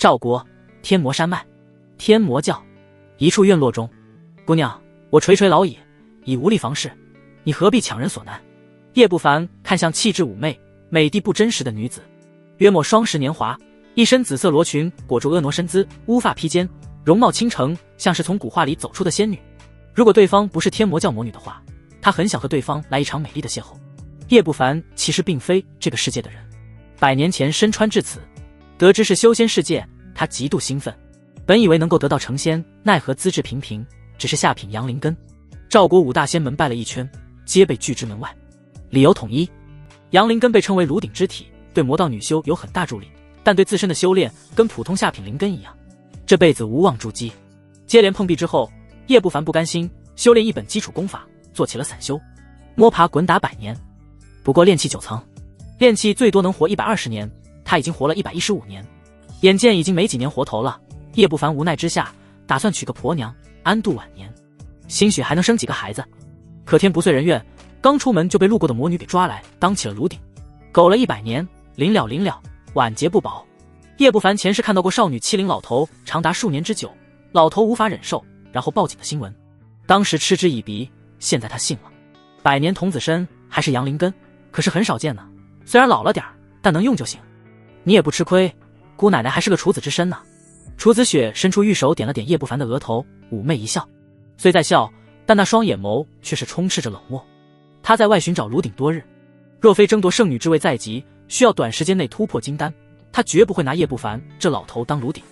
赵国天魔山脉，天魔教一处院落中，姑娘，我垂垂老矣，已无力房事，你何必强人所难？叶不凡看向气质妩媚、美丽不真实的女子，约莫双10年华，一身紫色罗裙裹住婀娜身姿，乌发披肩，容貌倾城，像是从古画里走出的仙女。如果对方不是天魔教魔女的话，他很想和对方来一场美丽的邂逅。叶不凡其实并非这个世界的人，100年前身穿至此，得知是修仙世界，他极度兴奋，本以为能够得道成仙，奈何资质平平，只是下品阳灵根。赵国5大仙门拜了一圈，皆被拒之门外。理由统一，阳灵根被称为炉鼎之体，对魔道女修有很大助力，但对自身的修炼跟普通下品灵根一样，这辈子无望筑基。接连碰壁之后，叶不凡不甘心，修炼一本基础功法，做起了散修，摸爬滚打100年。不过炼气9层，炼气最多能活120年，他已经活了115年，眼见已经没几年活头了。叶不凡无奈之下，打算娶个婆娘，安度晚年，兴许还能生几个孩子。可天不遂人愿，刚出门就被路过的魔女给抓来，当起了炉鼎，苟了100年，临了，晚节不保。叶不凡前世看到过少女欺凌老头长达数年之久，老头无法忍受，然后报警的新闻，当时嗤之以鼻，现在他信了。100年童子身还是阳灵根，可是很少见呢，虽然老了点但能用就行。你也不吃亏，姑奶奶还是个处子之身呢。楚子雪伸出玉手点了点叶不凡的额头，妩媚一笑，虽在笑，但那双眼眸却是充斥着冷漠。他在外寻找炉鼎多日，若非争夺圣女之位在即，需要短时间内突破金丹，他绝不会拿叶不凡这老头当炉鼎。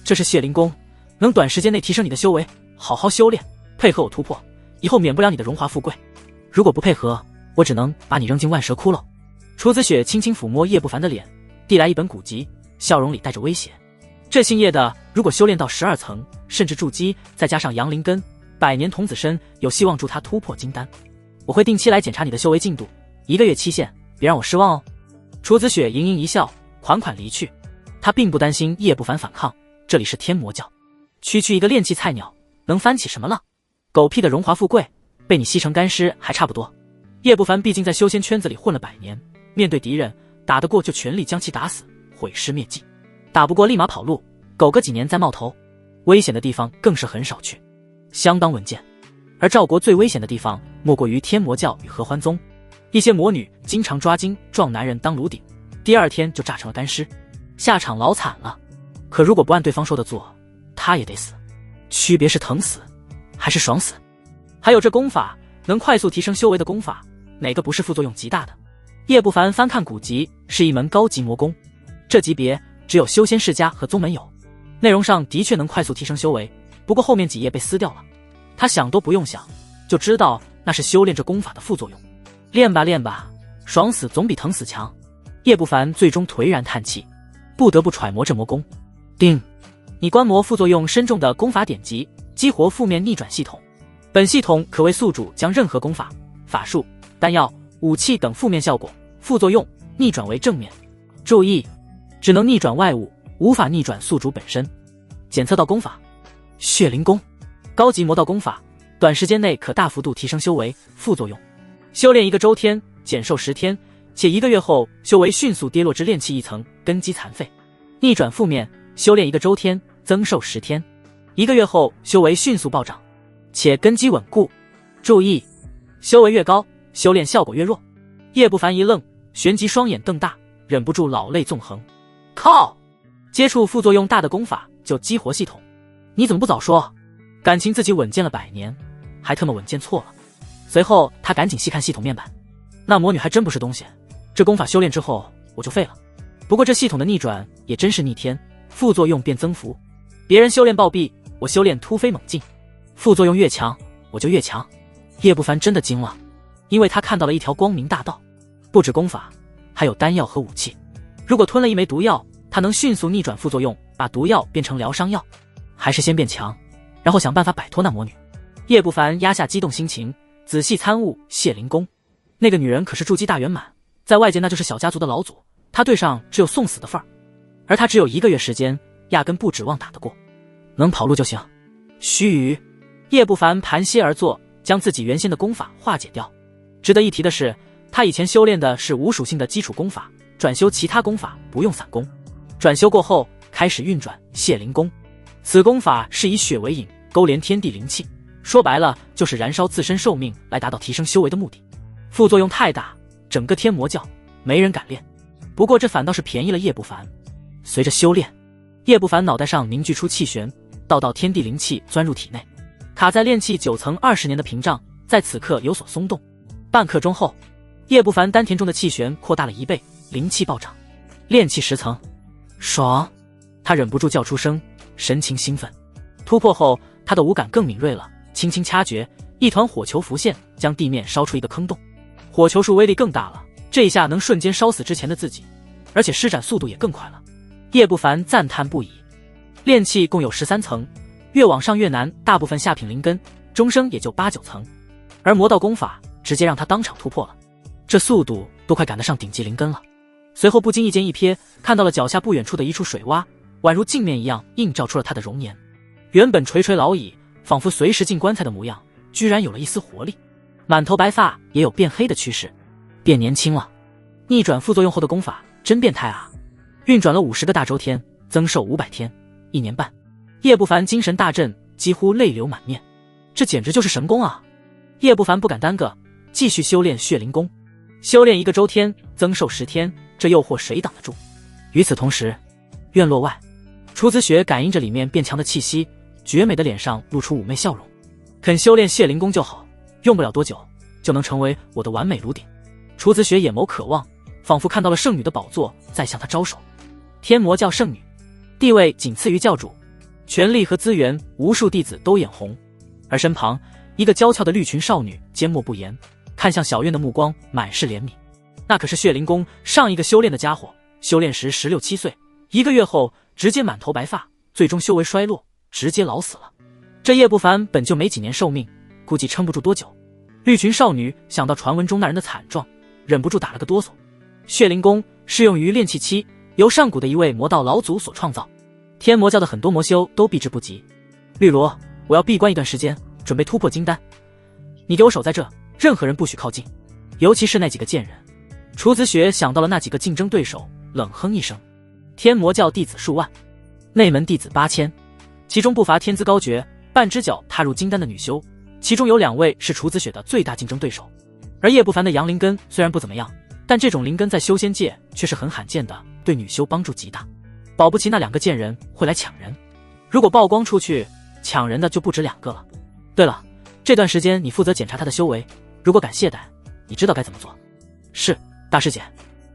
这是谢灵功，能短时间内提升你的修为，好好修炼，配合我突破，以后免不了你的荣华富贵。如果不配合，我只能把你扔进万蛇窟窿。楚子雪轻轻抚摸叶不凡的脸，递来一本古籍，笑容里带着威胁。这姓叶的，如果修炼到12层，甚至筑基，再加上阳灵根，100年童子身，有希望助他突破金丹。我会定期来检查你的修为进度，1个月期限，别让我失望哦。楚子雪盈盈一笑，款款离去。他并不担心叶不凡反抗，这里是天魔教，区区一个炼气菜鸟，能翻起什么浪？狗屁的荣华富贵，被你吸成干尸还差不多。叶不凡毕竟在修仙圈子里混了100年，面对敌人，打得过就全力将其打死，毁尸灭迹；打不过立马跑路，苟个几年再冒头。危险的地方更是很少去，相当稳健。而赵国最危险的地方，莫过于天魔教与合欢宗。一些魔女经常抓精撞男人当炉鼎，第2天就炸成了干尸，下场老惨了。可如果不按对方说的做，他也得死。区别是疼死还是爽死。还有这功法，能快速提升修为的功法，哪个不是副作用极大的？叶不凡翻看古籍，是一门高级魔功，这级别只有修仙世家和宗门有，内容上的确能快速提升修为，不过后面几页被撕掉了。他想都不用想，就知道那是修炼这功法的副作用。练吧练吧，爽死总比疼死强。叶不凡最终颓然叹气，不得不揣摩这魔功。定，你观摩副作用深重的功法典籍，激活负面逆转系统。本系统可为宿主将任何功法、法术、丹药、武器等负面效果、副作用逆转为正面。注意，只能逆转外物，无法逆转宿主本身。检测到功法血灵功，高级魔道功法，短时间内可大幅度提升修为。副作用：修炼1个周天，减寿10天，且1个月后修为迅速跌落至炼气1层，根基残废。逆转负面：修炼1个周天，增寿10天，1个月后修为迅速暴涨，且根基稳固。注意，修为越高，修炼效果越弱。叶不凡一愣，旋即双眼瞪大，忍不住老泪纵横。靠！接触副作用大的功法就激活系统，你怎么不早说？感情自己稳健了100年，还他妈稳健错了。随后他赶紧细看系统面板，那魔女还真不是东西，这功法修炼之后我就废了。不过这系统的逆转也真是逆天，副作用变增幅，别人修炼暴毙，我修炼突飞猛进，副作用越强我就越强。叶不凡真的惊了，因为他看到了一条光明大道，不止功法，还有丹药和武器。如果吞了一枚毒药，他能迅速逆转副作用，把毒药变成疗伤药。还是先变强，然后想办法摆脱那魔女。叶不凡压下激动心情，仔细参悟谢灵功。那个女人可是筑基大圆满，在外界那就是小家族的老祖，他对上只有送死的份儿。而他只有1个月时间，压根不指望打得过，能跑路就行。须臾，叶不凡盘膝而坐，将自己原先的功法化解掉。值得一提的是，他以前修炼的是无属性的基础功法，转修其他功法不用散功。转修过后，开始运转血灵功。此功法是以血为引，勾连天地灵气，说白了就是燃烧自身寿命来达到提升修为的目的。副作用太大，整个天魔教没人敢练。不过这反倒是便宜了叶不凡。随着修炼，叶不凡脑袋上凝聚出气旋，道道天地灵气钻入体内，卡在炼气9层20年的屏障在此刻有所松动。半刻钟后，叶不凡丹田中的气旋扩大了1倍，灵气暴涨，炼气10层，爽！他忍不住叫出声，神情兴奋。突破后，他的五感更敏锐了，轻轻掐诀，一团火球浮现，将地面烧出一个坑洞。火球术威力更大了，这一下能瞬间烧死之前的自己，而且施展速度也更快了。叶不凡赞叹不已。炼气共有13层，越往上越难，大部分下品灵根终生也就8、9层，而魔道功法直接让他当场突破了，这速度都快赶得上顶级灵根了。随后不经意间一瞥，看到了脚下不远处的一处水洼，宛如镜面一样映照出了他的容颜。原本垂垂老矣，仿佛随时进棺材的模样，居然有了一丝活力，满头白发也有变黑的趋势，变年轻了。逆转副作用后的功法真变态啊！运转了50个大周天，增寿500天，1年半。叶不凡精神大振，几乎泪流满面，这简直就是神功啊！叶不凡不敢耽搁，继续修炼血灵功。修炼1个周天，增寿10天，这诱惑谁挡得住？与此同时，院落外，楚子雪感应着里面变强的气息，绝美的脸上露出妩媚笑容。肯修炼血灵功就好，用不了多久就能成为我的完美炉鼎。楚子雪眼眸渴望，仿佛看到了圣女的宝座在向她招手。天魔教圣女，地位仅次于教主，权力和资源，无数弟子都眼红。而身旁一个娇俏的绿裙少女缄默不言，看向小院的目光满是怜悯。那可是血灵功上一个修炼的家伙，修炼时16、17岁，1个月后直接满头白发，最终修为衰落，直接老死了。这叶不凡本就没几年寿命，估计撑不住多久。绿裙少女想到传闻中那人的惨状，忍不住打了个哆嗦。血灵功适用于炼气期，由上古的一位魔道老祖所创造，天魔教的很多魔修都避之不及。绿萝，我要闭关一段时间，准备突破金丹，你给我守在这，任何人不许靠近，尤其是那几个贱人。楚子雪想到了那几个竞争对手，冷哼一声。天魔教弟子数万，内门弟子8000，其中不乏天资高绝，半只脚踏入金丹的女修，其中有2位是楚子雪的最大竞争对手。而叶不凡的阳灵根虽然不怎么样，但这种灵根在修仙界却是很罕见的，对女修帮助极大。保不齐那2个贱人会来抢人，如果曝光出去，抢人的就不止2个了。对了，这段时间你负责检查他的修为，如果敢懈怠，你知道该怎么做。是，大师姐。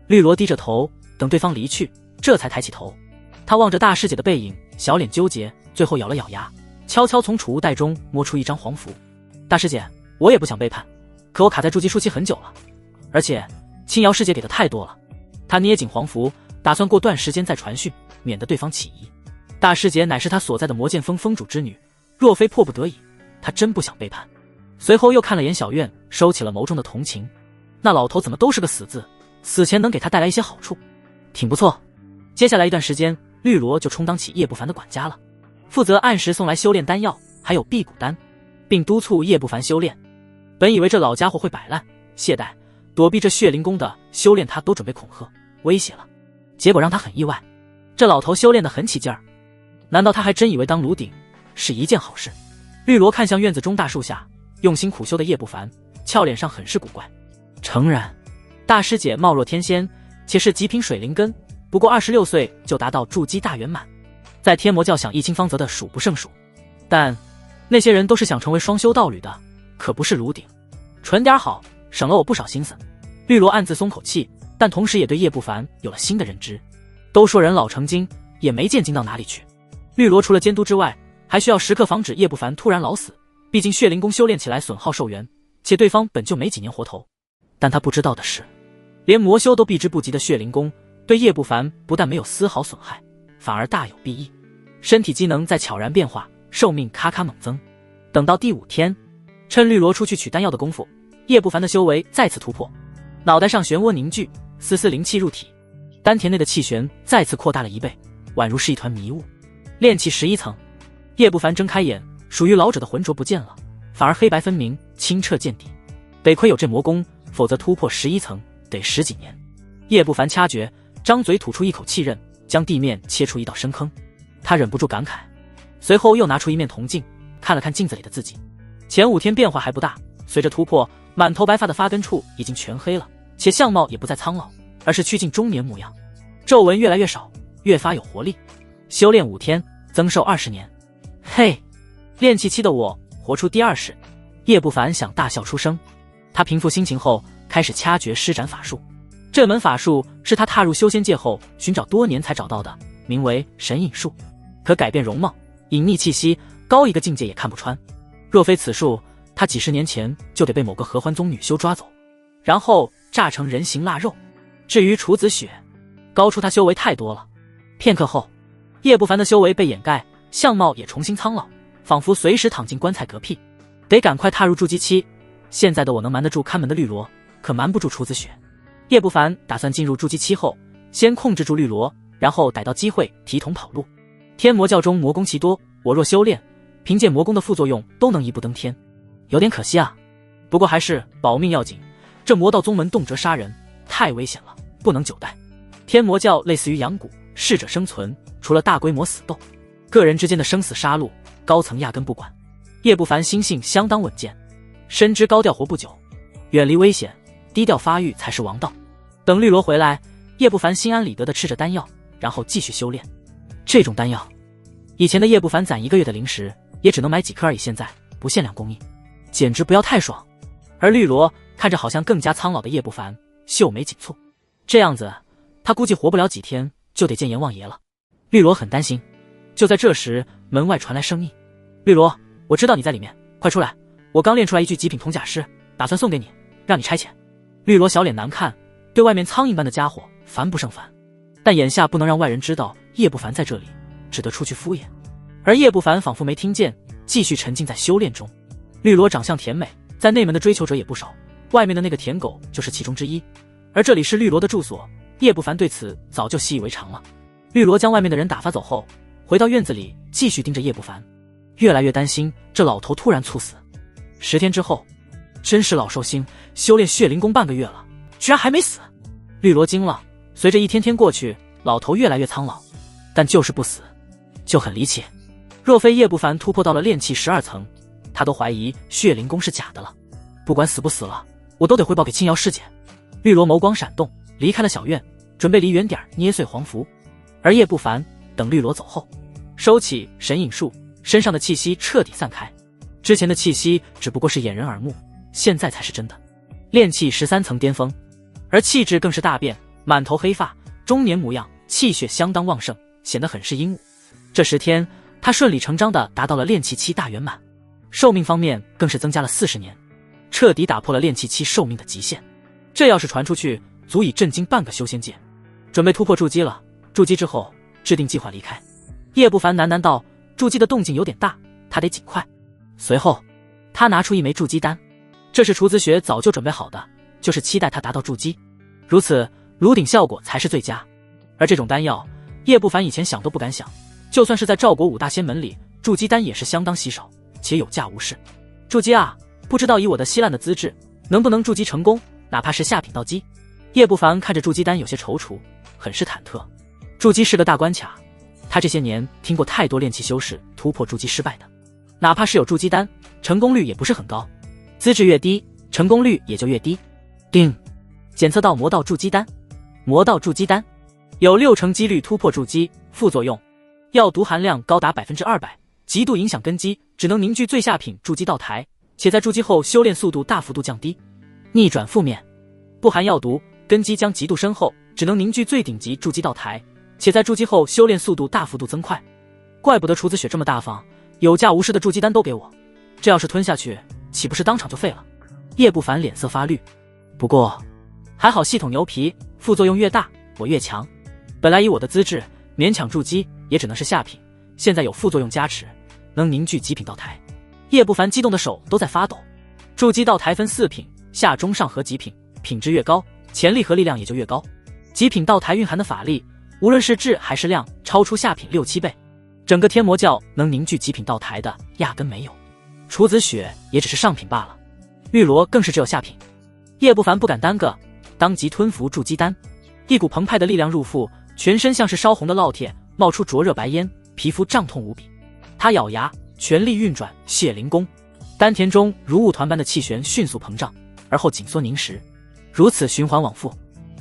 绿萝低着头，等对方离去，这才抬起头。他望着大师姐的背影，小脸纠结，最后咬了咬牙，悄悄从储物袋中摸出一张黄符。大师姐，我也不想背叛，可我卡在筑基初期很久了，而且青瑶师姐给的太多了。他捏紧黄符，打算过段时间再传讯，免得对方起疑。大师姐乃是他所在的魔剑锋封主之女，若非迫不得已，他真不想背叛。随后又看了眼小院，收起了眸中的同情。那老头怎么都是个死字，死前能给他带来一些好处，挺不错。接下来一段时间，绿萝就充当起叶不凡的管家了，负责按时送来修炼丹药，还有辟谷丹，并督促叶不凡修炼。本以为这老家伙会摆烂懈怠，躲避这血灵功的修炼，他都准备恐吓威胁了，结果让他很意外，这老头修炼得很起劲儿。难道他还真以为当炉鼎是一件好事？绿萝看向院子中大树下用心苦修的叶不凡，俏脸上很是古怪。诚然，大师姐貌若天仙，且是极品水灵根，不过26岁就达到筑基大圆满，在天魔教想一清方泽的数不胜数。但那些人都是想成为双修道侣的，可不是炉鼎。纯点好，省了我不少心思。绿萝暗自松口气，但同时也对叶不凡有了新的认知。都说人老成精，也没见精到哪里去。绿萝除了监督之外，还需要时刻防止叶不凡突然老死，毕竟血灵功修炼起来损耗寿元，且对方本就没几年活头。但他不知道的是，连魔修都避之不及的血灵功对叶不凡不但没有丝毫损害，反而大有裨益，身体机能在悄然变化，寿命咔咔猛增。等到第5天，趁绿萝出去取丹药的功夫，叶不凡的修为再次突破，脑袋上漩涡凝聚，丝丝灵气入体，丹田内的气旋再次扩大了1倍，宛如是一团迷雾。炼气11层，叶不凡睁开眼，属于老者的浑浊不见了，反而黑白分明，清澈见底。得亏有这魔功，否则突破11层得10几年。叶不凡掐诀，张嘴吐出一口气刃，将地面切出一道深坑。他忍不住感慨，随后又拿出一面铜镜，看了看镜子里的自己。前5天变化还不大，随着突破，满头白发的发根处已经全黑了，且相貌也不再苍老，而是趋近中年模样。皱纹越来越少，越发有活力。修炼5天，增寿20年。嘿，练气期的我活出第2世。叶不凡想大笑出声。他平复心情后，开始掐诀施展法术。这门法术是他踏入修仙界后寻找多年才找到的，名为神隐术，可改变容貌，隐匿气息，高一个境界也看不穿。若非此术，他几10年前就得被某个合欢宗女修抓走，然后炸成人形腊肉。至于楚子雪，高出他修为太多了。片刻后，叶不凡的修为被掩盖，相貌也重新苍老，仿佛随时躺进棺材嗝屁。得赶快踏入筑基期，现在的我能瞒得住看门的绿萝，可瞒不住楚子雪。叶不凡打算进入筑基期后，先控制住绿萝，然后逮到机会提桶跑路。天魔教中魔功奇多，我若修炼，凭借魔功的副作用都能一步登天，有点可惜啊。不过还是保命要紧，这魔道宗门动辄杀人，太危险了，不能久待。天魔教类似于养蛊，适者生存，除了大规模死斗，个人之间的生死杀戮，高层压根不管。叶不凡心性相当稳健，深知高调活不久，远离危险，低调发育才是王道。等绿萝回来，叶不凡心安理得地吃着丹药，然后继续修炼。这种丹药，以前的叶不凡攒1个月的零食也只能买几颗而已，现在不限量供应，简直不要太爽。而绿萝看着好像更加苍老的叶不凡，秀眉紧蹙，这样子他估计活不了几天就得见阎王爷了。绿萝很担心。就在这时，门外传来声音：绿萝，我知道你在里面，快出来，我刚练出来一具极品铜甲尸，打算送给你，让你差遣。绿萝小脸难看，对外面苍蝇般的家伙烦不胜烦，但眼下不能让外人知道叶不凡在这里，只得出去敷衍。而叶不凡仿佛没听见，继续沉浸在修炼中。绿萝长相甜美，在内门的追求者也不少，外面的那个舔狗就是其中之一。而这里是绿萝的住所，叶不凡对此早就习以为常了。绿萝将外面的人打发走后，回到院子里继续盯着叶不凡，越来越担心这老头突然猝死。10天之后，真是老寿星，修炼血灵功半个月了，居然还没死。绿萝惊了，随着一天天过去，老头越来越苍老，但就是不死，就很离奇。若非叶不凡突破到了炼气12层，他都怀疑血灵功是假的了。不管死不死了，我都得汇报给青瑶师姐。绿萝眸光闪动，离开了小院，准备离远点捏碎黄符。而叶不凡等绿萝走后，收起神隐术，身上的气息彻底散开。之前的气息只不过是掩人耳目，现在才是真的。炼气13层巅峰，而气质更是大变，满头黑发，中年模样，气血相当旺盛，显得很是英武。这10天，他顺理成章地达到了炼气期大圆满，寿命方面更是增加了40年，彻底打破了炼气期寿命的极限。这要是传出去，足以震惊半个修仙界。准备突破筑基了，筑基之后制定计划离开。叶不凡喃喃道：筑基的动静有点大，他得尽快。随后他拿出一枚筑基丹，这是楚子雪早就准备好的，就是期待他达到筑基，如此炉鼎效果才是最佳。而这种丹药，叶不凡以前想都不敢想，就算是在赵国5大仙门里，筑基丹也是相当稀少，且有价无市。筑基啊，不知道以我的稀烂的资质，能不能筑基成功，哪怕是下品到基。叶不凡看着筑基丹有些踌躇，很是忐忑。筑基是个大关卡，他这些年听过太多炼气修士突破筑基失败的，哪怕是有筑基丹，成功率也不是很高，资质越低，成功率也就越低。叮，检测到魔道筑基丹。魔道筑基丹有6成几率突破筑基，副作用：药毒含量高达200%，极度影响根基，只能凝聚最下品筑基道台，且在筑基后修炼速度大幅度降低。逆转负面：不含药毒，根基将极度深厚，只能凝聚最顶级筑基道台，且在筑基后修炼速度大幅度增快。怪不得楚子雪这么大方，有价无市的筑基丹都给我，这要是吞下去，岂不是当场就废了？叶不凡脸色发绿，不过还好系统牛皮，副作用越大我越强。本来以我的资质，勉强筑基也只能是下品，现在有副作用加持，能凝聚极品道台。叶不凡激动的手都在发抖。筑基道台分4品，下中上和极品，品质越高，潜力和力量也就越高。极品道台蕴含的法力，无论是质还是量，超出下品6-7倍。整个天魔教能凝聚极品道台的压根没有，楚子雪也只是上品罢了，绿萝更是只有下品。叶不凡不敢耽搁，当即吞服筑基丹，一股澎湃的力量入腹，全身像是烧红的烙铁，冒出灼热白烟，皮肤胀痛无比。他咬牙，全力运转血灵功，丹田中如雾团般的气旋迅速膨胀，而后紧缩凝实，如此循环往复。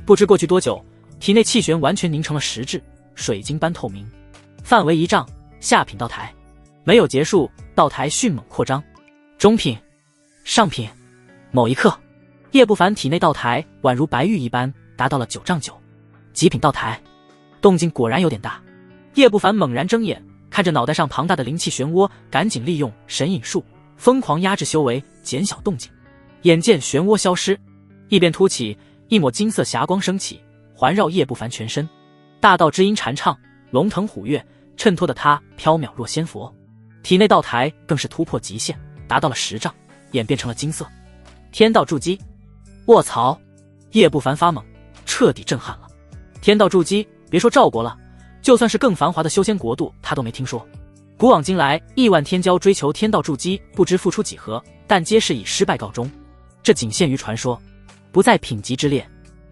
不知过去多久，体内气旋完全凝成了实质，水晶般透明，范围1丈，下品道台。没有结束，道台迅猛扩张，中品、上品。某一刻，叶不凡体内道台宛如白玉一般，达到了9丈9，极品道台。动静果然有点大，叶不凡猛然睁眼，看着脑袋上庞大的灵气漩涡，赶紧利用神隐术疯狂压制修为，减小动静。眼见漩涡消失，一边凸起，一抹金色霞光升起，环绕叶不凡全身。大道之音禅唱，龙腾虎跃，衬托的他飘渺若仙佛。体内道台更是突破极限，达到了10丈，演变成了金色。天道筑基，卧槽！叶不凡发懵，彻底震撼了。天道筑基，别说赵国了，就算是更繁华的修仙国度，他都没听说。古往今来，亿万天骄追求天道筑基，不知付出几何，但皆是以失败告终。这仅限于传说，不在品级之列。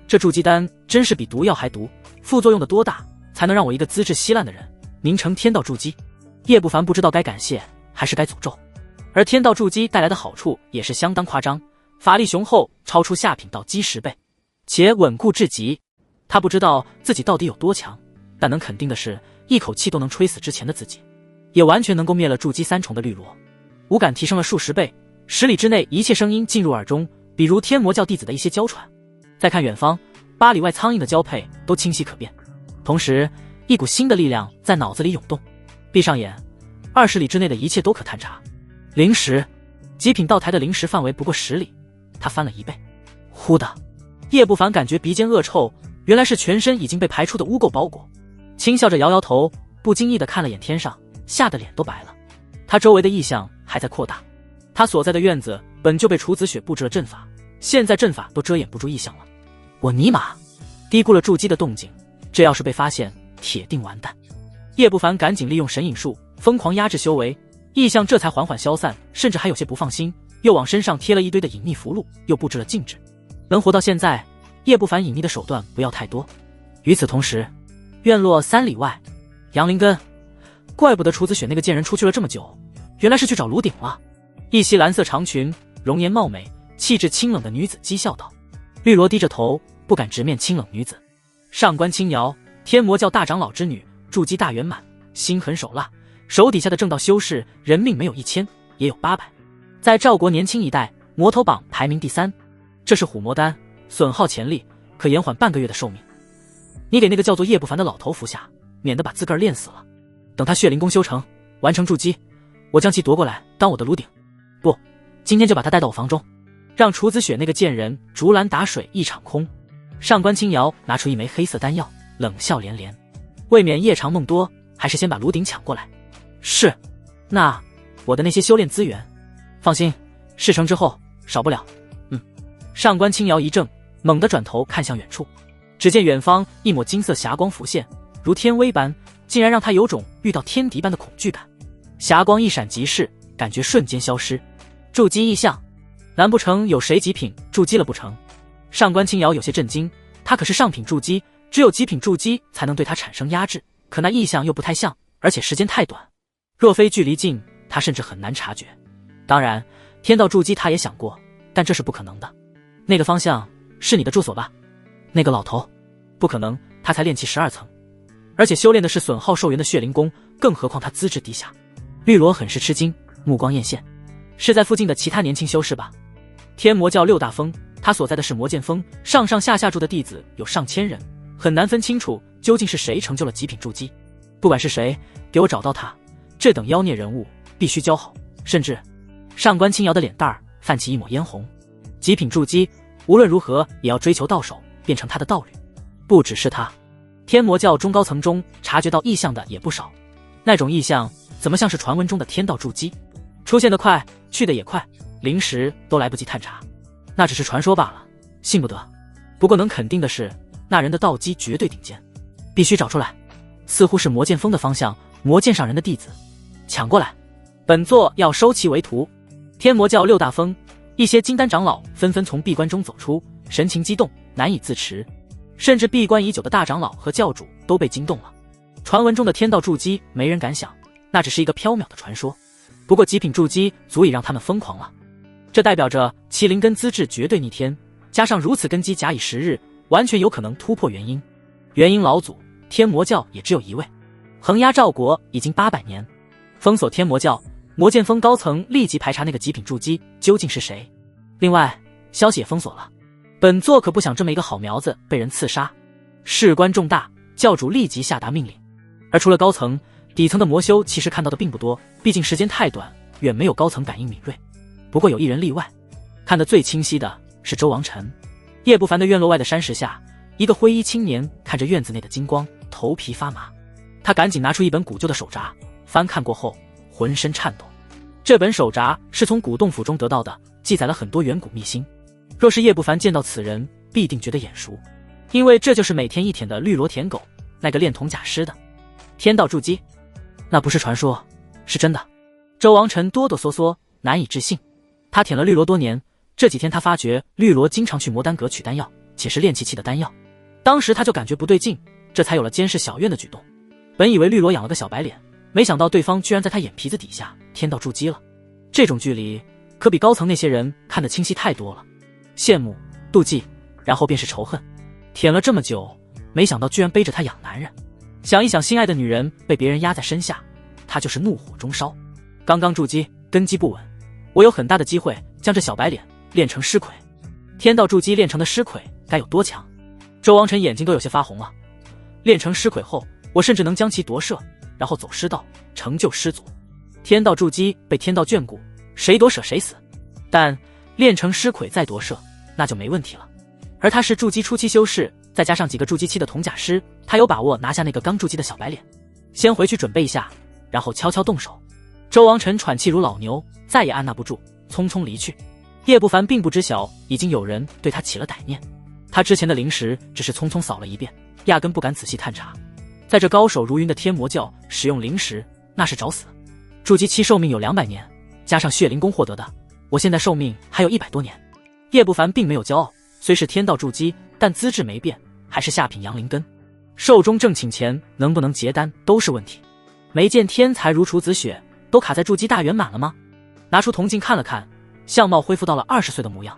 这筑基丹真是比毒药还毒，副作用的多大，才能让我一个资质稀烂的人名成天道筑基？叶不凡不知道该感谢还是该诅咒。而天道筑基带来的好处也是相当夸张，法力雄厚，超出下品道基10倍，且稳固至极。他不知道自己到底有多强，但能肯定的是，一口气都能吹死之前的自己，也完全能够灭了筑基3重的绿萝。五感提升了数十倍，10里之内一切声音进入耳中，比如天魔教弟子的一些娇喘。再看远方，8里外苍蝇的交配都清晰可辨。同时，一股新的力量在脑子里涌动。闭上眼，20里之内的一切都可探查。灵石，极品道台的灵石范围不过10里，他翻了1倍。忽的，叶不凡感觉鼻尖恶臭，原来是全身已经被排出的污垢包裹。轻笑着摇摇头，不经意地看了眼天上，吓得脸都白了。他周围的异象还在扩大，他所在的院子本就被楚子雪布置了阵法，现在阵法都遮掩不住异象了。我尼玛，低估了筑基的动静，这要是被发现，铁定完蛋。叶不凡赶紧利用神隐术疯狂压制修为，异象这才缓缓消散，甚至还有些不放心，又往身上贴了一堆的隐秘符箓，又布置了禁制。能活到现在，叶不凡隐秘的手段不要太多。与此同时，院落3里外，杨林根，怪不得楚子雪那个贱人出去了这么久，原来是去找卢鼎了。一袭蓝色长裙，容颜貌美，气质清冷的女子讥笑道。绿萝低着头，不敢直面清冷女子。上官青瑶，天魔教大长老之女，筑基大圆满，心狠手辣，手底下的正道修士人命没有1000，也有800，在赵国年轻一代魔头榜排名第3。这是虎魔丹，损耗潜力，可延缓半个月的寿命。你给那个叫做叶不凡的老头服下，免得把自个儿练死了。等他血灵功修成，完成筑基，我将其夺过来当我的炉鼎。不，今天就把他带到我房中，让楚子雪那个贱人竹篮打水一场空。上官青瑶拿出一枚黑色丹药，冷笑连连，未免夜长梦多，还是先把炉鼎抢过来。是，那我的那些修炼资源，放心，事成之后少不了。上官青瑶一怔，猛地转头看向远处，只见远方一抹金色霞光浮现，如天威般，竟然让他有种遇到天敌般的恐惧感。霞光一闪即逝，感觉瞬间消失。筑基异象，难不成有谁极品筑基了不成？上官青瑶有些震惊，他可是上品筑基，只有极品筑基才能对他产生压制，可那异象又不太像，而且时间太短，若非距离近，他甚至很难察觉。当然，天道筑基他也想过，但这是不可能的。那个方向是你的住所吧？那个老头，不可能，他才炼气12层，而且修炼的是损耗寿元的血灵功，更何况他资质低下。绿萝很是吃惊，目光艳现，是在附近的其他年轻修士吧？天魔教6大峰，他所在的是魔剑峰，上上下下住的弟子有上千人，很难分清楚究竟是谁成就了极品筑基。不管是谁，给我找到他，这等妖孽人物必须交好。甚至上官青瑶的脸蛋儿泛起一抹嫣红，极品筑基无论如何也要追求到手，变成他的道侣。不只是他，天魔教中高层中察觉到异象的也不少，那种异象怎么像是传闻中的天道筑基？出现得快，去得也快，临时都来不及探查，那只是传说罢了，信不得。不过能肯定的是，那人的道基绝对顶尖，必须找出来。似乎是魔剑锋的方向，魔剑上人的弟子，抢过来，本座要收其为徒。天魔教6大峰，一些金丹长老纷纷从闭关中走出，神情激动，难以自持。甚至闭关已久的大长老和教主都被惊动了。传闻中的天道筑基，没人敢想，那只是一个缥缈的传说。不过极品筑基足以让他们疯狂了，这代表着其灵根资质绝对逆天，加上如此根基假以时日，完全有可能突破元婴。元婴老祖天魔教也只有一位，横压赵国已经800年。封锁天魔教，魔剑锋高层立即排查那个极品筑基究竟是谁。另外，消息也封锁了，本座可不想这么一个好苗子被人刺杀，事关重大，教主立即下达命令。而除了高层，底层的魔修其实看到的并不多，毕竟时间太短，远没有高层感应敏锐。不过有一人例外，看得最清晰的是周王辰。叶不凡的院落外的山石下，一个灰衣青年看着院子内的金光，头皮发麻。他赶紧拿出一本古旧的手札，翻看过后浑身颤抖。这本手札是从古洞府中得到的，记载了很多远古秘辛。若是叶不凡见到此人，必定觉得眼熟，因为这就是每天一舔的绿萝舔狗，那个炼铜甲师的天道筑基。那不是传说，是真的。周王辰哆哆嗦嗦，难以置信。他舔了绿萝多年，这几天他发觉绿萝经常去魔丹阁取丹药，且是炼气期的丹药。当时他就感觉不对劲，这才有了监视小院的举动。本以为绿萝养了个小白脸，没想到对方居然在他眼皮子底下天道筑基了。这种距离可比高层那些人看得清晰太多了。羡慕、妒忌，然后便是仇恨。舔了这么久，没想到居然背着他养男人。想一想心爱的女人被别人压在身下，他就是怒火中烧。刚刚筑基，根基不稳，我有很大的机会将这小白脸练成尸魁。天道筑基练成的尸魁该有多强？周王辰眼睛都有些发红了。练成尸魁后，我甚至能将其夺舍，然后走尸道，成就师祖。天道筑基被天道眷顾，谁夺舍谁死。但练成尸魁再夺舍，那就没问题了。而他是筑基初期修士，再加上几个筑基期的铜甲师，他有把握拿下那个刚筑基的小白脸。先回去准备一下，然后悄悄动手。周王辰喘气如老牛，再也按捺不住，匆匆离去。叶不凡并不知晓已经有人对他起了歹念，他之前的灵石只是匆匆扫了一遍，压根不敢仔细探查。在这高手如云的天魔教，使用灵石那是找死。筑基期寿命有200年，加上血灵功获得的，我现在寿命还有100多年。叶不凡并没有骄傲，虽是天道筑基，但资质没变，还是下品阳灵根。寿终正寝前能不能结丹都是问题。没见天才如楚子雪都卡在筑基大圆满了吗？拿出铜镜看了看，相貌恢复到了20岁的模样，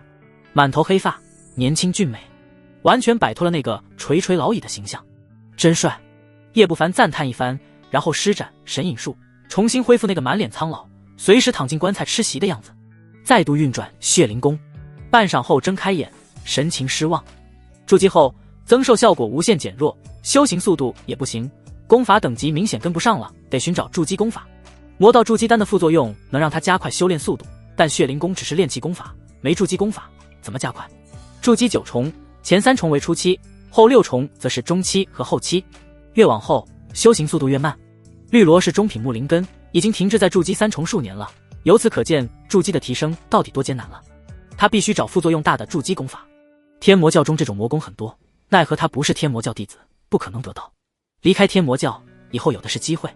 满头黑发，年轻俊美，完全摆脱了那个垂垂老矣的形象，真帅。叶不凡赞叹一番，然后施展神隐术，重新恢复那个满脸苍老，随时躺进棺材吃席的样子。再度运转血灵功，半晌后睁开眼，神情失望。筑基后增寿效果无限减弱，修行速度也不行，功法等级明显跟不上了，得寻找筑基功法。魔道筑基丹的副作用能让他加快修炼速度，但血灵功只是炼气功法，没筑基功法，怎么加快？筑基9重，前3重为初期，后6重则是中期和后期，越往后修行速度越慢。绿萝是中品木灵根，已经停滞在筑基3重数年了，由此可见筑基的提升到底多艰难了。他必须找副作用大的筑基功法。天魔教中这种魔功很多，奈何他不是天魔教弟子，不可能得到。离开天魔教以后有的是机会。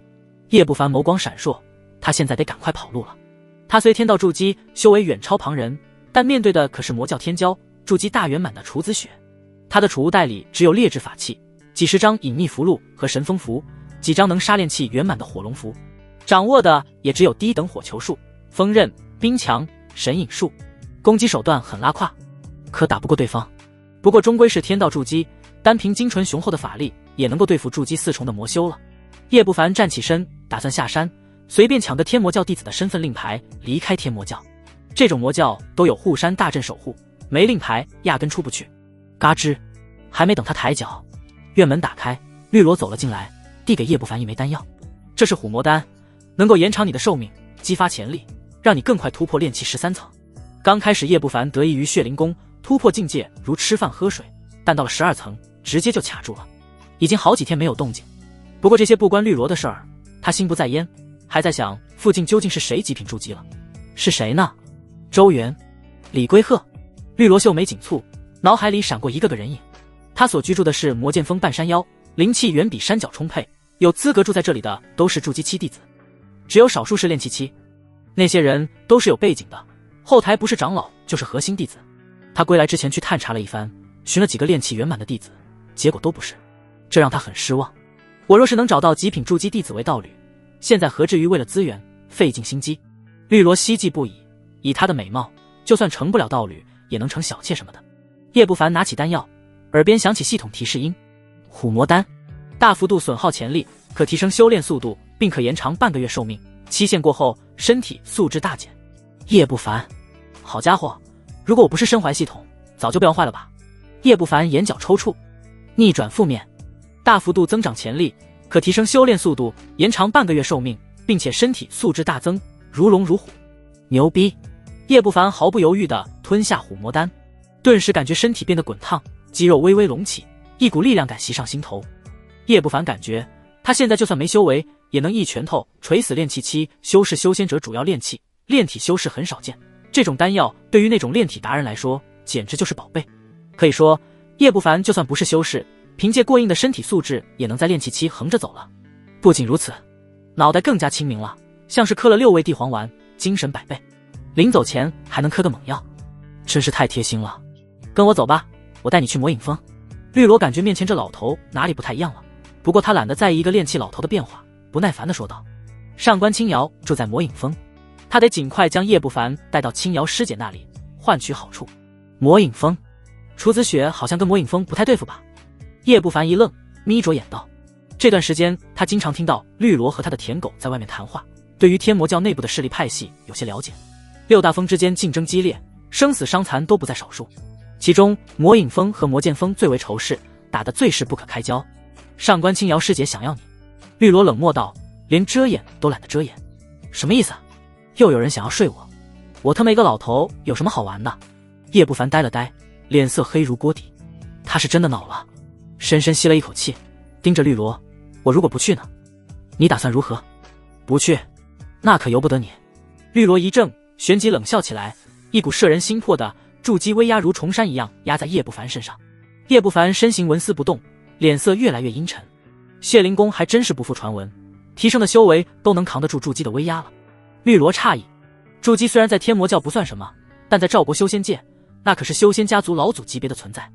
叶不凡眸光闪烁，他现在得赶快跑路了。他虽天道筑基，修为远超旁人，但面对的可是魔教天骄筑基大圆满的楚子雪。他的储物袋里只有劣质法器，几十张隐秘符箓和神风符，几张能杀炼气圆满的火龙符，掌握的也只有低等火球术、风刃、冰墙、神隐术，攻击手段很拉胯，可打不过对方。不过终归是天道筑基，单凭精纯雄厚的法力也能够对付筑基4重的魔修了。叶不凡站起身，打算下山，随便抢个天魔教弟子的身份令牌，离开天魔教。这种魔教都有护山大阵守护，没令牌压根出不去。嘎吱，还没等他抬脚，院门打开，绿萝走了进来，递给叶不凡一枚丹药。这是虎魔丹，能够延长你的寿命，激发潜力，让你更快突破炼气13层。刚开始叶不凡得益于血灵功，突破境界如吃饭喝水，但到了12层直接就卡住了，已经好几天没有动静。不过这些不关绿萝的事儿，他心不在焉，还在想附近究竟是谁极品筑基了。是谁呢？周元、李归鹤。绿萝秀眉紧蹙，脑海里闪过一个个人影。他所居住的是魔剑峰半山腰，灵气远比山脚充沛，有资格住在这里的都是筑基期弟子，只有少数是炼气期。那些人都是有背景的，后台不是长老就是核心弟子。他归来之前去探查了一番，寻了几个炼气圆满的弟子，结果都不是，这让他很失望。我若是能找到极品筑基弟子为道侣，现在何至于为了资源费尽心机？绿萝希冀不已，以她的美貌，就算成不了道侣，也能成小妾什么的。叶不凡拿起丹药，耳边响起系统提示音：虎魔丹，大幅度损耗潜力，可提升修炼速度，并可延长半个月寿命，期限过后身体素质大减。叶不凡，好家伙，如果我不是身怀系统，早就被玩坏了吧。叶不凡眼角抽搐，逆转负面，大幅度增长潜力，可提升修炼速度，延长半个月寿命，并且身体素质大增，如龙如虎，牛逼！叶不凡毫不犹豫地吞下虎魔丹，顿时感觉身体变得滚烫，肌肉微微隆起，一股力量感袭上心头。叶不凡感觉他现在就算没修为，也能一拳头锤死炼气期修士。修仙者主要炼气，炼体修士很少见，这种丹药对于那种炼体达人来说简直就是宝贝。可以说叶不凡就算不是修士，凭借过硬的身体素质也能在炼气期横着走了。不仅如此，脑袋更加清明了，像是磕了6味地黄丸，精神100倍。临走前还能磕个猛药，真是太贴心了。跟我走吧，我带你去魔影峰。绿萝感觉面前这老头哪里不太一样了，不过他懒得在意一个炼气老头的变化，不耐烦地说道：上官青瑶住在魔影峰，他得尽快将叶不凡带到青瑶师姐那里换取好处。魔影峰，楚子雪好像跟魔影峰不太对付吧？叶不凡一愣，眯着眼道：这段时间他经常听到绿萝和他的舔狗在外面谈话，对于天魔教内部的势力派系有些了解。6大峰之间竞争激烈，生死伤残都不在少数，其中魔影峰和魔剑峰最为仇视，打得最是不可开交。上官青瑶师姐想要你。绿萝冷漠道，连遮掩都懒得遮掩。什么意思啊？又有人想要睡我？我他妈一个老头有什么好玩的？叶不凡呆了呆，脸色黑如锅底。他是真的恼了，深深吸了一口气，盯着绿萝：我如果不去呢？你打算如何？不去，那可由不得你。绿萝一怔，旋即冷笑起来，一股摄人心魄的筑基威压如重山一样压在叶不凡身上。叶不凡身形纹丝不动，脸色越来越阴沉。谢灵公还真是不负传闻，提升的修为都能扛得住筑基的威压了。绿萝诧异，筑基虽然在天魔教不算什么，但在赵国修仙界，那可是修仙家族老祖级别的存在，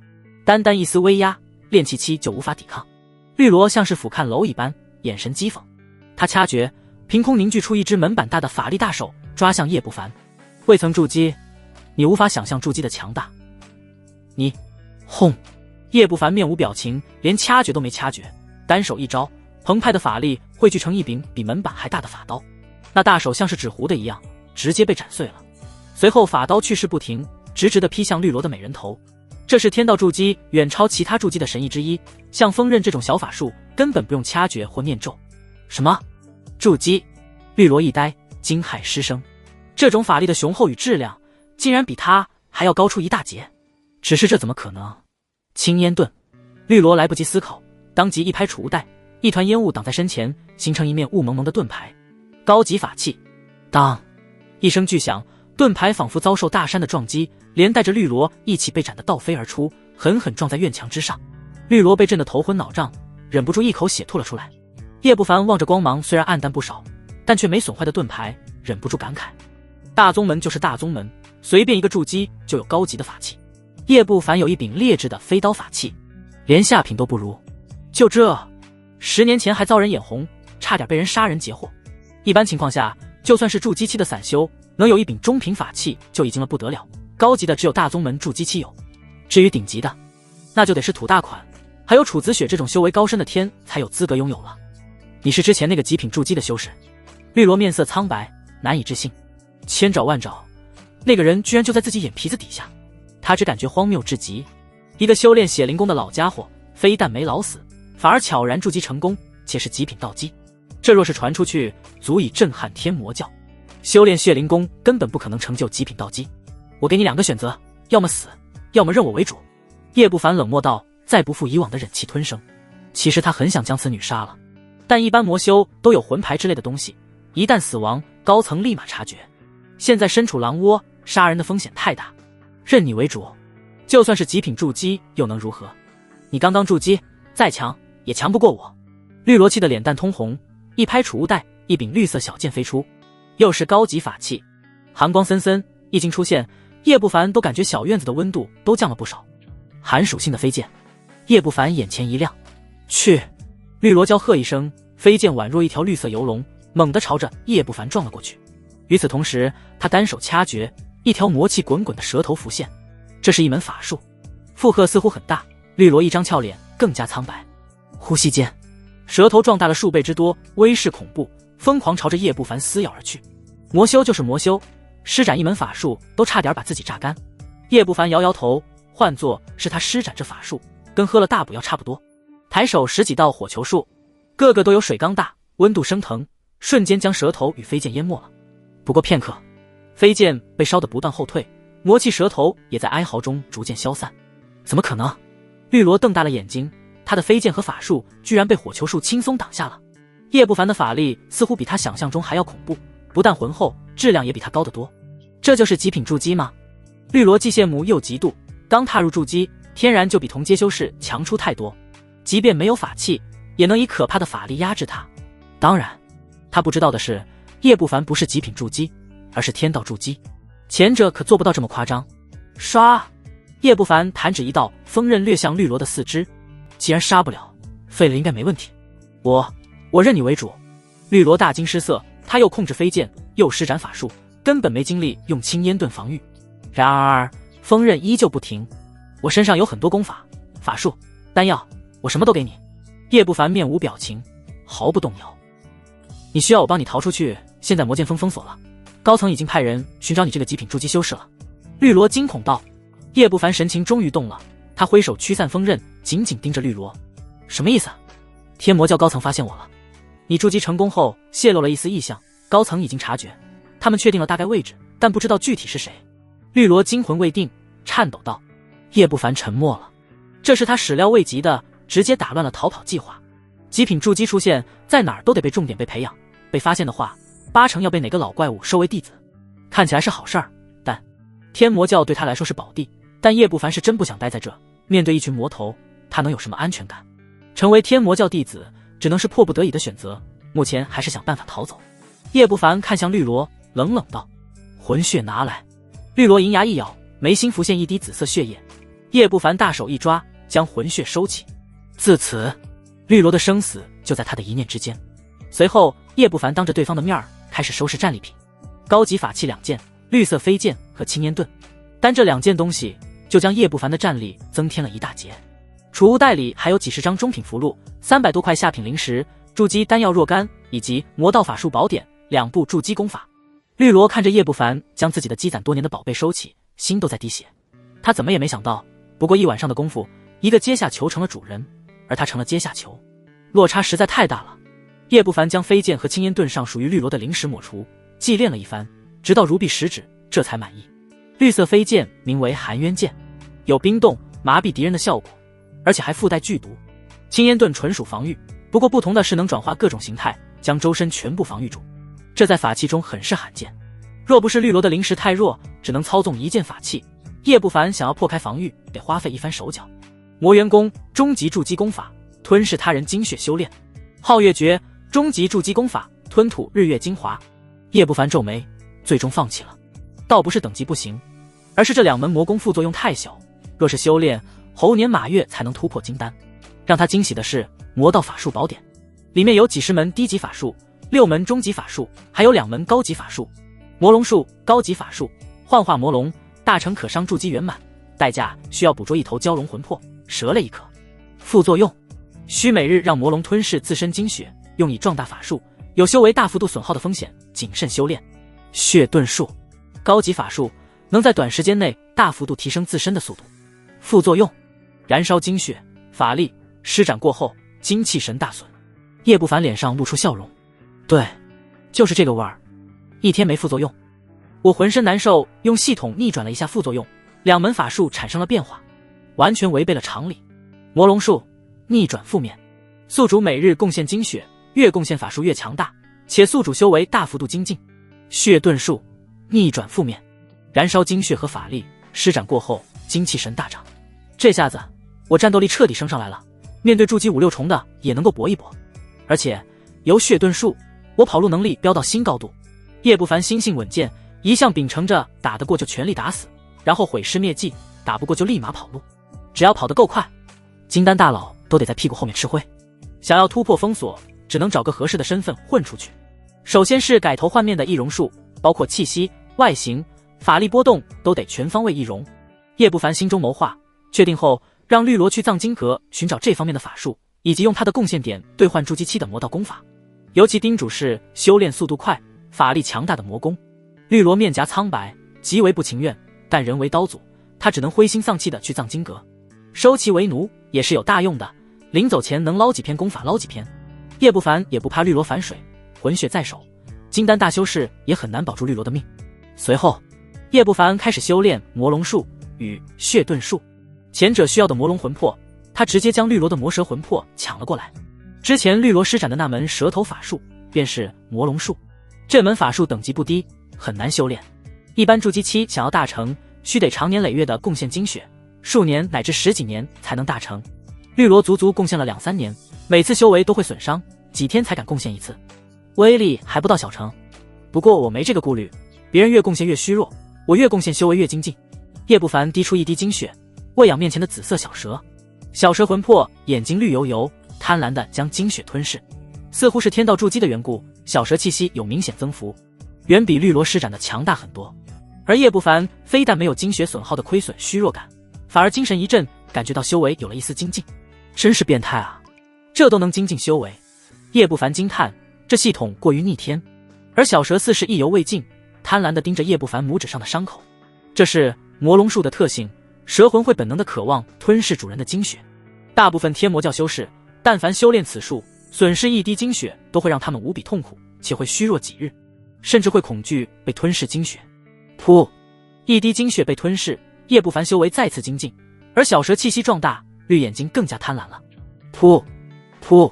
单单一丝威压，炼气期就无法抵抗。绿萝像是俯瞰蝼蚁般，眼神讥讽。他掐诀，凭空凝聚出一只门板大的法力大手，抓向叶不凡。未曾筑基，你无法想象筑基的强大。你，轰！叶不凡面无表情，连掐诀都没掐诀，单手一招，澎湃的法力汇聚成一柄比门板还大的法刀。那大手像是纸糊的一样，直接被斩碎了。随后法刀去势不停，直直地劈向绿萝的美人头。这是天道筑基远超其他筑基的神异之一，像锋刃这种小法术根本不用掐诀或念咒。什么？筑基？绿萝一呆，惊骇失声。这种法力的雄厚与质量，竟然比他还要高出一大截。只是这怎么可能？青烟盾。绿萝来不及思考，当即一拍储物袋，一团烟雾挡在身前，形成一面雾蒙蒙的盾牌。高级法器。当一声巨响，盾牌仿佛遭受大山的撞击，连带着绿萝一起被斩得倒飞而出，狠狠撞在院墙之上。绿萝被震得头昏脑胀，忍不住一口血吐了出来。叶不凡望着光芒虽然暗淡不少，但却没损坏的盾牌，忍不住感慨：大宗门就是大宗门，随便一个筑基就有高级的法器。叶不凡有一柄劣质的飞刀法器，连下品都不如。就这，10年前还遭人眼红，差点被人杀人劫货。一般情况下，就算是筑基期的散修，能有一柄中品法器就已经了不得了，高级的只有大宗门筑基期有。至于顶级的，那就得是土大款，还有楚子雪这种修为高深的天才有资格拥有了。你是之前那个极品筑基的修士？绿萝面色苍白，难以置信。千找万找，那个人居然就在自己眼皮子底下。他只感觉荒谬至极，一个修炼血灵功的老家伙，非但没老死，反而悄然筑基成功，且是极品道基。这若是传出去，足以震撼天魔教。修炼血灵功根本不可能成就极品道基。我给你2个选择，要么死，要么认我为主。叶不凡冷漠道，再不复以往的忍气吞声。其实他很想将此女杀了，但一般魔修都有魂牌之类的东西，一旦死亡，高层立马察觉。现在身处狼窝，杀人的风险太大，认你为主。就算是极品筑基又能如何？你刚刚筑基，再强也强不过我。绿萝气的脸蛋通红，一拍储物袋，一柄绿色小剑飞出，又是高级法器。寒光森森，一经出现，叶不凡都感觉小院子的温度都降了不少。寒属性的飞剑，叶不凡眼前一亮，去！绿萝娇喝一声，飞剑宛若一条绿色游龙，猛地朝着叶不凡撞了过去。与此同时，他单手掐诀，一条魔气滚滚的蛇头浮现。这是一门法术，负荷似乎很大。绿萝一张俏脸更加苍白。呼吸间，蛇头壮大了数倍之多，威势恐怖，疯狂朝着叶不凡撕咬而去。魔修就是魔修，施展一门法术都差点把自己榨干。叶不凡摇摇头，换作是他施展这法术，跟喝了大补药差不多。抬手10几道火球术，个个都有水缸大，温度升腾，瞬间将蛇头与飞剑淹没了。不过片刻，飞剑被烧得不断后退，魔气蛇头也在哀嚎中逐渐消散。怎么可能？绿萝瞪大了眼睛，他的飞剑和法术居然被火球术轻松挡下了。叶不凡的法力似乎比他想象中还要恐怖，不但浑厚，质量也比他高得多。这就是极品筑基吗？绿萝既羡慕又嫉妒，刚踏入筑基，天然就比同阶修士强出太多。即便没有法器，也能以可怕的法力压制他。当然，他不知道的是，叶不凡不是极品筑基，而是天道筑基，前者可做不到这么夸张。刷！叶不凡弹指一道锋刃掠向绿萝的四肢，既然杀不了，废了应该没问题。我认你为主。绿萝大惊失色，他又控制飞剑，又施展法术，根本没精力用青烟盾防御。然而锋刃依旧不停。我身上有很多功法、法术、丹药，我什么都给你。叶不凡面无表情，毫不动摇。你需要我帮你逃出去，现在魔剑锋封锁了，高层已经派人寻找你这个极品筑基修士了。绿萝惊恐道。叶不凡神情终于动了，他挥手驱散锋刃，紧紧盯着绿萝。什么意思？天魔教高层发现我了。你筑基成功后泄露了一丝异象，高层已经察觉，他们确定了大概位置，但不知道具体是谁。绿萝惊魂未定，颤抖道。叶不凡沉默了，这是他始料未及的，直接打乱了逃跑计划。极品筑基出现在哪儿都得被重点被培养，被发现的话，8成要被哪个老怪物收为弟子。看起来是好事儿，但天魔教对他来说是宝地，但叶不凡是真不想待在这，面对一群魔头，他能有什么安全感？成为天魔教弟子只能是迫不得已的选择，目前还是想办法逃走。叶不凡看向绿萝，冷冷道：魂血拿来。绿萝银牙一咬，眉心浮现一滴紫色血液。叶不凡大手一抓，将魂血收起。自此，绿萝的生死就在他的一念之间。随后，叶不凡当着对方的面开始收拾战利品，高级法器2件，绿色飞剑和青烟盾。单这2件东西就将叶不凡的战力增添了一大截。储物袋里还有几十张中品符箓，300多块下品灵石，筑基丹药若干，以及魔道法术宝典2部筑基功法。绿萝看着叶不凡将自己的积攒多年的宝贝收起，心都在滴血。他怎么也没想到，不过1晚上的功夫，一个阶下囚成了主人，而他成了阶下囚，落差实在太大了。叶不凡将飞剑和青烟盾上属于绿萝的灵石抹除，祭炼了一番，直到如臂食指，这才满意。绿色飞剑名为寒渊剑，有冰冻、麻痹敌人的效果，而且还附带剧毒。青烟盾纯属防御，不过不同的是能转化各种形态，将周身全部防御住，这在法器中很是罕见。若不是绿萝的灵石太弱，只能操纵一件法器，叶不凡想要破开防御，得花费一番手脚。魔元功终极筑基功法，吞噬他人精血修炼；皓月诀终极筑基功法，吞吐日月精华。叶不凡皱眉，最终放弃了。倒不是等级不行，而是这2门魔功副作用太小，若是修炼，猴年马月才能突破金丹。让他惊喜的是魔道法术宝典，里面有几十门低级法术，6门中级法术，还有2门高级法术。魔龙术高级法术，幻化魔龙，大成可伤筑基圆满，代价需要捕捉1头蛟龙魂魄，蛇类1颗。副作用：需每日让魔龙吞噬自身精血，用以壮大法术，有修为大幅度损耗的风险，谨慎修炼。血遁术高级法术，能在短时间内大幅度提升自身的速度。副作用：燃烧精血，法力施展过后精气神大损。叶不凡脸上露出笑容，对，就是这个味儿。1天没副作用，我浑身难受，用系统逆转了一下副作用，2门法术产生了变化，完全违背了常理。魔龙术逆转负面，宿主每日贡献精血，越贡献法术越强大，且宿主修为大幅度精进。血遁术逆转负面，燃烧精血和法力，施展过后精气神大涨。这下子我战斗力彻底升上来了，面对筑基5、6重的也能够搏一搏。而且有血遁术，我跑路能力飙到新高度。叶不凡心性稳健，一向秉承着打得过就全力打死，然后毁尸灭迹，打不过就立马跑路，只要跑得够快，金丹大佬都得在屁股后面吃灰。想要突破封锁，只能找个合适的身份混出去。首先是改头换面的易容术，包括气息、外形、法力波动都得全方位易容。叶不凡心中谋划，确定后让绿萝去藏经阁寻找这方面的法术，以及用他的贡献点兑换筑基期的魔道功法。尤其叮嘱是修炼速度快、法力强大的魔功。绿萝面颊苍白，极为不情愿，但人为刀俎，他只能灰心丧气的去藏经阁。收其为奴也是有大用的，临走前能捞几篇功法捞几篇。叶不凡也不怕绿萝反水，魂血在手，金丹大修士也很难保住绿萝的命。随后叶不凡开始修炼魔龙术与血遁术，前者需要的魔龙魂魄，他直接将绿萝的魔蛇魂魄抢了过来。之前绿萝施展的那门蛇头法术便是魔龙术，这门法术等级不低，很难修炼。一般筑基期想要大成，需得长年累月的贡献精血，数年乃至10几年才能大成。绿萝足足贡献了2、3年，每次修为都会损伤，几天才敢贡献一次，威力还不到小成。不过我没这个顾虑，别人越贡献越虚弱，我越贡献修为越精进。叶不凡滴出一滴精血，喂养面前的紫色小蛇。小蛇魂魄眼睛绿油油，贪婪地将精血吞噬。似乎是天道筑基的缘故，小蛇气息有明显增幅，远比绿萝施展的强大很多。而叶不凡非但没有精血损耗的亏损虚弱感，反而精神一振，感觉到修为有了一丝精进。真是变态啊，这都能精进修为。叶不凡惊叹，这系统过于逆天。而小蛇似是意犹未尽，贪婪地盯着叶不凡拇指上的伤口。这是魔龙术的特性，蛇魂会本能地渴望吞噬主人的精血。大部分天魔教修士但凡修炼此术，损失一滴精血都会让他们无比痛苦，且会虚弱几日，甚至会恐惧被吞噬精血。噗，一滴精血被吞噬，叶不凡修为再次精进，而小蛇气息壮大，绿眼睛更加贪婪了。噗噗，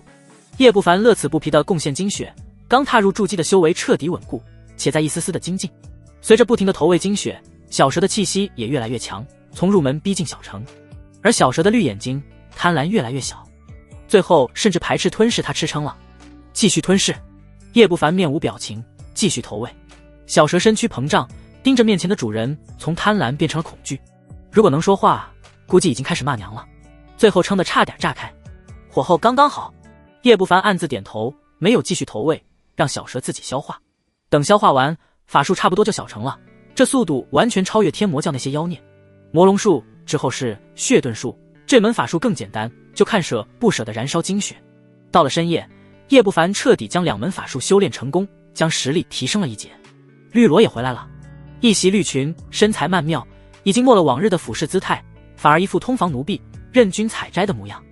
叶不凡乐此不疲地贡献精血，刚踏入筑基的修为彻底稳固，且在一丝丝的精进。随着不停的投喂精血，小蛇的气息也越来越强，从入门逼近小成。而小蛇的绿眼睛贪婪越来越小，最后甚至排斥吞噬它吃撑了。继续吞噬，叶不凡面无表情，继续投喂。小蛇身躯膨胀，盯着面前的主人，从贪婪变成了恐惧。如果能说话，估计已经开始骂娘了。最后撑得差点炸开，火候刚刚好。叶不凡暗自点头，没有继续投喂，让小蛇自己消化。等消化完，法术差不多就小成了，这速度完全超越天魔教那些妖孽。魔龙术之后是血遁术，这门法术更简单，就看舍不舍的燃烧精血。到了深夜，叶不凡彻底将2门法术修炼成功，将实力提升了一截。绿萝也回来了，一袭绿裙，身材曼妙，已经没了往日的俯视姿态，反而一副通房奴婢任君采摘的模样。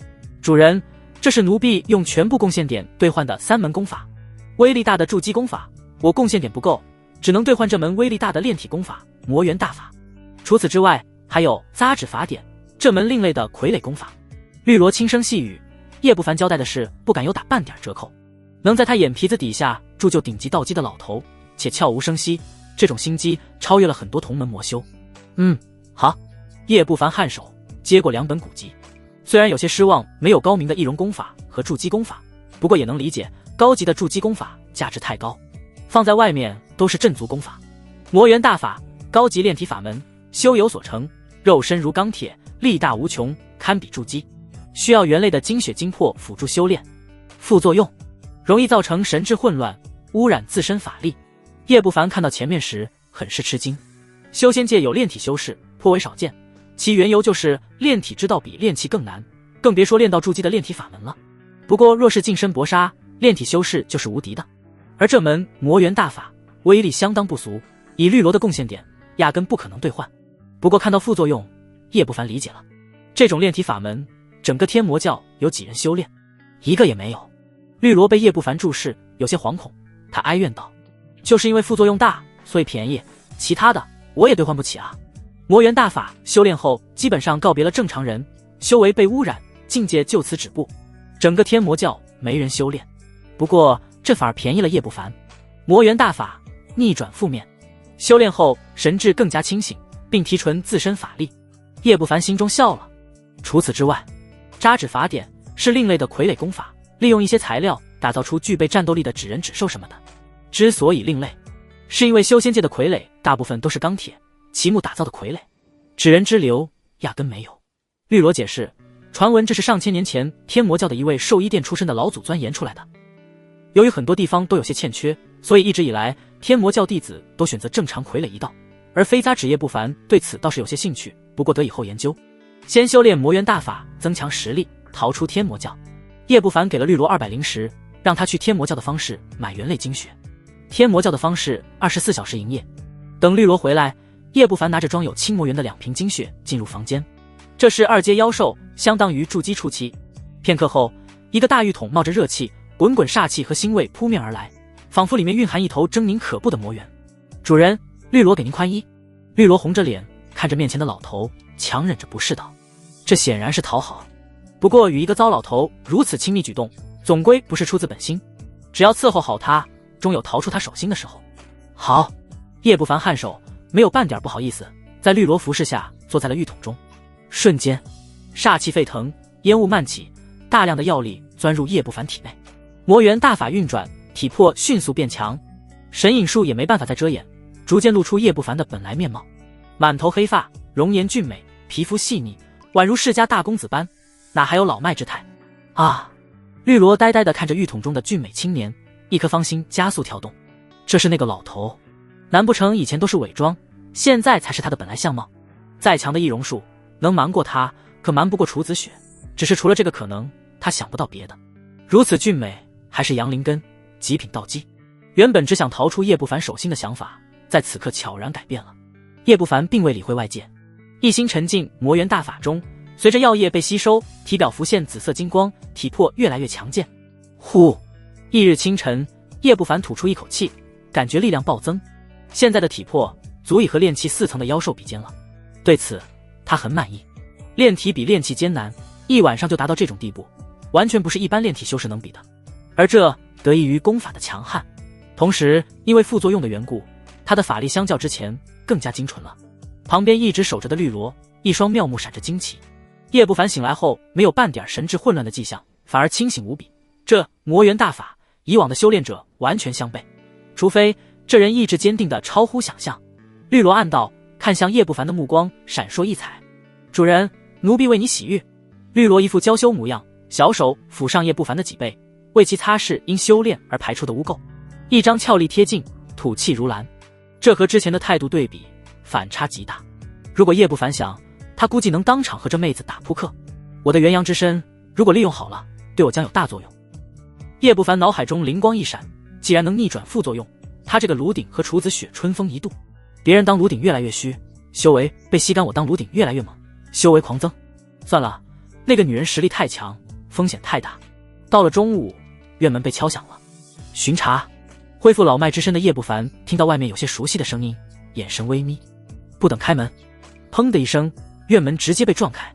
主人，这是奴婢用全部贡献点兑换的3门功法，威力大的筑基功法，我贡献点不够，只能兑换这门威力大的炼体功法魔元大法。除此之外，还有扎指法典这门另类的傀儡功法。绿萝轻声细语，叶不凡交代的是不敢有打半点折扣，能在他眼皮子底下铸就顶级道基的老头，且悄无声息，这种心机超越了很多同门魔修。好。叶不凡颔首接过2本古籍，虽然有些失望没有高明的易容功法和筑基功法，不过也能理解高级的筑基功法价值太高，放在外面都是镇族功法。魔元大法，高级炼体法门，修有所成，肉身如钢铁，力大无穷，堪比筑基，需要猿类的精血精魄辅助修炼。副作用容易造成神智混乱，污染自身法力。叶不凡看到前面时很是吃惊，修仙界有炼体修士颇为少见，其缘由就是炼体之道比炼器更难，更别说炼到筑基的炼体法门了。不过若是近身搏杀，炼体修士就是无敌的。而这门魔元大法威力相当不俗，以绿萝的贡献点压根不可能兑换。不过看到副作用，叶不凡理解了，这种炼体法门整个天魔教有几人修炼？一个也没有。绿萝被叶不凡注视，有些惶恐，他哀怨道，就是因为副作用大，所以便宜，其他的我也兑换不起啊。魔元大法修炼后基本上告别了正常人，修为被污染，境界就此止步，整个天魔教没人修炼。不过这反而便宜了叶不凡。魔元大法逆转负面，修炼后神智更加清醒，并提纯自身法力。叶不凡心中笑了。除此之外，扎指法典是另类的傀儡功法，利用一些材料打造出具备战斗力的纸人纸兽什么的。之所以另类，是因为修仙界的傀儡大部分都是钢铁、奇木打造的傀儡，纸人之流压根没有。绿萝解释，传闻这是上千年前天魔教的一位兽医店出身的老祖钻研出来的。由于很多地方都有些欠缺，所以一直以来天魔教弟子都选择正常傀儡一道，而飞杂指叶不凡对此倒是有些兴趣，不过得以后研究，先修炼魔元大法，增强实力，逃出天魔教。叶不凡给了绿萝200灵石，让他去天魔教的方室买猿类精血。天魔教的方室24小时营业。等绿萝回来，叶不凡拿着装有青魔元的2瓶精血进入房间。这是2阶妖兽，相当于筑基初期。片刻后，一个大浴桶冒着热气，滚滚煞气和腥味扑面而来，仿佛里面蕴含一头狰狞可怖的魔猿。主人，绿萝给您宽衣。绿萝红着脸看着面前的老头，强忍着不适道：“这显然是讨好，不过与一个糟老头如此亲密举动，总归不是出自本心。只要伺候好他，终有逃出他手心的时候。”好。叶不凡颔首，没有半点不好意思，在绿萝服侍下坐在了浴桶中。瞬间，煞气沸腾，烟雾漫起，大量的药力钻入叶不凡体内。魔元大法运转，体魄迅速变强，神隐术也没办法再遮掩，逐渐露出叶不凡的本来面貌。满头黑发，容颜俊美，皮肤细腻，宛如世家大公子般，哪还有老迈之态啊！绿萝呆呆地看着浴桶中的俊美青年，一颗芳心加速跳动。这是那个老头，难不成以前都是伪装，现在才是他的本来相貌？再强的易容术能瞒过他，可瞒不过楚子雪。只是除了这个可能，他想不到别的。如此俊美，还是杨灵根，极品道基。原本只想逃出叶不凡手心的想法，在此刻悄然改变了。叶不凡并未理会外界，一心沉浸魔元大法中，随着药液被吸收，体表浮现紫色金光，体魄越来越强健。呼！翌日清晨，叶不凡吐出一口气，感觉力量暴增。现在的体魄足以和炼气4层的妖兽比肩了，对此他很满意。炼体比炼气艰难，一晚上就达到这种地步，完全不是一般炼体修士能比的。而这得益于功法的强悍，同时因为副作用的缘故，他的法力相较之前更加精纯了。旁边一直守着的绿萝，一双妙目闪着惊奇。叶不凡醒来后没有半点神志混乱的迹象，反而清醒无比。这魔元大法，以往的修炼者完全相悖，除非这人意志坚定的超乎想象。绿萝暗道，看向叶不凡的目光闪烁异彩。主人，奴婢为你洗浴。绿萝一副娇羞模样，小手抚上叶不凡的脊背，为其擦拭因修炼而排出的污垢。一张俏丽贴近，吐气如兰。这和之前的态度对比，反差极大。如果叶不凡想，他估计能当场和这妹子打扑克。我的元阳之身，如果利用好了，对我将有大作用。叶不凡脑海中灵光一闪，既然能逆转副作用，他这个炉鼎和楚子雪春风一度。别人当炉鼎越来越虚，修为被吸干，我当炉鼎越来越猛，修为狂增。算了，那个女人实力太强，风险太大。到了中午，院门被敲响了。巡查。恢复老迈之身的叶不凡听到外面有些熟悉的声音，眼神微眯。不等开门，砰的一声，院门直接被撞开。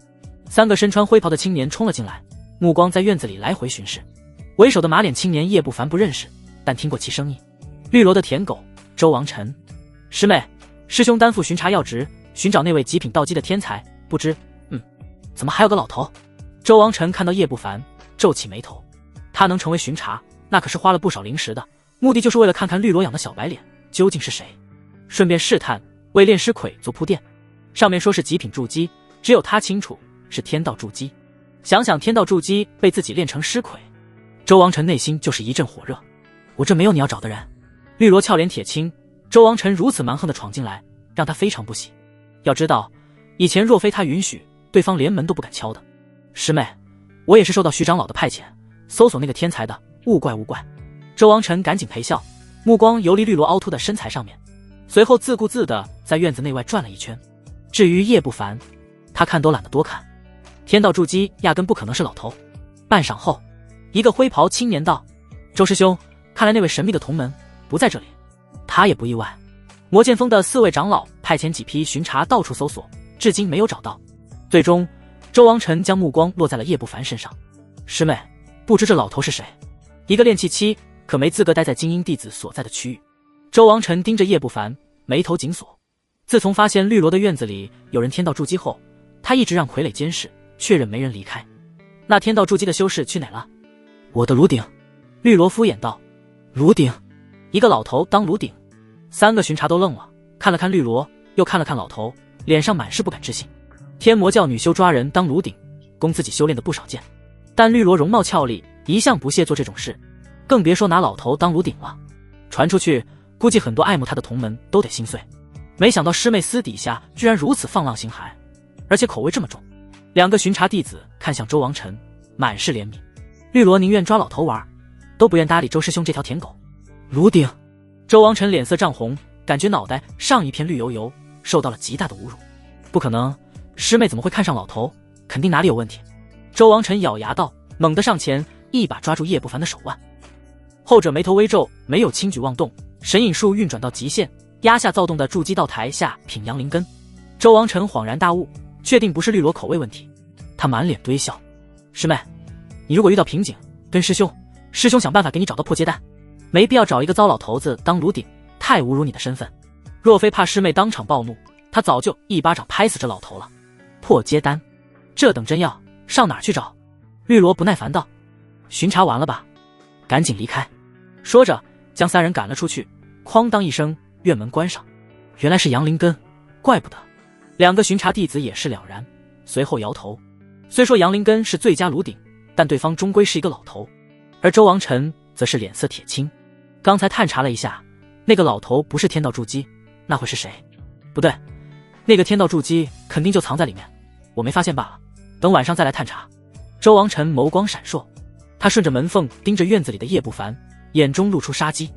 3个身穿灰袍的青年冲了进来，目光在院子里来回巡视。为首的马脸青年叶不凡不认识，但听过其声音。绿萝的舔狗周王晨。师妹，师兄担负巡查要职，寻找那位极品道基的天才，不知怎么还有个老头？周王晨看到叶不凡，皱起眉头。他能成为巡查，那可是花了不少灵石的，目的就是为了看看绿萝养的小白脸究竟是谁，顺便试探为炼尸魁做铺垫。上面说是极品筑基，只有他清楚是天道筑基。想想天道筑基被自己炼成尸魁，周王晨内心就是一阵火热。我这没有你要找的人。绿萝俏脸铁青，周王晨如此蛮横的闯进来，让他非常不喜。要知道，以前若非他允许，对方连门都不敢敲的。师妹，我也是受到徐长老的派遣，搜索那个天才的，勿怪勿怪。周王晨赶紧陪笑，目光游离绿萝凹凸的身材上面，随后自顾自地在院子内外转了一圈。至于叶不凡，他看都懒得多看，天道筑基压根不可能是老头。半晌后，一个灰袍青年道：“周师兄，看来那位神秘的同门不在这里。”他也不意外，魔剑锋的4位长老派遣几批巡查到处搜索，至今没有找到。最终，周王晨将目光落在了叶不凡身上。师妹，不知这老头是谁？一个炼气期，可没资格待在精英弟子所在的区域。周王晨盯着叶不凡，眉头紧锁。自从发现绿萝的院子里有人天道筑基后，他一直让傀儡监视，确认没人离开。那天道筑基的修士去哪了？我的炉鼎。绿萝敷衍道。炉鼎？一个老头当炉鼎？3个巡查都愣了，看了看绿萝，又看了看老头，脸上满是不敢置信。天魔教女修抓人当炉鼎，供自己修炼的不少见，但绿萝容貌俏丽，一向不屑做这种事，更别说拿老头当炉鼎了。传出去，估计很多爱慕他的同门都得心碎。没想到师妹私底下居然如此放浪形骸，而且口味这么重。两个巡查弟子看向周王晨，满是怜悯。绿萝宁愿抓老头玩，都不愿搭理周师兄这条舔狗。炉鼎！周王晨脸色涨红，感觉脑袋上一片绿油油，受到了极大的侮辱。不可能，师妹怎么会看上老头？肯定哪里有问题。周王晨咬牙道，猛地上前，一把抓住叶不凡的手腕。后者眉头微皱，没有轻举妄动，神隐术运转到极限，压下躁动的筑基道台下品阳灵根。周王晨恍然大悟，确定不是绿萝口味问题。他满脸堆笑：师妹，你如果遇到瓶颈，跟师兄想办法给你找到破接单，没必要找一个糟老头子当炉鼎，太侮辱你的身份。若非怕师妹当场暴怒，他早就一巴掌拍死这老头了。破接单，这等真要上哪儿去找？绿萝不耐烦道：巡查完了吧，赶紧离开。说着将三人赶了出去，哐当一声，院门关上。原来是阳灵根，怪不得。两个巡查弟子也是了然，随后摇头。虽说阳灵根是最佳炉鼎，但对方终归是一个老头，而周王晨则是脸色铁青。刚才探查了一下，那个老头不是天道筑基，那会是谁？不对，那个天道筑基肯定就藏在里面，我没发现罢了，等晚上再来探查。周王晨眸光闪烁，他顺着门缝盯着院子里的叶不凡，眼中露出杀机。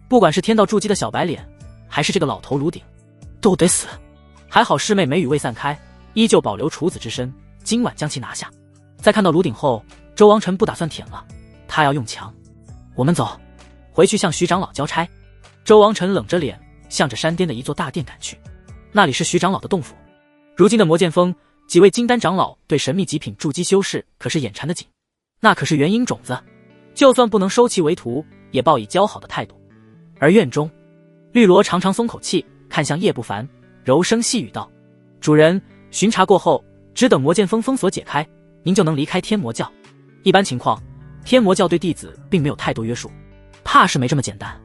不管是天道筑基的小白脸，还是这个老头炉鼎，都得死。还好师妹眉宇未散开，依旧保留处子之身，今晚将其拿下。在看到炉鼎后，周王晨不打算舔了，他要用强。我们走，回去向徐长老交差。周王晨冷着脸，向着山巅的一座大殿赶去。那里是徐长老的洞府。如今的魔剑锋，几位金丹长老对神秘极品筑基修士可是眼馋的紧，那可是元婴种子，就算不能收其为徒，也抱以交好的态度。而院中，绿萝长长松口气，看向叶不凡，柔声细语道：主人，巡查过后，只等魔剑锋封锁解开，您就能离开天魔教。一般情况，天魔教对弟子并没有太多约束，怕是没这么简单。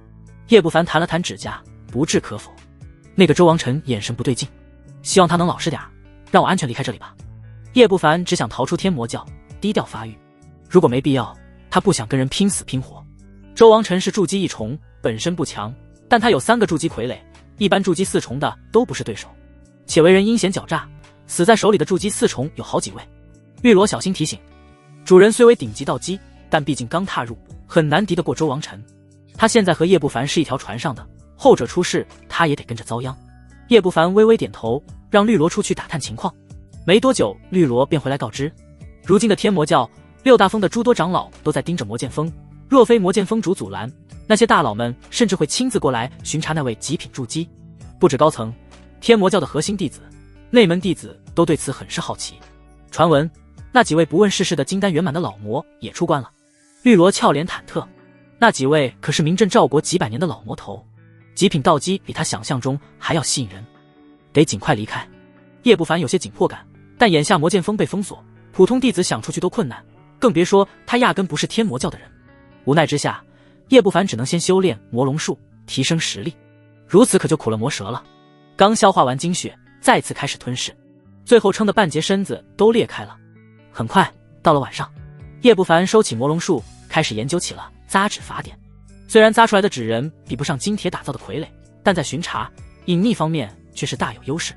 叶不凡弹了弹指甲，不置可否。那个周王晨眼神不对劲，希望他能老实点，让我安全离开这里吧。叶不凡只想逃出天魔教，低调发育。如果没必要，他不想跟人拼死拼活。周王晨是筑基一重，本身不强，但他有3个筑基傀儡，一般筑基4重的都不是对手，且为人阴险狡诈，死在手里的筑基4重有好几位。绿萝小心提醒，主人虽为顶级道基，但毕竟刚踏入，很难敌得过周王晨。他现在和叶不凡是一条船上的，后者出事，他也得跟着遭殃。叶不凡微微点头，让绿萝出去打探情况。没多久，绿萝便回来告知，如今的天魔教6大峰的诸多长老都在盯着魔剑锋，若非魔剑锋主阻拦，那些大佬们甚至会亲自过来巡查那位极品筑基。不止高层，天魔教的核心弟子、内门弟子都对此很是好奇。传闻那几位不问世事的金丹圆满的老魔也出关了。绿萝俏脸忐忑，那几位可是名震赵国几百年的老魔头，极品道基比他想象中还要吸引人，得尽快离开。叶不凡有些紧迫感，但眼下魔剑锋被封锁，普通弟子想出去都困难，更别说他压根不是天魔教的人。无奈之下，叶不凡只能先修炼魔龙术，提升实力。如此可就苦了魔蛇了。刚消化完精血，再次开始吞噬，最后撑得半截身子都裂开了。很快到了晚上，叶不凡收起魔龙术，开始研究起了扎指法典。虽然扎出来的纸人比不上金铁打造的傀儡，但在巡查隐匿方面却是大有优势。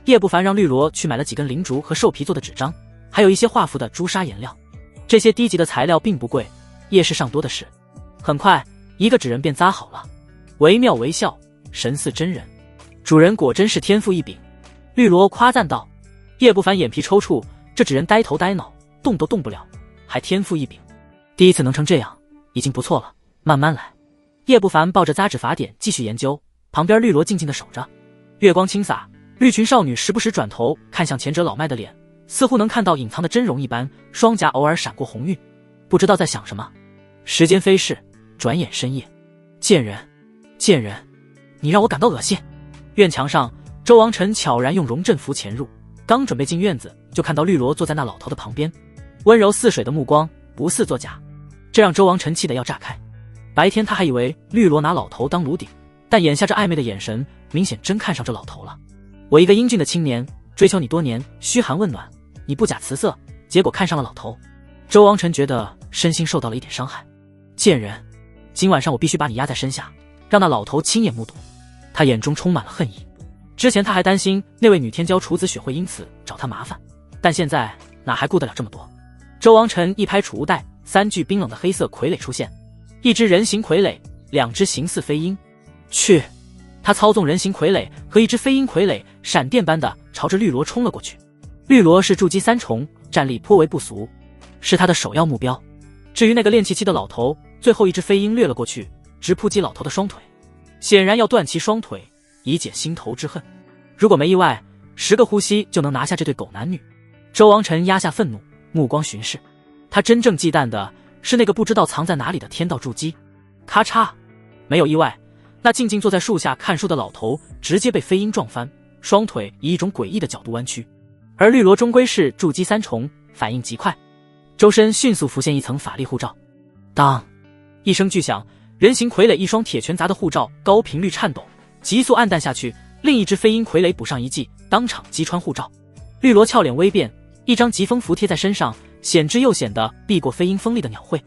叶不凡让绿萝去买了几根灵竹和兽皮做的纸张，还有一些画符的朱砂颜料。这些低级的材料并不贵，夜市上多的是。很快一个纸人便扎好了，惟妙惟肖，神似真人。主人果真是天赋异禀，绿萝夸赞道。叶不凡眼皮抽搐，这纸人呆头呆脑，动都动不了，还天赋异禀，第一次能成这样已经不错了，慢慢来。叶不凡抱着扎纸法典继续研究，旁边绿萝静静地守着。月光倾洒，绿裙少女时不时转头看向前者老迈的脸，似乎能看到隐藏的真容一般，双颊偶尔闪过红晕，不知道在想什么。时间飞逝，转眼深夜。贱人，贱人，你让我感到恶心。院墙上，周王晨悄然用熔阵符潜入，刚准备进院子，就看到绿萝坐在那老头的旁边，温柔似水的目光不似作假，这让周王晨气得要炸开。白天他还以为绿萝拿老头当炉鼎，但眼下这暧昧的眼神明显真看上这老头了。我一个英俊的青年，追求你多年，嘘寒问暖，你不假辞色，结果看上了老头。周王臣觉得身心受到了一点伤害。贱人，今晚上我必须把你压在身下，让那老头亲眼目睹。他眼中充满了恨意。之前他还担心那位女天骄楚子雪会因此找他麻烦，但现在哪还顾得了这么多。周王臣一拍储物袋，3具冰冷的黑色傀儡出现，一只人形傀儡，2只形似飞鹰。去！他操纵人形傀儡和一只飞鹰傀儡闪电般的朝着绿萝冲了过去。绿萝是筑基3重，战力颇为不俗，是他的首要目标。至于那个练气期的老头，最后一只飞鹰掠了过去，直扑击老头的双腿，显然要断其双腿，以解心头之恨。如果没意外，10个呼吸就能拿下这对狗男女。周王臣压下愤怒，目光巡视。他真正忌惮的是那个不知道藏在哪里的天道筑基。咔嚓，没有意外，那静静坐在树下看书的老头直接被飞鹰撞翻，双腿以一种诡异的角度弯曲。而绿萝终归是筑基3重，反应极快，周身迅速浮现一层法力护罩。当一声巨响，人形傀儡一双铁拳砸的护罩高频率颤抖，急速暗淡下去。另一只飞鹰傀儡补上一记，当场击穿护罩。绿萝俏脸微变，一张疾风符贴在身上，显之又显的避过飞鹰锋利的鸟喙。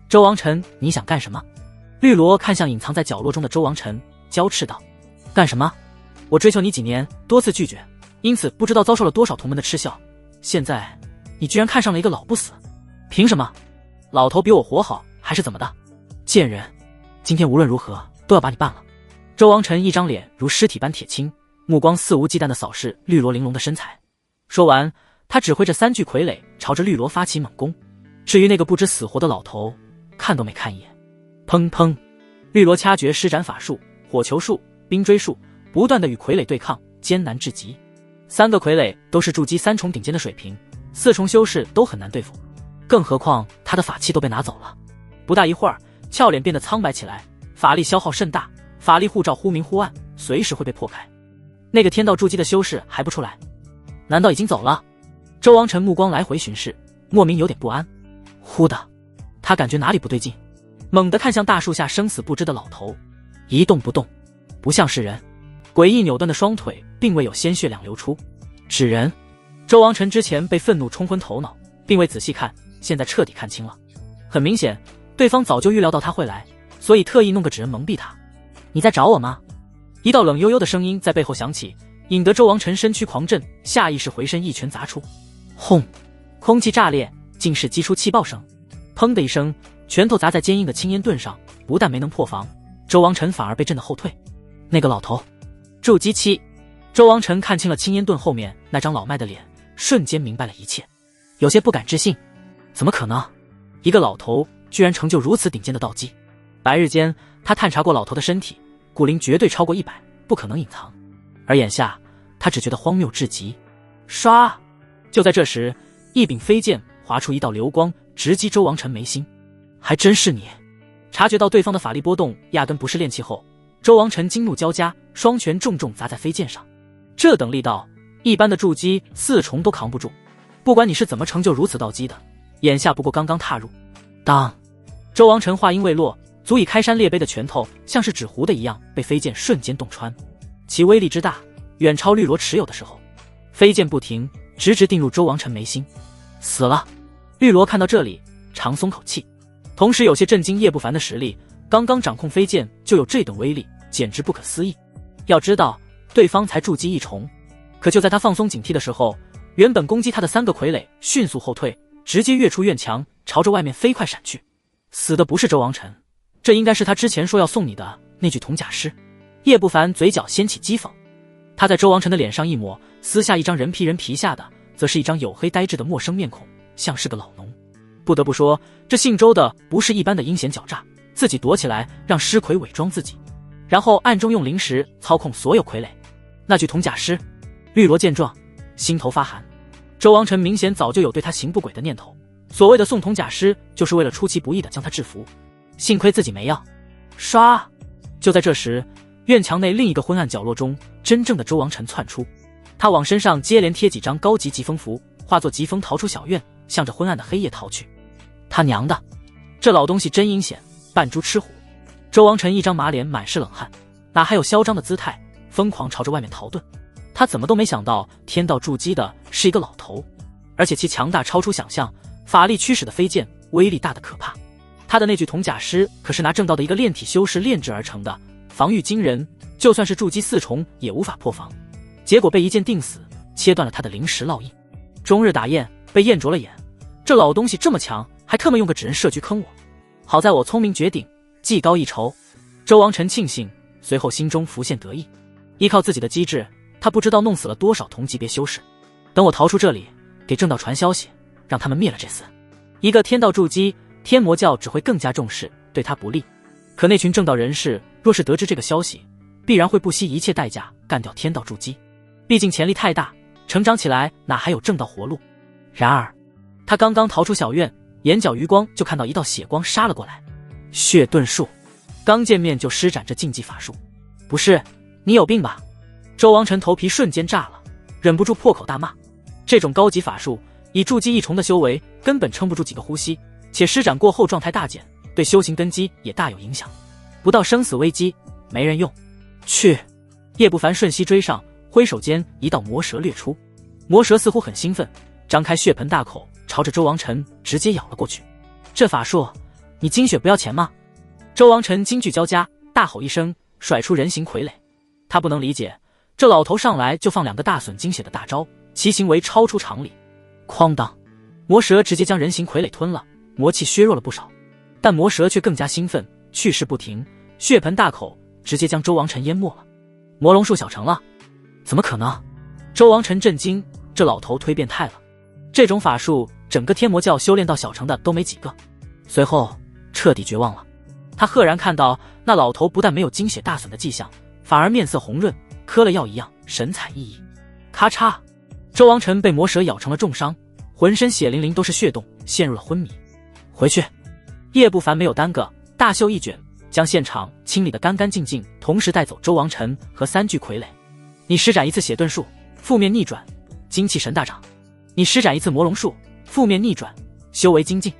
周王臣，你想干什么？绿萝看向隐藏在角落中的周王臣，娇斥道：干什么？我追求你几年，多次拒绝，因此不知道遭受了多少同门的嗤笑。现在你居然看上了一个老不死，凭什么？老头比我活好还是怎么的？贱人，今天无论如何都要把你办了。周王臣一张脸如尸体般铁青，目光肆无忌惮地扫视绿萝玲珑的身材。说完，他指挥着3具傀儡朝着绿萝发起猛攻。至于那个不知死活的老头，看都没看一眼。砰砰，绿萝掐诀施展法术，火球术、冰锥术，不断地与傀儡对抗，艰难至极。3个傀儡都是筑基3重顶尖的水平，4重修士都很难对付，更何况他的法器都被拿走了。不大一会儿，俏脸变得苍白起来，法力消耗甚大，法力护罩忽明忽暗，随时会被破开。那个天道筑基的修士还不出来？难道已经走了？周王臣目光来回巡视，莫名有点不安。忽的，他感觉哪里不对劲，猛地看向大树下生死不知的老头，一动不动，不像是人。诡异扭断的双腿并未有鲜血两流出。纸人。周王臣之前被愤怒冲昏头脑，并未仔细看，现在彻底看清了。很明显，对方早就预料到他会来，所以特意弄个纸人蒙蔽他。你在找我吗？一道冷悠悠的声音在背后响起，引得周王臣身躯狂震，下意识回身一拳砸出。轰！空气炸裂，竟是击出气爆声。砰的一声，拳头砸在坚硬的青烟盾上，不但没能破防，周王臣反而被震得后退。那个老头，筑基期。周王臣看清了青烟盾后面那张老迈的脸，瞬间明白了一切，有些不敢置信。怎么可能？一个老头居然成就如此顶尖的道基。白日间，他探查过老头的身体，骨龄绝对超过100，不可能隐藏。而眼下，他只觉得荒谬至极。唰！就在这时，一柄飞剑划出一道流光，直击周王臣眉心。还真是你！察觉到对方的法力波动压根不是练气后，周王臣惊怒交加，双拳重重砸在飞剑上。这等力道，一般的筑基4重都扛不住。不管你是怎么成就如此道基的，眼下不过刚刚踏入。当！周王臣话音未落，足以开山裂碑的拳头像是纸糊的一样被飞剑瞬间洞穿，其威力之大，远超绿萝持有的时候。飞剑不停，直直钉入周王臣眉心。死了！绿萝看到这里，长松口气，同时有些震惊叶不凡的实力，刚刚掌控飞剑就有这等威力，简直不可思议。要知道，对方才筑基1重，可就在他放松警惕的时候，原本攻击他的3个傀儡迅速后退，直接跃出院墙，朝着外面飞快闪去。死的不是周王臣，这应该是他之前说要送你的那具铜甲尸。叶不凡嘴角掀起讥讽，他在周王臣的脸上一抹，撕下一张人皮下的，则是一张黝黑呆滞的陌生面孔，像是个老农。不得不说，这姓周的不是一般的阴险狡诈，自己躲起来让尸魁伪装自己，然后暗中用灵石操控所有傀儡。那具铜甲尸，绿萝见状，心头发寒。周王臣明显早就有对他行不轨的念头，所谓的送铜甲尸，就是为了出其不意的将他制服。幸亏自己没要。唰！就在这时，院墙内另一个昏暗角落中，真正的周王臣窜出。他往身上接连贴几张高级疾风符，化作疾风逃出小院，向着昏暗的黑夜逃去。他娘的，这老东西真阴险，扮猪吃虎。周王臣一张马脸满是冷汗，哪还有嚣张的姿态，疯狂朝着外面逃遁。他怎么都没想到天道筑基的是一个老头。而且其强大超出想象，法力驱使的飞剑威力大得可怕。他的那具铜甲尸可是拿正道的一个炼体修士炼制而成的，防御惊人，就算是筑基4重也无法破防。结果被一剑定死，切断了他的灵石烙印。终日打雁，被雁啄了眼，这老东西这么强，还特么用个纸人设局坑我。好在我聪明绝顶，技高一筹。周王臣庆幸，随后心中浮现得意。依靠自己的机智，他不知道弄死了多少同级别修士。等我逃出这里，给正道传消息，让他们灭了这厮。一个天道筑基，天魔教只会更加重视，对他不利。可那群正道人士若是得知这个消息，必然会不惜一切代价干掉天道筑基。毕竟潜力太大，成长起来哪还有正道活路。然而他刚刚逃出小院，眼角余光就看到一道血光杀了过来。血遁术，刚见面就施展这禁忌法术，不是你有病吧？周王臣头皮瞬间炸了，忍不住破口大骂。这种高级法术以筑基1重的修为根本撑不住几个呼吸，且施展过后状态大减，对修行根基也大有影响。不到生死危机，没人用。去！叶不凡瞬息追上，挥手间一道魔蛇掠出。魔蛇似乎很兴奋，张开血盆大口，朝着周王臣直接咬了过去。这法术，你精血不要钱吗？周王臣惊惧交加，大吼一声，甩出人形傀儡。他不能理解，这老头上来就放2个大损精血的大招，其行为超出常理。哐当，魔蛇直接将人形傀儡吞了，魔气削弱了不少。但魔蛇却更加兴奋，去势不停，血盆大口直接将周王臣淹没了。魔龙术小成了？怎么可能？周王臣震惊，这老头忒变态了。这种法术整个天魔教修炼到小成的都没几个。随后彻底绝望了。他赫然看到那老头不但没有精血大损的迹象，反而面色红润，嗑了药一样神采奕奕。咔嚓，周王臣被魔蛇咬成了重伤，浑身血淋淋都是血洞，陷入了昏迷。回去！叶不凡没有耽搁，大袖一卷，将现场清理得干干净净，同时带走周王臣和3具傀儡。你施展一次血遁术，负面逆转，精气神大涨。你施展一次魔龙术，负面逆转，修为精进。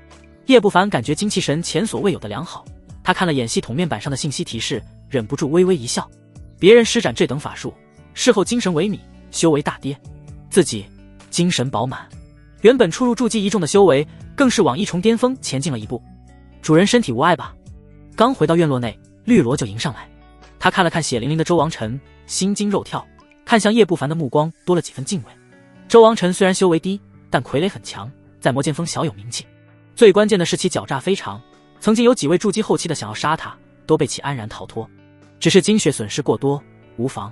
叶不凡感觉精气神前所未有的良好，他看了眼系统面板上的信息提示，忍不住微微一笑。别人施展这等法术，事后精神萎靡，修为大跌，自己精神饱满，原本出入筑基1重的修为更是往1重巅峰前进了一步。主人身体无碍吧？刚回到院落内，绿萝就迎上来。他看了看血淋淋的周王臣，心惊肉跳，看向叶不凡的目光多了几分敬畏。周王臣虽然修为低，但傀儡很强，在魔剑锋小有名气。最关键的是其狡诈非常，曾经有几位筑基后期的想要杀他，都被其安然逃脱。只是精血损失过多，无妨。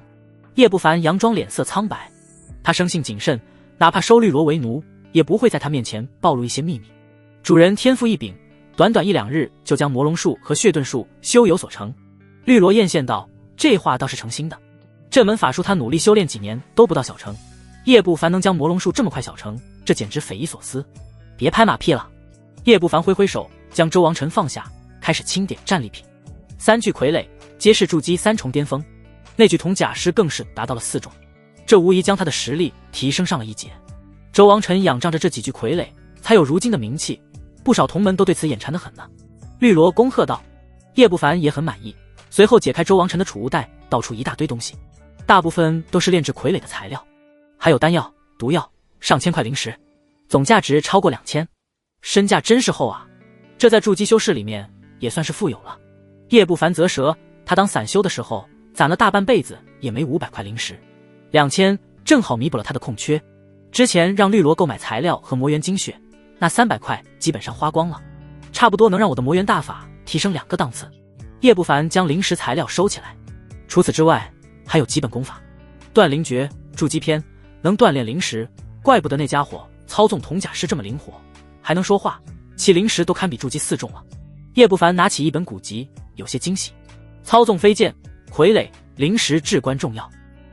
叶不凡佯装脸色苍白，他生性谨慎，哪怕收绿萝为奴，也不会在他面前暴露一些秘密。主人天赋异禀，短短1、2日就将魔龙术和血遁术修有所成。绿萝艳羡道：“这话倒是诚心的。这门法术他努力修炼几年都不到小成，叶不凡能将魔龙术这么快小成，这简直匪夷所思。别拍马屁了。”叶不凡挥挥手，将周王臣放下，开始清点战利品。3具傀儡皆是筑基3重巅峰，那具铜甲尸更是达到了4种，这无疑将他的实力提升上了一截。周王臣仰仗着这几具傀儡，才有如今的名气，不少同门都对此眼馋得很呢。绿萝恭贺道。叶不凡也很满意，随后解开周王臣的储物袋，倒出一大堆东西，大部分都是炼制傀儡的材料，还有丹药、毒药，上千块灵石，总价值超过2000，身价真是厚啊！这在筑基修士里面也算是富有了。叶不凡啧舌，他当散修的时候攒了大半辈子也没500块灵石，2000正好弥补了他的空缺。之前让绿萝购买材料和魔元精血，那300块基本上花光了，差不多能让我的魔元大法提升2个档次。叶不凡将灵石材料收起来，除此之外还有基本功法。断灵诀筑基篇能锻炼灵石，怪不得那家伙操纵铜甲尸这么灵活，还能说话，其灵石都堪比筑基4重了。叶不凡拿起一本古籍，有些惊喜。操纵飞剑、傀儡、灵石至关重要。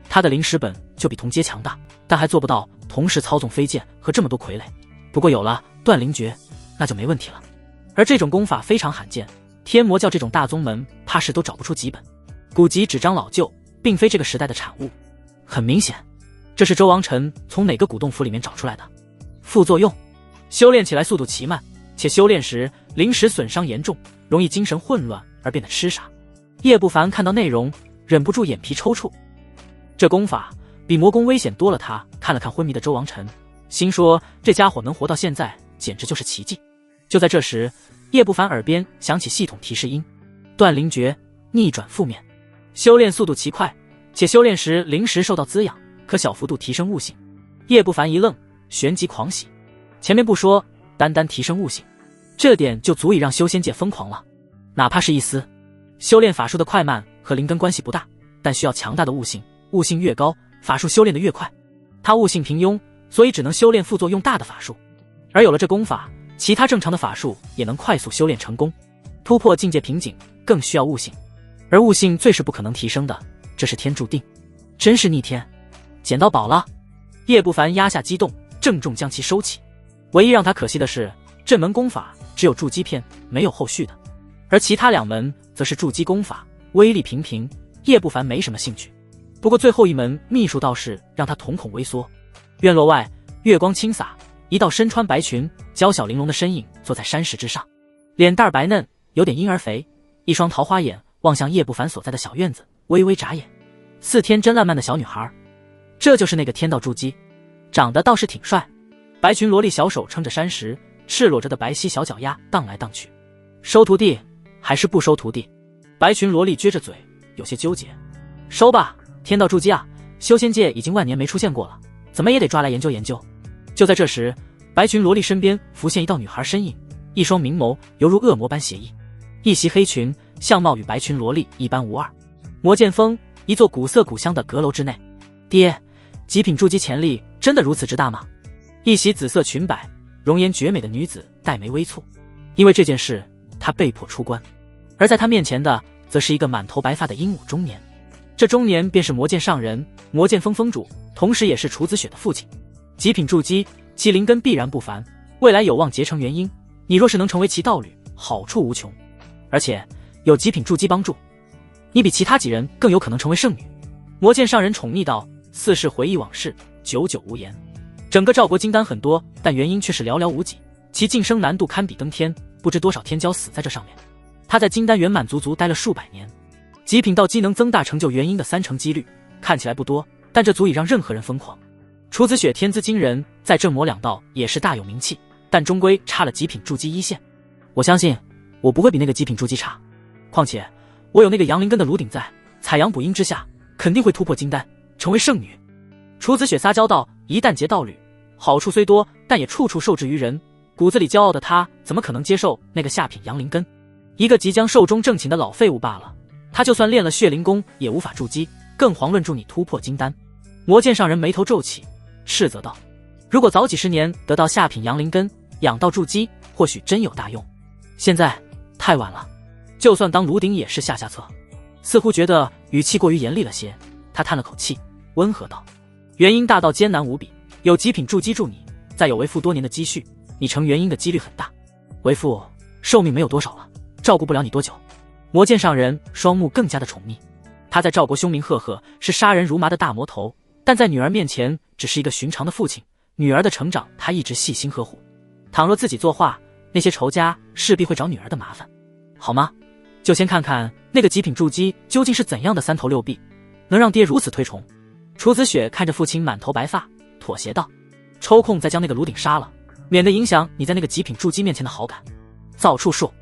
他的灵石本就比铜阶强大，但还做不到同时操纵飞剑和这么多傀儡。不过有了断灵诀，那就没问题了。而这种功法非常罕见，天魔教这种大宗门怕是都找不出几本。古籍纸张老旧，并非这个时代的产物。很明显，这是周王臣从哪个古洞府里面找出来的。副作用：修炼起来速度奇慢，且修炼时灵石损伤严重，容易精神混乱而变得痴傻。叶不凡看到内容，忍不住眼皮抽搐。这功法比魔功危险多了。他看了看昏迷的周王臣，心说这家伙能活到现在，简直就是奇迹。就在这时，叶不凡耳边响起系统提示音：断灵诀，逆转负面，修炼速度奇快，且修炼时灵石受到滋养，可小幅度提升悟性。叶不凡一愣，旋即狂喜。前面不说，单单提升悟性，这点就足以让修仙界疯狂了。哪怕是一丝。修炼法术的快慢和灵根关系不大，但需要强大的悟性，悟性越高，法术修炼的越快。他悟性平庸，所以只能修炼副作用大的法术。而有了这功法，其他正常的法术也能快速修炼成功。突破境界瓶颈更需要悟性，而悟性最是不可能提升的，这是天注定。真是逆天，捡到宝了！叶不凡压下激动，郑重将其收起。唯一让他可惜的是，这门功法只有筑基篇，没有后续的，而其他2门则是筑基功法，威力平平，叶不凡没什么兴趣。不过最后一门秘术倒是让他瞳孔微缩。院落外，月光倾洒，一道身穿白裙、娇小玲珑的身影坐在山石之上，脸蛋白嫩，有点婴儿肥，一双桃花眼望向叶不凡所在的小院子，微微眨眼，似天真烂漫的小女孩。这就是那个天道筑基，长得倒是挺帅。白裙萝莉小手撑着山石，赤裸着的白皙小脚丫荡来荡去。收徒弟还是不收徒弟？白裙萝莉撅着嘴，有些纠结。收吧，天道筑基啊，修仙界已经万年没出现过了，怎么也得抓来研究研究。就在这时，白裙萝莉身边浮现一道女孩身影，一双明眸犹如恶魔般邪异，一袭黑裙，相貌与白裙萝莉一般无二。魔剑峰，一座古色古香的阁楼之内。爹，极品筑基潜力真的如此之大吗？一袭紫色裙摆，容颜绝美的女子黛眉微蹙。因为这件事，她被迫出关，而在她面前的则是一个满头白发的英武中年。这中年便是魔剑上人，魔剑峰峰主，同时也是楚子雪的父亲。极品筑基，其灵根必然不凡，未来有望结成元婴。你若是能成为其道侣，好处无穷，而且有极品筑基帮助，你比其他几人更有可能成为圣女。魔剑上人宠溺道，似是回忆往事，久久无言。整个赵国金丹很多，但元婴却是寥寥无几，其晋升难度堪比登天，不知多少天骄死在这上面。他在金丹圆满足足待了数百年，极品道基能增大成就元婴的30%几率，看起来不多，但这足以让任何人疯狂。楚子雪天资惊人，在正魔2道也是大有名气，但终归差了极品筑基一线。我相信我不会比那个极品筑基差，况且我有那个阳灵根的炉鼎在，采阳补阴之下，肯定会突破金丹，成为圣女。楚子雪撒娇道，一旦结道侣，好处虽多，但也处处受制于人。骨子里骄傲的他，怎么可能接受那个下品阳灵根？一个即将寿终正寝的老废物罢了。他就算练了血灵功，也无法筑基，更遑论助你突破金丹。魔剑上人眉头皱起，斥责道：如果早几10年得到下品阳灵根，养到筑基，或许真有大用。现在太晚了，就算当炉鼎也是下策。似乎觉得语气过于严厉了些，他叹了口气，温和道：元婴大道艰难无比，有极品筑基助你，再有为父多年的积蓄，你成元婴的几率很大。为父寿命没有多少了，照顾不了你多久。魔剑上人双目更加的宠溺，他在赵国凶名赫赫，是杀人如麻的大魔头，但在女儿面前只是一个寻常的父亲。女儿的成长他一直细心呵护，倘若自己作画，那些仇家势必会找女儿的麻烦，好吗？就先看看那个极品筑基究竟是怎样的3头6臂，能让爹如此推崇。楚子雪看着父亲满头白发，妥协道：抽空再将那个炉鼎杀了，免得影响你在那个极品筑基面前的好感。造处术，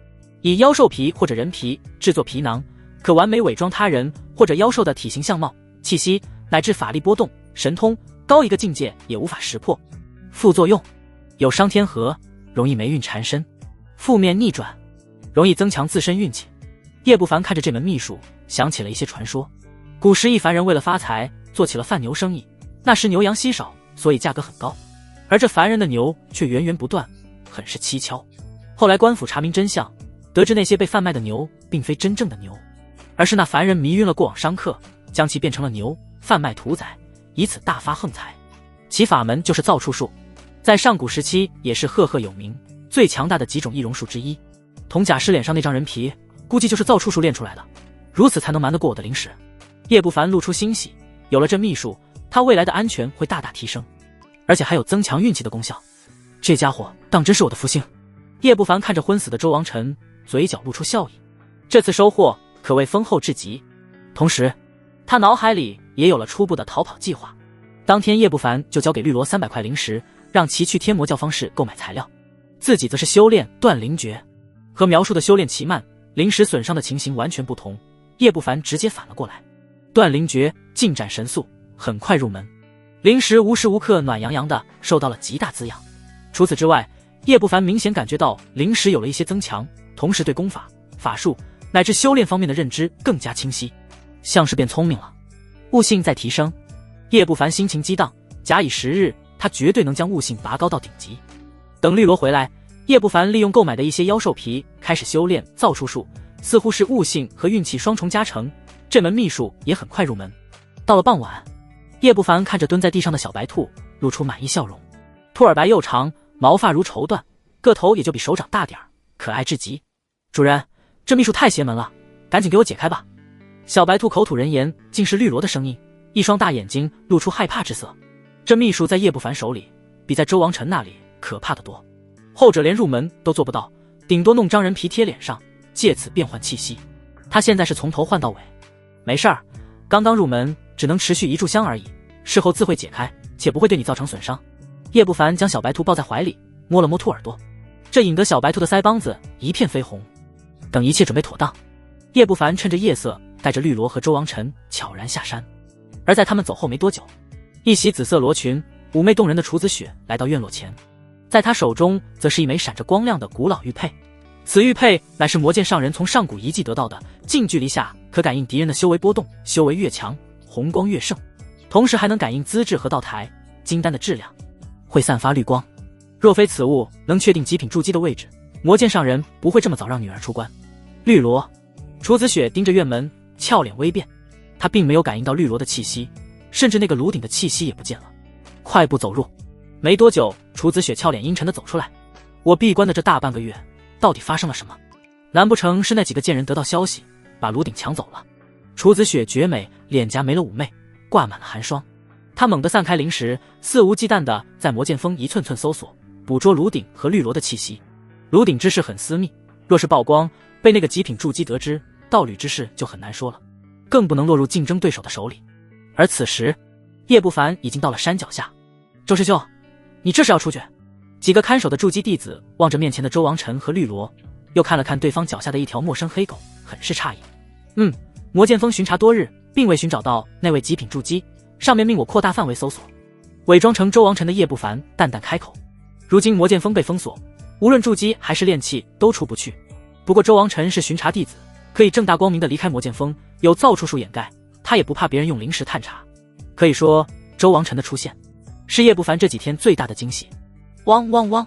以妖兽皮或者人皮制作皮囊，可完美伪装他人或者妖兽的体型相貌、气息，乃至法力波动、神通，高一个境界也无法识破。副作用有伤天和，容易霉运缠身；负面逆转，容易增强自身运气。叶不凡看着这门秘术，想起了一些传说。古时一凡人为了发财，做起了贩牛生意，那时牛羊稀少，所以价格很高，而这凡人的牛却源源不断，很是蹊跷。后来官府查明真相，得知那些被贩卖的牛并非真正的牛，而是那凡人迷晕了过往商客，将其变成了牛，贩卖屠宰，以此大发横财。其法门就是造处术，在上古时期也是赫赫有名，最强大的几种易容术之一。铜甲师脸上那张人皮，估计就是造处术练出来的，如此才能瞒得过我的灵石。叶不凡露出欣喜，有了这秘术，他未来的安全会大大提升，而且还有增强运气的功效。这家伙当真是我的福星。叶不凡看着昏死的周王辰，嘴角露出笑意，这次收获可谓丰厚至极。同时他脑海里也有了初步的逃跑计划。当天叶不凡就交给绿萝300块灵石，让其去天魔教方室购买材料，自己则是修炼断灵诀。和描述的修炼奇慢、灵石损伤的情形完全不同，叶不凡直接反了过来。断灵诀进展神速，很快入门，灵石无时无刻暖洋洋的，受到了极大滋养。除此之外，叶不凡明显感觉到灵石有了一些增强，同时对功法、法术乃至修炼方面的认知更加清晰，像是变聪明了，悟性在提升。叶不凡心情激荡，假以时日，他绝对能将悟性拔高到顶级。等绿萝回来，叶不凡利用购买的一些妖兽皮开始修炼造术术，似乎是悟性和运气双重加成，这门秘术也很快入门。到了傍晚，叶不凡看着蹲在地上的小白兔，露出满意笑容。兔耳白又长，毛发如绸缎，个头也就比手掌大点儿，可爱至极。主人，这秘术太邪门了，赶紧给我解开吧。小白兔口吐人言，竟是绿萝的声音，一双大眼睛露出害怕之色。这秘术在叶不凡手里，比在周王臣那里可怕得多。后者连入门都做不到，顶多弄张人皮贴脸上，借此变换气息。他现在是从头换到尾。没事儿，刚刚入门，只能持续一炷香而已，事后自会解开，且不会对你造成损伤。叶不凡将小白兔抱在怀里，摸了摸兔耳朵，这引得小白兔的腮帮子一片绯红。等一切准备妥当，叶不凡趁着夜色，带着绿萝和周王臣悄然下山。而在他们走后没多久，一袭紫色罗裙、妩媚动人的楚子雪来到院落前，在他手中则是一枚闪着光亮的古老玉佩。此玉佩乃是魔剑上人从上古遗迹得到的，近距离下可感应敌人的修为波动，修为越强，红光越盛，同时还能感应资质和道台、金丹的质量，会散发绿光。若非此物能确定极品筑基的位置，魔剑上人不会这么早让女儿出关。绿萝，楚子雪盯着院门，俏脸微变，她并没有感应到绿萝的气息，甚至那个炉鼎的气息也不见了。快步走入，没多久，楚子雪俏脸阴沉地走出来。我闭关的这大半个月，到底发生了什么？难不成是那几个贱人得到消息，把炉鼎抢走了？楚子雪绝美，脸颊没了妩媚，挂满了寒霜。她猛地散开灵石，肆无忌惮地在魔剑锋一寸寸搜索，捕捉炉鼎和绿萝的气息。炉鼎之事很私密，若是曝光，被那个极品筑基得知，道侣之事就很难说了，更不能落入竞争对手的手里。而此时，叶不凡已经到了山脚下。周师兄，你这是要出去？几个看守的筑基弟子望着面前的周王臣和绿萝，又看了看对方脚下的一条陌生黑狗，很是诧异。魔剑锋巡查多日，并未寻找到那位极品筑基，上面命我扩大范围搜索。伪装成周王臣的叶不凡淡淡开口。如今魔剑锋被封锁，无论筑基还是炼器都出不去。不过周王臣是巡查弟子，可以正大光明的离开魔剑锋，有造术术掩盖，他也不怕别人用灵石探查。可以说，周王臣的出现是叶不凡这几天最大的惊喜。汪汪汪！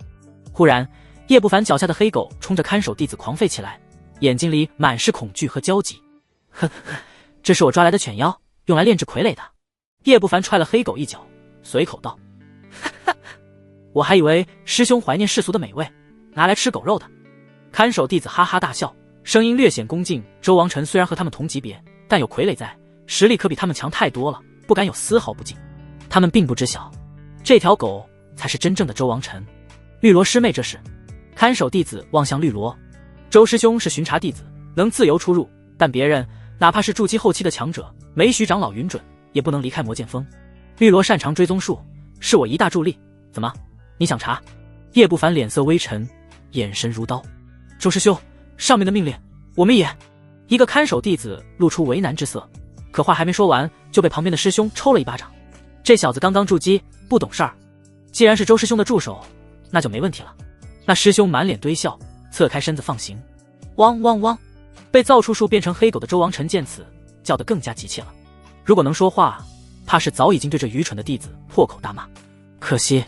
忽然，叶不凡脚下的黑狗冲着看守弟子狂吠起来，眼睛里满是恐惧和焦急。呵呵，这是我抓来的犬妖，用来炼制傀儡的。叶不凡踹了黑狗一脚，随口道：我还以为师兄怀念世俗的美味，拿来吃狗肉的。看守弟子哈哈大笑，声音略显恭敬。周王臣虽然和他们同级别，但有傀儡在，实力可比他们强太多了，不敢有丝毫不敬。他们并不知晓，这条狗才是真正的周王臣。绿萝师妹这是？看守弟子望向绿萝。周师兄是巡查弟子，能自由出入，但别人哪怕是筑基后期的强者，没许长老允准，也不能离开魔剑锋。绿萝擅长追踪术，是我一大助力。怎么，你想查？叶不凡脸色微沉，眼神如刀。周师兄，上面的命令我们也……一个看守弟子露出为难之色，可话还没说完，就被旁边的师兄抽了一巴掌。这小子刚刚筑基，不懂事儿。既然是周师兄的助手，那就没问题了。那师兄满脸堆笑，侧开身子放行。汪汪汪！被造出术变成黑狗的周王臣见此，叫得更加急切了。如果能说话，怕是早已经对这愚蠢的弟子破口大骂。可惜，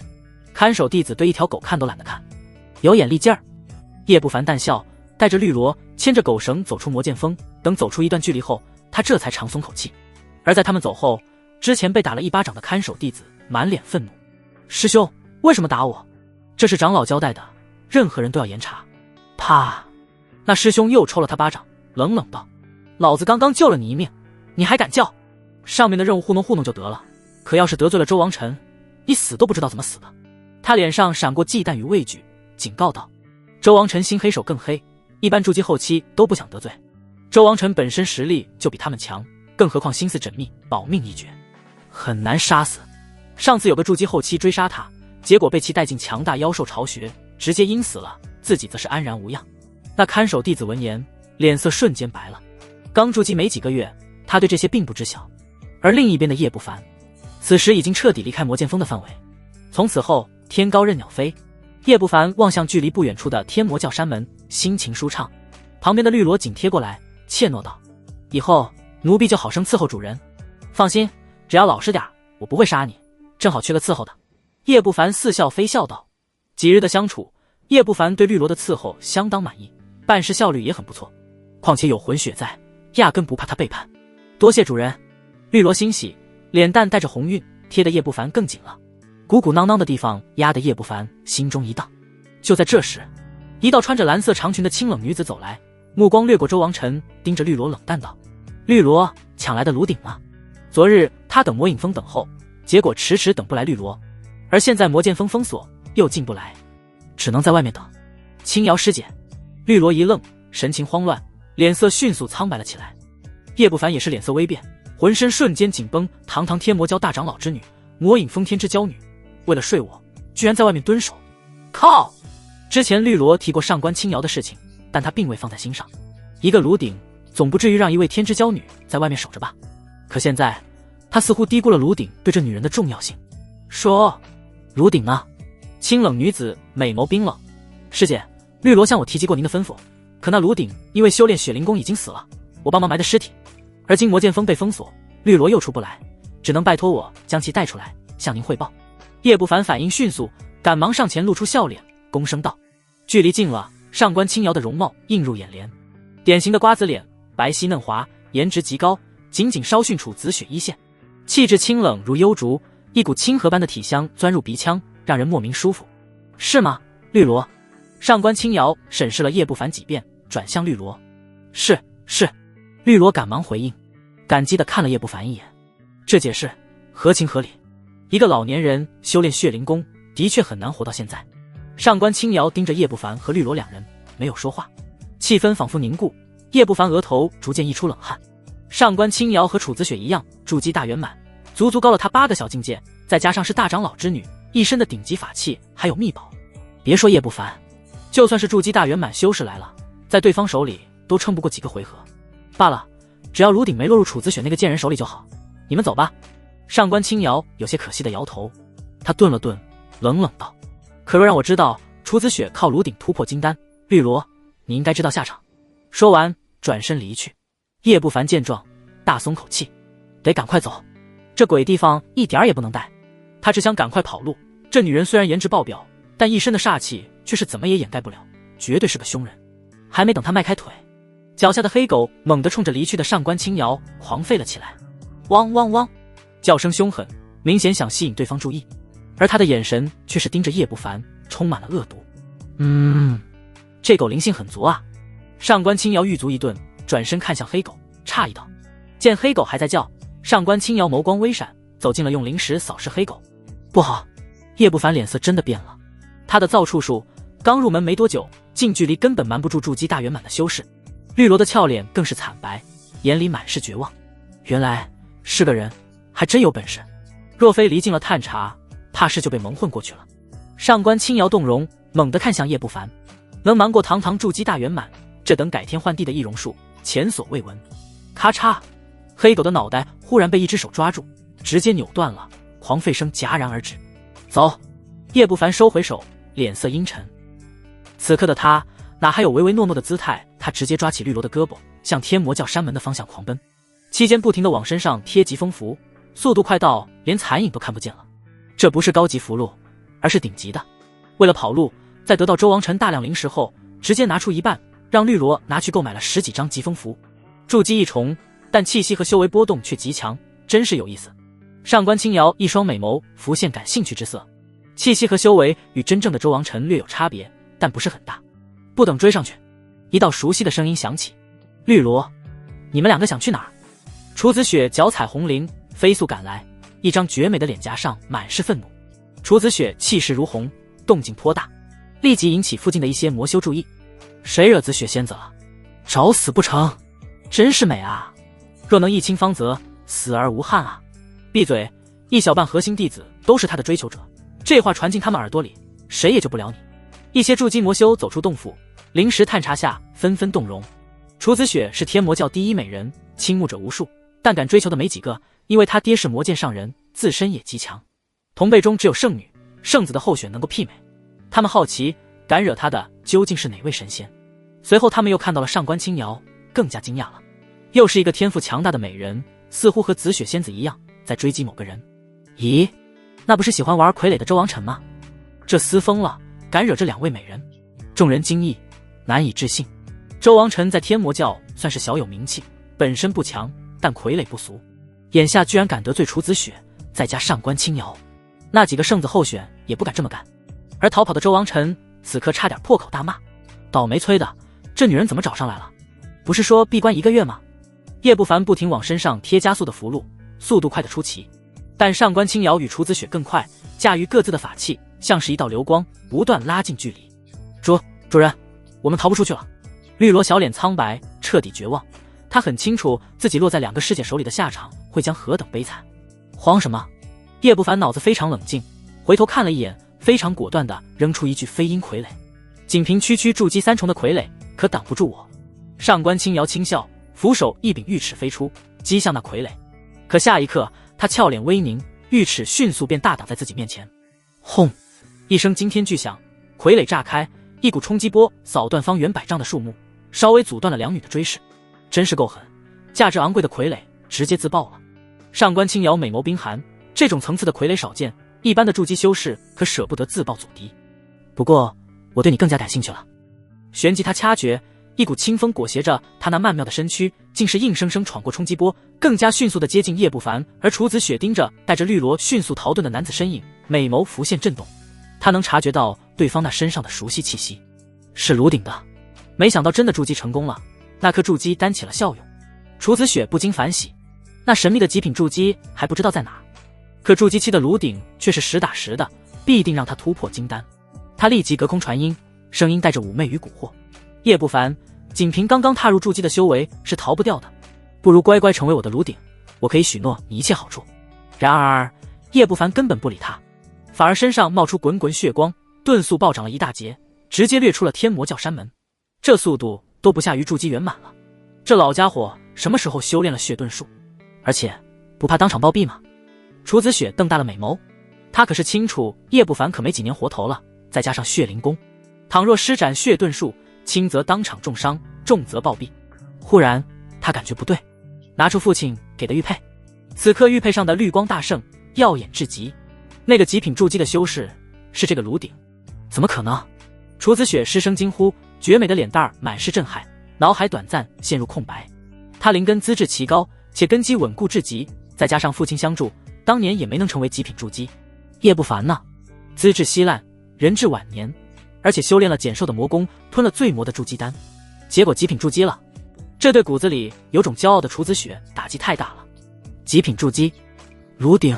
看守弟子对一条狗看都懒得看，有眼力劲儿。叶不凡淡笑，带着绿萝牵着狗绳走出魔剑锋。等走出一段距离后，他这才长松口气。而在他们走后，之前被打了一巴掌的看守弟子满脸愤怒：师兄，为什么打我？这是长老交代的，任何人都要严查。啪！那师兄又抽了他巴掌，冷冷道：老子刚刚救了你一命，你还敢叫？上面的任务糊弄糊弄就得了，可要是得罪了周王臣，你死都不知道怎么死的。他脸上闪过忌惮与畏惧，警告道。周王臣心黑手更黑，一般筑基后期都不想得罪。周王臣本身实力就比他们强，更何况心思缜密，保命一绝，很难杀死。上次有个筑基后期追杀他，结果被其带进强大妖兽巢穴，直接阴死了，自己则是安然无恙。那看守弟子闻言，脸色瞬间白了。刚筑基没几个月，他对这些并不知晓。而另一边的叶不凡，此时已经彻底离开魔剑锋的范围。从此后，天高任鸟飞。叶不凡望向距离不远处的天魔教山门，心情舒畅。旁边的绿萝紧贴过来，怯懦道：“以后奴婢就好生伺候主人。放心，只要老实点，我不会杀你，正好缺个伺候的。”叶不凡似笑非笑道。几日的相处，叶不凡对绿萝的伺候相当满意，办事效率也很不错。况且有混血在，压根不怕他背叛。多谢主人。绿萝欣喜，脸蛋带着红晕，贴得叶不凡更紧了。鼓鼓囊囊的地方压得叶不凡心中一荡。就在这时，一道穿着蓝色长裙的清冷女子走来，目光掠过周王晨，盯着绿萝冷淡道：“绿萝，抢来的炉鼎吗？昨日他等魔影峰等候，结果迟迟等不来绿萝，而现在魔剑锋封锁，又进不来，只能在外面等。青瑶师姐。”绿萝一愣，神情慌乱，脸色迅速苍白了起来。叶不凡也是脸色微变，浑身瞬间紧绷。堂堂天魔教大长老之女，魔影峰天之娇女，为了睡我，居然在外面蹲守。靠！之前绿萝提过上官青瑶的事情，但他并未放在心上。一个炉鼎总不至于让一位天之娇女在外面守着吧？可现在他似乎低估了炉鼎对这女人的重要性。说，炉鼎呢？清冷女子美眸冰冷。师姐，绿萝向我提及过您的吩咐，可那炉鼎因为修炼血灵功已经死了，我帮忙埋的尸体。而今魔剑锋被封锁，绿萝又出不来，只能拜托我将其带出来向您汇报。叶不凡反应迅速，赶忙上前露出笑脸，躬声道：“距离近了，上官青瑶的容貌映入眼帘，典型的瓜子脸，白皙嫩滑，颜值极高，仅仅稍逊楚子雪一线，气质清冷如幽竹，一股清河般的体香钻入鼻腔，让人莫名舒服。是吗，绿萝？”上官青瑶审视了叶不凡几遍，转向绿萝：“是。”绿萝赶忙回应，感激地看了叶不凡一眼。这解释合情合理，一个老年人修炼血灵功的确很难活到现在。上官青瑶盯着叶不凡和绿萝两人，没有说话，气氛仿佛凝固。叶不凡额头逐渐溢出冷汗。上官青瑶和楚子雪一样，筑基大圆满，足高了他8个小境界，再加上是大长老之女，一身的顶级法器，还有秘宝。别说叶不凡，就算是筑基大圆满修士来了，在对方手里都撑不过几个回合。罢了，只要炉鼎没落入楚子雪那个贱人手里就好。你们走吧。上官青瑶有些可惜的摇头，他顿了顿，冷冷道：“可若让我知道楚子雪靠炉鼎突破金丹，绿萝，你应该知道下场。”说完，转身离去。叶不凡见状，大松口气，得赶快走，这鬼地方一点也不能待。他只想赶快跑路。这女人虽然颜值爆表，但一身的煞气却是怎么也掩盖不了，绝对是个凶人。还没等他迈开腿，脚下的黑狗猛地冲着离去的上官青瑶狂吠了起来，汪汪汪，叫声凶狠，明显想吸引对方注意，而他的眼神却是盯着叶不凡，充满了恶毒。这狗灵性很足啊。上官青瑶玉足一顿，转身看向黑狗，诧异道。见黑狗还在叫，上官青瑶眸光微闪，走进了用灵石扫视黑狗。不好！叶不凡脸色真的变了。他的造处术刚入门没多久，近距离根本瞒不住筑基大圆满的修士。绿萝的俏脸更是惨白，眼里满是绝望。原来是个人，还真有本事。若非离境了探查，怕是就被蒙混过去了。上官青瑶动容，猛地看向叶不凡，能瞒过堂堂筑基大圆满，这等改天换地的易容术，前所未闻。咔嚓，黑狗的脑袋忽然被一只手抓住，直接扭断了，狂吠声戛然而止。走！叶不凡收回手，脸色阴沉。此刻的他哪还有唯唯诺诺的姿态，他直接抓起绿萝的胳膊，向天魔教山门的方向狂奔，期间不停地往身上贴疾风符，速度快到连残影都看不见了。这不是高级符箓，而是顶级的。为了跑路，在得到周王晨大量灵石后，直接拿出一半，让绿萝拿去购买了10几张疾风符。筑基一重，但气息和修为波动却极强，真是有意思。上官青瑶一双美眸浮现感兴趣之色，气息和修为与真正的周王晨略有差别，但不是很大。不等追上去，一道熟悉的声音响起：“绿萝，你们两个想去哪儿？”楚子雪脚踩红绫飞速赶来，一张绝美的脸颊上满是愤怒。楚子雪气势如虹，动静颇大，立即引起附近的一些魔修注意。谁惹紫雪仙子了？找死不成？真是美啊！若能一清芳泽，死而无憾啊！闭嘴！一小半核心弟子都是他的追求者，这话传进他们耳朵里，谁也救不了你。一些筑基魔修走出洞府，临时探查下，纷纷动容。楚子雪是天魔教第一美人，倾慕者无数，但敢追求的没几个，因为她爹是魔剑上人，自身也极强。同辈中只有圣女、圣子的候选能够媲美。他们好奇，敢惹她的究竟是哪位神仙？随后他们又看到了上官青瑶，更加惊讶了。又是一个天赋强大的美人，似乎和紫雪仙子一样，在追击某个人。咦，那不是喜欢玩傀儡的周王辰吗？这厮疯了，敢惹这两位美人。众人惊异，难以置信。周王辰在天魔教算是小有名气，本身不强，但傀儡不俗，眼下居然敢得罪楚子雪，再加上官青瑶，那几个圣子候选也不敢这么干。而逃跑的周王辰此刻差点破口大骂：倒霉催的，这女人怎么找上来了？不是说闭关1个月吗？叶不凡不停往身上贴加速的符箓，速度快得出奇。但上官青瑶与楚子雪更快，驾驭各自的法器，像是一道流光，不断拉近距离。主人，我们逃不出去了。绿萝小脸苍白，彻底绝望。他很清楚自己落在2个世界手里的下场会将何等悲惨。慌什么？叶不凡脑子非常冷静，回头看了一眼，非常果断地扔出一句飞鹰傀儡。仅凭区区筑基3重的傀儡，可挡不住我。上官青瑶轻笑，扶手一柄玉尺飞出，击向那傀儡。可下一刻，他俏脸微凝，玉尺迅速便大挡在自己面前。轰！一声惊天巨响，傀儡炸开，一股冲击波扫断方圆100丈的树木，稍微阻断了两女的追势。真是够狠，价值昂贵的傀儡直接自爆了。上官青瑶美眸冰寒，这种层次的傀儡少见，一般的筑基修士可舍不得自爆阻敌。不过我对你更加感兴趣了。旋即他掐诀，一股清风裹挟着他那曼妙的身躯，竟是硬生生闯过冲击波，更加迅速地接近叶不凡。而楚子雪盯着带着绿萝迅速逃遁的男子身影，美眸浮现震动。他能察觉到对方那身上的熟悉气息，是炉鼎的。没想到真的筑基成功了，那颗筑基丹起了效用。楚子雪不禁反喜，那神秘的极品筑基还不知道在哪，可筑基期的炉鼎却是实打实的，必定让他突破金丹。他立即隔空传音，声音带着妩媚与蛊惑：叶不凡，仅凭刚刚踏入筑基的修为是逃不掉的，不如乖乖成为我的炉鼎，我可以许诺你一切好处。然而叶不凡根本不理他，反而身上冒出滚滚血光，遁速暴涨了一大截，直接掠出了天魔教山门。这速度都不下于筑基圆满了。这老家伙什么时候修炼了血遁术？而且不怕当场暴毙吗？楚子雪瞪大了美眸，他可是清楚叶不凡可没几年活头了，再加上血灵功，倘若施展血遁术，轻则当场重伤，重则暴毙。忽然他感觉不对，拿出父亲给的玉佩。此刻玉佩上的绿光大盛，耀眼至极。那个极品筑基的修士是这个炉鼎？怎么可能？楚子雪失声惊呼，绝美的脸蛋儿满是震撼，脑海短暂陷入空白。他灵根资质奇高，且根基稳固至极，再加上父亲相助，当年也没能成为极品筑基。叶不凡呢？资质稀烂，人至晚年，而且修炼了减寿的魔功，吞了最魔的筑基丹，结果极品筑基了。这对骨子里有种骄傲的楚子雪打击太大了。极品筑基，炉鼎。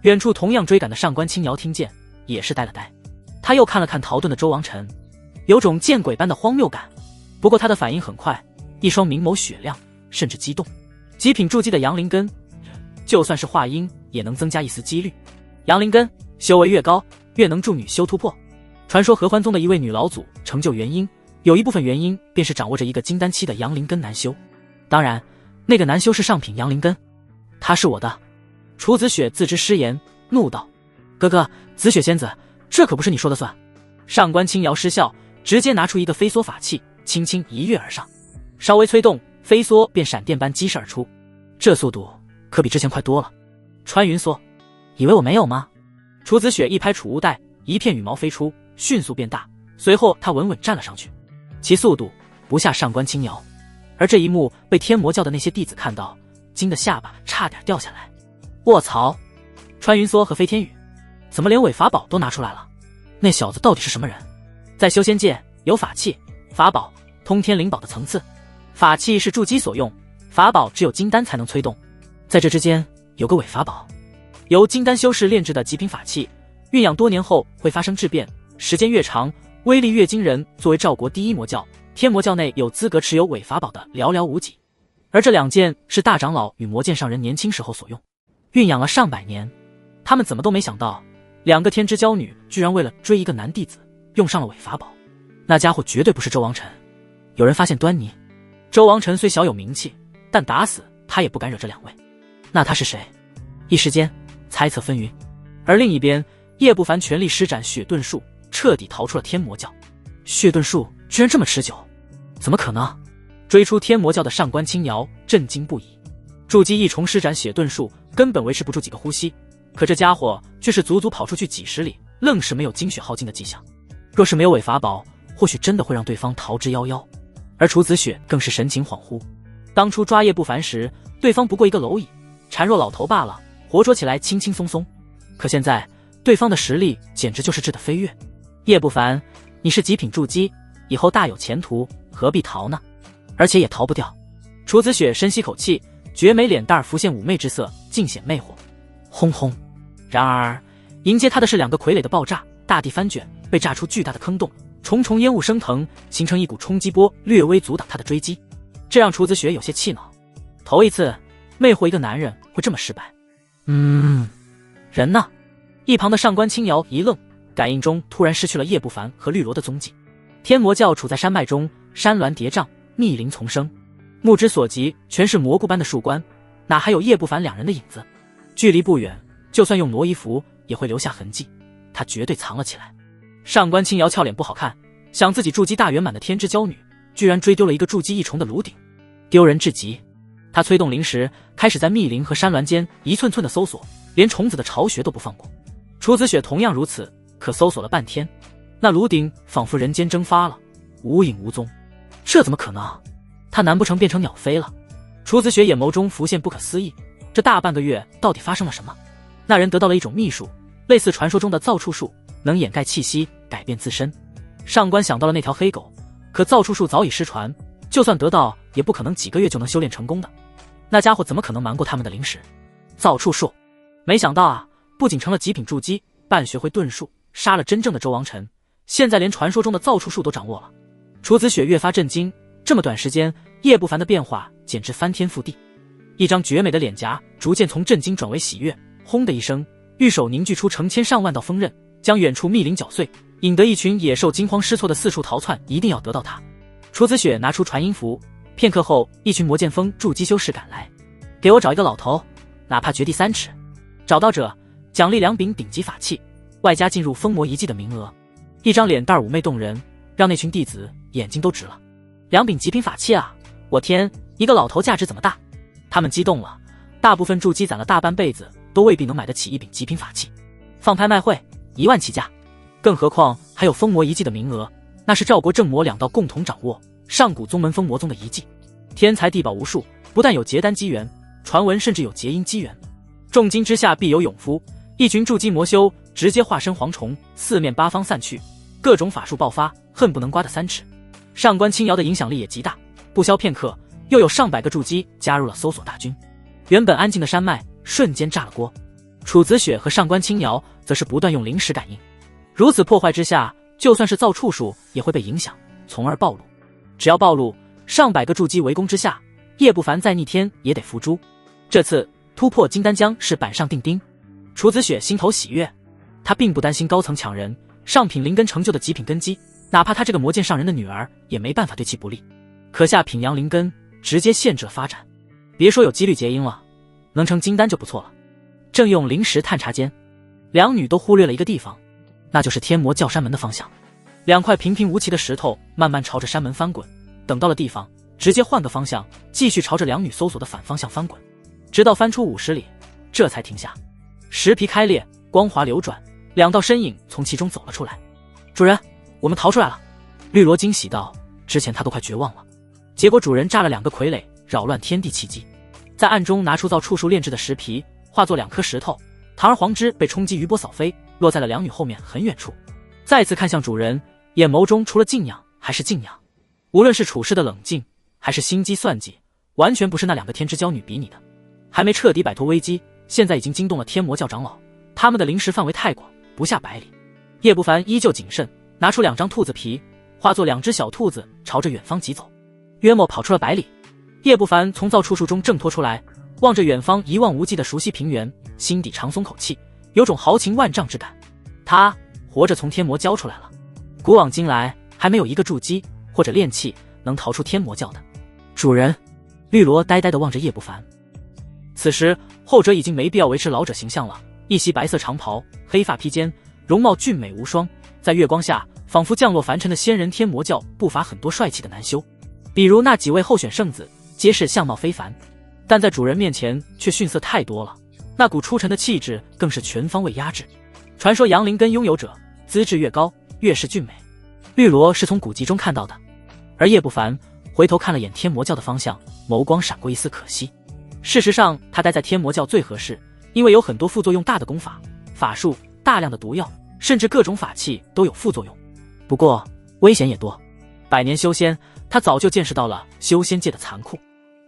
远处同样追赶的上官青瑶听见，也是呆了呆。他又看了看逃遁的周王辰，有种见鬼般的荒谬感。不过他的反应很快，一双明眸雪亮，甚至激动。极品筑基的阳灵根，就算是化阴也能增加一丝几率。阳灵根修为越高，越能助女修突破。传说合欢宗的一位女老祖成就元婴，有一部分原因便是掌握着一个金丹期的阳灵根难修。当然，那个难修是上品阳灵根，他是我的。楚子雪自知失言，怒道：哥哥，紫雪仙子，这可不是你说的算。上官青瑶失笑，直接拿出一个飞梭法器，轻轻一跃而上，稍微催动，飞梭便闪电般激射而出。这速度可比之前快多了。穿云梭，以为我没有吗？楚子雪一拍储物袋，一片羽毛飞出，迅速变大，随后她稳稳站了上去，其速度不下上官青瑶。而这一幕被天魔教的那些弟子看到，惊得下巴差点掉下来。卧槽！穿云梭和飞天羽怎么连伪法宝都拿出来了？那小子到底是什么人？在修仙界有法器、法宝、通天灵宝的层次，法器是筑基所用，法宝只有金丹才能催动。在这之间有个伪法宝，由金丹修士炼制的极品法器，蕴养多年后会发生质变，时间越长，威力越惊人。作为赵国第一魔教，天魔教内有资格持有伪法宝的寥寥无几，而这2件是大长老与魔剑上人年轻时候所用，蕴养了上百年。他们怎么都没想到， 2个天之娇女居然为了追一个男弟子，用上了伪法宝，那家伙绝对不是周王辰。有人发现端倪，周王辰虽小有名气，但打死他也不敢惹这2位。那他是谁？一时间猜测纷纭。而另一边，叶不凡全力施展血遁术，彻底逃出了天魔教。血遁术居然这么持久，怎么可能？追出天魔教的上官青瑶震惊不已。筑基一重施展血遁术，根本维持不住几个呼吸，可这家伙却是足足跑出去几十里，愣是没有精血耗尽的迹象。若是没有伪法宝，或许真的会让对方逃之夭夭。而楚子雪更是神情恍惚，当初抓叶不凡时，对方不过一个蝼蚁，孱弱老头罢了，活捉起来轻轻松松。可现在对方的实力简直就是质的飞跃。叶不凡，你是极品筑基，以后大有前途，何必逃呢？而且也逃不掉。楚子雪深吸口气，绝美脸蛋浮现妩媚之色，尽显魅惑。轰轰！然而迎接他的是2个傀儡的爆炸，大地翻卷，被炸出巨大的坑洞，重重烟雾升腾，形成一股冲击波，略微阻挡他的追击。这让楚子雪有些气恼，头一次魅惑一个男人会这么失败。人呢？一旁的上官青瑶一愣，感应中突然失去了叶不凡和绿萝的踪迹。天魔教处在山脉中，山峦叠嶂，密林丛生，目之所及全是蘑菇般的树冠，哪还有叶不凡2人的影子？距离不远，就算用挪移符也会留下痕迹，他绝对藏了起来。上官青瑶俏脸不好看，想自己筑基大圆满的天之娇女，居然追丢了一个筑基一重的炉鼎，丢人至极。他催动灵石，开始在密林和山峦间一寸寸的搜索，连虫子的巢穴都不放过。楚子雪同样如此，可搜索了半天，那炉鼎仿佛人间蒸发了，无影无踪。这怎么可能？他难不成变成鸟飞了？楚子雪眼眸中浮现不可思议，这大半个月到底发生了什么？那人得到了一种秘术，类似传说中的造处术，能掩盖气息，改变自身。上官想到了那条黑狗，可造处术早已失传，就算得到也不可能几个月就能修炼成功的。那家伙怎么可能瞒过他们的灵石？造处术，没想到啊，不仅成了极品筑基，半学会遁术，杀了真正的周王辰，现在连传说中的造处术都掌握了。楚子雪越发震惊，这么短时间，叶不凡的变化简直翻天覆地。一张绝美的脸颊逐渐从震惊转为喜悦，轰的一声，玉手凝聚出成千上万道锋刃，将远处密林搅碎，引得一群野兽惊慌失措的四处逃窜，一定要得到它。楚子雪拿出传音符，片刻后，一群魔剑锋筑基修士赶来，给我找一个老头，哪怕掘地3尺，找到者奖励2柄顶级法器，外加进入封魔遗迹的名额。一张脸蛋妩媚动人，让那群弟子眼睛都直了。2柄极品法器啊！我天，一个老头价值怎么大？他们激动了，大部分筑基攒了大半辈子，都未必能买得起一柄极品法器。放拍卖会1万起价，更何况还有封魔遗迹的名额，那是赵国正魔2道共同掌握上古宗门封魔宗的遗迹，天才地宝无数，不但有结丹机缘，传闻甚至有结阴机缘。重金之下必有勇夫，一群筑基魔修直接化身蝗虫，四面八方散去，各种法术爆发，恨不能刮得3尺。上官青瑶的影响力也极大，不消片刻，又有上百个筑基加入了搜索大军。原本安静的山脉瞬间炸了锅。楚子雪和上官青瑶则是不断用灵石感应，如此破坏之下，就算是造处术也会被影响，从而暴露。只要暴露，上百个筑基围攻之下，叶不凡再逆天也得伏诛。这次突破金丹江是板上钉钉。楚子雪心头喜悦，他并不担心高层抢人，上品灵根成就的极品根基，哪怕他这个魔剑上人的女儿也没办法对其不利。可下品阳灵根直接限制了发展，别说有几率结阴了，能成金丹就不错了。正用灵石探查间，2女都忽略了一个地方，那就是天魔教山门的方向。2块平平无奇的石头慢慢朝着山门翻滚，等到了地方，直接换个方向，继续朝着2女搜索的反方向翻滚，直到翻出50里，这才停下。石皮开裂，光华流转，2道身影从其中走了出来。主人，我们逃出来了。绿萝惊喜道，之前他都快绝望了，结果主人炸了2个傀儡，扰乱天地气机，在暗中拿出造处术炼制的石皮，化作2颗石头，堂而皇之被冲击余波扫飞，落在了2女后面很远处。再次看向主人，眼眸中除了敬仰还是敬仰，无论是处事的冷静，还是心机算计，完全不是那2个天之娇女比拟的。还没彻底摆脱危机，现在已经惊动了天魔教长老，他们的灵识范围太广，不下100里。叶不凡依旧谨慎，拿出2张兔子皮，化作2只小兔子，朝着远方疾走。约莫跑出了100里，叶不凡从造处术中挣脱出来，望着远方一望无际的熟悉平原，心底长松口气，有种豪情万丈之感。他活着从天魔教出来了。古往今来，还没有一个筑基或者炼器能逃出天魔教的。主人，绿萝呆呆地望着叶不凡。此时后者已经没必要维持老者形象了，一袭白色长袍，黑发披肩，容貌俊美无双，在月光下仿佛降落凡尘的仙人。天魔教不乏很多帅气的男修，比如那几位候选圣子，皆是相貌非凡，但在主人面前却逊色太多了。那股出尘的气质更是全方位压制。传说阳灵根拥有者资质越高，越是俊美。绿萝是从古籍中看到的，而叶不凡回头看了眼天魔教的方向，眸光闪过一丝可惜。事实上，他待在天魔教最合适，因为有很多副作用大的功法、法术，大量的毒药，甚至各种法器都有副作用。不过危险也多。百年修仙，他早就见识到了修仙界的残酷。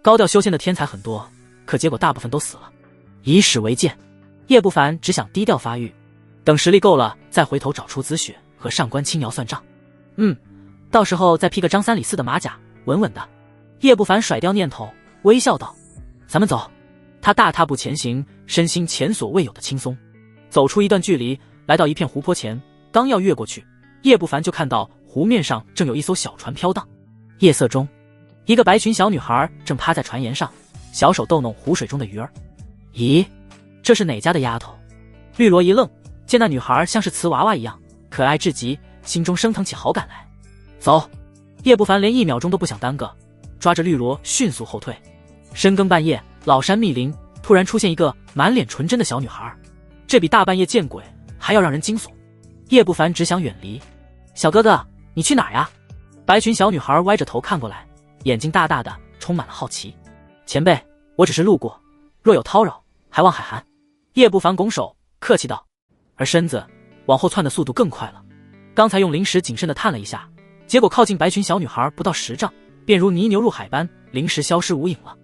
高调修仙的天才很多，可结果大部分都死了。以史为鉴，叶不凡只想低调发育，等实力够了再回头找出紫雪和上官青瑶算账。到时候再披个张三李四的马甲，稳稳的。叶不凡甩掉念头，微笑道：咱们走。他大踏步前行，身心前所未有的轻松。走出一段距离，来到一片湖泊前，刚要越过去，叶不凡就看到湖面上正有一艘小船飘荡。夜色中，一个白裙小女孩正趴在船沿上，小手逗弄湖水中的鱼儿。咦，这是哪家的丫头？绿萝一愣，见那女孩像是瓷娃娃一样可爱至极，心中升腾起好感来。走！叶不凡连1秒钟都不想耽搁，抓着绿萝迅速后退。深更半夜，老山密林，突然出现一个满脸纯真的小女孩，这比大半夜见鬼还要让人惊悚。叶不凡只想远离。小哥哥，你去哪儿呀？白裙小女孩歪着头看过来，眼睛大大的，充满了好奇。前辈，我只是路过，若有叨扰，还望海涵。叶不凡拱手客气道，而身子往后窜的速度更快了。刚才用灵石谨慎地探了一下，结果靠近白裙小女孩不到10丈，便如泥牛入海般，灵石消失无影了。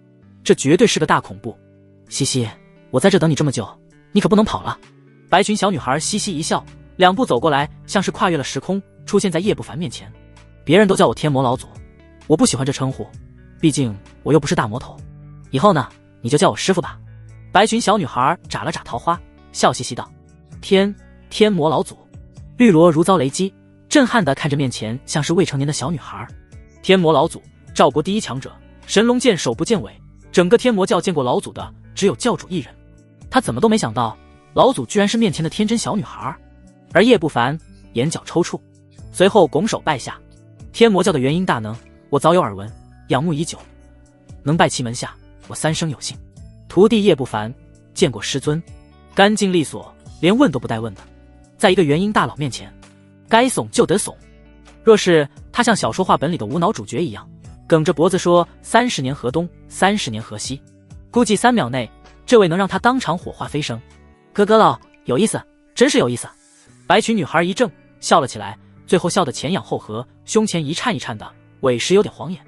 这绝对是个大恐怖。西西，我在这等你这么久，你可不能跑了。白裙小女孩嘻嘻一笑，2步走过来，像是跨越了时空，出现在叶不凡面前。别人都叫我天魔老祖，我不喜欢这称呼，毕竟我又不是大魔头。以后呢，你就叫我师傅吧。白裙小女孩眨了眨桃花，笑嘻嘻道：天魔老祖。绿萝如遭雷击，震撼地看着面前像是未成年的小女孩。天魔老祖，赵国第一强者，神龙见首不见尾，整个天魔教见过老祖的只有教主一人。他怎么都没想到，老祖居然是面前的天真小女孩。而叶不凡眼角抽搐，随后拱手拜下。天魔教的元婴大能，我早有耳闻，仰慕已久，能拜其门下，我3生有幸。徒弟叶不凡，见过师尊。干净利索，连问都不带问的，在一个元婴大佬面前，该怂就得怂。若是他像小说话本里的无脑主角一样，梗着脖子说30年河东，30年河西，估计3秒内，这位能让他当场火化飞升。哥哥喽，有意思，真是有意思。白裙女孩一怔，笑了起来，最后笑得前仰后合，胸前一颤一颤的，委实有点晃眼。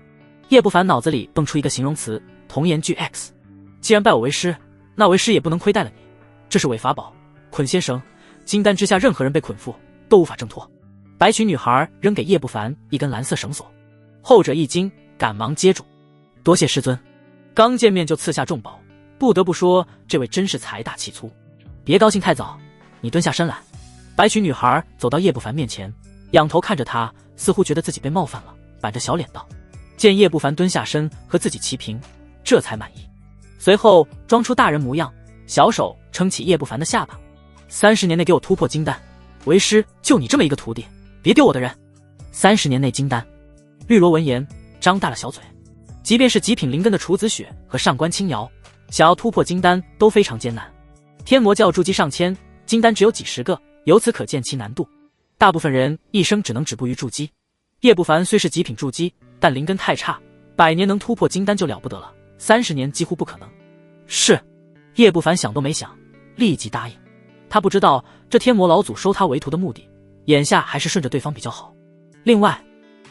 叶不凡脑子里蹦出一个形容词，童颜巨 X。既然拜我为师，那为师也不能亏待了你。这是伪法宝，捆仙绳，金丹之下任何人被捆缚都无法挣脱。白裙女孩扔给叶不凡一根蓝色绳索，后者一惊，赶忙接住。多谢师尊。刚见面就赐下重宝，不得不说这位真是财大气粗。别高兴太早，你蹲下身来。白裙女孩走到叶不凡面前，仰头看着他，似乎觉得自己被冒犯了，板着小脸道。见叶不凡蹲下身和自己齐平，这才满意。随后装出大人模样，小手撑起叶不凡的下巴。30年内给我突破金丹，为师就你这么一个徒弟，别丢我的人。30年内金丹。绿萝闻言张大了小嘴。即便是极品灵根的楚子雪和上官青瑶，想要突破金丹都非常艰难。天魔教筑基上千，金丹只有几十个，由此可见其难度。大部分人一生只能止步于筑基。叶不凡虽是极品筑基，但灵根太差，100年能突破金丹就了不得了，30年几乎不可能。是。叶不凡想都没想，立即答应。他不知道这天魔老祖收他为徒的目的，眼下还是顺着对方比较好。另外，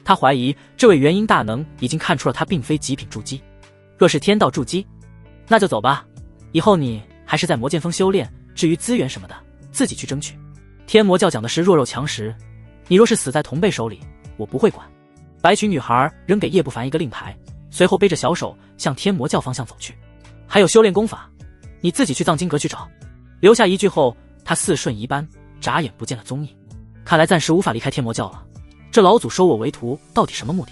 他怀疑这位元婴大能已经看出了他并非极品筑基。若是天道筑基，那就走吧，以后你还是在魔剑锋修炼，至于资源什么的，自己去争取。天魔教讲的是弱肉强食，你若是死在同辈手里，我不会管。白裙女孩扔给叶不凡一个令牌，随后背着小手向天魔教方向走去。还有修炼功法，你自己去藏经阁去找。留下一句后，他似瞬移般眨眼不见了踪影。看来暂时无法离开天魔教了。这老祖收我为徒，到底什么目的？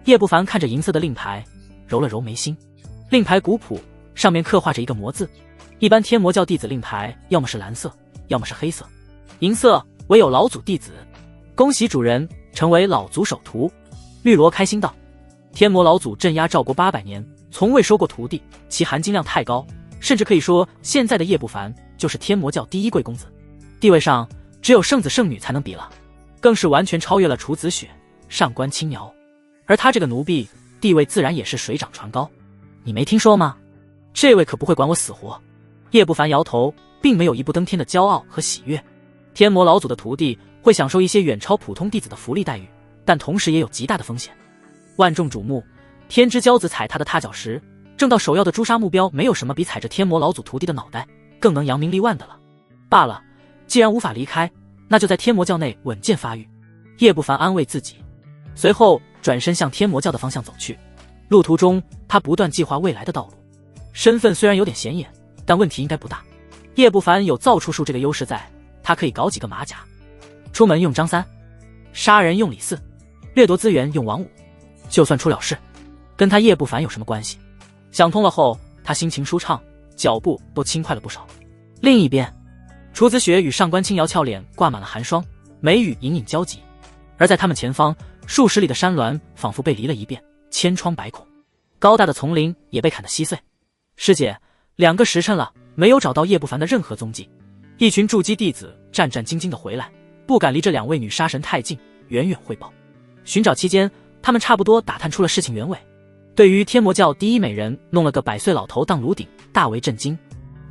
叶不凡看着银色的令牌，揉了揉眉心。令牌古朴，上面刻画着一个魔字。一般天魔教弟子令牌要么是蓝色，要么是黑色，银色唯有老祖弟子。恭喜主人成为老祖首徒。绿萝开心道：天魔老祖镇压赵国800年，从未收过徒弟，其含金量太高，甚至可以说现在的叶不凡就是天魔教第一贵公子，地位上只有圣子圣女才能比了，更是完全超越了楚子雪、上官青瑶。而他这个奴婢地位自然也是水涨船高。你没听说吗？这位可不会管我死活。叶不凡摇头，并没有一步登天的骄傲和喜悦。天魔老祖的徒弟会享受一些远超普通弟子的福利待遇，但同时也有极大的风险。万众瞩目，天之骄子踩他的踏脚石，正到首要的诛杀目标，没有什么比踩着天魔老祖徒弟的脑袋更能扬名立万的了。罢了，既然无法离开，那就在天魔教内稳健发育。叶不凡安慰自己，随后转身向天魔教的方向走去。路途中，他不断计划未来的道路。身份虽然有点显眼，但问题应该不大。叶不凡有造处术这个优势在，他可以搞几个马甲。出门用张三，杀人用李四，掠夺资源用王五，就算出了事，跟他叶不凡有什么关系？想通了后，他心情舒畅，脚步都轻快了不少。另一边，楚子雪与上官青瑶俏脸挂满了寒霜，眉宇隐隐焦急。而在他们前方，数十里的山峦仿佛被犁了一遍，千疮百孔，高大的丛林也被砍得稀碎。师姐，2个时辰了，没有找到叶不凡的任何踪迹。一群筑基弟子战战兢兢地回来，不敢离这2位女杀神太近，远远汇报。寻找期间，他们差不多打探出了事情原委。对于天魔教第一美人弄了个100岁老头当炉鼎，大为震惊。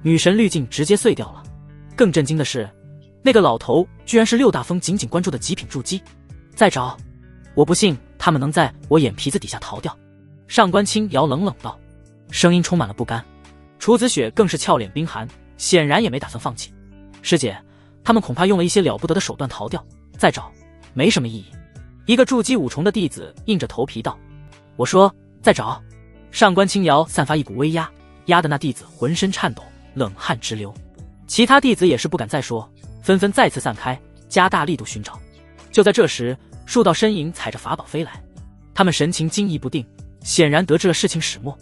女神滤镜直接碎掉了。更震惊的是，那个老头居然是6大峰紧紧关注的极品筑基。再找，我不信他们能在我眼皮子底下逃掉。上官青瑶冷冷道，声音充满了不甘。楚子雪更是俏脸冰寒，显然也没打算放弃。师姐，他们恐怕用了一些了不得的手段逃掉，再找没什么意义。一个筑基5重的弟子硬着头皮道，我说再找。上官青瑶散发一股威压，压得那弟子浑身颤抖，冷汗直流。其他弟子也是不敢再说，纷纷再次散开，加大力度寻找。就在这时，数道身影踩着法宝飞来，他们神情惊疑不定，显然得知了事情始末。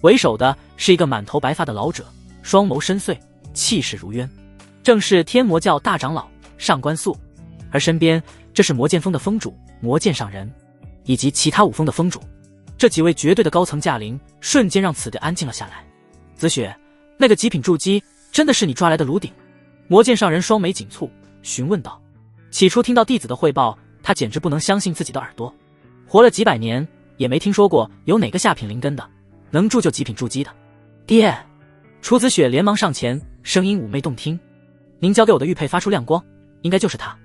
为首的是一个满头白发的老者，双眸深邃，气势如渊，正是天魔教大长老上官素。而身边这是魔剑峰的峰主魔剑上人，以及其他5峰的峰主。这几位绝对的高层驾临，瞬间让此地安静了下来。子雪，那个极品筑基真的是你抓来的炉鼎？魔剑上人双眉紧蹙，询问道。起初听到弟子的汇报，他简直不能相信自己的耳朵。活了几百年，也没听说过有哪个下品灵根的能铸就极品筑基的。爹！楚子雪连忙上前，声音妩媚动听。您交给我的玉佩发出亮光，应该就是他。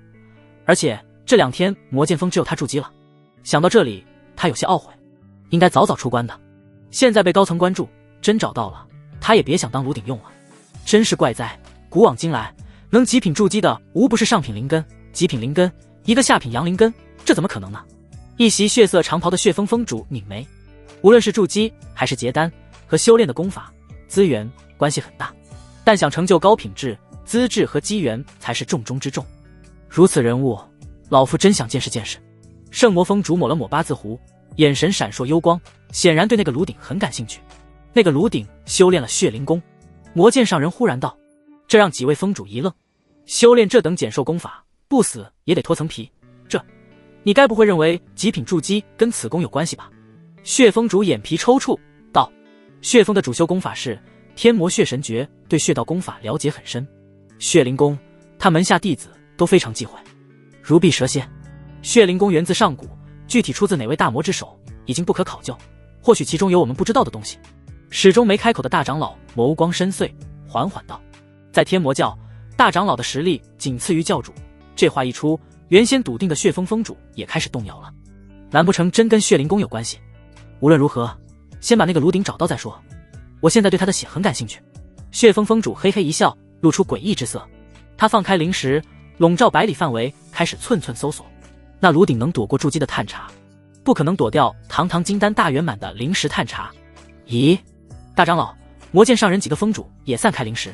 而且这2天魔剑峰只有他筑基了。想到这里，他有些懊悔，应该早早出关的。现在被高层关注，真找到了，他也别想当炉鼎用了。真是怪哉！古往今来，能极品筑基的无不是上品灵根、极品灵根，一个下品阳灵根，这怎么可能呢？一袭血色长袍的血峰峰主拧眉，无论是筑基还是结丹，和修炼的功法、资源关系很大，但想成就高品质，资质和机缘才是重中之重。如此人物，老夫真想见识见识。圣魔峰主抹了抹八字胡，眼神闪烁幽光，显然对那个炉鼎很感兴趣。那个炉鼎修炼了血灵功。魔剑上人忽然道，这让几位峰主一愣。修炼这等减寿功法，不死也得脱层皮，你该不会认为极品筑基跟此功有关系吧？血峰主眼皮抽搐道，血峰的主修功法是天魔血神诀，对血道功法了解很深。血灵功他门下弟子都非常忌讳，如避蛇蝎。血灵功源自上古，具体出自哪位大魔之手已经不可考究，或许其中有我们不知道的东西。始终没开口的大长老眸光深邃，缓缓道，在天魔教，大长老的实力仅次于教主。这话一出，原先笃定的血峰峰主也开始动摇了，难不成真跟血灵功有关系？无论如何，先把那个炉鼎找到再说，我现在对他的血很感兴趣。血峰峰主嘿嘿一笑，露出诡异之色。他放开灵石，笼罩百里范围，开始寸寸搜索。那炉鼎能躲过筑基的探查，不可能躲掉堂堂金丹大圆满的灵石探查。咦，大长老、魔剑上人几个峰主也散开灵石，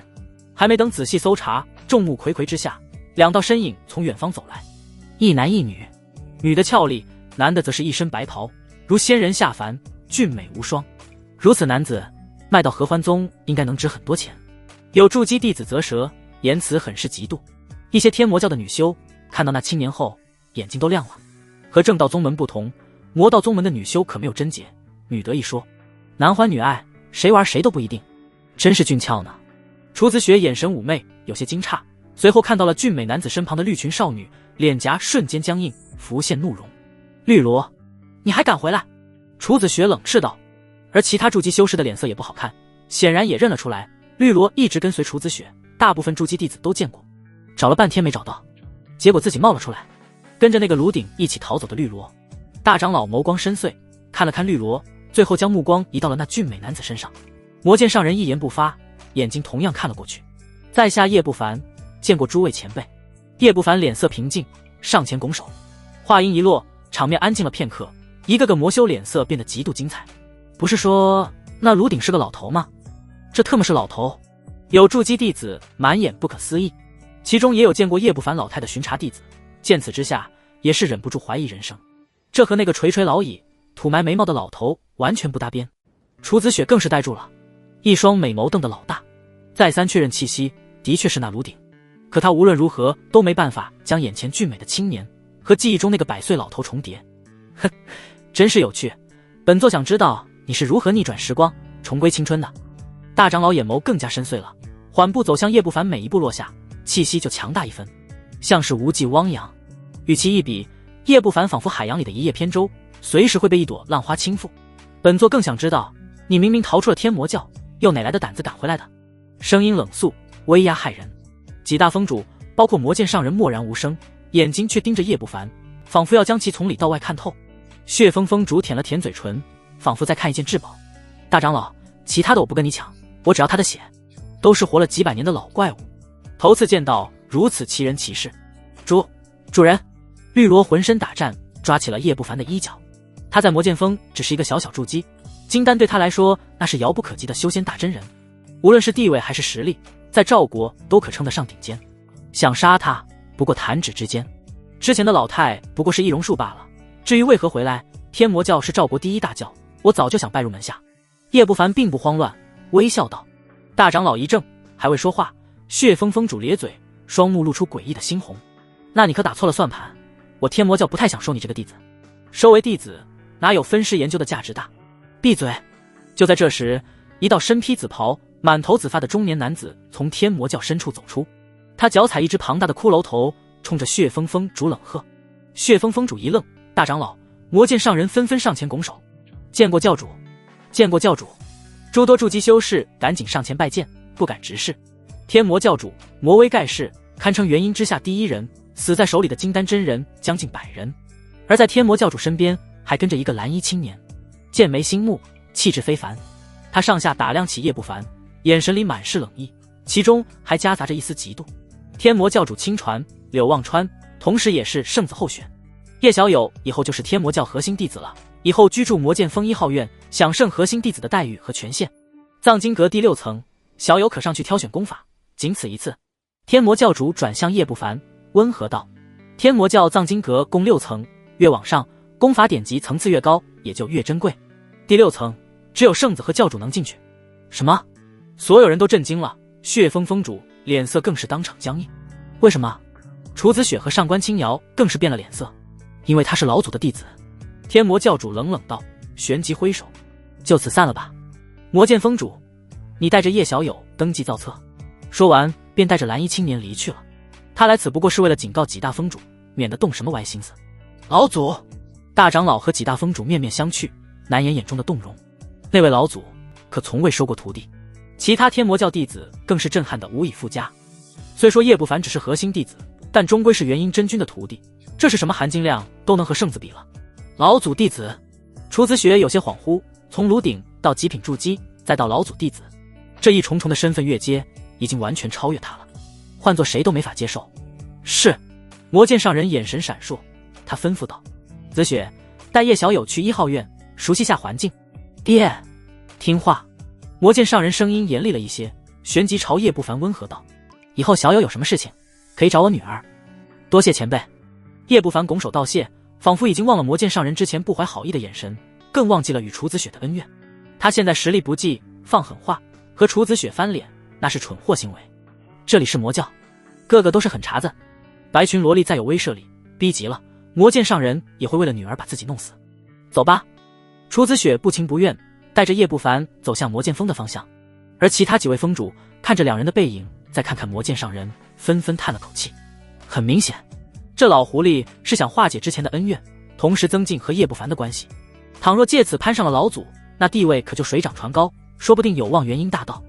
还没等仔细搜查，众目睽睽之下，两道身影从远方走来，一男一女，女的俏丽，男的则是一身白袍，如仙人下凡，俊美无双。如此男子卖到合欢宗应该能值很多钱。有筑基弟子啧舌，言辞很是嫉妒。一些天魔教的女修看到那青年后，眼睛都亮了。和正道宗门不同，魔道宗门的女修可没有贞洁，女德一说，男欢女爱，谁玩谁都不一定，真是俊俏呢。楚子雪眼神妩媚，有些惊诧，随后看到了俊美男子身旁的绿裙少女，脸颊瞬间僵硬，浮现怒容。绿萝，你还敢回来？楚子雪冷斥道。而其他筑基修士的脸色也不好看，显然也认了出来，绿萝一直跟随楚子雪，大部分筑基弟子都见过，找了半天没找到，结果自己冒了出来，跟着那个炉鼎一起逃走的绿萝。大长老眸光深邃，看了看绿萝，最后将目光移到了那俊美男子身上。魔剑上人一言不发，眼睛同样看了过去。在下叶不凡，见过诸位前辈。叶不凡脸色平静，上前拱手。话音一落，场面安静了片刻，一个个魔修脸色变得极度精彩。不是说那炉鼎是个老头吗？这特么是老头？有筑基弟子满眼不可思议，其中也有见过叶不凡老态的巡查弟子，见此之下也是忍不住怀疑人生。这和那个垂垂老矣、土埋眉毛的老头完全不搭边。楚子雪更是呆住了，一双美眸瞪得老大，再三确认气息的确是那炉鼎，可他无论如何都没办法将眼前俊美的青年和记忆中那个100岁老头重叠。哼，真是有趣，本座想知道你是如何逆转时光重归青春的。大长老眼眸更加深邃了，缓步走向叶不凡，每一步落下，气息就强大一分，像是无际汪洋。与其一比，叶不凡仿佛海洋里的一叶扁舟，随时会被一朵浪花倾覆。本座更想知道，你明明逃出了天魔教，又哪来的胆子赶回来的？声音冷肃，威压骇人。几大峰主包括魔剑上人默然无声，眼睛却盯着叶不凡，仿佛要将其从里到外看透。血峰峰主舔了舔嘴唇，仿佛在看一件至宝。大长老，其他的我不跟你抢，我只要他的血。都是活了几百年的老怪物，头次见到如此奇人奇事。主人！绿萝浑身打颤，抓起了叶不凡的衣角。他在魔剑峰只是一个小小筑基，金丹对他来说那是遥不可及的修仙大真人，无论是地位还是实力，在赵国都可称得上顶尖。想杀他不过弹指之间，之前的老态不过是易容术罢了。至于为何回来，天魔教是赵国第一大教，我早就想拜入门下。叶不凡并不慌乱，微笑道。大长老一怔，还未说话，血峰峰主咧嘴，双目露出诡异的猩红。那你可打错了算盘，我天魔教不太想收你这个弟子，收为弟子哪有分尸研究的价值大？闭嘴！就在这时，一道身披紫袍、满头紫发的中年男子从天魔教深处走出，他脚踩一只庞大的骷髅头，冲着血峰峰主冷喝。血峰峰主一愣，大长老、魔剑上人纷纷上前拱手，见过教主，见过教主。诸多筑基修士赶紧上前拜见，不敢直视。天魔教主魔威盖世，堪称元婴之下第一人，死在手里的金丹真人将近100人，而在天魔教主身边还跟着一个蓝衣青年，剑眉星目，气质非凡。他上下打量起叶不凡，眼神里满是冷意，其中还夹杂着一丝嫉妒。天魔教主亲传柳望川，同时也是圣子候选。叶小友以后就是天魔教核心弟子了，以后居住魔剑峰1号院，享受核心弟子的待遇和权限。藏经阁第6层，小友可上去挑选功法，仅此一次。天魔教主转向叶不凡，温和道：天魔教藏经阁共6层，越往上，功法典籍层次越高，也就越珍贵。第6层只有圣子和教主能进去。什么？所有人都震惊了，血峰峰主脸色更是当场僵硬。为什么？楚子雪和上官青瑶更是变了脸色。因为他是老祖的弟子。天魔教主冷冷道，旋即挥手，就此散了吧。魔剑峰主，你带着叶小友登记造册。说完便带着蓝衣青年离去了。他来此不过是为了警告几大峰主，免得动什么歪心思。老祖！大长老和几大峰主面面相觑，难掩眼中的动容。那位老祖可从未收过徒弟。其他天魔教弟子更是震撼得无以复加。虽说叶不凡只是核心弟子，但终归是元婴真君的徒弟，这是什么含金量都能和圣子比了。老祖弟子，楚子雪有些恍惚，从炉鼎到极品筑基，再到老祖弟子，这一重重的身份越阶，已经完全超越他了，换做谁都没法接受。是。魔剑上人眼神闪烁，他吩咐道：子雪，带叶小友去1号院熟悉下环境。爹，听话。魔剑上人声音严厉了一些，旋即朝叶不凡温和道：以后小友有什么事情可以找我女儿。多谢前辈。叶不凡拱手道谢，仿佛已经忘了魔剑上人之前不怀好意的眼神，更忘记了与楚子雪的恩怨。他现在实力不济，放狠话和楚子雪翻脸，那是蠢货行为。这里是魔教，个个都是狠茬子，白裙萝莉再有威慑力，逼急了魔剑上人也会为了女儿把自己弄死。走吧。楚子雪不情不愿带着叶不凡走向魔剑峰的方向，而其他几位峰主看着两人的背影，再看看魔剑上人，纷纷叹了口气。很明显，这老狐狸是想化解之前的恩怨，同时增进和叶不凡的关系。倘若借此攀上了老祖，那地位可就水涨船高，说不定有望元婴大道，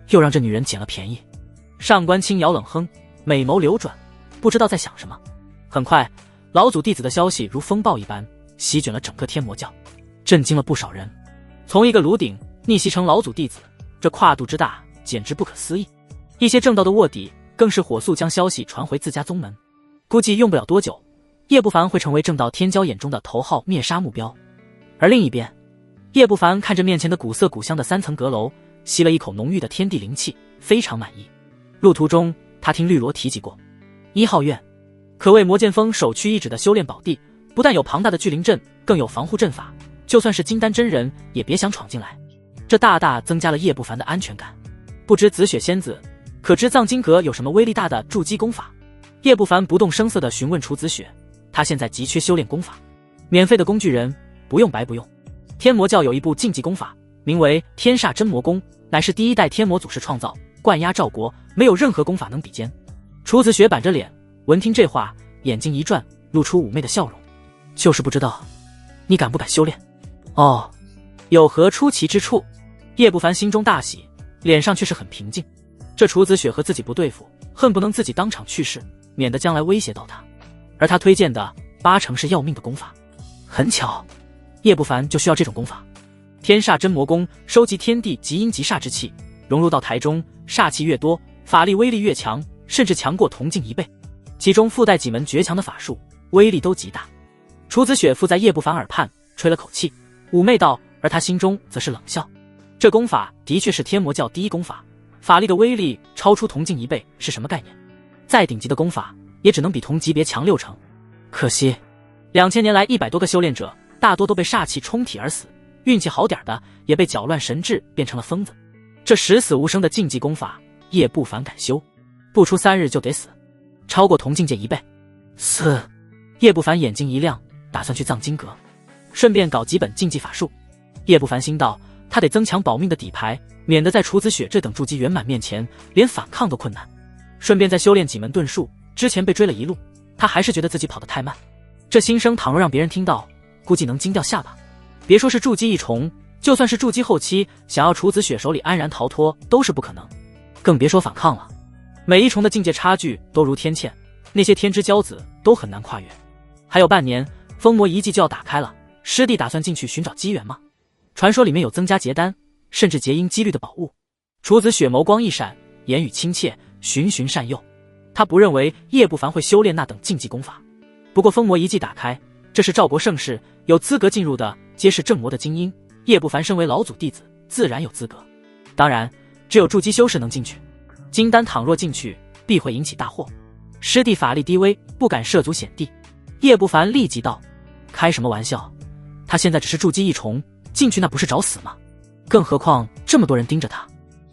又让这女人捡了便宜。上官清瑶冷哼，美眸流转，不知道在想什么。很快，老祖弟子的消息如风暴一般席卷了整个天魔教，震惊了不少人。从一个炉鼎逆袭成老祖弟子，这跨度之大简直不可思议。一些正道的卧底更是火速将消息传回自家宗门，估计用不了多久，叶不凡会成为正道天骄眼中的头号灭杀目标。而另一边，叶不凡看着面前的古色古香的3层阁楼，吸了一口浓郁的天地灵气，非常满意。路途中他听绿萝提及过1号院可谓魔剑峰首屈一指的修炼宝地，不但有庞大的聚灵阵，更有防护阵法，就算是金丹真人也别想闯进来。这大大增加了叶不凡的安全感。不知紫雪仙子可知藏经阁有什么威力大的筑基功法？叶不凡不动声色地询问楚子雪，他现在急缺修炼功法，免费的工具人不用白不用。天魔教有一部禁忌功法，名为天煞真魔功，乃是第1代天魔祖师创造，冠压赵国，没有任何功法能比肩。楚子雪板着脸，闻听这话，眼睛一转，露出妩媚的笑容。就是不知道你敢不敢修炼？哦，有何出奇之处？叶不凡心中大喜，脸上却是很平静。这楚子雪和自己不对付，恨不能自己当场去世，免得将来威胁到他。而他推荐的8成是要命的功法。很巧，叶不凡就需要这种功法。天煞真魔功收集天地极阴极煞之气，融入到台中，煞气越多，法力威力越强，甚至强过铜镜1倍。其中附带几门绝强的法术，威力都极大。楚子雪附在叶不凡耳畔吹了口气，妩媚道，而他心中则是冷笑。这功法的确是天魔教第1功法，法力的威力超出铜镜1倍是什么概念？再顶级的功法也只能比同级别强6成。可惜2000年来100多个修炼者大多都被煞气冲体而死，运气好点的也被搅乱神智变成了疯子。这十死无生的禁忌功法，叶不凡敢修，不出3日就得死，超过铜镜界1倍。死！叶不凡眼睛一亮，打算去藏经阁，顺便搞几本禁忌法术。叶不凡心道，他得增强保命的底牌，免得在楚子雪这等筑基圆满面前连反抗都困难。顺便再修炼几门遁术，之前被追了一路，他还是觉得自己跑得太慢。这心声倘若让别人听到，估计能惊掉下巴。别说是筑基一重，就算是筑基后期，想要楚子雪手里安然逃脱都是不可能，更别说反抗了。每一重的境界差距都如天堑，那些天之骄子都很难跨越。还有半年，封魔遗迹就要打开了，师弟打算进去寻找机缘吗？传说里面有增加结丹甚至结阴几率的宝物。楚子雪眸光一闪，言语亲切，循循善诱。他不认为叶不凡会修炼那等禁忌功法。不过封魔遗迹打开，这是赵国盛世，有资格进入的皆是正魔的精英，叶不凡身为老祖弟子，自然有资格。当然，只有筑基修士能进去，金丹倘若进去，必会引起大祸。师弟法力低微，不敢涉足险地。叶不凡立即道：开什么玩笑，他现在只是筑基一重，进去那不是找死吗？更何况这么多人盯着他，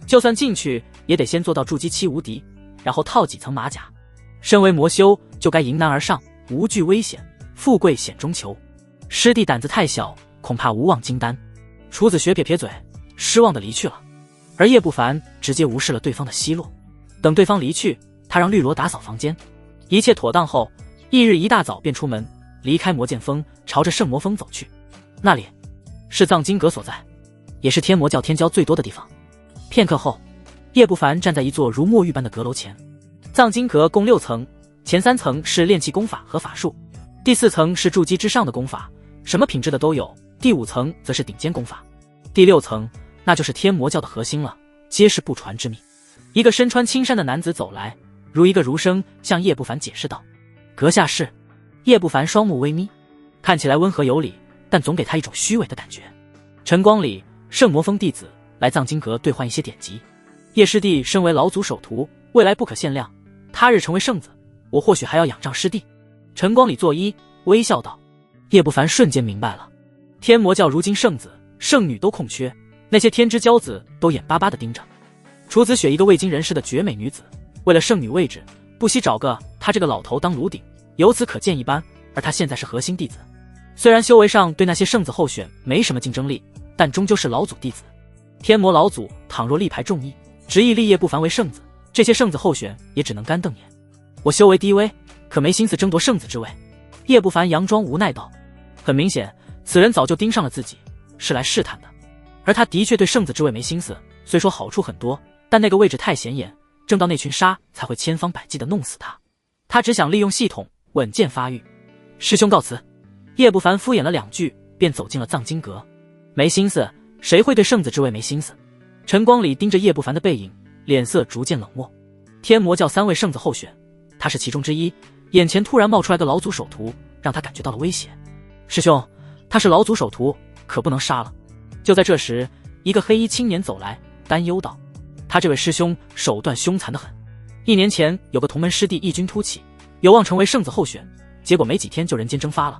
就算进去也得先做到筑基期无敌，然后套几层马甲。身为魔修，就该迎难而上，无惧危险，富贵险中求。师弟胆子太小，恐怕无望金丹。楚子雪撇撇嘴，失望地离去了。而叶不凡直接无视了对方的奚落。等对方离去，他让绿萝打扫房间。一切妥当后，翌日一大早便出门，离开魔剑峰，朝着圣魔峰走去。那里是藏经阁所在，也是天魔教天骄最多的地方。片刻后，叶不凡站在一座如墨玉般的阁楼前。藏经阁共6层，前3层是炼气功法和法术，第4层是筑基之上的功法，什么品质的都有，第5层则是顶尖功法，第6层那就是天魔教的核心了，皆是不传之秘。一个身穿青衫的男子走来，如一个儒生向叶不凡解释道：阁下是？叶不凡双目微眯，看起来温和有礼，但总给他一种虚伪的感觉。晨光里，圣魔峰弟子来藏经阁兑换一些典籍。叶师弟身为老祖首徒，未来不可限量，他日成为圣子，我或许还要仰仗师弟。晨光里作揖，微笑道。叶不凡瞬间明白了，天魔教如今圣子圣女都空缺，那些天之骄子都眼巴巴地盯着楚子雪一个未经人事的绝美女子，为了圣女位置，不惜找个他这个老头当炉鼎，由此可见一斑。而他现在是核心弟子，虽然修为上对那些圣子候选没什么竞争力，但终究是老祖弟子。天魔老祖倘若力排众议，执意立叶不凡为圣子，这些圣子候选也只能干瞪眼。我修为低微，可没心思争夺圣子之位。叶不凡佯装无奈道。很明显，此人早就盯上了自己，是来试探的。而他的确对圣子之位没心思，虽说好处很多，但那个位置太显眼，正到那群杀才会千方百计地弄死他。他只想利用系统稳健发育。师兄告辞。叶不凡敷衍了2句，便走进了藏经阁。没心思，谁会对圣子之位没心思？晨光里盯着叶不凡的背影，脸色逐渐冷漠。天魔教3位圣子候选，他是其中之一，眼前突然冒出来个老祖首徒，让他感觉到了威胁。师兄，他是老祖首徒，可不能杀了。就在这时，一个黑衣青年走来，担忧道：他这位师兄手段凶残得很，1年前有个同门师弟异军突起，有望成为圣子候选，结果没几天就人间蒸发了。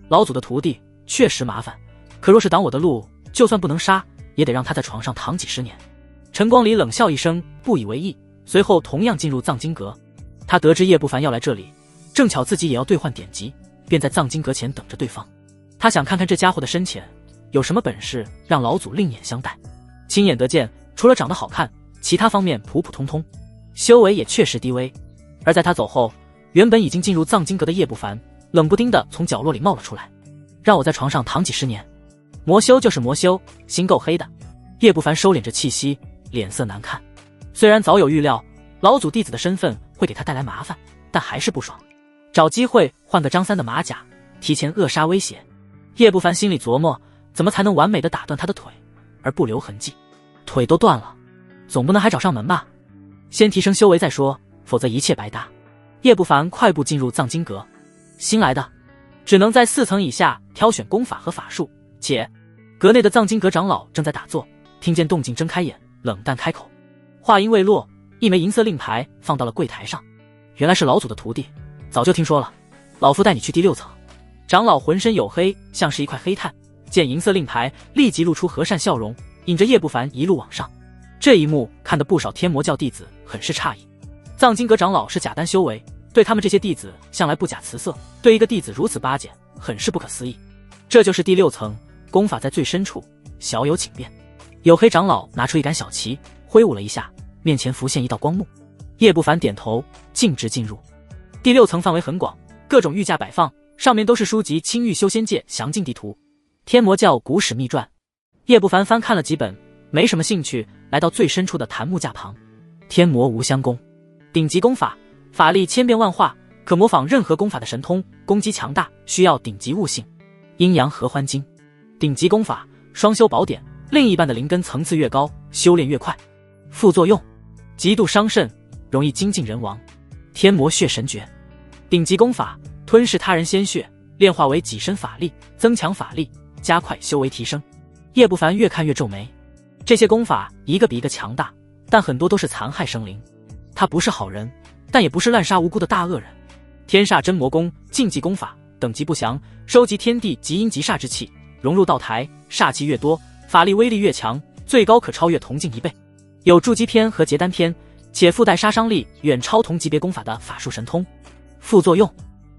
老祖的徒弟确实麻烦，可若是挡我的路，就算不能杀，也得让他在床上躺几10年。晨光里冷笑一声，不以为意，随后同样进入藏经阁。他得知叶不凡要来这里，正巧自己也要兑换典籍，便在藏经阁前等着对方。他想看看这家伙的深浅，有什么本事让老祖另眼相待。亲眼得见，除了长得好看，其他方面普普通通，修为也确实低微。而在他走后，原本已经进入藏经阁的叶不凡冷不丁的从角落里冒了出来，让我在床上躺几10年。魔修就是魔修，心够黑的。叶不凡收敛着气息，脸色难看。虽然早有预料老祖弟子的身份会给他带来麻烦，但还是不爽。找机会换个张三的马甲，提前扼杀威胁。叶不凡心里琢磨，怎么才能完美的打断他的腿而不留痕迹？腿都断了，总不能还找上门吧？先提升修为再说，否则一切白搭。叶不凡快步进入藏经阁。新来的只能在4层以下挑选功法和法术，且阁内的藏经阁长老正在打坐，听见动静睁开眼，冷淡开口。话音未落，一枚银色令牌放到了柜台上。原来是老祖的徒弟，早就听说了，老夫带你去第6层。长老浑身黝黑，像是一块黑炭，见银色令牌立即露出和善笑容，引着叶不凡一路往上。这一幕看得不少天魔教弟子很是诧异。藏经阁长老是假丹修为，对他们这些弟子向来不假辞色，对一个弟子如此巴结，很是不可思议。这就是第6层，功法在最深处，小友请便。黝黑长老拿出一杆小旗，挥舞了一下，面前浮现一道光幕。叶不凡点头，径直进入。第6层范围很广，各种玉架摆放，上面都是书籍《青玉修仙界详尽地图》、天魔教古史秘传。叶不凡翻看了几本，没什么兴趣，来到最深处的檀木架旁。天魔无相功，顶级功法，法力千变万化，可模仿任何功法的神通，攻击强大，需要顶级悟性。阴阳合欢经，顶级功法，双修宝典，另一半的灵根层次越高，修炼越快。副作用，极度伤肾，容易精尽人亡。天魔血神诀，顶级功法，吞噬他人鲜血，炼化为己身法力，增强法力，加快修为提升。叶不凡越看越皱眉，这些功法一个比一个强大，但很多都是残害生灵。他不是好人，但也不是滥杀无辜的大恶人。天煞真魔功，禁忌功法，等级不详，收集天地极阴极煞之气，融入道台，煞气越多，法力威力越强，最高可超越同境1倍。有筑基篇和结丹篇，且附带杀伤力远超同级别功法的法术神通。副作用，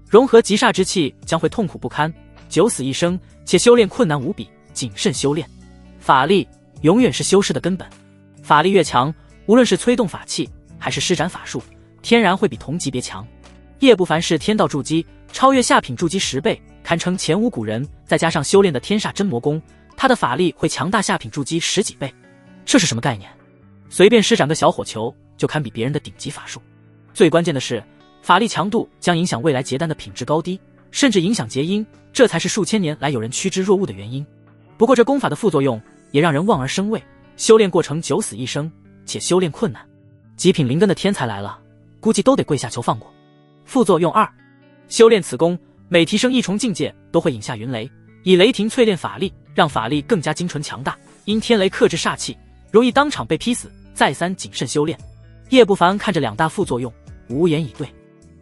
融合极煞之气将会痛苦不堪，九死一生，且修炼困难无比，谨慎修炼。法力永远是修士的根本，法力越强，无论是催动法器还是施展法术，天然会比同级别强。叶不凡是天道筑基，超越下品筑基10倍，堪称前无古人，再加上修炼的天煞真魔功，他的法力会强大下品筑基10几倍。这是什么概念？随便施展个小火球就堪比别人的顶级法术。最关键的是，法力强度将影响未来结丹的品质高低，甚至影响结因，这才是数千年来有人趋之若鹜的原因。不过这功法的副作用也让人望而生畏，修炼过程九死一生，且修炼困难。极品灵根的天才来了，估计都得跪下求放过。副作用2，修炼此功，每提升一重境界都会引下云雷，以雷霆淬炼法力，让法力更加精纯强大，因天雷克制煞气，容易当场被劈死，再三谨慎修炼。叶不凡看着2大副作用，无言以对。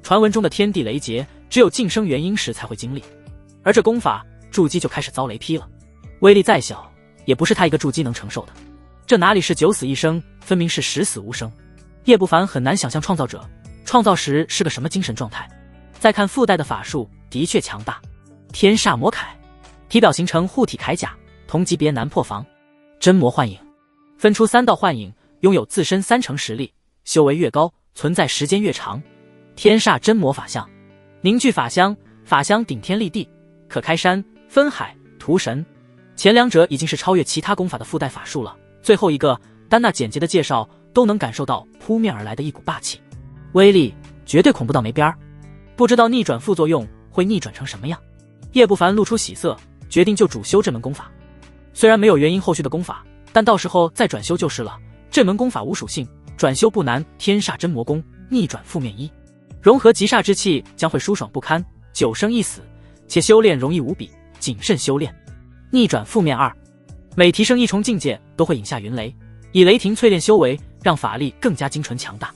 传闻中的天地雷劫，只有晋升元婴时才会经历，而这功法筑基就开始遭雷劈了。威力再小，也不是他一个筑基能承受的。这哪里是九死一生，分明是十死无生。叶不凡很难想象创造者创造时是个什么精神状态。再看附带的法术，的确强大。天煞魔铠，体表形成护体铠甲，同级别难破防。真魔幻影，分出3道幻影，拥有自身3成实力，修为越高，存在时间越长。天煞真魔法相，凝聚法相，法相顶天立地，可开山分海屠神。前2者已经是超越其他功法的附带法术了，最后一个单那简洁的介绍都能感受到扑面而来的一股霸气，威力绝对恐怖到没边儿。不知道逆转副作用会逆转成什么样。叶不凡露出喜色，决定就主修这门功法。虽然没有元婴后续的功法，但到时候再转修就是了。这门功法无属性，转修不难。天煞真魔功，逆转负面1，融合极煞之气将会舒爽不堪，久生一死，且修炼容易无比，谨慎修炼。逆转负面2，每提升1重境界都会引下云雷，以雷霆淬炼修为，让法力更加精纯强大。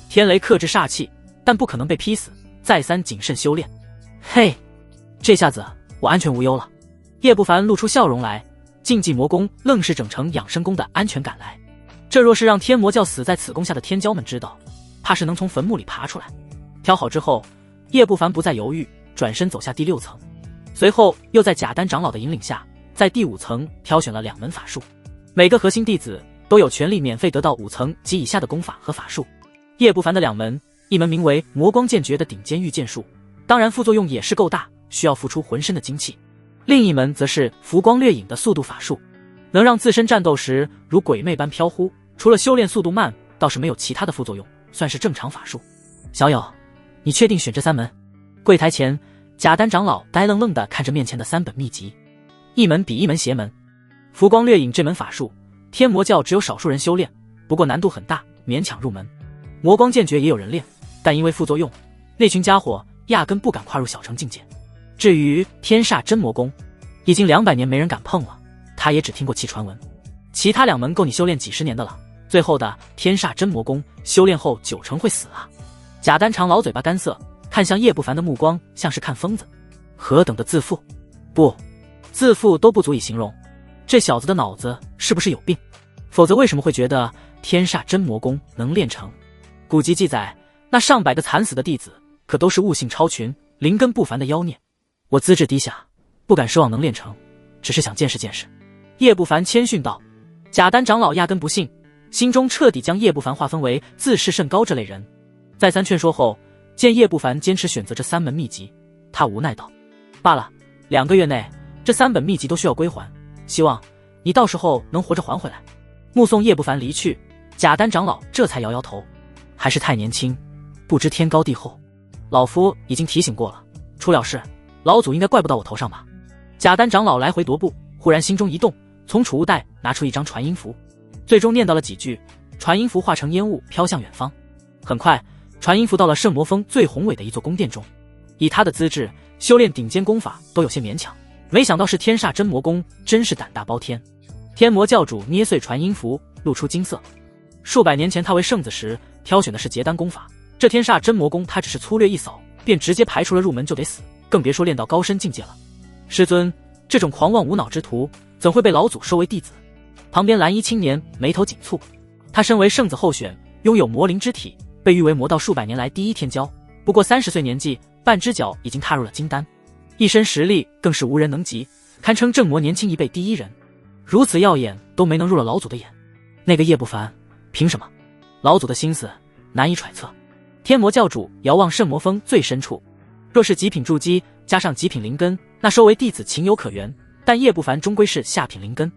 天雷克制煞气，但不可能被劈死，再三谨慎修炼。嘿，这下子我安全无忧了。叶不凡露出笑容来，禁忌魔功愣是整成养生功的安全感来。这若是让天魔教死在此功下的天骄们知道，怕是能从坟墓里爬出来。挑好之后，叶不凡不再犹豫，转身走下第6层，随后又在贾丹长老的引领下，在第5层挑选了2门法术。每个核心弟子都有权利免费得到5层及以下的功法和法术。叶不凡的2门，一门名为魔光剑诀的顶尖御剑术，当然副作用也是够大，需要付出浑身的精气。另一门则是浮光掠影的速度法术，能让自身战斗时如鬼魅般飘忽，除了修炼速度慢，倒是没有其他的副作用，算是正常法术。小友，你确定选这3门？柜台前，贾丹长老呆愣愣地看着面前的3本秘籍，一门比一门邪门。浮光掠影这门法术，天魔教只有少数人修炼，不过难度很大，勉强入门。魔光剑诀也有人练，但因为副作用，那群家伙压根不敢跨入小成境界。至于天煞真魔功，已经200年没人敢碰了，他也只听过其传闻。其他2门够你修炼几十年的了，最后的天煞真魔功修炼后9成会死啊。贾丹长老嘴巴干涩，看向叶不凡的目光像是看疯子。何等的自负，不，自负都不足以形容。这小子的脑子是不是有病？否则为什么会觉得天煞真魔功能练成？古籍记载，那上百个惨死的弟子可都是悟性超群、灵根不凡的妖孽。我资质低下，不敢奢望能练成，只是想见识见识。叶不凡谦逊道。贾丹长老压根不信，心中彻底将叶不凡划分为自视甚高这类人。再三劝说后，见叶不凡坚持选择这3门秘籍，他无奈道：罢了，2个月内这3本秘籍都需要归还，希望你到时候能活着还回来。目送叶不凡离去，贾丹长老这才摇摇头，还是太年轻，不知天高地厚。老夫已经提醒过了，出了事老祖应该怪不到我头上吧。贾丹长老来回踱步，忽然心中一动，从储物袋拿出一张传音符，最终念叨了几句，传音符化成烟雾飘向远方。很快，传音符到了圣魔峰最宏伟的一座宫殿中。以他的资质，修炼顶尖功法都有些勉强，没想到是天煞真魔功，真是胆大包天。天魔教主捏碎传音符，露出金色。数百年前他为圣子时挑选的是结丹功法，这天煞真魔功他只是粗略一扫，便直接排除了入门就得死，更别说练到高深境界了。师尊，这种狂妄无脑之徒怎会被老祖收为弟子？旁边蓝衣青年眉头紧蹙，他身为圣子候选，拥有魔灵之体，被誉为魔道数百年来第一天骄，不过30岁年纪，半只脚已经踏入了金丹，一身实力更是无人能及，堪称正魔年轻一辈第一人。如此耀眼都没能入了老祖的眼，那个叶不凡凭什么？老祖的心思难以揣测。天魔教主遥望圣魔峰最深处，若是极品筑基加上极品灵根，那收为弟子情有可原，但叶不凡终归是下品灵根。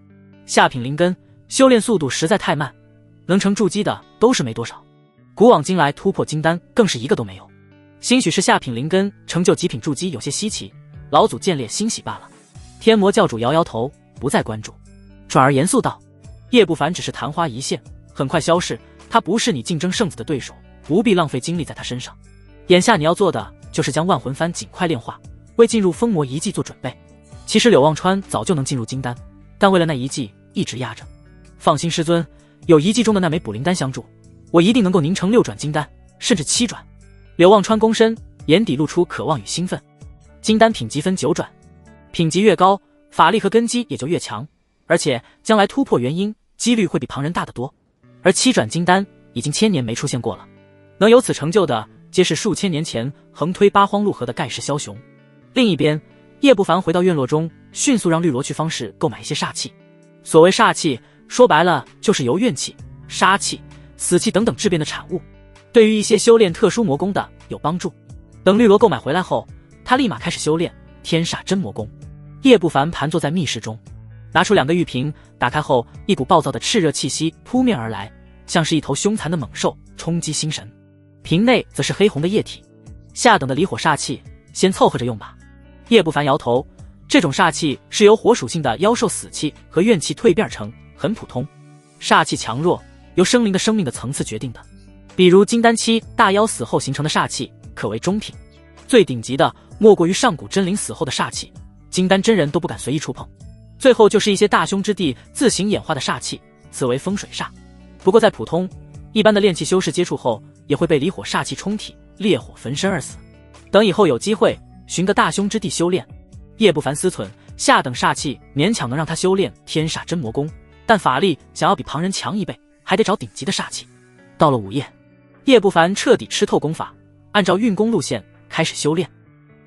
下品灵根修炼速度实在太慢，能成筑基的都是没多少，古往今来突破金丹更是一个都没有。兴许是下品灵根成就极品筑基有些稀奇，老祖见猎欣喜罢了。天魔教主摇摇头，不再关注，转而严肃道：叶不凡只是昙花一现，很快消逝，他不是你竞争圣子的对手，不必浪费精力在他身上。眼下你要做的就是将万魂幡尽快炼化，为进入封魔遗迹做准备。其实柳望川早就能进入金丹，但为了那遗迹一直压着。放心师尊，有遗迹中的那枚补灵丹相助，我一定能够凝成6转金丹，甚至7转。柳望川躬身，眼底露出渴望与兴奋。金丹品级分9转，品级越高，法力和根基也就越强，而且将来突破元婴几率会比旁人大得多。而7转金丹已经1000年没出现过了，能有此成就的，皆是数千年前横推八荒陆河的盖世枭雄。另一边，叶不凡回到院落中，迅速让绿萝去方士购买一些煞气。所谓煞气，说白了就是由怨气、杀气、死气等等质变的产物，对于一些修炼特殊魔功的有帮助。等绿萝购买回来后，他立马开始修炼天煞真魔功。叶不凡盘坐在密室中，拿出2个玉瓶，打开后，一股暴躁的炽热气息扑面而来，像是一头凶残的猛兽冲击心神。瓶内则是黑红的液体，下等的离火煞气，先凑合着用吧。叶不凡摇头，这种煞气是由火属性的妖兽死气和怨气蜕变而成，很普通。煞气强弱由生灵的生命的层次决定的，比如金丹期大妖死后形成的煞气可为中品，最顶级的莫过于上古真灵死后的煞气，金丹真人都不敢随意触碰。最后就是一些大凶之地自行演化的煞气，此为风水煞。不过在普通一般的炼气修士接触后，也会被离火煞气冲体，烈火焚身而死。等以后有机会寻个大凶之地修炼。叶不凡思忖，下等煞气勉强能让他修炼天煞真魔功，但法力想要比旁人强1倍，还得找顶级的煞气。到了午夜，叶不凡彻底吃透功法，按照运功路线开始修炼。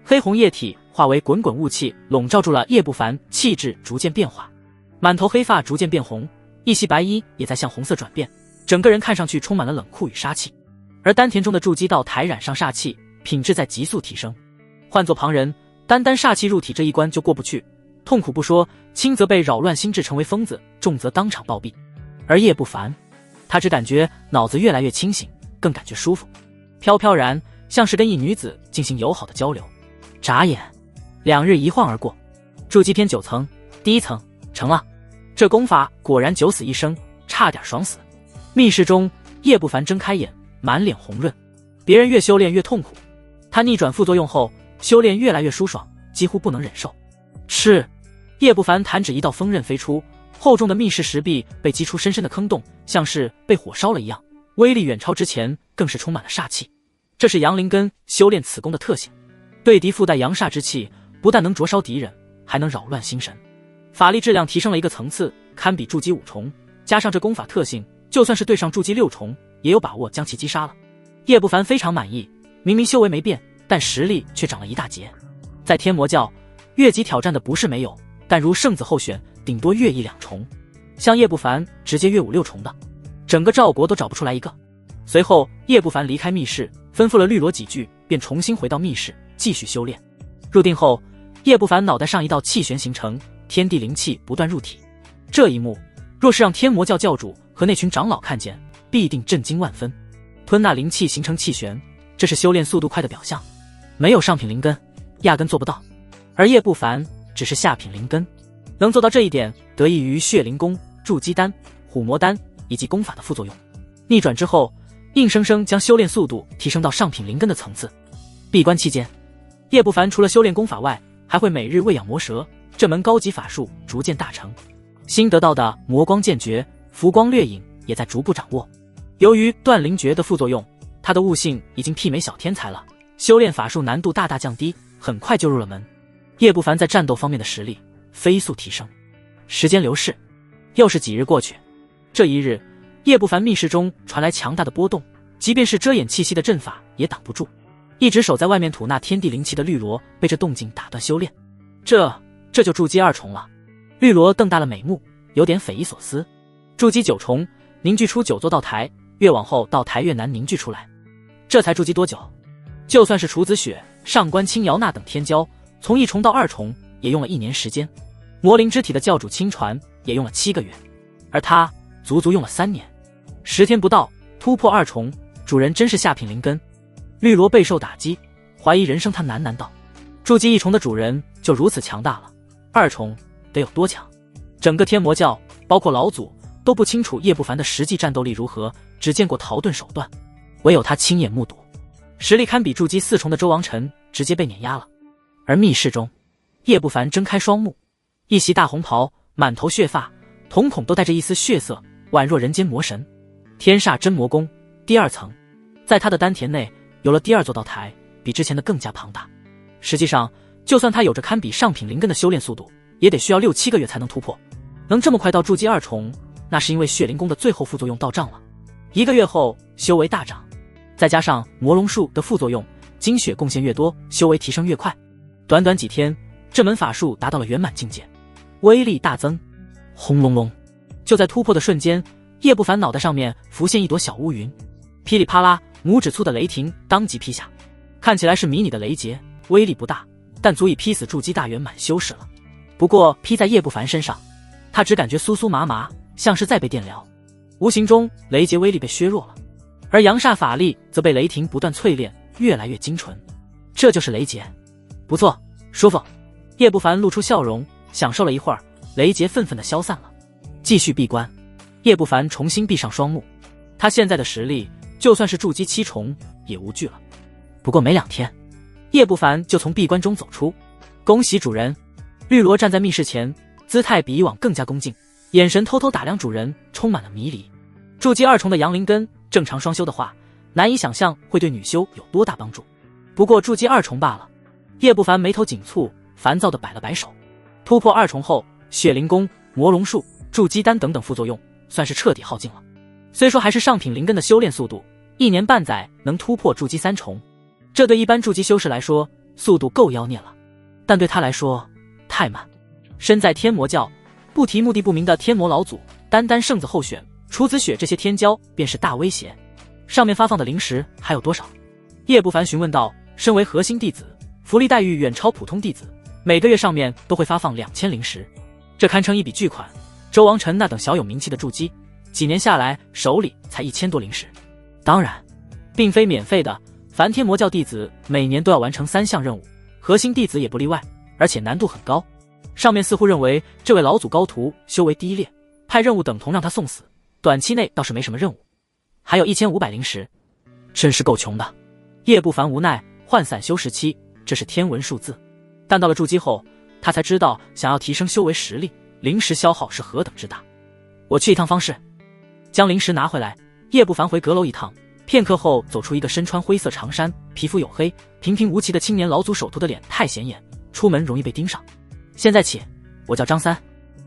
黑红液体化为滚滚雾气，笼罩住了叶不凡，气质逐渐变化，满头黑发逐渐变红，一袭白衣也在向红色转变，整个人看上去充满了冷酷与杀气。而丹田中的筑基道台染上煞气，品质在急速提升。换作旁人，单煞气入体这一关就过不去，痛苦不说，轻则被扰乱心智成为疯子，重则当场暴毙。而叶不凡，他只感觉脑子越来越清醒，更感觉舒服，飘飘然，像是跟一女子进行友好的交流。眨眼2日一晃而过，筑基篇9层，第1层成了。这功法果然九死一生，差点爽死。密室中，叶不凡睁开眼，满脸红润。别人越修炼越痛苦，他逆转副作用后，修炼越来越舒爽，几乎不能忍受。是，叶不凡弹指一道锋刃飞出，厚重的密室石壁被击出深深的坑洞，像是被火烧了一样，威力远超之前，更是充满了煞气。这是阳灵根修炼此功的特性，对敌附带阳煞之气，不但能灼烧敌人，还能扰乱心神。法力质量提升了1个层次，堪比筑基5重，加上这功法特性，就算是对上筑基6重，也有把握将其击杀了。叶不凡非常满意，明明修为没变，但实力却涨了一大截。在天魔教，越级挑战的不是没有，但如圣子候选，顶多越1、2重，像叶不凡直接越5、6重的，整个赵国都找不出来一个。随后叶不凡离开密室，吩咐了绿萝几句，便重新回到密室继续修炼。入定后，叶不凡脑袋上一道气旋形成，天地灵气不断入体。这一幕若是让天魔教教主和那群长老看见，必定震惊万分。吞纳灵气形成气旋，这是修炼速度快的表象，没有上品灵根压根做不到。而叶不凡只是下品灵根，能做到这一点，得益于血灵功、筑基丹、虎魔丹以及功法的副作用。逆转之后，硬生生将修炼速度提升到上品灵根的层次。闭关期间，叶不凡除了修炼功法外，还会每日喂养魔蛇，这门高级法术逐渐大成。新得到的魔光剑诀、浮光掠影也在逐步掌握。由于断灵诀的副作用，他的悟性已经媲美小天才了，修炼法术难度大大降低，很快就入了门。叶不凡在战斗方面的实力飞速提升。时间流逝，又是几日过去。这一日，叶不凡密室中传来强大的波动，即便是遮掩气息的阵法也挡不住。一直守在外面吐纳天地灵气的绿萝被这动静打断修炼，这就筑基2重了。绿萝瞪大了美目，有点匪夷所思。筑基9重，凝聚出9座道台，越往后道台越难凝聚出来。这才筑基多久？就算是楚子雪、上官青瑶那等天骄，从1重到2重也用了1年时间。魔灵之体的教主亲传也用了7个月，而他足足用了3年。10天不到突破2重，主人真是下品灵根。绿萝备受打击，怀疑人生他难道筑基1重的主人就如此强大了，2重得有多强？整个天魔教包括老祖都不清楚叶不凡的实际战斗力如何，只见过逃遁手段，唯有他亲眼目睹，实力堪比筑基4重的周王辰直接被碾压了。而密室中，叶不凡睁开双目，一袭大红袍，满头血发，瞳孔都带着一丝血色，宛若人间魔神。天煞真魔功第2层，在他的丹田内有了第二座道台，比之前的更加庞大。实际上，就算他有着堪比上品灵根的修炼速度，也得需要6-7个月才能突破。能这么快到筑基2重，那是因为血灵功的最后副作用到账了。1个月后，修为大涨，再加上魔龙术的副作用，精血贡献越多，修为提升越快。短短几天，这门法术达到了圆满境界，威力大增。轰隆隆！就在突破的瞬间，叶不凡脑袋上面浮现一朵小乌云，噼里啪啦，拇指粗的雷霆当即劈下。看起来是迷你的雷劫，威力不大，但足以劈死筑基大圆满修士了。不过劈在叶不凡身上，他只感觉酥酥麻麻，像是在被电疗。无形中，雷劫威力被削弱了，而阳煞法力则被雷霆不断淬炼，越来越精纯。这就是雷劫。不错，舒服。叶不凡露出笑容，享受了一会儿，雷劫愤愤地消散了。继续闭关，叶不凡重新闭上双目。他现在的实力，就算是筑基7重也无惧了。不过没2天，叶不凡就从闭关中走出。恭喜主人！绿萝站在密室前，姿态比以往更加恭敬，眼神偷偷打量主人，充满了迷离。筑基2重的阳灵根，正常双修的话，难以想象会对女修有多大帮助。不过筑基2重罢了。叶不凡眉头紧蹙，烦躁地摆了摆手。突破2重后，血灵功、魔龙术、筑基丹等等副作用，算是彻底耗尽了。虽说还是上品灵根的修炼速度，1年半载能突破筑基3重，这对一般筑基修士来说，速度够妖孽了。但对他来说，太慢。身在天魔教，不提目的不明的天魔老祖，单单圣子候选、楚子雪这些天骄便是大威胁。上面发放的灵石还有多少？叶不凡询问道。身为核心弟子，福利待遇远超普通弟子，每个月上面都会发放2000灵石，这堪称一笔巨款。周王辰那等小有名气的筑基，几年下来手里才1000多灵石。当然，并非免费的，凡天魔教弟子每年都要完成3项任务，核心弟子也不例外，而且难度很高。上面似乎认为这位老祖高徒修为低劣，派任务等同让他送死，短期内倒是没什么任务。还有1500灵石，真是够穷的。叶不凡无奈，涣散修17，这是天文数字。但到了筑基后，他才知道想要提升修为实力，灵石消耗是何等之大。我去一趟方室，将灵石拿回来。叶不凡回阁楼一趟，片刻后走出一个身穿灰色长衫、皮肤黝黑、平平无奇的青年老祖首徒的脸太显眼，出门容易被盯上。现在起，我叫张三。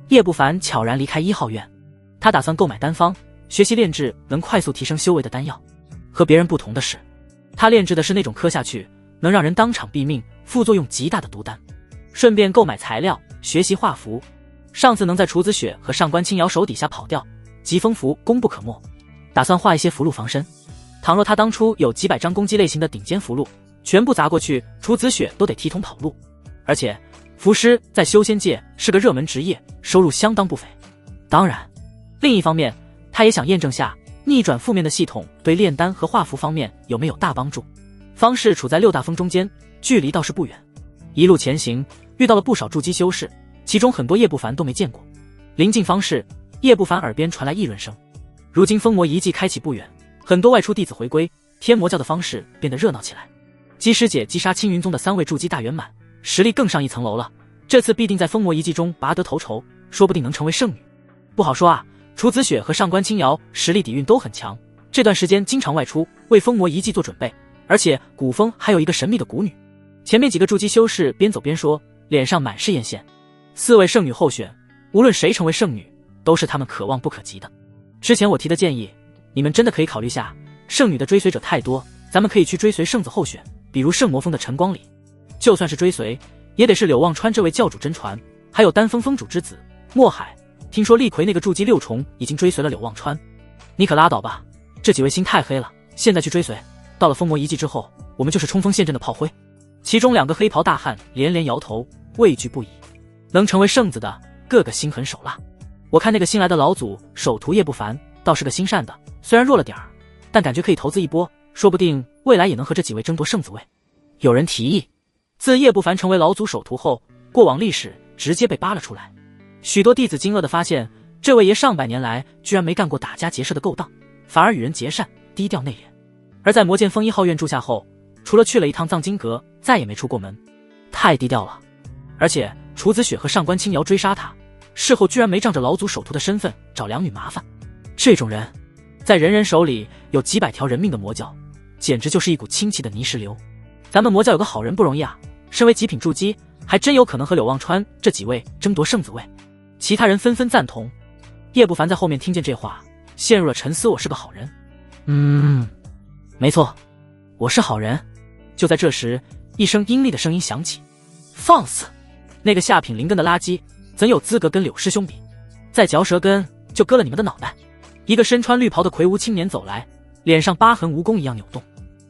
叶不凡悄然离开1号院，他打算购买丹方，学习炼制能快速提升修为的丹药。和别人不同的是，他炼制的是那种磕下去能让人当场毙命、副作用极大的毒丹。顺便购买材料，学习画符。上次能在楚子雪和上官清瑶手底下跑掉，疾风符功不可没。打算画一些符箓防身。倘若他当初有几百张攻击类型的顶尖符箓，全部砸过去，楚子雪都得提桶跑路。而且符师在修仙界是个热门职业，收入相当不菲。当然，另一方面，他也想验证下逆转负面的系统对炼丹和画符方面有没有大帮助。方士处在6大峰中间，距离倒是不远。一路前行，遇到了不少筑基修士，其中很多叶不凡都没见过。临近方士，叶不凡耳边传来议论声。如今封魔遗迹开启不远，很多外出弟子回归，天魔教的方式变得热闹起来。姬师姐击杀青云宗的3位筑基大圆满，实力更上一层楼了。这次必定在封魔遗迹中拔得头筹，说不定能成为圣女。不好说啊，楚子雪和上官清瑶实力底蕴都很强，这段时间经常外出为封魔遗迹做准备。而且古风还有一个神秘的古女。前面几个筑基修士边走边说，脸上满是艳羡。4位圣女候选，无论谁成为圣女，都是他们可望不可及的。之前我提的建议，你们真的可以考虑下。圣女的追随者太多，咱们可以去追随圣子候选，比如圣魔峰的陈光礼。就算是追随，也得是柳望川这位教主真传，还有丹峰峰主之子墨海。听说厉葵那个筑基6重已经追随了柳望川。你可拉倒吧，这几位心太黑了，现在去追随，到了封魔遗迹之后，我们就是冲锋陷阵的炮灰。其中2个黑袍大汉连连摇头，畏惧不已。能成为圣子的，个个心狠手辣。我看那个新来的老祖首徒叶不凡，倒是个心善的，虽然弱了点儿，但感觉可以投资一波，说不定未来也能和这几位争夺圣子位。有人提议，自叶不凡成为老祖首徒后，过往历史直接被扒了出来。许多弟子惊愕地发现，这位爷上百年来居然没干过打家劫舍的勾当，反而与人结善，低调内敛。而在魔剑峰1号院住下后，除了去了一趟藏经阁，再也没出过门，太低调了。而且楚子雪和上官清瑶追杀他，事后居然没仗着老祖首徒的身份找两女麻烦。这种人在人人手里有几百条人命的魔教，简直就是一股清气的泥石流。咱们魔教有个好人不容易啊，身为极品筑基，还真有可能和柳望川这几位争夺圣子位。其他人纷纷赞同。叶不凡在后面听见这话，陷入了沉思。我是个好人。没错，我是好人。就在这时，一声阴厉的声音响起：放肆！那个下品灵根的垃圾，怎有资格跟柳师兄比？再嚼舌根，就割了你们的脑袋！一个身穿绿袍的魁梧青年走来，脸上疤痕蜈蚣一样扭动。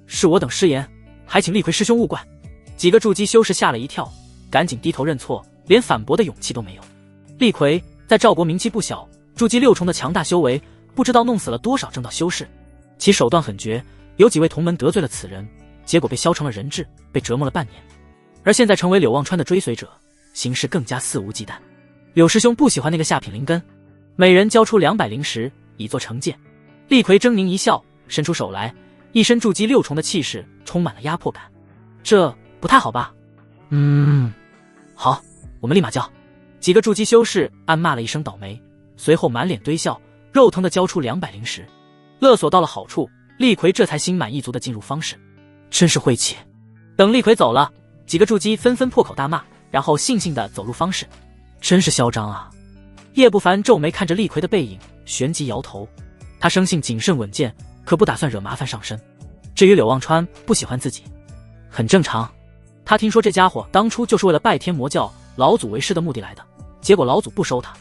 是我等失言，还请厉魁师兄勿怪。几个筑基修士吓了一跳，赶紧低头认错，连反驳的勇气都没有。厉魁在赵国名气不小，筑基6重的强大修为，不知道弄死了多少正道修士。其手段狠绝，有几位同门得罪了此人，结果被削成了人质，被折磨了半年。而现在成为柳望川的追随者，行事更加肆无忌惮。柳师兄不喜欢那个下品灵根，每人交出200灵石以作惩戒。厉魁狰狞一笑，伸出手来，一身筑基6重的气势充满了压迫感。这不太好吧？好，我们立马交。几个筑基修士暗骂了一声倒霉，随后满脸堆笑，肉疼地交出200灵石。勒索到了好处，厉魁这才心满意足地进入方室。真是晦气。等厉魁走了，几个筑基纷纷破口大骂，然后悻悻地走入方室。真是嚣张啊！叶不凡皱眉看着厉魁的背影，旋即摇头。他生性谨慎稳健，可不打算惹麻烦上身。至于柳望川不喜欢自己，很正常。他听说这家伙当初就是为了拜天魔教老祖为师的目的来的，结果老祖不收他。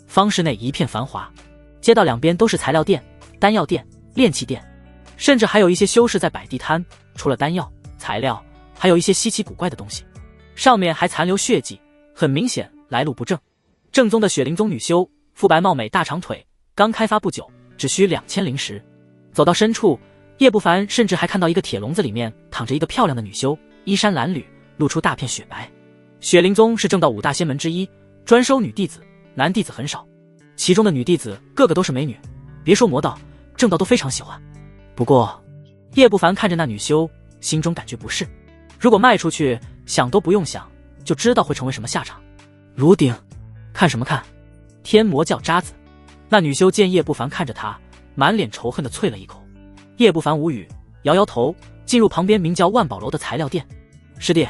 方室内一片繁华，街道两边都是材料店、丹药店、炼器店，甚至还有一些修士在摆地摊。除了丹药、材料，还有一些稀奇古怪的东西，上面还残留血迹，很明显来路不正。正宗的雪灵宗女修，肤白貌美，大长腿，刚开发不久，只需2000灵石。走到深处，叶不凡甚至还看到一个铁笼子里面躺着一个漂亮的女修，衣衫褴褛，露出大片雪白。雪灵宗是正道5大仙门之一，专收女弟子，男弟子很少。其中的女弟子个个都是美女，别说魔道，正道都非常喜欢。不过叶不凡看着那女修，心中感觉不适。如果卖出去，想都不用想，就知道会成为什么下场。如鼎，看什么看？天魔教渣子！那女修见叶不凡看着她，满脸仇恨地啐了一口。叶不凡无语，摇摇头，进入旁边名叫万宝楼的材料店。师弟，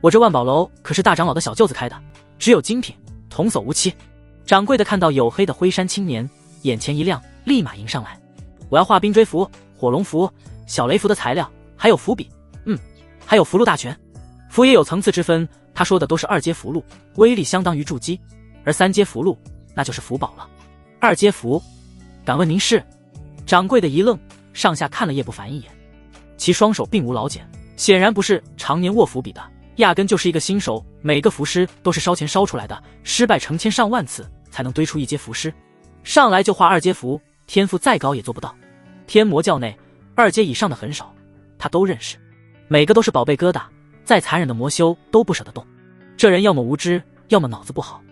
我这万宝楼可是大长老的小舅子开的，只有精品，童叟无欺。掌柜的看到黝黑的灰衫青年，眼前一亮，立马迎上来。我要画冰锥符、火龙符、小雷符的材料，还有符笔，还有符箓大全。符也有层次之分，他说的都是2阶符箓，威力相当于筑基，而3阶符箓那就是符宝了。2阶符，敢问您是？掌柜的一愣，上下看了叶不凡一眼。其双手并无老茧，显然不是常年握符笔的，压根就是一个新手。每个符师都是烧钱烧出来的，失败成千上万次才能堆出1阶符师，上来就画2阶符，天赋再高也做不到。天魔教内2阶以上的很少，他都认识，每个都是宝贝疙瘩，再残忍的魔修都不舍得动。这人要么无知，要么脑子不好。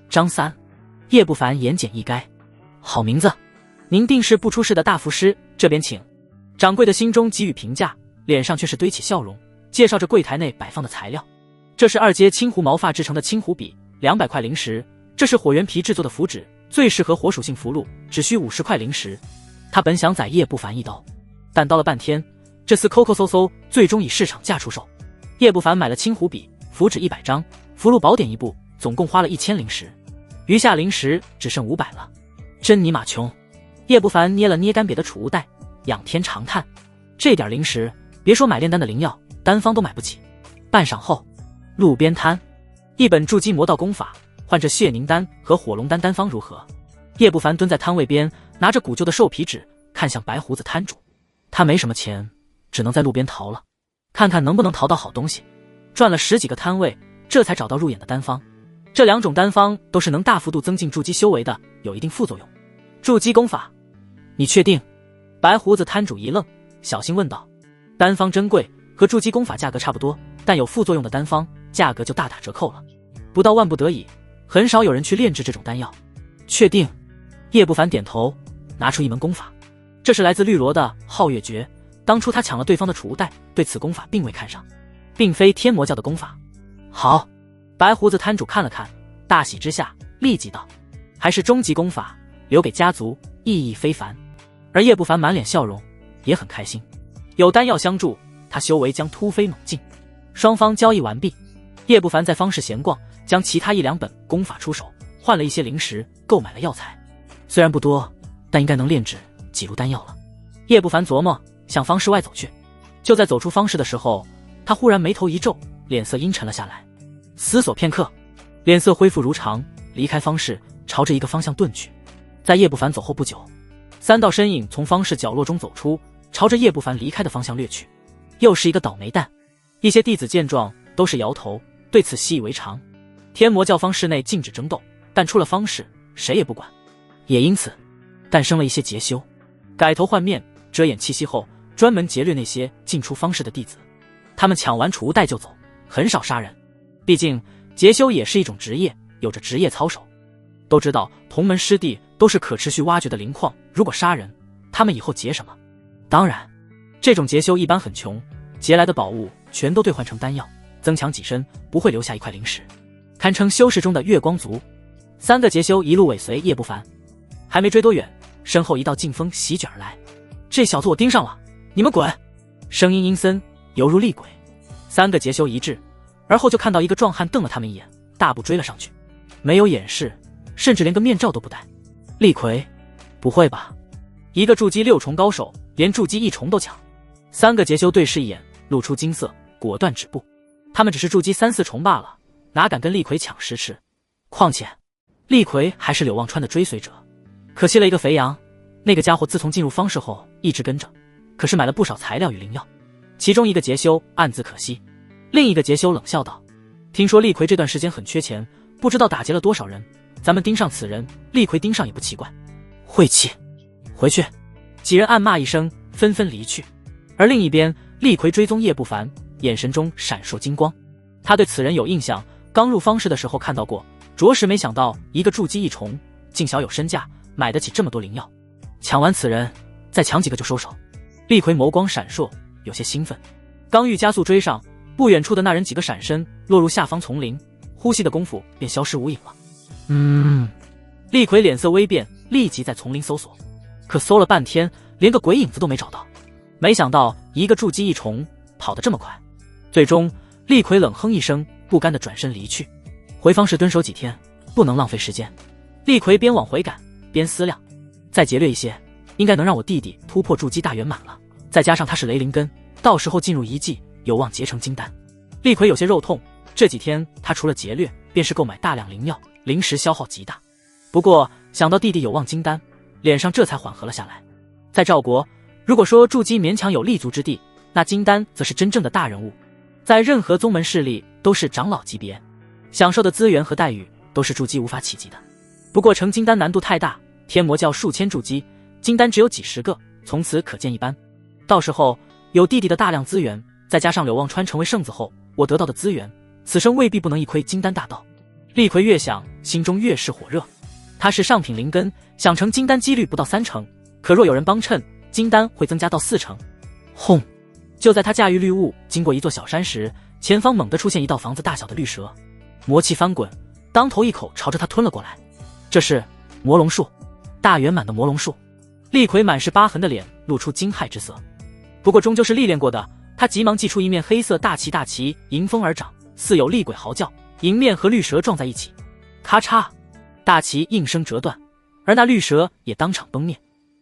张三，叶不凡言简意赅。好名字，您定是不出世的大符师，这边请。掌柜的心中给予评价，脸上却是堆起笑容，介绍着柜台内摆放的材料。这是2阶青狐毛发制成的青狐笔，200块灵石；这是火猿皮制作的符纸，最适合火属性符箓，只需50块灵石。他本想宰叶不凡一刀，但刀了半天，这厮抠抠搜搜，最终以市场价出售。叶不凡买了青狐笔、符纸100张，符箓宝典1部，总共花了1000灵石，余下灵石只剩500了。真尼玛穷！叶不凡捏了捏干瘪的储物袋，仰天长叹：这点灵石，别说买炼丹的灵药，丹方都买不起。半晌后，路边摊，一本筑基魔道功法，换着血凝丹和火龙丹丹方如何？叶不凡蹲在摊位边，拿着古旧的兽皮纸，看向白胡子摊主。他没什么钱，只能在路边淘了，看看能不能淘到好东西。转了10几个摊位，这才找到入眼的丹方。这2种丹方都是能大幅度增进筑基修为的，有一定副作用。筑基功法，你确定？白胡子摊主一愣，小心问道。丹方珍贵，和筑基功法价格差不多，但有副作用的丹方价格就大打折扣了。不到万不得已，很少有人去炼制这种丹药。确定？叶不凡点头，拿出一门功法。这是来自绿萝的皓月诀，当初他抢了对方的储物袋，对此功法并未看上，并非天魔教的功法。好，白胡子摊主看了看，大喜之下立即道：还是终极功法，留给家族，意义非凡。而叶不凡满脸笑容，也很开心。有丹药相助，他修为将突飞猛进。双方交易完毕，叶不凡在方室闲逛，将其他1-2本功法出手，换了一些灵石，购买了药材。虽然不多，但应该能炼制几炉丹药了。叶不凡琢磨，向方室外走去。就在走出方室的时候，他忽然眉头一皱，脸色阴沉了下来。思索片刻，脸色恢复如常，离开方室，朝着一个方向遁去。在叶不凡走后不久，3道身影从方室角落中走出，朝着叶不凡离开的方向掠去。又是一个倒霉蛋。一些弟子见状都是摇头，对此习以为常。天魔教方室内禁止争斗，但出了方室谁也不管，也因此诞生了一些劫修，改头换面，遮掩气息后专门劫掠那些进出方室的弟子。他们抢完储物带就走，很少杀人。毕竟劫修也是一种职业，有着职业操守。都知道同门师弟都是可持续挖掘的灵矿，如果杀人，他们以后劫什么？当然，这种劫修一般很穷，劫来的宝物全都兑换成丹药，增强己身，不会留下一块灵石，堪称修士中的月光族。3个劫修一路尾随叶不凡，还没追多远，身后一道劲风席卷而来。这小子我盯上了，你们滚！声音阴森，犹如厉鬼。3个劫修一致，而后就看到一个壮汉瞪了他们一眼，大步追了上去，没有掩饰，甚至连个面罩都不戴。厉葵？不会吧？一个筑基6重高手，连筑基1重都抢。3个劫修对视一眼，露出惊色，果断止步。他们只是筑基3、4重罢了，哪敢跟厉葵抢食吃？况且厉葵还是柳望川的追随者，可惜了一个肥羊。那个家伙自从进入方室后一直跟着，可是买了不少材料与灵药。其中一个劫修暗自可惜，另一个劫修冷笑道：听说厉葵这段时间很缺钱，不知道打劫了多少人，咱们盯上此人，厉葵盯上也不奇怪。晦气，回去！几人暗骂一声，纷纷离去。而另一边，厉葵追踪叶不凡，眼神中闪烁金光。他对此人有印象，刚入方室的时候看到过，着实没想到一个筑基1重竟小有身价，买得起这么多灵药。抢完此人，再抢几个就收手。厉葵眸光闪烁，有些兴奋，刚欲加速追上，不远处的那人几个闪身落入下方丛林，呼吸的功夫便消失无影了。厉葵脸色微变，立即在丛林搜索，可搜了半天，连个鬼影子都没找到。没想到一个筑基1重跑得这么快。最终厉葵冷哼一声，不甘地转身离去。回方室蹲守几天，不能浪费时间。厉葵边往回赶边思量，再劫掠一些，应该能让我弟弟突破筑基大圆满了。再加上他是雷灵根，到时候进入遗迹，有望结成金丹。厉葵有些肉痛，这几天他除了劫掠，便是购买大量灵药，灵石消耗极大。不过想到弟弟有望金丹，脸上这才缓和了下来。在赵国，如果说筑基勉强有立足之地，那金丹则是真正的大人物，在任何宗门势力都是长老级别，享受的资源和待遇都是筑基无法企及的。不过成金丹难度太大，天魔教数千筑基，金丹只有几十个，从此可见一斑。到时候有弟弟的大量资源，再加上柳望川成为圣子后我得到的资源，此生未必不能一窥金丹大道。厉葵越想，心中越是火热。他是上品灵根，想成金丹几率不到3成，可若有人帮衬，金丹会增加到4成。轰！就在他驾驭绿雾经过一座小山时，前方猛地出现一道房子大小的绿蛇，魔气翻滚，当头一口朝着他吞了过来。这是魔龙术，大圆满的魔龙术。厉葵满是疤痕的脸露出惊骇之色，不过终究是历练过的，他急忙祭出一面黑色大旗，迎风而长，似有厉鬼嚎叫，迎面和绿蛇撞在一起，咔嚓，大旗应声折断，而那绿蛇也当场崩灭。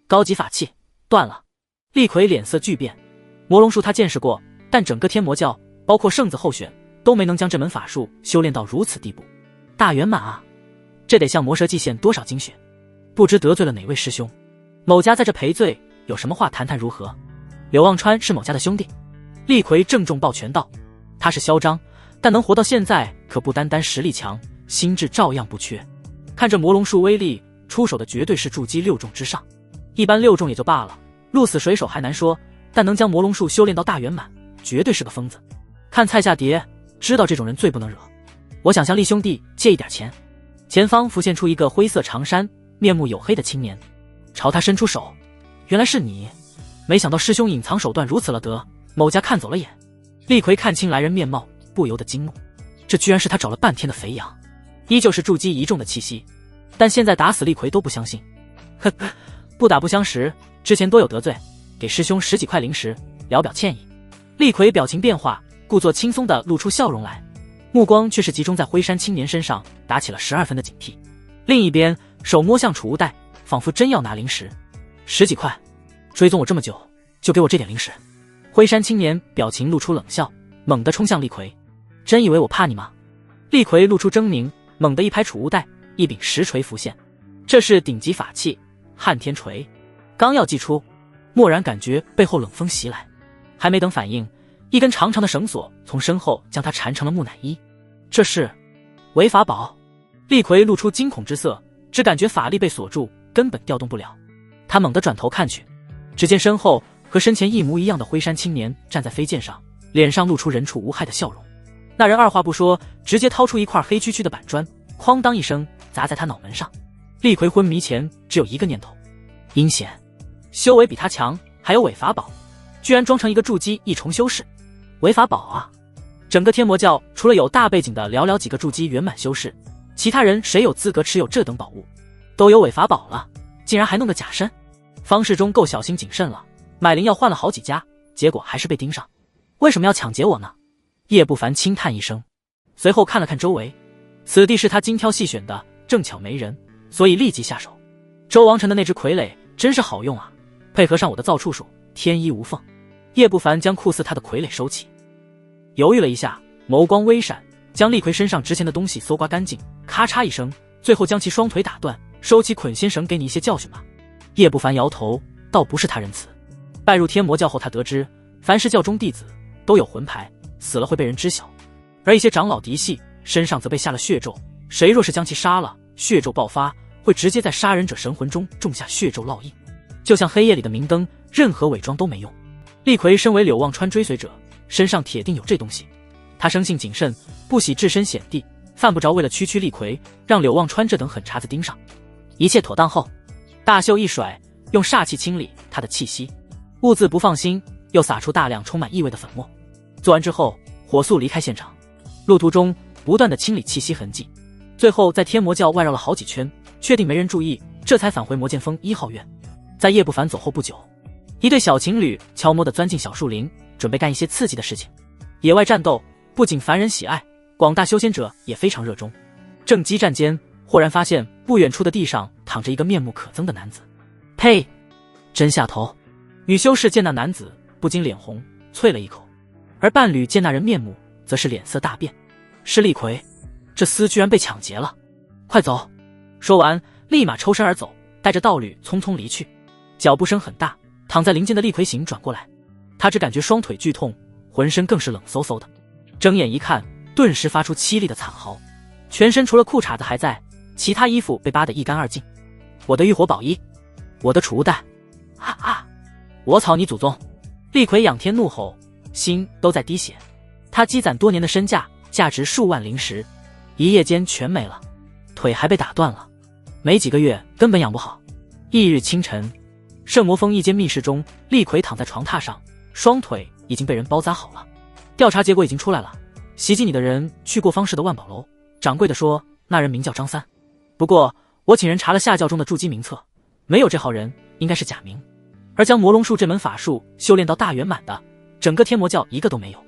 高级法器断了。厉葵脸色巨变，魔龙术他见识过，但整个天魔教包括圣子候选都没能将这门法术修炼到如此地步。大圆满啊，这得向魔蛇祭献多少精血，不知得罪了哪位师兄。某家在这赔罪，有什么话谈谈如何？柳望川是某家的兄弟。厉葵郑重抱拳道，他是嚣张，但能活到现在可不单单实力强，心智照样不缺。看着魔龙术威力，出手的绝对是筑基6重之上，一般6重也就罢了，鹿死水手还难说，但能将魔龙术修炼到大圆满，绝对是个疯子。看菜下碟，知道这种人最不能惹。我想向厉兄弟借一点钱。前方浮现出一个灰色长衫、面目黝黑的青年，朝他伸出手。原来是你，没想到师兄隐藏手段如此了得，某家看走了眼。厉葵看清来人面貌，不由得惊怒，这居然是他找了半天的肥羊，依旧是筑基1重的气息，但现在打死厉葵都不相信。呵，不打不相识，之前多有得罪，给师兄10几块灵石，聊表歉意。厉逵表情变化，故作轻松地露出笑容来，目光却是集中在灰山青年身上，打起了12分的警惕。另一边，手摸向储物袋，仿佛真要拿零食。10几块，追踪我这么久，就给我这点零食。灰山青年表情露出冷笑，猛地冲向厉逵。真以为我怕你吗？厉逵露出狰狞，猛地一拍储物袋，一柄实锤浮现。这是顶级法器撼天锤，刚要祭出，蓦然感觉背后冷风袭来，还没等反应，一根长长的绳索从身后将他缠成了木乃伊。这是违法宝。厉逵露出惊恐之色，只感觉法力被锁住，根本调动不了。他猛地转头看去，只见身后和身前一模一样的灰山青年站在飞剑上，脸上露出人畜无害的笑容。那人二话不说，直接掏出一块黑黢黢的板砖，哐当一声砸在他脑门上。厉逵昏迷前只有一个念头：阴险，修为比他强，还有伪法宝，居然装成一个筑基一重修士。伪法宝啊！整个天魔教除了有大背景的寥寥几个筑基圆满修士，其他人谁有资格持有这等宝物？都有伪法宝了，竟然还弄个假身。方世忠够小心谨慎了，买灵药换了好几家，结果还是被盯上。为什么要抢劫我呢？叶不凡轻叹一声，随后看了看周围，此地是他精挑细选的，正巧没人，所以立即下手。周王臣的那只傀儡真是好用啊，配合上我的造处术，天衣无缝。叶不凡将酷似他的傀儡收起，犹豫了一下，眸光微闪，将厉逵身上值钱的东西搜刮干净，咔嚓一声，最后将其双腿打断，收起捆仙绳，给你一些教训吧。叶不凡摇头，倒不是他仁慈。拜入天魔教后，他得知凡是教中弟子都有魂牌，死了会被人知晓，而一些长老嫡系身上则被下了血咒，谁若是将其杀了，血咒爆发，会直接在杀人者神魂中种下血咒烙印，就像黑夜里的明灯，任何伪装都没用。厉逵身为柳望川追随者，身上铁定有这东西。他生性谨慎，不喜置身险地，犯不着为了区厉逵，让柳望川这等狠茬子盯上。一切妥当后，大袖一甩，用煞气清理他的气息，兀自不放心，又撒出大量充满异味的粉末。做完之后，火速离开现场，路途中不断的清理气息痕迹，最后在天魔教外绕了好几圈，确定没人注意，这才返回魔剑峰1号院。在叶不凡走后不久，一对小情侣悄摸地钻进小树林，准备干一些刺激的事情。野外战斗不仅凡人喜爱，广大修仙者也非常热衷。正激战间，忽然发现不远处的地上躺着一个面目可憎的男子。呸！真下头！女修士见那男子，不禁脸红，啐了一口；而伴侣见那人面目，则是脸色大变。是厉逵，这厮居然被抢劫了！快走！说完，立马抽身而走，带着道侣匆匆离去。脚步声很大，躺在林间的厉逵醒转过来，他只感觉双腿剧痛，浑身更是冷飕飕的。睁眼一看，顿时发出凄厉的惨嚎，全身除了裤衩子还在，其他衣服被扒得一干二净。我的浴火宝衣，我的储物袋，啊啊！我草你祖宗！厉逵仰天怒吼，心都在滴血。他积攒多年的身价，价值数万灵石，一夜间全没了，腿还被打断了，没几个月根本养不好。翌日清晨，圣魔峰一间密室中，厉逵躺在床榻上，双腿已经被人包扎好了。调查结果已经出来了，袭击你的人去过方氏的万宝楼，掌柜的说那人名叫张三，不过我请人查了下教中的筑基名册，没有这号人，应该是假名。而将魔龙术这门法术修炼到大圆满的，整个天魔教一个都没有。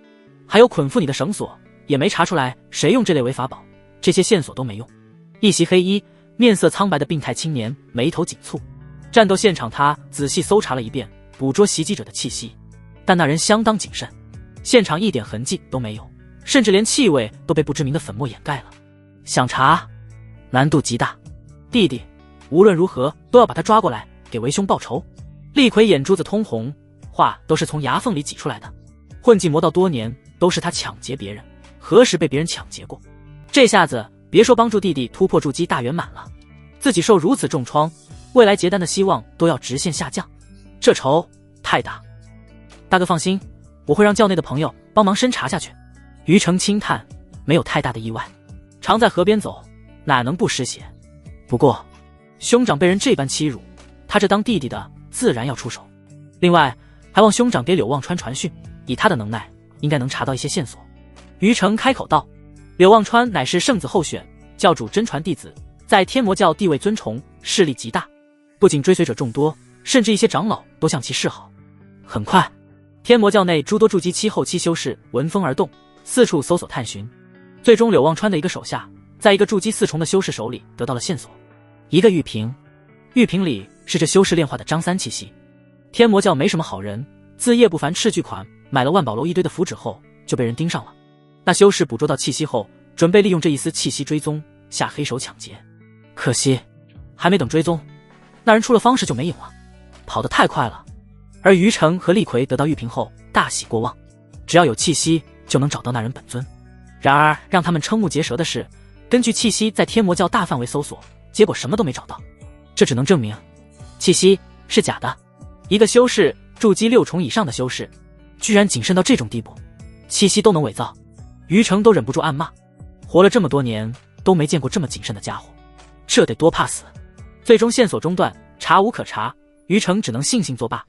还有捆缚你的绳索，也没查出来谁用这类违法宝，这些线索都没用。一袭黑衣，面色苍白的病态青年眉头紧蹙。战斗现场他仔细搜查了一遍，捕捉袭击者的气息，但那人相当谨慎，现场一点痕迹都没有，甚至连气味都被不知名的粉末掩盖了。想查，难度极大。弟弟，无论如何都要把他抓过来，给为兄报仇。厉逵眼珠子通红，话都是从牙缝里挤出来的。混迹魔道多年，都是他抢劫别人，何时被别人抢劫过？这下子别说帮助弟弟突破筑基大圆满了，自己受如此重创，未来结丹的希望都要直线下降，这仇太大。大哥放心，我会让教内的朋友帮忙深查下去。于成轻叹，没有太大的意外，常在河边走，哪能不湿鞋？不过兄长被人这般欺辱，他这当弟弟的自然要出手。另外还望兄长给柳望川传讯，以他的能耐，应该能查到一些线索。于成开口道，柳望川乃是圣子候选，教主真传弟子，在天魔教地位尊崇，势力极大，不仅追随者众多，甚至一些长老都向其示好。很快，天魔教内诸多筑基期后期修士闻风而动，四处搜索探寻，最终柳望川的一个手下，在一个筑基4重的修士手里得到了线索，一个玉瓶，玉瓶里是这修士炼化的张三气息。天魔教没什么好人，自叶不凡斥巨款买了万宝楼一堆的符纸后，就被人盯上了。那修士捕捉到气息后，准备利用这一丝气息追踪，下黑手抢劫。可惜还没等追踪，那人出了方式就没影了，跑得太快了。而于成和厉逵得到玉瓶后大喜过望，只要有气息就能找到那人本尊。然而让他们瞠目结舌的是，根据气息在天魔教大范围搜索，结果什么都没找到。这只能证明气息是假的。一个修士筑基6重以上的修士，居然谨慎到这种地步，气息都能伪造。于成都忍不住暗骂，活了这么多年都没见过这么谨慎的家伙，这得多怕死。最终线索中断，查无可查，于成只能悻悻作罢。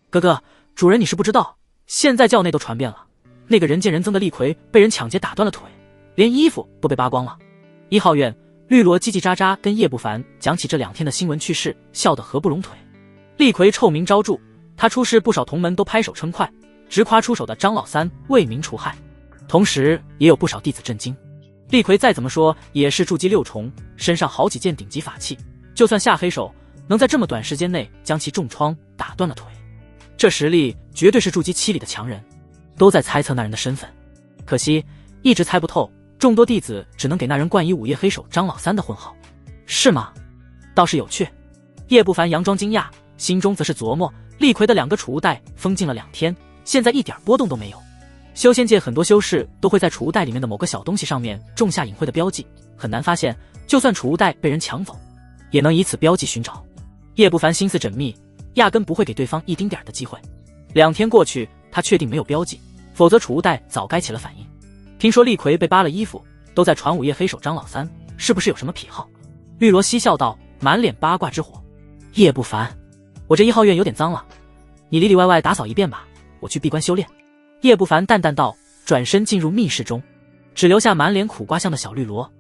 哥哥，主人你是不知道，现在教内都传遍了，那个人见人憎的厉逵被人抢劫打断了腿，连衣服都被扒光了。1号院绿萝叽叽喳喳跟叶不凡讲起这2天的新闻趣事，笑得合不拢腿。厉逵臭名昭著，他出事不少同门都拍手称快，直夸出手的张老三为民除害，同时也有不少弟子震惊。厉逵再怎么说也是筑基6重，身上好几件顶级法器，就算下黑手，能在这么短时间内将其重创打断了腿，这实力绝对是筑基7里的强人，都在猜测那人的身份。可惜一直猜不透，众多弟子只能给那人冠以午夜黑手张老三的混号。是吗？倒是有趣。叶不凡佯装惊讶，心中则是琢磨，厉逵的2个储物袋封禁了2天，现在一点波动都没有。修仙界很多修士都会在储物袋里面的某个小东西上面种下隐晦的标记，很难发现，就算储物袋被人抢走，也能以此标记寻找。叶不凡心思缜密，压根不会给对方一丁点的机会。2天过去，他确定没有标记，否则储物袋早该起了反应。听说厉逵被扒了衣服，都在传午夜黑手张老三，是不是有什么癖好？绿萝嬉笑道，满脸八卦之火。叶不凡，我这1号院有点脏了，你里里外外打扫一遍吧，我去闭关修炼。叶不凡淡淡道，转身进入密室中，只留下满脸苦瓜相的小绿萝。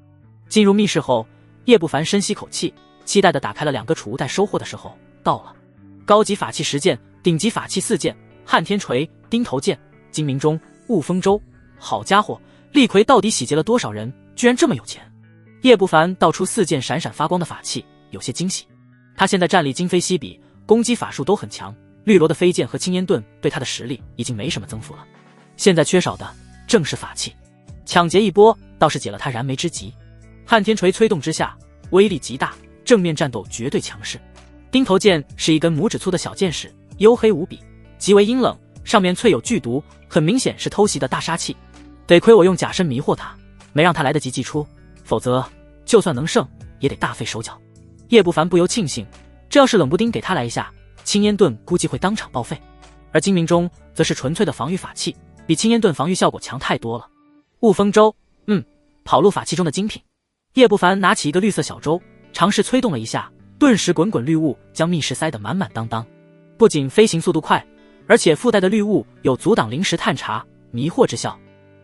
进入密室后，叶不凡深吸口气，期待地打开了2个储物袋，收获的时候到了。高级法器10件，顶级法器4件，撼天锤、钉头剑、金明钟、雾峰舟。好家伙，厉逵到底洗劫了多少人，居然这么有钱？叶不凡道出4件闪闪发光的法器，有些惊喜。他现在战力今非昔比，攻击法术都很强，绿萝的飞剑和青烟盾对他的实力已经没什么增幅了，现在缺少的正是法器。抢劫一波倒是解了他燃眉之急。撼天锤催动之下，威力极大，正面战斗绝对强势。钉头剑是一根拇指粗的小剑矢，黝黑无比，极为阴冷，上面淬有剧毒，很明显是偷袭的大杀器。得亏我用假身迷惑他，没让他来得及祭出，否则就算能胜也得大费手脚。叶不凡不由庆幸，这要是冷不丁给他来一下，青烟盾估计会当场报废。而金明钟则是纯粹的防御法器，比青烟盾防御效果强太多了。雾峰舟，跑路法器中的精品。叶不凡拿起一个绿色小舟，尝试催动了一下，顿时滚滚绿雾将密室塞得满满当当。不仅飞行速度快，而且附带的绿雾有阻挡灵石探查、迷惑之效。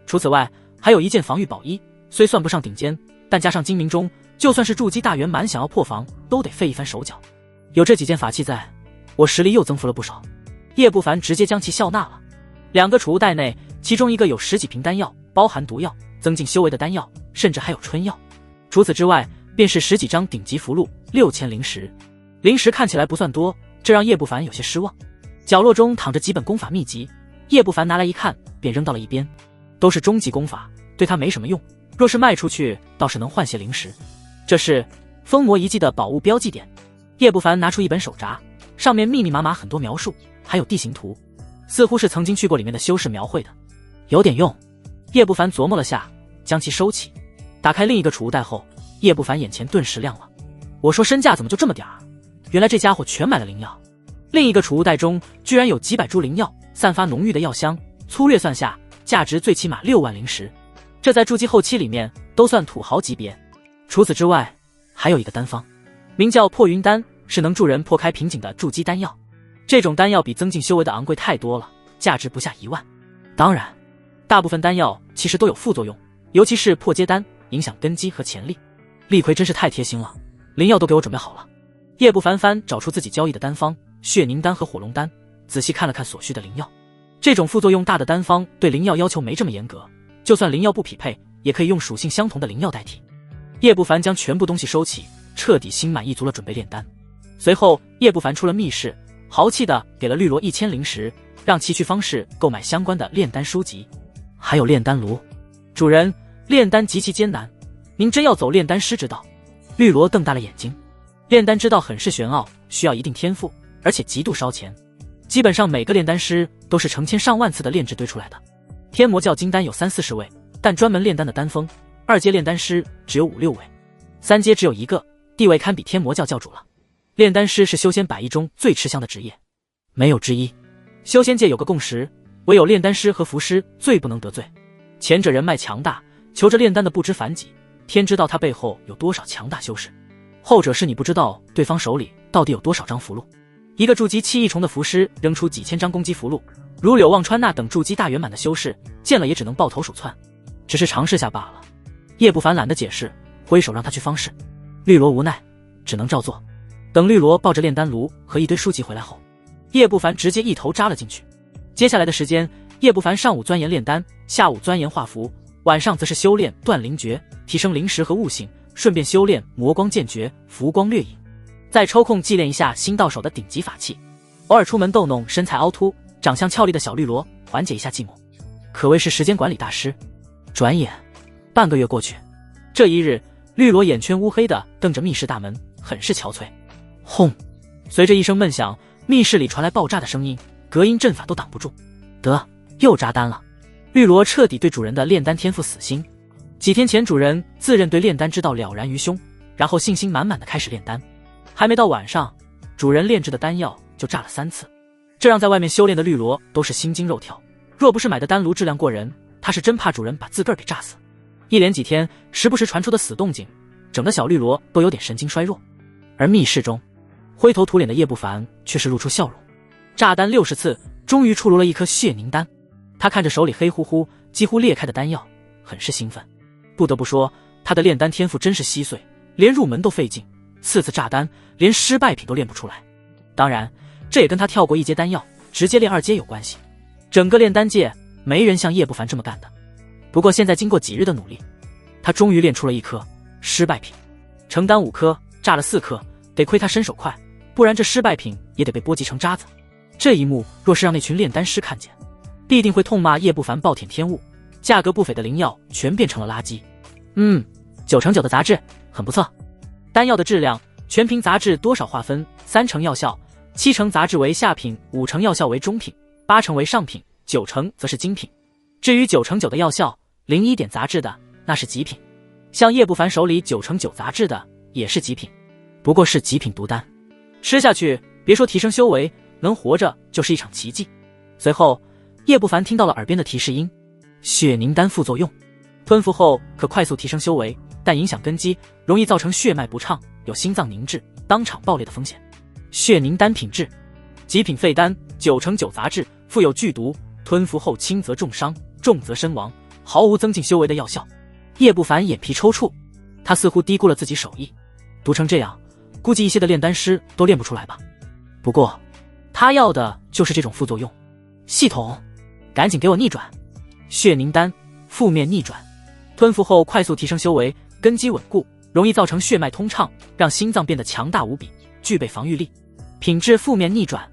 除此外，还有一件防御宝衣，虽算不上顶尖，但加上金明钟，就算是筑基大圆满想要破防，都得费一番手脚。有这几件法器在，我实力又增幅了不少。叶不凡直接将其笑纳了。2个储物袋内，其中一个有10几瓶丹药，包含毒药、增进修为的丹药，甚至还有春药。除此之外，便是10几张顶级符箓，6000灵石。灵石看起来不算多，这让叶不凡有些失望。角落中躺着几本功法秘籍，叶不凡拿来一看，便扔到了一边。都是中级功法，对他没什么用，若是卖出去，倒是能换些灵石。这是封魔遗迹的宝物标记点。叶不凡拿出一本手札，上面密密麻麻很多描述，还有地形图，似乎是曾经去过里面的修士描绘的，有点用。叶不凡琢磨了下，将其收起。打开另一个储物袋后，叶不凡眼前顿时亮了。我说身价怎么就这么点儿？原来这家伙全买了灵药。另一个储物袋中居然有几百株灵药，散发浓郁的药香，粗略算下，价值最起码6万灵石，这在筑基后期里面都算土豪级别。除此之外，还有一个丹方，名叫破云丹，是能助人破开瓶颈的筑基丹药。这种丹药比增进修为的昂贵太多了，价值不下1万。当然，大部分丹药其实都有副作用，尤其是破阶丹，影响根基和潜力。厉逵真是太贴心了，灵药都给我准备好了。叶不凡找出自己交易的丹方血凝丹和火龙丹，仔细看了看所需的灵药，这种副作用大的单方对灵药要求没这么严格，就算灵药不匹配，也可以用属性相同的灵药代替。叶不凡将全部东西收起，彻底心满意足了准备炼丹。随后叶不凡出了密室，豪气的给了绿萝1000灵石，让其去方士购买相关的炼丹书籍，还有炼丹炉。主人，炼丹极其艰难，您真要走炼丹师之道？绿萝瞪大了眼睛。炼丹之道很是玄奥，需要一定天赋，而且极度烧钱。基本上每个炼丹师都是成千上万次的炼制堆出来的。天魔教金丹有30-40位，但专门炼丹的丹锋2阶炼丹师只有5-6位，3阶只有1个，地位堪比天魔教教主了。炼丹师是修仙100亿中最吃香的职业，没有之一。修仙界有个共识，唯有炼丹师和符师最不能得罪。前者人脉强大，求着炼丹的不知凡几，天知道他背后有多少强大修士；后者是你不知道对方手里到底有多少张符箓。一个筑基7亿重的符师扔出几千张攻击符箓，如柳望川那等筑基大圆满的修士见了也只能抱头鼠窜，只是尝试下罢了。叶不凡懒得解释，挥手让他去方士。绿萝无奈，只能照做。等绿萝抱着炼丹炉和一堆书籍回来后，叶不凡直接一头扎了进去。接下来的时间，叶不凡上午钻研炼丹，下午钻研画符，晚上则是修炼断灵诀，提升灵识和悟性，顺便修炼魔光剑诀、浮光掠影，再抽空祭炼一下新到手的顶级法器。偶尔出门逗弄身材凹凸、长相俏丽的小绿萝，缓解一下寂寞，可谓是时间管理大师。转眼半个月过去，这一日，绿萝眼圈乌黑的瞪着密室大门，很是憔悴。轰！随着一声闷响，密室里传来爆炸的声音，隔音阵法都挡不住。得，又扎丹了。绿萝彻底对主人的炼丹天赋死心。几天前，主人自认对炼丹之道了然于胸，然后信心满满的开始炼丹。还没到晚上，主人炼制的丹药就炸了3次，这让在外面修炼的绿萝都是心惊肉跳。若不是买的丹炉质量过人，他是真怕主人把自个儿给炸死。一连几天，时不时传出的死动静，整个小绿萝都有点神经衰弱。而密室中，灰头土脸的叶不凡却是露出笑容。炸丹60次，终于出炉了一颗血凝丹。他看着手里黑乎乎、几乎裂开的丹药，很是兴奋。不得不说，他的炼丹天赋真是稀碎，连入门都费劲。4次炸丹，连失败品都炼不出来。当然，这也跟他跳过1阶丹药，直接炼2阶有关系。整个炼丹界，没人像叶不凡这么干的。不过现在经过几日的努力，他终于炼出了1颗失败品。成丹5颗，炸了4颗，得亏他身手快，不然这失败品也得被波及成渣子。这一幕若是让那群炼丹师看见，必定会痛骂叶不凡暴殄天物，价格不菲的灵药全变成了垃圾。9×9的杂质很不错。丹药的质量全凭杂质多少划分，3成药效，7成杂质为下品，5成药效为中品，8成为上品，9成则是精品。至于9×9的药效，01点杂质的那是极品。像叶不凡手里9×9杂质的也是极品，不过是极品毒丹，吃下去别说提升修为，能活着就是一场奇迹。随后叶不凡听到了耳边的提示音：血凝丹副作用，吞服后可快速提升修为，但影响根基，容易造成血脉不畅，有心脏凝滞、当场爆裂的风险。血凝丹品质：极品废丹，9×9杂质，富有剧毒，吞服后轻则重伤，重则身亡，毫无增进修为的药效。叶不凡眼皮抽搐，他似乎低估了自己手艺，毒成这样，估计一些的炼丹师都炼不出来吧。不过他要的就是这种副作用。系统，赶紧给我逆转！血凝丹负面逆转，吞服后快速提升修为，根基稳固，容易造成血脉通畅，让心脏变得强大无比，具备防御力。品质负面逆转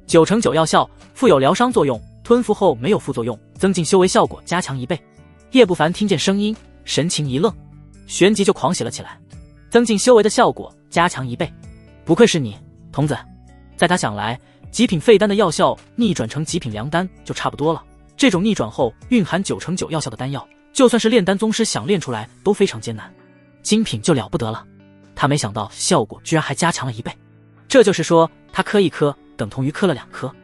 ，9×9药效，富有疗伤作用，吞服后没有副作用，增进修为效果加强1倍。叶不凡听见声音，神情一愣，旋即就狂喜了起来。增进修为的效果加强1倍，不愧是你，童子。在他想来，极品废丹的药效逆转成极品良丹就差不多了。这种逆转后蕴含9×9药效的丹药，就算是炼丹宗师想炼出来都非常艰难。精品就了不得了，他没想到效果居然还加强了1倍。这就是说，他磕1颗等同于磕了2颗，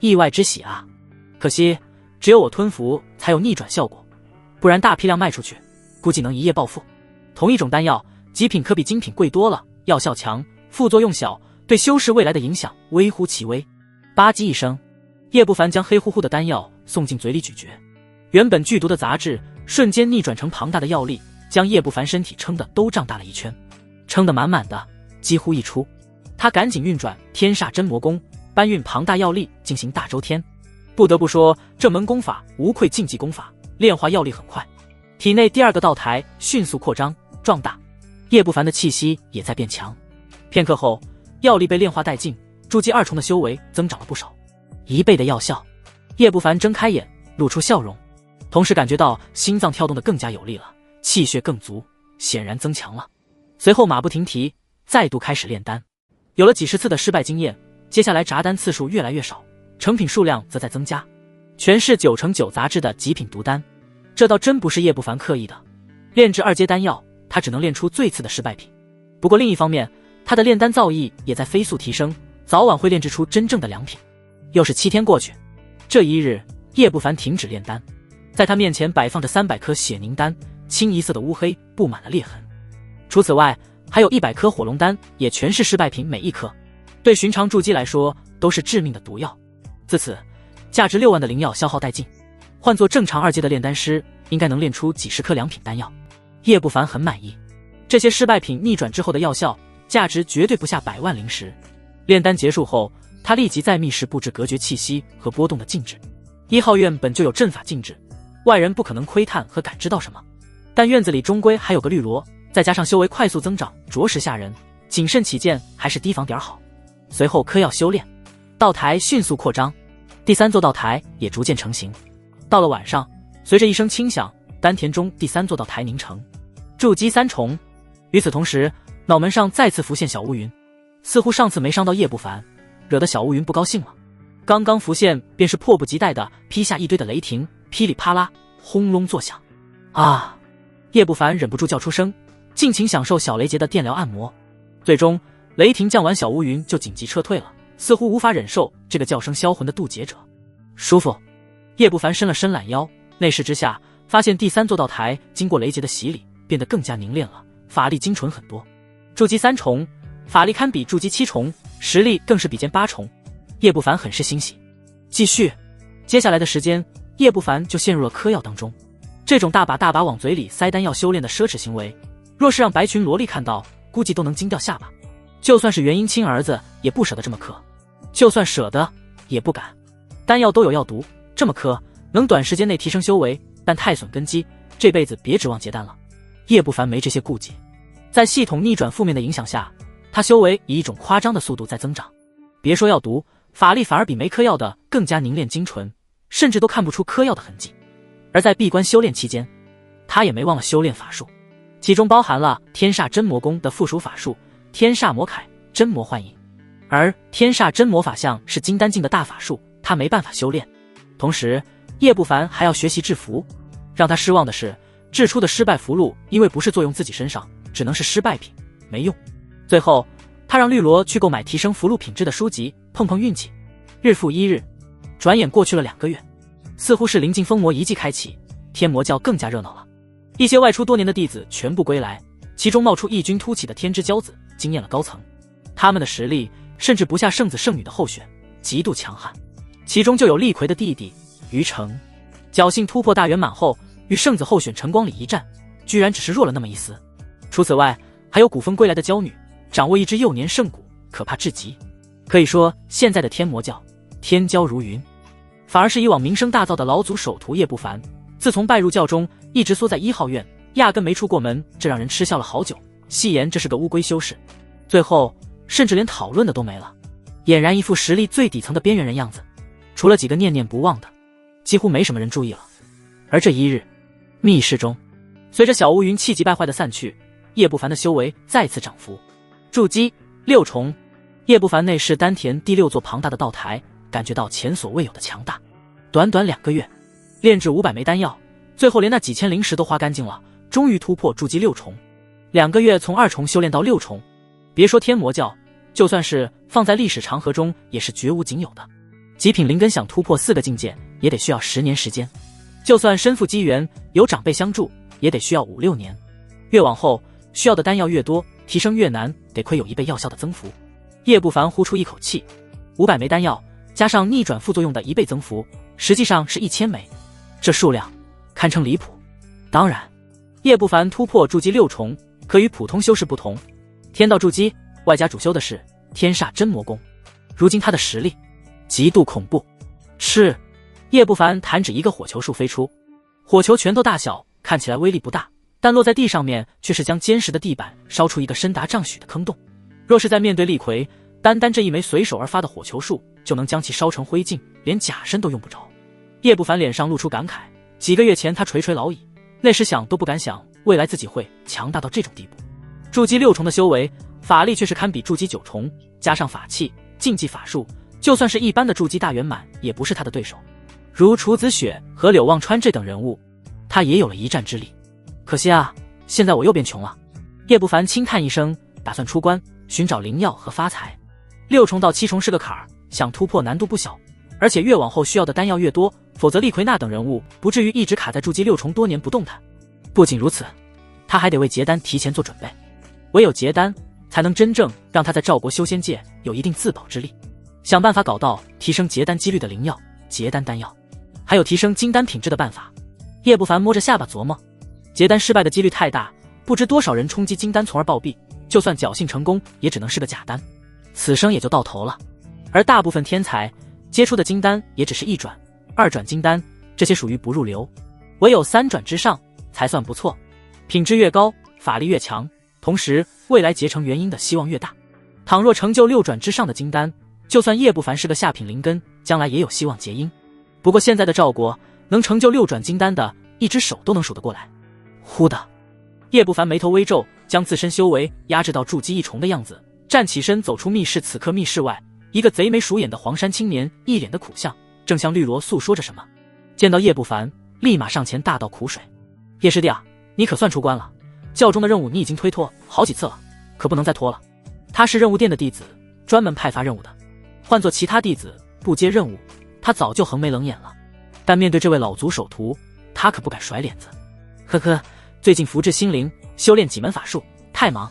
意外之喜啊！可惜只有我吞服才有逆转效果，不然大批量卖出去，估计能一夜暴富。同一种丹药，极品可比精品贵多了，药效强，副作用小，对修士未来的影响微乎其微。吧唧一声，叶不凡将黑乎乎的丹药送进嘴里咀嚼，原本剧毒的杂质瞬间逆转成庞大的药力，将叶不凡身体撑得都胀大了一圈，撑得满满的，几乎溢出。他赶紧运转天煞真魔功，搬运庞大药力进行大周天。不得不说，这门功法无愧禁忌功法，炼化药力很快。体内第二个道台迅速扩张壮大，叶不凡的气息也在变强。片刻后，药力被炼化殆尽，筑基2重的修为增长了不少，1倍的药效。叶不凡睁开眼，露出笑容，同时感觉到心脏跳动得更加有力了，气血更足，显然增强了。随后马不停蹄，再度开始炼丹。有了几十次的失败经验，接下来炸丹次数越来越少，成品数量则在增加，全是9成9杂质的极品毒丹。这倒真不是叶不凡刻意的，炼制2阶丹药，他只能炼出最次的失败品。不过另一方面，他的炼丹造诣也在飞速提升，早晚会炼制出真正的良品。又是7天过去，这一日，叶不凡停止炼丹，在他面前摆放着300颗血凝丹，清一色的乌黑，布满了裂痕。除此外，还有100颗火龙丹，也全是失败品，每一颗对寻常筑基来说都是致命的毒药。自此，价值6万的灵药消耗殆尽，换做正常2阶的炼丹师，应该能炼出几十颗良品丹药。叶不凡很满意，这些失败品逆转之后的药效，价值绝对不下100万灵石。炼丹结束后，他立即在密室布置隔绝气息和波动的禁制。1号院本就有阵法禁制，外人不可能窥探和感知到什么，但院子里终归还有个绿萝，再加上修为快速增长，着实吓人。谨慎起见，还是提防点好。随后嗑药修炼，道台迅速扩张，第3座道台也逐渐成型。到了晚上，随着一声轻响，丹田中第3座道台凝成，筑基3重。与此同时，脑门上再次浮现小乌云，似乎上次没伤到叶不凡，惹得小乌云不高兴了。刚刚浮现，便是迫不及待地劈下一堆的雷霆，噼里啪啦，轰隆作响。啊！叶不凡忍不住叫出声，尽情享受小雷劫的电疗按摩。最终，雷霆降完，小乌云就紧急撤退了，似乎无法忍受这个叫声销魂的渡劫者。舒服。叶不凡伸了伸懒腰，内视之下，发现第3座道台经过雷劫的洗礼，变得更加凝练了，法力精纯很多。筑基3重，法力堪比筑基7重，实力更是比肩8重。叶不凡很是欣喜。继续，接下来的时间，叶不凡就陷入了嗑药当中。这种大把大把往嘴里塞丹药修炼的奢侈行为，若是让白群萝莉看到，估计都能惊掉下巴。就算是元婴亲儿子，也不舍得这么嗑，就算舍得，也不敢。丹药都有药毒，这么嗑，能短时间内提升修为，但太损根基，这辈子别指望结丹了。叶不凡没这些顾忌，在系统逆转负面的影响下，他修为以一种夸张的速度在增长。别说药毒，法力反而比没嗑药的更加凝练精纯，甚至都看不出嗑药的痕迹。而在闭关修炼期间，他也没忘了修炼法术，其中包含了天煞真魔功的附属法术天煞魔铠真魔幻影。而天煞真魔法相是金丹境的大法术，他没办法修炼。同时，叶不凡还要学习制符。让他失望的是，制出的失败符箓因为不是作用自己身上，只能是失败品，没用。最后，他让绿萝去购买提升符箓品质的书籍，碰碰运气。日复一日，转眼过去了2个月，似乎是临近封魔遗迹开启，天魔教更加热闹了。一些外出多年的弟子全部归来，其中冒出异军突起的天之骄子，惊艳了高层。他们的实力甚至不下圣子圣女的候选，极度强悍。其中就有厉魁的弟弟于成，侥幸突破大圆满后，与圣子候选陈光礼一战，居然只是弱了那么一丝。除此外，还有古风归来的娇女，掌握一只幼年圣骨，可怕至极。可以说，现在的天魔教天骄如云，反而是以往名声大噪的老祖首徒叶不凡，自从拜入教中，一直缩在1号院，压根没出过门，这让人嗤笑了好久，戏言这是个乌龟修士。最后甚至连讨论的都没了，俨然一副实力最底层的边缘人样子。除了几个念念不忘的，几乎没什么人注意了。而这一日，密室中，随着小乌云气急败坏的散去，叶不凡的修为再次涨幅，筑基6重。叶不凡内视丹田第6座庞大的道台，感觉到前所未有的强大。短短2个月，炼制500枚丹药，最后连那几千灵石都花干净了，终于突破筑基6重。2个月从2重修炼到6重，别说天魔教，就算是放在历史长河中，也是绝无仅有的。极品灵根想突破4个境界，也得需要10年时间。就算身负机缘，有长辈相助，也得需要5、6年。越往后，需要的丹药越多，提升越难，得亏有1倍药效的增幅。叶不凡呼出一口气，500枚丹药加上逆转副作用的1倍增幅，实际上是1000枚，这数量堪称离谱。当然，叶不凡突破筑基6重，可与普通修士不同，天道筑基外加主修的是天煞真魔功。如今他的实力极度恐怖。叶不凡弹指一个火球术飞出，火球拳头大小，看起来威力不大，但落在地上面却是将坚实的地板烧出一个深达丈许的坑洞。若是在面对厉逵，单单这一枚随手而发的火球术就能将其烧成灰烬，连假身都用不着。叶不凡脸上露出感慨，几个月前他垂垂老矣，那时想都不敢想未来自己会强大到这种地步。筑基6重的修为，法力却是堪比筑基9重，加上法器、禁忌法术，就算是一般的筑基大圆满也不是他的对手。如楚子雪和柳望川这等人物，他也有了一战之力。可惜啊，现在我又变穷了。叶不凡轻叹一声，打算出关寻找灵药和发财。6重到7重是个坎儿，想突破难度不小，而且越往后需要的丹药越多，否则厉逵那等人物不至于一直卡在筑基6重多年不动弹。不仅如此，他还得为结丹提前做准备，唯有结丹才能真正让他在赵国修仙界有一定自保之力。想办法搞到提升结丹几率的灵药、结丹丹药，还有提升金丹品质的办法。叶不凡摸着下巴琢磨，结丹失败的几率太大，不知多少人冲击金丹从而暴毙，就算侥幸成功也只能是个假丹，此生也就到头了。而大部分天才接触的金丹也只是1转、2转金丹，这些属于不入流，唯有3转之上才算不错，品质越高，法力越强，同时未来结成元婴的希望越大。倘若成就6转之上的金丹，就算叶不凡是个下品灵根，将来也有希望结婴。不过现在的赵国能成就6转金丹的，一只手都能数得过来。忽的，叶不凡眉头微皱，将自身修为压制到筑基1重的样子，站起身走出密室。此刻密室外，一个贼眉鼠眼的黄山青年一脸的苦相，正向绿萝诉说着什么。见到叶不凡，立马上前大倒苦水。叶师弟啊，你可算出关了，教中的任务你已经推脱好几次了，可不能再拖了。他是任务殿的弟子，专门派发任务的，换做其他弟子不接任务，他早就横眉冷眼了。但面对这位老族首徒，他可不敢甩脸子。呵呵，最近福至心灵，修炼几门法术，太忙。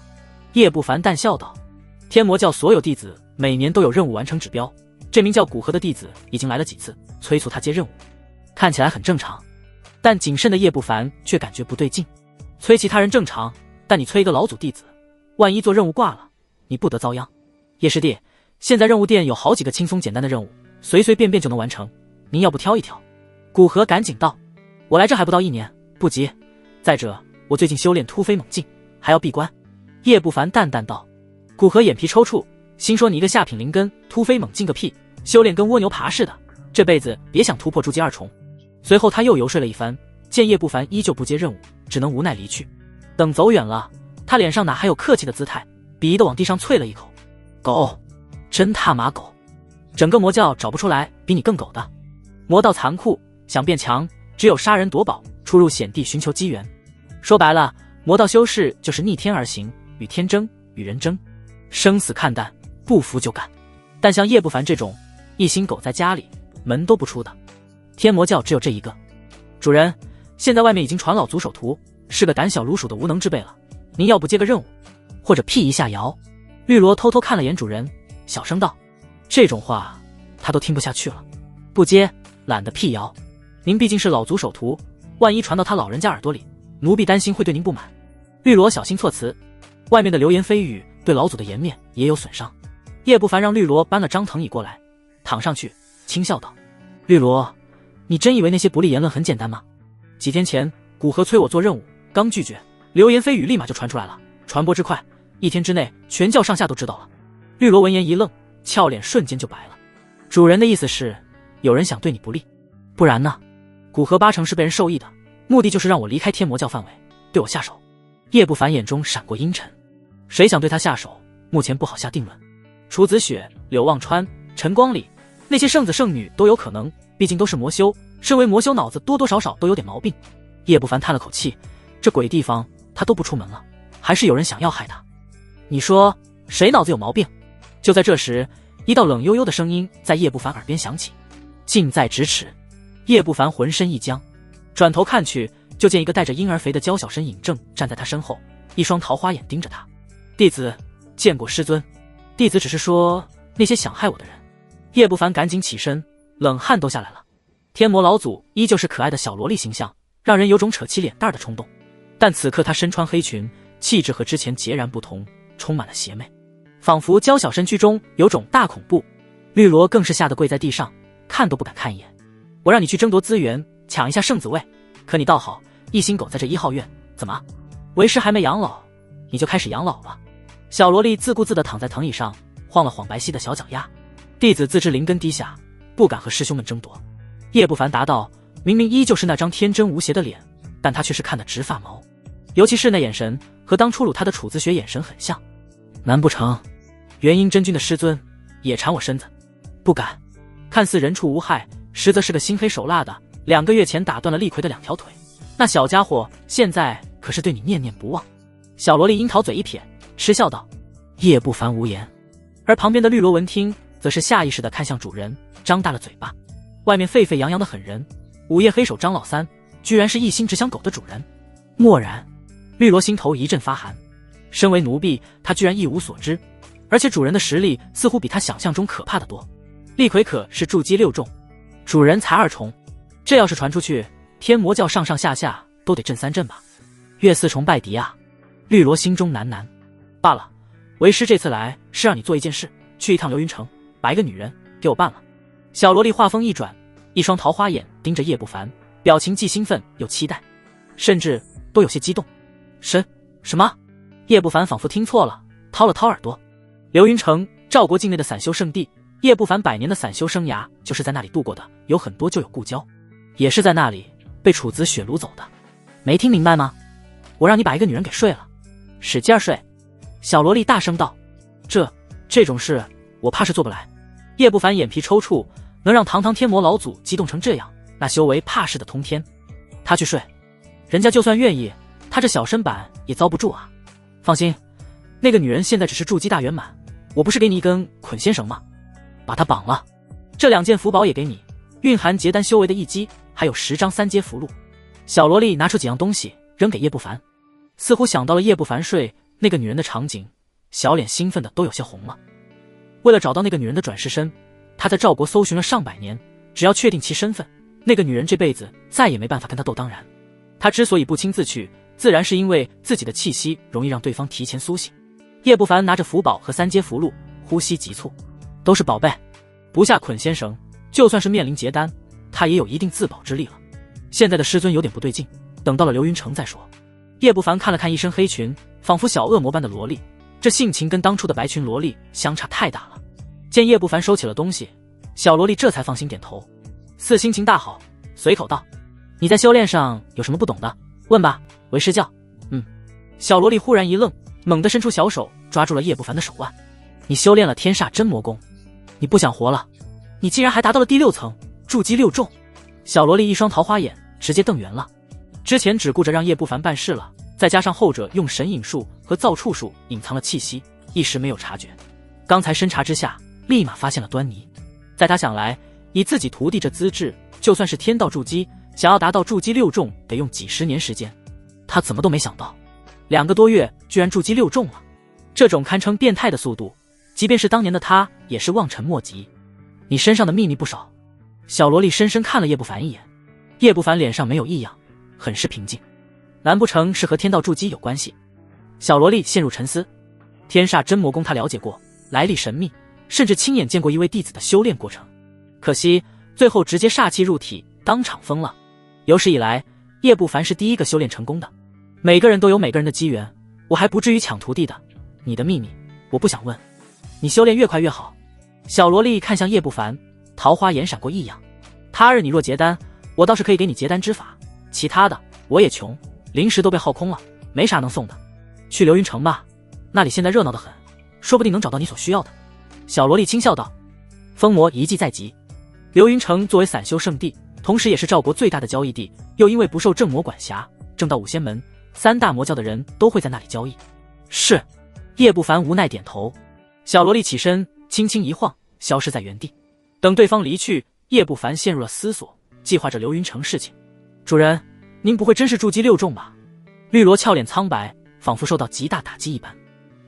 叶不凡淡笑道。天魔教所有弟子每年都有任务完成指标，这名叫古河的弟子已经来了几次，催促他接任务，看起来很正常。但谨慎的叶不凡却感觉不对劲。催其他人正常，但你催一个老祖弟子，万一做任务挂了，你不得遭殃。叶师弟，现在任务殿有好几个轻松简单的任务，随随便便就能完成，您要不挑一挑？古河赶紧道。我来这还不到1年，不急。再者，我最近修炼突飞猛进，还要闭关。叶不凡淡淡道。古河眼皮抽搐，心说你一个下品灵根，突飞猛进个屁，修炼跟蜗牛爬似的，这辈子别想突破筑基2重。随后他又游说了一番，见叶不凡依旧不接任务，只能无奈离去。等走远了，他脸上哪还有客气的姿态，鄙夷的往地上啐了一口。狗，真他妈狗，整个魔教找不出来比你更狗的。魔道残酷，想变强只有杀人夺宝，出入险地寻求机缘。说白了，魔道修士就是逆天而行，与天争，与人争，生死看淡，不服就干。但像叶不凡这种一心苟在家里门都不出的，天魔教只有这一个。主人，现在外面已经传老族首徒，是个胆小如鼠的无能之辈了，您要不接个任务，或者辟一下谣？绿萝偷偷看了眼主人，小声道。这种话他都听不下去了。不接，懒得辟谣。您毕竟是老族首徒，万一传到他老人家耳朵里，奴婢担心会对您不满。绿萝小心措辞，外面的流言蜚语对老祖的颜面也有损伤。叶不凡让绿萝搬了张藤椅过来，躺上去，轻笑道：绿萝，你真以为那些不利言论很简单吗？几天前古河催我做任务，刚拒绝，流言蜚语立马就传出来了，传播之快，1天之内全教上下都知道了。绿萝闻言一愣，俏脸瞬间就白了。主人的意思是有人想对你不利？不然呢？古河8成是被人授意的，目的就是让我离开天魔教范围，对我下手。叶不凡眼中闪过阴沉，谁想对他下手，目前不好下定论。楚子雪、柳望川、陈光礼，那些圣子圣女都有可能，毕竟都是魔修，身为魔修脑子多多少少都有点毛病。叶不凡叹了口气，这鬼地方他都不出门了，还是有人想要害他。你说谁脑子有毛病？就在这时，一道冷悠悠的声音在叶不凡耳边响起，近在咫尺。叶不凡浑身一僵，转头看去，就见一个带着婴儿肥的娇小身影正站在他身后，一双桃花眼盯着他。弟子见过师尊。弟子只是说那些想害我的人。叶不凡赶紧起身，冷汗都下来了。天魔老祖依旧是可爱的小萝莉形象，让人有种扯起脸蛋的冲动。但此刻他身穿黑裙，气质和之前截然不同，充满了邪魅，仿佛娇小身躯中有种大恐怖。绿萝更是吓得跪在地上，看都不敢看一眼。我让你去争夺资源，抢一下圣子位，可你倒好，一心苟在这1号院，怎么？为师还没养老，你就开始养老了？小萝莉自顾自地躺在藤椅上，晃了晃白皙的小脚丫。弟子自知灵根低下，不敢和师兄们争夺。叶不凡答道，明明依旧是那张天真无邪的脸，但他却是看得直发毛，尤其是那眼神，和当初辱他的楚子雪眼神很像。难不成元婴真君的师尊也缠我身子？不敢。看似人畜无害，实则是个心黑手辣的，2个月前打断了厉逵的2条腿，那小家伙现在可是对你念念不忘。小萝莉樱桃嘴一撇，嗤笑道。叶不凡无言，而旁边的绿萝闻听，则是下意识地看向主人，张大了嘴巴。外面沸沸扬扬的狠人，午夜黑手张老三，居然是一心只想狗的主人。蓦然，绿萝心头一阵发寒。身为奴婢，他居然一无所知，而且主人的实力似乎比他想象中可怕得多。厉逵可是筑基6重，主人才2重，这要是传出去，天魔教上上下下都得震3震吧。岳4重败敌啊！绿萝心中喃喃。罢了，为师这次来是让你做一件事，去一趟流云城，把一个女人给我办了。小萝莉话锋一转，一双桃花眼盯着叶不凡，表情既兴奋又期待，甚至都有些激动。什么？叶不凡仿佛听错了，掏了掏耳朵。流云城，赵国境内的散修圣地，叶不凡100年的散修生涯就是在那里度过的，有很多旧友故交，也是在那里被楚子雪掳走的。没听明白吗？我让你把一个女人给睡了，使劲睡！小萝莉大声道。这种事我怕是做不来。叶不凡眼皮抽搐，能让堂堂天魔老祖激动成这样，那修为怕是的通天。他去睡，人家就算愿意，他这小身板也遭不住啊。放心，那个女人现在只是筑基大圆满，我不是给你一根捆仙绳吗？把她绑了。这2件符宝也给你，蕴含结丹修为的一击，还有10张3阶符箓。小萝莉拿出几样东西扔给叶不凡，似乎想到了叶不凡睡那个女人的场景，小脸兴奋的都有些红了。为了找到那个女人的转世身，他在赵国搜寻了上百年，只要确定其身份，那个女人这辈子再也没办法跟他斗当然。他之所以不亲自去，自然是因为自己的气息容易让对方提前苏醒。叶不凡拿着符宝和3阶符箓，呼吸急促。都是宝贝，不下捆仙绳，就算是面临结丹，他也有一定自保之力了。现在的师尊有点不对劲，等到了流云城再说。叶不凡看了看一身黑裙，仿佛小恶魔般的萝莉，这性情跟当初的白裙萝莉相差太大了。见叶不凡收起了东西，小萝莉这才放心点头，似心情大好，随口道：你在修炼上有什么不懂的，问吧，为师教。小萝莉忽然一愣，猛地伸出小手抓住了叶不凡的手腕。你修炼了天煞真魔功，你不想活了？你竟然还达到了第6层，筑基6重！小萝莉一双桃花眼直接瞪圆了。之前只顾着让叶不凡办事了，再加上后者用神隐术和造处术隐藏了气息，一时没有察觉。刚才深查之下，立马发现了端倪。在他想来，以自己徒弟这资质，就算是天道筑基，想要达到筑基6重，得用几10年时间。他怎么都没想到，2个多月居然筑基6重了。这种堪称变态的速度，即便是当年的他也是望尘莫及。你身上的秘密不少。小萝莉深深看了叶不凡一眼，叶不凡脸上没有异样，很是平静。难不成是和天道筑基有关系？小萝莉陷入沉思。天煞真魔功他了解过，来历神秘，甚至亲眼见过一位弟子的修炼过程。可惜最后直接煞气入体，当场疯了。有史以来，叶不凡是第一个修炼成功的。每个人都有每个人的机缘，我还不至于抢徒弟的。你的秘密我不想问，你修炼越快越好。小萝莉看向叶不凡，桃花眼闪过异样。他日你若结丹，我倒是可以给你结丹之法，其他的我也穷，灵石都被耗空了，没啥能送的。去流云城吧，那里现在热闹得很，说不定能找到你所需要的。小萝莉轻笑道。疯魔一计在即。流云城作为散修圣地，同时也是赵国最大的交易地，又因为不受正魔管辖，正道五仙门3大魔教的人都会在那里交易。是。叶不凡无奈点头。小萝莉起身轻轻一晃，消失在原地。等对方离去，叶不凡陷入了思索，计划着流云城事情。主人，您不会真是筑基6重吧？绿萝俏脸苍白，仿佛受到极大打击一般。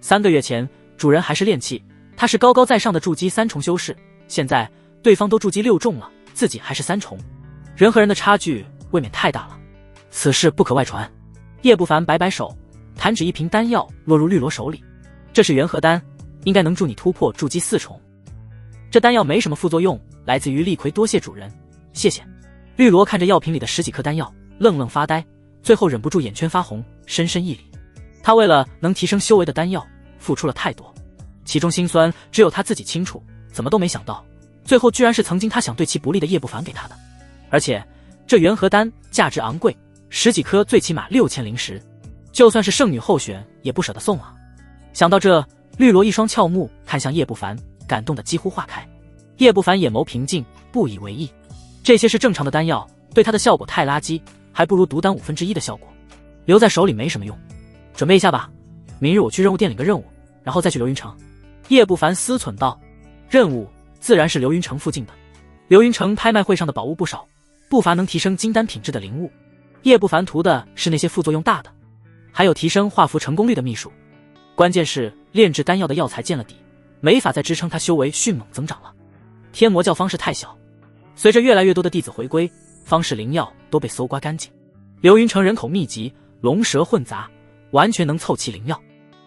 3个月前主人还是炼气，他是高高在上的筑基3重修士，现在对方都筑基6重了，自己还是3重，人和人的差距未免太大了。此事不可外传。叶不凡摆摆手，弹指一瓶丹药落入绿萝手里。这是元和丹，应该能助你突破筑基4重。这丹药没什么副作用，来自于厉逵，多谢主人，谢谢。绿萝看着药瓶里的10几颗丹药，愣愣发呆，最后忍不住眼圈发红，深深一礼。他为了能提升修为的丹药，付出了太多，其中辛酸只有他自己清楚，怎么都没想到，最后居然是曾经他想对其不利的叶不凡给他的。而且这元和丹价值昂贵，10几颗最起码6000灵石，就算是圣女候选也不舍得送啊。想到这，绿萝一双俏目看向叶不凡，感动得几乎化开。叶不凡眼眸平静，不以为意。这些是正常的丹药，对他的效果太垃圾，还不如毒丹1/5的效果，留在手里没什么用。准备一下吧，明日我去任务店领个任务，然后再去流云城。叶不凡思忖道。任务自然是流云城附近的。流云城拍卖会上的宝物不少，不乏能提升金丹品质的灵物。叶不凡图的是那些副作用大的，还有提升画符成功率的秘术。关键是炼制丹药的药材见了底，没法再支撑他修为迅猛增长了。天魔教方式太小，随着越来越多的弟子回归，方士灵药都被搜刮干净。流云城人口密集，龙蛇混杂，完全能凑齐灵药。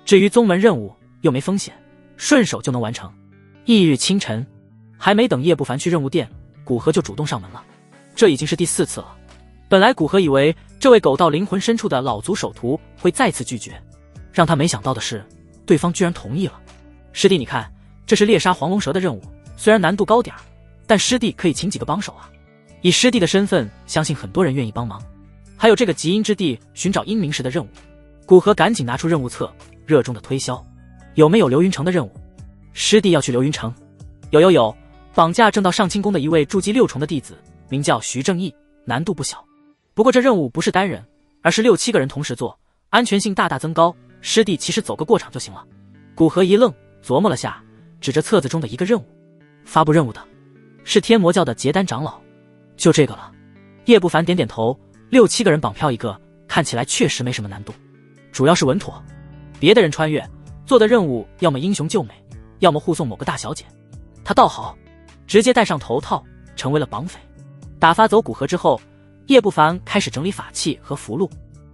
至于宗门任务又没风险，顺手就能完成。翌日清晨，还没等叶不凡去任务店，古河就主动上门了。这已经是第4次了。本来古河以为这位狗到灵魂深处的老族首徒会再次拒绝，让他没想到的是，对方居然同意了。师弟你看，这是猎杀黄龙蛇的任务，虽然难度高点儿，但师弟可以请几个帮手啊。以师弟的身份，相信很多人愿意帮忙。还有这个极阴之地寻找阴冥石的任务，古河赶紧拿出任务册，热衷的推销。有没有流云城的任务？师弟要去流云城。有，绑架正道上清宫的一位筑基6重的弟子，名叫徐正义，难度不小。不过这任务不是单人，而是6、7个人同时做，安全性大大增高，师弟其实走个过场就行了。古河一愣，琢磨了下，指着册子中的一个任务。发布任务的是天魔教的结丹长老。就这个了。叶不凡点点头，6、7个人绑票一个，看起来确实没什么难度，主要是稳妥。别的人穿越做的任务，要么英雄救美，要么护送某个大小姐，他倒好，直接戴上头套，成为了绑匪。打发走古河之后，叶不凡开始整理法器和符箓。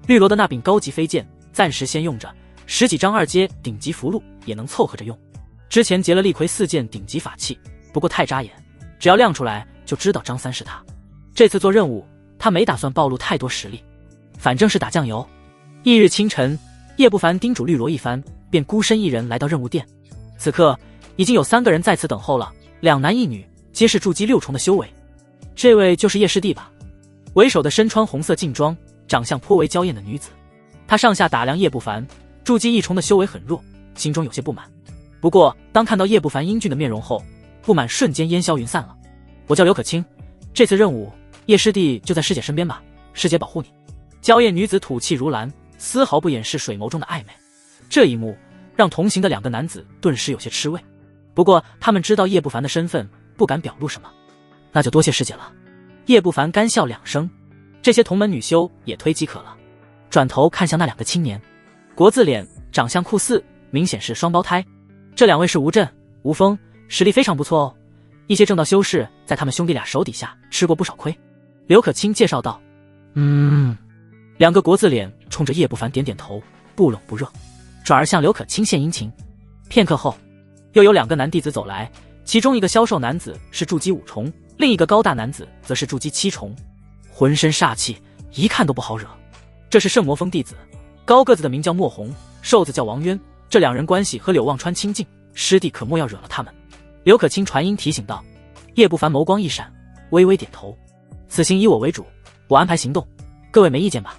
绿萝的那柄高级飞剑暂时先用着，10几张2阶顶级符箓也能凑合着用。之前劫了厉魁4件顶级法器，不过太扎眼，只要亮出来就知道张三是他。这次做任务，他没打算暴露太多实力，反正是打酱油。翌日清晨，叶不凡叮嘱绿萝一番，便孤身一人来到任务店。此刻已经有3个人在此等候了，2男1女，皆是筑基6重的修为。这位就是叶师弟吧？为首的身穿红色劲装，长相颇为娇艳的女子。她上下打量叶不凡，筑基1重的修为很弱，心中有些不满。不过当看到叶不凡英俊的面容后，不满瞬间烟消云散了。我叫刘可清，这次任务叶师弟就在师姐身边吧，师姐保护你。娇艳女子吐气如兰，丝毫不掩饰水眸中的暧昧。这一幕让同行的2个男子顿时有些吃味，不过他们知道叶不凡的身份，不敢表露什么。那就多谢师姐了。叶不凡干笑2声，这些同门女修也忒饥渴了。转头看向那2个青年，国字脸，长相酷似，明显是双胞胎。这2位是吴震、吴峰，实力非常不错哦。一些正道修士在他们兄弟俩手底下吃过不少亏。刘可清介绍道。2个国字脸冲着叶不凡点点头，不冷不热，转而向刘可清献殷勤。片刻后，又有2个男弟子走来，其中一个消瘦男子是筑基5重，另一个高大男子则是筑基7重，浑身煞气，一看都不好惹。这是圣魔峰弟子，高个子的名叫莫红，瘦子叫王渊，这2人关系和柳望川亲近，师弟可莫要惹了他们。刘可清传音提醒道。叶不凡眸光一闪，微微点头。此行以我为主，我安排行动，各位没意见吧？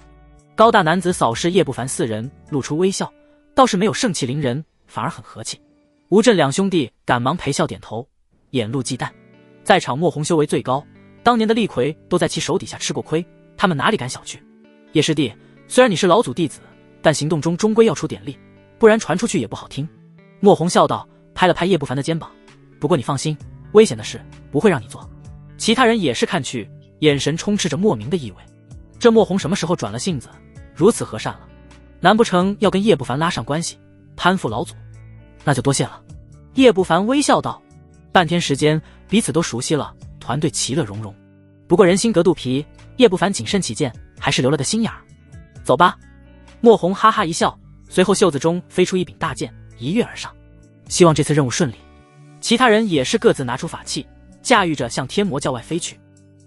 高大男子扫视叶不凡4人，露出微笑，倒是没有盛气凌人，反而很和气。吴震2兄弟赶忙陪笑点头，眼露忌惮。在场莫红修为最高，当年的厉魁都在其手底下吃过亏，他们哪里敢小觑。叶师弟，虽然你是老祖弟子，但行动中终归要出点力，不然传出去也不好听。莫红笑道，拍了拍叶不凡的肩膀。不过你放心，危险的事不会让你做。其他人也是看去，眼神充斥着莫名的意味。这莫红什么时候转了性子，如此和善了？难不成要跟叶不凡拉上关系，攀附老祖？那就多谢了。叶不凡微笑道。半天时间，彼此都熟悉了，团队其乐融融。不过人心隔肚皮，叶不凡谨慎起见，还是留了个心眼儿。走吧。莫红哈哈一笑，随后袖子中飞出一柄大剑，一跃而上。希望这次任务顺利。其他人也是各自拿出法器，驾驭着向天魔教外飞去。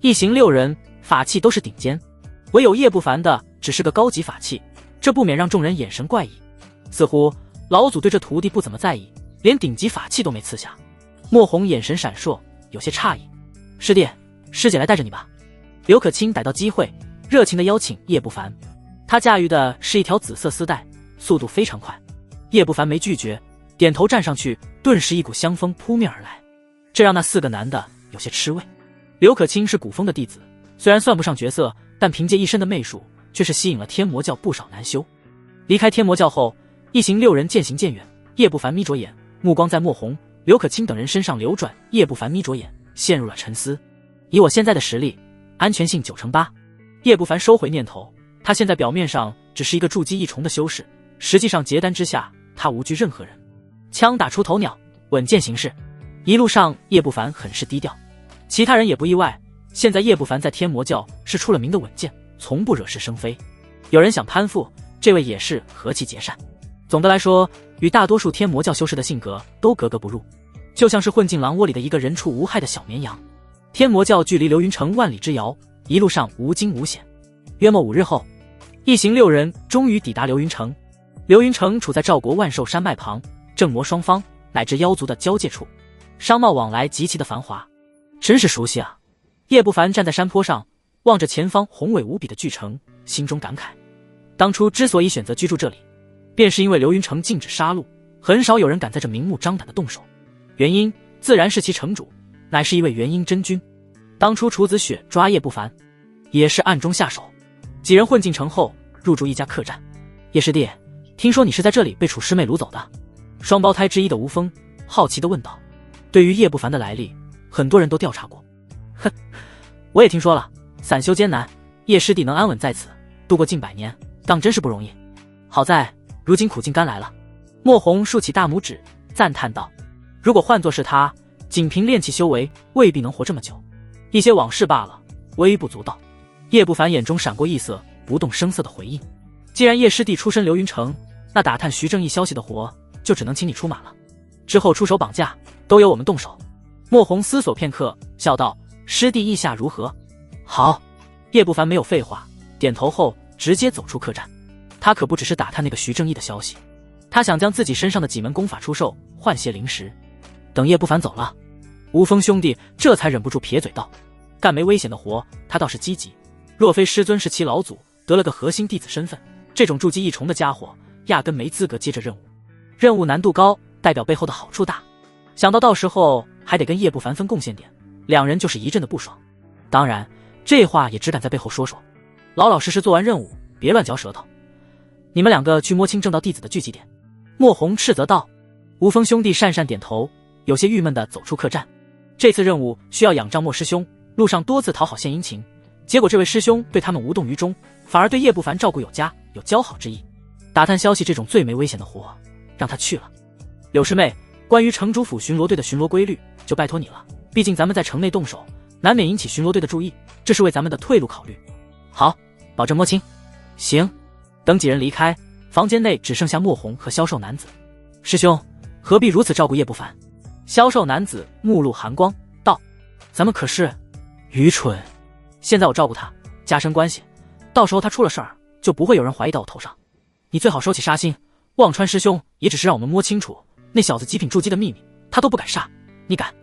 一行6人法器都是顶尖，唯有叶不凡的只是个高级法器，这不免让众人眼神怪异。似乎老祖对这徒弟不怎么在意，连顶级法器都没赐下。莫红眼神闪烁，有些诧异：“师弟，师姐来带着你吧。”刘可卿逮到机会，热情地邀请叶不凡。他驾驭的是一条紫色丝带，速度非常快。叶不凡没拒绝，点头站上去，顿时一股香风扑面而来，这让那4个男的有些吃味。刘可卿是古风的弟子，虽然算不上角色，但凭借一身的媚术，却是吸引了天魔教不少男修。离开天魔教后，一行6人渐行渐远。叶不凡眯着眼，目光在莫红、刘可卿等人身上流转。叶不凡眯着眼，陷入了沉思。以我现在的实力，安全性9成8。叶不凡收回念头，他现在表面上只是一个筑基1重的修士，实际上结丹之下，他无惧任何人。枪打出头鸟，稳健行事。一路上叶不凡很是低调，其他人也不意外。现在叶不凡在天魔教是出了名的稳健，从不惹是生非。有人想攀附，这位也是和气结善。总的来说，与大多数天魔教修士的性格都格格不入，就像是混进狼窝里的一个人畜无害的小绵羊。天魔教距离流云城万里之遥，一路上无惊无险。约莫5日后，一行6人终于抵达流云城。流云城处在赵国万寿山脉旁，正魔双方乃至妖族的交界处，商贸往来极其的繁华，真是熟悉啊！叶不凡站在山坡上，望着前方宏伟无比的巨城，心中感慨：当初之所以选择居住这里，便是因为流云城禁止杀戮，很少有人敢在这明目张胆的动手。原因自然是其城主乃是一位元婴真君。当初楚子雪抓叶不凡，也是暗中下手。几人混进城后，入住一家客栈。叶师弟，听说你是在这里被楚师妹掳走的？双胞胎之一的吴峰好奇地问道。对于叶不凡的来历，很多人都调查过。哼，我也听说了，散修艰难，叶师弟能安稳在此，度过近100年，当真是不容易。好在如今苦尽甘来了。莫红竖起大拇指，赞叹道：如果换作是他，仅凭炼气修为，未必能活这么久。一些往事罢了，微不足道。叶不凡眼中闪过异色，不动声色的回应：既然叶师弟出身流云城，那打探徐正义消息的活就只能请你出马了，之后出手绑架都由我们动手。莫红思索片刻，笑道：师弟意下如何？好。叶不凡没有废话，点头后直接走出客栈。他可不只是打探那个徐正义的消息，他想将自己身上的几门功法出售，换些零食。等叶不凡走了，吴峰兄弟这才忍不住撇嘴道：干没危险的活他倒是积极，若非师尊是其老祖，得了个核心弟子身份，这种筑基1重的家伙压根没资格接这任务。任务难度高，代表背后的好处大，想到时候还得跟叶不凡分贡献点，两人就是一阵的不爽。当然这话也只敢在背后说说，老老实实做完任务，别乱嚼舌头。你们2个去摸清正道弟子的聚集点。莫红斥责道。吴峰兄弟讪讪点头，有些郁闷地走出客栈。这次任务需要仰仗莫师兄，路上多次讨好献殷勤，结果这位师兄对他们无动于衷，反而对叶不凡照顾有加，有交好之意。打探消息这种最没危险的活，让他去了。柳师妹，关于城主府巡逻队的巡逻规律，就拜托你了。毕竟咱们在城内动手，难免引起巡逻队的注意，这是为咱们的退路考虑。好，保证摸清。行。等几人离开，房间内只剩下莫红和消瘦男子。师兄，何必如此照顾叶不凡？消瘦男子目露寒光道：咱们可是……愚蠢！现在我照顾他，加深关系，到时候他出了事儿，就不会有人怀疑到我头上。你最好收起杀心，忘川师兄也只是让我们摸清楚那小子极品筑基的秘密，他都不敢杀，你敢？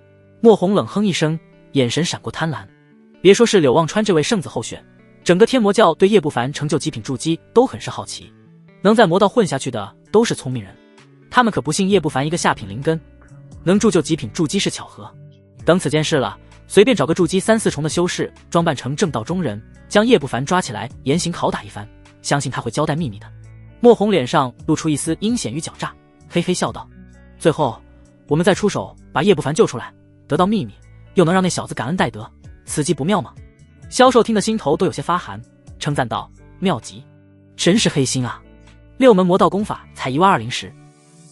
莫红冷哼一声，眼神闪过贪婪。别说是柳望川这位圣子候选，整个天魔教对叶不凡成就极品筑基都很是好奇，能在魔道混下去的都是聪明人，他们可不信叶不凡一个下品灵根能铸就极品筑基是巧合。等此件事了，随便找个筑基3、4重的修士，装扮成正道中人，将叶不凡抓起来严刑拷打一番，相信他会交代秘密的。莫红脸上露出一丝阴险与狡诈，嘿嘿笑道：最后我们再出手把叶不凡救出来，得到秘密，又能让那小子感恩戴德，此计不妙吗？销售听得心头都有些发寒，称赞道：妙极，真是黑心啊！6门魔道功法才1万2零食。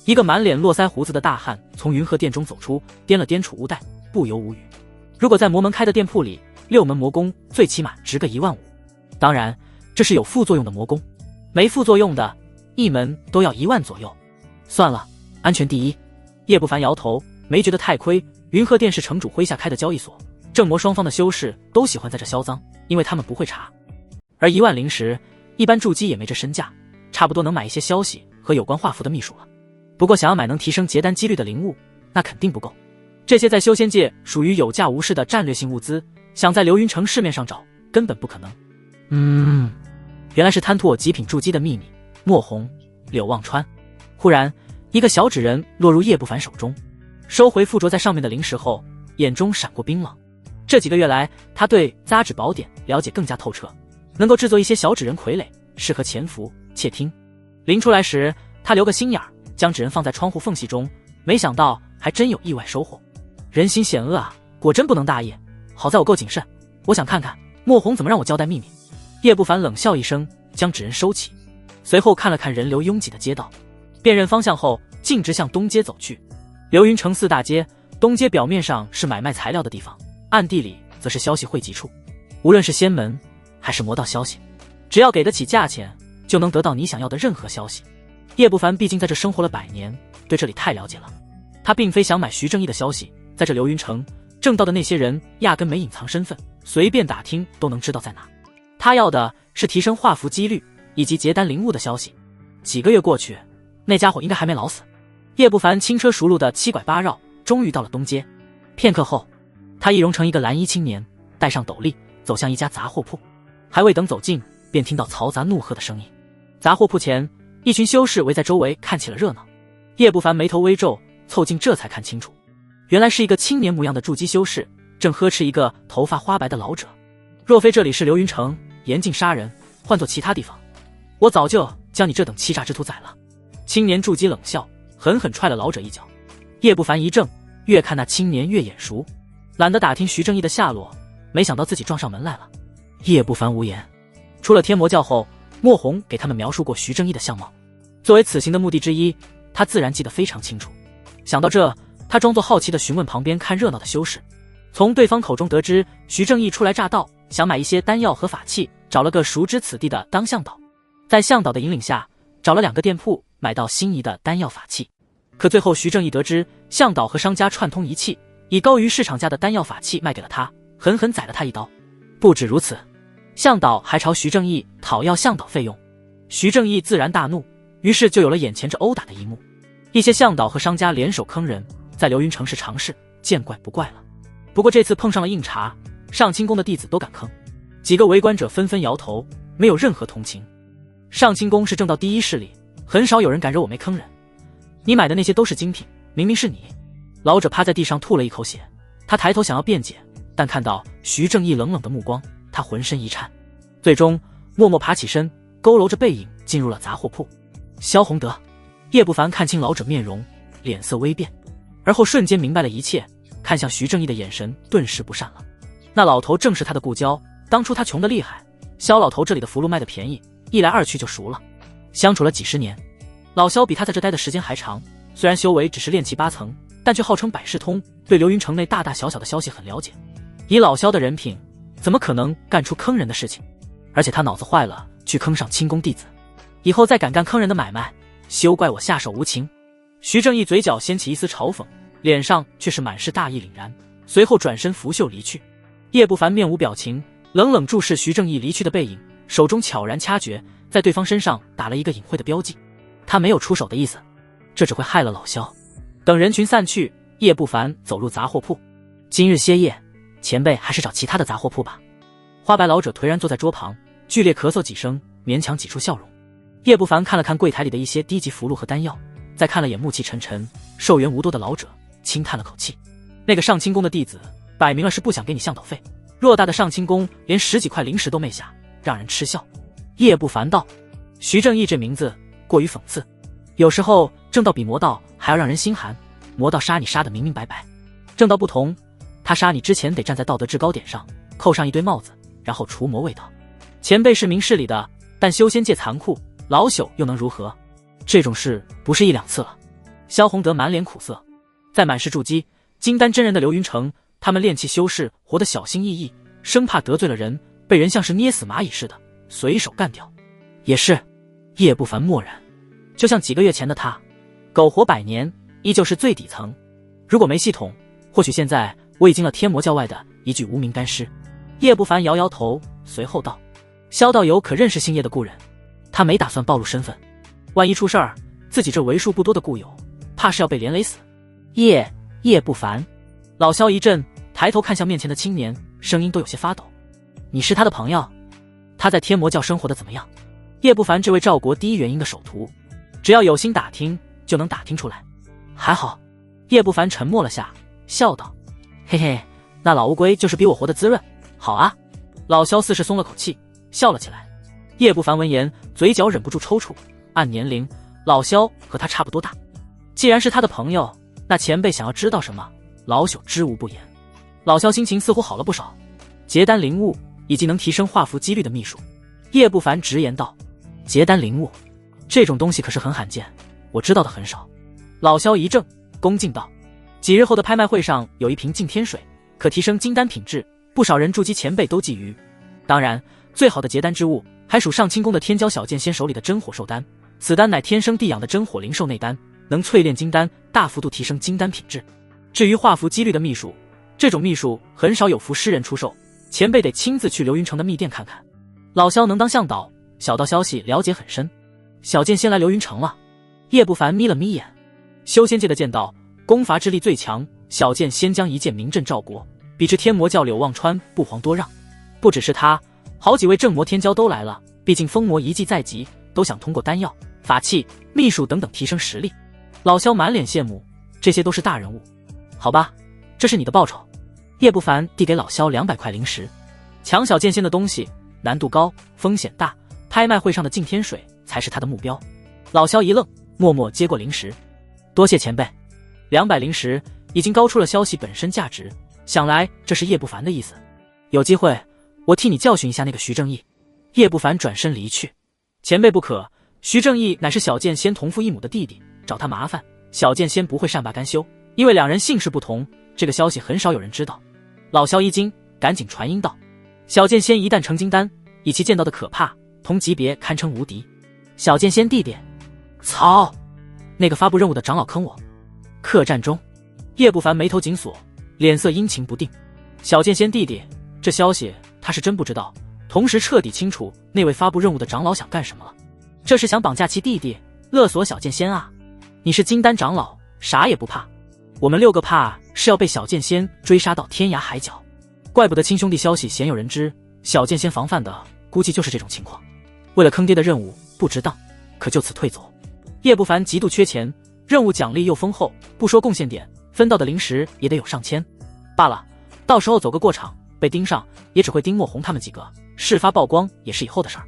一个满脸络腮胡子的大汉从云鹤殿中走出，掂了掂储物袋，不由无语。如果在魔门开的店铺里，6门魔功最起码值个1万5。当然，这是有副作用的魔功，没副作用的1门都要1万左右。算了，安全第一。叶不凡摇头，没觉得太亏。云鹤殿是城主麾下开的交易所，正魔双方的修士都喜欢在这销赃，因为他们不会查。而1万灵石，一般筑基也没这身价，差不多能买一些消息和有关画符的秘术了。不过想要买能提升结丹几率的灵物，那肯定不够。这些在修仙界属于有价无市的战略性物资，想在流云城市面上找，根本不可能。原来是贪图我极品筑基的秘密。墨红、柳望川。忽然，一个小纸人落入叶不凡手中，收回附着在上面的灵石后，眼中闪过冰冷。这几个月来，他对扎纸宝典了解更加透彻，能够制作一些小纸人傀儡，适合潜伏窃听。临出来时，他留个心眼儿，将纸人放在窗户缝隙中，没想到还真有意外收获。人心险恶啊，果真不能大意。好在我够谨慎，我想看看墨红怎么让我交代秘密。叶不凡冷笑一声，将纸人收起，随后看了看人流拥挤的街道，辨认方向后径直向东街走去。流云城4大街，东街表面上是买卖材料的地方，暗地里则是消息汇集处。无论是仙门还是魔道消息，只要给得起价钱，就能得到你想要的任何消息。叶不凡毕竟在这生活了100年，对这里太了解了。他并非想买徐正义的消息，在这流云城正道的那些人压根没隐藏身份，随便打听都能知道在哪。他要的是提升画符几率以及结丹灵物的消息。几个月过去，那家伙应该还没老死。叶不凡轻车熟路的7拐8绕，终于到了东街。片刻后，他易容成一个蓝衣青年，戴上斗笠，走向一家杂货铺。还未等走近，便听到嘈杂怒喝的声音。杂货铺前，一群修士围在周围看起了热闹。叶不凡眉头微皱，凑近这才看清楚，原来是一个青年模样的筑基修士，正呵斥一个头发花白的老者。若非这里是流云城，严禁杀人，换做其他地方，我早就将你这等欺诈之徒宰了。青年筑基冷笑，狠狠踹了老者一脚。叶不凡一怔，越看那青年越眼熟，懒得打听徐正义的下落，没想到自己撞上门来了。叶不凡无言。出了天魔教后，墨红给他们描述过徐正义的相貌，作为此行的目的之一，他自然记得非常清楚。想到这，他装作好奇地询问旁边看热闹的修士。从对方口中得知，徐正义初来乍到，想买一些丹药和法器，找了个熟知此地的当向导，在向导的引领下，找了2个店铺买到心仪的丹药法器。可最后徐正义得知，向导和商家串通一气，以高于市场价的丹药法器卖给了他，狠狠宰了他一刀。不止如此，向导还朝徐正义讨要向导费用。徐正义自然大怒，于是就有了眼前这殴打的一幕。一些向导和商家联手坑人，在流云城是常事，见怪不怪了。不过这次碰上了硬茬，上清宫的弟子都敢坑，几个围观者纷纷摇头，没有任何同情。上清宫是正道第一势力，很少有人敢惹我没坑人。你买的那些都是精品，明明是你。老者趴在地上吐了一口血，他抬头想要辩解，但看到徐正义冷冷的目光，他浑身一颤，最终默默爬起身，佝偻着背影进入了杂货铺。萧宏德。叶不凡看清老者面容，脸色微变，而后瞬间明白了一切，看向徐正义的眼神顿时不善了。那老头正是他的故交，当初他穷得厉害，萧老头这里的符箓卖的便宜，一来二去就熟了。相处了几十年，老萧比他在这待的时间还长，虽然修为只是炼气8层，但却号称百事通，对流云城内大大小小的消息很了解。以老萧的人品，怎么可能干出坑人的事情？而且他脑子坏了，去坑上清宫弟子，以后再敢干坑人的买卖，休怪我下手无情。徐正义嘴角掀起一丝嘲讽，脸上却是满是大义凛然，随后转身拂袖离去。叶不凡面无表情，冷冷注视徐正义离去的背影，手中悄然掐诀，在对方身上打了一个隐晦的标记。他没有出手的意思，这只会害了老萧。等人群散去，叶不凡走入杂货铺。今日歇业，前辈还是找其他的杂货铺吧。花白老者颓然坐在桌旁，剧烈咳嗽几声，勉强挤出笑容。叶不凡看了看柜台里的一些低级符箓和丹药，再看了眼暮气沉沉、寿元无多的老者，轻叹了口气。那个上清宫的弟子，摆明了是不想给你向导费。偌大的上清宫，连10几块灵石都没下，让人嗤笑。叶不凡道：徐正义这名字过于讽刺，有时候正道比魔道还要让人心寒。魔道杀你杀得明明白白，正道不同，他杀你之前得站在道德制高点上，扣上一堆帽子，然后除魔卫道。前辈是明事理的，但修仙界残酷，老朽又能如何？这种事不是1、2次了。萧宏德满脸苦涩，在满是筑基、金丹真人的流云城，他们炼气修士活得小心翼翼，生怕得罪了人，被人像是捏死蚂蚁似的随手干掉。也是，叶不凡默然，就像几个月前的他，苟活100年，依旧是最底层。如果没系统，或许现在我已经了天魔教外的一句无名干尸。叶不凡摇摇头，随后道：“萧道友可认识姓叶的故人？”他没打算暴露身份，万一出事儿，自己这为数不多的故友，怕是要被连累死。叶不凡。老萧一震，抬头看向面前的青年，声音都有些发抖：“你是他的朋友？他在天魔教生活的怎么样？”叶不凡这位赵国第一元婴的首徒，只要有心打听，就能打听出来。还好。叶不凡沉默了下，笑道：“嘿嘿，那老乌龟就是比我活得滋润。好啊。”老萧似是松了口气，笑了起来。叶不凡闻言，嘴角忍不住抽搐。按年龄，老萧和他差不多大。既然是他的朋友，那前辈想要知道什么，老朽知无不言。老萧心情似乎好了不少。结丹灵物以及能提升画符几率的秘术。叶不凡直言道：“结丹灵物这种东西可是很罕见，我知道的很少。”老萧一怔，恭敬道：“几日后的拍卖会上有一瓶净天水，可提升金丹品质，不少人筑基前辈都觊觎。当然，最好的结丹之物还属上清宫的天骄小剑仙手里的真火兽丹。此丹乃天生地养的真火灵兽内丹，能淬炼金丹，大幅度提升金丹品质。至于画符几率的秘术，这种秘术很少有符师人出售，前辈得亲自去流云城的秘店看看。”老萧能当向导，小道消息了解很深。小剑仙来流云城了。叶不凡眯了眯眼。修仙界的剑道，攻伐之力最强，小剑仙将一剑名震赵国，比之天魔教柳望川不遑多让。不只是他，好几位正魔天骄都来了，毕竟封魔遗迹在即，都想通过丹药、法器、秘术等等提升实力。老萧满脸羡慕，这些都是大人物。好吧，这是你的报酬。叶不凡递给老萧200块灵石。抢小剑仙的东西难度高，风险大，拍卖会上的净天水才是他的目标。老萧一愣，默默接过灵石。多谢前辈。200灵石已经高出了消息本身价值，想来这是叶不凡的意思。有机会我替你教训一下那个徐正义。叶不凡转身离去。前辈不可，徐正义乃是小剑仙同父异母的弟弟，找他麻烦，小剑仙不会善罢甘休，因为两人姓氏不同，这个消息很少有人知道。老萧一惊，赶紧传音道：“小剑仙一旦成金丹，以其见到的可怕，同级别堪称无敌。小剑仙弟弟，操！那个发布任务的长老坑我。”客栈中，叶不凡眉头紧锁，脸色阴晴不定。小剑仙弟弟，这消息他是真不知道，同时彻底清楚那位发布任务的长老想干什么了。这是想绑架其弟弟，勒索小剑仙啊！你是金丹长老，啥也不怕，我们6个怕是要被小剑仙追杀到天涯海角。怪不得亲兄弟消息鲜有人知，小剑仙防范的估计就是这种情况。为了坑爹的任务不值当，可就此退走。叶不凡极度缺钱，任务奖励又丰厚，不说贡献点，分到的灵石也得有上千。罢了，到时候走个过场，被盯上也只会盯莫红他们几个，事发曝光也是以后的事儿。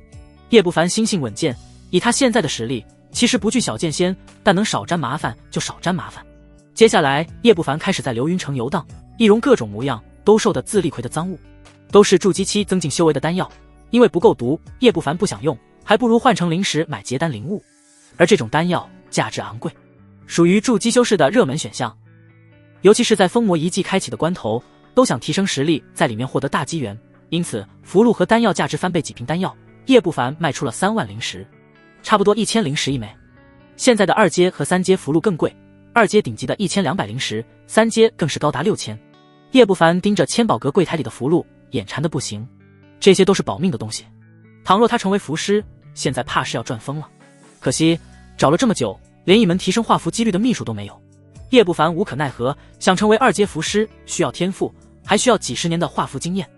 叶不凡心性稳健，以他现在的实力，其实不惧小剑仙，但能少沾麻烦就少沾麻烦。接下来叶不凡开始在流云城游荡，易容各种模样都受的自立葵的赃物，都是筑基期增进修为的丹药，因为不够毒，叶不凡不想用，还不如换成灵石买结丹灵物。而这种丹药价值昂贵，属于筑基修士的热门选项，尤其是在封魔遗迹开启的关头，都想提升实力，在里面获得大机缘。因此符箓和丹药价值翻倍，几瓶丹药叶不凡卖出了3万灵石，差不多1000灵石一枚。现在的2阶和3阶符箓更贵，2阶顶级的1200灵石，3阶更是高达6000。叶不凡盯着千宝阁柜台里的符箓，眼馋得不行。这些都是保命的东西，倘若他成为符师，现在怕是要赚疯了。可惜找了这么久，连一门提升画符几率的秘术都没有。叶不凡无可奈何，想成为2阶符师需要天赋，还需要几十年的画符经验。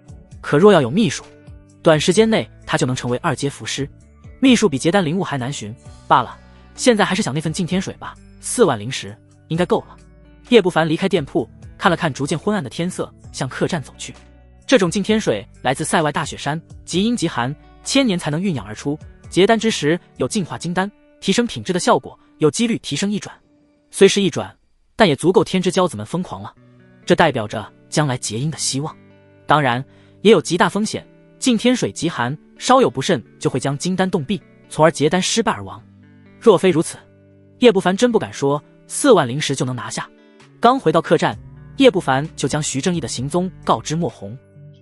可若要有秘术，短时间内他就能成为2阶符师。秘术比结丹灵物还难寻，罢了，现在还是想那份净天水吧，4万灵石应该够了。叶不凡离开店铺，看了看逐渐昏暗的天色，向客栈走去。这种净天水来自塞外大雪山，极阴极寒，1000年才能酝酿而出，结丹之时有净化金丹、提升品质的效果，有几率提升1转。虽是1转，但也足够天之骄子们疯狂了，这代表着将来结阴的希望。当然也有极大风险，净天水极寒，稍有不慎就会将金丹冻毙，从而结丹失败而亡。若非如此，叶不凡真不敢说4万灵石就能拿下。刚回到客栈，叶不凡就将徐正义的行踪告知莫红。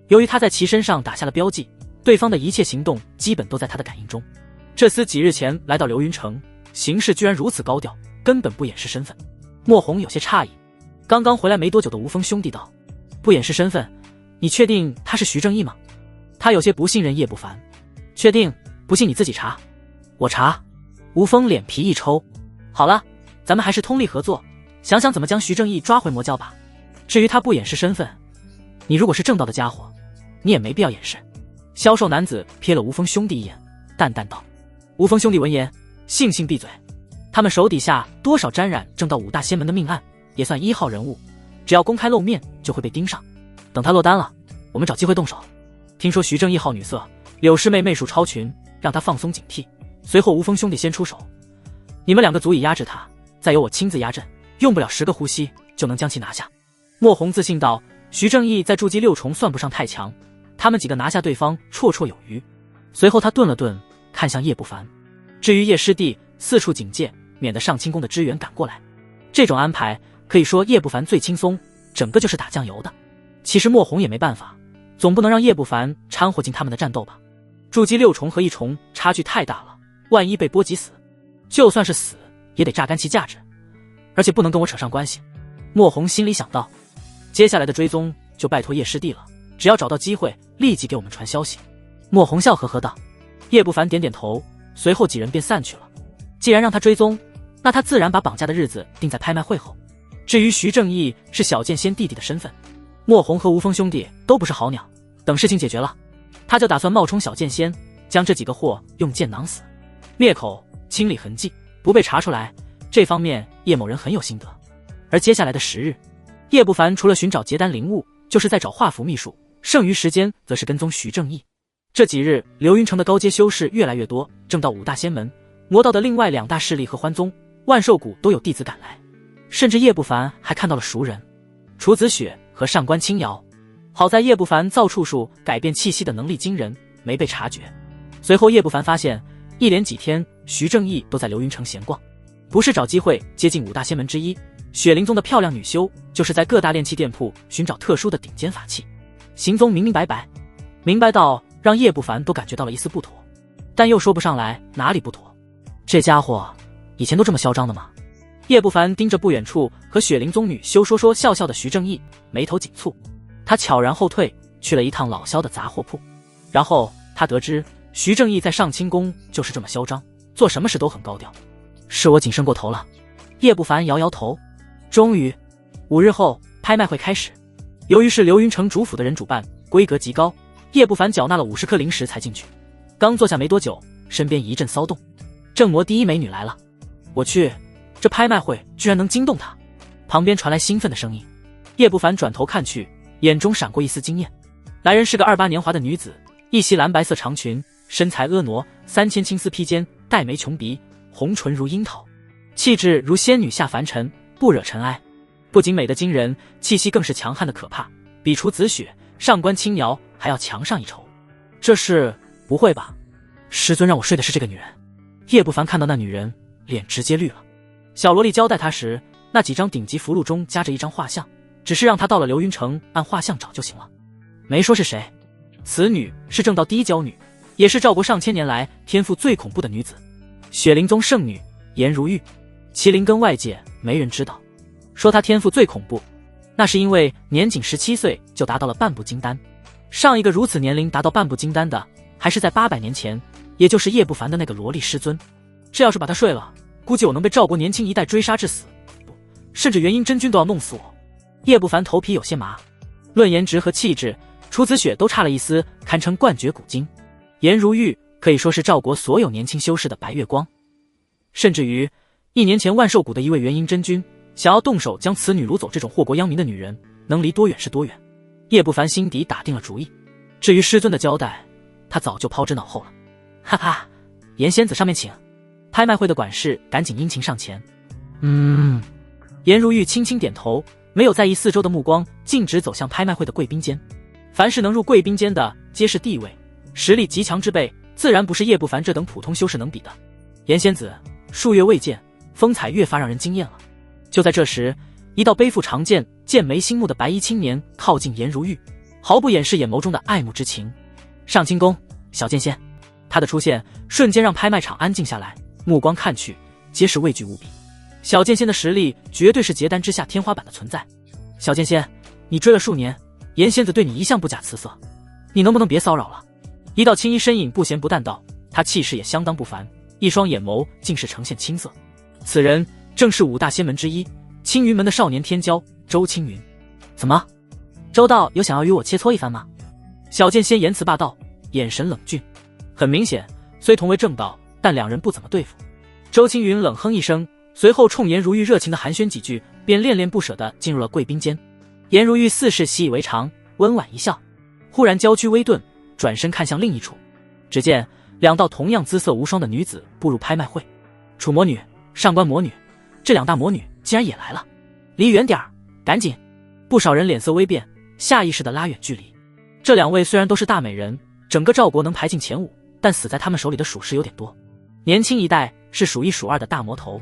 由于他在其身上打下了标记，对方的一切行动基本都在他的感应中。这厮几日前来到流云城，行事居然如此高调，根本不掩饰身份。莫红有些诧异。刚刚回来没多久的吴峰兄弟道：“不掩饰身份，你确定他是徐正义吗？他有些不信任叶不凡。确定，不信你自己查。我查。吴峰脸皮一抽。好了，咱们还是通力合作，想想怎么将徐正义抓回魔教吧。至于他不掩饰身份，你如果是正道的家伙，你也没必要掩饰。消瘦男子瞥了吴峰兄弟一眼，淡淡道。吴峰兄弟闻言，悻悻闭嘴。他们手底下多少沾染正道5大仙门的命案，也算1号人物，只要公开露面就会被盯上。等他落单了，我们找机会动手。听说徐正义好女色，柳师妹媚术超群，让他放松警惕，随后吴峰兄弟先出手，你们2个足以压制他，再由我亲自压阵，用不了10个呼吸就能将其拿下。莫红自信道。徐正义在筑基6重算不上太强，他们几个拿下对方绰绰有余。随后他顿了顿，看向叶不凡。至于叶师弟，四处警戒，免得上清宫的支援赶过来。这种安排可以说叶不凡最轻松，整个就是打酱油的。其实莫红也没办法，总不能让叶不凡掺和进他们的战斗吧。筑基6重和1重差距太大了，万一被波及死，就算是死也得榨干其价值，而且不能跟我扯上关系。莫红心里想到。接下来的追踪就拜托叶师弟了，只要找到机会立即给我们传消息。莫红笑呵呵道。叶不凡点点头，随后几人便散去了。既然让他追踪，那他自然把绑架的日子定在拍卖会后。至于徐正义是小剑仙弟弟的身份，莫红和吴峰兄弟都不是好鸟，等事情解决了，他就打算冒充小剑仙，将这几个货用剑囊死，灭口清理痕迹，不被查出来。这方面叶某人很有心得。而接下来的10日，叶不凡除了寻找结丹灵物，就是在找画符秘术，剩余时间则是跟踪徐正义。这几日，流云城的高阶修士越来越多，正道5大仙门、魔道的另外2大势力和欢宗、万寿谷都有弟子赶来，甚至叶不凡还看到了熟人楚子雪和上官清瑶。好在叶不凡造处术改变气息的能力惊人，没被察觉。随后叶不凡发现，一连几天徐正义都在流云城闲逛，不是找机会接近5大仙门之一。雪灵宗的漂亮女修就是在各大炼器店铺寻找特殊的顶尖法器，行踪明明白白，明白到让叶不凡都感觉到了一丝不妥，但又说不上来哪里不妥。这家伙以前都这么嚣张的吗？叶不凡盯着不远处和雪灵宗女修说说笑笑的徐正义，眉头紧蹙。他悄然后退，去了一趟老萧的杂货铺。然后他得知徐正义在上清宫就是这么嚣张，做什么事都很高调。是我谨慎过头了。叶不凡摇摇头。终于5日后，拍卖会开始。由于是流云城主府的人主办，规格极高，叶不凡缴纳了50颗灵石才进去。刚坐下没多久，身边一阵骚动，正魔第一美女来了。我去，这拍卖会居然能惊动她。旁边传来兴奋的声音。叶不凡转头看去，眼中闪过一丝惊艳。来人是个28年华的女子，一袭蓝白色长裙，身材婀娜，3000青丝披肩，黛眉琼鼻，红唇如樱桃，气质如仙女下凡尘，不惹尘埃。不仅美得惊人，气息更是强悍的可怕，比楚子雪、上官清瑶还要强上一筹。这是不会吧？师尊让我睡的是这个女人？叶不凡看到那女人，脸直接绿了。小萝莉交代他时，那几张顶级符箓中夹着一张画像，只是让他到了流云城按画像找就行了，没说是谁。此女是正道第一娇女，也是赵国上千年来天赋最恐怖的女子，雪灵宗圣女颜如玉。其灵根外界没人知道，说她天赋最恐怖，那是因为年仅17岁就达到了半步金丹。上一个如此年龄达到半步金丹的，还是在800年前，也就是叶不凡的那个萝莉师尊。这要是把她睡了，估计我能被赵国年轻一代追杀致死，不，甚至元婴真君都要弄死我。叶不凡头皮有些麻。论颜值和气质，楚子雪都差了一丝，堪称冠绝古今。颜如玉可以说是赵国所有年轻修士的白月光，甚至于1年前万寿谷的一位元婴真君想要动手将此女掳走，这种祸国殃民的女人能离多远是多远。叶不凡心底打定了主意，至于师尊的交代，他早就抛之脑后了。哈哈，颜仙子上面请。拍卖会的管事赶紧殷勤上前。颜如玉轻轻点头，没有在意四周的目光，径直走向拍卖会的贵宾间。凡是能入贵宾间的，皆是地位实力极强之辈，自然不是叶不凡这等普通修士能比的。颜仙子数月未见，风采越发让人惊艳了。就在这时，一道背负长剑、剑眉星目的白衣青年靠近颜如玉，毫不掩饰眼眸中的爱慕之情。上清宫，小剑仙。他的出现瞬间让拍卖场安静下来，目光看去，皆是畏惧无比。小剑仙的实力绝对是结丹之下天花板的存在。小剑仙，你追了数年，严仙子对你一向不假辞色，你能不能别骚扰了？一道青衣身影不咸不淡道，他气势也相当不凡，一双眼眸竟是呈现青色。此人正是5大仙门之一青云门的少年天骄周青云。怎么，周道有想要与我切磋一番吗？小剑仙言辞霸道，眼神冷峻。很明显，虽同为正道，但两人不怎么对付。周青云冷哼一声，随后冲颜如玉热情的寒暄几句，便恋恋不舍地进入了贵宾间。颜如玉似是习以为常，温婉一笑，忽然娇躯微顿，转身看向另一处。只见2道同样姿色无双的女子步入拍卖会。楚魔女、上官魔女，这2大魔女竟然也来了。离远点儿，赶紧！不少人脸色微变，下意识地拉远距离。这2位虽然都是大美人，整个赵国能排进前5，但死在他们手里的属实有点多。年轻一代是数1数2的大魔头，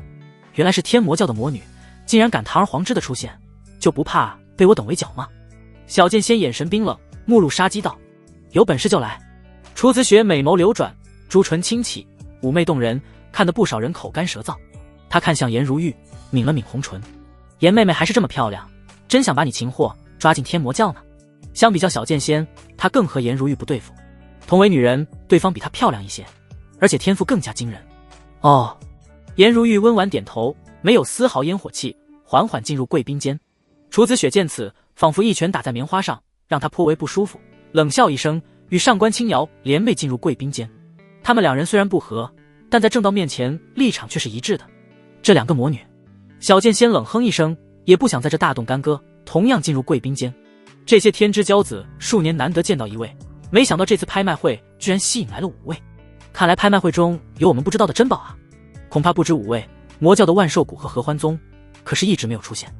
原来是天魔教的魔女，竟然敢堂而皇之的出现，就不怕被我等围剿吗？小剑仙眼神冰冷，目露杀机道：有本事就来！楚子雪美眸流转，朱唇轻启，妩媚动人，看得不少人口干舌燥。她看向颜如玉，抿了抿红唇，颜妹妹还是这么漂亮，真想把你擒获抓进天魔教呢。相比较小剑仙，她更和颜如玉不对付。同为女人，对方比她漂亮一些，而且天赋更加惊人。哦，颜如玉温婉点头，没有丝毫烟火气，缓缓进入贵宾间。楚子雪见此，仿佛一拳打在棉花上，让她颇为不舒服，冷笑一声，与上官青瑶联袂进入贵宾间。他们2人虽然不和，但在正道面前立场却是一致的。这2个魔女，小剑仙冷哼一声，也不想在这大动干戈，同样进入贵宾间。这些天之骄子数年难得见到一位，没想到这次拍卖会居然吸引来了5位。看来拍卖会中有我们不知道的珍宝啊！恐怕不止5位，魔教的万寿谷和合欢宗可是一直没有出现。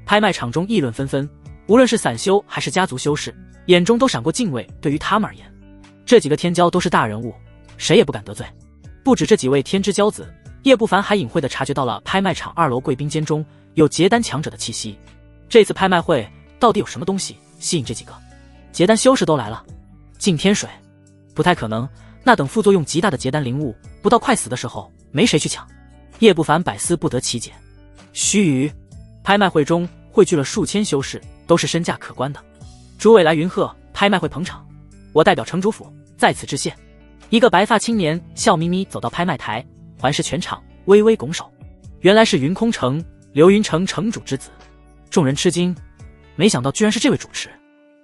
拍卖场中议论纷纷，无论是散修还是家族修士，眼中都闪过敬畏。对于他们而言，这几个天骄都是大人物，谁也不敢得罪。不止这几位天之骄子，叶不凡还隐晦地察觉到了拍卖场2楼贵宾间中有结丹强者的气息。这次拍卖会到底有什么东西吸引这几个结丹修士都来了？净天水？不太可能，那等副作用极大的结丹灵物，不到快死的时候，没谁去抢。叶不凡百思不得其解。须臾，拍卖会中汇聚了数千修士，都是身价可观的。诸位来云鹤拍卖会捧场，我代表城主府在此致谢。一个白发青年笑眯眯走到拍卖台，环视全场，微微拱手。原来是云空城刘云城城主之子。众人吃惊，没想到居然是这位主持。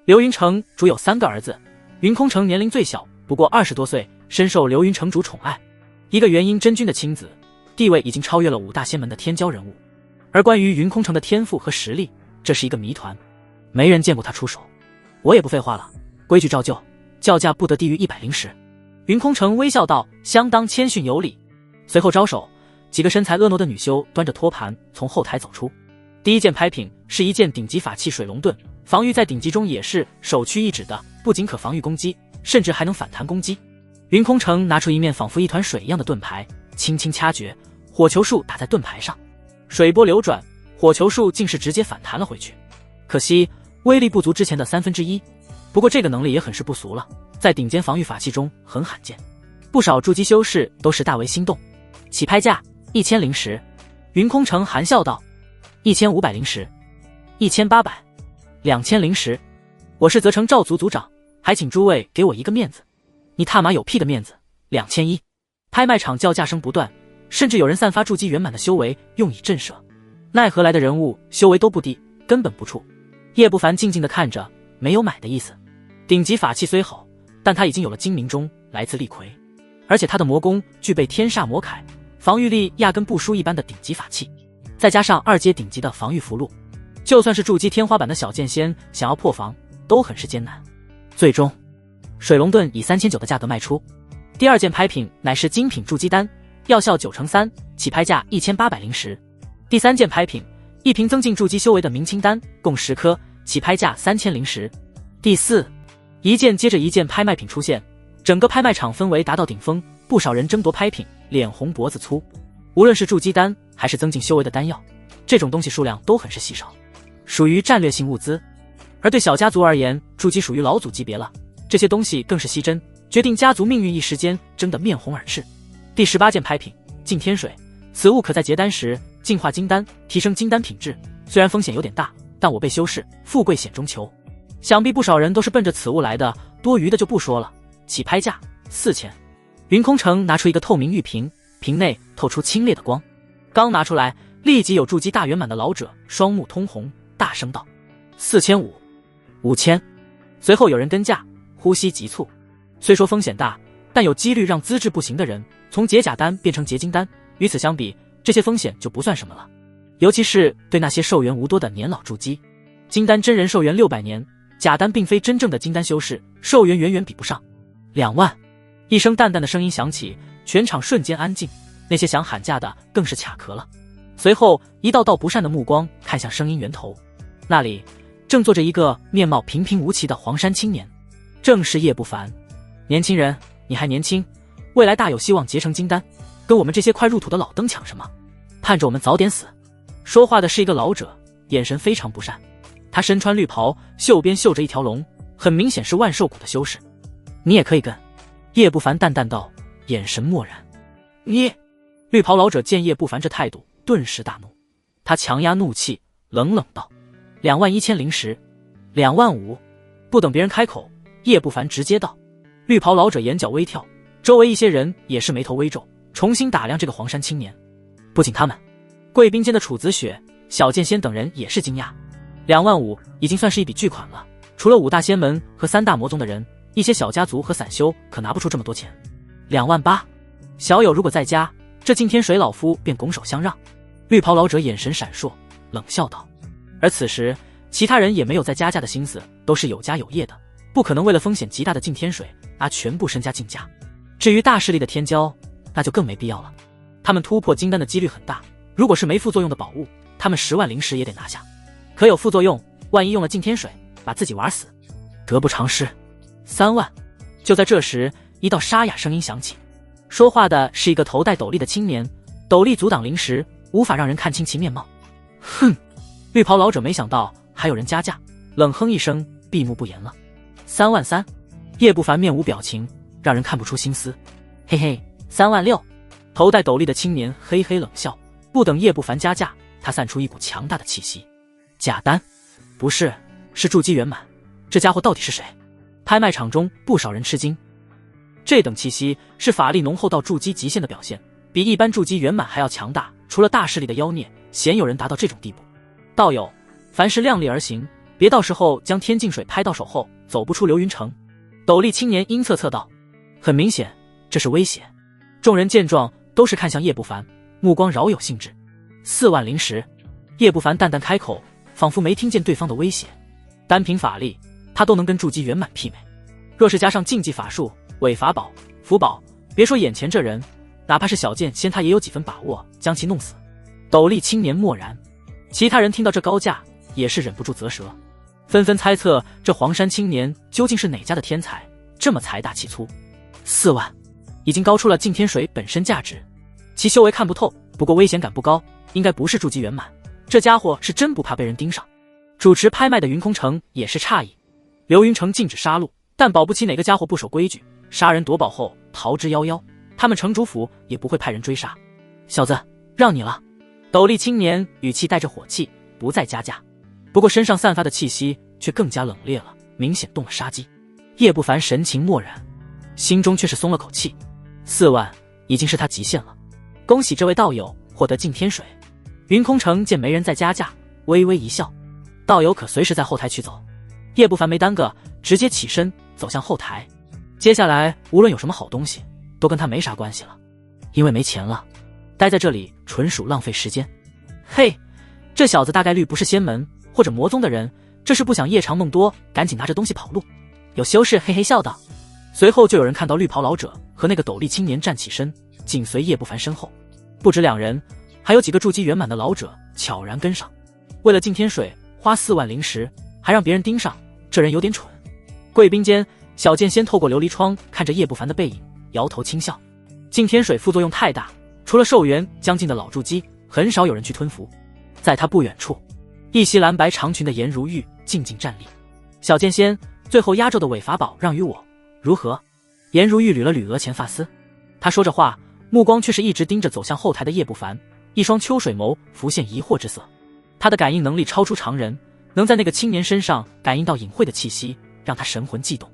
刘云城主有3个儿子，云空城年龄最小，不过20多岁，深受刘云城主宠爱。一个元婴真君的亲子，地位已经超越了5大仙门的天骄人物。而关于云空城的天赋和实力，这是一个谜团，没人见过他出手。我也不废话了，规矩照旧，叫价不得低于100石。云空城微笑道，相当谦逊有礼。随后招手，几个身材婀娜的女修端着托盘从后台走出。第一件拍品是一件顶级法器水龙盾，防御在顶级中也是首屈一指的，不仅可防御攻击，甚至还能反弹攻击。云空城拿出一面仿佛一团水一样的盾牌，轻轻掐诀，火球术打在盾牌上，水波流转，火球术竟是直接反弹了回去。可惜威力不足之前的1/3，不过这个能力也很是不俗了，在顶尖防御法器中很罕见。不少筑基修士都是大为心动。起拍价1000石。云空城含笑道：1500石，1800， 2000石。我是泽城赵族族长，还请诸位给我一个面子。你他妈有屁的面子！2100。拍卖场叫价声不断，甚至有人散发筑基圆满的修为用以震慑。奈何来的人物修为都不低，根本不怵。叶不凡静静地看着，没有买的意思。顶级法器虽好，但他已经有了精明钟来自厉魁，而且他的魔功具备天煞魔铠，防御力压根不输一般的顶级法器，再加上2阶顶级的防御符箓，就算是筑基天花板的小剑仙想要破防都很是艰难。最终水龙盾以3900的价格卖出。第2件拍品乃是精品筑基丹，药效9×3，起拍价1800石。第3件拍品一瓶增进筑基修为的明清丹，共10颗，起拍价3000石。第4，一件接着一件拍卖品出现，整个拍卖场氛围达到顶峰，不少人争夺拍品，脸红脖子粗。无论是筑基丹还是增进修为的丹药，这种东西数量都很是稀少，属于战略性物资。而对小家族而言，筑基属于老祖级别了，这些东西更是稀珍，决定家族命运，一时间争得面红耳赤。第18件拍品净天水，此物可在结丹时净化金丹，提升金丹品质，虽然风险有点大，但我辈修士富贵险中求。想必不少人都是奔着此物来的，多余的就不说了。起拍价4000。云空城拿出一个透明玉瓶，瓶内透出清冽的光，刚拿出来，立即有筑基大圆满的老者双目通红，大声道：4500、5000。随后有人跟价，呼吸急促。虽说风险大，但有几率让资质不行的人从结甲丹变成结金丹，与此相比，这些风险就不算什么了。尤其是对那些寿元无多的年老筑基，金丹真人寿元600年，甲丹并非真正的金丹修士，寿元远远比不上。2万！一声淡淡的声音响起，全场瞬间安静，那些想喊价的更是卡壳了。随后一道道不善的目光看向声音源头，那里正坐着一个面貌平平无奇的黄衫青年，正是叶不凡。年轻人，你还年轻，未来大有希望结成金丹，跟我们这些快入土的老登抢什么？盼着我们早点死。说话的是一个老者，眼神非常不善。他身穿绿袍，袖边绣着一条龙，很明显是万寿谷的修士。你也可以跟。叶不凡淡淡道，眼神漠然。你……绿袍老者见叶不凡这态度，顿时大怒。他强压怒气，冷冷道：21010。25000。不等别人开口，叶不凡直接道。绿袍老者眼角微跳，周围一些人也是眉头微皱，重新打量这个黄衫青年。不仅他们，贵宾间的楚子雪、小剑仙等人也是惊讶。25000已经算是一笔巨款了，除了5大仙门和3大魔宗的人，一些小家族和散修可拿不出这么多钱。28000，小友如果在家，这敬天水老夫便拱手相让。绿袍老者眼神闪烁，冷笑道。而此时其他人也没有再加价的心思，都是有家有业的，不可能为了风险极大的敬天水拿全部身家竞价。至于大势力的天骄，那就更没必要了。他们突破金丹的几率很大，如果是没副作用的宝物，他们10万灵石也得拿下。可有副作用，万一用了敬天水把自己玩死，得不偿失。3万。就在这时，一道沙哑声音响起，说话的是一个头戴斗笠的青年，斗笠阻挡灵石，无法让人看清其面貌。哼！绿袍老者没想到还有人加价，冷哼一声，闭目不言了。33000。叶不凡面无表情，让人看不出心思。嘿嘿，36000。头戴斗笠的青年嘿嘿冷笑，不等叶不凡加价，他散出一股强大的气息。假丹？不是，是筑基圆满。这家伙到底是谁？拍卖场中不少人吃惊，这等气息是法力浓厚到筑基极限的表现，比一般筑基圆满还要强大。除了大势力的妖孽，鲜有人达到这种地步。道友，凡事量力而行，别到时候将天境水拍到手后走不出流云城。斗笠青年阴恻恻道。很明显，这是威胁。众人见状，都是看向叶不凡，目光饶有兴致。4万灵石。叶不凡淡淡开口，仿佛没听见对方的威胁。单凭法力，他都能跟筑基圆满媲美，若是加上禁忌法术、伪法宝、符宝，别说眼前这人，哪怕是小剑仙，他也有几分把握将其弄死。斗笠青年默然，其他人听到这高价，也是忍不住啧舌，纷纷猜测这黄衫青年究竟是哪家的天才，这么财大气粗。4万，已经高出了敬天水本身价值，其修为看不透，不过危险感不高，应该不是筑基圆满。这家伙是真不怕被人盯上。主持拍卖的云空城也是诧异，流云城禁止杀戮，但保不齐哪个家伙不守规矩，杀人夺宝后逃之夭夭，他们城主府也不会派人追杀。小子，让你了。斗笠青年语气带着火气，不再加价，不过身上散发的气息却更加冷冽了，明显动了杀机。叶不凡神情漠然，心中却是松了口气。4万已经是他极限了，恭喜这位道友获得敬天水。云空城见没人再加价，微微一笑，道友可随时在后台取走。叶不凡没耽搁，直接起身走向后台。接下来无论有什么好东西，都跟他没啥关系了，因为没钱了，待在这里纯属浪费时间。嘿，这小子大概率不是仙门或者魔宗的人，这是不想夜长梦多，赶紧拿着东西跑路。有修士嘿嘿笑道。随后就有人看到绿袍老者和那个斗笠青年站起身，紧随叶不凡身后。不止2人，还有几个筑基圆满的老者悄然跟上。为了敬天水花4万灵石，还让别人盯上，这人有点蠢。贵宾间，小剑仙透过琉璃窗看着叶不凡的背影，摇头轻笑。敬天水副作用太大，除了寿元将近的老筑基，很少有人去吞服。在他不远处，一袭蓝白长裙的颜如玉静静站立。小剑仙，最后压轴的伪法宝让于我，如何？颜如玉捋了捋额前发丝，他说着话，目光却是一直盯着走向后台的叶不凡，一双秋水眸浮现疑惑之色。他的感应能力超出常人，能在那个青年身上感应到隐晦的气息，让他神魂悸动，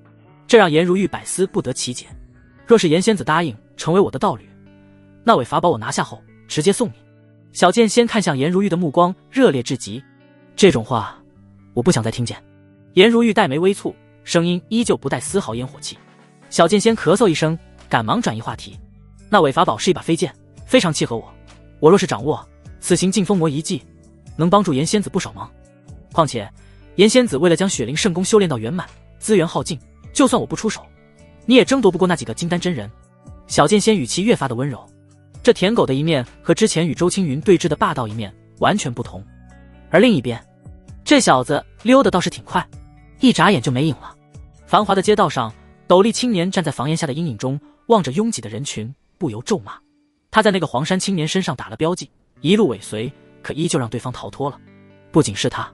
这让颜如玉百思不得其解。若是颜仙子答应成为我的道侣，那尾法宝我拿下后直接送你。小剑仙看向颜如玉的目光热烈至极，这种话我不想再听见。颜如玉黛眉微蹙，声音依旧不带丝毫烟火气。小剑仙咳嗽一声，赶忙转移话题，那尾法宝是一把飞剑，非常契合我，我若是掌握此行劲风魔一技，能帮助颜仙子不少忙。况且颜仙子为了将雪灵圣功修炼到圆满，资源耗尽，就算我不出手，你也争夺不过那几个金丹真人。小剑仙语气越发的温柔，这舔狗的一面和之前与周青云对峙的霸道一面完全不同。而另一边，这小子溜得倒是挺快，一眨眼就没影了。繁华的街道上，斗笠青年站在房檐下的阴影中，望着拥挤的人群，不由咒骂。他在那个黄衫青年身上打了标记，一路尾随，可依旧让对方逃脱了。不仅是他，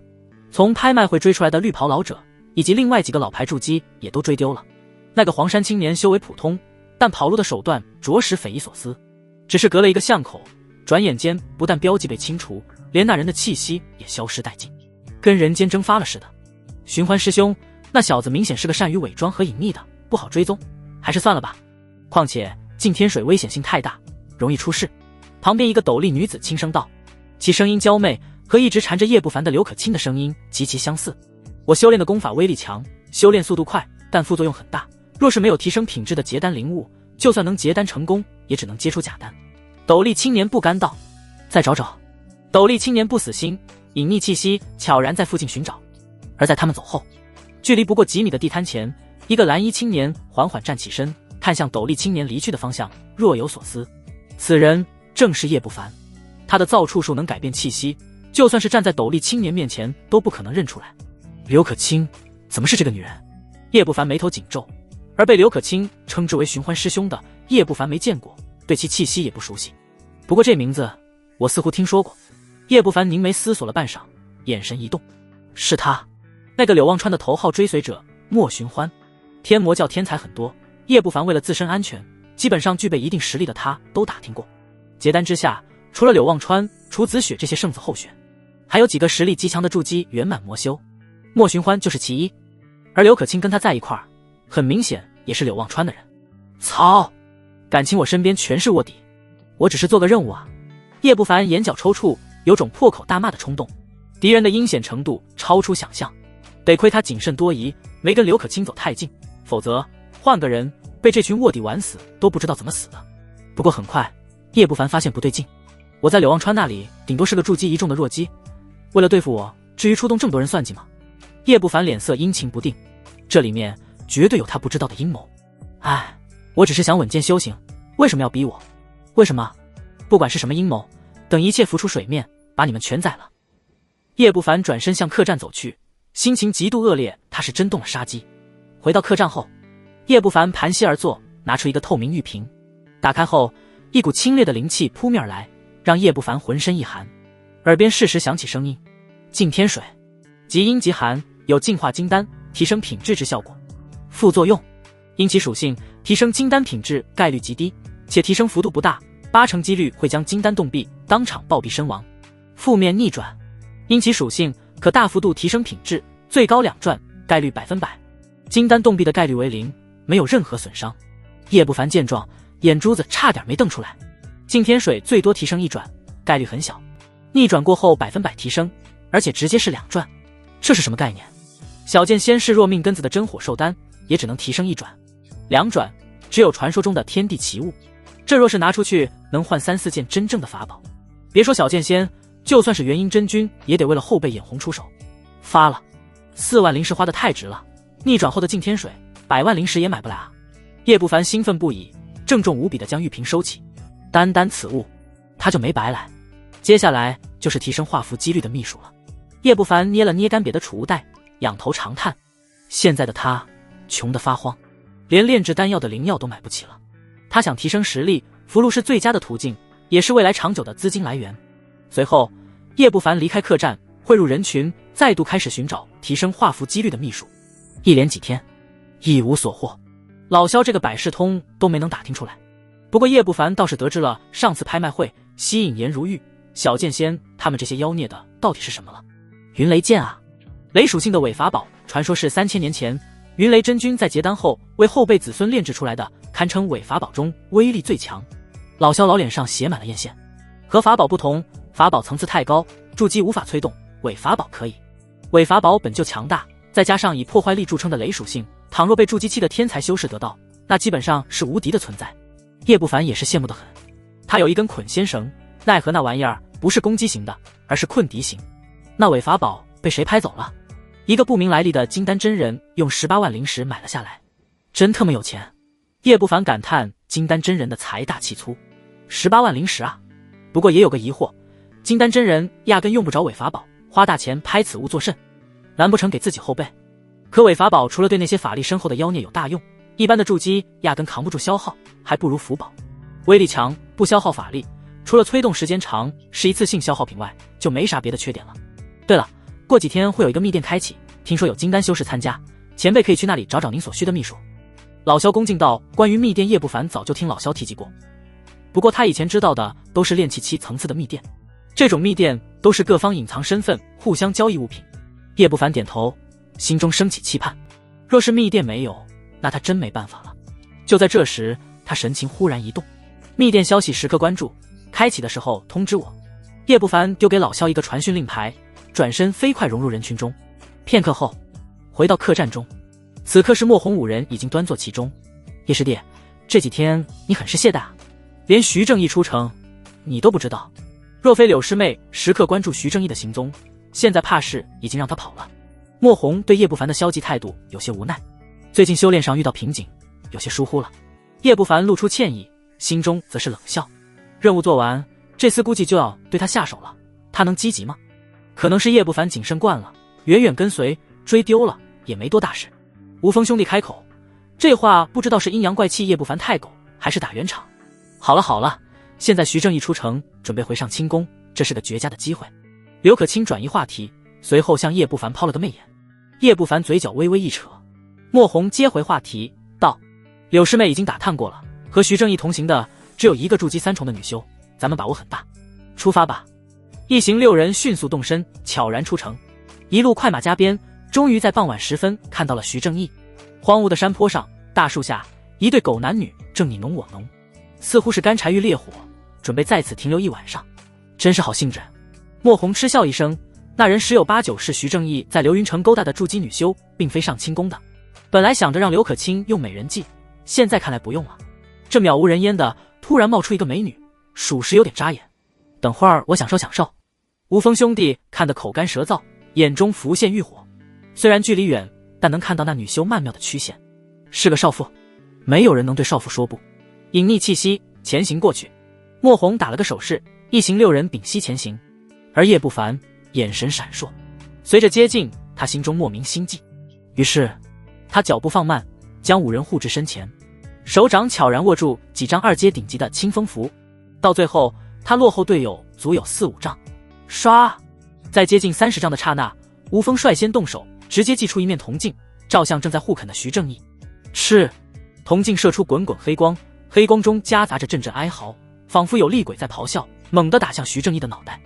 从拍卖会追出来的绿袍老者以及另外几个老牌筑基也都追丢了。那个黄衫青年修为普通，但跑路的手段着实匪夷所思。只是隔了一个巷口，转眼间不但标记被清除，连那人的气息也消失殆尽，跟人间蒸发了似的。寻欢师兄，那小子明显是个善于伪装和隐匿的，不好追踪，还是算了吧。况且净天水危险性太大，容易出事。旁边一个斗笠女子轻声道，其声音娇媚，和一直缠着叶不凡的刘可卿的声音极其相似。我修炼的功法威力强，修炼速度快，但副作用很大，若是没有提升品质的结丹灵物，就算能结丹成功，也只能结出假丹。斗笠青年不甘道，再找找。斗笠青年不死心，隐匿气息，悄然在附近寻找。而在他们走后，距离不过几米的地摊前，一个蓝衣青年缓缓站起身，看向斗笠青年离去的方向，若有所思。此人正是叶不凡，他的造处术能改变气息，就算是站在斗笠青年面前都不可能认出来。刘可卿怎么是这个女人？叶不凡眉头紧皱，而被刘可卿称之为寻欢师兄的叶不凡没见过，对其气息也不熟悉。不过这名字我似乎听说过。叶不凡凝眉思索了半晌，眼神一动，是他，那个柳望川的头号追随者莫寻欢。天魔教天才很多，叶不凡为了自身安全，基本上具备一定实力的他都打听过。结丹之下，除了柳望川、楚子雪这些圣子候选，还有几个实力极强的筑基圆满魔修，莫寻欢就是其一。而刘可卿跟他在一块儿，很明显也是柳望川的人。操，感情我身边全是卧底，我只是做个任务啊。叶不凡眼角抽搐，有种破口大骂的冲动。敌人的阴险程度超出想象，得亏他谨慎多疑，没跟刘可卿走太近，否则换个人被这群卧底玩死都不知道怎么死的。不过很快叶不凡发现不对劲，我在柳望川那里顶多是个筑基一众的弱鸡，为了对付我，至于出动这么多人算计吗？叶不凡脸色阴晴不定，这里面绝对有他不知道的阴谋。唉，我只是想稳健修行，为什么要逼我？为什么？不管是什么阴谋，等一切浮出水面，把你们全宰了。叶不凡转身向客栈走去，心情极度恶劣，他是真动了杀机。回到客栈后，叶不凡盘膝而坐，拿出一个透明玉瓶，打开后，一股清冽的灵气扑面而来，让叶不凡浑身一寒。耳边适时响起声音：净天水，极阴极寒，有净化金丹、提升品质之效果。副作用：因其属性，提升金丹品质概率极低，且提升幅度不大，80%几率会将金丹冻毙，当场暴毙身亡。负面逆转：因其属性，可大幅度提升品质，最高2转，概率100%，金丹冻毙的概率为0，没有任何损伤。叶不凡见状，眼珠子差点没瞪出来。净天水最多提升1转，概率很小，逆转过后100%提升，而且直接是2转，这是什么概念？小剑仙是若命根子的真火兽丹，也只能提升1转，2转只有传说中的天地奇物，这若是拿出去，能换3、4件真正的法宝。别说小剑仙，就算是元婴真君，也得为了后辈眼红出手。发了，4万灵石花的太值了，逆转后的净天水100万灵石也买不来啊！叶不凡兴奋不已，郑重无比地将玉瓶收起。单单此物，他就没白来。接下来就是提升画符几率的秘术了。叶不凡捏了捏干瘪的储物袋，仰头长叹：现在的他穷得发慌，连炼制丹药的灵药都买不起了。他想提升实力，符箓是最佳的途径，也是未来长久的资金来源。随后，叶不凡离开客栈，汇入人群，再度开始寻找提升画符几率的秘术。一连几天，一无所获，老萧这个百事通都没能打听出来。不过叶不凡倒是得知了上次拍卖会吸引颜如玉、小剑仙他们这些妖孽的到底是什么了。云雷剑啊！雷属性的伪法宝，传说是3000年前云雷真君在结丹后为后辈子孙炼制出来的，堪称伪法宝中威力最强。老萧老脸上写满了艳羡。和法宝不同，法宝层次太高，筑基无法催动，伪法宝可以。伪法宝本就强大，再加上以破坏力著称的雷属性，倘若被筑基期的天才修士得到，那基本上是无敌的存在。叶不凡也是羡慕得很。他有一根捆仙绳，奈何那玩意儿不是攻击型的，而是困敌型。那伪法宝被谁拍走了？一个不明来历的金丹真人用18万灵石买了下来，真他妈有钱！叶不凡感叹金丹真人的财大气粗，18万灵石啊！不过也有个疑惑，金丹真人压根用不着伪法宝，花大钱拍此物作甚？难不成给自己后背？可伪法宝除了对那些法力深厚的妖孽有大用，一般的筑基压根扛不住消耗，还不如符宝。威力强，不消耗法力，除了催动时间长，是一次性消耗品外，就没啥别的缺点了。对了，过几天会有一个秘殿开启，听说有金丹修士参加，前辈可以去那里找找您所需的秘术。老萧恭敬道，关于秘殿叶不凡早就听老萧提及过，不过他以前知道的都是炼气期层次的秘殿，这种秘殿都是各方隐藏身份，互相交易物品。叶不凡点头，心中升起期盼。若是秘殿没有，那他真没办法了。就在这时，他神情忽然一动，秘殿消息时刻关注，开启的时候通知我。叶不凡丢给老萧一个传讯令牌，转身飞快融入人群中。片刻后，回到客栈中，此刻是墨红5人已经端坐其中。叶师弟，这几天你很是懈怠啊，连徐正义出城你都不知道。若非柳师妹时刻关注徐正义的行踪，现在怕是已经让他跑了。墨红对叶不凡的消极态度有些无奈，最近修炼上遇到瓶颈，有些疏忽了。叶不凡露出歉意，心中则是冷笑。任务做完，这厮估计就要对他下手了，他能积极吗？可能是叶不凡谨慎惯了，远远跟随，追丢了也没多大事。吴峰兄弟开口，这话不知道是阴阳怪气叶不凡太狗，还是打圆场。好了好了，现在徐正义出城，准备回上清宫，这是个绝佳的机会。刘可卿转移话题，随后向叶不凡抛了个媚眼。叶不凡嘴角微微一扯，墨红接回话题道，柳师妹已经打探过了，和徐正义同行的只有一个筑基3重的女修，咱们把握很大。出发吧。一行6人迅速动身，悄然出城，一路快马加鞭，终于在傍晚时分看到了徐正义。荒芜的山坡上，大树下，一对狗男女正你侬我侬，似乎是干柴遇烈火，准备在此停留一晚上，真是好兴致。墨红嗤笑一声，那人10有8九是徐正义在流云城勾搭的筑基女修，并非上清宫的。本来想着让刘可卿用美人计，现在看来不用了。这渺无人烟的突然冒出一个美女，属实有点扎眼。等会儿我享受享受。吴峰兄弟看得口干舌燥，眼中浮现欲火。虽然距离远，但能看到那女修曼妙的曲线，是个少妇，没有人能对少妇说不。隐匿气息，前行过去。墨红打了个手势，一行6人屏息前行。而叶不凡眼神闪烁，随着接近，他心中莫名心悸，于是他脚步放慢，将5人护至身前，手掌悄然握住几张2阶顶级的清风符，到最后他落后队友足有4、5丈。唰，在接近30丈的刹那，吴峰率先动手，直接祭出一面铜镜，照向正在互啃的徐正义。赤，铜镜射出滚滚黑光，黑光中夹杂着阵阵哀嚎，仿佛有厉鬼在咆哮，猛地打向徐正义的脑袋。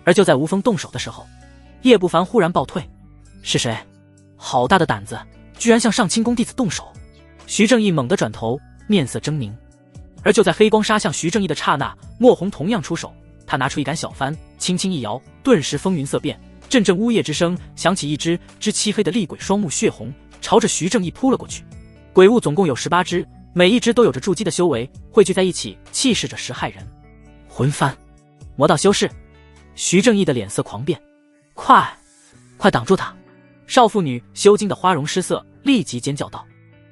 而就在吴峰动手的时候，叶不凡忽然暴退。是谁？好大的胆子，居然向上清宫弟子动手！徐正义猛地转头，面色狰狞。而就在黑光杀向徐正义的刹那，墨红同样出手，他拿出一杆小幡，轻轻一摇，顿时风云色变，阵阵呜咽之声响起，一只漆黑的厉鬼双目血红，朝着徐正义扑了过去。鬼物总共有18只，每一只都有着筑基的修为，汇聚在一起，气势着实骇人。魂幡，魔道修士！徐正义的脸色狂变，快挡住他！少妇女修经的花容失色，立即尖叫道：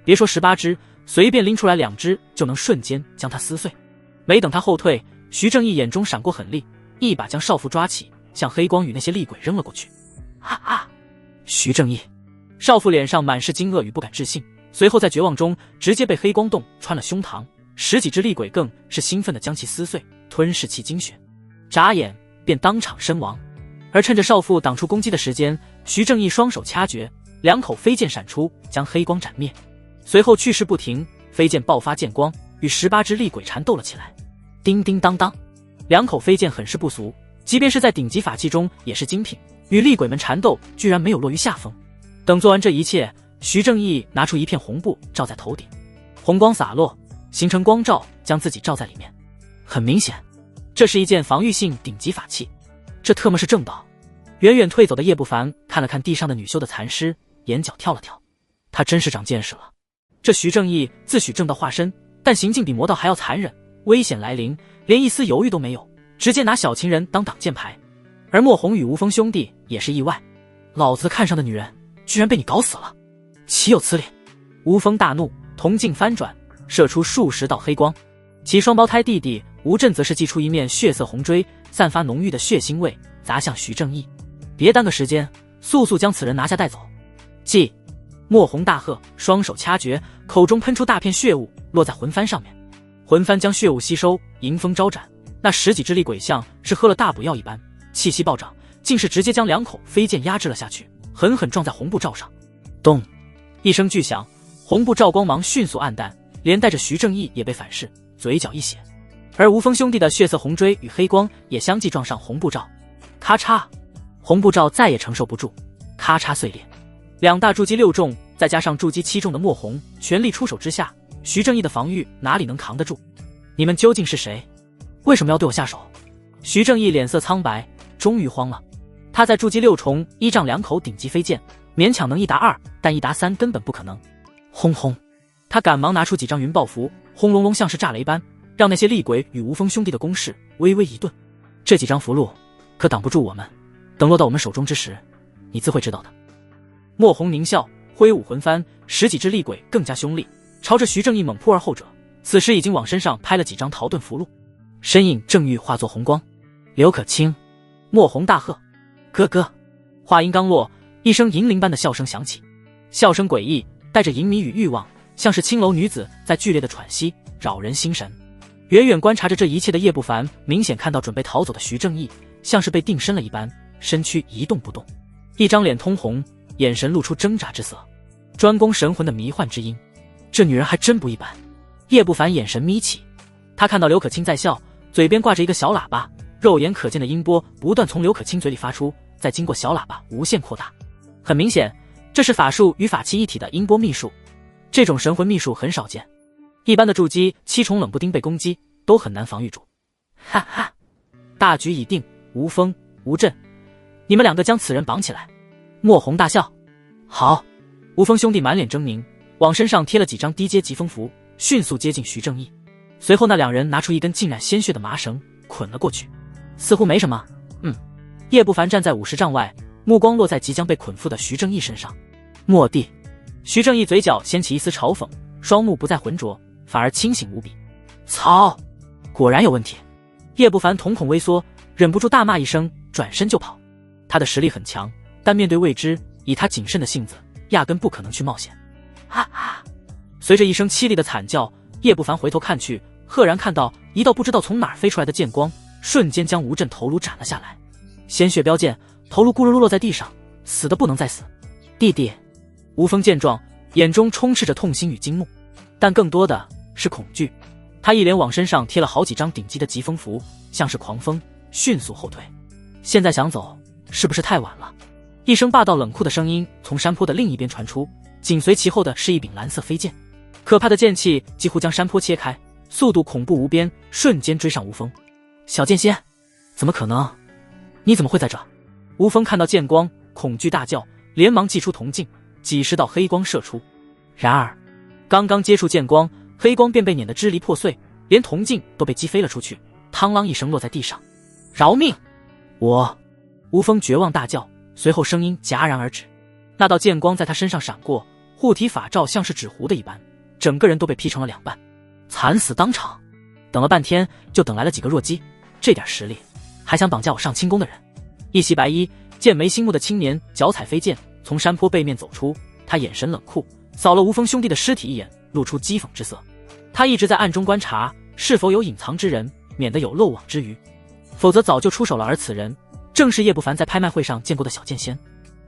别说18只，随便拎出来2只就能瞬间将他撕碎。没等他后退，徐正义眼中闪过狠厉，一把将少妇抓起，向黑光与那些厉鬼扔了过去。啊！徐正义！少妇脸上满是惊愕与不敢置信，随后在绝望中直接被黑光洞穿了胸膛，10几只厉鬼更是兴奋地将其撕碎，吞噬其精血，眨眼便当场身亡。而趁着少妇挡出攻击的时间，徐正义双手掐诀，2口飞剑闪出，将黑光斩灭。随后去势不停，飞剑爆发剑光，与18只厉鬼缠斗了起来。叮叮当当，2口飞剑很是不俗，即便是在顶级法器中也是精品，与厉鬼们缠斗居然没有落于下风。等做完这一切，徐正义拿出一片红布罩在头顶，红光洒落，形成光罩，将自己罩在里面。很明显，这是一件防御性顶级法器。这特么是正道。远远退走的叶不凡看了看地上的女修的残尸，眼角跳了跳。他真是长见识了。这徐正义自诩正道化身，但行径比魔道还要残忍，危险来临连一丝犹豫都没有，直接拿小情人当挡箭牌。而莫红与吴峰兄弟也是意外，老子看上的女人居然被你搞死了，岂有此理！吴峰大怒，铜镜翻转，射出数十道黑光。其双胞胎弟弟吴震则是祭出一面血色红锥，散发浓郁的血腥味，砸向徐正义。别耽搁时间，速速将此人拿下带走。记！莫红大喝，双手掐诀，口中喷出大片血雾，落在魂幡上面。魂幡将血雾吸收，迎风招展。那10几只厉鬼像是喝了大补药一般，气息暴涨，竟是直接将2口飞剑压制了下去，狠狠撞在红布罩上。咚！一声巨响，红布罩光芒迅速暗淡，连带着徐正义也被反噬，嘴角一血。而吴峰兄弟的血色红锥与黑光也相继撞上红布罩，咔嚓！红布罩再也承受不住，咔嚓碎裂。2大筑基6重，再加上筑基7重的莫红全力出手之下，徐正义的防御哪里能扛得住？你们究竟是谁？为什么要对我下手？徐正义脸色苍白，终于慌了。他在筑基6重1丈2口顶级飞剑，勉强能1打2，但1打3根本不可能。轰轰！他赶忙拿出几张云爆符，轰隆隆像是炸雷般，让那些厉鬼与吴峰兄弟的攻势微微一顿。这几张符箓可挡不住我们，等落到我们手中之时，你自会知道的。莫红狞笑，挥舞魂幡，10几只厉鬼更加凶厉，朝着徐正义猛扑而后者此时已经往身上拍了几张逃遁符箓，身影正欲化作红光。刘可卿！莫红大喝：“哥哥！”话音刚落，一声银铃般的笑声响起，笑声诡异，带着淫靡与欲望，像是青楼女子在剧烈的喘息，扰人心神。远远观察着这一切的叶不凡明显看到准备逃走的徐正义像是被定身了一般，身躯一动不动，一张脸通红，眼神露出挣扎之色，专攻神魂的迷幻之音。这女人还真不一般。叶不凡眼神眯起，他看到刘可卿在笑，嘴边挂着一个小喇叭，肉眼可见的音波不断从刘可卿嘴里发出，再经过小喇叭无限扩大。很明显，这是法术与法器一体的音波秘术，这种神魂秘术很少见，一般的筑基7重冷不丁被攻击都很难防御住。哈哈，大局已定，吴峰、吴震，你们2个将此人绑起来。莫红大笑，好。吴峰兄弟满脸狰狞，往身上贴了几张低阶疾风符，迅速接近徐正义。随后那2人拿出一根浸染鲜血的麻绳捆了过去，似乎没什么。叶不凡站在50丈外，目光落在即将被捆缚的徐正义身上。蓦地，徐正义嘴角掀起一丝嘲讽，双目不再浑浊，反而清醒无比。操，果然有问题。叶不凡瞳孔微缩，忍不住大骂一声，转身就跑。他的实力很强，但面对未知，以他谨慎的性子，压根不可能去冒险。哈哈！随着一声凄厉的惨叫，叶不凡回头看去，赫然看到一道不知道从哪儿飞出来的剑光，瞬间将吴震头颅斩了下来。鲜血飙溅，头颅咕噜噜落在地上，死得不能再死。弟弟！吴峰见状，眼中充斥着痛心与惊怒，但更多的是恐惧。他一连往身上贴了好几张顶级的疾风符，像是狂风，迅速后退。现在想走，是不是太晚了？一声霸道冷酷的声音从山坡的另一边传出，紧随其后的是一柄蓝色飞剑，可怕的剑气几乎将山坡切开，速度恐怖无边，瞬间追上吴峰。小剑仙，怎么可能？你怎么会在这？吴峰看到剑光，恐惧大叫，连忙祭出铜镜，几十道黑光射出。然而，刚刚接触剑光，黑光便被碾得支离破碎，连铜镜都被击飞了出去，嘡啷一声落在地上。饶命！我！吴峰绝望大叫，随后声音戛然而止。那道剑光在他身上闪过，护体法罩像是纸糊的一般，整个人都被劈成了2半，惨死当场。等了半天，就等来了几个弱鸡，这点实力，还想绑架我上清宫的人？一袭白衣、剑眉星目的青年脚踩飞剑从山坡背面走出，他眼神冷酷，扫了吴峰兄弟的尸体一眼，露出讥讽之色。他一直在暗中观察是否有隐藏之人，免得有漏网之鱼，否则早就出手了。而此人正是叶不凡在拍卖会上见过的小剑仙。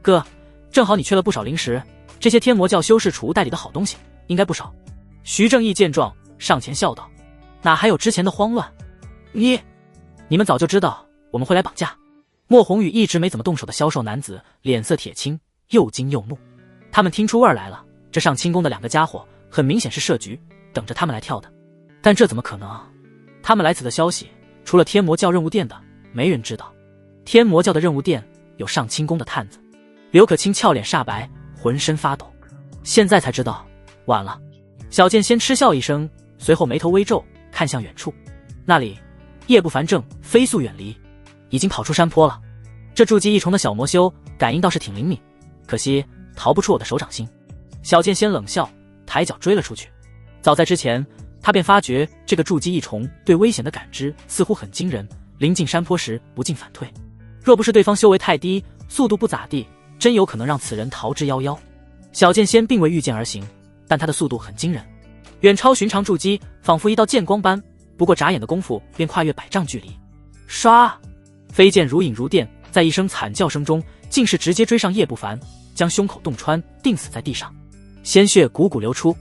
哥，正好你缺了不少灵石，这些天魔教修士储物袋里的好东西应该不少。徐正义见状上前笑道，哪还有之前的慌乱，你们早就知道我们会来绑架。莫宏宇一直没怎么动手的消瘦男子脸色铁青，又惊又怒。他们听出味儿来了，这上清宫的2个家伙很明显是设局，等着他们来跳的。但这怎么可能？他们来此的消息，除了天魔教任务殿的，没人知道。天魔教的任务殿有上清宫的探子。刘可卿俏脸煞白，浑身发抖。现在才知道，晚了。小剑先嗤笑一声，随后眉头微皱，看向远处。那里，叶不凡正飞速远离，已经跑出山坡了。这筑基异虫的小魔修感应倒是挺灵敏，可惜逃不出我的手掌心。小剑先冷笑，抬脚追了出去。早在之前，他便发觉这个筑基异虫对危险的感知似乎很惊人，临近山坡时不进反退。若不是对方修为太低，速度不咋地，真有可能让此人逃之夭夭。小剑仙并未御剑而行，但他的速度很惊人，远超寻常筑基，仿佛一道剑光般，不过眨眼的功夫便跨越100丈距离。唰，飞剑如影如电，在一声惨叫声中，竟是直接追上叶不凡，将胸口洞穿，钉死在地上，鲜血汩汩流出，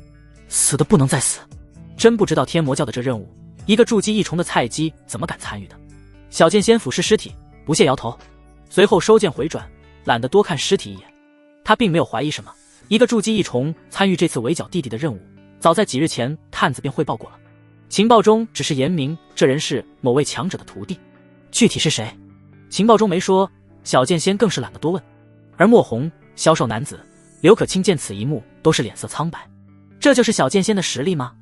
死的不能再死。真不知道天魔教的这任务，一个筑基异虫的菜鸡怎么敢参与的。小剑仙俯视尸体，不屑摇头，随后收剑回转，懒得多看尸体一眼。他并没有怀疑什么，一个筑基异虫参与这次围剿弟弟的任务，早在几日前探子便汇报过了。情报中只是言明这人是某位强者的徒弟，具体是谁，情报中没说。小剑仙更是懒得多问。而莫红、消瘦男子、刘可卿见此一幕，都是脸色苍白。这就是小剑仙的实力吗？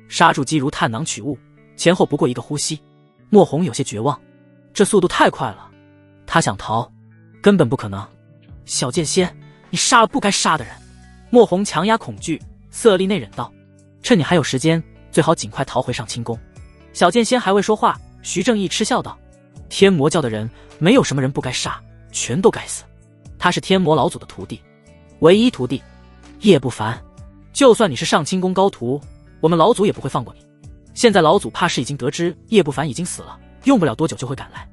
杀筑基如探囊取物，前后不过一个呼吸。莫红有些绝望，这速度太快了，他想逃，根本不可能。小剑仙，你杀了不该杀的人。莫红强压恐惧，色厉内荏道：趁你还有时间，最好尽快逃回上清宫。小剑仙还未说话，徐正义嗤笑道：天魔教的人没有什么人不该杀，全都该死。他是天魔老祖的徒弟，唯一徒弟叶不凡。就算你是上清宫高徒，我们老祖也不会放过你。现在老祖怕是已经得知叶不凡已经死了，用不了多久就会赶来。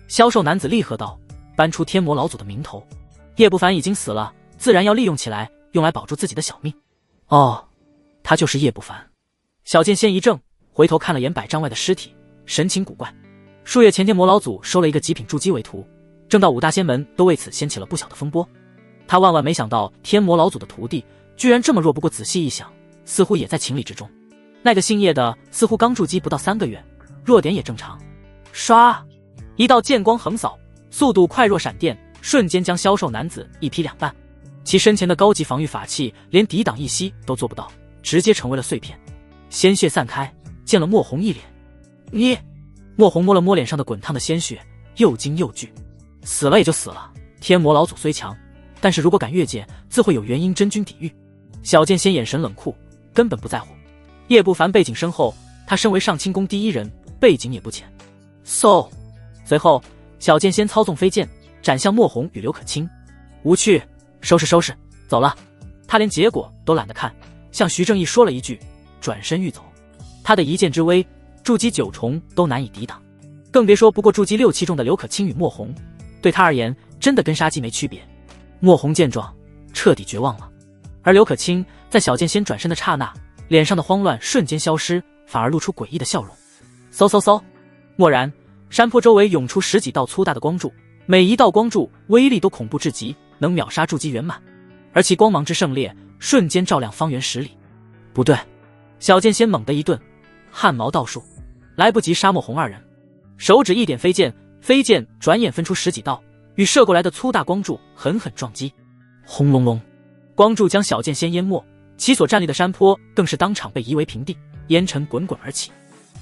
消瘦男子厉喝道，搬出天魔老祖的名头。叶不凡已经死了，自然要利用起来，用来保住自己的小命。哦，他就是叶不凡。小剑仙一怔，回头看了眼100丈外的尸体，神情古怪。数月前天魔老祖收了一个极品筑基为徒，正道5大仙门都为此掀起了不小的风波。他万万没想到天魔老祖的徒弟居然这么弱，不过仔细一想，似乎也在情理之中。那个姓叶的似乎刚筑基不到3个月，弱点也正常。唰，一道剑光横扫，速度快若闪电，瞬间将消瘦男子一劈2半。其身前的高级防御法器连抵挡一息都做不到，直接成为了碎片。鲜血散开，见了莫红一脸。你……莫红摸了摸脸上的滚烫的鲜血，又惊又惧。死了也就死了，天魔老祖虽强，但是如果敢越界，自会有元婴真君抵御。小剑仙眼神冷酷，根本不在乎。叶不凡背景深厚，他身为上清宫第一人，背景也不浅。嗖！随后，小剑仙操纵飞剑斩向莫红与刘可卿。无趣，收拾收拾，走了。他连结果都懒得看，向徐正义说了一句，转身欲走。他的一剑之威，筑基9重都难以抵挡，更别说不过筑基6、7重的刘可卿与莫红，对他而言真的跟杀鸡没区别。莫红见状，彻底绝望了。而刘可卿在小剑仙转身的刹那，脸上的慌乱瞬间消失，反而露出诡异的笑容。嗖嗖嗖！蓦然，山坡周围涌出10几道粗大的光柱，每一道光柱威力都恐怖至极，能秒杀筑基圆满，而其光芒之盛烈，瞬间照亮方圆10里。不对，小剑仙猛地一顿，汗毛倒竖，来不及杀莫红2人，手指一点飞剑，飞剑转眼分出10几道，与射过来的粗大光柱狠狠撞击。轰隆隆，光柱将小剑仙淹没，其所站立的山坡更是当场被夷为平地，烟尘滚滚而起。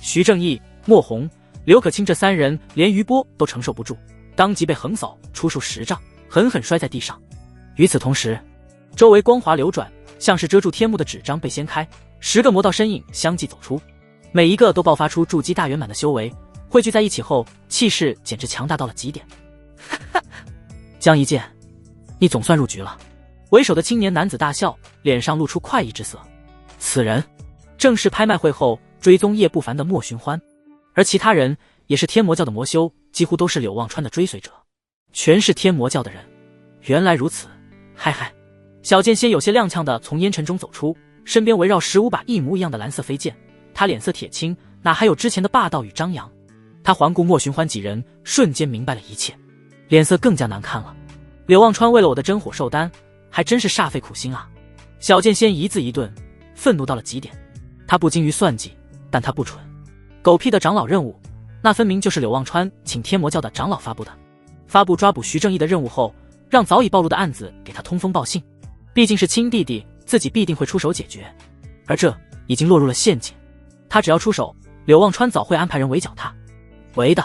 徐正义、莫红、刘可卿这3人连余波都承受不住，当即被横扫出数10丈，狠狠摔在地上。与此同时，周围光华流转，像是遮住天幕的纸张被掀开，10个魔道身影相继走出，每一个都爆发出筑基大圆满的修为，汇聚在一起后，气势简直强大到了极点。江一剑，你总算入局了。为首的青年男子大笑，脸上露出快意之色。此人正是拍卖会后追踪叶不凡的莫寻欢，而其他人也是天魔教的魔修，几乎都是柳望川的追随者，全是天魔教的人。原来如此，嗨嗨！小剑仙有些踉跄地从烟尘中走出，身边围绕15把一模一样的蓝色飞剑，他脸色铁青，哪还有之前的霸道与张扬？他环顾莫寻欢几人，瞬间明白了一切。脸色更加难看了。柳望川为了我的真火兽丹，还真是煞费苦心啊！小剑仙一字一顿，愤怒到了极点。他不精于算计，但他不蠢。狗屁的长老任务，那分明就是柳望川请天魔教的长老发布的。发布抓捕徐正义的任务后，让早已暴露的案子给他通风报信。毕竟是亲弟弟，自己必定会出手解决。而这已经落入了陷阱，他只要出手，柳望川早会安排人围剿他。围的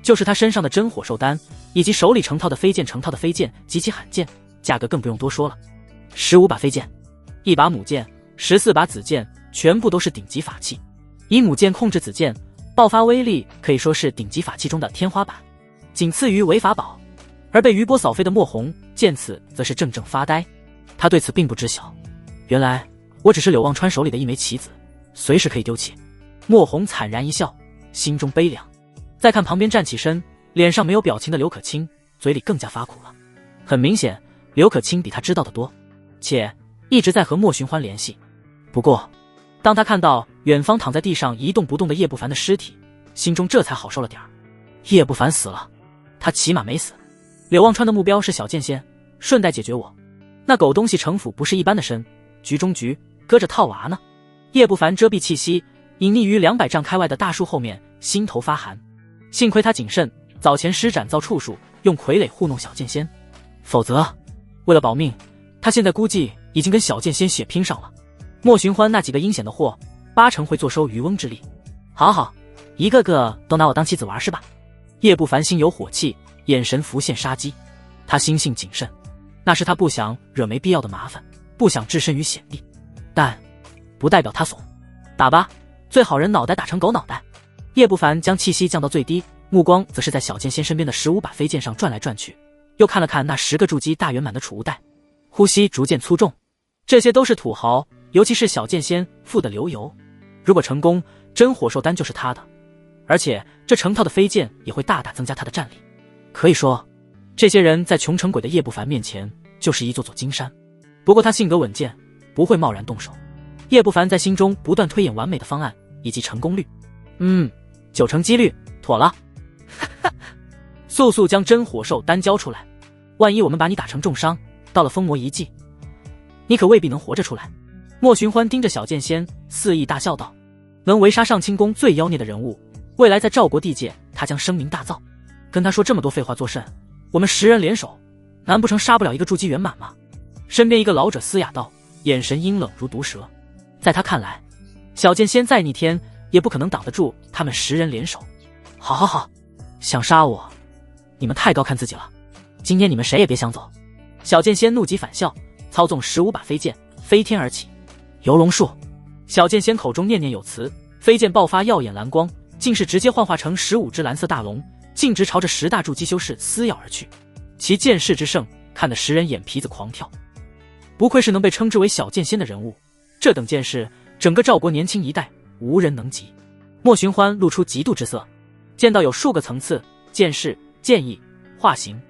就是他身上的真火兽丹，以及手里成套的飞剑，极其罕见，价格更不用多说了。15把飞剑，1把母剑，14把紫剑，全部都是顶级法器。以母剑控制紫剑，爆发威力可以说是顶级法器中的天花板，仅次于违法宝。而被余波扫飞的莫红见此则是怔怔发呆，他对此并不知晓。原来我只是柳望川手里的一枚棋子，随时可以丢弃。莫红惨然一笑，心中悲凉。再看旁边站起身，脸上没有表情的刘可卿，嘴里更加发苦了。很明显，刘可卿比他知道的多，且一直在和莫寻欢联系。不过当他看到远方躺在地上一动不动的叶不凡的尸体，心中这才好受了点儿。叶不凡死了，他起码没死。柳望川的目标是小剑仙，顺带解决我。那狗东西城府不是一般的深，局中局，搁着套娃呢。叶不凡遮蔽气息，隐匿于200丈开外的大树后面，心头发寒。幸亏他谨慎，早前施展造处术，用傀儡糊弄小剑仙，否则为了保命，他现在估计已经跟小剑仙血拼上了。莫寻欢那几个阴险的货，8成会坐收渔翁之利。好好，一个个都拿我当棋子玩是吧？叶不凡心有火气，眼神浮现杀机。他心性谨慎，那是他不想惹没必要的麻烦，不想置身于险地，但不代表他怂。打吧，最好人脑袋打成狗脑袋。叶不凡将气息降到最低，目光则是在小剑仙身边的15把飞剑上转来转去，又看了看那10个筑基大圆满的储物袋，呼吸逐渐粗重。这些都是土豪，尤其是小剑仙付的流油。如果成功，真火兽丹就是他的，而且这成套的飞剑也会大大增加他的战力。可以说，这些人在穷成鬼的叶不凡面前就是一座座金山。不过他性格稳健，不会贸然动手。叶不凡在心中不断推演完美的方案以及成功率。9成几率，妥了。速速将真火兽丹交出来，万一我们把你打成重伤，到了封魔遗迹，你可未必能活着出来。莫寻欢盯着小剑仙，肆意大笑道：能围杀上清宫最妖孽的人物，未来在赵国地界他将声名大噪。跟他说这么多废话作甚？我们10人联手，难不成杀不了一个筑基圆满吗？身边一个老者嘶哑道，眼神阴冷如毒蛇。在他看来，小剑仙再逆天也不可能挡得住他们10人联手。好，想杀我，你们太高看自己了。今天你们谁也别想走。小剑仙怒极反笑，操纵15把飞剑飞天而起。游龙术，小剑仙口中念念有词，飞剑爆发耀眼蓝光，竟是直接幻化成15只蓝色大龙，径直朝着10大筑基修士撕咬而去。其剑势之盛，看得10人眼皮子狂跳。不愧是能被称之为小剑仙的人物，这等剑势，整个赵国年轻一代无人能及。莫寻欢露出嫉妒之色，剑道有数个层次，剑势、剑意、化形，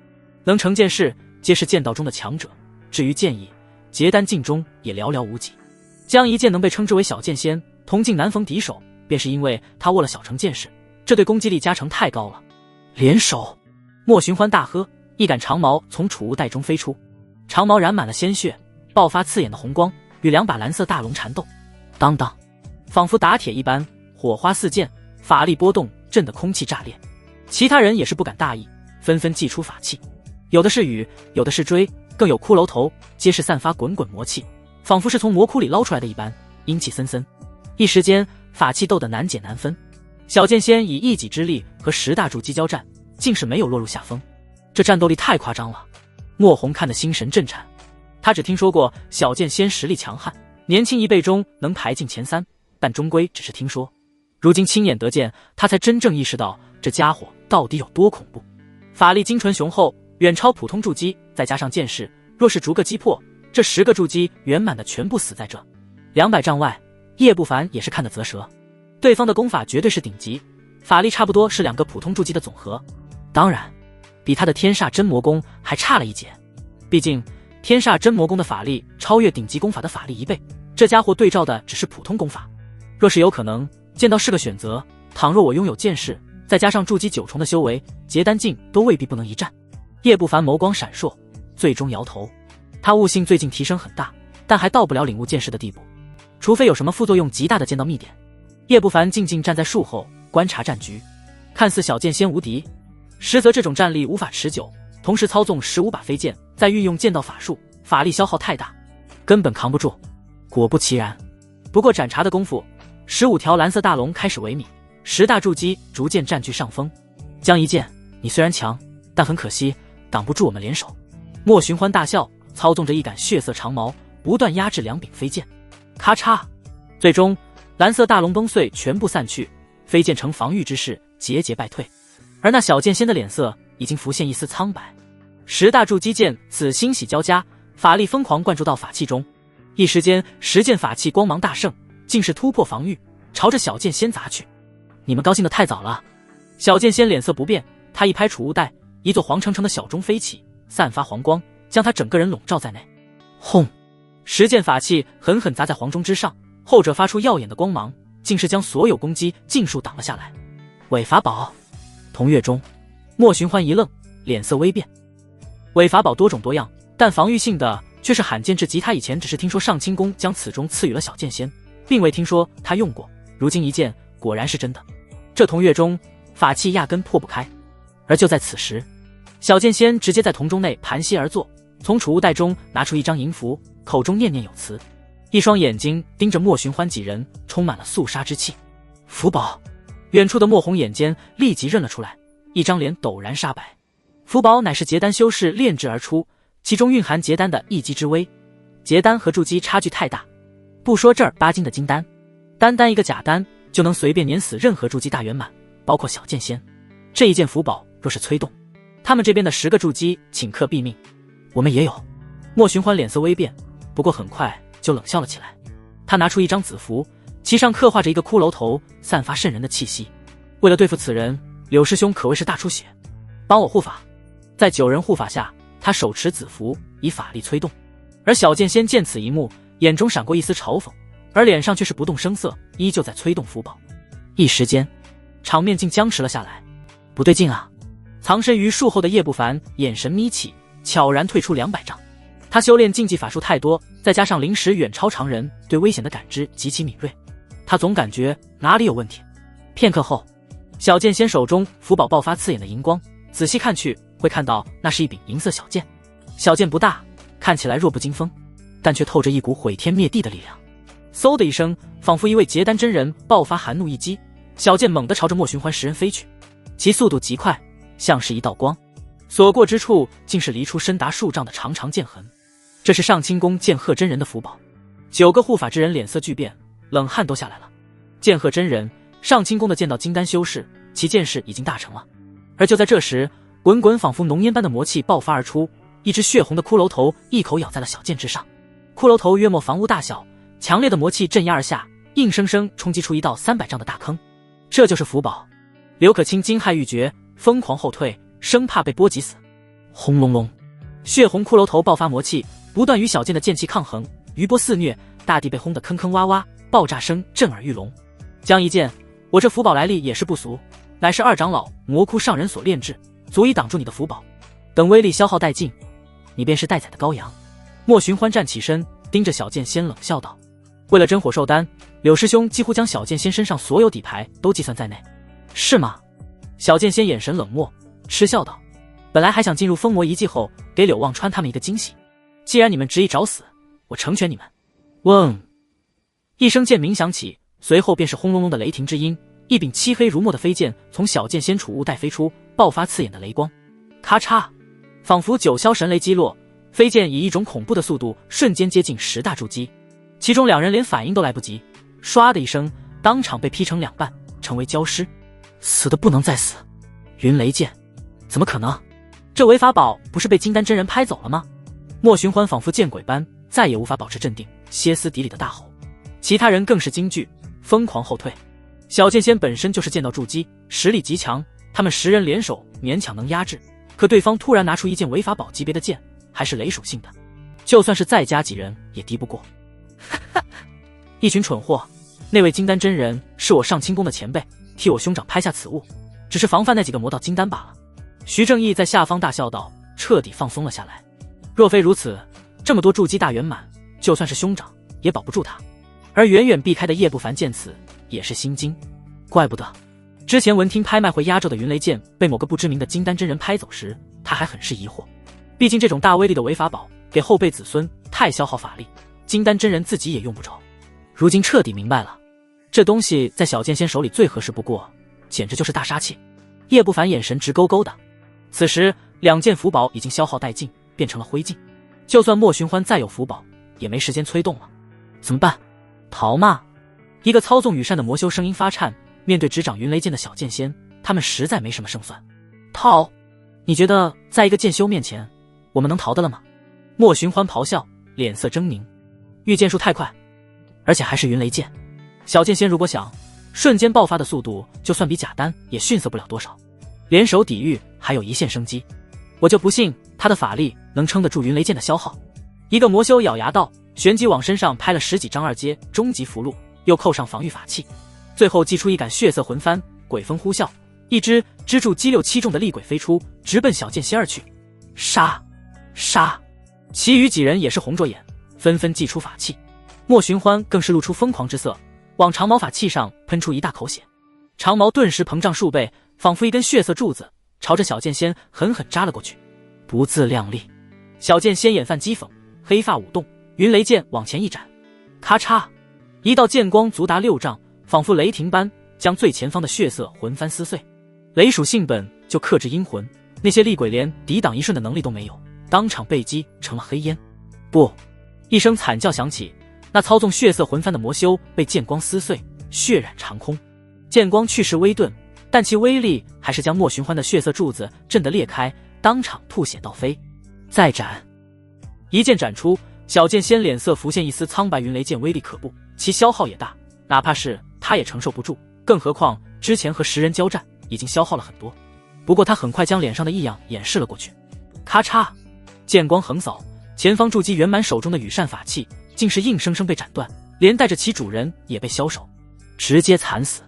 能成剑势皆是剑道中的强者，至于剑意，结丹境中也寥寥无几。江一剑能被称之为小剑仙，同境难逢敌手，便是因为他握了小成剑势，这对攻击力加成太高了。联手！莫寻欢大喝，一杆长矛从储物袋中飞出，长矛染满了鲜血，爆发刺眼的红光，与2把蓝色大龙缠斗。当当，仿佛打铁一般，火花四溅，法力波动，震得空气炸裂。其他人也是不敢大意，纷纷祭出法器，有的是雨，有的是锥，更有骷髅头，皆是散发滚滚魔气，仿佛是从魔窟里捞出来的一般，阴气森森。一时间，法器斗得难解难分。小剑仙以一己之力和10大筑基交战，竟是没有落入下风，这战斗力太夸张了。莫红看得心神震颤，他只听说过小剑仙实力强悍，年轻一辈中能排进前3，但终归只是听说。如今亲眼得见，他才真正意识到这家伙到底有多恐怖。法力精纯雄厚，远超普通筑基，再加上剑势，若是逐个击破，这10个筑基圆满的全部死在这。200丈外，叶不凡也是看得啧舌，对方的功法绝对是顶级，法力差不多是2个普通筑基的总和，当然比他的天煞真魔功还差了一截。毕竟天煞真魔功的法力超越顶级功法的法力1倍，这家伙对照的只是普通功法。若是有可能，剑道是个选择，倘若我拥有剑势，再加上筑基9重的修为，结丹境都未必不能一战。叶不凡眸光闪烁，最终摇头。他悟性最近提升很大，但还到不了领悟剑士的地步，除非有什么副作用极大的剑道秘典。叶不凡静静站在树后观察战局，看似小剑仙无敌，实则这种战力无法持久，同时操纵15把飞剑，再运用剑道法术，法力消耗太大，根本扛不住。果不其然，不过盏茶的功夫，15条蓝色大龙开始萎靡，10大筑基逐渐占据上风。江一剑，你虽然强，但很可惜，挡不住我们联手。莫寻欢大笑，操纵着一杆血色长矛，不断压制2柄飞剑。咔嚓，最终蓝色大龙崩碎，全部散去，飞剑呈防御之势，节节败退。而那小剑仙的脸色已经浮现一丝苍白。10大筑基剑此欣喜交加，法力疯狂灌注到法器中，一时间10件法器光芒大盛，竟是突破防御，朝着小剑仙砸去。你们高兴得太早了。小剑仙脸色不变，他一拍储物袋，一座黄澄澄的小钟飞起，散发黄光，将他整个人笼罩在内。轰！10件法器狠狠砸在黄钟之上，后者发出耀眼的光芒，竟是将所有攻击尽数挡了下来。伪法宝！同月中，莫寻欢一愣，脸色微变。伪法宝多种多样，但防御性的却是罕见至极。他以前只是听说上清宫将此钟赐予了小剑仙，并未听说他用过，如今一见，果然是真的。这铜月钟法器压根破不开。而就在此时，小剑仙直接在铜钟内盘膝而坐，从储物袋中拿出一张银符，口中念念有词，一双眼睛盯着莫寻欢几人，充满了肃杀之气。符宝！远处的莫红眼尖立即认了出来，一张脸陡然煞白。符宝乃是结丹修士炼制而出，其中蕴含结丹的一击之威。结丹和筑基差距太大，不说正儿八经的金丹，单单一个假丹就能随便碾死任何筑基大圆满，包括小剑仙。这一件符宝若是催动，他们这边的10个筑基顷刻毙命。我们也有。莫寻欢脸色微变，不过很快就冷笑了起来。他拿出一张紫符，其上刻画着一个骷髅头，散发渗人的气息。为了对付此人，柳师兄可谓是大出血。帮我护法。在9人护法下，他手持紫符，以法力催动。而小剑仙见此一幕，眼中闪过一丝嘲讽，而脸上却是不动声色，依旧在催动符宝。一时间，场面竟僵持了下来。不对劲啊！藏身于树后的叶不凡眼神眯起，悄然退出200丈。他修炼禁忌法术太多，再加上灵识远超常人，对危险的感知极其敏锐。他总感觉哪里有问题。片刻后，小剑仙手中符宝爆发刺眼的荧光，仔细看去会看到那是一柄银色小剑。小剑不大，看起来弱不禁风，但却透着一股毁天灭地的力量。嗖的一声，仿佛一位结丹真人爆发寒怒一击，小剑猛地朝着莫寻欢10人飞去，其速度极快，像是一道光，所过之处竟是离出深达数丈的长长剑痕。这是上清宫剑鹤真人的符宝。9个护法之人脸色巨变，冷汗都下来了。剑鹤真人，上清宫的剑道金丹修士，其剑势已经大成了。而就在这时，滚滚仿佛浓烟般的魔气爆发而出，一只血红的骷髅头一口咬在了小剑之上。骷髅头约莫房屋大小，强烈的魔气镇压而下，硬生生冲击出一道300丈的大坑。这就是符宝。刘可卿惊骇欲绝，疯狂后退，生怕被波及死。轰隆隆，血红骷髅头爆发魔气，不断与小剑的剑气抗衡，余波肆虐，大地被轰得坑坑洼洼，爆炸声震耳欲聋。江一剑，我这符宝来历也是不俗，乃是2长老魔窟上人所炼制，足以挡住你的符宝。等威力消耗殆尽，你便是待宰的羔羊。莫寻欢站起身，盯着小剑仙冷笑道：为了真火兽丹，柳师兄几乎将小剑仙身上所有底牌都计算在内，是吗？小剑仙眼神冷漠，嗤笑道：本来还想进入封魔遗迹后给柳望川他们一个惊喜，既然你们执意找死，我成全你们。嗡！一声剑鸣响起，随后便是轰隆隆的雷霆之音，一柄漆黑如墨的飞剑从小剑仙储物袋飞出，爆发刺眼的雷光。咔嚓，仿佛9霄神雷击落，飞剑以一种恐怖的速度瞬间接近10大筑基，其中2人连反应都来不及，唰的一声，当场被劈成2半，成为焦尸。死的不能再死！云雷剑，怎么可能？这违法宝不是被金丹真人拍走了吗？莫寻欢仿佛见鬼般，再也无法保持镇定，歇斯底里的大吼。其他人更是惊惧，疯狂后退。小剑仙本身就是剑道筑基，实力极强，他们10人联手勉强能压制，可对方突然拿出一件违法宝级别的剑，还是雷属性的，就算是再加几人也敌不过。一群蠢货！那位金丹真人是我上清宫的前辈，替我兄长拍下此物，只是防范那几个魔道金丹罢了。徐正义在下方大笑道，彻底放松了下来。若非如此，这么多筑基大圆满，就算是兄长也保不住他。而远远避开的叶不凡见此也是心惊，怪不得之前闻听拍卖会压轴的云雷剑被某个不知名的金丹真人拍走时，他还很是疑惑。毕竟这种大威力的违法宝给后辈子孙太消耗法力，金丹真人自己也用不着。如今彻底明白了，这东西在小剑仙手里最合适不过，简直就是大杀器。叶不凡眼神直勾勾的，此时2件符宝已经消耗殆尽，变成了灰烬。就算莫寻欢再有符宝，也没时间催动了。怎么办？逃吗？一个操纵羽扇的魔修声音发颤，面对执掌云雷剑的小剑仙，他们实在没什么胜算。逃？你觉得在一个剑修面前，我们能逃得了吗？莫寻欢咆哮，脸色狰狞。御剑术太快，而且还是云雷剑。小剑仙如果想瞬间爆发的速度，就算比假丹也逊色不了多少。联手抵御还有一线生机，我就不信他的法力能撑得住云雷剑的消耗。一个魔修咬牙道，旋即往身上拍了10几张2阶终极符箓，又扣上防御法器，最后祭出一杆血色魂幡，鬼风呼啸，一只支柱击6击中的厉鬼飞出，直奔小剑仙而去。杀！杀！其余几人也是红着眼，纷纷祭出法器。莫寻欢更是露出疯狂之色，往长矛法器上喷出一大口血，长矛顿时膨胀数倍，仿佛一根血色柱子，朝着小剑仙狠狠扎了过去。不自量力！小剑仙眼泛讥讽，黑发舞动，云雷剑往前一斩，咔嚓，一道剑光足达6丈，仿佛雷霆般将最前方的血色魂幡撕碎。雷属性本就克制阴魂，那些厉鬼连抵挡一瞬的能力都没有，当场被击成了黑烟。不！一声惨叫响起，那操纵血色魂幡的魔修被剑光撕碎，血染长空。剑光去势微钝，但其威力还是将莫寻欢的血色柱子震得裂开，当场吐血倒飞。再斩！一剑斩出，小剑仙脸色浮现一丝苍白。云雷剑威力可怖，其消耗也大，哪怕是他也承受不住，更何况之前和10人交战已经消耗了很多。不过他很快将脸上的异样掩饰了过去。咔嚓！剑光横扫，前方筑基圆满手中的羽扇法器竟是硬生生被斩断，连带着其主人也被消手，直接惨死。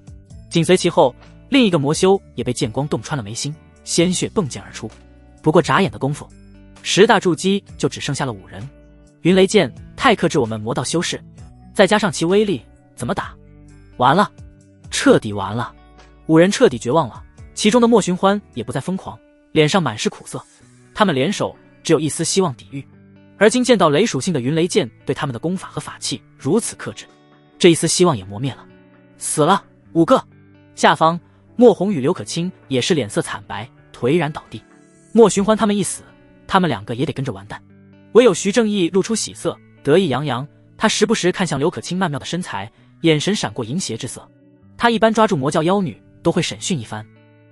紧随其后，另一个魔修也被剑光洞穿了眉心，鲜血迸溅而出。不过眨眼的功夫，10大筑基就只剩下了5人。云雷剑太克制我们魔道修士，再加上其威力，怎么打？完了，彻底完了。5人彻底绝望了，其中的莫寻欢也不再疯狂，脸上满是苦涩。他们联手只有一丝希望抵御，而今见到雷属性的云雷剑对他们的功法和法器如此克制，这一丝希望也磨灭了。死了5个。下方莫红与刘可卿也是脸色惨白，颓然倒地。莫寻欢他们一死，他们2个也得跟着完蛋。唯有徐正义露出喜色，得意洋洋。他时不时看向刘可卿曼妙的身材，眼神闪过淫邪之色。他一般抓住魔教妖女都会审讯一番，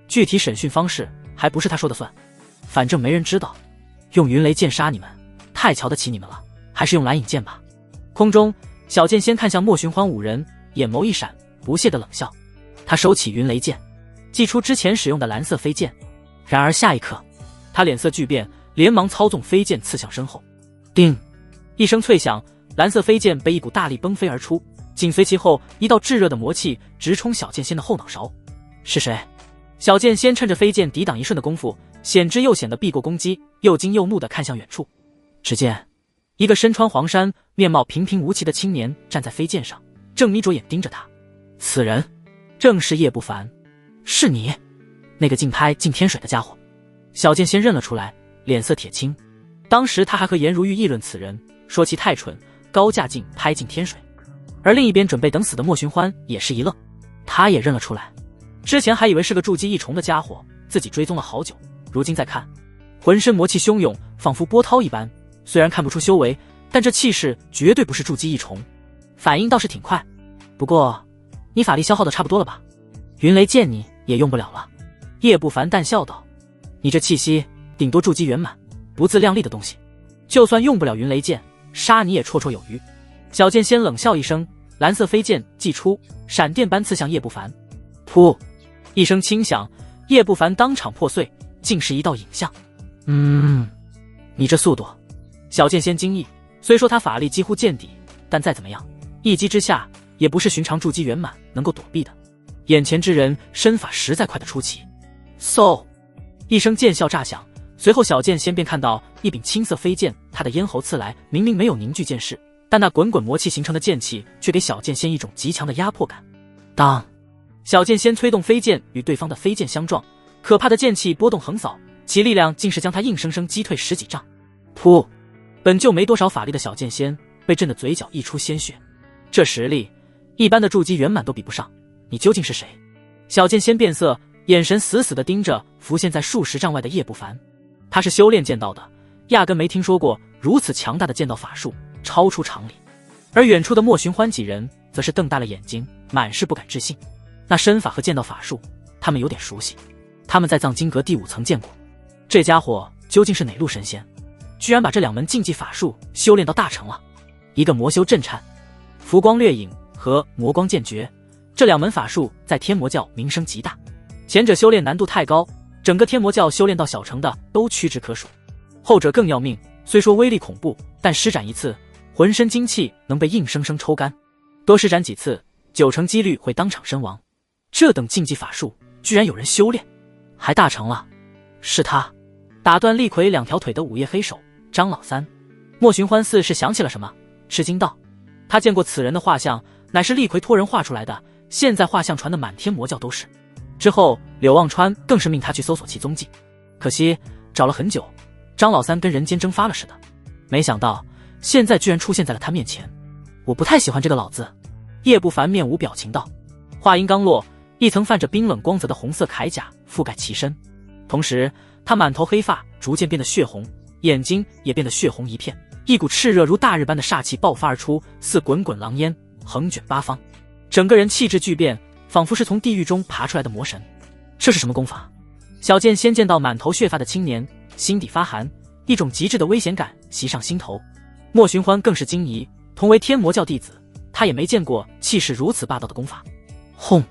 具体审讯方式还不是他说的算，反正没人知道。用云雷剑杀你们，太瞧得起你们了，还是用蓝影剑吧。空中，小剑仙看向莫寻欢5人，眼眸一闪，不屑的冷笑。他收起云雷剑，祭出之前使用的蓝色飞剑。然而下一刻，他脸色巨变，连忙操纵飞剑刺向身后。叮！一声脆响，蓝色飞剑被一股大力崩飞而出，紧随其后，一道炙热的魔气直冲小剑仙的后脑勺。是谁？小剑仙趁着飞剑抵挡一瞬的功夫，险之又险的避过攻击，又惊又怒地看向远处。只见一个身穿黄衫、面貌平平无奇的青年站在飞剑上，正眯着眼盯着他。此人正是叶不凡。是你，那个竞拍进天水的家伙。小剑仙认了出来，脸色铁青。当时他还和颜如玉议论此人，说其太蠢，高价竞拍进天水。而另一边准备等死的莫寻欢也是一愣，他也认了出来。之前还以为是个筑基一重的家伙，自己追踪了好久，如今再看，浑身魔气汹涌，仿佛波涛一般。虽然看不出修为，但这气势绝对不是筑基一重，反应倒是挺快。不过你法力消耗的差不多了吧？云雷剑你也用不了了。叶不凡淡笑道，你这气息顶多筑基圆满，不自量力的东西，就算用不了云雷剑，杀你也绰绰有余。小剑仙冷笑一声，蓝色飞剑祭出，闪电般刺向叶不凡。噗！一声轻响，叶不凡当场破碎，竟是一道影像。你这速度！小剑仙惊异，虽说他法力几乎见底，但再怎么样，一击之下也不是寻常筑基圆满能够躲避的。眼前之人身法实在快得出奇。嗖！一声剑啸炸响，随后小剑仙便看到一柄青色飞剑，他的咽喉刺来，明明没有凝聚剑势，但那滚滚魔气形成的剑气却给小剑仙一种极强的压迫感。当小剑仙催动飞剑与对方的飞剑相撞，可怕的剑气波动横扫，其力量竟是将他硬生生击退10几丈。噗！本就没多少法力的小剑仙被震得嘴角溢出鲜血，这实力一般的筑基圆满都比不上，你究竟是谁？小剑仙变色，眼神死死地盯着浮现在数十丈外的叶不凡。他是修炼剑道的，压根没听说过如此强大的剑道法术，超出常理。而远处的莫寻欢几人则是瞪大了眼睛，满是不敢置信。那身法和剑道法术他们有点熟悉，他们在藏经阁第5层见过。这家伙究竟是哪路神仙，居然把这2门禁忌法术修炼到大成了？一个魔修震颤，浮光掠影和魔光剑诀，这2门法术在天魔教名声极大，前者修炼难度太高，整个天魔教修炼到小成的都屈指可数。后者更要命，虽说威力恐怖，但施展一次，浑身精气能被硬生生抽干，多施展几次，9成几率会当场身亡。这等禁忌法术居然有人修炼，还大成了。是他打断厉鬼2条腿的午夜黑手张老三。莫寻欢似是想起了什么，吃惊道：他见过此人的画像，乃是厉鬼托人画出来的，现在画像传的满天魔教都是。之后柳望川更是命他去搜索其踪迹，可惜找了很久，张老三跟人间蒸发了似的，没想到现在居然出现在了他面前。我不太喜欢这个老子。叶不凡面无表情道。话音刚落，一层泛着冰冷光泽的红色铠甲覆盖其身，同时他满头黑发逐渐变得血红，眼睛也变得血红一片，一股炽热如大日般的煞气爆发而出，似滚滚狼烟横卷八方，整个人气质巨变，仿佛是从地狱中爬出来的魔神。这是什么功法？小剑仙见到满头血发的青年，心底发寒，一种极致的危险感袭上心头。莫寻欢更是惊疑，同为天魔教弟子，他也没见过气势如此霸道的功法。轰！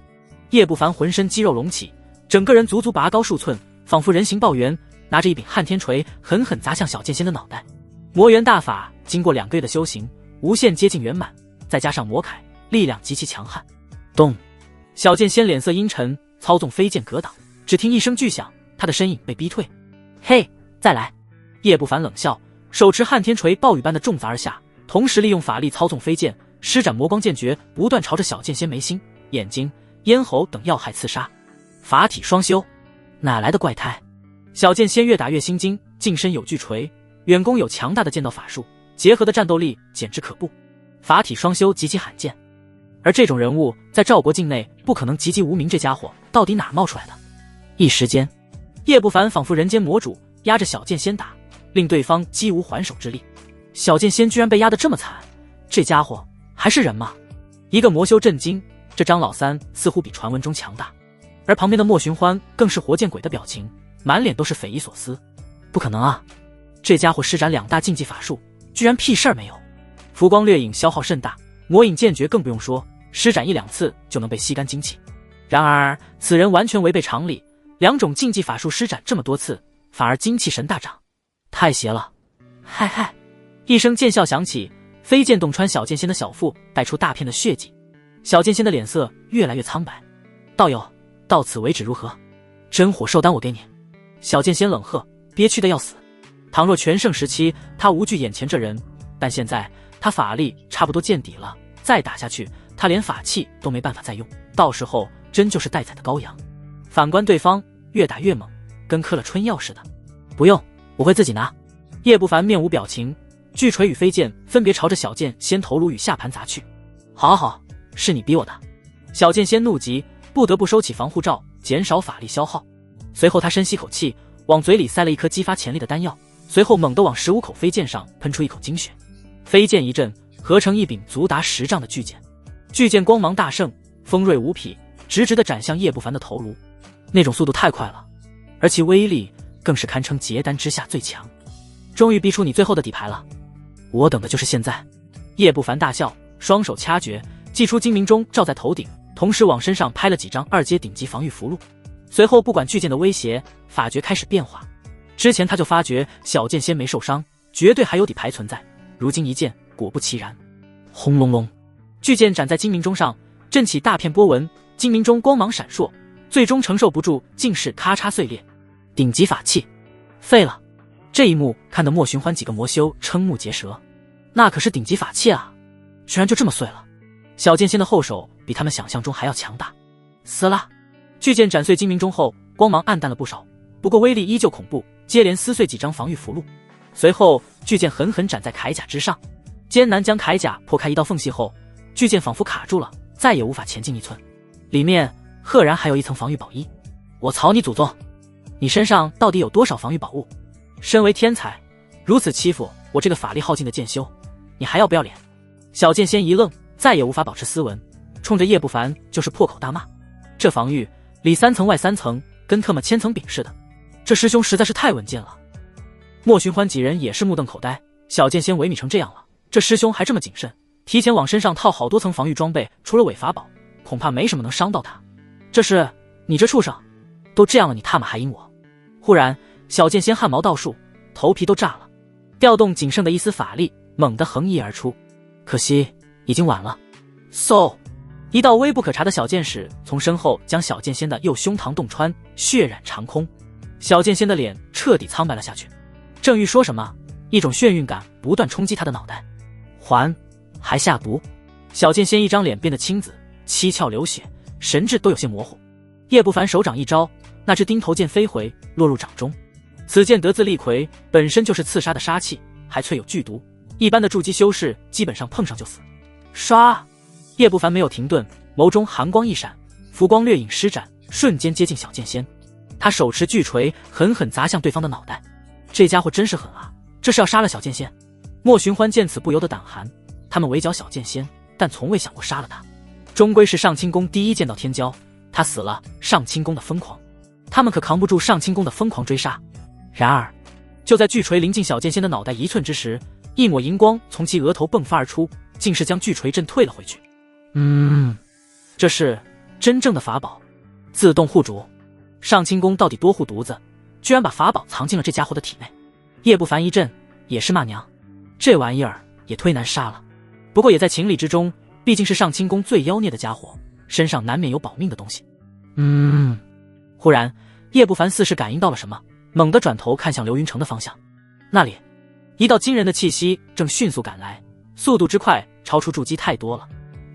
叶不凡浑身肌肉隆起，整个人足足拔高数寸，仿佛人形抱圆，拿着一柄撼天锤狠狠砸向小剑仙的脑袋。魔元大法经过2个月的修行，无限接近圆满，再加上魔铠，力量极其强悍。咚！小剑仙脸色阴沉，操纵飞剑格挡，只听一声巨响，他的身影被逼退。嘿，再来！叶不凡冷笑，手持撼天锤暴雨般的重砸而下，同时利用法力操纵飞剑，施展魔光剑诀，不断朝着小剑仙眉心、眼睛、咽喉等要害刺杀。法体双修，哪来的怪胎？小剑仙越打越心惊，近身有巨锤，远攻有强大的剑道法术，结合的战斗力简直可怖。法体双修极其罕见，而这种人物在赵国境内不可能籍籍无名，这家伙到底哪冒出来的？一时间，叶不凡仿佛人间魔主，压着小剑仙打，令对方几无还手之力。小剑仙居然被压得这么惨，这家伙还是人吗？一个魔修震惊，这张老三似乎比传闻中强大。而旁边的莫寻欢更是活见鬼的表情，满脸都是匪夷所思。不可能啊，这家伙施展2大禁忌法术，居然屁事儿没有。浮光掠影消耗甚大，魔影剑诀更不用说，施展1、2次就能被吸干精气。然而此人完全违背常理，2种禁忌法术施展这么多次，反而精气神大涨，太邪了！嗨嗨！一声剑啸响起，飞剑洞穿小剑仙的小腹，带出大片的血迹。小剑仙的脸色越来越苍白。道友，到此为止如何？真火寿丹我给你。小剑仙冷喝，憋屈的要死。倘若全盛时期，他无惧眼前这人，但现在他法力差不多见底了，再打下去，他连法器都没办法再用，到时候真就是待宰的羔羊。反观对方，越打越猛，跟嗑了春药似的。不用，我会自己拿。叶不凡面无表情，巨锤与飞剑分别朝着小剑仙头颅与下盘砸去。好好，是你逼我的。小剑仙怒极，不得不收起防护罩，减少法力消耗。随后他深吸口气，往嘴里塞了一颗激发潜力的丹药，随后猛地往15口飞剑上喷出一口精血。飞剑一震，合成一柄足达10丈的巨剑。巨剑光芒大盛，锋锐无匹，直直地斩向叶不凡的头颅。那种速度太快了，而其威力更是堪称结丹之下最强。终于逼出你最后的底牌了，我等的就是现在。叶不凡大笑，双手掐诀，祭出金明钟罩在头顶，同时往身上拍了几张2阶顶级防御符箓。随后不管巨剑的威胁，法诀开始变化。之前他就发觉小剑仙没受伤，绝对还有底牌存在，如今一剑，果不其然。轰隆隆，巨剑斩在金明钟上，震起大片波纹，金明钟光芒闪烁，最终承受不住，竟是咔嚓碎裂。顶级法器，废了！这一幕看得莫寻欢几个魔修瞠目结舌，那可是顶级法器啊，居然就这么碎了！小剑仙的后手比他们想象中还要强大。撕拉，巨剑斩碎精明钟后，光芒暗淡了不少，不过威力依旧恐怖，接连撕碎几张防御符箓。随后巨剑狠狠斩在铠甲之上，艰难将铠甲破开一道缝隙后，巨剑仿佛卡住了，再也无法前进一寸。里面赫然还有一层防御宝衣。我操你祖宗！你身上到底有多少防御宝物？身为天才，如此欺负我这个法力耗尽的剑修，你还要不要脸？小剑仙一愣，再也无法保持斯文，冲着叶不凡就是破口大骂。这防御里3层外3层，跟特么千层饼似的，这师兄实在是太稳健了。莫寻欢几人也是目瞪口呆，小剑仙萎靡成这样了，这师兄还这么谨慎，提前往身上套好多层防御装备，除了伪法宝，恐怕没什么能伤到他。这是你这畜生，都这样了你他妈还赢我！忽然小剑仙汗毛倒竖，头皮都炸了，调动仅剩的一丝法力，猛地横移而出。可惜已经晚了。嗖！一道微不可察的小剑矢从身后将小剑仙的右胸膛洞穿，血染长空。小剑仙的脸彻底苍白了下去。正欲说什么，一种眩晕感不断冲击他的脑袋。还下毒！小剑仙一张脸变得青紫，七窍流血，神智都有些模糊。叶不凡手掌一招，那只钉头剑飞回，落入掌中。此剑得自厉魁，本身就是刺杀的杀器，还淬有剧毒，一般的筑基修士基本上碰上就死。唰！叶不凡没有停顿，眸中寒光一闪，浮光掠影施展，瞬间接近小剑仙。他手持巨锤，狠狠砸向对方的脑袋。这家伙真是狠啊！这是要杀了小剑仙。莫寻欢见此不由得胆寒。他们围剿小剑仙，但从未想过杀了他。终归是上清宫第一剑道天骄，他死了，上清宫的疯狂，他们可扛不住上清宫的疯狂追杀。然而，就在巨锤临近小剑仙的脑袋1寸之时，一抹银光从其额头迸发而出，竟是将巨锤震退了回去。这是真正的法宝，自动护主。上清宫到底多护犊子，居然把法宝藏进了这家伙的体内。叶不凡一震，也是骂娘，这玩意儿也忒难杀了。不过也在情理之中，毕竟是上清宫最妖孽的家伙，身上难免有保命的东西。忽然叶不凡似是感应到了什么，猛地转头看向流云城的方向。那里一道惊人的气息正迅速赶来，速度之快超出筑基太多了。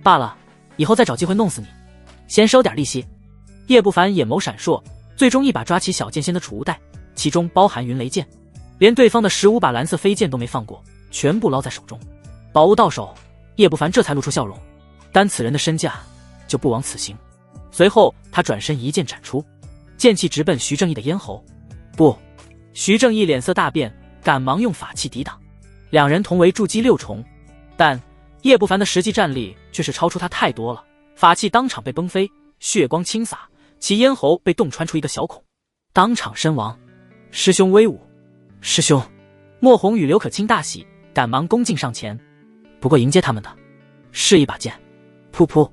罢了，以后再找机会弄死你，先收点利息。叶不凡眼眸闪烁，最终一把抓起小剑仙的储物袋，其中包含云雷剑，连对方的15把蓝色飞剑都没放过，全部捞在手中。宝物到手，叶不凡这才露出笑容，单此人的身价就不枉此行。随后他转身一剑斩出，剑气直奔徐正义的咽喉。不！徐正义脸色大变，赶忙用法器抵挡。两人同为筑基6重，但叶不凡的实际战力却是超出他太多了，法器当场被崩飞，血光倾洒，其咽喉被洞穿出一个小孔，当场身亡。师兄威武！师兄！莫红与刘可卿大喜，赶忙恭敬上前。不过迎接他们的是一把剑。噗噗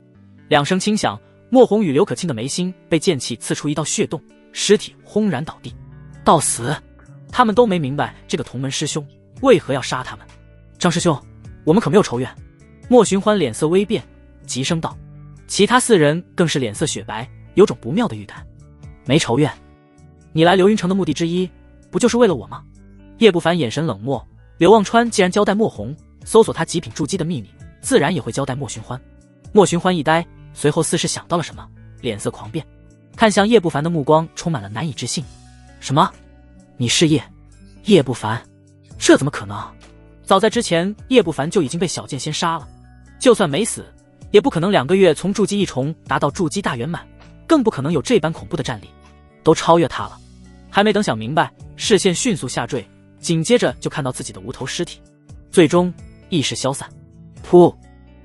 ，2声轻响，莫红与刘可卿的眉心被剑气刺出一道血洞，尸体轰然倒地。到死！他们都没明白这个同门师兄为何要杀他们。张师兄，我们可没有仇怨。莫寻欢脸色微变，急声道。其他4人更是脸色雪白，有种不妙的预感。没仇怨？你来流云城的目的之一，不就是为了我吗？叶不凡眼神冷漠，柳望川既然交代莫红搜索他极品筑基的秘密，自然也会交代莫寻欢。莫寻欢一呆，随后似是想到了什么，脸色狂变，看向叶不凡的目光充满了难以置信。什么？你是叶不凡？这怎么可能？早在之前，叶不凡就已经被小剑仙杀了，就算没死，也不可能2个月从筑基1重达到筑基大圆满，更不可能有这般恐怖的战力，都超越他了。还没等想明白，视线迅速下坠，紧接着就看到自己的无头尸体，最终意识消散。噗！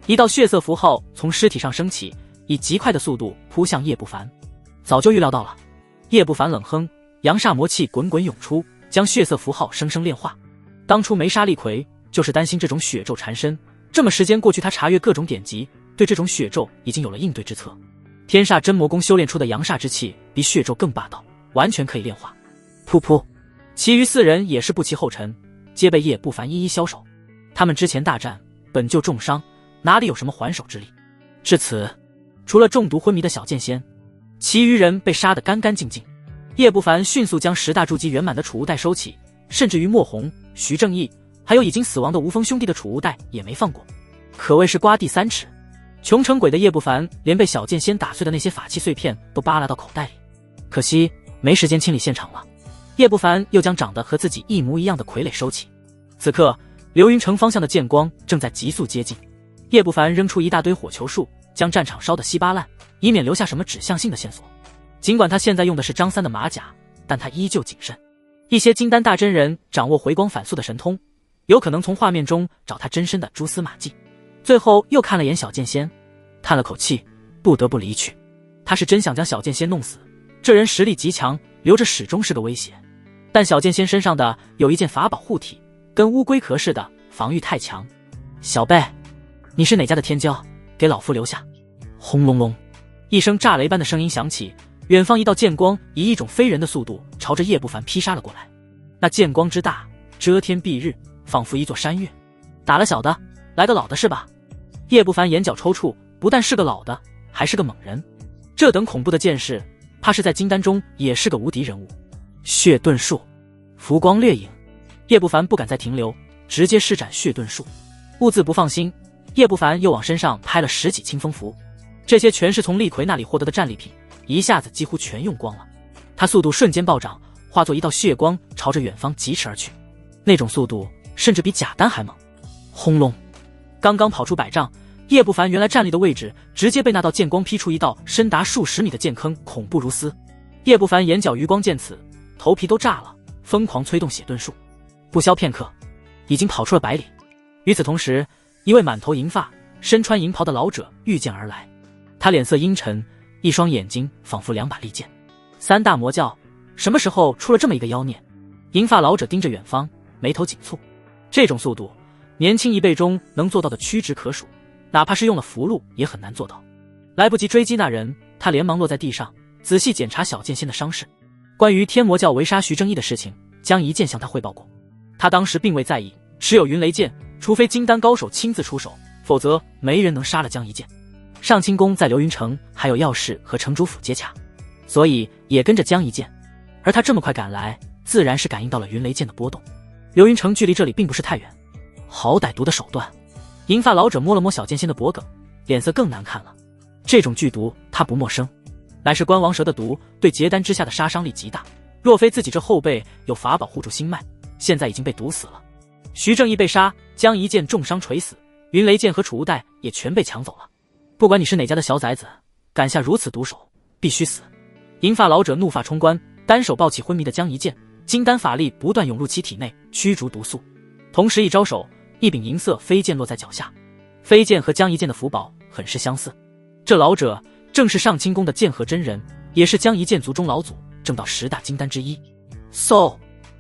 一道血色符号从尸体上升起，以极快的速度扑向叶不凡。早就预料到了。叶不凡冷哼，阳煞魔气滚滚涌出，将血色符号生生炼化。当初没杀厉魁，就是担心这种血咒缠身，这么时间过去，他查阅各种典籍，对这种血咒已经有了应对之策。天煞真魔宫修炼出的阳煞之气比血咒更霸道，完全可以炼化。噗噗，其余4人也是不其后尘，皆被叶不凡一一消手。他们之前大战本就重伤，哪里有什么还手之力？至此，除了中毒昏迷的小剑仙，其余人被杀得干干净净。叶不凡迅速将10大筑基圆满的储物袋收起，甚至于莫红、徐正义，还有已经死亡的吴峰兄弟的储物袋也没放过，可谓是刮地3尺。穷成鬼的叶不凡连被小剑仙打碎的那些法器碎片都扒拉到口袋里，可惜没时间清理现场了。叶不凡又将长得和自己一模一样的傀儡收起。此刻，流云城方向的剑光正在急速接近。叶不凡扔出一大堆火球术，将战场烧得稀巴烂，以免留下什么指向性的线索。尽管他现在用的是张三的马甲，但他依旧谨慎。一些金丹大真人掌握回光返速的神通，有可能从画面中找他真身的蛛丝马迹。最后又看了眼小剑仙，叹了口气，不得不离去。他是真想将小剑仙弄死，这人实力极强，留着始终是个威胁。但小剑仙身上的有一件法宝护体，跟乌龟壳似的，防御太强。小辈，你是哪家的天骄？给老夫留下！轰隆隆，一声炸雷般的声音响起，远方一道剑光以一种非人的速度朝着叶不凡劈杀了过来。那剑光之大，遮天蔽日，仿佛一座山岳。打了小的，来个老的是吧？叶不凡眼角抽搐，不但是个老的，还是个猛人。这等恐怖的剑士，怕是在金丹中也是个无敌人物。血遁术，浮光掠影。叶不凡不敢再停留，直接施展血遁术。兀自不放心，叶不凡又往身上拍了10几清风符，这些全是从厉魁那里获得的战利品，一下子几乎全用光了。他速度瞬间暴涨，化作一道血光朝着远方疾驰而去，那种速度甚至比贾丹还猛。轰隆，刚刚跑出100丈，叶不凡原来站立的位置直接被那道剑光劈出一道深达数10米的剑坑，恐怖如斯。叶不凡眼角余光见此，头皮都炸了，疯狂催动血遁术。不消片刻，已经跑出了100里。与此同时，一位满头银发、身穿银袍的老者御剑而来，他脸色阴沉，一双眼睛仿佛2把利剑。3大魔教，什么时候出了这么一个妖孽？银发老者盯着远方，眉头紧蹙。这种速度，年轻一辈中能做到的屈指可数，哪怕是用了符箓也很难做到。来不及追击那人，他连忙落在地上，仔细检查小剑仙的伤势。关于天魔教围杀徐正义的事情，江一剑向他汇报过。他当时并未在意，持有云雷剑，除非金丹高手亲自出手，否则没人能杀了江一剑。上清宫在流云城还有要事和城主府接洽，所以也跟着江一剑。而他这么快赶来，自然是感应到了云雷剑的波动。流云城距离这里并不是太远，好歹毒的手段。银发老者摸了摸小剑仙的脖颈，脸色更难看了。这种剧毒他不陌生，乃是关王蛇的毒，对结丹之下的杀伤力极大。若非自己这后辈有法宝护住心脉，现在已经被毒死了。徐正义被杀，江一剑重伤垂死，云雷剑和储物袋也全被抢走了。不管你是哪家的小崽子，敢下如此毒手，必须死！银发老者怒发冲冠，单手抱起昏迷的江一剑，金丹法力不断涌入其体内，驱逐毒素。同时一招手，一柄银色飞剑落在脚下。飞剑和江一剑的符宝很是相似，这老者正是上清宫的剑鹤真人，也是江一剑族中老祖，正道10大金丹之一。嗖！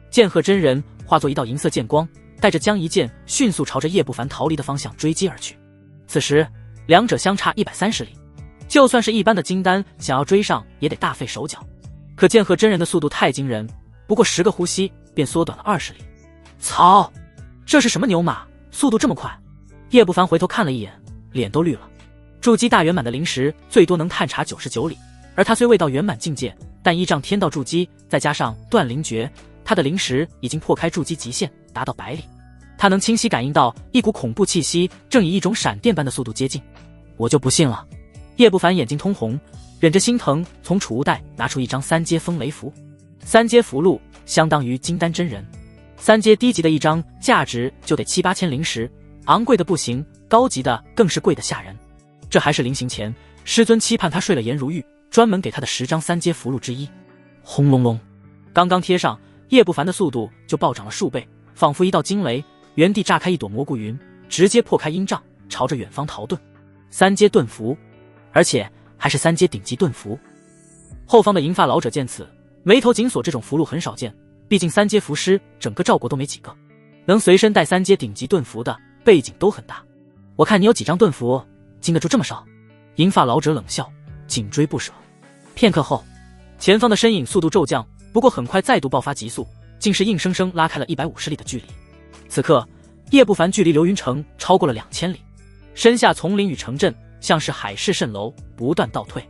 剑鹤真人化作一道银色剑光，带着江一剑迅速朝着叶不凡逃离的方向追击而去。此时两者相差130里，就算是一般的金丹想要追上也得大费手脚。可剑鹤真人的速度太惊人，不过10个呼吸便缩短了20里。操！这是什么牛马，速度这么快？叶不凡回头看了一眼，脸都绿了。筑基大圆满的灵石最多能探查99里，而他虽未到圆满境界，但依仗天道筑基，再加上断灵诀，他的灵石已经破开筑基极限，达到100里。他能清晰感应到一股恐怖气息正以一种闪电般的速度接近。我就不信了！叶不凡眼睛通红，忍着心疼从储物袋拿出一张3阶风雷符。3阶符箓相当于金丹真人，3阶低级的一张价值就得7、8千灵石，昂贵的不行，高级的更是贵得吓人。这还是临行前师尊期盼他睡了颜如玉，专门给他的10张3阶符箓之一。轰隆隆，刚刚贴上，叶不凡的速度就暴涨了数倍，仿佛一道惊雷，原地炸开一朵蘑菇云，直接破开阴障，朝着远方逃遁。3阶遁符，而且还是3阶顶级遁符。后方的银发老者见此，眉头紧锁，这种符箓很少见，毕竟3阶符师整个赵国都没几个，能随身带3阶顶级遁符的背景都很大。我看你有几张遁符，经得住这么烧？银发老者冷笑，紧追不舍。片刻后，前方的身影速度骤降，不过很快再度爆发急速，竟是硬生生拉开了150里的距离。此刻叶不凡距离流云城超过了2000里，身下丛林与城镇像是海市蜃楼，不断倒退。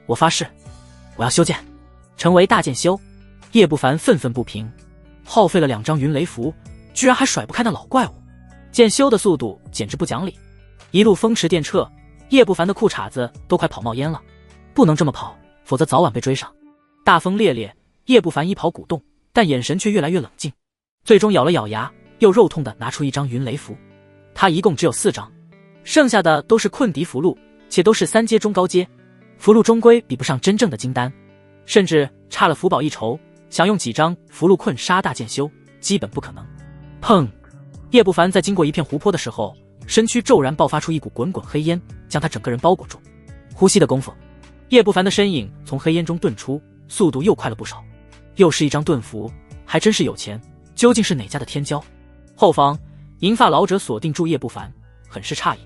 我发誓，我要修剑，成为大剑修。叶不凡愤愤不平，耗费了2张云雷符，居然还甩不开那老怪物，见修的速度简直不讲理，一路风驰电掣，叶不凡的裤衩子都快跑冒烟了。不能这么跑，否则早晚被追上。大风烈烈，叶不凡一跑鼓动，但眼神却越来越冷静，最终咬了咬牙，又肉痛地拿出1张云雷符。他一共只有4张，剩下的都是困敌符箓，且都是3阶中高阶，符箓终归比不上真正的金丹，甚至差了符宝一筹，想用几张符箓困杀大剑修，基本不可能。砰！叶不凡在经过一片湖泊的时候，身躯骤然爆发出一股滚滚黑烟，将他整个人包裹住。呼吸的功夫，叶不凡的身影从黑烟中遁出，速度又快了不少。又是1张盾符，还真是有钱，究竟是哪家的天骄？后方银发老者锁定住叶不凡，很是诧异，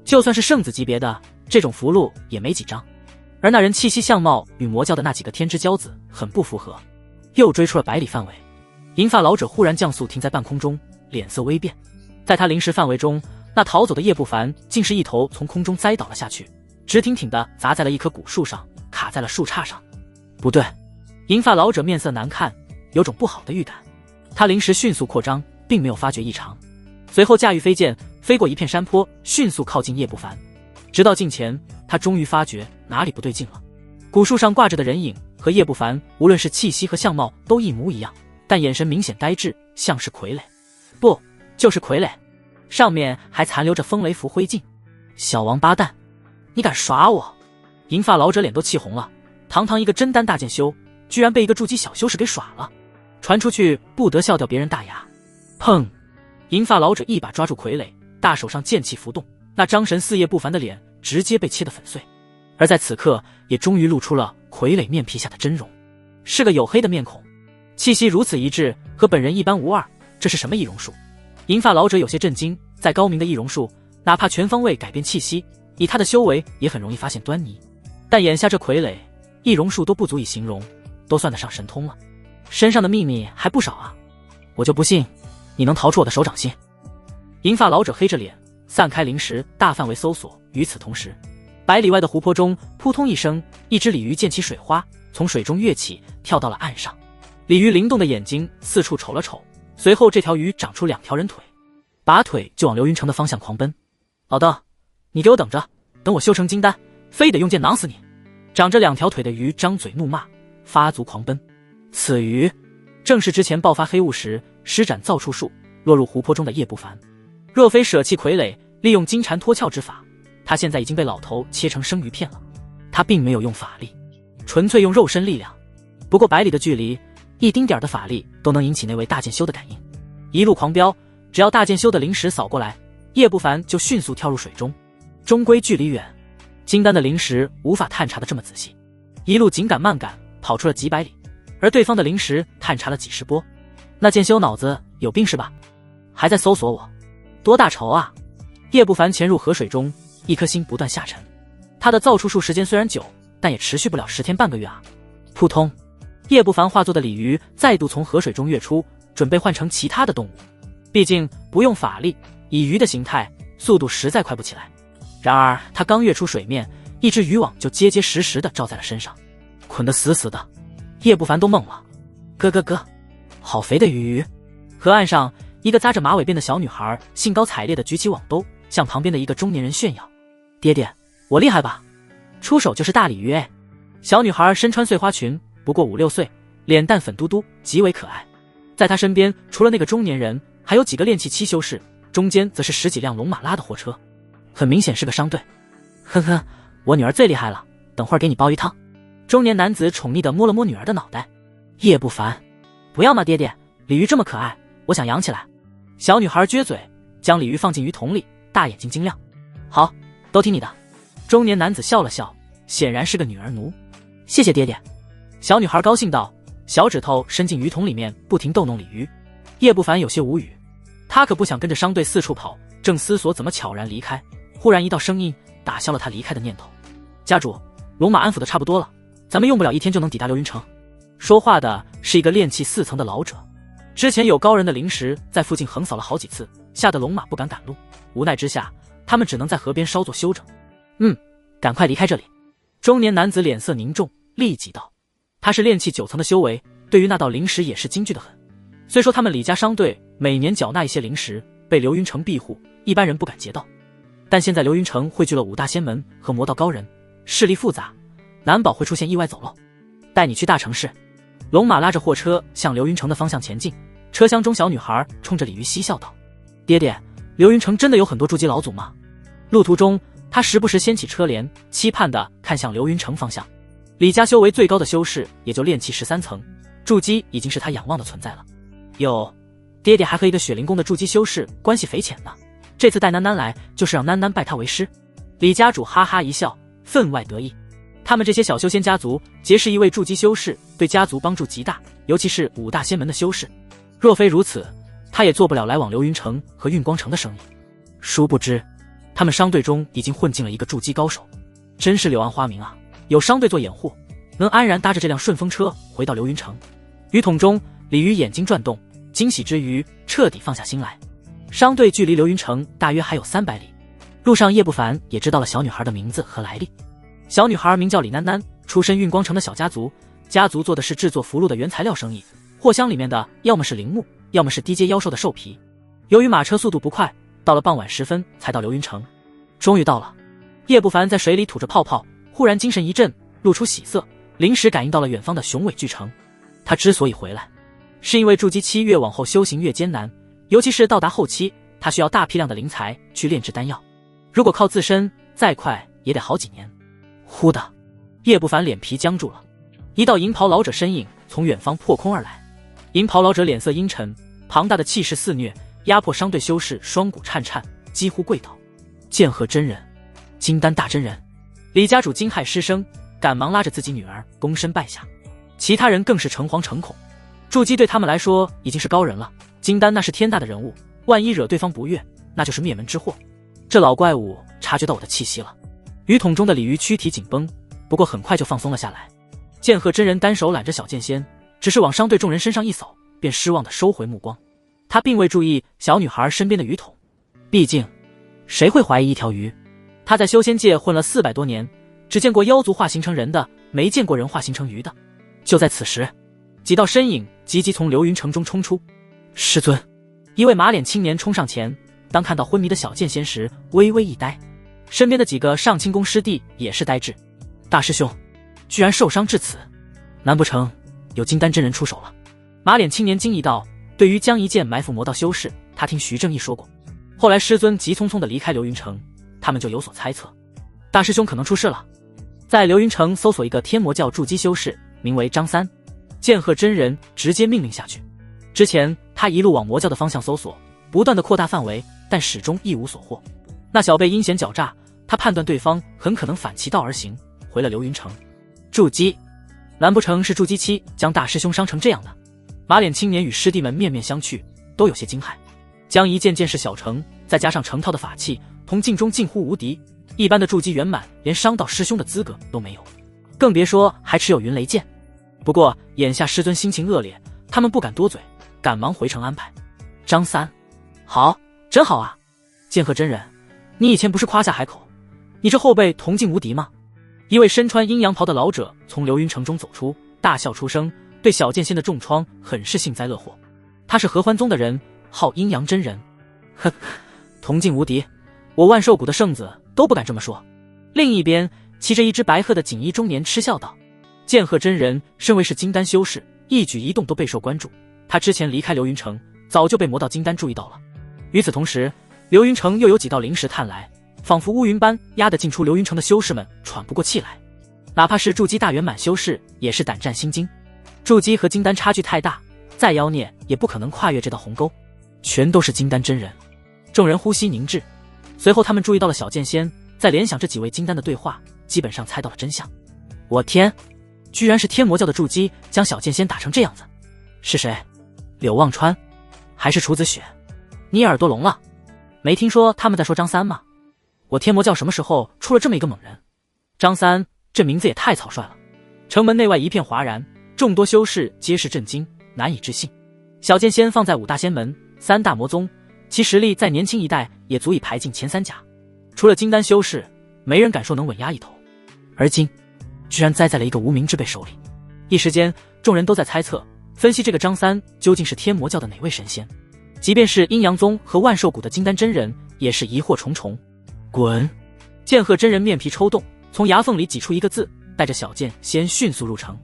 就算是圣子级别的这种符箓也没几张，而那人气息相貌与魔教的那几个天之骄子很不符合。又追出了100里范围，银发老者忽然降速停在半空中，脸色微变。在他临时范围中，那逃走的叶不凡竟是一头从空中栽倒了下去，直挺挺地砸在了一棵古树上，卡在了树杈上。不对，银发老者面色难看，有种不好的预感。他临时迅速扩张，并没有发觉异常，随后驾驭飞剑飞过一片山坡，迅速靠近叶不凡。直到近前，他终于发觉哪里不对劲了。古树上挂着的人影和叶不凡无论是气息和相貌都一模一样，但眼神明显呆滞，像是傀儡。不，就是傀儡，上面还残留着风雷符灰烬。小王八蛋，你敢耍我！银发老者脸都气红了，堂堂一个真丹大剑修，居然被一个筑基小修士给耍了，传出去不得笑掉别人大牙。砰！银发老者一把抓住傀儡，大手上剑气浮动，那张神似叶不凡的脸直接被切得粉碎。而在此刻，也终于露出了傀儡面皮下的真容，是个黝黑的面孔，气息如此一致，和本人一般无二。这是什么易容术？银发老者有些震惊，再高明的易容术，哪怕全方位改变气息，以他的修为也很容易发现端倪。但眼下这傀儡，易容术都不足以形容，都算得上神通了。身上的秘密还不少啊，我就不信你能逃出我的手掌心。银发老者黑着脸，散开灵石，大范围搜索。与此同时，100里外的湖泊中，扑通一声，一只鲤鱼溅起水花，从水中跃起，跳到了岸上。鲤鱼灵动的眼睛四处瞅了瞅，随后这条鱼长出2条人腿，拔腿就往流云城的方向狂奔。老邓，你给我等着，等我修成金丹，非得用剑囊死你！长着2条腿的鱼张嘴怒骂，发足狂奔。此鱼正是之前爆发黑雾时施展造处术落入湖泊中的叶不凡。若非舍弃傀儡，利用金蝉脱壳之法，他现在已经被老头切成生鱼片了。他并没有用法力，纯粹用肉身力量。不过100里的距离，一丁点的法力都能引起那位大剑修的感应。一路狂飙，只要大剑修的灵石扫过来，叶不凡就迅速跳入水中。终归距离远，金丹的灵石无法探查的这么仔细，一路紧赶慢赶，跑出了几百里，而对方的灵石探查了几十波。那剑修脑子有病是吧？还在搜索我，多大仇啊！叶不凡潜入河水中，一颗心不断下沉。他的造处术时间虽然久，但也持续不了10天半个月啊！扑通，叶不凡化作的鲤鱼再度从河水中跃出，准备换成其他的动物。毕竟不用法力，以鱼的形态，速度实在快不起来。然而他刚跃出水面，一只渔网就结结实实地罩在了身上，捆得死死的。叶不凡都懵了，咯，好肥的鱼！河岸上，一个扎着马尾辫的小女孩兴高采烈地举起网兜，向旁边的一个中年人炫耀：“爹爹，我厉害吧？出手就是大鲤鱼哎！”小女孩身穿碎花裙，不过5、6岁，脸蛋粉嘟嘟，极为可爱。在她身边，除了那个中年人，还有几个炼气7修士，中间则是10几辆龙马拉的货车，很明显是个商队。呵呵，我女儿最厉害了，等会儿给你煲一汤。中年男子宠溺地摸了摸女儿的脑袋。叶不凡，不要嘛爹爹，鲤鱼这么可爱，我想养起来。小女孩撅嘴，将鲤鱼放进鱼桶里，大眼睛晶亮。好，都听你的。中年男子笑了笑，显然是个女儿奴。谢谢爹爹。小女孩高兴道，小指头伸进鱼桶里面，不停逗弄鲤鱼。叶不凡有些无语，他可不想跟着商队四处跑，正思索怎么悄然离开，忽然一道声音打消了他离开的念头。家主，龙马安抚的差不多了，咱们用不了1天就能抵达流云城。说话的是一个炼气4层的老者，之前有高人的灵石在附近横扫了好几次，吓得龙马不敢赶路，无奈之下，他们只能在河边稍作休整。赶快离开这里。中年男子脸色凝重，立即道：他是炼气9层的修为，对于那道灵石也是惊惧的很。虽说他们李家商队每年缴纳一些灵石，被刘云成庇护，一般人不敢劫道，但现在刘云成汇聚了5大仙门和魔道高人，势力复杂，难保会出现意外走漏。带你去大城市。龙马拉着货车向刘云成的方向前进，车厢中小女孩冲着李鱼嬉笑道：爹爹，刘云成真的有很多筑基老祖吗？路途中他时不时掀起车帘，期盼地看向刘云成方向。李家修为最高的修士也就炼气13层，筑基已经是他仰望的存在了。有，爹爹还和一个雪灵宫的筑基修士关系匪浅呢，这次带囡囡来就是让囡囡拜他为师。李家主哈哈一笑，分外得意。他们这些小修仙家族结识一位筑基修士，对家族帮助极大，尤其是5大仙门的修士。若非如此，他也做不了来往刘云城和运光城的生意。殊不知，他们商队中已经混进了一个筑基高手，真是柳暗花明啊！有商队做掩护，能安然搭着这辆顺风车回到刘云城。鱼桶中，李鱼眼睛转动，惊喜之余彻底放下心来。商队距离刘云城大约还有300里，路上叶不凡也知道了小女孩的名字和来历。小女孩名叫李囡囡，出身运光城的小家族，家族做的是制作符箓的原材料生意，货箱里面的要么是灵木，要么是低阶妖兽的兽皮。由于马车速度不快，到了傍晚时分才到刘云城。终于到了，叶不凡在水里吐着泡泡，忽然精神一振，露出喜色，临时感应到了远方的雄伟巨城。他之所以回来，是因为筑基期越往后修行越艰难，尤其是到达后期，他需要大批量的灵材去炼制丹药，如果靠自身，再快也得好几年。忽的，叶不凡脸皮僵住了，一道银袍老者身影从远方破空而来。银袍老者脸色阴沉，庞大的气势肆虐，压迫商队修士双骨颤颤，几乎跪倒。剑鹤真人，金丹大真人。李家主惊骇失声，赶忙拉着自己女儿躬身拜下，其他人更是诚惶诚恐。筑基对他们来说已经是高人了，金丹那是天大的人物，万一惹对方不悦，那就是灭门之祸。这老怪物察觉到我的气息了。鱼桶中的鲤鱼躯体紧绷，不过很快就放松了下来。剑鹤真人单手揽着小剑仙，只是往商队众人身上一扫，便失望地收回目光。他并未注意小女孩身边的鱼桶，毕竟谁会怀疑一条鱼？他在修仙界混了400多年，只见过妖族化形成人的，没见过人化形成鱼的。就在此时，几道身影急急从流云城中冲出。师尊！一位马脸青年冲上前，当看到昏迷的小剑仙时微微一呆，身边的几个上清宫师弟也是呆滞。大师兄居然受伤至此，难不成有金丹真人出手了？马脸青年惊疑道。对于将一剑埋伏魔道修士，他听徐正义说过，后来师尊急匆匆地离开流云城，他们就有所猜测，大师兄可能出事了。在流云城搜索一个天魔教筑基修士，名为张三。剑鹤真人直接命令下去。之前他一路往魔教的方向搜索，不断地扩大范围，但始终一无所获。那小辈阴险狡诈，他判断对方很可能反其道而行，回了流云城。筑基，难不成是筑基期将大师兄伤成这样的？马脸青年与师弟们面面相觑，都有些惊骇。将一剑剑势小成，再加上成套的法器，同境中近乎无敌，一般的筑基圆满连伤到师兄的资格都没有，更别说还持有云雷剑。不过眼下师尊心情恶劣，他们不敢多嘴，赶忙回城安排。张三，好，真好啊！剑鹤真人，你以前不是夸下海口，你这后辈同境无敌吗？一位身穿阴阳袍的老者从流云城中走出，大笑出声，对小剑仙的重创很是幸灾乐祸。他是合欢宗的人，号阴阳真人。哼，同境无敌，我万寿谷的圣子都不敢这么说。另一边，骑着一只白鹤的锦衣中年嗤笑道：剑鹤真人身为是金丹修士，一举一动都备受关注。他之前离开流云城，早就被魔道金丹注意到了。与此同时，流云城又有几道灵石探来，仿佛乌云般压得进出流云城的修士们喘不过气来。哪怕是筑基大圆满修士，也是胆战心惊。筑基和金丹差距太大，再妖孽也不可能跨越这道鸿沟。全都是金丹真人。众人呼吸凝滞，随后他们注意到了小剑仙，在联想这几位金丹的对话，基本上猜到了真相。我天，居然是天魔教的筑基将小剑仙打成这样子。是谁？柳望川还是楚子雪？你耳朵聋了？没听说他们在说张三吗？我天魔教什么时候出了这么一个猛人？张三这名字也太草率了。城门内外一片哗然，众多修士皆是震惊，难以置信。小剑仙放在5大仙门、3大魔宗，其实力在年轻一代也足以排进前3甲。除了金丹修士，没人敢说能稳压一头。而今居然栽在了一个无名之辈手里。一时间众人都在猜测，分析这个张三究竟是天魔教的哪位神仙。即便是阴阳宗和万寿谷的金丹真人，也是疑惑重重。滚！剑鹤真人面皮抽动，从牙缝里挤出一个字，带着小剑仙迅速入城。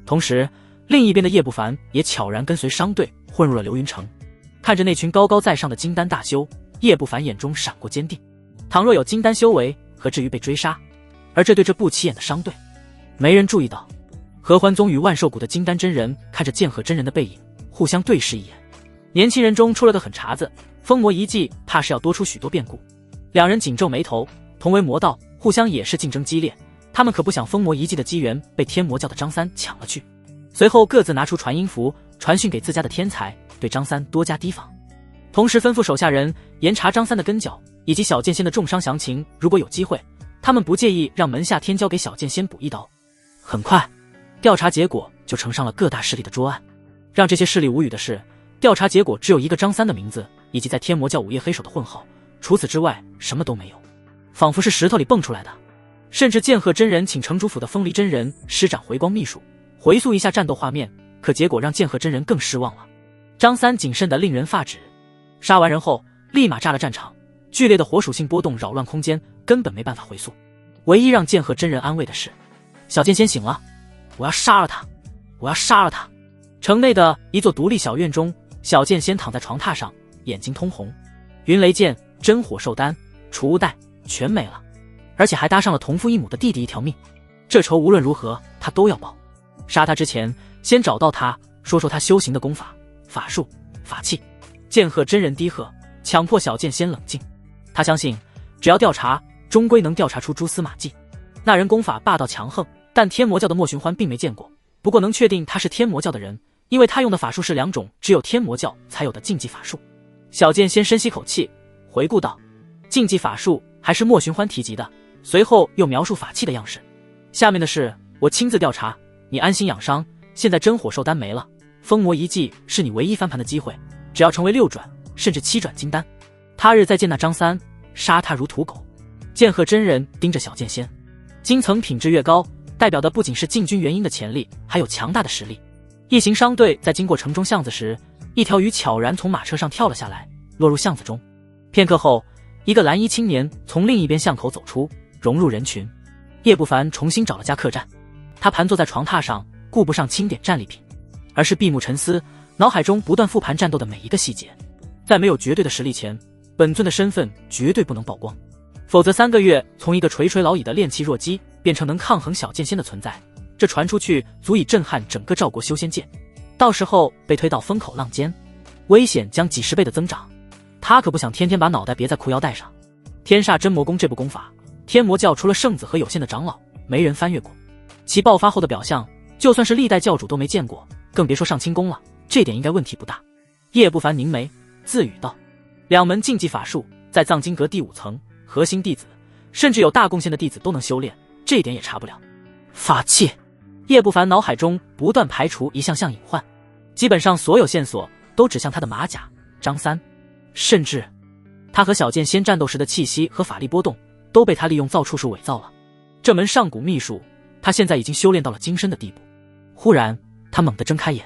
同时，另一边的叶不凡也悄然跟随商队混入了流云城。看着那群高高在上的金丹大修，叶不凡眼中闪过坚定。倘若有金丹修为，何至于被追杀？而这对这不起眼的商队，没人注意到。合欢宗与万寿谷的金丹真人看着剑鹤真人的背影，互相对视一眼。年轻人中出了个狠茬子，封魔一计怕是要多出许多变故。两人紧皱眉头，同为魔道，互相也是竞争激烈。他们可不想封魔一计的机缘被天魔教的张三抢了去。随后各自拿出传音符，传讯给自家的天才，对张三多加提防。同时吩咐手下人严查张三的跟脚以及小剑仙的重伤详情，如果有机会，他们不介意让门下天骄给小剑仙补一刀。很快，调查结果就呈上了各大势力的桌案。让这些势力无语的是，调查结果只有一个张三的名字以及在天魔教午夜黑手的混号，除此之外什么都没有，仿佛是石头里蹦出来的。甚至剑鹤真人请城主府的风离真人施展回光秘术，回溯一下战斗画面，可结果让剑鹤真人更失望了。张三谨慎得令人发指，杀完人后立马炸了战场，剧烈的火属性波动扰乱空间，根本没办法回溯。唯一让剑鹤真人安慰的是，小剑仙醒了，我要杀了他，我要杀了他。城内的一座独立小院中，小剑仙躺在床榻上，眼睛通红。云雷剑、真火兽丹、储物袋全没了，而且还搭上了同父异母的弟弟一条命。这仇无论如何他都要报。杀他之前，先找到他，说说他修行的功法、法术、法器。剑鹤真人低喝，强迫小剑仙冷静。他相信，只要调查，终归能调查出蛛丝马迹。那人功法霸道强横，但天魔教的莫寻欢并没见过。不过能确定他是天魔教的人，因为他用的法术是2种只有天魔教才有的禁忌法术。小剑仙深吸口气，回顾道：禁忌法术还是莫寻欢提及的，随后又描述法器的样式。下面的事我亲自调查，你安心养伤。现在真火兽丹没了，封魔一计是你唯一翻盘的机会，只要成为6转甚至7转金丹，他日再见那张三，杀他如屠狗。剑鹤真人盯着小剑仙，金层品质越高，代表的不仅是进军元婴的潜力，还有强大的实力。一行商队在经过城中巷子时，一条鱼悄然从马车上跳了下来，落入巷子中。片刻后，一个蓝衣青年从另一边巷口走出，融入人群。叶不凡重新找了家客栈，他盘坐在床榻上，顾不上清点战利品，而是闭目沉思，脑海中不断复盘战斗的每一个细节。在没有绝对的实力前，本尊的身份绝对不能曝光，否则3个月从一个垂垂老矣的炼气弱鸡变成能抗衡小剑仙的存在，这传出去足以震撼整个赵国修仙界。到时候被推到风口浪尖，危险将几10倍的增长。他可不想天天把脑袋别在裤腰带上。天煞真魔功这部功法，天魔教除了圣子和有限的长老，没人翻阅过。其爆发后的表象，就算是历代教主都没见过，更别说上清宫了。这点应该问题不大。叶不凡凝眉自语道：2门禁忌法术在藏经阁第5层，核心弟子甚至有大贡献的弟子都能修炼，这一点也查不了。法器，叶不凡脑海中不断排除一项项隐患，基本上所有线索都指向他的马甲张三，甚至他和小剑仙战斗时的气息和法力波动都被他利用造处术伪造了。这门上古秘术，他现在已经修炼到了精深的地步。忽然他猛地睁开眼，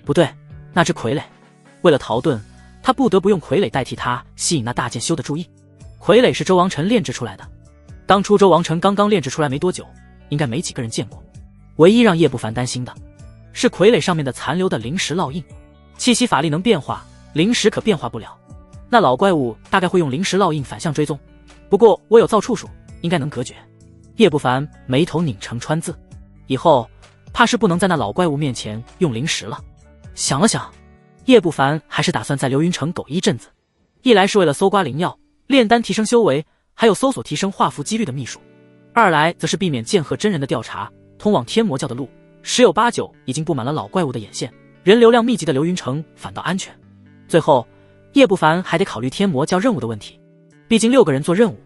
不对，那只傀儡。为了逃遁，他不得不用傀儡代替他，吸引那大剑修的注意。傀儡是周王臣炼制出来的，当初周王臣刚刚炼制出来没多久，应该没几个人见过。唯一让叶不凡担心的是傀儡上面的残留的灵石烙印。气息法力能变化，灵石可变化不了，那老怪物大概会用灵石烙印反向追踪，不过我有造处术，应该能隔绝。叶不凡眉头拧成川字，以后怕是不能在那老怪物面前用灵石了。想了想，叶不凡还是打算在流云城苟一阵子，一来是为了搜刮灵药、炼丹提升修为，还有搜索提升画符几率的秘术；二来则是避免剑鹤真人的调查，通往天魔教的路十有八九已经布满了老怪物的眼线，人流量密集的流云城反倒安全。最后，叶不凡还得考虑天魔教任务的问题，毕竟6个人做任务，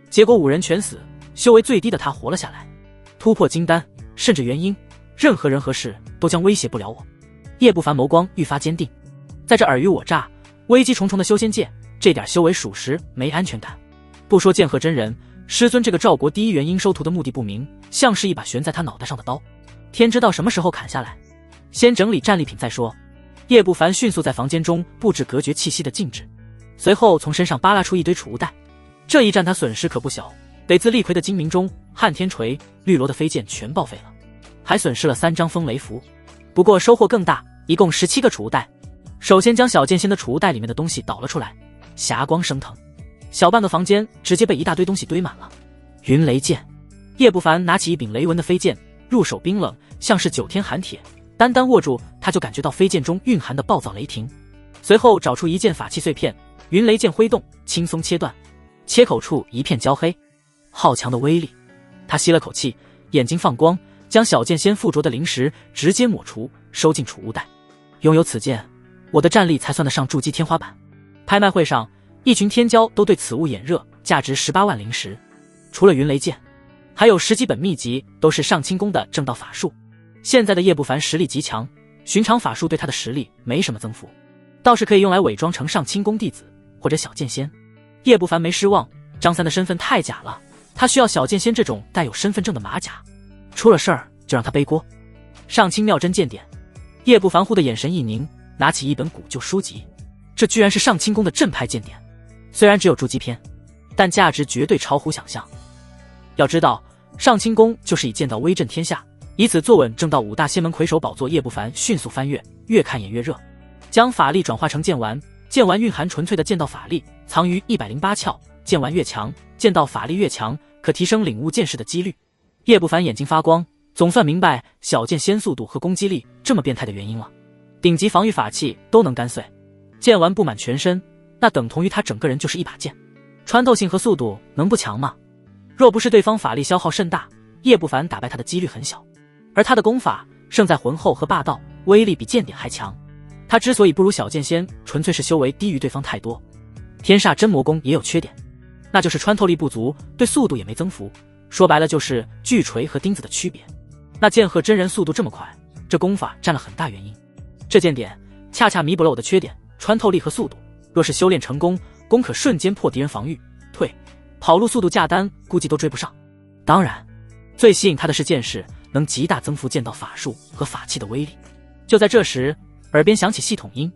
结果5人全死，修为最低的他活了下来，突破金丹甚至元婴，任何人和事都将威胁不了我。叶不凡眸光愈发坚定，在这尔虞我诈、危机重重的修仙界，这点修为属实没安全感。不说剑鹤真人，师尊这个赵国第一元婴收徒的目的不明，像是一把悬在他脑袋上的刀，天知道什么时候砍下来。先整理战利品再说。叶不凡迅速在房间中布置隔绝气息的禁制，随后从身上扒拉出一堆储物袋。这一战他损失可不小，得自厉逵的精明钟、撼天锤、绿萝的飞剑全报废了，还损失了3张风雷符。不过收获更大，一共17个储物袋。首先将小剑仙的储物袋里面的东西倒了出来，霞光升腾，小半个房间直接被一大堆东西堆满了。云雷剑，叶不凡拿起一柄雷纹的飞剑，入手冰冷，像是9天寒铁，单单握住他就感觉到飞剑中蕴含的暴躁雷霆。随后找出一件法器碎片，云雷剑挥动，轻松切断，切口处一片焦黑，好强的威力。他吸了口气，眼睛放光，将小剑仙附着的灵石直接抹除，收进储物袋。拥有此剑，我的战力才算得上筑基天花板。拍卖会上，一群天骄都对此物眼热，价值18万灵石。除了云雷剑，还有10几本秘籍，都是上清宫的正道法术。现在的叶不凡实力极强，寻常法术对他的实力没什么增幅，倒是可以用来伪装成上清宫弟子或者小剑仙。叶不凡没失望，张三的身份太假了，他需要小剑仙这种带有身份证的马甲。出了事儿就让他背锅。上清妙真剑典，叶不凡忽的眼神一凝，拿起一本古旧书籍，这居然是上清宫的正派剑典。虽然只有筑基篇，但价值绝对超乎想象。要知道，上清宫就是以剑道威震天下，以此坐稳正道5大仙门魁首宝座。叶不凡迅速翻阅，越看眼越热，将法力转化成剑丸，剑丸蕴含纯粹的剑道法力，藏于108窍，剑丸越强，剑道法力越强，可提升领悟剑士的几率。叶不凡眼睛发光，总算明白小剑仙速度和攻击力这么变态的原因了。顶级防御法器都能干碎，剑丸布满全身，那等同于他整个人就是一把剑，穿透性和速度能不强吗？若不是对方法力消耗甚大，叶不凡打败他的几率很小。而他的功法胜在浑厚和霸道，威力比剑典还强。他之所以不如小剑仙，纯粹是修为低于对方太多。天煞真魔功也有缺点，那就是穿透力不足，对速度也没增幅。说白了就是巨锤和钉子的区别。那剑鹤真人速度这么快，这功法占了很大原因。这剑典恰恰弥补了我的缺点，穿透力和速度。若是修炼成功，功可瞬间破敌人防御，退跑路速度价单估计都追不上。当然，最吸引他的是剑士能极大增幅剑道法术和法器的威力。就在这时，耳边响起系统音：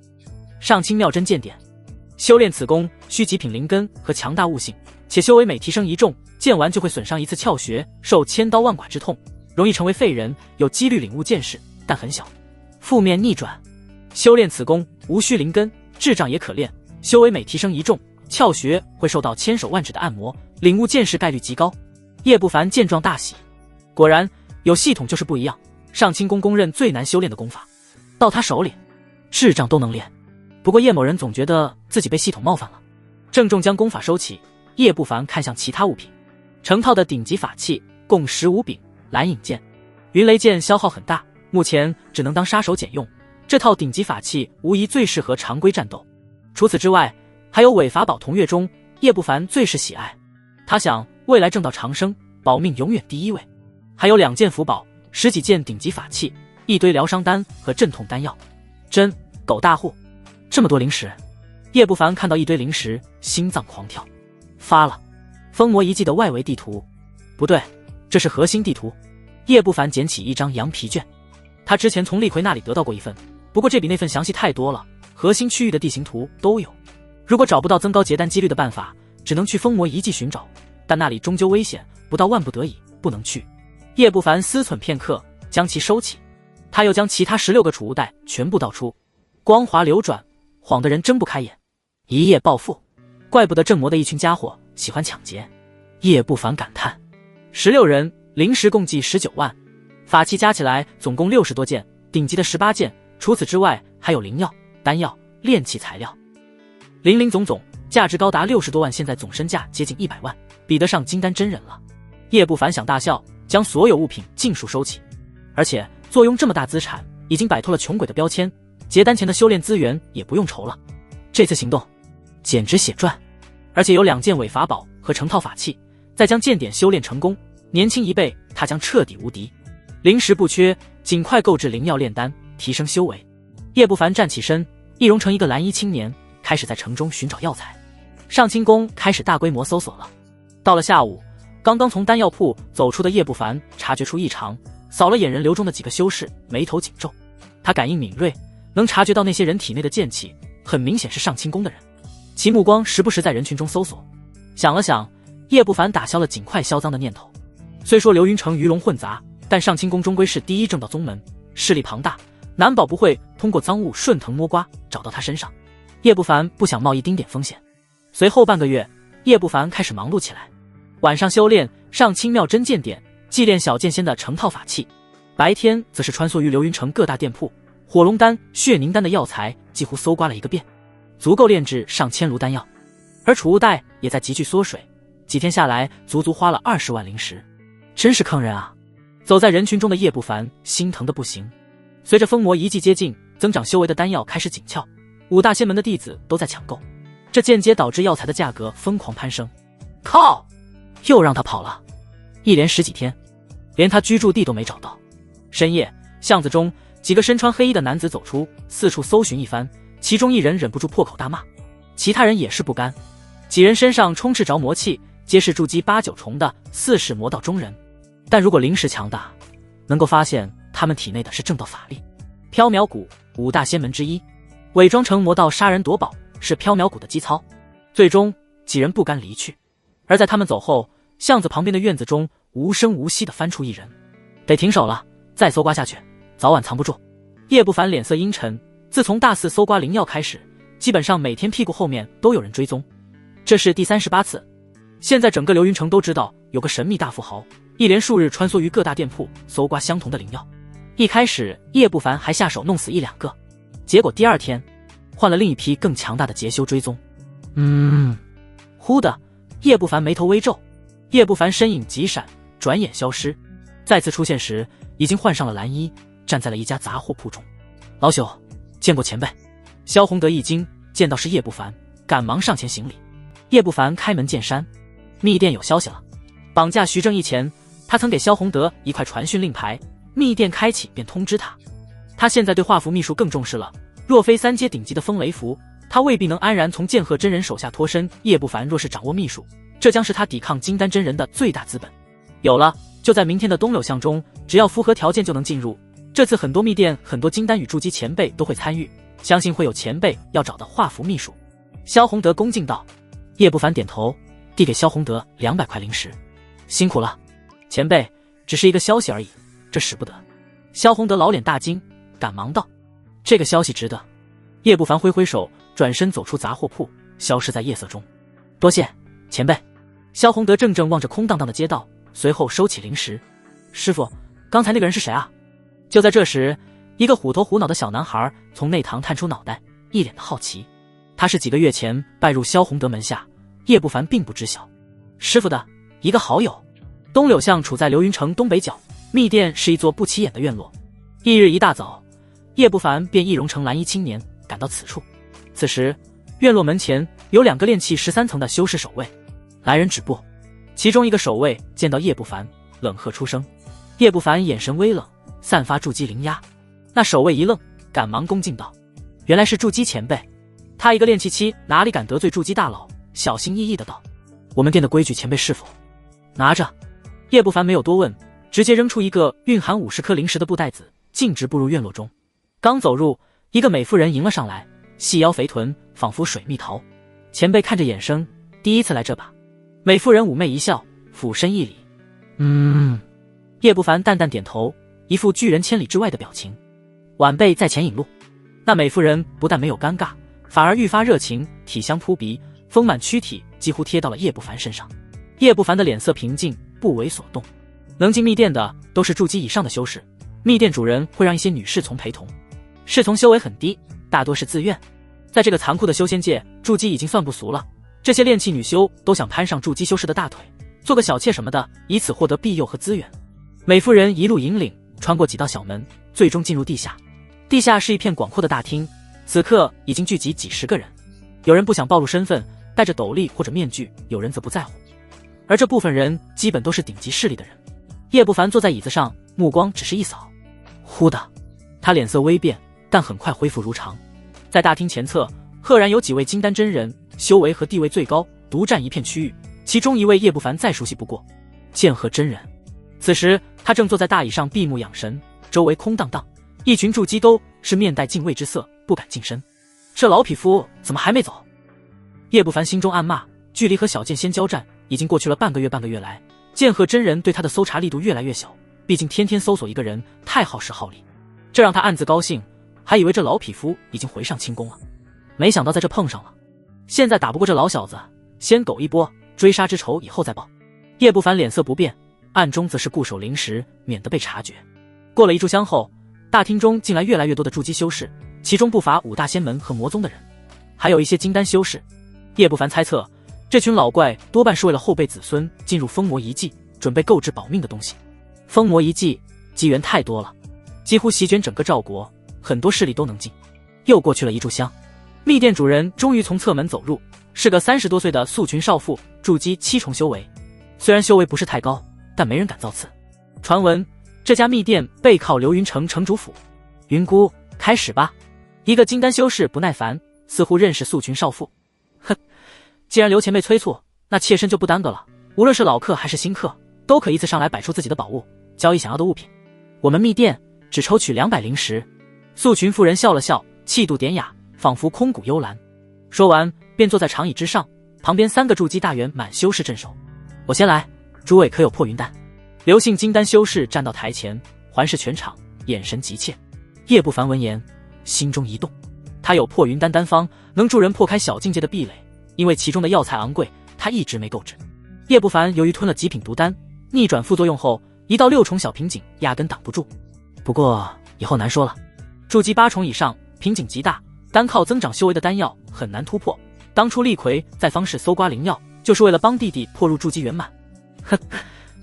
上清妙真剑典，修炼此功需极品灵根和强大悟性，且修为每提升1重，剑丸就会损伤1次窍穴，受千刀万剐之痛，容易成为废人，有几率领悟剑士，但很小。负面逆转，修炼此功无需灵根，智障也可练，修为每提升1重，窍穴会受到千手万指的按摩，领悟剑士概率极高。叶不凡见状大喜，果然有系统就是不一样。上清宫公认最难修炼的功法，到他手里，智障都能练。不过叶某人总觉得自己被系统冒犯了，郑重将功法收起。叶不凡看向其他物品，成套的顶级法器共15柄，蓝影剑、云雷剑消耗很大，目前只能当杀手锏用。这套顶级法器无疑最适合常规战斗。除此之外，还有伪法宝同月钟，叶不凡最是喜爱。他想未来正道长生，保命永远第一位。还有2件符宝，10几件顶级法器，一堆疗伤丹和镇痛丹药。真狗大户，这么多灵石！叶不凡看到一堆灵石，心脏狂跳。发了！封魔遗迹的外围地图，不对，这是核心地图。叶不凡捡起一张羊皮卷，他之前从厉逵那里得到过一份，不过这比那份详细太多了，核心区域的地形图都有。如果找不到增高结丹几率的办法，只能去封魔遗迹寻找，但那里终究危险，不到万不得已不能去。叶不凡思忖片刻，将其收起。他又将其他16个储物袋全部倒出，光华流转，晃得人睁不开眼。一夜暴富，怪不得正魔的一群家伙喜欢抢劫。叶不凡感叹：16人，灵石共计19万，法器加起来总共60多件，顶级的18件，除此之外还有灵药、丹药、炼器材料，林林总总，价值高达60多万，现在总身价接近100万，比得上金丹真人了。叶不凡想大笑，将所有物品尽数收起，而且坐拥这么大资产，已经摆脱了穷鬼的标签，结丹前的修炼资源也不用愁了。这次行动简直血赚，而且有2件伪法宝和成套法器，再将剑典修炼成功，年轻一倍，他将彻底无敌。灵石不缺，尽快购置灵药炼丹，提升修为。叶不凡站起身，易容成一个蓝衣青年，开始在城中寻找药材。上清宫开始大规模搜索了。到了下午，刚刚从丹药铺走出的叶不凡察觉出异常，扫了眼人流中的几个修士，眉头紧皱。他感应敏锐，能察觉到那些人体内的剑气，很明显是上清宫的人。其目光时不时在人群中搜索，想了想，叶不凡打消了尽快销赃的念头。虽说流云城鱼龙混杂，但上清宫终归是第一正道宗门，势力庞大，难保不会通过赃物顺藤摸瓜找到他身上。叶不凡不想冒一丁点风险。随后半个月，叶不凡开始忙碌起来，晚上修炼上清妙真剑典，祭炼小剑仙的成套法器，白天则是穿梭于流云城各大店铺，火龙丹、血凝丹的药材几乎搜刮了一个遍，足够炼制上千炉丹药。而储物袋也在急剧缩水，几天下来足足花了20万灵石，真是坑人啊！走在人群中的叶不凡心疼的不行。随着封魔一季接近，增长修为的丹药开始紧俏，5大仙门的弟子都在抢购，这间接导致药材的价格疯狂攀升。靠！又让他跑了，一连10几天，连他居住地都没找到。深夜，巷子中几个身穿黑衣的男子走出，四处搜寻一番，其中一人忍不住破口大骂，其他人也是不甘。几人身上充斥着魔气，皆是筑基8、9重的4世魔道中人，但如果灵识强大，能够发现他们体内的是正道法力。缥缈谷5大仙门之一，伪装成魔道杀人夺宝是缥缈谷的基操。最终几人不甘离去，而在他们走后，巷子旁边的院子中无声无息地翻出一人。得停手了，再搜刮下去早晚藏不住。叶不凡脸色阴沉，自从大肆搜刮灵药开始，基本上每天屁股后面都有人追踪，这是第38次。现在整个流云城都知道有个神秘大富豪，一连数日穿梭于各大店铺搜刮相同的灵药。一开始叶不凡还下手弄死1、2个，结果第2天换了另一批更强大的劫修追踪。忽的，叶不凡眉头微皱，叶不凡身影急闪，转眼消失，再次出现时已经换上了蓝衣，站在了一家杂货铺中。老朽见过前辈。萧宏德一惊，见到是叶不凡，赶忙上前行礼。叶不凡开门见山，密殿有消息了，绑架徐正义前，他曾给萧宏德一块传讯令牌，密殿开启便通知他。他现在对画符秘术更重视了，若非3阶顶级的风雷符，他未必能安然从剑鹤真人手下脱身。叶不凡若是掌握秘术，这将是他抵抗金丹真人的最大资本。有了，就在明天的东柳巷中，只要符合条件就能进入。这次很多密殿、很多金丹与筑基前辈都会参与，相信会有前辈要找的画符秘术。萧宏德恭敬道。叶不凡点头，递给萧宏德200块灵石。辛苦了，前辈，只是一个消息而已，这使不得。萧宏德老脸大惊，赶忙道：这个消息值得。叶不凡挥挥手，转身走出杂货铺，消失在夜色中。多谢前辈。萧宏德怔怔望着空荡荡的街道，随后收起灵石。师傅，刚才那个人是谁啊？就在这时，一个虎头虎脑的小男孩从内堂探出脑袋，一脸的好奇。他是几个月前拜入萧宏德门下，叶不凡并不知晓。师傅的一个好友。东柳巷处在流云城东北角，密殿是一座不起眼的院落。翌日一大早，叶不凡便易容成蓝衣青年赶到此处。此时院落门前有2个炼气13层的修士守卫，来人止步。其中一个守卫见到叶不凡，冷喝出声。叶不凡眼神微冷，散发筑基灵压。那守卫一愣，赶忙恭敬道：原来是筑基前辈。他一个炼气期哪里敢得罪筑基大佬，小心翼翼的道：我们店的规矩前辈是否拿着？叶不凡没有多问，直接扔出一个蕴含50颗灵石的布袋子，径直步入院落中。刚走入，一个美妇人迎了上来，细腰肥臀，仿佛水蜜桃。前辈看着眼生，第一次来这吧？美妇人妩媚一笑，俯身一礼。叶不凡淡淡点头，一副拒人千里之外的表情。晚辈在前引路。那美妇人不但没有尴尬，反而愈发热情，体香扑鼻，丰满躯体几乎贴到了叶不凡身上。叶不凡的脸色平静，不为所动。能进密殿的都是筑基以上的修士，密殿主人会让一些女侍从陪同，侍从修为很低，大多是自愿。在这个残酷的修仙界，筑基已经算不俗了，这些炼气女修都想攀上筑基修士的大腿，做个小妾什么的，以此获得庇佑和资源。美妇人一路引领，穿过几道小门，最终进入地下。地下是一片广阔的大厅，此刻已经聚集几十个人，有人不想暴露身份，戴着斗笠或者面具，有人则不在乎。而这部分人基本都是顶级势力的人。叶不凡坐在椅子上，目光只是一扫，忽的，他脸色微变，但很快恢复如常。在大厅前侧，赫然有几位金丹真人，修为和地位最高，独占一片区域。其中一位叶不凡再熟悉不过，剑鹤真人。此时他正坐在大椅上闭目养神，周围空荡荡，一群筑基都是面带敬畏之色，不敢近身。这老匹夫怎么还没走？叶不凡心中暗骂，距离和小剑仙交战已经过去了半个月来，剑鹤真人对他的搜查力度越来越小，毕竟天天搜索一个人太耗时耗力，这让他暗自高兴，还以为这老匹夫已经回上轻功了，没想到在这碰上了。现在打不过这老小子，先苟一波，追杀之仇以后再报。叶不凡脸色不变，暗中则是固守灵石，免得被察觉。过了一炷香后，大厅中进来越来越多的筑基修士，其中不乏五大仙门和魔宗的人，还有一些金丹修士。叶不凡猜测，这群老怪多半是为了后辈子孙进入封魔遗迹，准备购置保命的东西。封魔遗迹机缘太多了，几乎席卷整个赵国，很多势力都能进。又过去了一炷香，密殿主人终于从侧门走入，是个30多岁的素群少妇，筑基7重修为。虽然修为不是太高，但没人敢造次。传闻这家密殿背靠流云城城主府。云姑，开始吧。一个金丹修士不耐烦，似乎认识素群少妇。哼，既然刘前辈催促，那妾身就不耽搁了。无论是老客还是新客，都可依次上来摆出自己的宝物，交易想要的物品。我们密殿只抽取200灵石。素群妇人笑了笑，气度典雅，仿佛空谷幽兰。说完便坐在长椅之上，旁边3个筑基大圆满修士镇守。我先来，诸位可有破云丹？刘姓金丹修士站到台前，环视全场，眼神急切。叶不凡闻言，心中一动，他有破云丹丹方，能助人破开小境界的壁垒，因为其中的药材昂贵，他一直没购置。叶不凡由于吞了极品毒丹，逆转副作用后，1到6重小瓶颈压根挡不住。不过以后难说了，筑基8重以上，瓶颈极大，单靠增长修为的丹药很难突破。当初厉逵在方氏搜刮灵药，就是为了帮弟弟破入筑基圆满。哼，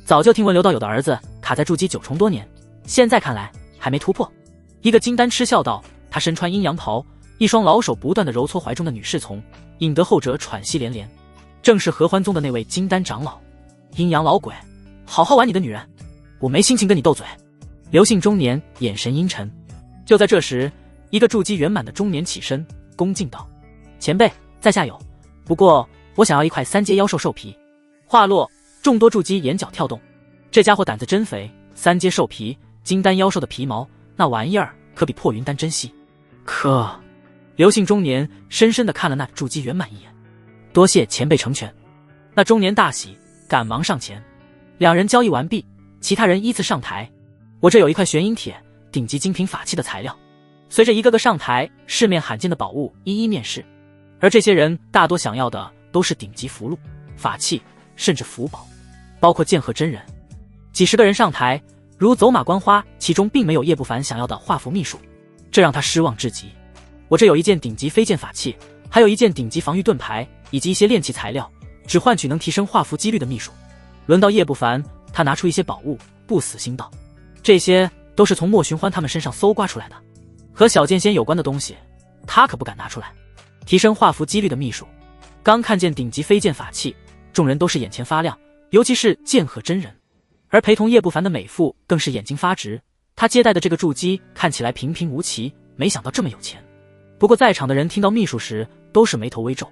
早就听闻刘道友的儿子卡在筑基9重多年，现在看来还没突破。一个金丹嗤笑道，他身穿阴阳袍，一双老手不断地揉搓怀中的女侍从，引得后者喘息连连。正是合欢宗的那位金丹长老。阴阳老鬼，好好玩你的女人，我没心情跟你斗嘴。刘姓中年眼神阴沉。就在这时，一个筑基圆满的中年起身，恭敬道：前辈，在下有，不过我想要一块3阶妖兽兽皮。话落，众多筑基眼角跳动，这家伙胆子真肥，3阶兽皮，金丹妖兽的皮毛，那玩意儿可比破云丹珍稀。可刘姓中年深深地看了那筑基圆满一眼，多谢前辈成全。那中年大喜，赶忙上前。2人交易完毕，其他人依次上台。我这有一块玄阴铁，顶级精品法器的材料。随着一个个上台，市面罕见的宝物一一面世。而这些人大多想要的都是顶级符箓、法器，甚至符宝，包括剑鹤真人。几十个人上台，如走马观花，其中并没有叶不凡想要的画符秘术，这让他失望至极。我这有一件顶级飞剑法器，还有一件顶级防御盾牌，以及一些炼器材料，只换取能提升画符几率的秘术。轮到叶不凡，他拿出一些宝物，不死心道：这些都是从莫寻欢他们身上搜刮出来的，和小剑仙有关的东西，他可不敢拿出来。提升画符几率的秘术，刚看见顶级飞剑法器，众人都是眼前发亮，尤其是剑鹤真人。而陪同叶不凡的美妇更是眼睛发直，他接待的这个筑基看起来平平无奇，没想到这么有钱。不过在场的人听到秘术时都是眉头微皱，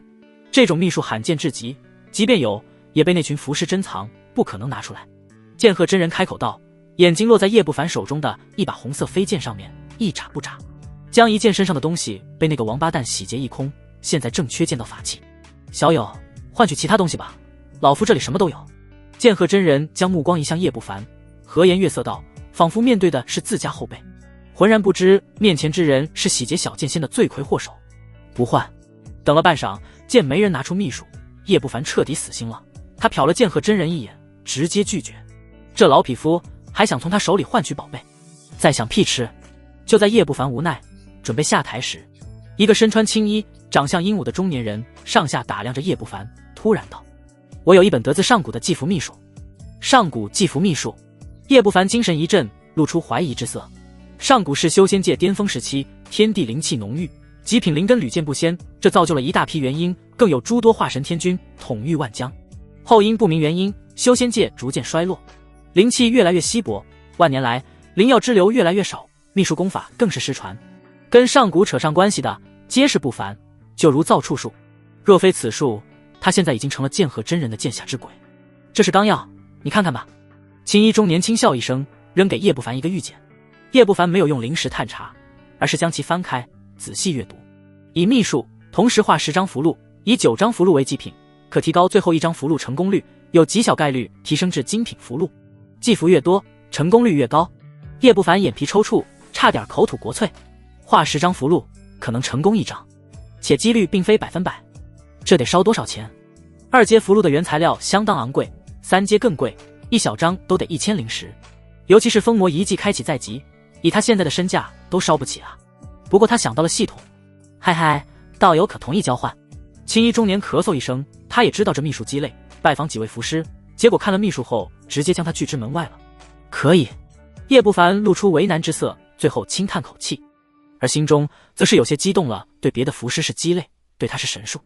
这种秘术罕见至极，即便有也被那群服侍珍藏，不可能拿出来。剑鹤真人开口道，眼睛落在叶不凡手中的一把红色飞剑上面，一眨不眨。江一剑身上的东西被那个王八蛋洗劫一空，现在正缺剑道法器。小友，换取其他东西吧，老夫这里什么都有。剑鹤真人将目光移向叶不凡，和颜悦色道，仿佛面对的是自家后辈，浑然不知面前之人是洗劫小剑仙的罪魁祸首。不换。等了半晌，见没人拿出秘术，叶不凡彻底死心了。他瞟了剑鹤真人一眼，直接拒绝。这老匹夫还想从他手里换取宝贝，再想屁吃。就在叶不凡无奈准备下台时，一个身穿青衣、长相英武的中年人上下打量着叶不凡，突然道：我有一本得自上古的祭符秘术。上古祭符秘术？叶不凡精神一振，露出怀疑之色。上古是修仙界巅峰时期，天地灵气浓郁，极品灵根屡见不鲜，这造就了一大批元婴，更有诸多化神天君统御万疆。后因不明原因，修仙界逐渐衰落，灵气越来越稀薄，万年来灵药之流越来越少，秘术功法更是失传。跟上古扯上关系的皆是不凡，就如造处术。若非此术，他现在已经成了剑鹤真人的剑下之鬼。这是纲要，你看看吧。青衣中年轻笑一声，扔给叶不凡一个玉简。叶不凡没有用灵石探查，而是将其翻开，仔细阅读。以秘术同时画10张符箓，以9张符箓为祭品，可提高最后1张符箓成功率，有极小概率提升至精品符箓。祭符越多，成功率越高。叶不凡眼皮抽搐，差点口吐国粹。画10张符箓，可能成功1张，且几率并非100%。这得烧多少钱？2阶符箓的原材料相当昂贵，3阶更贵，1小张都得1000灵石。尤其是封魔遗迹开启在即，以他现在的身价都烧不起啊。不过他想到了系统，嗨嗨，道友可同意交换？青衣中年咳嗽一声，他也知道这秘术鸡肋，拜访几位符师，结果看了秘术后，直接将他拒之门外了。可以。叶不凡露出为难之色，最后轻叹口气，而心中则是有些激动了。对别的符师是鸡肋，对他是神术。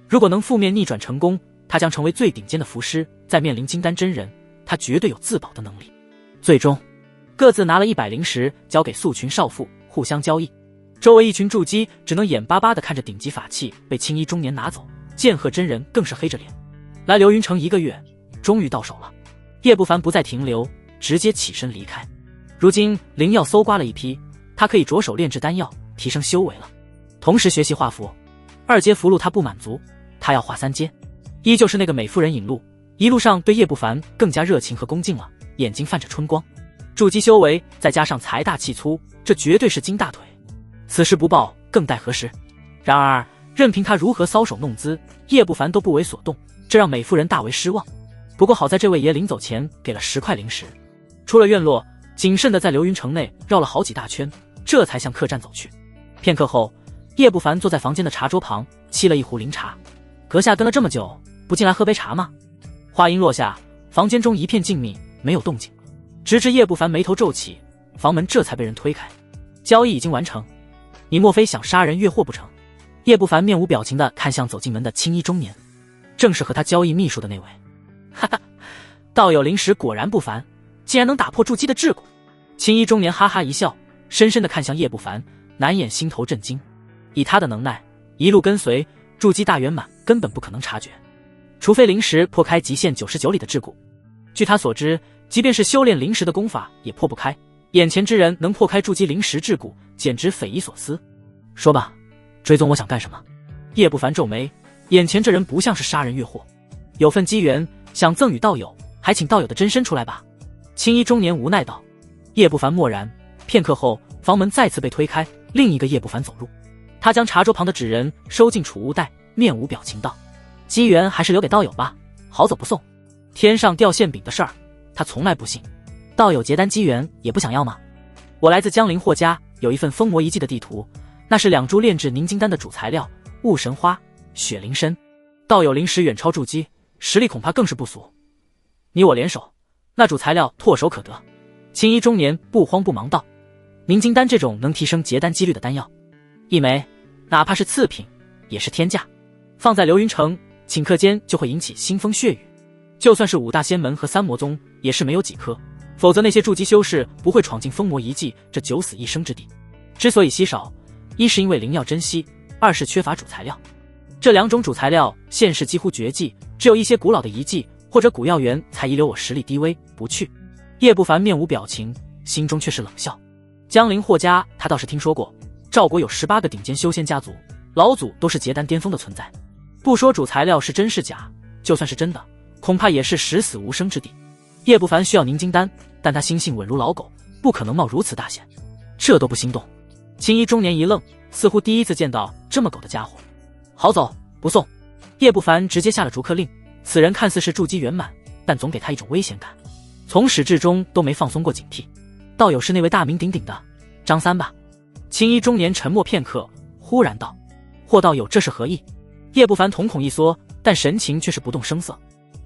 如果能负面逆转成功，他将成为最顶尖的符师，在面临金丹真人，他绝对有自保的能力。最终各自拿了100灵石交给素群少妇，互相交易。周围一群筑基只能眼巴巴地看着顶级法器被青衣中年拿走，剑鹤真人更是黑着脸。来流云城1个月，终于到手了。叶不凡不再停留，直接起身离开。如今灵药搜刮了一批，他可以着手炼制丹药，提升修为了。同时学习画符，2阶符箓他不满足，他要画3阶。依旧是那个美妇人引路，一路上对叶不凡更加热情和恭敬了，眼睛泛着春光。筑基修为再加上财大气粗，这绝对是金大腿。此时不报，更待何时？然而任凭他如何搔首弄姿，叶不凡都不为所动，这让美妇人大为失望。不过好在这位爷临走前给了10块灵石。出了院落，谨慎地在流云城内绕了好几大圈，这才向客栈走去。片刻后，叶不凡坐在房间的茶桌旁，沏了一壶灵茶。阁下跟了这么久，不进来喝杯茶吗？话音落下，房间中一片静谧，没有动静。直至叶不凡眉头皱起，房门这才被人推开。交易已经完成，你莫非想杀人越货不成？叶不凡面无表情地看向走进门的青衣中年，正是和他交易秘术的那位。哈哈，道友灵石果然不凡，竟然能打破筑基的桎梏。青衣中年哈哈一笑，深深地看向叶不凡，难掩心头震惊。以他的能耐，一路跟随筑基大圆满，根本不可能察觉，除非灵石破开极限99里的桎梏。据他所知，即便是修炼灵石的功法也破不开，眼前之人能破开筑基灵石桎梏，简直匪夷所思。说吧，追踪我想干什么？叶不凡皱眉，眼前这人不像是杀人越货，有份机缘想赠与道友，还请道友的真身出来吧。青衣中年无奈道。叶不凡默然，片刻后房门再次被推开，另一个叶不凡走入。他将茶桌旁的纸人收进储物袋，面无表情道：机缘还是留给道友吧，好走不送。天上掉馅饼的事儿他从来不信，道友结丹机缘也不想要吗？我来自江陵霍家，有一份封魔遗迹的地图，那是2株炼制凝金丹的主材料，雾神花、雪灵参。道友灵石远超筑基，实力恐怕更是不俗，你我联手，那主材料唾手可得。青衣中年不慌不忙道：凝金丹这种能提升结丹几率的丹药，一枚哪怕是次品也是天价，放在流云城顷刻间就会引起腥风血雨，就算是5大仙门和3魔宗也是没有几颗，否则那些筑基修士不会闯进封魔遗迹这九死一生之地。之所以稀少，一是因为灵药珍稀，二是缺乏主材料。这2种主材料现世几乎绝迹，只有一些古老的遗迹或者古药园才遗留我实力低微不去。叶不凡面无表情，心中却是冷笑。江陵霍家他倒是听说过，赵国有18个顶尖修仙家族，老祖都是结丹巅峰的存在。不说主材料是真是假，就算是真的，恐怕也是十死无生之地。叶不凡需要凝金丹，但他心性稳如老狗，不可能冒如此大险，这都不心动。青衣中年一愣，似乎第一次见到这么狗的家伙。好走不送。叶不凡直接下了逐客令，此人看似是筑基圆满，但总给他一种危险感，从始至终都没放松过警惕。道友是那位大名鼎鼎的张三吧？青衣中年沉默片刻，忽然道：霍道友这是何意？叶不凡瞳孔一缩，但神情却是不动声色。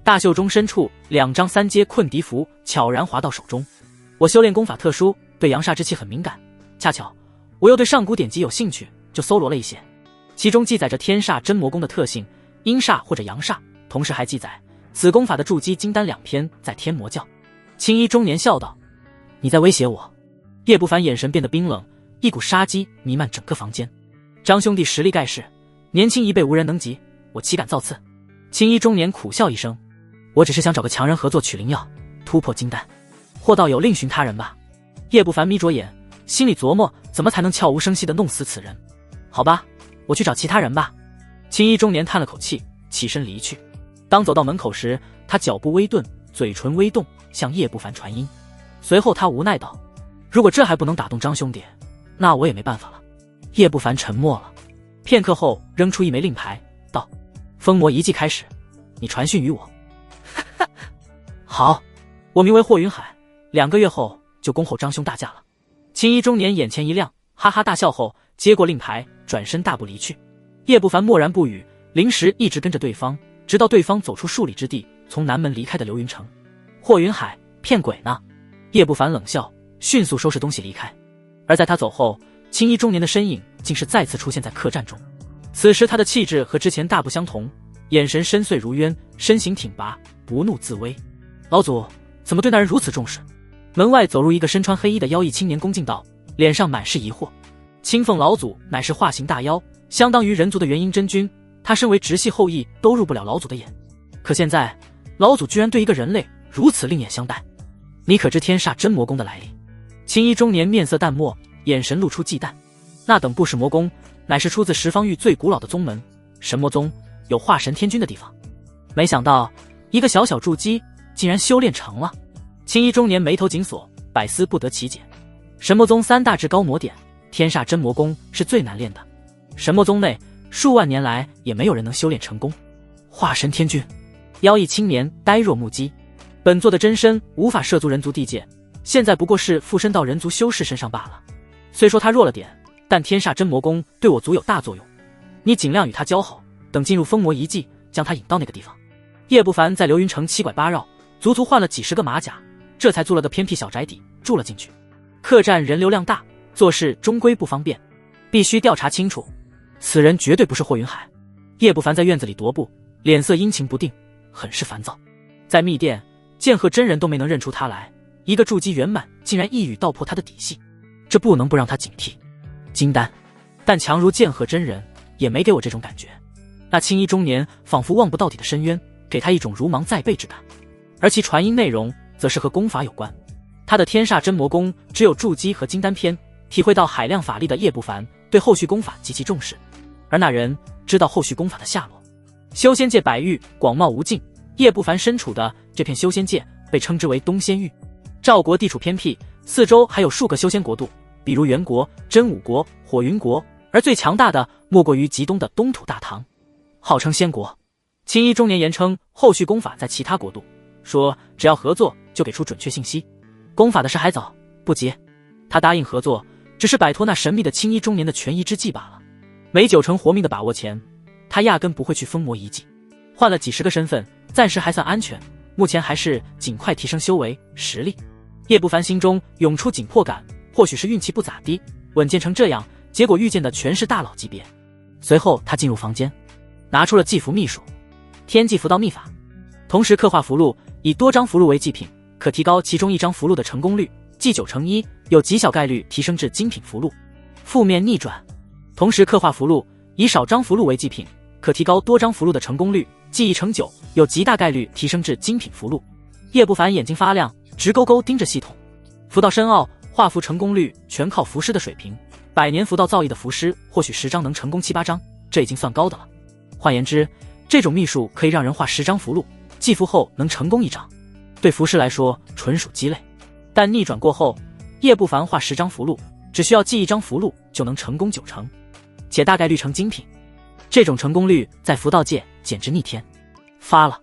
大袖中深处2张3阶困敌符悄然滑到手中。我修炼功法特殊，对阳煞之气很敏感，恰巧我又对上古典籍有兴趣，就搜罗了一些，其中记载着天煞真魔功的特性，阴煞或者阳煞，同时还记载此功法的筑基金丹2篇在天魔教。青衣中年笑道：你在威胁我？叶不凡眼神变得冰冷，一股杀机弥漫整个房间。张兄弟实力盖世，年轻一辈无人能及，我岂敢造次？青衣中年苦笑一声：我只是想找个强人合作取灵药，突破金丹。霍道友另寻他人吧。叶不凡眯着眼，心里琢磨怎么才能悄无声息地弄死此人。好吧，我去找其他人吧。青衣中年叹了口气，起身离去。当走到门口时，他脚步微顿，嘴唇微动，向叶不凡传音。随后他无奈道：如果这还不能打动张兄弟，那我也没办法了。叶不凡沉默了片刻后，扔出一枚令牌，道：封魔遗迹开始，你传讯于我。好，我名为霍云海，2个月后就恭候张兄大驾了。青衣中年眼前一亮，哈哈大笑后接过令牌，转身大步离去。叶不凡默然不语，临时一直跟着对方，直到对方走出数里之地，从南门离开的流云城。霍云海骗鬼呢？叶不凡冷笑，迅速收拾东西离开。而在他走后，青衣中年的身影竟是再次出现在客栈中。此时他的气质和之前大不相同，眼神深邃如渊，身形挺拔，不怒自威。老祖怎么对那人如此重视？门外走入一个身穿黑衣的妖异青年，恭敬道，脸上满是疑惑。青凤老祖乃是化形大妖，相当于人族的元婴真君，他身为直系后裔都入不了老祖的眼。可现在老祖居然对一个人类如此另眼相待，你可知天煞真魔宫的来历？青衣中年面色淡漠，眼神露出忌惮。那等不是魔宫，乃是出自十方域最古老的宗门神魔宗，有化神天君的地方。没想到一个小小筑基竟然修炼成了。青衣中年眉头紧锁，百思不得其解。神魔宗3大至高魔典，天煞真魔功是最难练的，神魔宗内数万年来也没有人能修炼成功。化神天君，妖异青年呆若木鸡。本座的真身无法涉足人族地界，现在不过是附身到人族修士身上罢了。虽说他弱了点，但天煞真魔功对我族有大作用，你尽量与他交好，等进入封魔遗迹，将他引到那个地方。叶不凡在流云城7拐8绕，足足换了几10个马甲，这才租了个偏僻小宅邸住了进去。客栈人流量大，做事终归不方便，必须调查清楚，此人绝对不是霍云海。叶不凡在院子里踱步，脸色阴晴不定，很是烦躁。在密殿，剑鹤真人都没能认出他来，一个筑基圆满竟然一语道破他的底细，这不能不让他警惕。金丹，但强如剑鹤真人也没给我这种感觉。那青衣中年仿佛望不到底的深渊，给他一种如芒在背之感，而其传音内容则是和功法有关。他的天煞真魔功只有筑基和金丹篇，体会到海量法力的叶不凡对后续功法极其重视，而那人知道后续功法的下落。修仙界百域广袤无尽，叶不凡身处的这片修仙界被称之为东仙域。赵国地处偏僻，四周还有数个修仙国度，比如元国、真武国、火云国，而最强大的莫过于极东的东土大唐，号称仙国。青衣中年言称后续功法在其他国度，说只要合作就给出准确信息。功法的事还早，不急。他答应合作，只是摆脱那神秘的青衣中年的权宜之计罢了。没90%活命的把握前，他压根不会去封魔遗迹。换了几10个身份，暂时还算安全，目前还是尽快提升修为实力。叶不凡心中涌出紧迫感，或许是运气不咋地，稳健成这样，结果遇见的全是大佬级别。随后他进入房间，拿出了祭符秘术天际符道秘法，同时刻画符箓，以多张符箓为祭品，可提高其中1张符箓的成功率，祭9成1，有极小概率提升至精品符箓。负面逆转，同时刻画符箓，以少张符箓为祭品，可提高多张符箓的成功率，祭1成9，有极大概率提升至精品符箓。叶不凡眼睛发亮，直勾勾盯着系统。符道深奥，画符成功率全靠符师的水平，100年符道造诣的符师或许10张能成功7、8张，这已经算高的了。换言之，这种秘术可以让人画10张符箓，祭符后能成功1张，对符师来说纯属鸡肋。但逆转过后，叶不凡画10张符箓，只需要记1张符箓就能成功9成，且大概率成精品。这种成功率在符道界简直逆天。发了！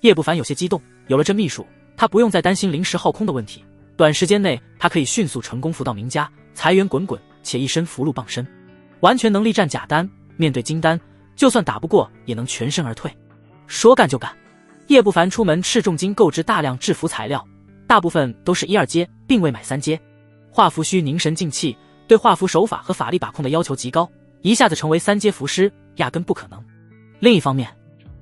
叶不凡有些激动，有了这秘术，他不用再担心临时耗空的问题，短时间内他可以迅速成功符道名家，财源滚滚，且一身符箓傍身，完全能力战假丹，面对金丹就算打不过也能全身而退。说干就干，叶不凡出门斥重金购置大量制符材料，大部分都是1、2阶，并未买3阶。画符需凝神静气，对画符手法和法力把控的要求极高，一下子成为3阶符师压根不可能。另一方面，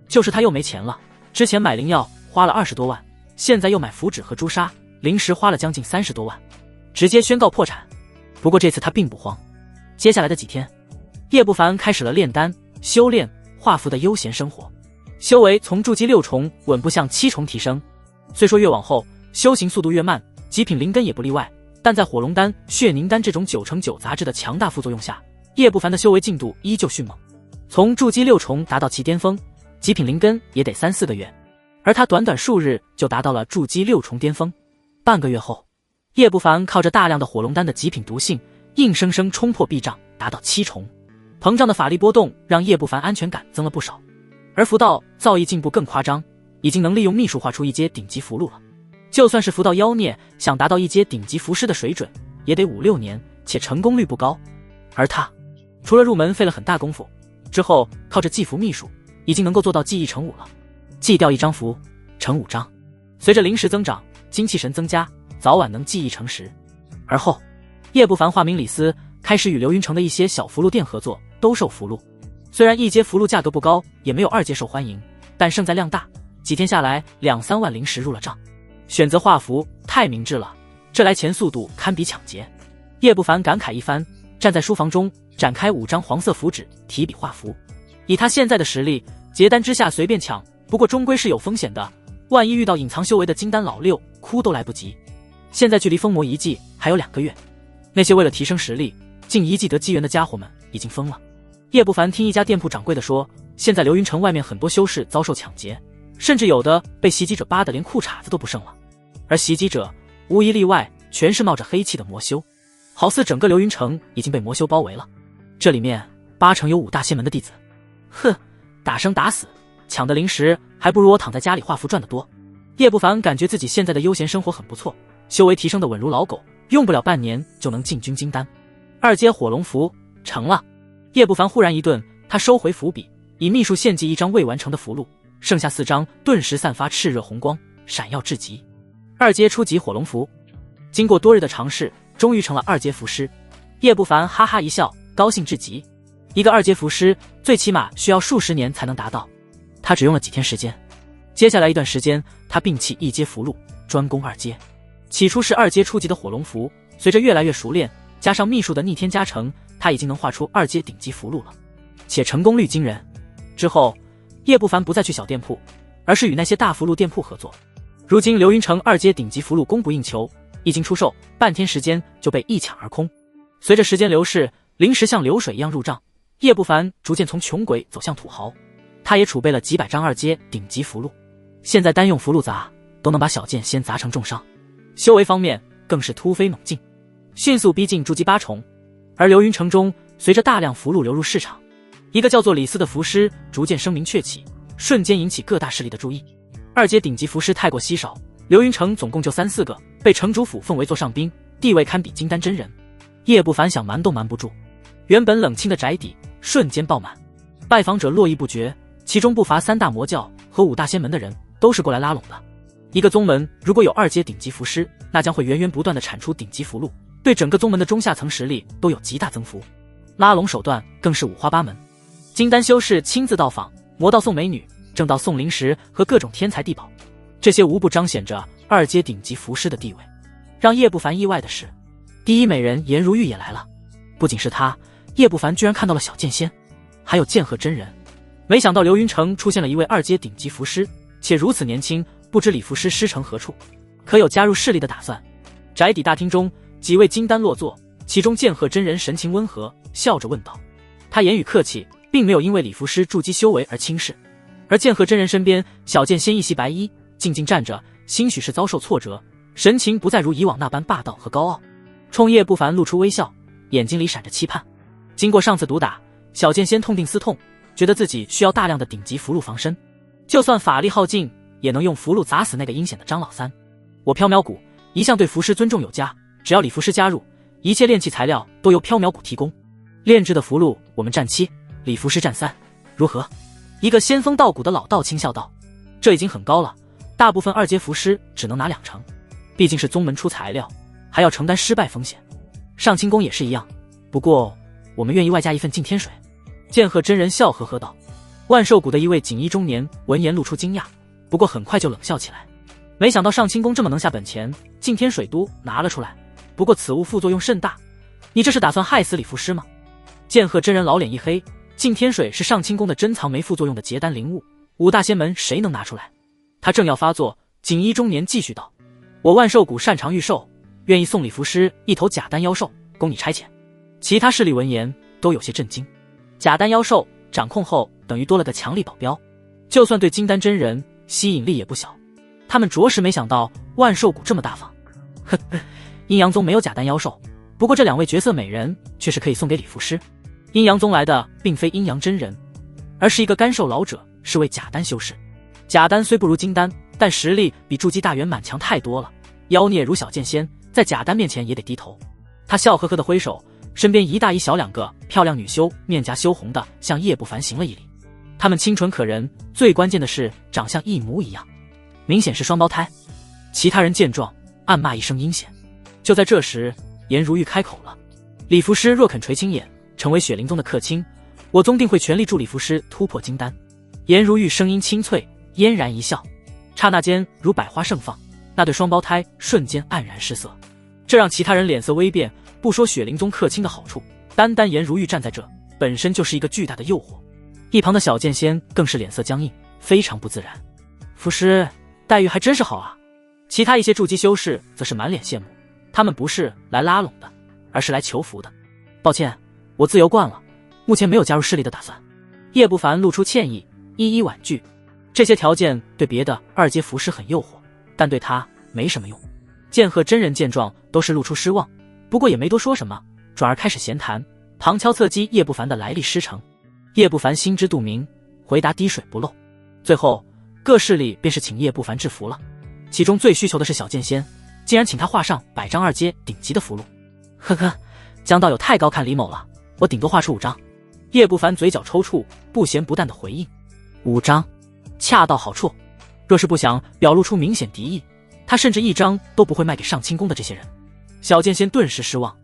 就是他又没钱了，之前买灵药花了20多万，现在又买符纸和朱砂，临时花了将近30多万，直接宣告破产。不过这次他并不慌，接下来的几天，叶不凡开始了炼丹、修炼、画符的悠闲生活，修为从筑基6重稳步向7重提升。虽说越往后修行速度越慢，极品灵根也不例外，但在火龙丹、血凝丹这种9×9杂质的强大副作用下，叶不凡的修为进度依旧迅猛。从筑基6重达到其巅峰，极品灵根也得3-4个月，而他短短数日就达到了筑基6重巅峰。半个月后，叶不凡靠着大量的火龙丹的极品毒性，硬生生冲破壁障，达到7重。膨胀的法力波动让叶不凡安全感增了不少，而符道造诣进步更夸张，已经能利用秘术画出一阶顶级符箓了。就算是符道妖孽想达到一阶顶级符师的水准，也得5-6年，且成功率不高。而他除了入门费了很大功夫，之后靠着记符秘术，已经能够做到记忆成5了。记掉1张符，成5张。随着灵石增长，精气神增加，早晚能记忆成10。而后，叶不凡化名李斯，开始与刘云成的一些小符箓店合作，兜售符箓。虽然1阶符箓价格不高，也没有2阶受欢迎，但胜在量大，几天下来2-3万灵石入了账。选择画符太明智了，这来钱速度堪比抢劫。叶不凡感慨一番，站在书房中展开5张黄色符纸，提笔画符。以他现在的实力，结丹之下随便抢，不过终归是有风险的，万一遇到隐藏修为的金丹老六，哭都来不及。现在距离封魔遗迹还有2个月，那些为了提升实力进遗迹得机缘的家伙们已经疯了。叶不凡听一家店铺掌柜的说，现在流云城外面很多修士遭受抢劫，甚至有的被袭击者扒得连裤衩子都不剩了，而袭击者无一例外全是冒着黑气的魔修，好似整个流云城已经被魔修包围了。这里面80%有5大仙门的弟子。哼，打生打死抢的灵石还不如我躺在家里画符赚得多。叶不凡感觉自己现在的悠闲生活很不错，修为提升的稳如老狗，用不了半年就能进军金丹。2阶火龙符成了。叶不凡忽然一顿，他收回符笔，以秘术献祭1张未完成的符箓，剩下4张顿时散发炽热红光，闪耀至极。2阶初级火龙符，经过多日的尝试，终于成了2阶符师。叶不凡哈哈一笑，高兴至极。一个2阶符师最起码需要数十年才能达到，他只用了几天时间。接下来一段时间，他摒弃1阶符箓，专攻2阶。起初是2阶初级的火龙符，随着越来越熟练，加上秘术的逆天加成，他已经能画出2阶顶级符箓了，且成功率惊人。之后，叶不凡不再去小店铺，而是与那些大符箓店铺合作。如今流云城2阶顶级符箓供不应求，一经出售，半天时间就被一抢而空。随着时间流逝，灵石像流水一样入账，叶不凡逐渐从穷鬼走向土豪。他也储备了几百张2阶顶级符箓，现在单用符箓砸都能把小剑仙砸成重伤。修为方面更是突飞猛进，迅速逼近筑基8重。而流云城中随着大量符箓流入市场，一个叫做李斯的符师逐渐声名鹊起，瞬间引起各大势力的注意。2阶顶级符师太过稀少，流云城总共就3-4个，被城主府奉为座上宾，地位堪比金丹真人。叶不凡想瞒都瞒不住，原本冷清的宅邸瞬间爆满，拜访者络绎不绝，其中不乏3大魔教和5大仙门的人，都是过来拉拢的。一个宗门如果有2阶顶级符师，那将会源源不断的产出顶级符箓，对整个宗门的中下层实力都有极大增幅，拉拢手段更是五花八门。金丹修士亲自到访，魔道送美女，正道送灵石和各种天材地宝，这些无不彰显着2阶顶级符师的地位。让叶不凡意外的是，第一美人颜如玉也来了。不仅是她，叶不凡居然看到了小剑仙，还有剑鹤真人。没想到流云城出现了一位2阶顶级符师，且如此年轻，不知李符师师承何处，可有加入势力的打算。宅邸大厅中，几位金丹落座，其中剑鹤真人神情温和，笑着问道。他言语客气，并没有因为李符师筑基修为而轻视。而剑鹤真人身边，小剑仙一袭白衣，静静站着，兴许是遭受挫折，神情不再如以往那般霸道和高傲，冲叶不凡露出微笑，眼睛里闪着期盼。经过上次毒打，小剑仙痛定思痛，觉得自己需要大量的顶级符箓防身，就算法力耗尽，也能用符箓砸死那个阴险的张老三。我缥缈谷一向对符师尊重有加，只要李符师加入，一切炼器材料都由缥缈谷提供，炼制的符箓我们占7，李符师占3，如何？一个仙风道骨的老道轻笑道。这已经很高了，大部分2阶符师只能拿2成，毕竟是宗门出材料，还要承担失败风险。上清宫也是一样，不过我们愿意外加一份净天水。剑鹤真人笑呵呵道。万寿谷的一位锦衣中年闻言露出惊讶，不过很快就冷笑起来。没想到上清宫这么能下本钱，净天水都拿了出来，不过此物副作用甚大，你这是打算害死李符师吗？剑鹤真人老脸一黑，净天水是上清宫的珍藏没副作用的结丹灵物，5大仙门谁能拿出来？他正要发作，锦衣中年继续道：我万寿谷擅长御兽，愿意送李福师一头假丹妖兽供你差遣。其他势力闻言都有些震惊，假丹妖兽掌控后等于多了个强力保镖，就算对金丹真人吸引力也不小。他们着实没想到万寿谷这么大方。呵呵，阴阳宗没有假丹妖兽，不过这2位绝色美人却是可以送给李福师。阴阳宗来的并非阴阳真人，而是一个干瘦老者，是位假丹修士。假丹虽不如金丹，但实力比筑基大圆满强太多了。妖孽如小剑仙，在假丹面前也得低头。他笑呵呵地挥手，身边一大一小2个漂亮女修面颊羞红的向叶不凡行了一礼。她们清纯可人，最关键的是长相一模一样，明显是双胞胎。其他人见状暗骂一声阴险。就在这时，颜如玉开口了：李福师若肯垂青眼，成为雪灵宗的客卿，我宗定会全力助李福师突破金丹。颜如玉声音清脆，嫣然一笑，刹那间如百花盛放，那对双胞胎瞬间黯然失色。这让其他人脸色微变，不说雪灵宗客卿的好处，单单颜如玉站在这本身就是一个巨大的诱惑。一旁的小剑仙更是脸色僵硬，非常不自然。福师待遇还真是好啊。其他一些筑基修士则是满脸羡慕，他们不是来拉拢的，而是来求福的。抱歉，我自由惯了，目前没有加入势力的打算。叶不凡露出歉意，一一婉拒。这些条件对别的2阶符师很诱惑，但对他没什么用。剑鹤真人见状都是露出失望，不过也没多说什么，转而开始闲谈，旁敲侧击叶不凡的来历师承。叶不凡心知肚明，回答滴水不漏。最后各势力便是请叶不凡制符了，其中最需求的是小剑仙，竟然请他画上100张2阶顶级的符箓。呵呵，江道友太高看李某了，我顶多画出5张。叶不凡嘴角抽搐，不咸不淡的回应：5张，恰到好处。若是不想表露出明显敌意，他甚至1张都不会卖给上清宫的这些人。小剑仙顿时失望。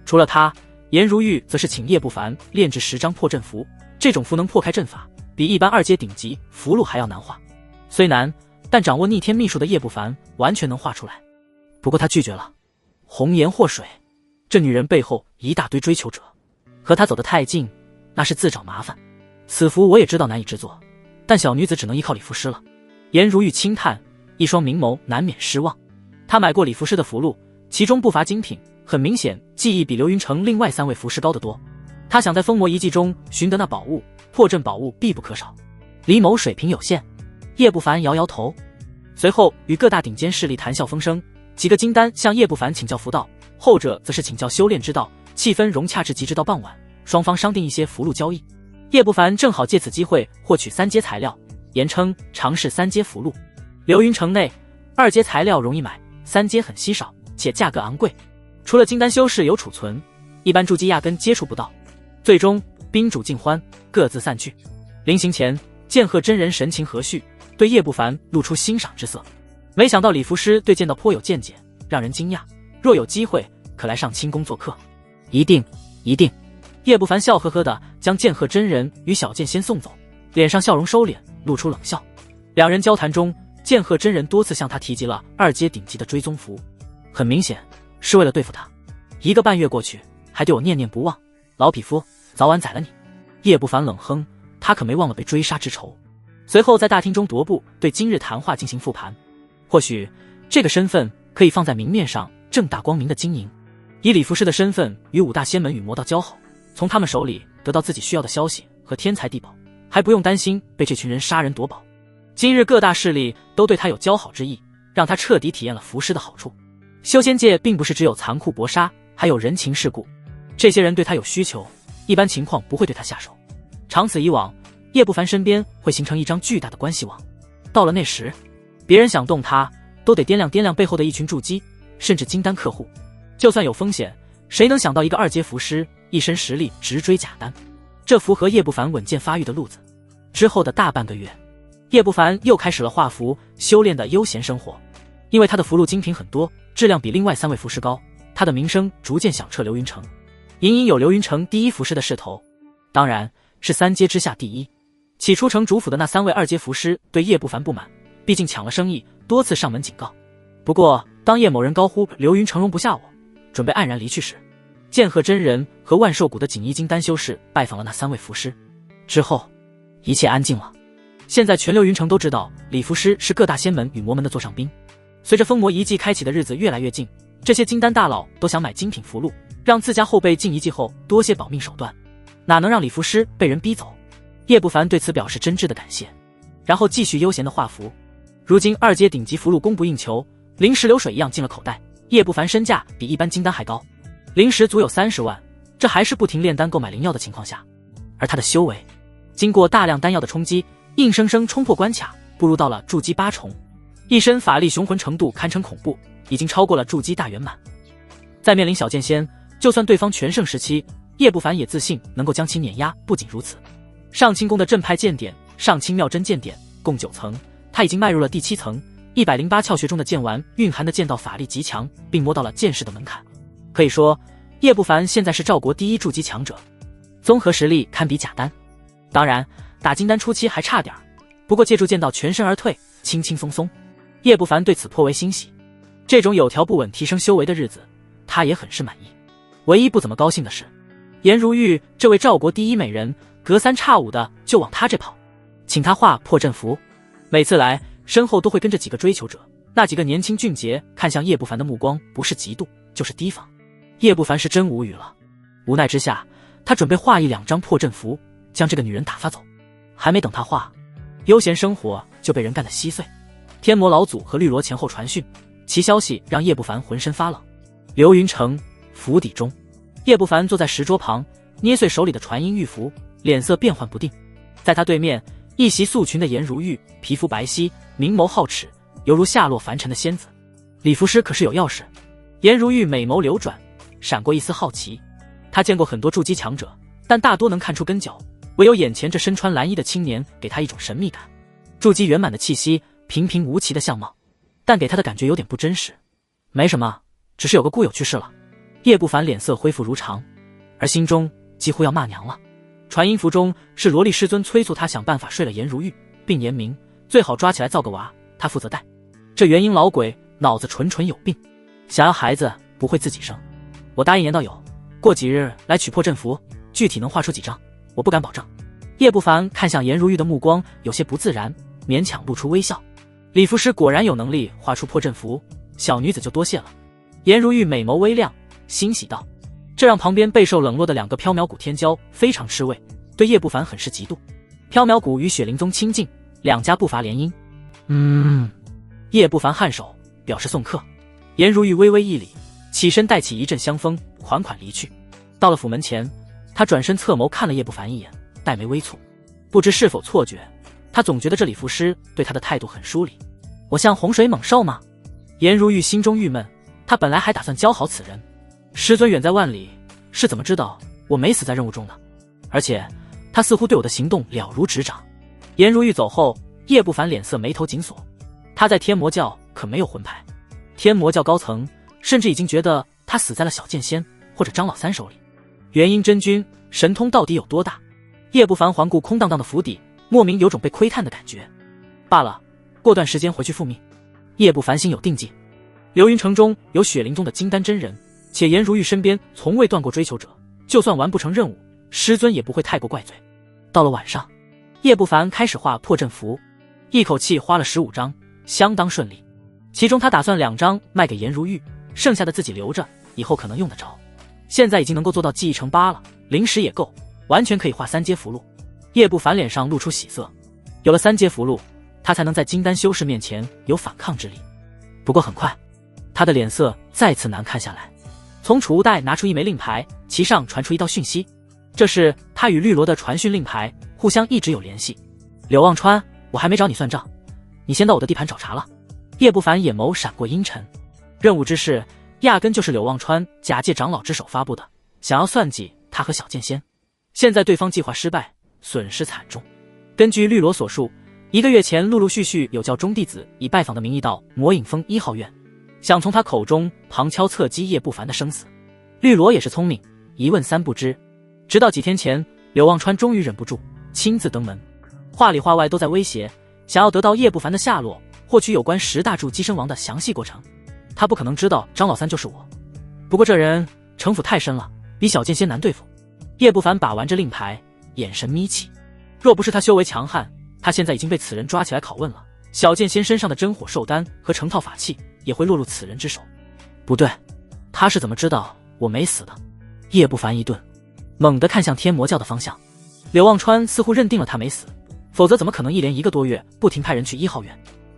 除了他，颜如玉则是请叶不凡炼制10张破阵符，这种符能破开阵法，比一般2阶顶级符箓还要难画。虽难，但掌握逆天秘术的叶不凡完全能画出来。不过他拒绝了。红颜祸水，这女人背后一大堆追求者，和她走得太近，那是自找麻烦。此符我也知道难以制作，但小女子只能依靠李福师了。颜如玉轻叹，一双明眸难免失望。他买过李福师的符箓，其中不乏精品，很明显技艺比刘云成另外3位符师高得多。他想在封魔遗迹中寻得那宝物，破阵宝物必不可少。李某水平有限。叶不凡摇摇头，随后与各大顶尖势力谈笑风生。几个金丹向叶不凡请教符道，后者则是请教修炼之道，气氛融洽至极。直到傍晚，双方商定一些符箓交易。叶不凡正好借此机会获取3阶材料，言称尝试3阶符箓。流云城内2阶材料容易买，3阶很稀少，且价格昂贵，除了金丹修士有储存，一般筑基压根接触不到。最终宾主尽欢，各自散去。临行前，剑鹤真人神情和煦，对叶不凡露出欣赏之色。没想到李福师对剑道颇有见解，让人惊讶。若有机会，可来上清宫做客。一定，一定。叶不凡笑呵呵地将剑鹤真人与小剑仙送走，脸上笑容收敛，露出冷笑。2人交谈中，剑鹤真人多次向他提及了2阶顶级的追踪符，很明显是为了对付他。1个半月过去，还对我念念不忘，老匹夫，早晚宰了你。叶不凡冷哼，他可没忘了被追杀之仇。随后在大厅中踱步，对今日谈话进行复盘。或许这个身份可以放在明面上正大光明的经营，以李福师的身份与5大仙门与魔道交好，从他们手里得到自己需要的消息和天才地宝，还不用担心被这群人杀人夺宝。今日各大势力都对他有交好之意，让他彻底体验了符师的好处。修仙界并不是只有残酷搏杀，还有人情世故。这些人对他有需求，一般情况不会对他下手。长此以往，叶不凡身边会形成一张巨大的关系网。到了那时，别人想动他，都得掂量掂量背后的一群筑基甚至金丹客户。就算有风险，谁能想到一个2阶符师一身实力直追假丹？这符合叶不凡稳健发育的路子。之后的大半个月，叶不凡又开始了画符修炼的悠闲生活。因为他的符箓精品很多，质量比另外3位符师高，他的名声逐渐响彻流云城，隐隐有流云城第1符师的势头，当然是3阶之下第1。起初城主府的那3位2阶符师对叶不凡不满，毕竟抢了生意，多次上门警告。不过当叶某人高呼流云城容不下我，准备黯然离去时，剑鹤真人和万寿谷的锦衣金丹修士拜访了那3位符师。之后一切安静了。现在全流云城都知道李符师是各大仙门与魔门的座上宾。随着封魔遗迹开启的日子越来越近，这些金丹大佬都想买精品符箓，让自家后辈进一计后多些保命手段，哪能让李福师被人逼走？叶不凡对此表示真挚的感谢，然后继续悠闲的画符。如今二阶顶级符箓供不应求，灵石流水一样进了口袋。叶不凡身价比一般金丹还高，灵石足有30万，这还是不停炼丹购买灵药的情况下。而他的修为，经过大量丹药的冲击，硬生生冲破关卡，步入到了筑基8重，一身法力雄浑程度堪称恐怖，已经超过了筑基大圆满。在面临小剑仙，就算对方全盛时期，叶不凡也自信能够将其碾压。不仅如此，上清宫的镇派剑典、上清妙真剑典共9层，他已经迈入了第7层。108窍穴中的剑丸蕴含的剑道法力极强，并摸到了剑士的门槛。可以说，叶不凡现在是赵国第1筑基强者，综合实力堪比贾丹。当然，打金丹初期还差点，不过借助剑道全身而退，轻轻松松。叶不凡对此颇为欣喜，这种有条不紊提升修为的日子，他也很是满意。唯一不怎么高兴的是，颜如玉这位赵国第1美人，隔3差5的就往他这跑，请他画破阵符。每次来，身后都会跟着几个追求者，那几个年轻俊杰看向叶不凡的目光不是嫉妒就是提防。叶不凡是真无语了，无奈之下，他准备画1-2张破阵符，将这个女人打发走。还没等他画，悠闲生活就被人干得稀碎。天魔老祖和绿萝前后传讯，其消息让叶不凡浑身发冷。流云城府邸中，叶不凡坐在石桌旁，捏碎手里的传音玉符，脸色变幻不定。在他对面，一袭素裙的颜如玉，皮肤白皙，明眸皓齿，犹如下落凡尘的仙子。李福师可是有要事？颜如玉美眸流转，闪过一丝好奇。他见过很多筑基强者，但大多能看出根脚，唯有眼前这身穿蓝衣的青年给他一种神秘感。筑基圆满的气息，平平无奇的相貌，但给他的感觉有点不真实。没什么，只是有个故友去世了。叶不凡脸色恢复如常，而心中几乎要骂娘了。传音符中是萝莉师尊催促他想办法睡了颜如玉，并言明最好抓起来造个娃，他负责带。这元婴老鬼脑子纯有病，想要孩子不会自己生。我答应颜道友，过几日来取破阵符，具体能画出几张，我不敢保证。叶不凡看向颜如玉的目光有些不自然，勉强露出微笑。李福师果然有能力画出破阵符，小女子就多谢了。颜如玉美眸微亮，欣喜道，这让旁边备受冷落的2个缥缈谷天骄非常吃味，对叶不凡很是嫉妒。缥缈谷与雪灵宗亲近，2家不乏联姻。叶不凡颔首表示送客。颜如玉微微一礼，起身带起一阵香风，款款离去。到了府门前，他转身侧眸看了叶不凡一眼，黛眉微蹙。不知是否错觉，他总觉得这李福师对他的态度很疏离。我像洪水猛兽吗？颜如玉心中郁闷，他本来还打算教好此人。师尊远在万里，是怎么知道我没死在任务中的？而且他似乎对我的行动了如指掌。颜如玉走后，叶不凡脸色眉头紧锁。他在天魔教可没有魂牌，天魔教高层甚至已经觉得他死在了小剑仙或者张老三手里。元婴真君神通到底有多大？叶不凡环顾空荡荡的府邸，莫名有种被窥探的感觉。罢了，过段时间回去复命。叶不凡心有定计。流云城中有雪灵宗的金丹真人，且颜如玉身边从未断过追求者，就算完不成任务，师尊也不会太过怪罪。到了晚上，叶不凡开始画破阵符，一口气花了15张，相当顺利。其中他打算2张卖给颜如玉，剩下的自己留着，以后可能用得着。现在已经能够做到技艺成8了，灵石也够，完全可以画3阶符箓。叶不凡脸上露出喜色，有了3阶符箓，他才能在金丹修士面前有反抗之力。不过很快，他的脸色再次难看下来。从储物袋拿出一枚令牌，其上传出一道讯息，这是他与绿萝的传讯令牌，互相一直有联系。柳望川，我还没找你算账，你先到我的地盘找茬了。叶不凡眼眸闪过阴沉，任务之事压根就是柳望川假借长老之手发布的，想要算计他和小剑仙。现在对方计划失败，损失惨重。根据绿萝所述，1个月前陆陆续续有教中弟子以拜访的名义到魔影峰1号院，想从他口中旁敲侧击叶不凡的生死。绿萝也是聪明，一问3不知。直到几天前，柳望川终于忍不住亲自登门，话里话外都在威胁，想要得到叶不凡的下落，获取有关10大筑基身王的详细过程。他不可能知道张老三就是我，不过这人城府太深了，比小剑仙难对付。叶不凡把玩着令牌，眼神眯起。若不是他修为强悍，他现在已经被此人抓起来拷问了。小剑仙身上的真火兽丹和成套法器也会落入此人之手。不对，他是怎么知道我没死的？叶不凡一顿，猛地看向天魔教的方向。柳望川似乎认定了他没死，否则怎么可能一连1个多月不停派人去1号院？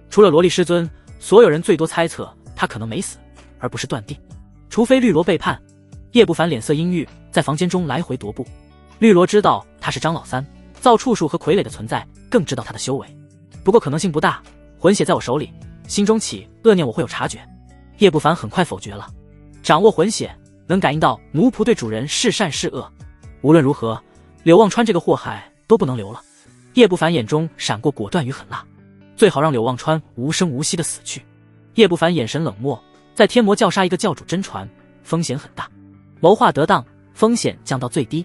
除了萝莉师尊，所有人最多猜测他可能没死，而不是断定。除非绿萝背叛。叶不凡脸色阴郁，在房间中来回踱步。绿萝知道他是张老三，造处术和傀儡的存在，更知道他的修为。不过可能性不大，魂血在我手里，心中起恶念我会有察觉。叶不凡很快否决了。掌握魂血，能感应到奴仆对主人是善是恶。无论如何，柳望川这个祸害都不能留了。叶不凡眼中闪过果断与狠辣，最好让柳望川无声无息的死去。叶不凡眼神冷漠，在天魔教杀一个教主真传，风险很大。谋划得当，风险降到最低。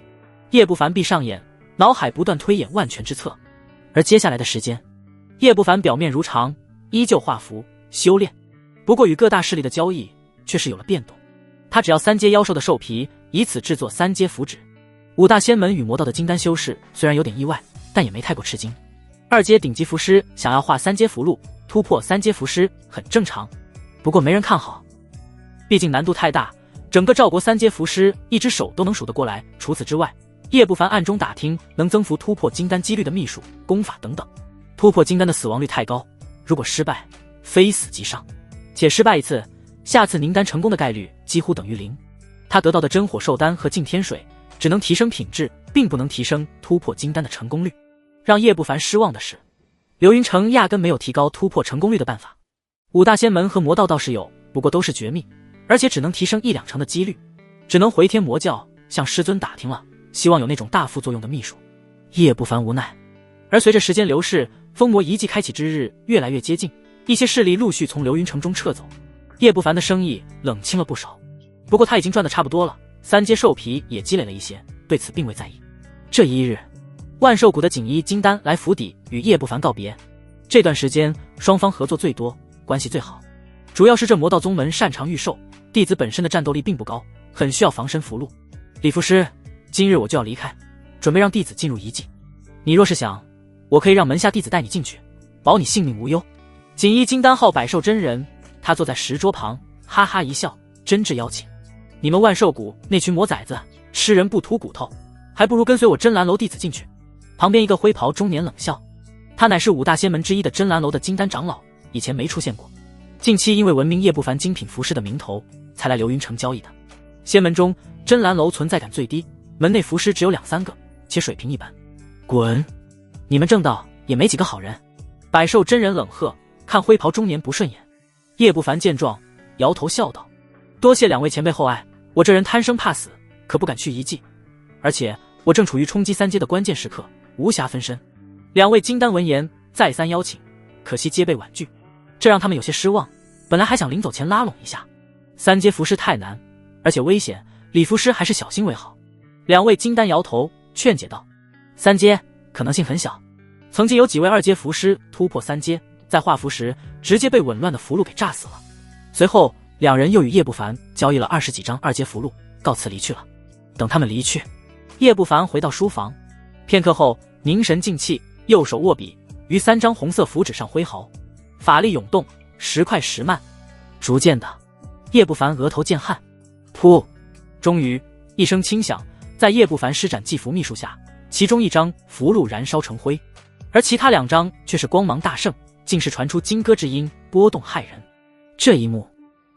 叶不凡闭上眼，脑海不断推演万全之策。而接下来的时间，叶不凡表面如常，依旧画符修炼，不过与各大势力的交易却是有了变动。他只要3阶妖兽的兽皮，以此制作3阶符纸。5大仙门与魔道的金丹修士虽然有点意外，但也没太过吃惊。2阶顶级符师想要画3阶符箓，突破3阶符师很正常，不过没人看好，毕竟难度太大，整个赵国3阶符师一只手都能数得过来。除此之外，叶不凡暗中打听能增幅突破金丹几率的秘术、功法等等。突破金丹的死亡率太高，如果失败，非死即伤，且失败一次，下次凝丹成功的概率几乎等于0。他得到的真火兽丹和净天水只能提升品质，并不能提升突破金丹的成功率。让叶不凡失望的是，刘云成压根没有提高突破成功率的办法。5大仙门和魔道倒是有，不过都是绝密，而且只能提升1-2成的几率，只能回天魔教向师尊打听了，希望有那种大副作用的秘术。叶不凡无奈。而随着时间流逝，封魔遗迹开启之日越来越接近，一些势力陆续从流云城中撤走，叶不凡的生意冷清了不少。不过他已经赚得差不多了，3阶兽皮也积累了一些，对此并未在意。这一日，万寿谷的锦衣金丹来府邸与叶不凡告别。这段时间双方合作最多，关系最好，主要是这魔道宗门擅长御兽，弟子本身的战斗力并不高，很需要防身符箓。李副师，今日我就要离开，准备让弟子进入遗迹，你若是想，我可以让门下弟子带你进去，保你性命无忧。锦衣金丹号百兽真人，他坐在石桌旁，哈哈一笑，真挚邀请。你们万寿谷那群魔崽子，吃人不吐骨头，还不如跟随我真兰楼弟子进去。旁边一个灰袍中年冷笑，他乃是5大仙门之一的真兰楼的金丹长老，以前没出现过，近期因为闻名叶不凡精品服饰的名头，才来流云城交易的。仙门中真兰楼存在感最低，门内服师只有2-3个，且水平一般。滚！你们正道也没几个好人。百兽真人冷喝，看灰袍中年不顺眼。叶不凡见状，摇头笑道：多谢2位前辈厚爱，我这人贪生怕死，可不敢去遗迹，而且我正处于冲击3阶的关键时刻，无暇分身。2位金丹闻言再三邀请，可惜皆被婉拒，这让他们有些失望，本来还想临走前拉拢一下。3阶服师太难，而且危险，李服师还是小心为好。2位金丹摇头劝解道：3阶可能性很小，曾经有几位2阶服师突破3阶，在画符时直接被紊乱的符箓给炸死了。随后2人又与叶不凡交易了20几张2阶符箓，告辞离去了。等他们离去，叶不凡回到书房，片刻后凝神静气，右手握笔，于3张红色符纸上挥毫，法力涌动，时快时慢。逐渐的，叶不凡额头见汗，噗！终于一声轻响，在叶不凡施展祭符秘术下，其中1张符箓燃烧成灰，而其他2张却是光芒大盛，竟是传出金戈之音，波动骇人。这一幕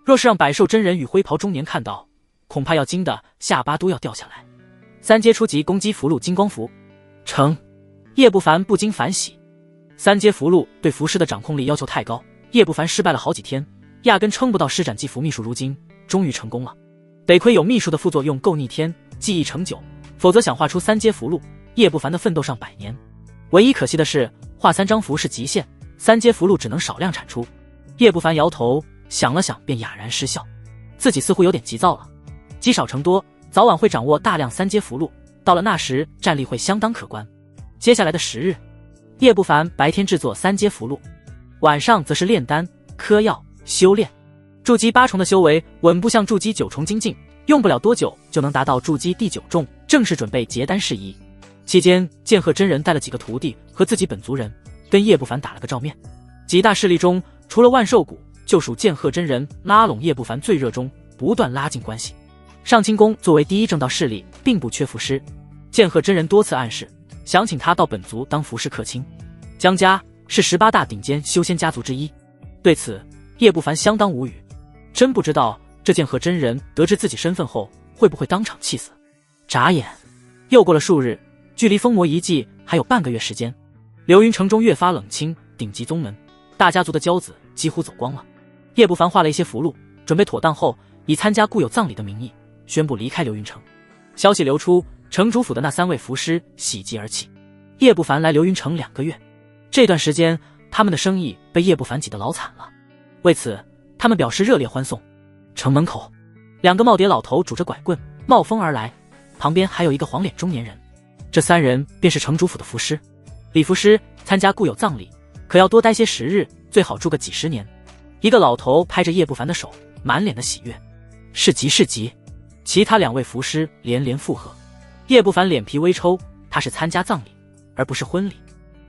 若是让百兽真人与灰袍中年看到，恐怕要惊得下巴都要掉下来。3阶初级攻击符箓金光符成，叶不凡不禁反喜。3阶符箓对符师的掌控力要求太高，叶不凡失败了好几天，压根撑不到施展祭符秘术，如今终于成功了。得亏有秘术的副作用够逆天，记忆成久，否则想画出3阶符箓，叶不凡的奋斗上100年。唯一可惜的是，画3张符是极限，3阶符箓只能少量产出。叶不凡摇头想了想，便哑然失笑，自己似乎有点急躁了。积少成多，早晚会掌握大量3阶符箓，到了那时战力会相当可观。接下来的10日，叶不凡白天制作3阶符箓，晚上则是炼丹、嗑药、修炼。筑基8重的修为稳步向筑基9重精进，用不了多久就能达到筑基第9重，正是准备结丹事宜。期间剑鹤真人带了几个徒弟和自己本族人，跟叶不凡打了个照面。几大势力中，除了万寿谷，就属剑鹤真人拉拢叶不凡最热衷，不断拉近关系。上清宫作为第一正道势力，并不缺符师，剑鹤真人多次暗示，想请他到本族当符师客卿。江家是18大顶尖修仙家族之一，对此叶不凡相当无语，真不知道这剑鹤真人得知自己身份后会不会当场气死。眨眼又过了数日，距离封魔遗迹还有半个月时间，流云城中越发冷清，顶级宗门大家族的骄子几乎走光了。叶不凡画了一些符箓，准备妥当后，以参加故友葬礼的名义宣布离开流云城。消息流出，城主府的那3位符师喜极而泣。叶不凡来流云城2个月，这段时间他们的生意被叶不凡挤得老惨了，为此他们表示热烈欢送。城门口，2个耄耋老头拄着拐棍冒风而来，旁边还有一个黄脸中年人，这3人便是城主府的符师。李符师参加故友葬礼，可要多待些时日，最好住个几10年。一个老头拍着叶不凡的手，满脸的喜悦。是极是极。其他2位符师连连附和。叶不凡脸皮微抽，他是参加葬礼，而不是婚礼，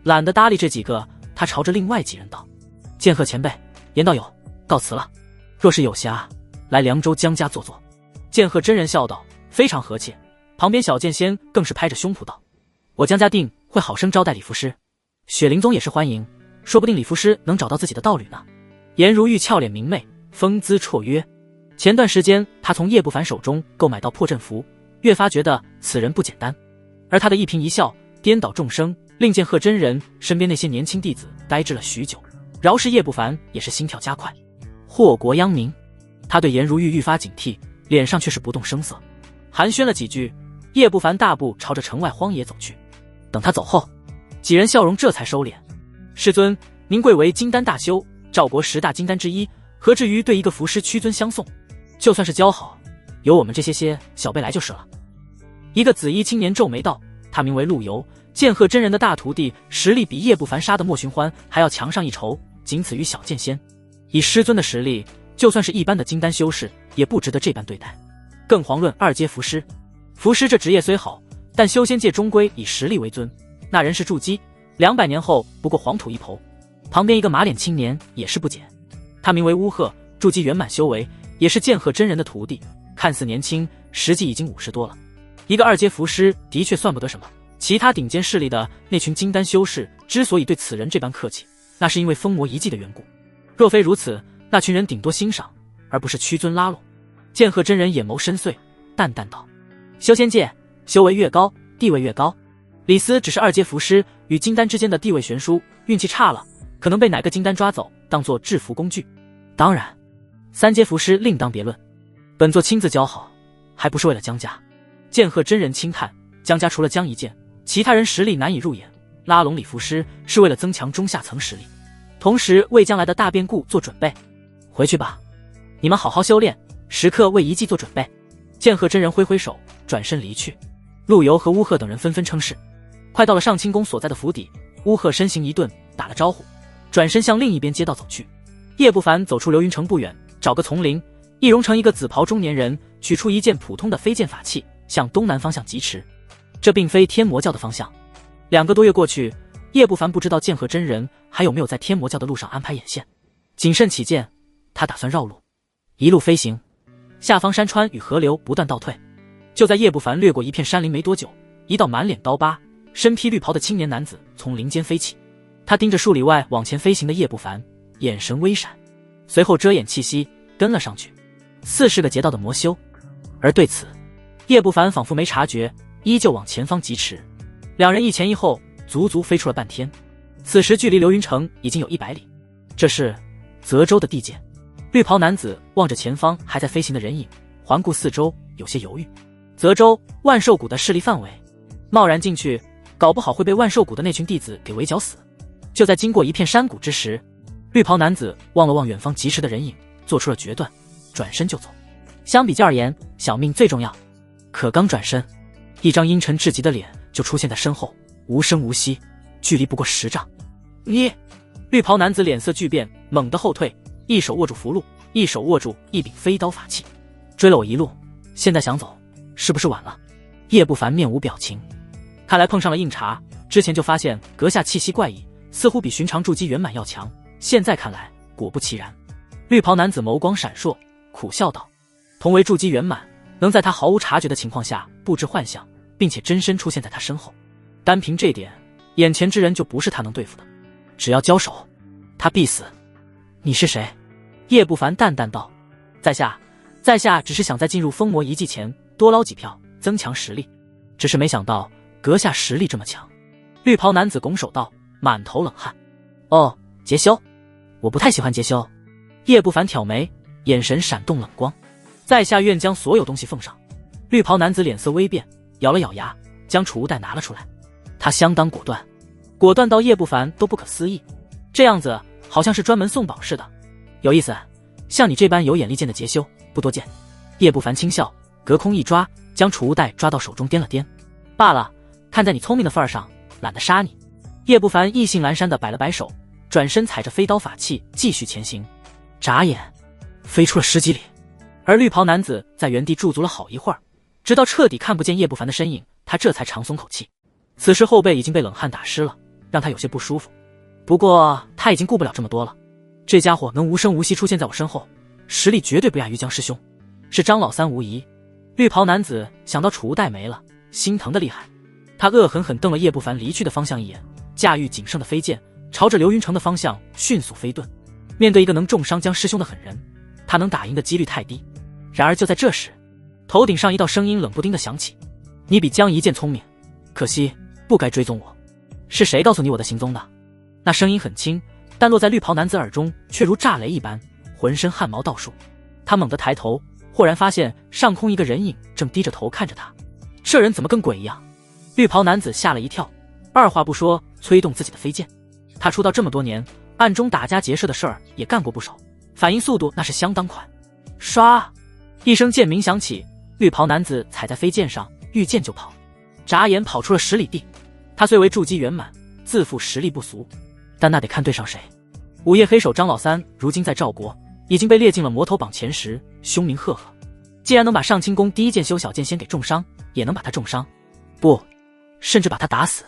懒得搭理这几个。他朝着另外几人道：“剑鹤前辈，严道友，告辞了。若是有暇，来凉州江家坐坐。”剑鹤真人笑道：“非常和气。”旁边小剑仙更是拍着胸脯道：“我江家定会好生招待李符师，雪灵宗也是欢迎，说不定李符师能找到自己的道侣呢。”颜如玉俏脸明媚，风姿绰约。前段时间他从叶不凡手中购买到破阵符，越发觉得此人不简单。而他的一颦一笑颠倒众生，令剑鹤真人身边那些年轻弟子呆滞了许久，饶是叶不凡也是心跳加快。祸国殃民，他对颜如玉愈发警惕，脸上却是不动声色。寒暄了几句，叶不凡大步朝着城外荒野走去。等他走后，几人笑容这才收敛。师尊，您贵为金丹大修，赵国10大金丹之一，何至于对一个符师屈尊相送？就算是交好，由我们这些小辈来就是了。一个紫衣青年皱眉道，他名为陆游，剑鹤真人的大徒弟，实力比叶不凡杀的莫寻欢还要强上一筹，仅次于小剑仙。以师尊的实力，就算是一般的金丹修士，也不值得这般对待。更遑论2阶符师。符师这职业虽好，但修仙界终归以实力为尊。那人是筑基，200年后不过黄土一抔。旁边一个马脸青年也是不减，他名为乌鹤，筑基圆满修为，也是剑鹤真人的徒弟，看似年轻，实际已经50多了。一个2阶符师的确算不得什么，其他顶尖势力的那群金丹修士之所以对此人这般客气，那是因为封魔遗迹的缘故。若非如此，那群人顶多欣赏，而不是屈尊拉拢。剑鹤真人眼眸深邃，淡淡道：“修仙界修为越高，地位越高。李斯只是2阶符师，与金丹之间的地位悬殊，运气差了，可能被哪个金丹抓走，当作制服工具。当然，3阶符师另当别论。本座亲自教好，还不是为了江家。”剑鹤真人轻叹，江家除了江一剑，其他人实力难以入眼，拉拢李符师是为了增强中下层实力，同时为将来的大变故做准备。回去吧，你们好好修炼，时刻为遗迹做准备。剑鹤真人挥挥手，转身离去。陆游和乌鹤等人纷纷称是。快到了上清宫所在的府邸，乌鹤身形一顿，打了招呼，转身向另一边街道走去。叶不凡走出流云城不远，找个丛林，易容成一个紫袍中年人，取出一件普通的飞剑法器，向东南方向疾驰。这并非天魔教的方向。2个多月过去，叶不凡不知道剑鹤真人还有没有在天魔教的路上安排眼线。谨慎起见，他打算绕路，一路飞行。下方山川与河流不断倒退。就在叶不凡掠过一片山林没多久，一道满脸刀疤、身披绿袍的青年男子从林间飞起。他盯着数里外往前飞行的叶不凡，眼神微闪，随后遮掩气息跟了上去，似是个劫道的魔修。而对此，叶不凡仿佛没察觉，依旧往前方疾驰。2人一前一后，足足飞出了半天。此时距离流云城已经有100里。这是泽州的地界。绿袍男子望着前方还在飞行的人影，环顾四周，有些犹豫。泽州万寿谷的势力范围，贸然进去，搞不好会被万寿谷的那群弟子给围剿死。就在经过一片山谷之时，绿袍男子望了望远方疾驰的人影，做出了决断，转身就走。相比较而言，小命最重要。可刚转身，一张阴沉至极的脸就出现在身后，无声无息，距离不过10丈。你！绿袍男子脸色巨变，猛地后退，一手握住符箓，一手握住一柄飞刀法器。追了我一路，现在想走，是不是晚了？叶不凡面无表情，看来碰上了硬茬。之前就发现阁下气息怪异，似乎比寻常筑基圆满要强，现在看来果不其然。绿袍男子眸光闪烁，苦笑道：同为筑基圆满，能在他毫无察觉的情况下布置幻象，并且真身出现在他身后，单凭这点，眼前之人就不是他能对付的。只要交手，他必死。你是谁？叶不凡淡淡道。在下只是想在进入封魔遗迹前多捞几票，增强实力。只是没想到阁下实力这么强。绿袍男子拱手道，满头冷汗。哦，劫修？我不太喜欢劫修。叶不凡挑眉，眼神闪动冷光。在下愿将所有东西奉上。绿袍男子脸色微变，咬了咬牙，将储物袋拿了出来。他相当果断，果断到叶不凡都不可思议。这样子好像是专门送宝似的，有意思。像你这般有眼力见的劫修不多见。叶不凡轻笑，隔空一抓，将储物袋抓到手中掂了掂。罢了，看在你聪明的份上，懒得杀你。叶不凡意兴阑珊地摆了摆手，转身踩着飞刀法器继续前行。眨眼飞出了10几里，而绿袍男子在原地驻足了好一会儿，直到彻底看不见叶不凡的身影，他这才长松口气。此时后背已经被冷汗打湿了，让他有些不舒服。不过他已经顾不了这么多了，这家伙能无声无息出现在我身后，实力绝对不亚于江师兄，是张老三无疑。绿袍男子想到储物袋没了，心疼的厉害。他恶狠狠瞪了叶不凡离去的方向一眼，驾驭仅剩的飞剑，朝着流云城的方向迅速飞遁。面对一个能重伤江师兄的狠人，他能打赢的几率太低。然而就在这时，头顶上一道声音冷不丁的响起：你比江一剑聪明，可惜不该追踪我。是谁告诉你我的行踪的？那声音很轻，但落在绿袍男子耳中却如炸雷一般，浑身汗毛倒竖。他猛地抬头，豁然发现上空一个人影正低着头看着他。这人怎么跟鬼一样？绿袍男子吓了一跳，二话不说催动自己的飞剑。他出道这么多年，暗中打家劫舍的事儿也干过不少，反应速度那是相当快。唰一声剑鸣响起，绿袍男子踩在飞剑上，遇剑就跑，眨眼跑出了10里地。他虽为筑基圆满，自负实力不俗，但那得看对上谁。午夜黑手张老三如今在赵国已经被列进了魔头榜前10，凶名赫赫。既然能把上清宫第一剑修小剑仙给重伤，也能把他重伤，不，甚至把他打死。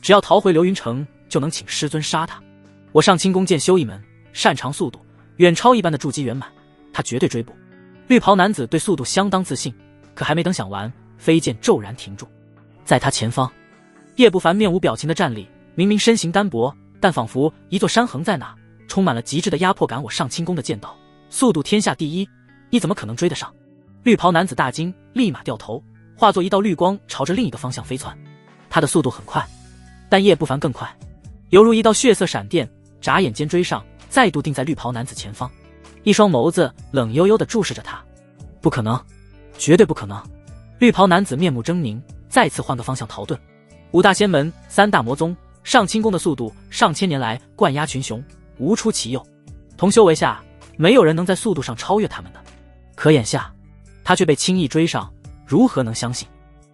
只要逃回流云城，就能请师尊杀他。我上清宫剑修一门，擅长速度，远超一般的筑基圆满，他绝对追不。绿袍男子对速度相当自信，可还没等想完，飞剑骤然停住。在他前方，叶不凡面无表情的站立，明明身形单薄，但仿佛一座山横在那，充满了极致的压迫感。我上清宫的剑道速度天下第一，你怎么可能追得上？绿袍男子大惊，立马掉头，化作一道绿光朝着另一个方向飞窜。他的速度很快，但叶不凡更快，犹如一道血色闪电，眨眼间追上，再度定在绿袍男子前方。一双眸子冷悠悠地注视着他。不可能，绝对不可能！绿袍男子面目狰狞，再次换个方向逃遁。5大仙门，3大魔宗，上清宫的速度上千年来冠压群雄，无出其右。同修为下，没有人能在速度上超越他们的。可眼下，他却被轻易追上，如何能相信？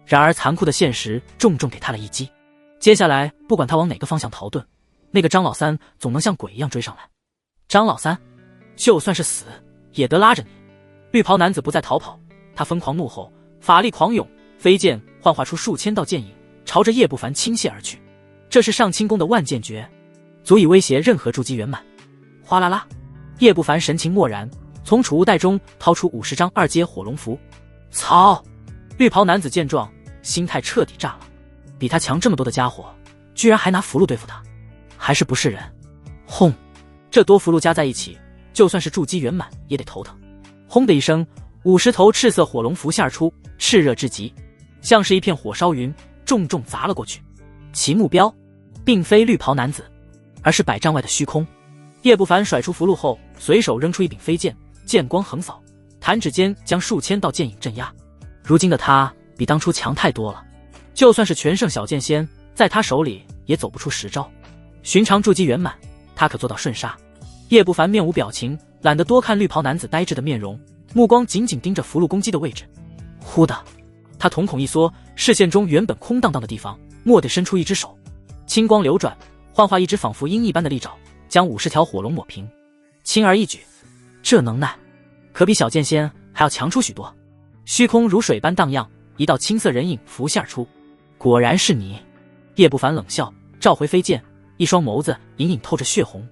然而残酷的现实重重给他了一击。接下来不管他往哪个方向逃遁，那个张老三总能像鬼一样追上来。张老三，就算是死也得拉着你！绿袍男子不再逃跑，他疯狂怒吼，法力狂涌，飞剑幻化出数千道剑影，朝着叶不凡倾泻而去。这是上清宫的万剑诀，足以威胁任何筑基圆满。哗啦啦，叶不凡神情漠然，从储物袋中掏出50张2阶火龙符。操！绿袍男子见状，心态彻底炸了。比他强这么多的家伙，居然还拿符箓对付他，还是不是人？轰！这多符箓加在一起，就算是筑基圆满也得头疼。轰的一声，50头赤色火龙符现而出，炽热至极，像是一片火烧云，重重砸了过去。其目标并非绿袍男子，而是100丈外的虚空。叶不凡甩出符箓后，随手扔出一柄飞剑，剑光横扫，弹指间将数千道剑影镇压。如今的他比当初强太多了，就算是全盛小剑仙，在他手里也走不出10招。寻常筑基圆满，他可做到瞬杀。叶不凡面无表情，懒得多看绿袍男子呆滞的面容，目光紧紧盯着符箓攻击的位置。忽的，他瞳孔一缩，视线中原本空荡荡的地方蓦地伸出一只手，青光流转，幻化一只仿佛鹰一般的利爪，将50条火龙抹平。轻而易举，这能耐可比小剑仙还要强出许多。虚空如水般荡漾，一道青色人影浮现而出。果然是你！叶不凡冷笑，召回飞剑，一双眸子隐隐透着血红。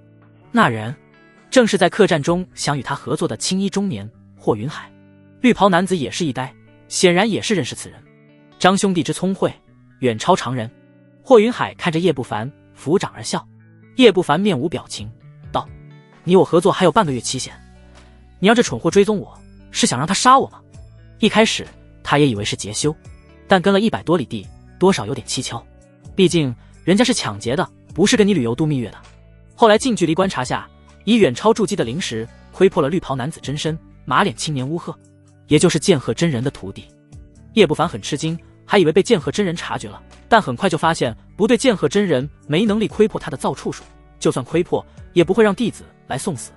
那人正是在客栈中想与他合作的青衣中年霍云海。绿袍男子也是一呆，显然也是认识此人。张兄弟之聪慧，远超常人。霍云海看着叶不凡，抚掌而笑。叶不凡面无表情，道：“你我合作还有半个月期限，你让这蠢货追踪我，是想让他杀我吗？”一开始他也以为是劫修，但跟了100多里地，多少有点蹊跷。毕竟人家是抢劫的，不是跟你旅游度蜜月的。后来近距离观察下，以远超筑基的灵石窥破了绿袍男子真身，马脸青年乌鹤，也就是剑鹤真人的徒弟。叶不凡很吃惊，还以为被剑鹤真人察觉了，但很快就发现不对，剑鹤真人没能力窥破他的造处术，就算窥破，也不会让弟子来送死。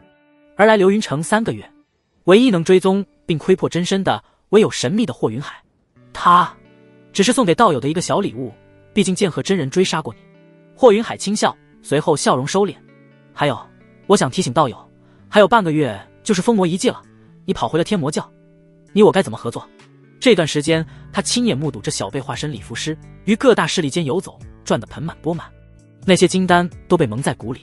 而来流云城3个月，唯一能追踪并窥破真身的，唯有神秘的霍云海。他只是送给道友的一个小礼物，毕竟剑鹤真人追杀过你。霍云海轻笑，随后笑容收敛。还有，我想提醒道友，还有半个月就是封魔遗迹了，你跑回了天魔教，你我该怎么合作？这段时间，他亲眼目睹这小辈化身礼符师于各大势力间游走，赚得盆满钵满，那些金丹都被蒙在鼓里。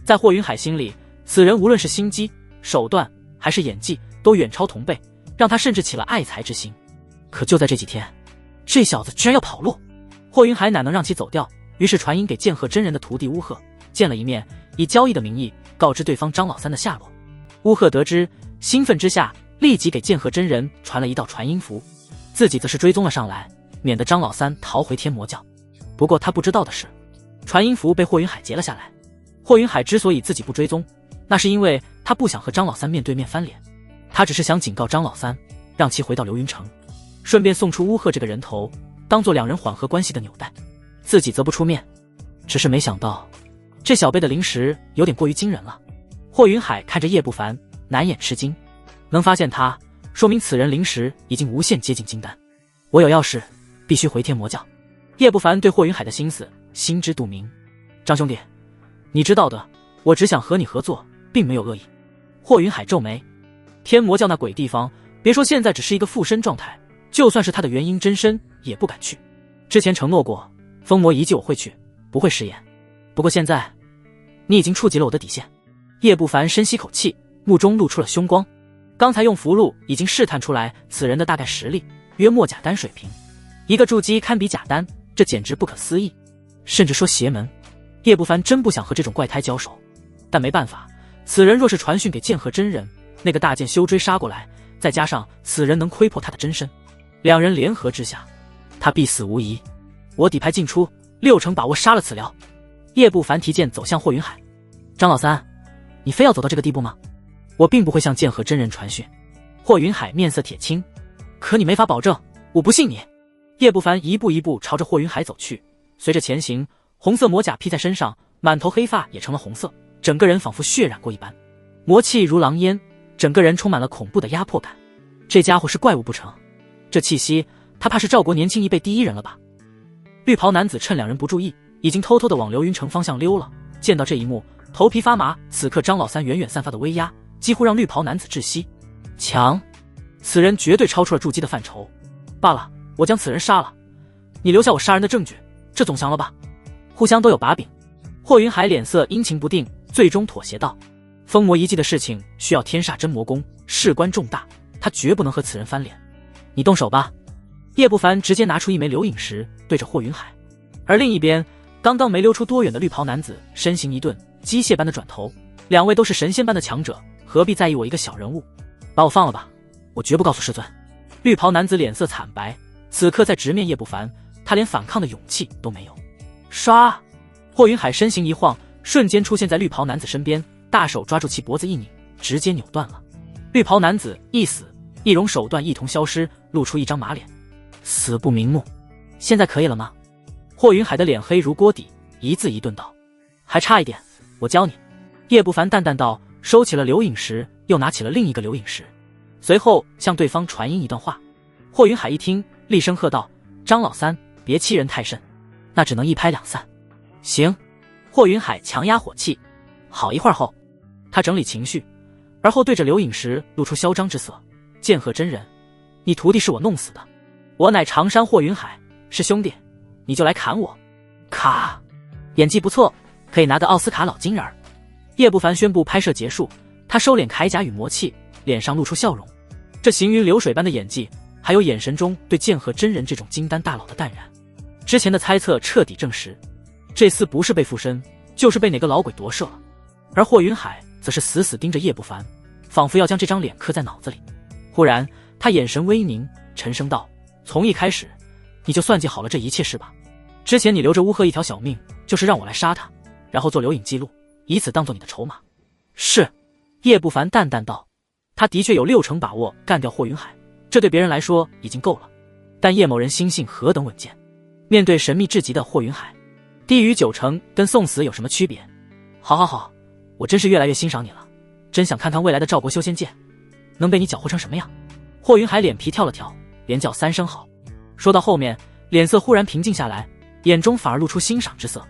在霍云海心里，此人无论是心机、手段还是演技，都远超同辈，让他甚至起了爱才之心。可就在这几天，这小子居然要跑路，霍云海哪能让其走掉？于是传音给剑鹤真人的徒弟乌鹤，见了一面，以交易的名义告知对方张老三的下落。乌鹤得知，兴奋之下立即给剑鹤真人传了一道传音符，自己则是追踪了上来，免得张老三逃回天魔教。不过他不知道的是，传音符被霍云海截了下来。霍云海之所以自己不追踪，那是因为他不想和张老三面对面翻脸，他只是想警告张老三，让其回到流云城，顺便送出乌鹤这个人头，当做两人缓和关系的纽带，自己则不出面。只是没想到，这小辈的灵石有点过于惊人了。霍云海看着叶不凡，难掩吃惊，能发现他，说明此人灵石已经无限接近金丹。我有要事，必须回天魔教。叶不凡对霍云海的心思心知肚明。张兄弟，你知道的，我只想和你合作，并没有恶意。霍云海皱眉，天魔教那鬼地方，别说现在只是一个附身状态，就算是他的元婴真身也不敢去。之前承诺过，封魔遗迹我会去，不会食言。不过现在，你已经触及了我的底线。叶不凡深吸口气，目中露出了凶光。刚才用符箓已经试探出来此人的大概实力，约莫假丹水平。一个筑基堪比假丹，这简直不可思议，甚至说邪门。叶不凡真不想和这种怪胎交手，但没办法，此人若是传讯给剑鹤真人，那个大剑修追杀过来，再加上此人能窥破他的真身，两人联合之下，他必死无疑。我底牌尽出，6成把握杀了此僚。叶不凡提剑走向霍云海。张老三，你非要走到这个地步吗？我并不会向剑鹤真人传讯。霍云海面色铁青，可你没法保证，我不信你。叶不凡一步一步朝着霍云海走去，随着前行，红色魔甲披在身上，满头黑发也成了红色，整个人仿佛血染过一般，魔气如狼烟，整个人充满了恐怖的压迫感。这家伙是怪物不成？这气息，他怕是赵国年轻一辈第一人了吧？绿袍男子趁两人不注意，已经偷偷地往流云城方向溜了。见到这一幕，头皮发麻。此刻张老三远远散发的威压，几乎让绿袍男子窒息。强，此人绝对超出了筑基的范畴。罢了，我将此人杀了，你留下我杀人的证据，这总行了吧？互相都有把柄。霍云海脸色阴晴不定，最终妥协道：封魔遗迹的事情需要天煞真魔宫，事关重大，他绝不能和此人翻脸。你动手吧。叶不凡直接拿出一枚流影石，对着霍云海。而另一边，刚刚没溜出多远的绿袍男子身形一顿，机械般的转头。两位都是神仙般的强者，何必在意我一个小人物？把我放了吧，我绝不告诉师尊。绿袍男子脸色惨白，此刻在直面叶不凡，他连反抗的勇气都没有。唰！霍云海身形一晃，瞬间出现在绿袍男子身边，大手抓住其脖子一拧，直接扭断了。绿袍男子一死，易容手段一同消失，露出一张马脸，死不瞑目。现在可以了吗？霍云海的脸黑如锅底，一字一顿道：还差一点，我教你。叶不凡淡淡道，收起了流影石，又拿起了另一个流影石，随后向对方传音一段话。霍云海一听，厉声喝道：张老三，别欺人太甚，那只能一拍两散。行。霍云海强压火气。好一会儿后，他整理情绪，而后对着流影石露出嚣张之色：剑鹤真人，你徒弟是我弄死的，我乃常山霍云海，是兄弟你就来砍我。咔，演技不错，可以拿个奥斯卡老金人。叶不凡宣布拍摄结束，他收敛铠甲与魔气，脸上露出笑容。这行云流水般的演技，还有眼神中对剑鹤真人这种金丹大佬的淡然，之前的猜测彻底证实，这厮不是被附身，就是被哪个老鬼夺舍了。而霍云海则是死死盯着叶不凡，仿佛要将这张脸刻在脑子里。忽然他眼神微凝，沉声道：从一开始你就算计好了这一切是吧？之前你留着乌鹤一条小命，就是让我来杀他，然后做留影记录，以此当做你的筹码。是。叶不凡淡淡道。他的确有60%把握干掉霍云海，这对别人来说已经够了，但叶某人心性何等稳健，面对神秘至极的霍云海，低于90%跟送死有什么区别？好，我真是越来越欣赏你了，真想看看未来的赵国修仙界能被你搅和成什么样。霍云海脸皮跳了跳，连叫3声好。说到后面，脸色忽然平静下来，眼中反而露出欣赏之色。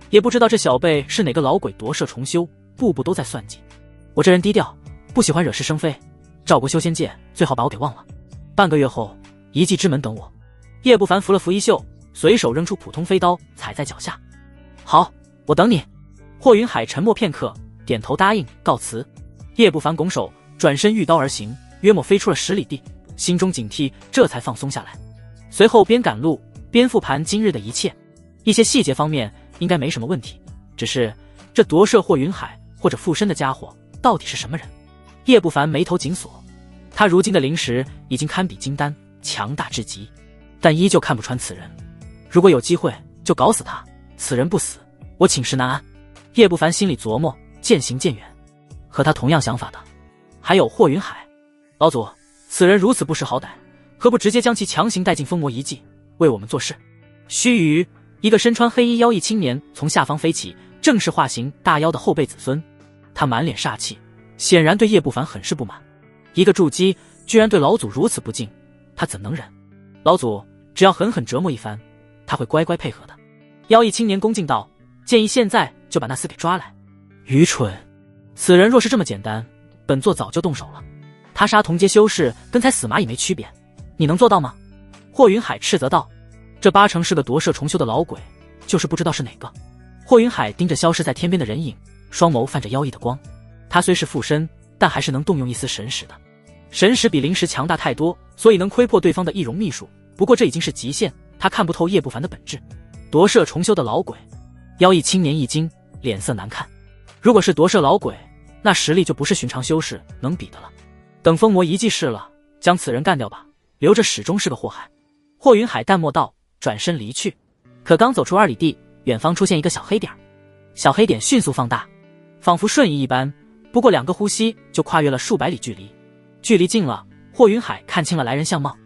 也不知道这小辈是哪个老鬼夺舍重修，步步都在算计。我这人低调，不喜欢惹是生非，赵国修仙界最好把我给忘了。半个月后，一技之门等我。叶不凡扶了扶衣袖，随手扔出普通飞刀，踩在脚下。好，我等你。霍云海沉默片刻，点头答应，告辞。叶不凡拱手转身御刀而行，约莫飞出了10里地，心中警惕这才放松下来。随后边赶路边复盘今日的一切，一些细节方面应该没什么问题，只是这夺舍霍云海或者附身的家伙到底是什么人？叶不凡眉头紧锁，他如今的灵识已经堪比金丹，强大至极，但依旧看不穿此人。如果有机会就搞死他，此人不死，我寝食难安。叶不凡心里琢磨，渐行渐远。和他同样想法的还有霍云海。老祖，此人如此不识好歹，何不直接将其强行带进封魔遗迹，为我们做事？须臾，一个身穿黑衣妖异青年从下方飞起，正是化形大妖的后辈子孙。他满脸煞气，显然对叶不凡很是不满。一个筑基居然对老祖如此不敬，他怎能忍？老祖只要狠狠折磨一番，他会乖乖配合的。妖异青年恭敬道：建议现在就把那厮给抓来。愚蠢！此人若是这么简单，本座早就动手了。他杀同阶修士跟踩死蚂蚁没区别，你能做到吗？霍云海斥责道。这80%是个夺舍重修的老鬼，就是不知道是哪个。霍云海盯着消失在天边的人影，双眸泛着妖异的光。他虽是附身，但还是能动用一丝神识的。神识比灵识强大太多，所以能窥破对方的易容秘术。不过这已经是极限，他看不透叶不凡的本质。夺舍重修的老鬼，妖异青年一惊，脸色难看。如果是夺舍老鬼，那实力就不是寻常修士能比的了。等封魔遗迹试了，将此人干掉吧，留着始终是个祸害。霍云海淡漠道，转身离去。可刚走出2里地，远方出现一个小黑点，小黑点迅速放大，仿佛瞬移一般，不过2个呼吸就跨越了数百里距离。距离近了，霍云海看清了来人相貌，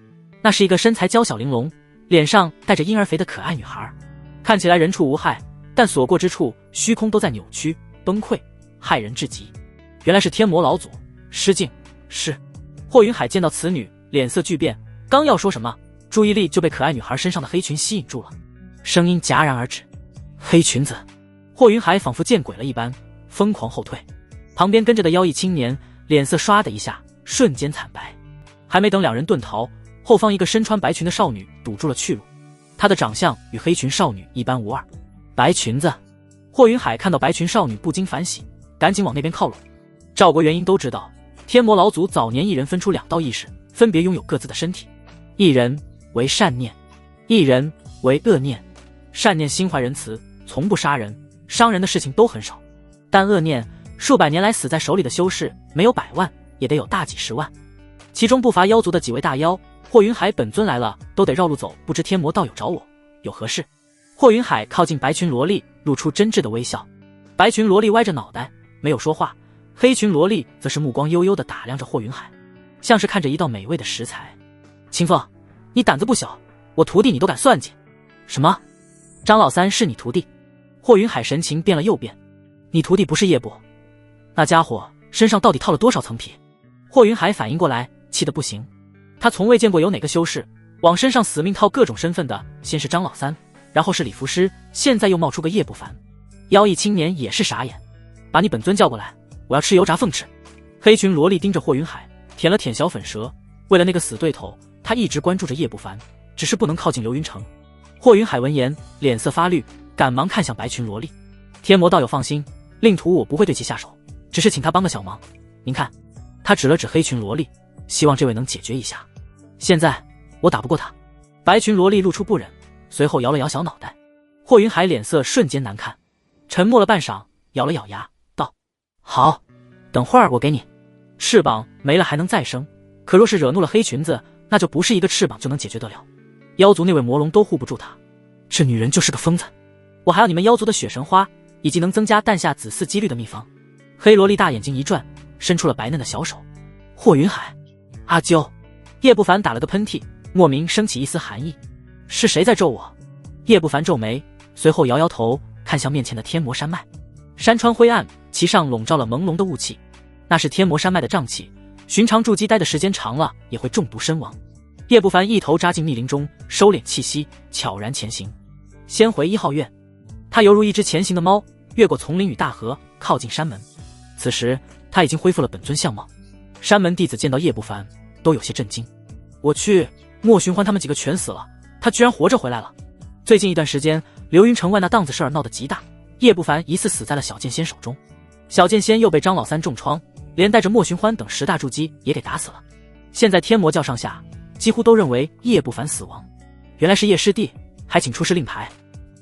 那是一个身材娇小玲珑，脸上带着婴儿肥的可爱女孩，看起来人畜无害，但所过之处虚空都在扭曲崩溃，骇人至极。原来是天魔老祖。失敬。是。霍云海见到此女，脸色巨变，刚要说什么，注意力就被可爱女孩身上的黑裙吸引住了，声音戛然而止。黑裙子！霍云海仿佛见鬼了一般，疯狂后退。旁边跟着的妖异青年脸色唰的一下，瞬间惨白。还没等2人遁逃，后方一个身穿白裙的少女堵住了去路。她的长相与黑裙少女一般无二。白裙子！霍云海看到白裙少女不禁反喜，赶紧往那边靠拢。赵国元婴都知道，天魔老祖早年一人分出2道意识，分别拥有各自的身体，一人为善念，一人为恶念。善念心怀仁慈，从不杀人，伤人的事情都很少，但恶念数百年来死在手里的修士没有100万，也得有大几十万，其中不乏妖族的几位大妖。霍云海本尊来了都得绕路走，不知天魔道友找我有何事？霍云海靠近白裙萝莉，露出真挚的微笑。白裙萝莉歪着脑袋没有说话，黑裙萝莉则是目光悠悠地打量着霍云海，像是看着一道美味的食材。清风，你胆子不小，我徒弟你都敢算计？什么？张老三是你徒弟？霍云海神情变了又变。你徒弟不是叶部，那家伙身上到底套了多少层皮？霍云海反应过来，气得不行。他从未见过有哪个修士往身上死命套各种身份的，先是张老三，然后是礼服师，现在又冒出个叶不凡。妖异青年也是傻眼，把你本尊叫过来，我要吃油炸凤翅。黑裙萝莉盯着霍云海，舔了舔小粉舌。为了那个死对头，他一直关注着叶不凡，只是不能靠近流云城。霍云海闻言脸色发绿，赶忙看向白裙萝莉。天魔道友放心，令徒我不会对其下手，只是请他帮个小忙。您看，他指了指黑裙萝莉，希望这位能解决一下。现在我打不过他。白裙萝莉露出不忍，随后摇了摇小脑袋。霍云海脸色瞬间难看，沉默了半晌，咬了咬牙道：好，等会儿我给你。翅膀没了还能再生，可若是惹怒了黑裙子，那就不是一个翅膀就能解决得了。妖族那位魔龙都护不住他，这女人就是个疯子。我还要你们妖族的血神花，以及能增加诞下子嗣几率的秘方。黑萝莉大眼睛一转，伸出了白嫩的小手。霍云海，阿啾。叶不凡打了个喷嚏，莫名升起一丝寒意。是谁在咒我？叶不凡皱眉，随后摇摇头，看向面前的天魔山脉。山川灰暗，其上笼罩了朦胧的雾气，那是天魔山脉的瘴气，寻常筑基待的时间长了也会中毒身亡。叶不凡一头扎进密林中，收敛气息，悄然前行。先回1号院。他犹如一只前行的猫，越过丛林与大河，靠近山门。此时他已经恢复了本尊相貌。山门弟子见到叶不凡都有些震惊。我去，莫寻欢他们几个全死了，他居然活着回来了。最近一段时间，流云城外那档子事儿闹得极大，叶不凡疑似死在了小剑仙手中。小剑仙又被张老三重创，连带着莫寻欢等10大筑基也给打死了。现在天魔教上下几乎都认为叶不凡死亡。原来是叶师弟，还请出示令牌。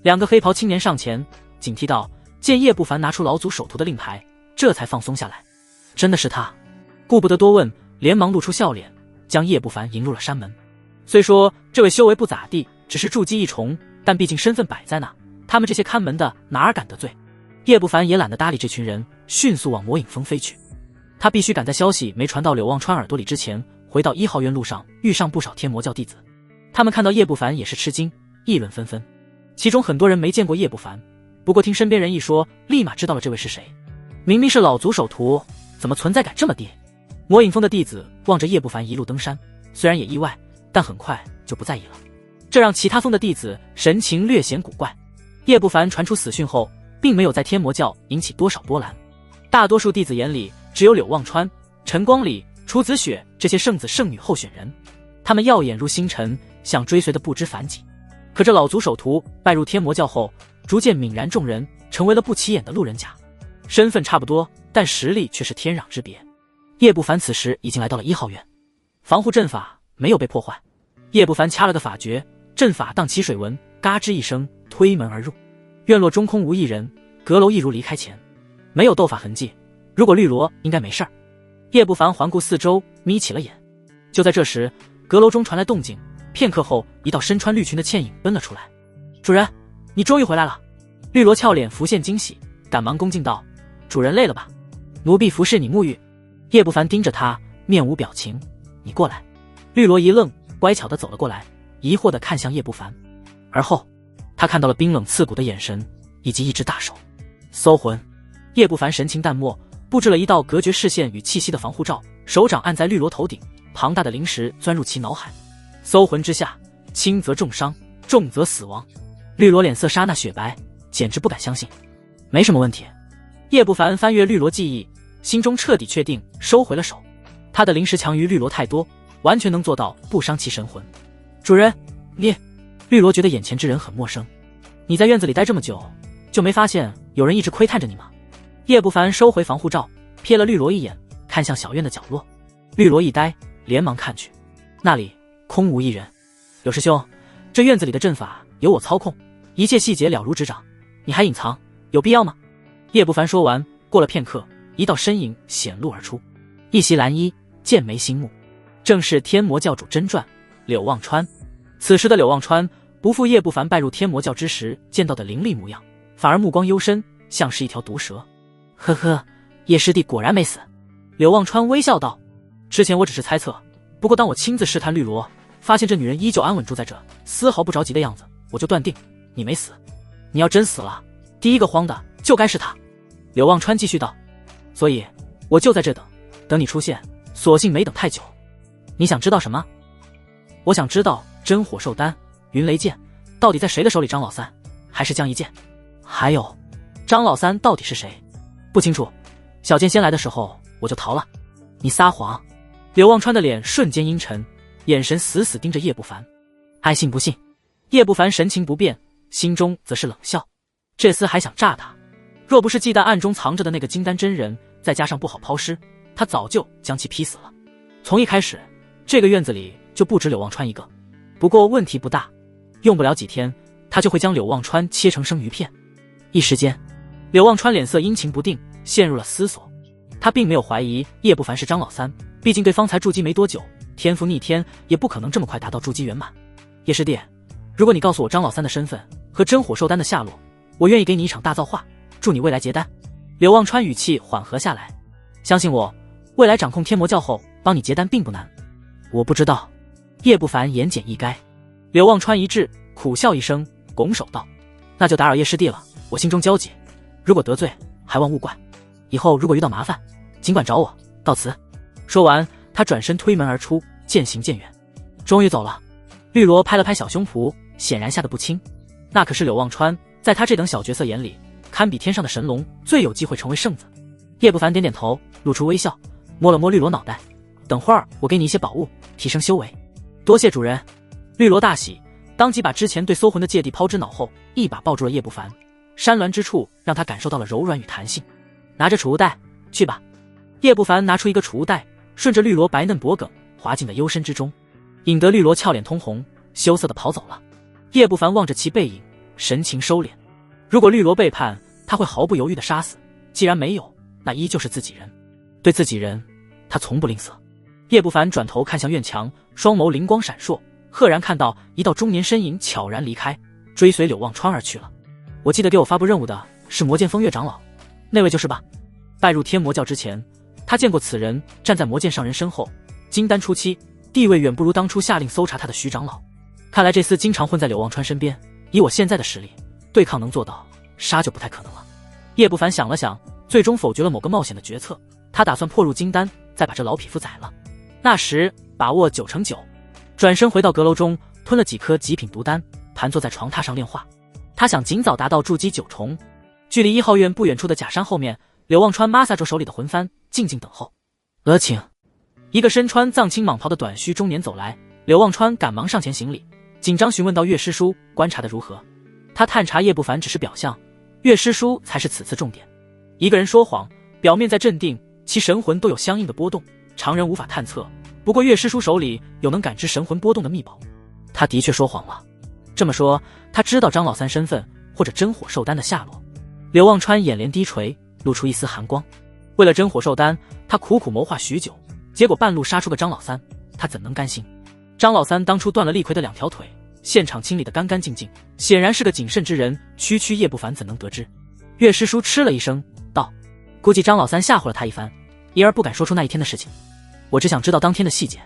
2个黑袍青年上前警惕道，见叶不凡拿出老祖首图的令牌，这才放松下来。真的是他，顾不得多问，连忙露出笑脸，将叶不凡迎入了山门。虽说这位修为不咋地，只是筑基一重，但毕竟身份摆在那，他们这些看门的哪敢得罪。叶不凡也懒得搭理这群人，迅速往魔影峰飞去。他必须赶在消息没传到柳望川耳朵里之前，回到1号院路上遇上不少天魔教弟子。他们看到叶不凡也是吃惊，议论纷纷。其中很多人没见过叶不凡，不过听身边人一说，立马知道了这位是谁。明明是老祖首徒，怎么存在感这么低？魔影峰的弟子望着叶不凡一路登山，虽然也意外，但很快就不在意了。这让其他峰的弟子神情略显古怪。叶不凡传出死讯后，并没有在天魔教引起多少波澜。大多数弟子眼里，只有柳望川、陈光礼、楚子雪这些圣子圣女候选人，他们耀眼如星辰，想追随的不知凡几。可这老祖首徒拜入天魔教后，逐渐泯然众人，成为了不起眼的路人甲。身份差不多，但实力却是天壤之别。叶不凡此时已经来到了1号院，防护阵法没有被破坏。叶不凡掐了个法诀，阵法荡起水纹，嘎吱一声推门而入。院落中空无一人，阁楼一如离开前，没有斗法痕迹。如果绿萝应该没事儿。叶不凡环顾四周，眯起了眼。就在这时，阁楼中传来动静，片刻后，一道身穿绿裙的倩影奔了出来。主人，你终于回来了。绿萝俏脸浮现惊喜，赶忙恭敬道：主人累了吧？奴婢服侍你沐浴。叶不凡盯着他，面无表情。你过来。绿萝一愣，乖巧地走了过来，疑惑地看向叶不凡。而后他看到了冰冷刺骨的眼神，以及一只大手。搜魂。叶不凡神情淡漠，布置了一道隔绝视线与气息的防护罩，手掌按在绿萝头顶，庞大的灵石钻入其脑海。搜魂之下，轻则重伤，重则死亡。绿萝脸色刹那雪白，简直不敢相信。没什么问题。叶不凡翻阅绿萝记忆，心中彻底确定，收回了手。他的灵石强于绿萝太多，完全能做到不伤其神魂。主人，你……绿萝觉得眼前之人很陌生。你在院子里待这么久，就没发现有人一直窥探着你吗？叶不凡收回防护罩，瞥了绿萝一眼，看向小院的角落。绿萝一呆，连忙看去，那里空无一人。柳师兄，这院子里的阵法由我操控，一切细节了如指掌，你还隐藏，有必要吗？叶不凡说完，过了片刻，一道身影显露而出，一袭蓝衣，剑眉星目，正是天魔教主真传柳望川。此时的柳望川不复叶不凡拜入天魔教之时见到的凌厉模样，反而目光幽深，像是一条毒蛇。呵呵，叶师弟果然没死。柳望川微笑道：之前我只是猜测，不过当我亲自试探绿萝，发现这女人依旧安稳住在这，丝毫不着急的样子，我就断定你没死。你要真死了，第一个慌的就该是他。柳望川继续道：所以我就在这等你出现，所幸没等太久。你想知道什么？我想知道真火兽丹、云雷剑到底在谁的手里？张老三还是江一剑？还有张老三到底是谁？不清楚，小剑仙来的时候我就逃了。你撒谎！柳望川的脸瞬间阴沉，眼神死死盯着叶不凡。爱信不信？叶不凡神情不变，心中则是冷笑。这厮还想诈他？若不是忌惮暗中藏着的那个金丹真人，再加上不好抛尸，他早就将其劈死了。从一开始，这个院子里就不止柳望川一个。不过问题不大，用不了几天，他就会将柳望川切成生鱼片。一时间，柳望川脸色阴晴不定，陷入了思索。他并没有怀疑叶不凡是张老三，毕竟对方才筑基没多久，天赋逆天，也不可能这么快达到筑基圆满。叶师弟，如果你告诉我张老三的身份和真火兽丹的下落，我愿意给你一场大造化，助你未来结丹。柳望川语气缓和下来，相信我，未来掌控天魔教后，帮你结丹并不难。我不知道。叶不凡言简意赅。柳望川一滞，苦笑一声，拱手道：那就打扰叶师弟了，我心中焦急，如果得罪，还望勿怪。以后如果遇到麻烦，尽管找我，告辞。说完，他转身推门而出，渐行渐远。终于走了。绿萝拍了拍小胸脯，显然吓得不轻。那可是柳望川，在他这等小角色眼里，堪比天上的神龙，最有机会成为圣子。叶不凡点点头，露出微笑，摸了摸绿萝脑袋，等会儿我给你一些宝物，提升修为。多谢主人。绿萝大喜，当即把之前对搜魂的芥蒂抛之脑后，一把抱住了叶不凡。山峦之处让他感受到了柔软与弹性。拿着储物袋去吧。叶不凡拿出一个储物袋，顺着绿萝白嫩脖颈滑进了幽深之中，引得绿萝俏脸通红，羞涩地跑走了。叶不凡望着其背影，神情收敛。如果绿萝背叛，他会毫不犹豫地杀死，既然没有，那依旧是自己人。对自己人，他从不吝啬。叶不凡转头看向院墙，双眸灵光闪烁，赫然看到一道中年身影悄然离开，追随柳望川而去了。我记得给我发布任务的是魔剑风月长老，那位就是吧？拜入天魔教之前，他见过此人站在魔剑上人身后，金丹初期，地位远不如当初下令搜查他的徐长老。看来这厮经常混在柳望川身边，以我现在的实力，对抗能做到，杀就不太可能了。叶不凡想了想，最终否决了某个冒险的决策，他打算破入金丹，再把这老匹夫宰了。那时把握9成9，转身回到阁楼中，吞了几颗极品毒丹，盘坐在床榻上炼化。他想尽早达到筑基9重。距离1号院不远处的假山后面，柳望川抹撒着手里的魂幡，静静等候。请。一个身穿藏青蟒袍的短须中年走来，柳望川赶忙上前行礼，紧张询问道：岳师叔观察的如何？他探查叶不凡只是表象，岳师叔才是此次重点。一个人说谎，表面再镇定，其神魂都有相应的波动，常人无法探测。不过岳师叔手里有能感知神魂波动的秘宝，他的确说谎了。这么说，他知道张老三身份或者真火兽丹的下落。柳望川眼帘低垂，露出一丝寒光。为了真火兽丹，他苦苦谋划许久，结果半路杀出个张老三，他怎能甘心？张老三当初断了厉逵的2条腿，现场清理得干干净净，显然是个谨慎之人，区区叶不凡怎能得知？岳师叔嗤了一声道：估计张老三吓唬了他一番，因而不敢说出那一天的事情。我只想知道当天的细节。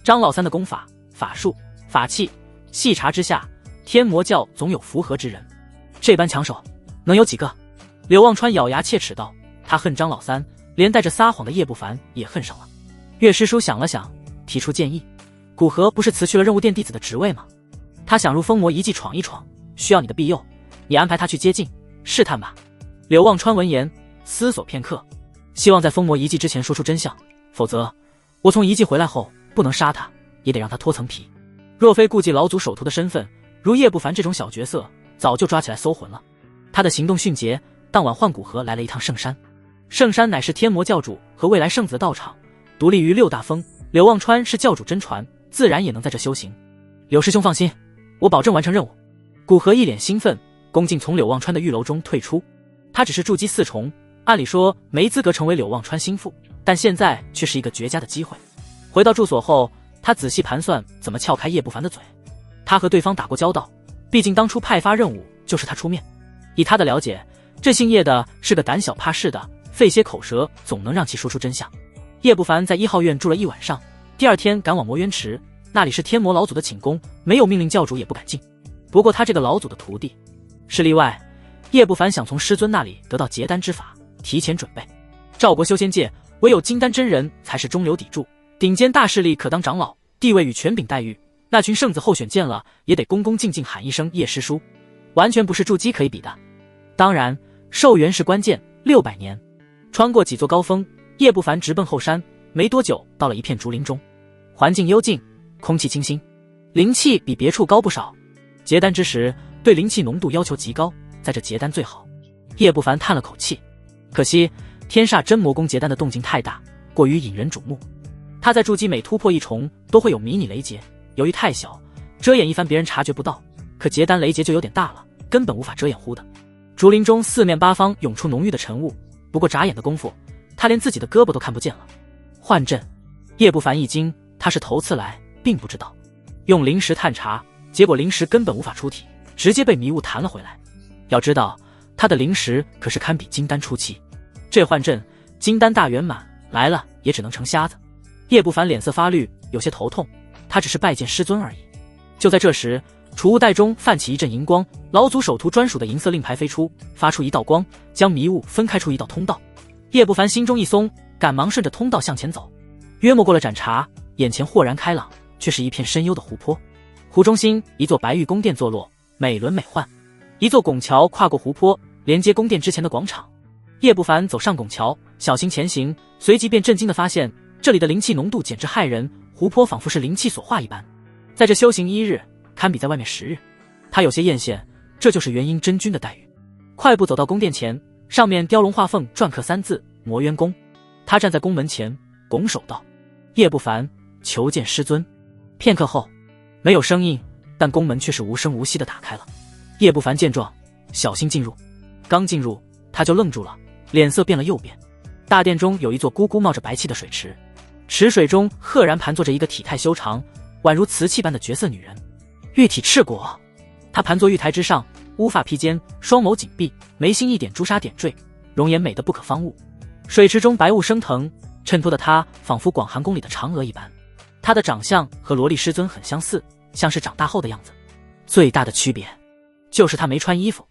张老三的功法、法术、法器，细查之下，天魔教总有符合之人，这般抢手能有几个？柳望川咬牙切齿道，他恨张老三，连带着撒谎的叶不凡也恨上了。岳师叔想了想，提出建议：古河不是辞去了任务殿弟子的职位吗？他想入封魔遗迹闯一闯，需要你的庇佑，你安排他去接近试探吧。柳望川闻言思索片刻，希望在封魔遗迹之前说出真相，否则我从遗迹回来后不能杀他，也得让他脱层皮。若非顾忌老祖首徒的身份，如叶不凡这种小角色早就抓起来搜魂了。他的行动迅捷，当晚唤古河来了一趟圣山。圣山乃是天魔教主和未来圣子的道场，独立于6大峰。柳望川是教主真传，自然也能在这修行。柳师兄放心，我保证完成任务。古河一脸兴奋，恭敬从柳望川的玉楼中退出。他只是筑基4重，按理说没资格成为柳望川心腹，但现在却是一个绝佳的机会。回到住所后，他仔细盘算怎么撬开叶不凡的嘴。他和对方打过交道，毕竟当初派发任务就是他出面。以他的了解，这姓叶的是个胆小怕事的，费些口舌总能让其说出真相。叶不凡在1号院住了一晚上，第二天赶往魔渊池，那里是天魔老祖的寝宫，没有命令教主也不敢进。不过他这个老祖的徒弟是例外，叶不凡想从师尊那里得到结丹之法，提前准备。赵国修仙界唯有金丹真人才是中流砥柱，顶尖大势力可当长老，地位与权柄待遇，那群圣子候选见了也得恭恭敬敬喊一声叶师叔，完全不是筑基可以比的。当然寿元是关键，600年。穿过几座高峰，叶不凡直奔后山，没多久到了一片竹林中，环境幽静，空气清新，灵气比别处高不少。结丹之时对灵气浓度要求极高，在这结丹最好。叶不凡叹了口气，可惜天煞真魔宫结丹的动静太大，过于引人瞩目。他在筑基每突破一重都会有迷你雷劫，由于太小，遮掩一番别人察觉不到，可结丹雷劫就有点大了，根本无法遮掩乎的。竹林中四面八方涌出浓郁的晨雾，不过眨眼的功夫，他连自己的胳膊都看不见了。幻阵，叶不凡一惊，他是头次来，并不知道。用灵石探查，结果灵石根本无法出体，直接被迷雾弹了回来。要知道，他的灵石可是堪比金丹初期，这幻阵金丹大圆满，来了也只能成瞎子。叶不凡脸色发绿，有些头痛，他只是拜见师尊而已。就在这时，储物袋中泛起一阵银光，老祖首徒专属的银色令牌飞出，发出一道光，将迷雾分开出一道通道。叶不凡心中一松，赶忙顺着通道向前走。约莫过了盏茶，眼前豁然开朗，却是一片深幽的湖泊。湖中心一座白玉宫殿坐落，美轮美奂。一座拱桥跨过湖泊，连接宫殿之前的广场。叶不凡走上拱桥，小心前行，随即便震惊地发现，这里的灵气浓度简直骇人，湖泊仿佛是灵气所化一般。在这修行1日，堪比在外面10日。他有些艳羡，这就是元婴真君的待遇。快步走到宫殿前，上面雕龙画凤，篆刻3字魔渊宫。他站在宫门前，拱手道：叶不凡，求见师尊。片刻后，没有声音，但宫门却是无声无息地打开了。叶不凡见状，小心进入。刚进入，他就愣住了，脸色变了又变。大殿中有一座咕咕冒着白气的水池，池水中赫然盘坐着一个体态修长，宛如瓷器般的绝色女人。玉体赤果，她盘坐玉台之上，乌发披肩，双眸紧闭，眉心一点朱砂点缀，容颜美得不可方物。水池中白雾升腾，衬托的她仿佛广寒宫里的嫦娥一般。她的长相和萝莉师尊很相似，像是长大后的样子。最大的区别就是她没穿衣服。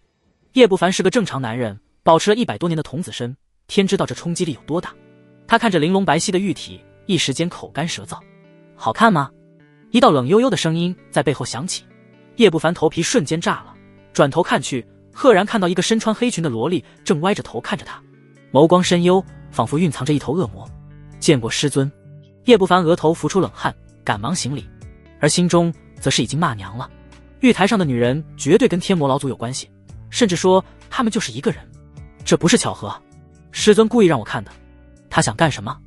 叶不凡是个正常男人，保持了100多年的童子身，天知道这冲击力有多大。他看着玲珑白皙的玉体，一时间口干舌燥。好看吗？一道冷悠悠的声音在背后响起。叶不凡头皮瞬间炸了，转头看去，赫然看到一个身穿黑裙的萝莉正歪着头看着他，眸光深幽，仿佛蕴藏着一头恶魔。见过师尊。叶不凡额头浮出冷汗，赶忙行礼，而心中则是已经骂娘了。玉台上的女人绝对跟天魔老祖有关系，甚至说他们就是一个人。这不是巧合，师尊故意让我看的。他想干什么？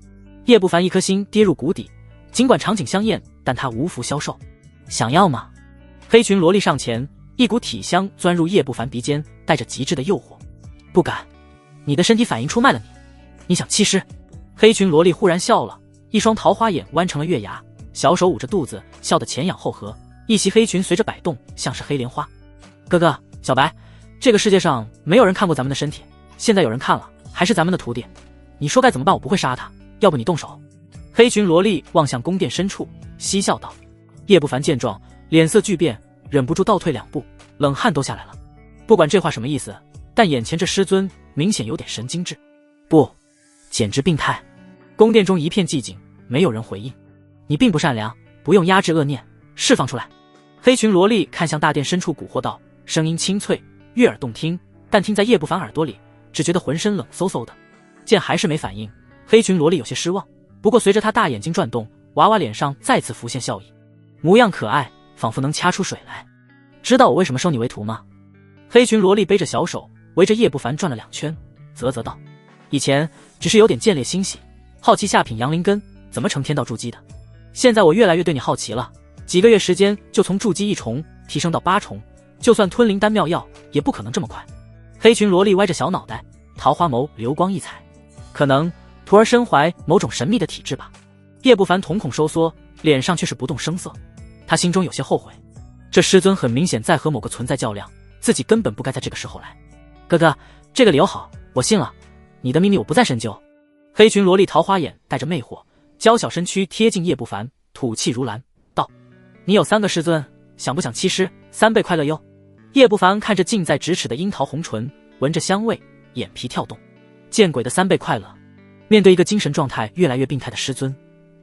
叶不凡一颗心跌入谷底，尽管场景香艳，但他无福消受。想要吗？黑裙萝莉上前，一股体香钻入叶不凡鼻尖，带着极致的诱惑。不敢，你的身体反应出卖了你。你想弃尸？黑裙萝莉忽然笑了，一双桃花眼弯成了月牙，小手捂着肚子，笑得前仰后合，一袭黑裙随着摆动，像是黑莲花。哥哥，小白，这个世界上没有人看过咱们的身体，现在有人看了，还是咱们的徒弟，你说该怎么办？我不会杀他，要不你动手。黑裙萝莉望向宫殿深处，嬉笑道。叶不凡见状，脸色巨变，忍不住倒退2步，冷汗都下来了。不管这话什么意思，但眼前这师尊明显有点神经质，不，简直病态。宫殿中一片寂静，没有人回应。你并不善良，不用压制恶念，释放出来。黑裙萝莉看向大殿深处蛊惑道，声音清脆，悦耳动听，但听在叶不凡耳朵里，只觉得浑身冷飕飕的。见还是没反应，黑裙萝莉有些失望，不过随着她大眼睛转动，娃娃脸上再次浮现笑意，模样可爱，仿佛能掐出水来。知道我为什么收你为徒吗？黑裙萝莉背着小手围着叶不凡转了2圈，啧啧道，以前只是有点见猎心喜，好奇下品阳灵根怎么成天道筑基的，现在我越来越对你好奇了，几个月时间就从筑基1重提升到8重，就算吞灵丹妙药也不可能这么快。黑裙萝莉歪着小脑袋，桃花眸流光溢彩，可能徒儿身怀某种神秘的体质吧。叶不凡瞳孔收缩，脸上却是不动声色。他心中有些后悔，这师尊很明显在和某个存在较量，自己根本不该在这个时候来。哥哥，这个理由好，我信了，你的秘密我不再深究。黑裙萝莉桃花眼带着魅惑，娇小身躯贴近叶不凡，吐气如兰道，你有3个师尊，想不想欺师？3倍快乐哟。叶不凡看着近在咫尺的樱桃红唇，闻着香味，眼皮跳动。见鬼的3倍快乐！面对一个精神状态越来越病态的师尊，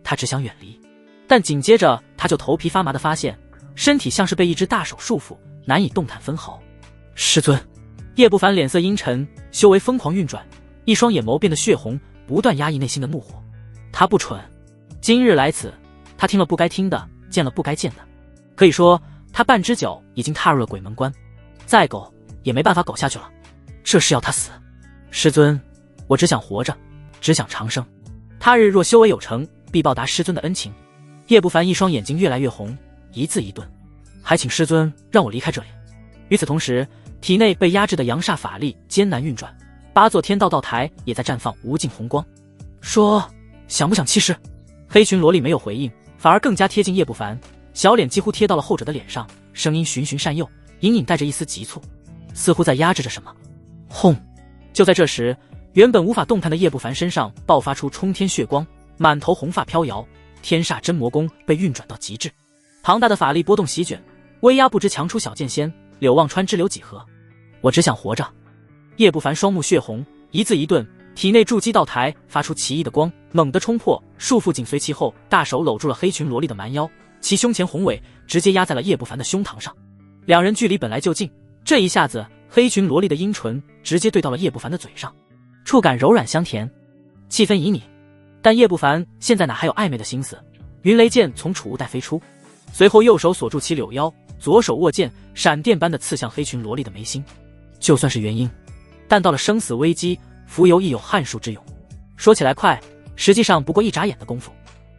他只想远离，但紧接着他就头皮发麻的发现，身体像是被一只大手束缚，难以动弹分毫。师尊！叶不凡脸色阴沉，修为疯狂运转，一双眼眸变得血红，不断压抑内心的怒火。他不蠢，今日来此，他听了不该听的，见了不该见的，可以说他半只脚已经踏入了鬼门关，再苟也没办法苟下去了。这是要他死。师尊，我只想活着，只想长生。他日若修为有成，必报答师尊的恩情。叶不凡一双眼睛越来越红，一字一顿，还请师尊让我离开这里。与此同时，体内被压制的阳煞法力艰难运转，8座天道道台也在绽放无尽红光。说想不想弃尸？黑裙萝莉没有回应，反而更加贴近叶不凡，小脸几乎贴到了后者的脸上，声音循循善诱，隐隐带着一丝急促，似乎在压制着什么。轰！就在这时，原本无法动弹的叶不凡身上爆发出冲天血光，满头红发飘摇，天煞真魔功被运转到极致，庞大的法力波动席卷，威压不知强出小剑仙柳望川支流几何。我只想活着。叶不凡双目血红，一字一顿，体内筑基道台发出奇异的光，猛地冲破，束缚紧随其后，大手搂住了黑裙萝莉的蛮腰，其胸前宏伟直接压在了叶不凡的胸膛上。两人距离本来就近，这一下子黑裙萝莉的阴唇直接对到了叶不凡的嘴上，触感柔软香甜，气氛旖旎。但叶不凡现在哪还有暧昧的心思？云雷剑从储物袋飞出，随后右手锁住其柳腰，左手握剑，闪电般的刺向黑裙萝莉的眉心。就算是元婴，但到了生死危机，浮游亦有撼树之勇。说起来快，实际上不过一眨眼的功夫。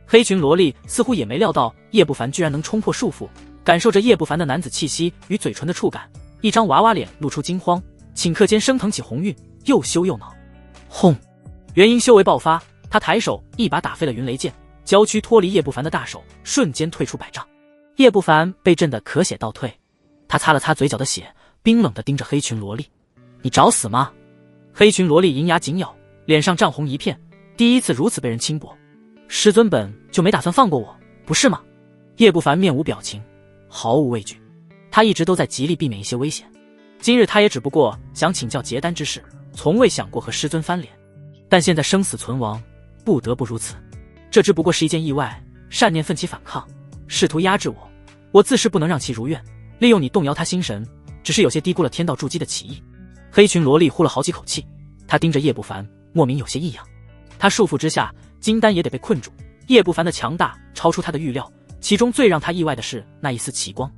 黑裙萝莉似乎也没料到叶不凡居然能冲破束缚，感受着叶不凡的男子气息与嘴唇的触感，一张娃娃脸露出惊慌，顷刻间升腾起红晕，又羞又恼。轰！元婴修为爆发，他抬手一把打飞了云雷剑，娇躯脱离叶不凡的大手，瞬间退出100丈。叶不凡被震得可血倒退，他擦了擦嘴角的血，冰冷地盯着黑裙萝莉：“你找死吗？”黑裙萝莉银牙紧咬，脸上涨红一片，第一次如此被人轻薄。师尊本就没打算放过我，不是吗？叶不凡面无表情，毫无畏惧。他一直都在极力避免一些危险，今日他也只不过想请教结丹之事，从未想过和师尊翻脸。但现在生死存亡，不得不如此。这只不过是一件意外，善念奋起反抗，试图压制我，我自是不能让其如愿，利用你动摇他心神，只是有些低估了天道筑基的起义。黑裙萝莉呼了好几口气，她盯着叶不凡，莫名有些异样。她束缚之下，金丹也得被困住。叶不凡的强大超出她的预料，其中最让她意外的是那一丝奇光。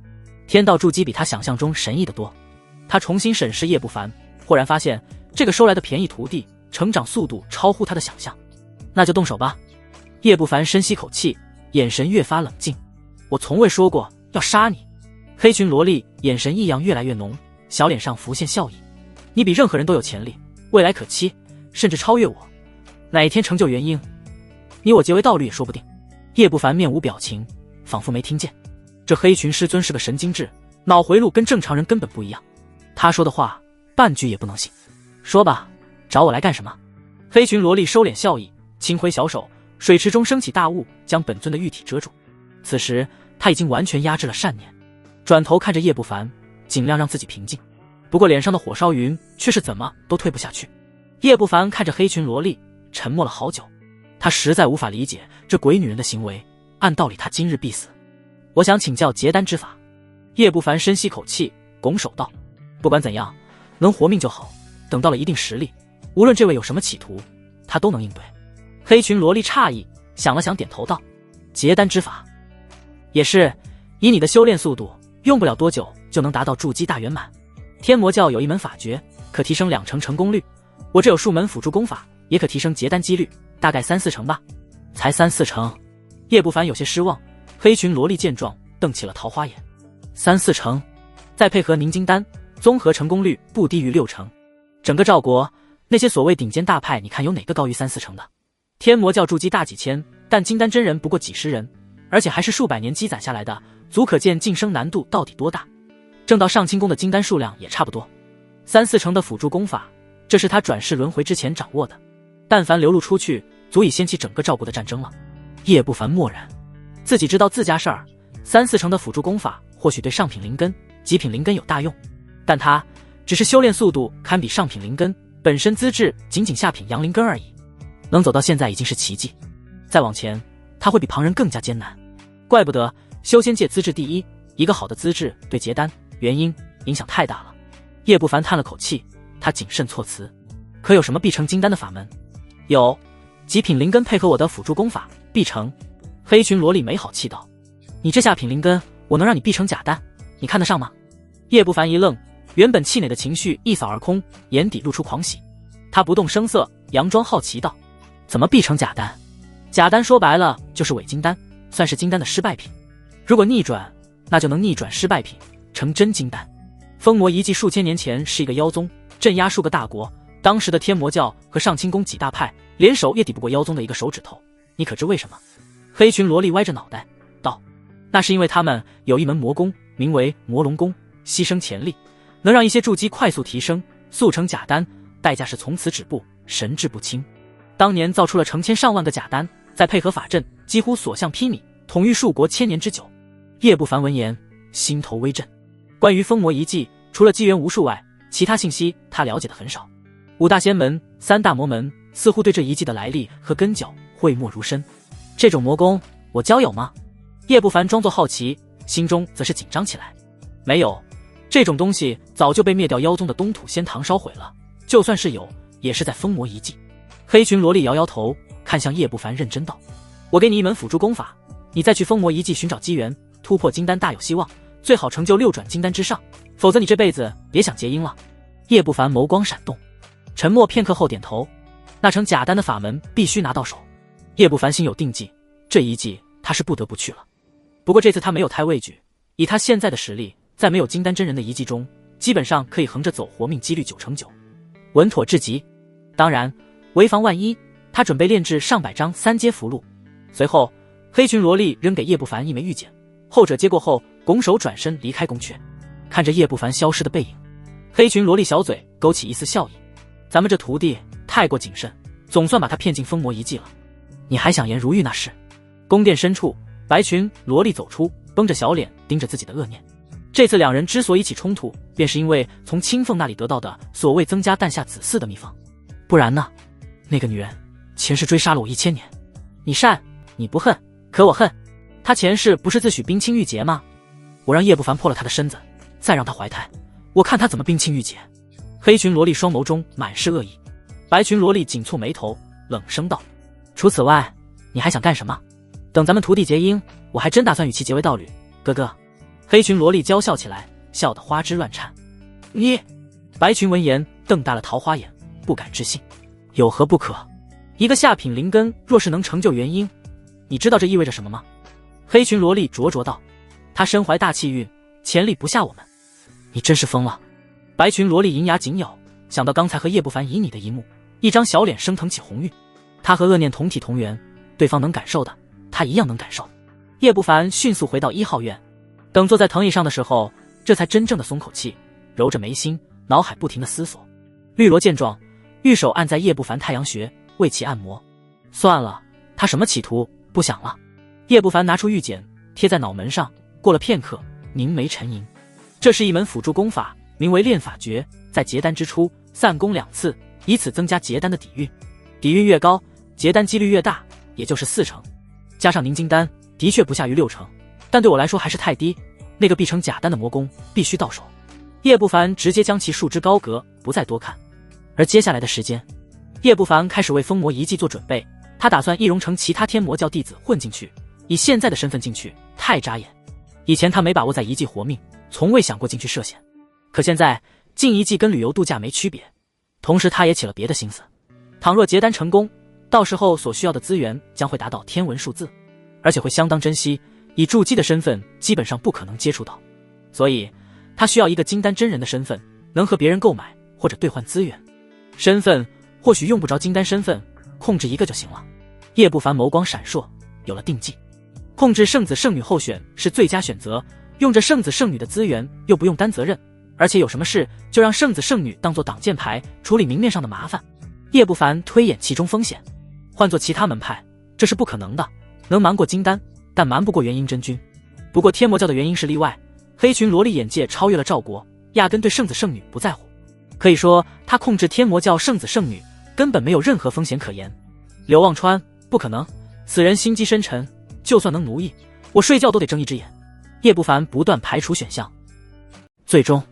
天道筑基比她想象中神异得多。她重新审视叶不凡，忽然发现这个收来的便宜徒弟成长速度超乎她的想象。那就动手吧。叶不凡深吸口气，眼神越发冷静。我从未说过要杀你。黑裙萝莉眼神异样越来越浓，小脸上浮现笑意。你比任何人都有潜力，未来可期，甚至超越我。哪一天成就元婴，你我结为道侣也说不定。叶不凡面无表情，仿佛没听见。这黑裙师尊是个神经质，脑回路跟正常人根本不一样。他说的话半句也不能信。说吧，找我来干什么？黑裙萝莉收敛笑意，轻挥小手，水池中升起大雾，将本尊的玉体遮住。此时他已经完全压制了善念，转头看着叶不凡，尽量让自己平静。不过脸上的火烧云却是怎么都退不下去。叶不凡看着黑裙萝莉，沉默了好久。他实在无法理解这鬼女人的行为，按道理她今日必死。我想请教结丹之法。叶不凡深吸口气，拱手道：不管怎样，能活命就好，等到了一定实力，无论这位有什么企图，他都能应对。黑裙萝莉诧异，想了想点头道：结丹之法也是，以你的修炼速度，用不了多久就能达到筑基大圆满。天魔教有一门法诀，可提升2成成功率，我这有数门辅助功法，也可提升结丹几率，大概3-4成吧。才3-4成？叶不凡有些失望。黑裙萝莉见状，瞪起了桃花眼。3-4成，再配合凝金丹，综合成功率不低于6成。整个赵国那些所谓顶尖大派，你看有哪个高于3-4成的？天魔教筑基大几千，但金丹真人不过几十人，而且还是数百年积攒下来的，足可见晋升难度到底多大。正道上清宫的金丹数量也差不多。3-4成的辅助功法，这是他转世轮回之前掌握的，但凡流露出去，足以掀起整个赵国的战争了。叶不凡默然，自己知道自家事儿，3-4成的辅助功法或许对上品灵根、极品灵根有大用，但他只是修炼速度堪比上品灵根，本身资质仅仅下品阳灵根而已，能走到现在已经是奇迹。再往前，他会比旁人更加艰难。怪不得修仙界资质第一，一个好的资质对结丹、元婴影响太大了。叶不凡叹了口气，他谨慎措辞：可有什么必成金丹的法门？有，极品灵根配合我的辅助功法必成。黑裙萝莉没好气道：你这下品灵根，我能让你必成假丹，你看得上吗？叶不凡一愣，原本气馁的情绪一扫而空，眼底露出狂喜。他不动声色，佯装好奇道：怎么必成假丹？假丹说白了就是伪金丹，算是金丹的失败品。如果逆转，那就能逆转失败品，成真金丹。封魔遗迹数千年前是一个妖宗，镇压数个大国。当时的天魔教和上清宫几大派联手也抵不过妖宗的一个手指头，你可知为什么？黑裙萝莉歪着脑袋道：那是因为他们有一门魔功，名为魔龙功，牺牲潜力，能让一些筑基快速提升，速成假丹，代价是从此止步，神志不清。当年造出了成千上万个假丹，再配合法阵，几乎所向披靡，统御数国千年之久。叶不凡闻言，心头微震。关于封魔遗迹，除了机缘无数外，其他信息他了解的很少。五大仙门、三大魔门似乎对这遗迹的来历和根脚讳莫如深。这种魔功，我教有吗？叶不凡装作好奇，心中则是紧张起来。没有，这种东西早就被灭掉妖宗的东土仙堂烧毁了，就算是有，也是在封魔遗迹。黑裙萝莉摇摇头，看向叶不凡认真道：我给你一门辅助功法，你再去封魔遗迹寻找机缘，突破金丹大有希望，最好成就6转金丹之上，否则你这辈子别想结姻了。叶不凡眸光闪动，沉默片刻后点头，那成假丹的法门必须拿到手。叶不凡心有定计，这一计他是不得不去了。不过这次他没有太畏惧，以他现在的实力，在没有金丹真人的遗迹中，基本上可以横着走，活命几率9成9，稳妥至极。当然为防万一，他准备炼制上百张3阶符箓。随后黑裙萝莉扔给叶不凡一枚玉简，后者接过后拱手转身离开宫阙。看着叶不凡消失的背影，黑裙萝莉小嘴勾起一丝笑意，咱们这徒弟太过谨慎，总算把他骗进封魔遗迹了。你还想颜如玉那事？宫殿深处，白裙萝莉走出，绷着小脸盯着自己的恶念。这次两人之所以起冲突，便是因为从青凤那里得到的所谓增加诞下子嗣的秘方。不然呢？那个女人前世追杀了我1000年，你善你不恨，可我恨。她前世不是自诩冰清玉洁吗？我让叶不凡破了她的身子，再让她怀胎，我看她怎么冰清玉洁。黑裙萝莉双眸中满是恶意，白裙萝莉紧蹙眉头，冷声道：除此外，你还想干什么？等咱们徒弟结姻，我还真打算与其结为道侣。哥哥。黑裙萝莉娇笑起来，笑得花枝乱颤。你……白裙闻言瞪大了桃花眼，不敢置信。有何不可？一个下品灵根若是能成就元婴，你知道这意味着什么吗？黑裙萝莉灼灼道：他身怀大气运，潜力不下我们。你真是疯了。白裙萝莉银牙紧咬，想到刚才和叶不凡旖旎的一幕，一张小脸升腾起红晕。他和恶念同体同源，对方能感受的，他一样能感受。叶不凡迅速回到1号院，等坐在藤椅上的时候，这才真正的松口气，揉着眉心，脑海不停的思索。绿萝见状，玉手按在叶不凡太阳穴，为其按摩。算了，他什么企图，不想了。叶不凡拿出玉简，贴在脑门上，过了片刻，凝眉沉吟。这是一门辅助功法，名为炼法诀，在结丹之初散功2次，以此增加结丹的底蕴。底蕴越高，结丹几率越大，也就是4成。加上凝金丹，的确不下于6成，但对我来说还是太低。那个必成假丹的魔功必须到手。叶不凡直接将其束之高阁，不再多看。而接下来的时间，叶不凡开始为封魔遗迹做准备。他打算易容成其他天魔教弟子混进去，以现在的身份进去太扎眼。以前他没把握在遗迹活命，从未想过进去涉险。可现在进遗迹跟旅游度假没区别，同时他也起了别的心思。倘若结丹成功，到时候所需要的资源将会达到天文数字，而且会相当珍惜，以筑基的身份基本上不可能接触到。所以他需要一个金丹真人的身份，能和别人购买或者兑换资源。身份或许用不着金丹身份，控制一个就行了。叶不凡眸光闪烁，有了定计。控制圣子圣女候选是最佳选择，用着圣子圣女的资源，又不用担责任，而且有什么事就让圣子圣女当作挡箭牌，处理明面上的麻烦。叶不凡推演其中风险，换做其他门派，这是不可能的，能瞒过金丹，但瞒不过元婴真君。不过天魔教的元婴是例外，黑裙萝莉眼界超越了赵国，压根对圣子圣女不在乎。可以说他控制天魔教圣子圣女根本没有任何风险可言。柳望川不可能，此人心机深沉，就算能奴役我，睡觉都得睁一只眼。叶不凡不断排除选项，最终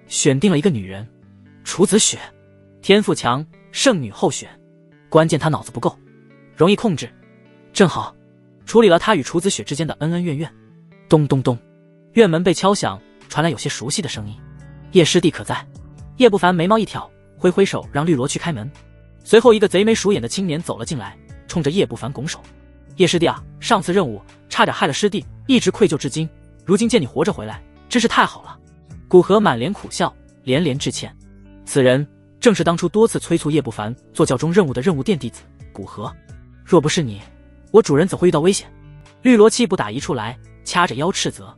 选定了一个女人，楚子雪，天赋强，圣女候选，关键她脑子不够，容易控制。正好处理了她与楚子雪之间的恩恩怨怨。咚咚咚，院门被敲响，传来有些熟悉的声音。叶师弟可在？叶不凡眉毛一挑，挥挥手让绿萝去开门。随后一个贼眉鼠眼的青年走了进来，冲着叶不凡拱手。叶师弟啊，上次任务差点害了师弟，一直愧疚至今，如今见你活着回来，真是太好了。古河满脸苦笑，连连致歉。此人正是当初多次催促叶不凡做教中任务的任务殿弟子古河。若不是你，我主人怎会遇到危险？绿萝气不打一处来，掐着腰斥责。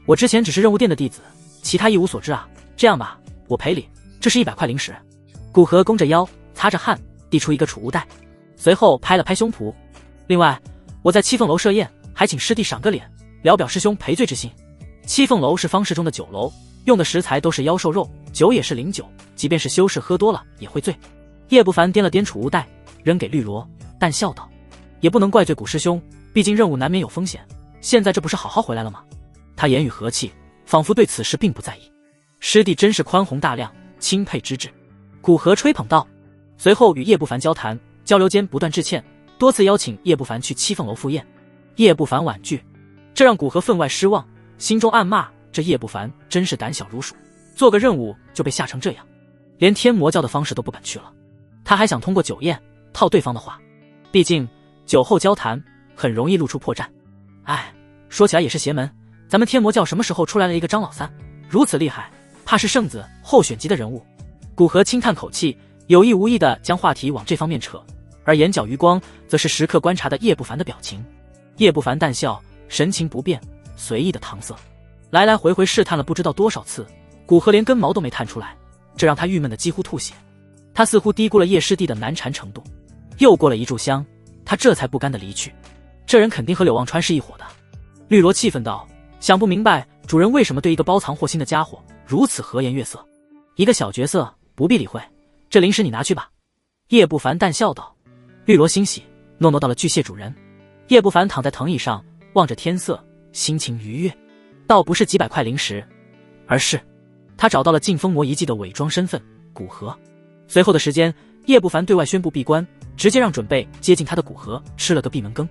我之前只是任务殿的弟子，其他一无所知啊。这样吧，我赔礼，这是100块零食。古河弓着腰，擦着汗，递出一个储物袋，随后拍了拍胸脯。另外，我在七凤楼设宴，还请师弟赏个脸，聊表师兄赔罪之心。七凤楼是方氏中的酒楼，用的食材都是妖兽肉，酒也是灵酒，即便是修士喝多了也会醉。叶不凡掂了掂储物袋，扔给绿萝，淡笑道：也不能怪罪古师兄，毕竟任务难免有风险，现在这不是好好回来了吗？他言语和气，仿佛对此事并不在意。师弟真是宽宏大量，钦佩之至。古河吹捧道，随后与叶不凡交谈，交流间不断致歉，多次邀请叶不凡去七凤楼赴宴。叶不凡婉拒，这让古河分外失望，心中暗骂这叶不凡真是胆小如鼠，做个任务就被吓成这样，连天魔教的方式都不敢去了。他还想通过酒宴套对方的话，毕竟酒后交谈很容易露出破绽。哎，说起来也是邪门，咱们天魔教什么时候出来了一个张老三，如此厉害，怕是圣子候选级的人物。古河轻叹口气，有意无意地将话题往这方面扯，而眼角余光则是时刻观察的叶不凡的表情。叶不凡淡笑，神情不变，随意的搪塞，来来回回试探了不知道多少次，古河连根毛都没探出来，这让他郁闷的几乎吐血。他似乎低估了叶师弟的难缠程度。又过了一炷香，他这才不甘地离去。这人肯定和柳望川是一伙的。绿萝气愤道，想不明白主人为什么对一个包藏祸心的家伙如此和颜悦色。一个小角色不必理会，这零食你拿去吧。叶不凡淡笑道。绿萝欣喜，诺诺到了巨蟹主人。叶不凡躺在藤椅上，望着天色，心情愉悦。倒不是几百块零食，而是他找到了禁封魔遗迹的伪装身份古河。随后的时间，叶不凡对外宣布闭关，直接让准备接近他的古河吃了个闭门羹。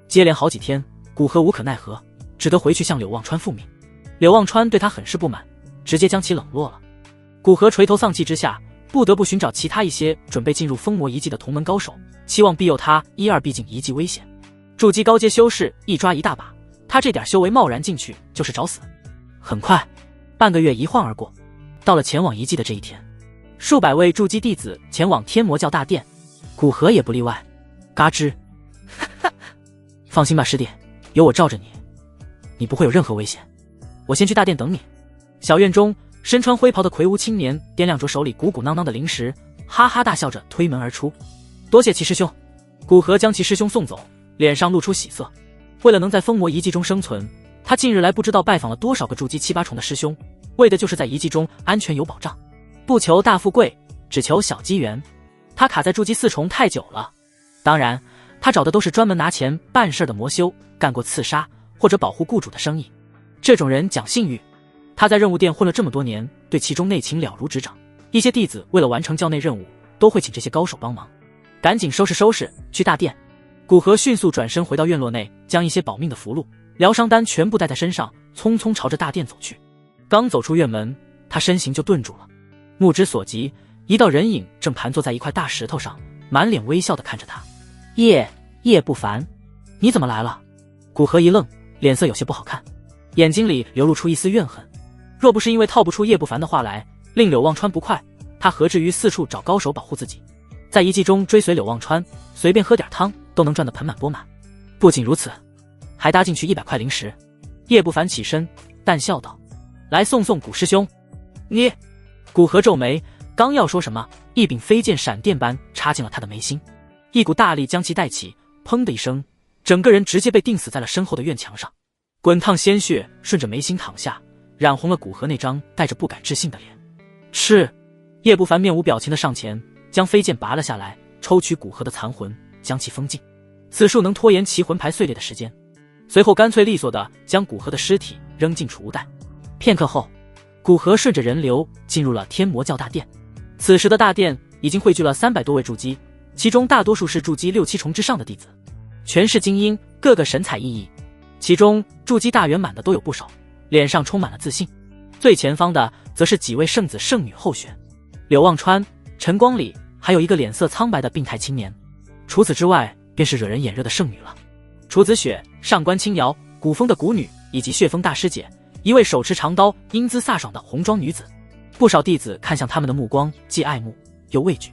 接连好几天，古河无可奈何，只得回去向柳望川复命。柳望川对他很是不满，直接将其冷落了。古河垂头丧气之下，不得不寻找其他一些准备进入封魔遗迹的同门高手，期望庇佑他一二避尽遗迹危险。筑基高阶修士一抓一大把，他这点修为贸然进去就是找死。很快，半个月一晃而过，到了前往遗迹的这一天，数百位筑基弟子前往天魔教大殿，古河也不例外。嘎吱，放心吧师弟，有我罩着你，你不会有任何危险。我先去大殿等你。小院中，身穿灰袍的魁梧青年掂量着手里鼓鼓囊囊的零食，哈哈大笑着推门而出。多谢齐师兄。古河将其师兄送走，脸上露出喜色。为了能在封魔遗迹中生存，他近日来不知道拜访了多少个筑基7、8重的师兄，为的就是在遗迹中安全有保障，不求大富贵，只求小机缘。他卡在筑基4重太久了，当然他找的都是专门拿钱办事的魔修，干过刺杀或者保护雇主的生意。这种人讲信誉，他在任务殿混了这么多年，对其中内情了如指掌。一些弟子为了完成教内任务，都会请这些高手帮忙。赶紧收拾收拾，去大殿。古河迅速转身回到院落内，将一些保命的符箓、疗伤丹全部带在身上，匆匆朝着大殿走去。刚走出院门，他身形就顿住了。目之所及，一道人影正盘坐在一块大石头上，满脸微笑地看着他。叶不凡，你怎么来了？古河一愣，脸色有些不好看，眼睛里流露出一丝怨恨。若不是因为套不出叶不凡的话来，令柳望川不快，他何至于四处找高手保护自己？在遗迹中追随柳望川，随便喝点汤都能赚得盆满钵满。不仅如此，还搭进去100块零食。叶不凡起身，淡笑道：“来送送古师兄。”你……古河皱眉，刚要说什么，一柄飞剑闪电般插进了他的眉心，一股大力将其带起，砰的一声，整个人直接被钉死在了身后的院墙上。滚烫鲜血顺着眉心淌下，染红了古河那张带着不敢置信的脸。是，叶不凡面无表情的上前，将飞剑拔了下来，抽取古河的残魂，将其封禁。此术能拖延其魂牌碎裂的时间。随后干脆利索地将古河的尸体扔进储物袋。片刻后，古河顺着人流进入了天魔教大殿。此时的大殿已经汇聚了300多位筑基，其中大多数是筑基6、7重之上的弟子，全是精英，个个神采奕奕。其中筑基大圆满的都有不少，脸上充满了自信。最前方的则是几位圣子圣女候选，柳望川、陈光礼，还有一个脸色苍白的病态青年。除此之外，便是惹人眼热的圣女了。楚子雪、上官清瑶、古风的古女以及血风大师姐，一位手持长刀、英姿飒爽的红装女子。不少弟子看向他们的目光既爱慕又畏惧。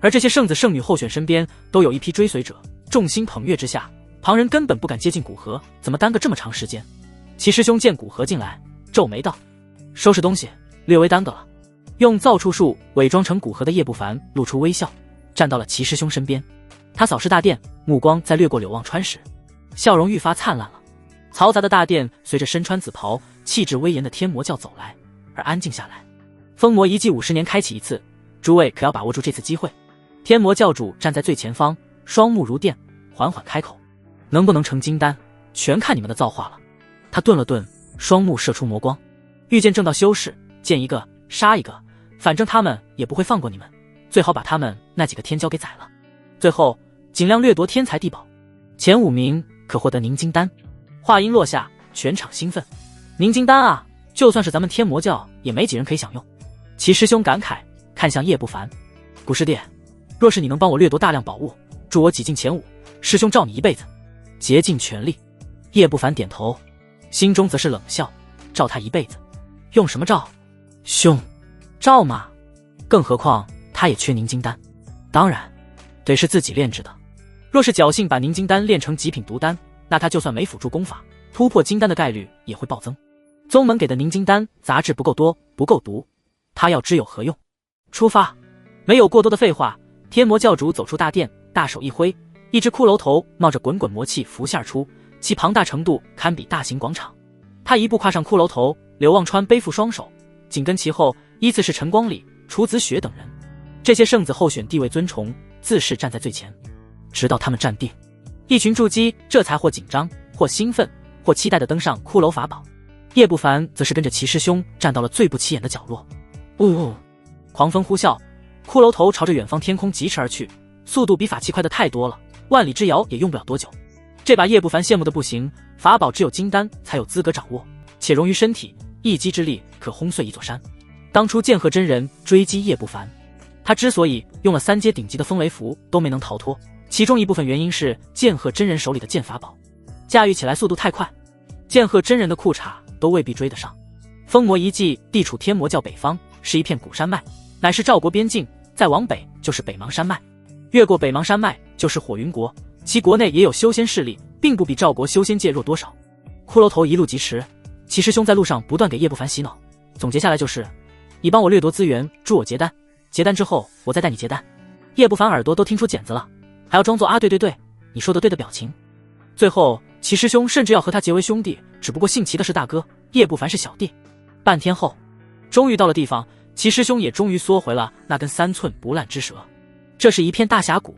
而这些圣子圣女候选身边都有一批追随者，众星捧月之下，旁人根本不敢接近古河，怎么耽搁这么长时间？齐师兄见古河进来，皱眉道：“收拾东西，略微耽搁了。”用造处术伪装成古河的叶不凡露出微笑，站到了齐师兄身边。他扫视大殿，目光在掠过柳望川时，笑容愈发灿烂了。嘈杂的大殿随着身穿紫袍、气质威严的天魔教走来而安静下来。封魔遗迹50年开启一次，诸位可要把握住这次机会。天魔教主站在最前方，双目如电，缓缓开口：“能不能成金丹，全看你们的造化了。”他顿了顿，双目射出魔光。遇见正道修士，见一个杀一个，反正他们也不会放过你们，最好把他们那几个天骄给宰了。最后尽量掠夺天材地宝，前5名可获得凝金丹。话音落下，全场兴奋。凝金丹啊，就算是咱们天魔教也没几人可以享用。齐师兄感慨，看向叶不凡：“古师弟，若是你能帮我掠夺大量宝物，助我挤进前5，师兄罩你一辈子，竭尽全力。”叶不凡点头，心中则是冷笑：“罩他一辈子，用什么罩？兄，罩嘛？更何况他也缺凝金丹，当然得是自己炼制的。若是侥幸把凝金丹炼成极品毒丹，那他就算没辅助功法，突破金丹的概率也会暴增。宗门给的凝金丹杂质不够多，不够毒，他要知有何用？出发！”没有过多的废话，天魔教主走出大殿，大手一挥，一只骷髅头冒着滚滚魔气浮现而出，其庞大程度堪比大型广场。他一步跨上骷髅头，柳望川背负双手，紧跟其后依次是陈光礼、楚子雪等人。这些圣子候选地位尊崇，自是站在最前。直到他们站定，一群筑基这才或紧张，或兴奋，或期待地登上骷髅法宝。叶不凡则是跟着齐师兄站到了最不起眼的角落。狂风呼啸，骷髅头朝着远方天空疾驰而去，速度比法器快的太多了，万里之遥也用不了多久。这把叶不凡羡慕的不行，法宝只有金丹才有资格掌握，且融于身体，一击之力可轰碎一座山。当初剑鹤真人追击叶不凡，他之所以用了3阶顶级的风雷符都没能逃脱，其中一部分原因是剑鹤真人手里的剑法宝驾驭起来速度太快，剑鹤真人的裤衩都未必追得上。封魔遗迹地处天魔教北方，是一片古山脉，乃是赵国边境，再往北就是北邙山脉，越过北邙山脉就是火云国，其国内也有修仙势力，并不比赵国修仙界弱多少。骷髅头一路疾驰，齐师兄在路上不断给叶不凡洗脑，总结下来就是：你帮我掠夺资源，助我结丹，结丹之后我再带你结丹。叶不凡耳朵都听出茧子了，还要装作啊对对对，你说的对的表情。最后齐师兄甚至要和他结为兄弟，只不过姓齐的是大哥，叶不凡是小弟。半天后，终于到了地方，齐师兄也终于缩回了那根3寸不烂之舌。这是一片大峡谷，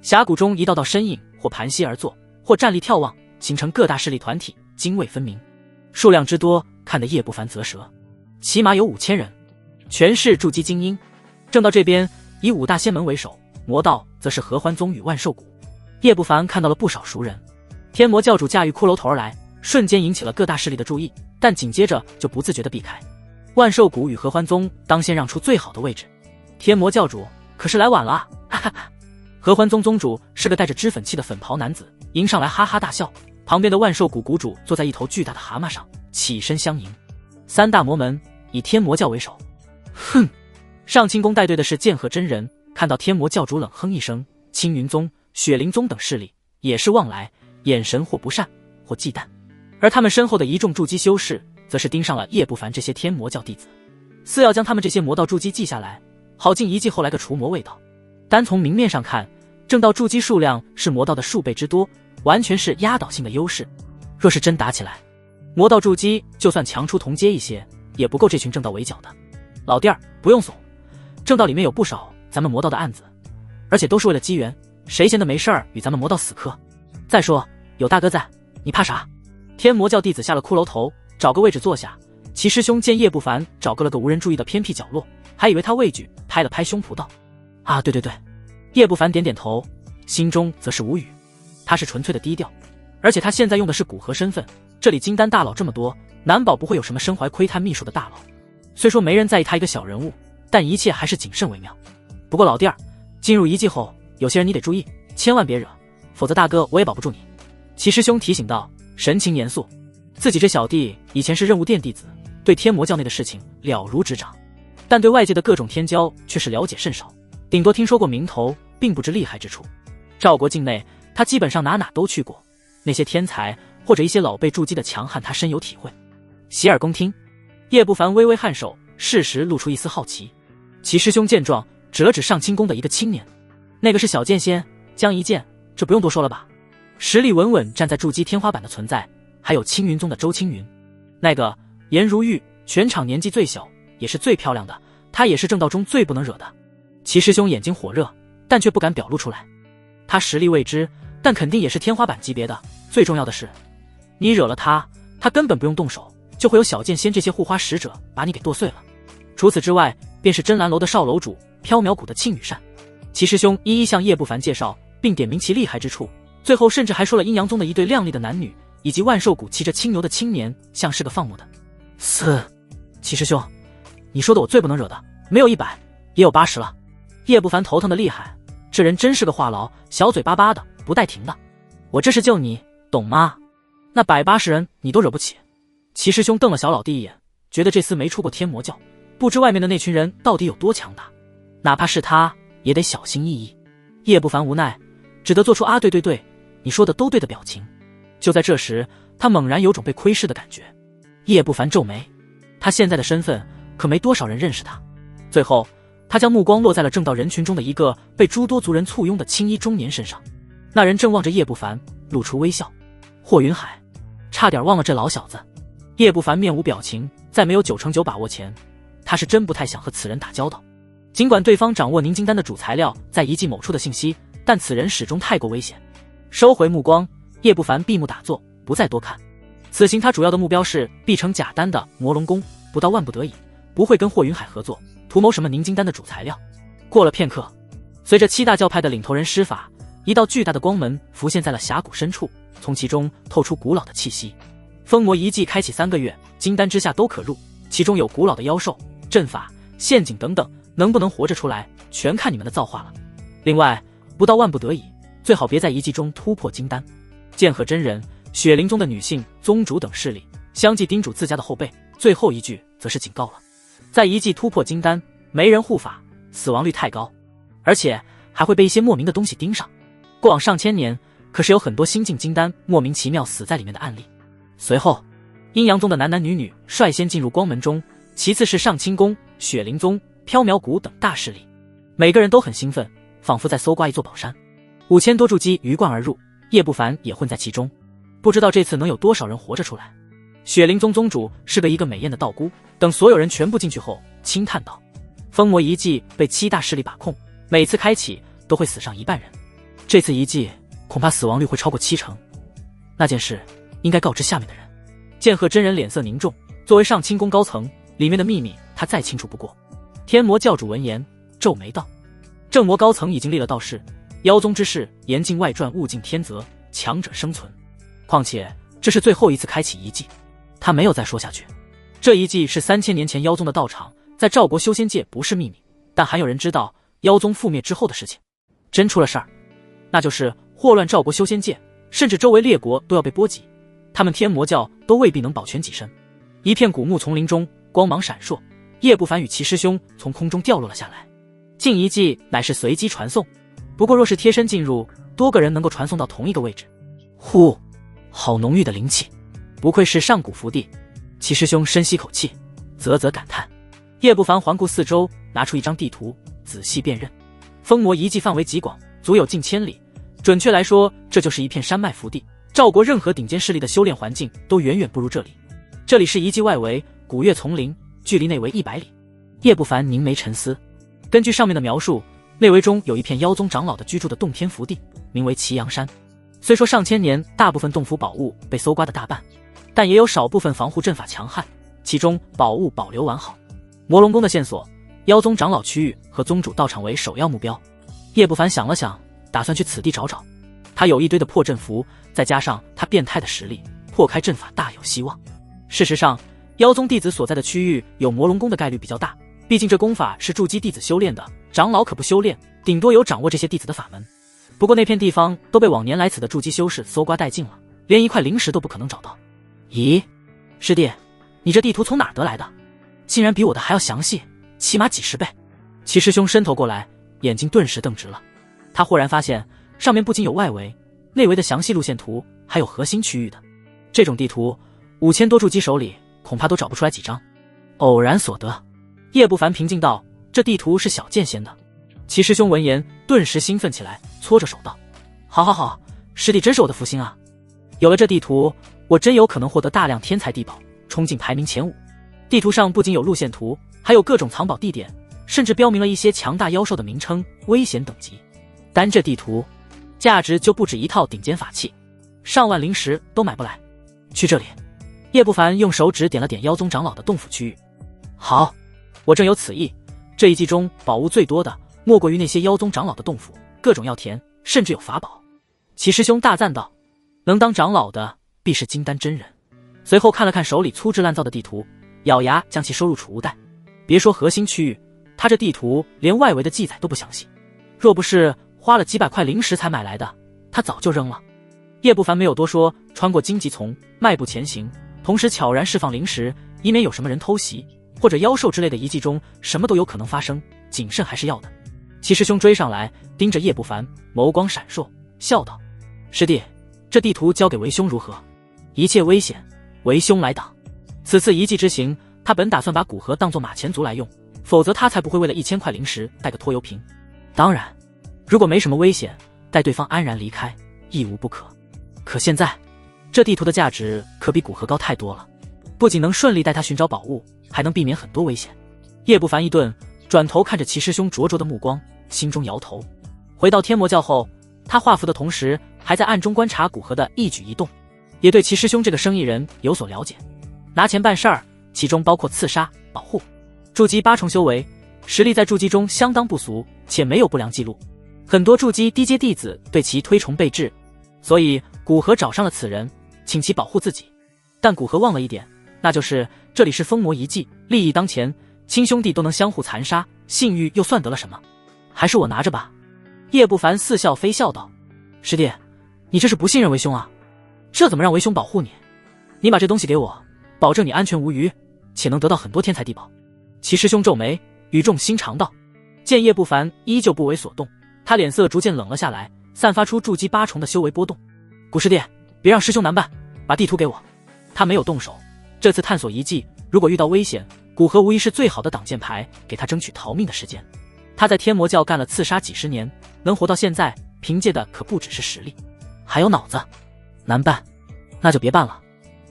峡谷中一道道身影或盘膝而坐，或站立眺望，形成各大势力团体，泾渭分明，数量之多，看得叶不凡啧舌。起码有5000人，全是筑基精英。正道这边以5大仙门为首，魔道则是合欢宗与万寿谷。叶不凡看到了不少熟人，天魔教主驾驭骷髅头而来，瞬间引起了各大势力的注意，但紧接着就不自觉地避开。万寿谷与合欢宗当先让出最好的位置。天魔教主可是来晚了啊，哈哈哈。合欢宗宗主是个带着脂粉气的粉袍男子，迎上来哈哈大笑。旁边的万寿谷谷主坐在一头巨大的蛤蟆上，起身相迎。3大魔门以天魔教为首。哼！上清宫带队的是剑鹤真人，看到天魔教主冷哼一声，青云宗、雪灵宗等势力也是望来，眼神或不善或忌惮。而他们身后的一众筑基修士则是盯上了叶不凡这些天魔教弟子，似要将他们这些魔道筑基记下来，好进遗迹后来个除魔味道。单从明面上看，正道筑基数量是魔道的数倍之多，完全是压倒性的优势。若是真打起来，魔道筑基就算强出同阶一些，也不够这群正道围剿的。老弟儿，不用怂，正道里面有不少咱们魔道的案子，而且都是为了机缘，谁闲得没事儿与咱们魔道死磕？再说有大哥在，你怕啥？天魔教弟子下了骷髅头，找个位置坐下。齐师兄见叶不凡找个无人注意的偏僻角落，还以为他畏惧，拍了拍胸脯道：啊对对对。叶不凡点点头，心中则是无语。他是纯粹的低调，而且他现在用的是古河身份，这里金丹大佬这么多，难保不会有什么身怀窥探秘术的大佬。虽说没人在意他一个小人物，但一切还是谨慎为妙。不过老弟儿，进入遗迹后，有些人你得注意，千万别惹，否则大哥我也保不住你。齐师兄提醒道，神情严肃。自己这小弟以前是任务殿弟子，对天魔教内的事情了如指掌，但对外界的各种天骄却是了解甚少，顶多听说过名头，并不知厉害之处。赵国境内，他基本上哪都去过，那些天才或者一些老辈筑基的强悍，他深有体会。洗耳恭听。叶不凡微微颔首，适时露出一丝好奇。齐师兄见状，指了指上清宫的一个青年，那个是小剑仙江一剑，这不用多说了吧？实力稳稳站在筑基天花板的存在。还有青云宗的周青云，那个颜如玉，全场年纪最小，也是最漂亮的，她也是正道中最不能惹的。齐师兄眼睛火热，但却不敢表露出来。他实力未知，但肯定也是天花板级别的。最重要的是，你惹了他，他根本不用动手，就会有小剑仙这些护花使者把你给剁碎了。除此之外，便是真兰楼的少楼主，缥缈谷的庆羽扇。齐师兄一一向叶不凡介绍，并点明其厉害之处，最后甚至还说了阴阳宗的一对靓丽的男女，以及万寿谷骑着青牛的青年，像是个放牧的。齐师兄，你说的我最不能惹的，没有100也有80了。叶不凡头疼的厉害，这人真是个话痨，小嘴巴巴的，不带停的。我这是救你，懂吗？那180人你都惹不起。齐师兄瞪了小老弟一眼，觉得这厮没出过天魔教，不知外面的那群人到底有多强大，哪怕是他也得小心翼翼。叶不凡无奈，只得做出啊对，你说的都对的表情。就在这时，他猛然有种被窥视的感觉。叶不凡皱眉，他现在的身份可没多少人认识他。最后，他将目光落在了正道人群中的一个被诸多族人簇拥的青衣中年身上。那人正望着叶不凡，露出微笑。霍云海，差点忘了这老小子。叶不凡面无表情，在没有99%把握前，他是真不太想和此人打交道。尽管对方掌握凝金丹的主材料在遗迹某处的信息，但此人始终太过危险。收回目光，叶不凡闭目打坐，不再多看。此行他主要的目标是必成假丹的魔龙宫，不到万不得已，不会跟霍云海合作，图谋什么凝金丹的主材料。过了片刻，随着7大教派的领头人施法，一道巨大的光门浮现在了峡谷深处，从其中透出古老的气息。封魔遗迹开启3个月，金丹之下都可入，其中有古老的妖兽、阵法、陷阱等等，能不能活着出来，全看你们的造化了。另外，不到万不得已，最好别在遗迹中突破金丹。剑鹤真人、雪灵宗的女性宗主等势力相继叮嘱自家的后辈，最后一句则是警告了：在遗迹突破金丹，没人护法，死亡率太高，而且还会被一些莫名的东西盯上。过往上千年，可是有很多新进金丹莫名其妙死在里面的案例。随后，阴阳宗的男男女女率先进入光门中，其次是上清宫、雪灵宗、缥缈谷等大势力。每个人都很兴奋，仿佛在搜刮一座宝山。5000多筑基鱼贯而入，叶不凡也混在其中，不知道这次能有多少人活着出来。雪灵宗宗主是一个美艳的道姑，等所有人全部进去后，轻叹道：封魔遗迹被7大势力把控，每次开启都会死上1半人，这次遗迹恐怕死亡率会超过70%。那件事应该告知下面的人。剑鹤真人脸色凝重，作为上清宫高层，里面的秘密他再清楚不过。天魔教主闻言皱眉道：正魔高层已经立了道誓，妖宗之事严禁外传，物竞天择，强者生存。况且这是最后一次开启遗迹。他没有再说下去。这遗迹是3000年前妖宗的道场，在赵国修仙界不是秘密，但还有人知道妖宗覆灭之后的事情。真出了事儿，那就是祸乱赵国修仙界，甚至周围列国都要被波及，他们天魔教都未必能保全己身。一片古木丛林中，光芒闪烁，叶不凡与其师兄从空中掉落了下来。进遗迹乃是随机传送，不过若是贴身进入，多个人能够传送到同一个位置。呼，好浓郁的灵气，不愧是上古福地。齐师兄深吸口气，啧啧感叹。叶不凡环顾四周，拿出一张地图，仔细辨认。封魔遗迹范围极广，足有近1000里，准确来说，这就是一片山脉福地。赵国任何顶尖势力的修炼环境都远远不如这里。这里是遗迹外围，古月丛林，距离内围100里。叶不凡凝眉沉思，根据上面的描述，内围中有一片妖宗长老的居住的洞天福地，名为祁阳山。虽说上千年大部分洞府宝物被搜刮的大半，但也有少部分防护阵法强悍，其中宝物保留完好。魔龙宫的线索，妖宗长老区域和宗主道场为首要目标。叶不凡想了想，打算去此地找找。他有一堆的破阵符，再加上他变态的实力，破开阵法大有希望。事实上，妖宗弟子所在的区域有魔龙宫的概率比较大，毕竟这功法是筑基弟子修炼的，长老可不修炼，顶多有掌握这些弟子的法门。不过那片地方都被往年来此的筑基修士搜刮殆尽了，连一块灵石都不可能找到。咦，师弟，你这地图从哪儿得来的？竟然比我的还要详细，起码几10倍。齐师兄伸头过来，眼睛顿时瞪直了。他豁然发现，上面不仅有外围、内围的详细路线图，还有核心区域的。这种地图，5000多筑基手里恐怕都找不出来几张。偶然所得。叶不凡平静道：“这地图是小剑仙的。”齐师兄闻言，顿时兴奋起来，搓着手道：“好好好，师弟真是我的福星啊！有了这地图，我真有可能获得大量天才地宝，冲进排名前5。地图上不仅有路线图，还有各种藏宝地点，甚至标明了一些强大妖兽的名称、危险等级。单这地图，价值就不止一套顶尖法器，上万灵石都买不来。去这里。”叶不凡用手指点了点妖宗长老的洞府区域。好，我正有此意。这一季中宝物最多的，莫过于那些妖宗长老的洞府，各种药田，甚至有法宝。齐师兄大赞道：“能当长老的，必是金丹真人。”随后看了看手里粗制滥造的地图，咬牙将其收入储物袋。别说核心区域，他这地图连外围的记载都不详细，若不是花了几百块灵石才买来的，他早就扔了。叶不凡没有多说，穿过荆棘丛，迈步前行，同时悄然释放灵石，以免有什么人偷袭或者妖兽之类的遗迹中什么都有可能发生，谨慎还是要的。齐师兄追上来，盯着叶不凡，眸光闪烁，笑道：“师弟，这地图交给为兄如何？一切危险，为兄来挡。”此次遗迹之行，他本打算把古河当作马前卒来用，否则他才不会为了1000块灵石带个拖油瓶。当然，如果没什么危险，带对方安然离开，亦无不可。可现在，这地图的价值可比古河高太多了，不仅能顺利带他寻找宝物，还能避免很多危险。叶不凡一顿，转头看着齐师兄灼灼的目光，心中摇头。回到天魔教后，他画符的同时，还在暗中观察古河的一举一动，也对齐师兄这个生意人有所了解。拿钱办事儿，其中包括刺杀、保护。筑基8重修为，实力在筑基中相当不俗，且没有不良记录。很多筑基低阶弟子对其推崇备至，所以古河找上了此人，请其保护自己。但古河忘了一点，那就是这里是封魔遗迹，利益当前，亲兄弟都能相互残杀，信誉又算得了什么？还是我拿着吧。叶不凡似笑非笑道：“师弟，你这是不信任为兄啊？这怎么让为兄保护你？你把这东西给我，保证你安全无虞，且能得到很多天才地宝。”齐师兄皱眉，语重心长道。见叶不凡依旧不为所动，他脸色逐渐冷了下来，散发出筑基8重的修为波动。古师弟，别让师兄难办，把地图给我。他没有动手，这次探索遗迹，如果遇到危险，古河无疑是最好的挡箭牌，给他争取逃命的时间。他在天魔教干了刺杀几10年，能活到现在，凭借的可不只是实力，还有脑子。难办，那就别办了。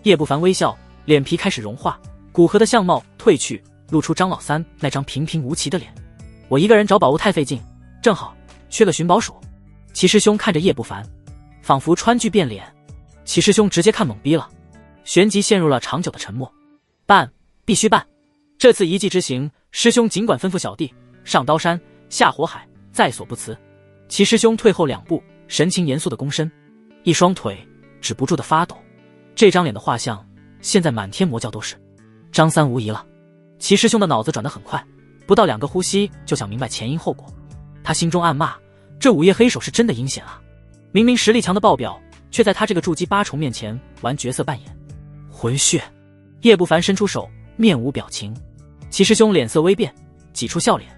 叶不凡微笑，脸皮开始融化，古河的相貌褪去，露出张老三那张平平无奇的脸。我一个人找宝物太费劲，正好缺个寻宝鼠。齐师兄看着叶不凡，仿佛川剧变脸。齐师兄直接看懵逼了，旋即陷入了长久的沉默。办，必须办。这次遗迹之行，师兄尽管吩咐小弟上刀山下火海，在所不辞。齐师兄退后2步，神情严肃的躬身，一双腿止不住的发抖。这张脸的画像，现在满天魔教都是。张三无疑了。齐师兄的脑子转得很快，不到2个呼吸就想明白前因后果。他心中暗骂，这午夜黑手是真的阴险啊！明明实力强的爆表，却在他这个筑基8重面前玩角色扮演。混血！叶不凡伸出手，面无表情。齐师兄脸色微变，挤出笑脸。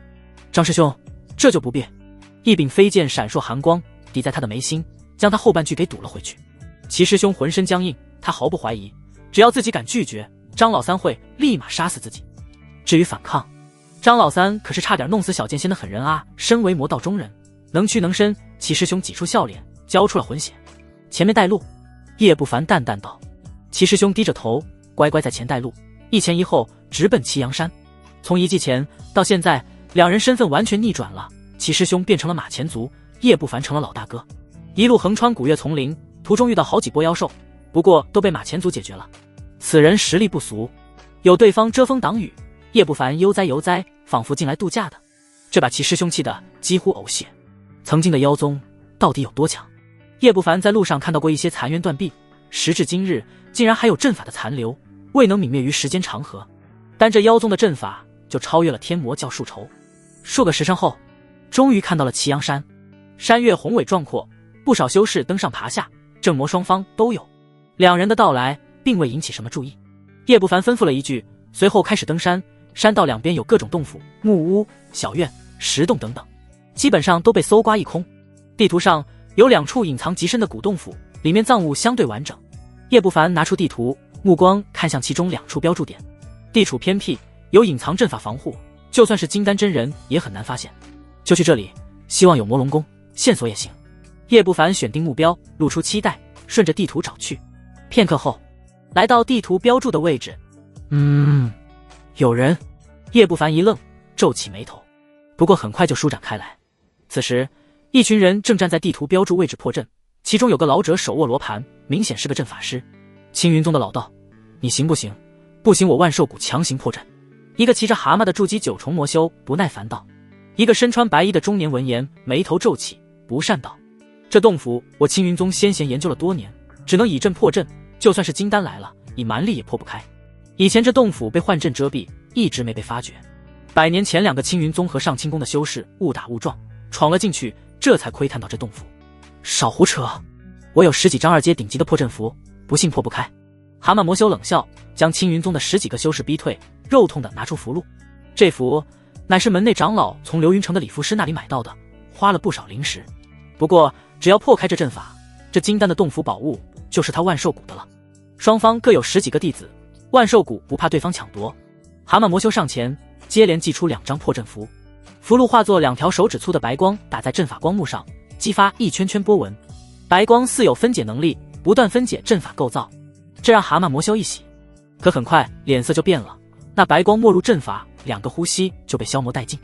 张师兄，这就不必。一柄飞剑闪烁寒光，抵在他的眉心，将他后半句给堵了回去。齐师兄浑身僵硬，他毫不怀疑，只要自己敢拒绝，张老三会立马杀死自己。至于反抗，张老三可是差点弄死小剑仙的狠人啊！身为魔道中人，能屈能伸。齐师兄挤出笑脸，交出了魂血。前面带路。叶不凡淡淡道。齐师兄低着头，乖乖在前带路，一前一后直奔祁阳山。从遗迹前到现在，2人身份完全逆转了。齐师兄变成了马前卒，叶不凡成了老大哥。一路横穿古月丛林，途中遇到好几波妖兽，不过都被马前卒解决了。此人实力不俗，有对方遮风挡雨，叶不凡悠哉悠哉，仿佛进来度假的。这把齐师兄气得几乎呕血。曾经的妖宗到底有多强？叶不凡在路上看到过一些残垣断壁，时至今日竟然还有阵法的残留，未能泯灭于时间长河。但这妖宗的阵法就超越了天魔教数筹。数个时辰后，终于看到了祁阳山。山岳宏伟壮阔，不少修士登上爬下，正魔双方都有。两人的到来并未引起什么注意。叶不凡吩咐了一句，随后开始登山。山道两边有各种洞府、木屋、小院、石洞等等，基本上都被搜刮一空。地图上有2处隐藏极深的古洞府，里面藏物相对完整。叶不凡拿出地图，目光看向其中2处标注点，地处偏僻，有隐藏阵法防护，就算是金丹真人也很难发现。就去这里，希望有魔龙宫，线索也行。叶不凡选定目标，露出期待，顺着地图找去。片刻后，来到地图标注的位置，有人。叶不凡一愣，皱起眉头，不过很快就舒展开来。此时，一群人正站在地图标注位置破阵，其中有个老者手握罗盘，明显是个阵法师。青云宗的老道，你行不行？不行，我万寿谷强行破阵。一个骑着蛤蟆的筑基9重魔修不耐烦道。一个身穿白衣的中年闻言，眉头皱起，不善道：这洞府我青云宗先贤研究了多年，只能以阵破阵，就算是金丹来了，以蛮力也破不开。以前这洞府被幻阵遮蔽，一直没被发觉。100年前2个青云宗和上清宫的修士误打误撞闯了进去，这才窥探到这洞府。少胡扯，我有10几张2阶顶级的破阵符，不信破不开。蛤蟆魔修冷笑，将青云宗的10几个修士逼退，肉痛的拿出符箓。这符乃是门内长老从流云城的礼符师那里买到的，花了不少灵石。不过只要破开这阵法，这金丹的洞府宝物就是他万寿谷的了。双方各有10几个弟子，万寿谷不怕对方抢夺。蛤蟆魔修上前，接连祭出2张破阵符，符箓化作2条手指粗的白光，打在阵法光幕上，激发一圈圈波纹。白光似有分解能力，不断分解阵法构造，这让蛤蟆魔修一喜。可很快脸色就变了，那白光没入阵法，2个呼吸就被消磨殆尽。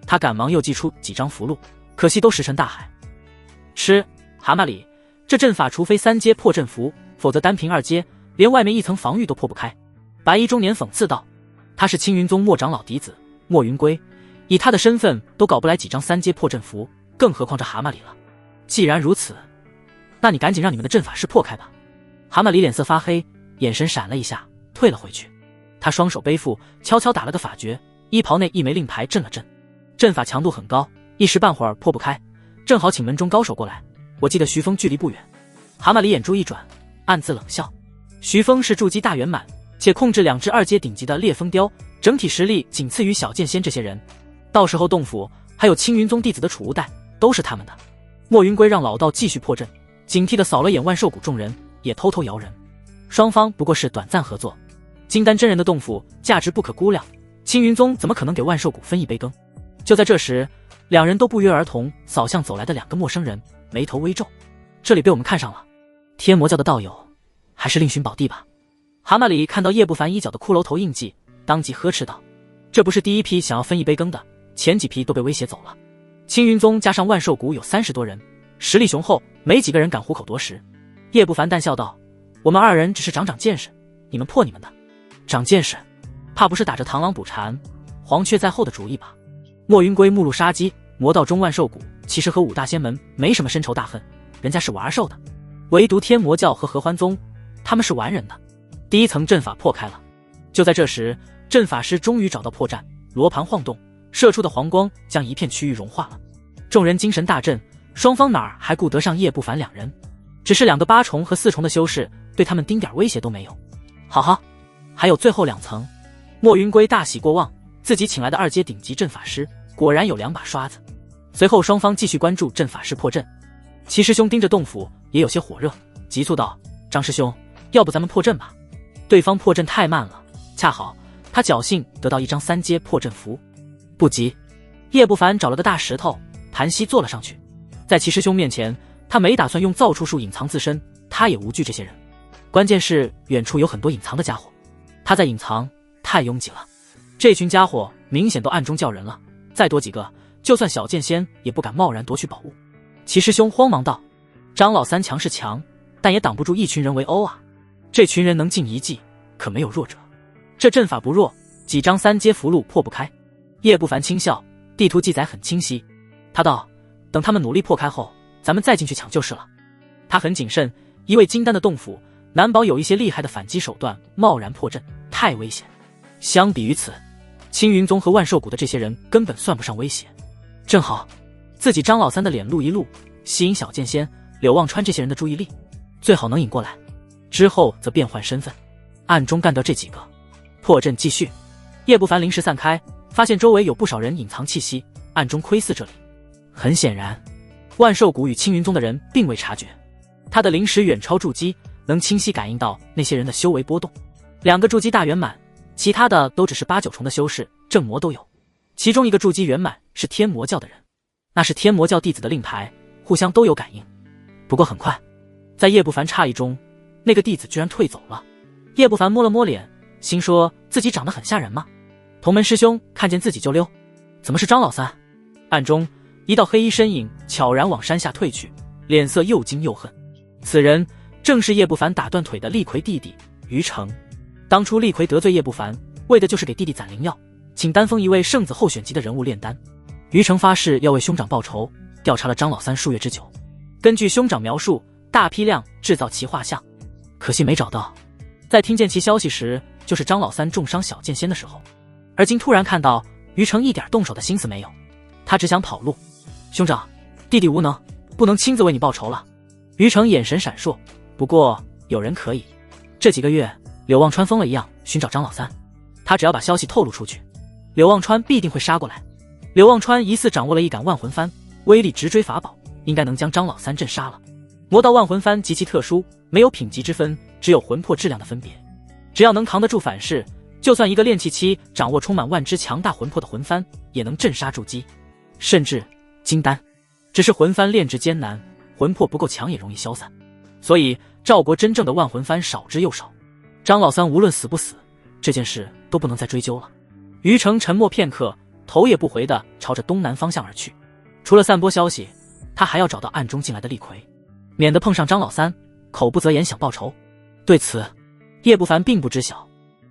他赶忙又祭出几张符箓，可惜都石沉大海。吃蛤蟆里，这阵法除非3阶破阵符，否则单凭2阶，连外面一层防御都破不开。白衣中年讽刺道：他是青云宗莫长老嫡子莫云归，以他的身份都搞不来几张3阶破阵符，更何况这蛤蟆里了。既然如此，那你赶紧让你们的阵法师破开吧。蛤蟆里脸色发黑，眼神闪了一下，退了回去。他双手背负，悄悄打了个法诀，衣袍内一枚令牌震了震。阵法强度很高，一时半会儿破不开，正好请门中高手过来。我记得徐峰距离不远。蛤蟆里眼珠一转，暗自冷笑。徐峰是筑基大圆满，且控制2只2阶顶级的烈风雕，整体实力仅次于小剑仙这些人。到时候洞府还有青云宗弟子的储物袋都是他们的。莫云归让老道继续破阵，警惕地扫了眼万寿谷众人，也偷偷摇人。双方不过是短暂合作。金丹真人的洞府价值不可估量，青云宗怎么可能给万寿谷分一杯羹？就在这时，2人都不约而同扫向走来的2个陌生人，眉头微皱。这里被我们看上了，天魔教的道友，还是另寻宝地吧。蛤蟆里看到叶不凡衣角的骷髅头印记，当即呵斥道：这不是第一批想要分一杯羹的，前几批都被威胁走了。青云宗加上万寿谷有30多人，实力雄厚，没几个人敢虎口夺食。叶不凡淡笑道：我们2人只是长长见识，你们破你们的。长见识，怕不是打着螳螂捕蝉，黄雀在后的主意吧？莫云归目露杀机，魔道中万寿谷其实和5大仙门没什么深仇大恨，人家是玩兽的，唯独天魔教和合欢宗，他们是玩人的。第1层阵法破开了，就在这时，阵法师终于找到破绽，罗盘晃动，射出的黄光将一片区域融化了。众人精神大振，双方哪儿还顾得上叶不凡2人？只是2个8重和4重的修士，对他们丁点威胁都没有。好好，还有最后2层。莫云归大喜过望，自己请来的2阶顶级阵法师果然有2把刷子。随后双方继续关注阵法师破阵。齐师兄盯着洞府也有些火热，急促道：张师兄，要不咱们破阵吧？对方破阵太慢了，恰好他侥幸得到1张3阶破阵符。不急。叶不凡找了个大石头，盘膝坐了上去。在齐师兄面前，他没打算用造出术隐藏自身，他也无惧这些人。关键是远处有很多隐藏的家伙，他在隐藏太拥挤了。这群家伙明显都暗中叫人了，再多几个，就算小剑仙也不敢贸然夺取宝物。齐师兄慌忙道：长老3强是强，但也挡不住一群人围殴啊。这群人能进一计，可没有弱者。这阵法不弱，几张3阶符箓破不开。叶不凡轻笑，地图记载很清晰。他道：等他们努力破开后，咱们再进去抢就是了。他很谨慎，一位金丹的洞府难保有一些厉害的反击手段，贸然破阵太危险。相比于此，青云宗和万寿谷的这些人根本算不上威胁。正好自己张老3的脸露一露，吸引小剑仙、柳望川这些人的注意力，最好能引过来。之后则变换身份，暗中干掉这几个。破阵继续，叶不凡临时散开，发现周围有不少人隐藏气息，暗中窥伺这里。很显然，万寿谷与青云宗的人并未察觉，他的灵识远超筑基，能清晰感应到那些人的修为波动。2个筑基大圆满，其他的都只是8、9重的修士，正魔都有。其中一个筑基圆满是天魔教的人，那是天魔教弟子的令牌，互相都有感应。不过很快，在叶不凡诧异中，那个弟子居然退走了。叶不凡摸了摸脸，心说自己长得很吓人吗？同门师兄看见自己就溜，怎么是张老三？暗中一道黑衣身影悄然往山下退去，脸色又惊又恨。此人正是叶不凡打断腿的厉魁弟弟于成。当初厉魁得罪叶不凡，为的就是给弟弟攒灵药，请丹峰一位圣子候选级的人物炼丹。于成发誓要为兄长报仇，调查了张老三数月之久，根据兄长描述，大批量制造其画像，可惜没找到。在听见其消息时，就是张老三重伤小剑仙的时候，而今突然看到于成一点动手的心思没有，他只想跑路。兄长，弟弟无能，不能亲自为你报仇了。于成眼神闪烁，不过有人可以。这几个月柳望川疯了一样寻找张老三，他只要把消息透露出去，柳望川必定会杀过来。柳望川疑似掌握了一杆万魂幡，威力直追法宝，应该能将张老三镇杀了。魔道万魂幡极其特殊，没有品级之分，只有魂魄质量的分别。只要能扛得住反噬，就算一个炼气期掌握充满万只强大魂魄的魂幡，也能镇杀筑基，甚至金丹。只是魂幡炼制艰难，魂魄不够强也容易消散，所以赵国真正的万魂幡少之又少。张老三无论死不死，这件事都不能再追究了。于成沉默片刻，头也不回地朝着东南方向而去。除了散播消息，他还要找到暗中进来的厉魁，免得碰上张老三，口不择言想报仇。对此，叶不凡并不知晓，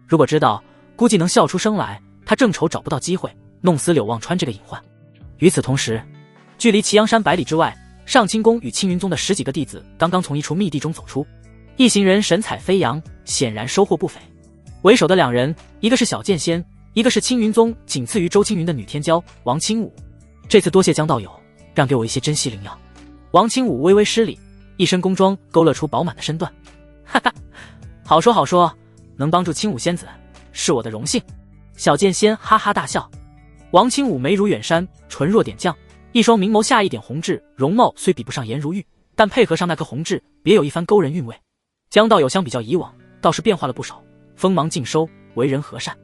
如果知道，估计能笑出声来。他正愁找不到机会弄死柳望川这个隐患。与此同时，距离祁阳山100里之外，上清宫与青云宗的10几个弟子刚刚从一处密地中走出，一行人神采飞扬，显然收获不菲。为首的2人，一个是小剑仙，一个是青云宗仅次于周青云的女天骄王清武。这次多谢江道友让给我一些珍稀灵药。王清武微微施礼，一身宫装勾勒出饱满的身段。哈哈，好说好说，能帮助青武仙子是我的荣幸。小剑仙哈哈大笑。王清武眉如远山，唇若点将，一双明眸下一点红痣，容貌虽比不上颜如玉，但配合上那颗红痣，别有一番勾人韵味。江道友相比较以往，倒是变化了不少，锋芒尽收，为人和善。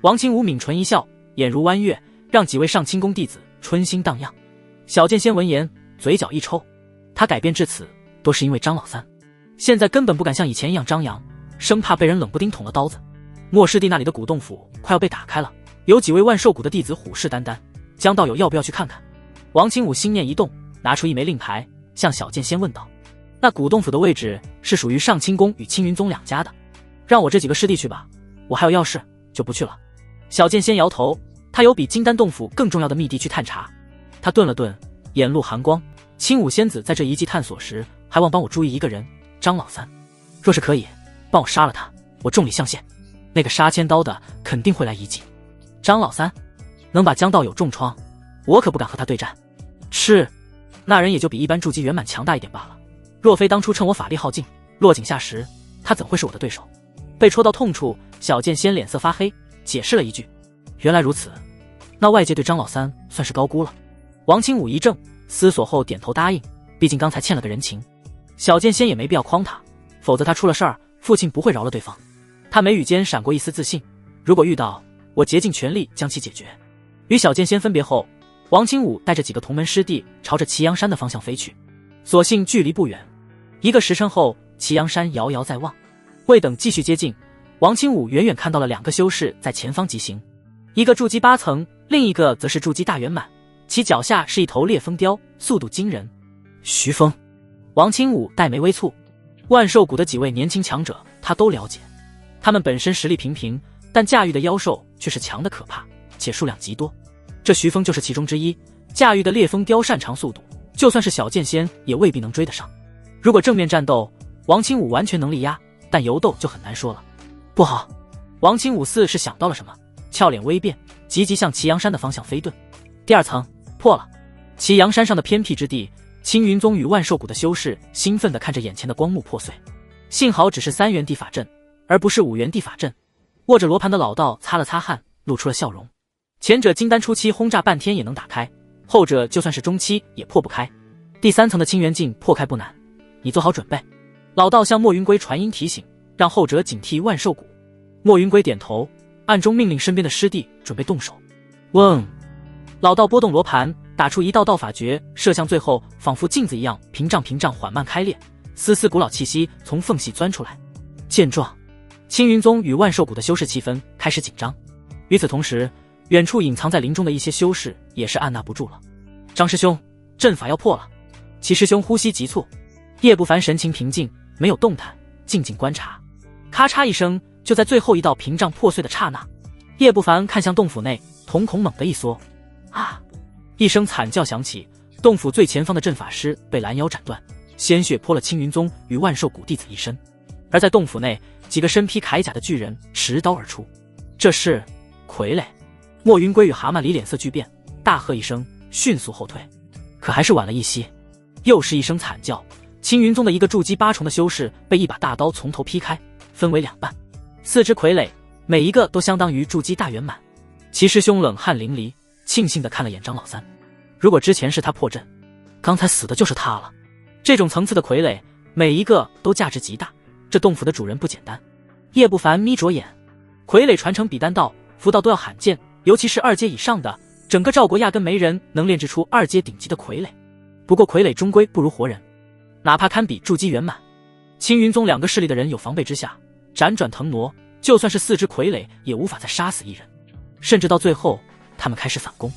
王清武抿唇一笑，眼如弯月，让几位上清宫弟子春心荡漾。小剑仙闻言，嘴角一抽，他改变至此，多是因为张老三，现在根本不敢像以前一样张扬，生怕被人冷不丁捅了刀子。末世地那里的古洞府快要被打开了，有几位万寿谷的弟子虎视眈眈，江道友要不要去看看？王清武心念一动，拿出一枚令牌，向小剑仙问道：那古洞府的位置是属于上清宫与青云宗2家的，让我这几个师弟去吧，我还有要事，就不去了。小剑仙摇头，他有比金丹洞府更重要的秘地去探查。他顿了顿，眼露寒光。青武仙子在这遗迹探索时，还望帮我注意一个人，张老三。若是可以，帮我杀了他，我重礼相献。那个杀千刀的肯定会来遗迹。张老三能把江道友重创，我可不敢和他对战。是，那人也就比一般筑基圆满强大一点罢了。若非当初趁我法力耗尽，落井下石，他怎会是我的对手？被戳到痛处，小剑仙脸色发黑，解释了一句：原来如此，那外界对张老三算是高估了。王清武一怔，思索后点头答应，毕竟刚才欠了个人情。小剑仙也没必要诓他，否则他出了事儿，父亲不会饶了对方。他眉宇间闪过一丝自信，如果遇到，我竭尽全力将其解决。与小剑仙分别后，王清武带着几个同门师弟朝着祁阳山的方向飞去。所幸距离不远，一个时辰后，祁阳山遥遥在望。未等继续接近，王清武远远看到了2个修士在前方疾行，一个筑基8层，另一个则是筑基大圆满，其脚下是一头烈风雕，速度惊人。徐峰，王清武黛眉微蹙。万寿谷的几位年轻强者他都了解，他们本身实力平平，但驾驭的妖兽却是强的可怕，且数量极多。这徐峰就是其中之一，驾驭的烈风雕擅长速度，就算是小剑仙也未必能追得上。如果正面战斗，王清武完全能力压，但游斗就很难说了。不好！王清武似是想到了什么，俏脸微变，急急向祁阳山的方向飞遁。第2层破了！祁阳山上的偏僻之地，青云宗与万寿谷的修士兴奋地看着眼前的光幕破碎。幸好只是3元地法阵，而不是5元地法阵。握着罗盘的老道擦了擦汗，露出了笑容。前者金丹初期轰炸半天也能打开，后者就算是中期也破不开。第3层的清元镜破开不难，你做好准备。老道向莫云归传音提醒，让后者警惕万寿谷。莫云归点头，暗中命令身边的师弟准备动手。嗡！老道拨动罗盘，打出一道道法诀，射向最后仿佛镜子一样，屏障缓慢开裂，丝丝古老气息从缝隙钻出来。见状，青云宗与万寿谷的修士气氛开始紧张。与此同时，远处隐藏在林中的一些修士也是按捺不住了。张师兄，阵法要破了。齐师兄呼吸急促，叶不凡神情平静，没有动弹，静静观察。咔嚓一声，就在最后一道屏障破碎的刹那，叶不凡看向洞府内，瞳孔猛地一缩。啊！一声惨叫响起，洞府最前方的阵法师被拦腰斩断，鲜血泼了青云宗与万寿谷弟子一身。而在洞府内，几个身披铠甲的巨人持刀而出。这是傀儡。莫云归与蛤蟆里脸色巨变，大喝一声，迅速后退。可还是晚了一息，又是一声惨叫，青云宗的一个筑基8重的修士被一把大刀从头劈开，分为2半。4只傀儡，每一个都相当于筑基大圆满。齐师兄冷汗淋漓，庆幸地看了眼张老三。如果之前是他破阵，刚才死的就是他了。这种层次的傀儡，每一个都价值极大，这洞府的主人不简单。叶不凡眯着眼，傀儡传承比丹道、符道都要罕见，尤其是2阶以上的，整个赵国压根没人能炼制出2阶顶级的傀儡。不过傀儡终归不如活人，哪怕堪比筑基圆满。青云宗2个势力的人有防备之下，辗转腾挪，就算是4只傀儡也无法再杀死一人。甚至到最后，他们开始反攻。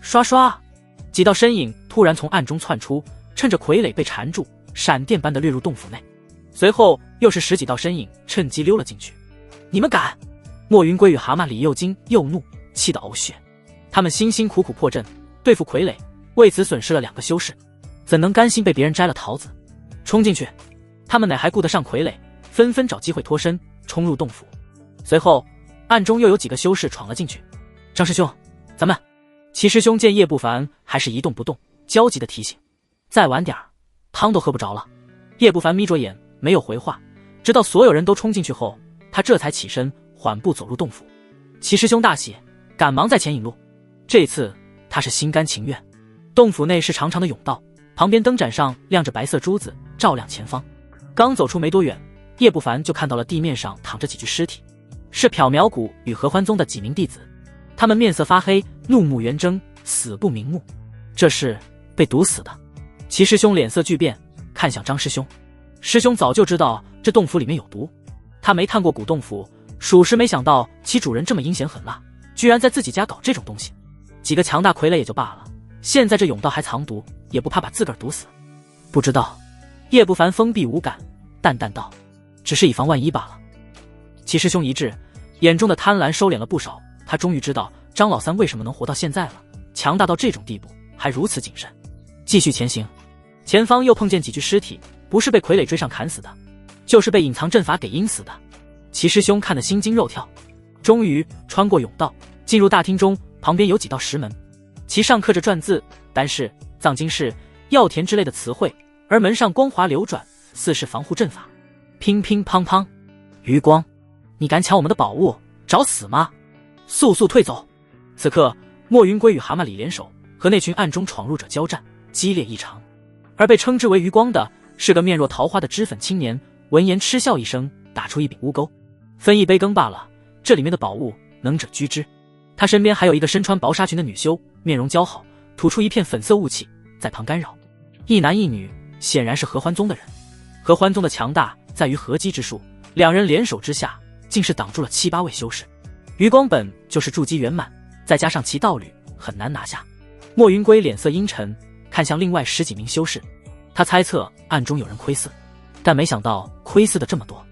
刷刷，几道身影突然从暗中窜出，趁着傀儡被缠住，闪电般的掠入洞府内。随后又是10几道身影趁机溜了进去。你们敢！莫云归与蛤蟆里又惊又怒，气得呕血。他们辛辛苦苦破阵对付傀儡，为此损失了2个修士，怎能甘心被别人摘了桃子？冲进去！他们哪还顾得上傀儡，纷纷找机会脱身，冲入洞府。随后暗中又有几个修士闯了进去。张师兄，咱们……齐师兄见叶不凡还是一动不动，焦急地提醒：再晚点汤都喝不着了。叶不凡眯着眼，没有回话，直到所有人都冲进去后，他这才起身缓步走入洞府。齐师兄大喜，赶忙在前引路。这次他是心甘情愿。洞府内是长长的甬道，旁边灯盏上亮着白色珠子，照亮前方。刚走出没多远，叶不凡就看到了地面上躺着几具尸体，是缥缈谷与合欢宗的几名弟子。他们面色发黑，怒目圆睁，死不瞑目。这是被毒死的。齐师兄脸色巨变，看向张师兄。师兄早就知道这洞府里面有毒，他没探过古洞府，属实没想到其主人这么阴险狠辣，居然在自己家搞这种东西。几个强大傀儡也就罢了，现在这甬道还藏毒，也不怕把自个儿毒死？不知道。叶不凡封闭无感，淡淡道：只是以防万一罢了。齐师兄一滞，眼中的贪婪收敛了不少，他终于知道张老三为什么能活到现在了，强大到这种地步，还如此谨慎。继续前行，前方又碰见几具尸体，不是被傀儡追上砍死的，就是被隐藏阵法给阴死的。齐师兄看得心惊肉跳，终于穿过甬道，进入大厅中，旁边有几道石门，其上刻着篆字、丹氏、藏经室、药田之类的词汇，而门上光华流转，似是防护阵法。乒乒乓乓，余光，你敢抢我们的宝物，找死吗？速速退走！此刻，莫云归与蛤蟆里联手，和那群暗中闯入者交战，激烈异常。而被称之为余光的是个面若桃花的脂粉青年，闻言嗤笑一声，打出一柄乌钩，分一杯羹罢了，这里面的宝物能者居之。他身边还有一个身穿薄纱裙的女修，面容姣好，吐出一片粉色雾气，在旁干扰。一男一女，显然是合欢宗的人。合欢宗的强大在于合击之术，2人联手之下，竟是挡住了7、8位修士。余光本就是筑基圆满，再加上其道侣，很难拿下。莫云归脸色阴沉，看向另外10几名修士，他猜测暗中有人窥伺，但没想到窥伺的这么多。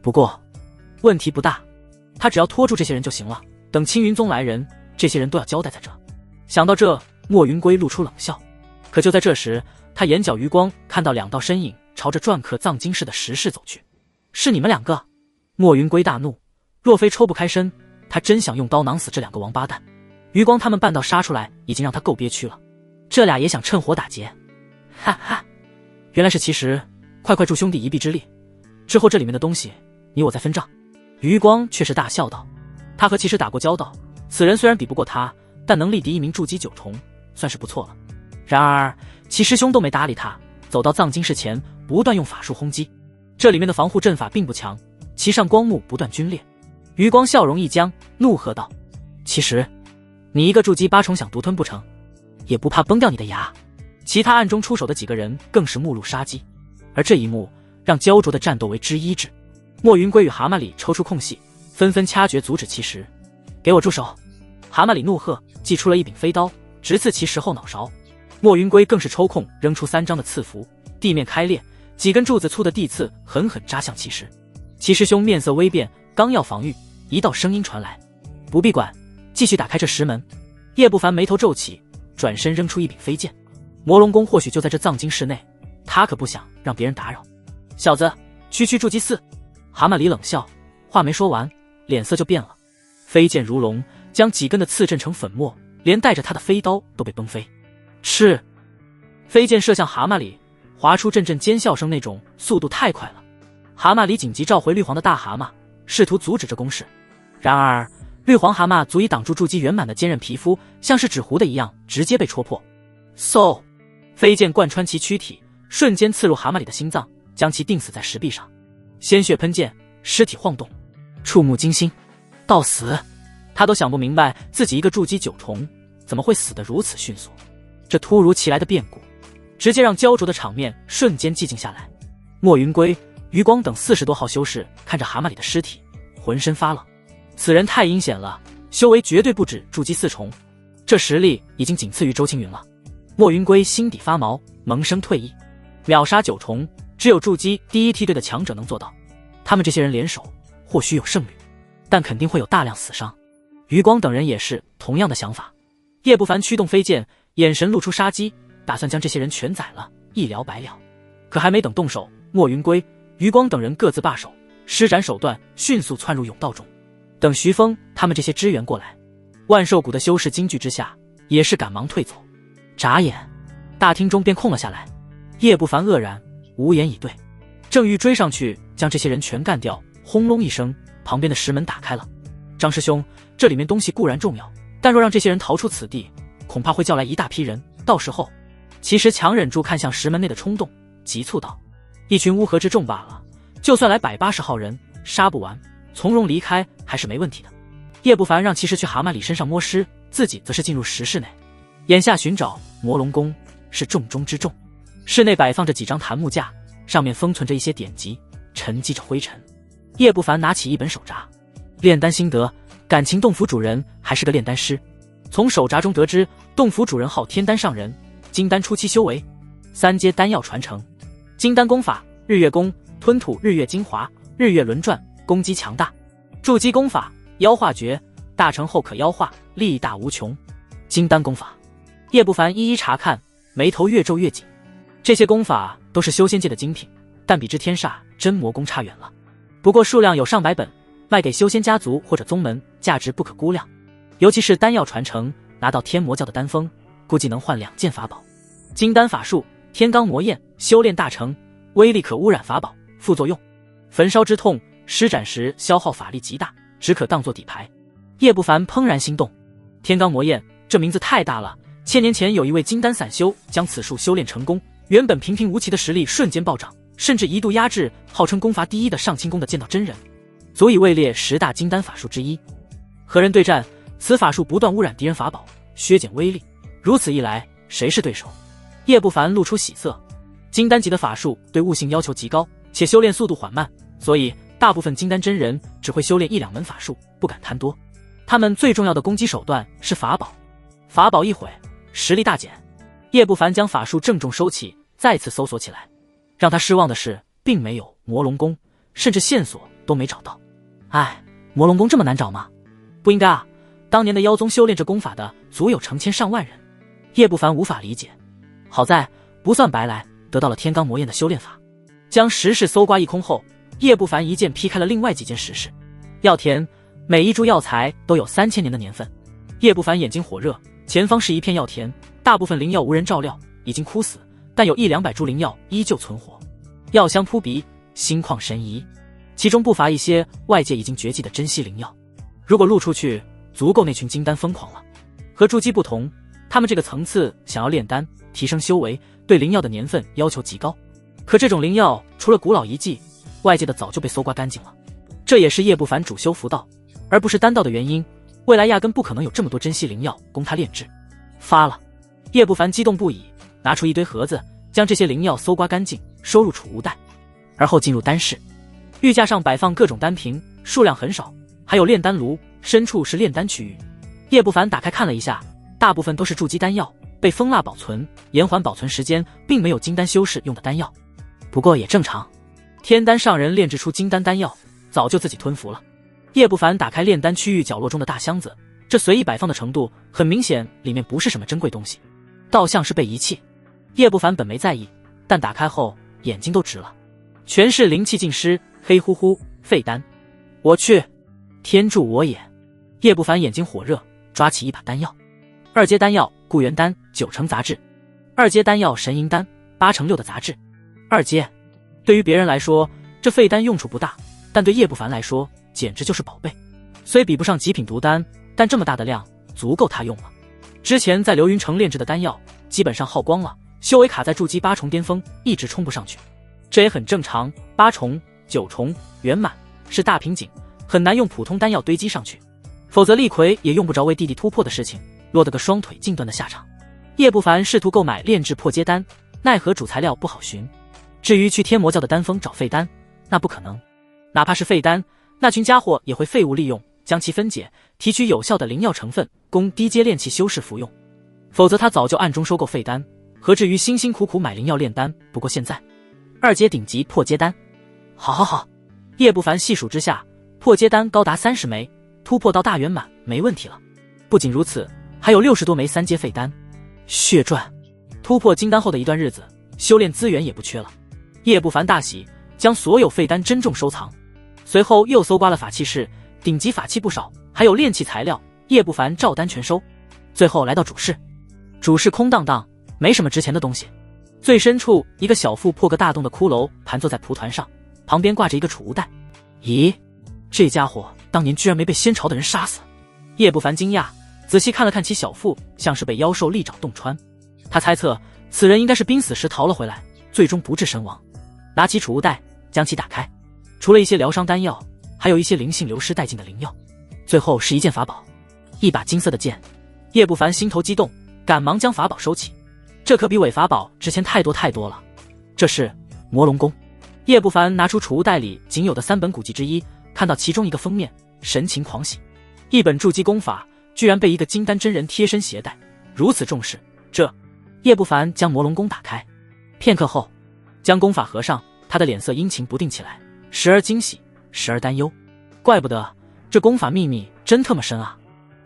不过问题不大，他只要拖住这些人就行了，等青云宗来人，这些人都要交代在这。想到这，莫云归露出冷笑。可就在这时，他眼角余光看到2道身影朝着篆刻藏经室的石室走去。是你们2个？莫云归大怒，若非抽不开身，他真想用刀囊死这2个王八蛋。余光他们半道杀出来，已经让他够憋屈了，这俩也想趁火打劫。哈哈，原来是其实，快助兄弟一臂之力，之后这里面的东西你我再分账。余光却是大笑道，他和骑士打过交道，此人虽然比不过他，但能力敌一名筑基9重，算是不错了。然而齐师兄都没搭理他，走到藏经室前，不断用法术轰击。这里面的防护阵法并不强，其上光幕不断皲裂。余光笑容一僵，怒喝道：其实你一个筑基8重想独吞不成，也不怕崩掉你的牙？其他暗中出手的几个人更是目露杀机，而这一幕让焦灼的战斗为之一滞。莫云归与蛤蟆里抽出空隙，纷纷掐诀阻止其实。给我住手！蛤蟆里怒喝，祭出了一柄飞刀，直刺其实后脑勺。莫云归更是抽空扔出3张的刺符，地面开裂，几根柱子粗的地刺狠狠扎向其实。其师兄面色微变，刚要防御，一道声音传来：不必管，继续打开这石门。叶不凡眉头皱起，转身扔出一柄飞剑。魔龙宫或许就在这藏经室内，他可不想让别人打扰。小子，区区筑基4！蛤蟆里冷笑，话没说完，脸色就变了。飞剑如龙，将几根的刺震成粉末，连带着他的飞刀都被崩飞。是，飞剑射向蛤蟆里，划出阵阵尖笑声，那种速度太快了。蛤蟆里紧急召回绿黄的大蛤蟆，试图阻止这攻势。然而绿黄蛤蟆足以挡住筑基圆满的坚韧皮肤，像是纸糊的一样，直接被戳破。嗖！飞剑贯穿其躯体，瞬间刺入蛤蟆里的心脏，将其钉死在石壁上。鲜血喷溅，尸体晃动，触目惊心。到死！他都想不明白自己一个筑基9重怎么会死得如此迅速。这突如其来的变故直接让焦灼的场面瞬间寂静下来。莫云归、余光等40多号修士看着蛤蟆里的尸体，浑身发冷。此人太阴险了，修为绝对不止筑基4重，这实力已经仅次于周青云了。莫云归心底发毛，萌生退意。秒杀9重，只有筑基第1梯队的强者能做到。他们这些人联手，或许有胜率，但肯定会有大量死伤。余光等人也是同样的想法。叶不凡驱动飞剑，眼神露出杀机，打算将这些人全宰了，一了百了。可还没等动手，莫云归、余光等人各自罢手，施展手段，迅速窜入甬道中。等徐峰他们这些支援过来，万寿谷的修士惊惧之下，也是赶忙退走。眨眼，大厅中便空了下来。叶不凡愕然，无言以对。正欲追上去将这些人全干掉，轰隆一声，旁边的石门打开了。张师兄，这里面东西固然重要，但若让这些人逃出此地，恐怕会叫来一大批人，到时候……其实强忍住看向石门内的冲动，急促道：一群乌合之众罢了，就算来180号人，杀不完，从容离开还是没问题的。叶不凡让骑士去蛤蟆里身上摸尸，自己则是进入石室内。眼下寻找魔龙宫是重中之重。室内摆放着几张檀木架，上面封存着一些典籍，沉积着灰尘。叶不凡拿起一本手札，炼丹心得，感情洞府主人还是个炼丹师。从手札中得知，洞府主人号天丹上人，金丹初期修为，3阶丹药传承。金丹功法：日月功，吞吐日月精华，日月轮转，攻击强大。筑基功法：妖化诀，大成后可妖化，力大无穷。金丹功法，叶不凡一一查看，眉头越皱越紧。这些功法都是修仙界的精品，但比之天煞真魔功差远了。不过数量有上百本，卖给修仙家族或者宗门，价值不可估量。尤其是丹药传承，拿到天魔教的丹封，估计能换2件法宝。金丹法术：天罡魔焰，修炼大成，威力可污染法宝。副作用：焚烧之痛，施展时消耗法力极大，只可当作底牌。叶不凡怦然心动。天罡魔焰这名字太大了，千年前有一位金丹散修将此术修炼成功，原本平平无奇的实力瞬间暴涨，甚至一度压制号称功法第1的上清宫的剑道真人，足以位列10大金丹法术之一。和人对战，此法术不断污染敌人法宝，削减威力，如此一来，谁是对手？叶不凡露出喜色。金丹级的法术对悟性要求极高，且修炼速度缓慢，所以大部分金丹真人只会修炼1-2门法术，不敢贪多。他们最重要的攻击手段是法宝，法宝一毁，实力大减。叶不凡将法术郑重收起，再次搜索起来。让他失望的是，并没有魔龙宫，甚至线索都没找到。哎，魔龙宫这么难找吗？不应该啊，当年的妖宗修炼这功法的足有成千上万人。叶不凡无法理解。好在不算白来，得到了天罡魔焰的修炼法。将石室搜刮一空后，叶不凡一剑劈开了另外几间石室。药田，每一株药材都有3000年的年份。叶不凡眼睛火热，前方是一片药田，大部分灵药无人照料，已经枯死，但有100-200株灵药依旧存活。药香扑鼻，心旷神怡，其中不乏一些外界已经绝迹的珍稀灵药。如果露出去，足够那群金丹疯狂了。和筑基不同，他们这个层次想要炼丹、提升修为，对灵药的年份要求极高。可这种灵药除了古老遗迹，外界的早就被搜刮干净了。这也是叶不凡主修符道，而不是丹道的原因。未来压根不可能有这么多珍稀灵药供他炼制。发了！叶不凡激动不已，拿出一堆盒子，将这些灵药搜刮干净，收入储物袋，而后进入丹室。玉架上摆放各种丹瓶，数量很少，还有炼丹炉，深处是炼丹区域。叶不凡打开看了一下，大部分都是筑基丹药，被封蜡保存，延缓保存时间，并没有金丹修士用的丹药。不过也正常，天丹上人炼制出金丹丹药，早就自己吞服了。叶不凡打开炼丹区域角落中的大箱子，这随意摆放的程度，很明显里面不是什么珍贵东西，倒像是被遗弃。叶不凡本没在意，但打开后眼睛都直了，全是灵气尽失，黑乎乎，废丹。我去，天助我也！叶不凡眼睛火热，抓起一把丹药。2阶丹药固元丹9成杂质，2阶丹药神银丹8成6的杂质。2阶对于别人来说这废丹用处不大，但对叶不凡来说简直就是宝贝。虽比不上极品毒丹，但这么大的量足够他用了。之前在流云城炼制的丹药基本上耗光了，修为卡在筑基8重巅峰，一直冲不上去。这也很正常，8重、9重圆满是大瓶颈，很难用普通丹药堆积上去，否则厉逵也用不着为弟弟突破的事情落得个双腿尽断的下场。叶不凡试图购买炼制破阶丹，奈何主材料不好寻。至于去天魔教的丹峰找废丹，那不可能，哪怕是废丹，那群家伙也会废物利用，将其分解，提取有效的灵药成分供低阶炼器修士服用，否则他早就暗中收购废丹，何至于辛辛苦苦买灵药炼丹。不过现在2阶顶级破阶丹，好，叶不凡细数之下，破阶丹高达30枚，突破到大圆满没问题了。不仅如此，还有60多枚3阶废丹。血赚！突破金丹后的一段日子，修炼资源也不缺了。叶不凡大喜，将所有废丹珍重收藏，随后又搜刮了法器室，顶级法器不少，还有炼器材料，叶不凡照单全收。最后来到主室，主室空荡荡，没什么值钱的东西。最深处一个小腹破个大洞的骷髅盘坐在蒲团上，旁边挂着一个储物袋。咦，这家伙当年居然没被仙朝的人杀死。叶不凡惊讶，仔细看了看其小腹，像是被妖兽利爪洞穿。他猜测此人应该是濒死时逃了回来，最终不治身亡。拿起储物袋将其打开，除了一些疗伤丹药，还有一些灵性流失殆尽的灵药，最后是一件法宝，一把金色的剑。叶不凡心头激动，赶忙将法宝收起，这可比伪法宝值钱太多了。这是魔龙弓。叶不凡拿出储物袋里仅有的3本古籍之一，看到其中一个封面，神情狂喜。一本筑基功法居然被一个金丹真人贴身携带，如此重视。叶不凡将魔龙弓打开，片刻后将功法合上，他的脸色阴晴不定起来，时而惊喜，时而担忧。怪不得这功法秘密真特么深啊！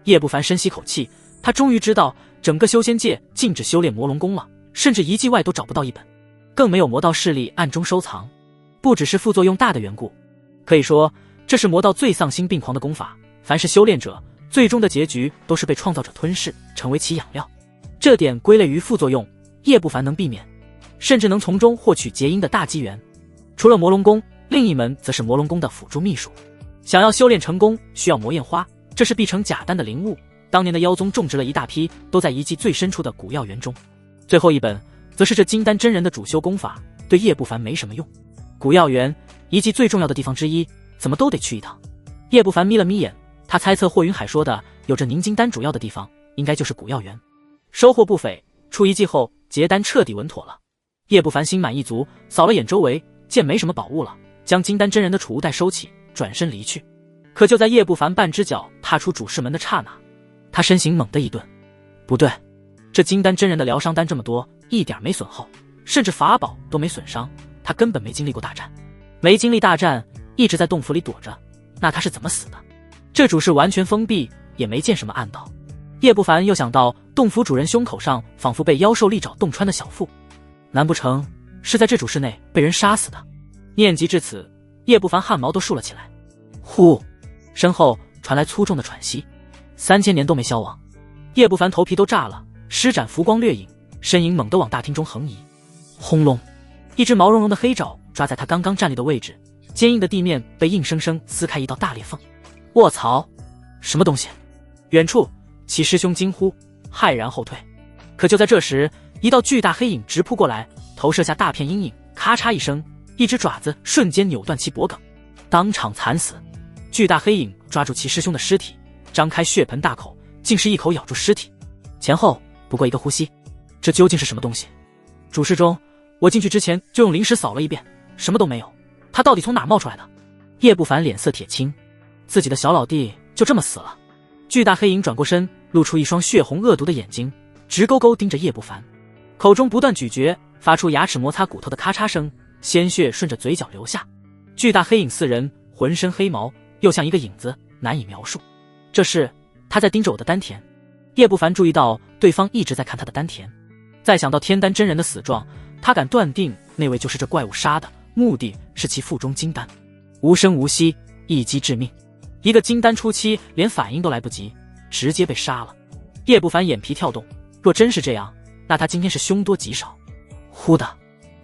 叶不凡深吸口气，他终于知道整个修仙界禁止修炼魔龙弓了，甚至遗迹外都找不到一本，更没有魔道势力暗中收藏。不只是副作用大的缘故，可以说这是魔道最丧心病狂的功法。凡是修炼者，最终的结局都是被创造者吞噬，成为其养料。这点归类于副作用，叶不凡能避免，甚至能从中获取结因的大机缘。除了魔龙弓，另一门则是魔龙弓的辅助秘术。想要修炼成功，需要魔焰花，这是必成假丹的灵物。当年的妖宗种植了一大批，都在遗迹最深处的古药园中。最后一本则是这金丹真人的主修功法，对叶不凡没什么用。古药园遗迹最重要的地方之一，怎么都得去一趟。叶不凡眯了眯眼，他猜测霍云海说的有着凝金丹主要的地方，应该就是古药园。收获不菲，出遗迹后结丹彻底稳妥了。叶不凡心满意足，扫了眼周围，见没什么宝物了，将金丹真人的储物袋收起，转身离去。可就在叶不凡半只脚踏出主室门的刹那，他身形猛地一顿。不对，这金丹真人的疗伤丹这么多，一点没损耗，甚至法宝都没损伤，他根本没经历过大战。没经历大战，一直在洞府里躲着，那他是怎么死的？这主室完全封闭，也没见什么暗道。叶不凡又想到洞府主人胸口上仿佛被妖兽利爪洞穿的小腹，难不成是在这主室内被人杀死的？念及至此，叶不凡汗毛都竖了起来。呼，身后传来粗重的喘息，3000年都没消亡。叶不凡头皮都炸了，施展浮光掠影，身影猛地往大厅中横移。轰隆，一只毛茸茸的黑爪抓在他刚刚站立的位置，坚硬的地面被硬生生撕开一道大裂缝。卧槽！什么东西？远处，其师兄惊呼，骇然后退。可就在这时，一道巨大黑影直扑过来，投射下大片阴影，咔嚓一声，一只爪子瞬间扭断其脖颈，当场惨死。巨大黑影抓住其师兄的尸体，张开血盆大口，竟是一口咬住尸体，前后不过一个呼吸。这究竟是什么东西？主事中，我进去之前就用灵石扫了一遍，什么都没有。他到底从哪冒出来的？叶不凡脸色铁青，自己的小老弟就这么死了。巨大黑影转过身，露出一双血红恶毒的眼睛，直勾勾盯着叶不凡，口中不断咀嚼，发出牙齿摩擦骨头的咔嚓声，鲜血顺着嘴角流下。巨大黑影四人浑身黑毛，又像一个影子，难以描述。这是他在盯着我的丹田。叶不凡注意到对方一直在看他的丹田，再想到天丹真人的死状，他敢断定那位就是这怪物杀的，目的是其腹中金丹。无声无息，一击致命。一个金丹初期连反应都来不及，直接被杀了。叶不凡眼皮跳动，若真是这样，那他今天是凶多吉少。忽的，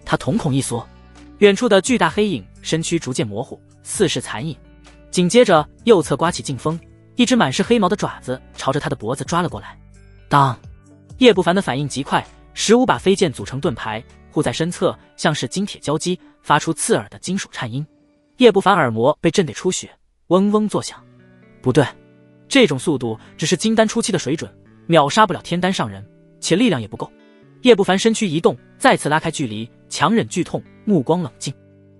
他瞳孔一缩，远处的巨大黑影身躯逐渐模糊，似是残影。紧接着右侧刮起劲风，一只满是黑毛的爪子朝着他的脖子抓了过来。当！叶不凡的反应极快，15把飞剑组成盾牌护在身侧，像是金铁交击，发出刺耳的金属颤音。叶不凡耳膜被震得出血，嗡嗡作响。不对，这种速度只是金丹初期的水准，秒杀不了天丹上人，且力量也不够。叶不凡身躯一动，再次拉开距离，强忍剧痛，目光冷静。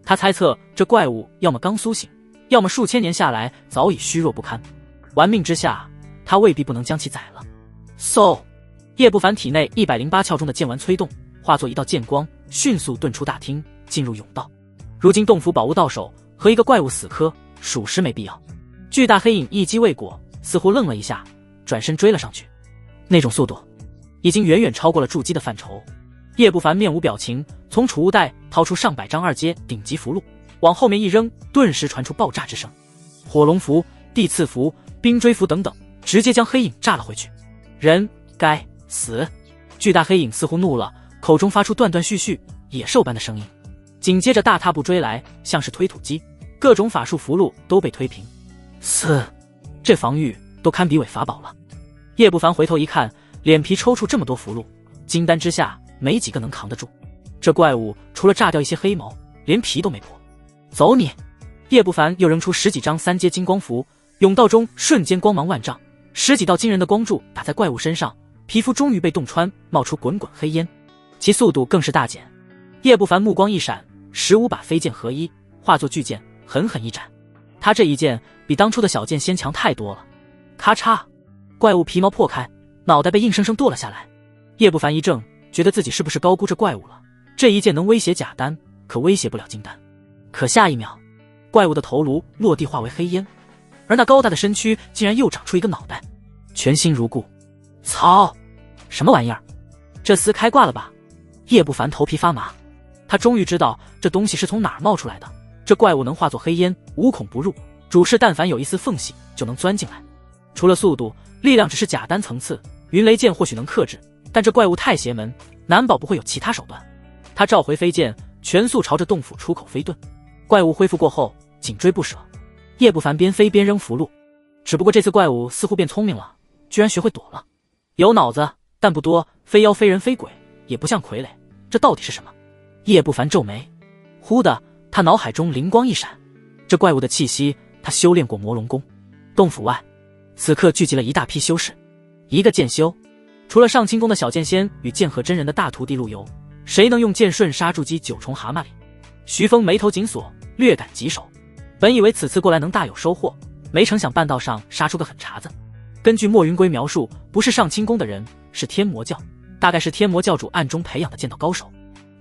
他猜测这怪物要么刚苏醒，要么数千年下来早已虚弱不堪。玩命之下，他未必不能将其宰了。嗖！叶不凡体内108窍中的剑丸催动，化作一道剑光，迅速遁出大厅，进入甬道。如今洞府宝物到手，和一个怪物死磕，属实没必要。巨大黑影一击未果，似乎愣了一下，转身追了上去。那种速度，已经远远超过了筑基的范畴。叶不凡面无表情，从储物袋掏出上百张2阶顶级符箓，往后面一扔，顿时传出爆炸之声。火龙符、地刺符、冰锥符等等，直接将黑影炸了回去。人该死！巨大黑影似乎怒了，口中发出断断续续、野兽般的声音，紧接着大踏步追来，像是推土机，各种法术符箓都被推平。这防御都堪比伪法宝了。叶不凡回头一看，脸皮抽搐，这么多符箓，金丹之下没几个能扛得住。这怪物除了炸掉一些黑毛，连皮都没破。走你！叶不凡又扔出10几张3阶金光符，甬道中瞬间光芒万丈，10几道惊人的光柱打在怪物身上，皮肤终于被洞穿，冒出滚滚黑烟，其速度更是大减。叶不凡目光一闪，15把飞剑合一，化作巨剑，狠狠一斩。他这一剑比当初的小剑仙强太多了。咔嚓，怪物皮毛破开，脑袋被硬生生剁了下来。叶不凡一怔，觉得自己是不是高估这怪物了？这一剑能威胁假丹，可威胁不了金丹。可下一秒，怪物的头颅落地化为黑烟，而那高大的身躯竟然又长出一个脑袋，全新如故。操！什么玩意儿？这厮开挂了吧？叶不凡头皮发麻，他终于知道这东西是从哪儿冒出来的。这怪物能化作黑烟，无孔不入，主事但凡有一丝缝隙就能钻进来。除了速度，力量只是假丹层次，云雷剑或许能克制，但这怪物太邪门，难保不会有其他手段。他召回飞剑，全速朝着洞府出口飞遁。怪物恢复过后，紧追不舍。叶不凡边飞边扔符箓，只不过这次怪物似乎变聪明了，居然学会躲了。有脑子，但不多，非妖非人非鬼，也不像傀儡，这到底是什么？叶不凡皱眉，忽的，他脑海中灵光一闪，这怪物的气息，他修炼过魔龙功。洞府外，此刻聚集了一大批修士，一个剑修，除了上清宫的小剑仙与剑河真人的大徒弟陆游，谁能用剑瞬杀筑基9重蛤蟆里？徐峰眉头紧锁，略感棘手。本以为此次过来能大有收获，没成想半道上杀出个狠茬子。根据莫云归描述，不是上清宫的人，是天魔教，大概是天魔教主暗中培养的剑道高手。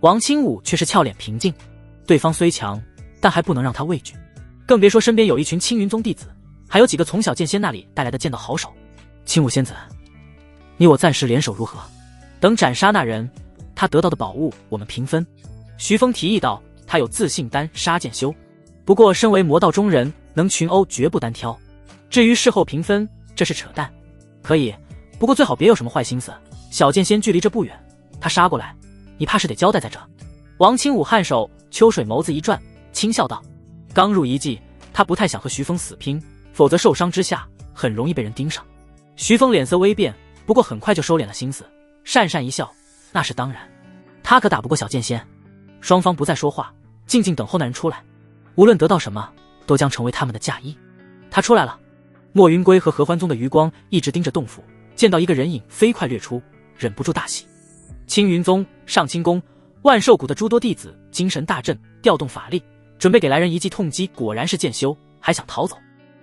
王清武却是俏脸平静，对方虽强，但还不能让他畏惧，更别说身边有一群青云宗弟子，还有几个从小剑仙那里带来的剑道好手。清武仙子，你我暂时联手如何？等斩杀那人，他得到的宝物我们平分。徐峰提议道，他有自信丹杀剑修，不过身为魔道中人，能群殴绝不单挑。至于事后平分，这是扯淡。可以，不过最好别有什么坏心思。小剑仙距离这不远，他杀过来，你怕是得交代在这。王清武颔首，秋水眸子一转，轻笑道：“刚入一计，他不太想和徐峰死拼，否则受伤之下很容易被人盯上。”徐峰脸色微变，不过很快就收敛了心思，讪讪一笑：“那是当然，他可打不过小剑仙。”双方不再说话，静静等候那人出来。无论得到什么，都将成为他们的嫁衣。他出来了。莫云归和合欢宗的余光一直盯着洞府，见到一个人影飞快掠出，忍不住大喜。青云宗、上清宫、万寿谷的诸多弟子精神大振，调动法力，准备给来人一记痛击。果然是剑修，还想逃走。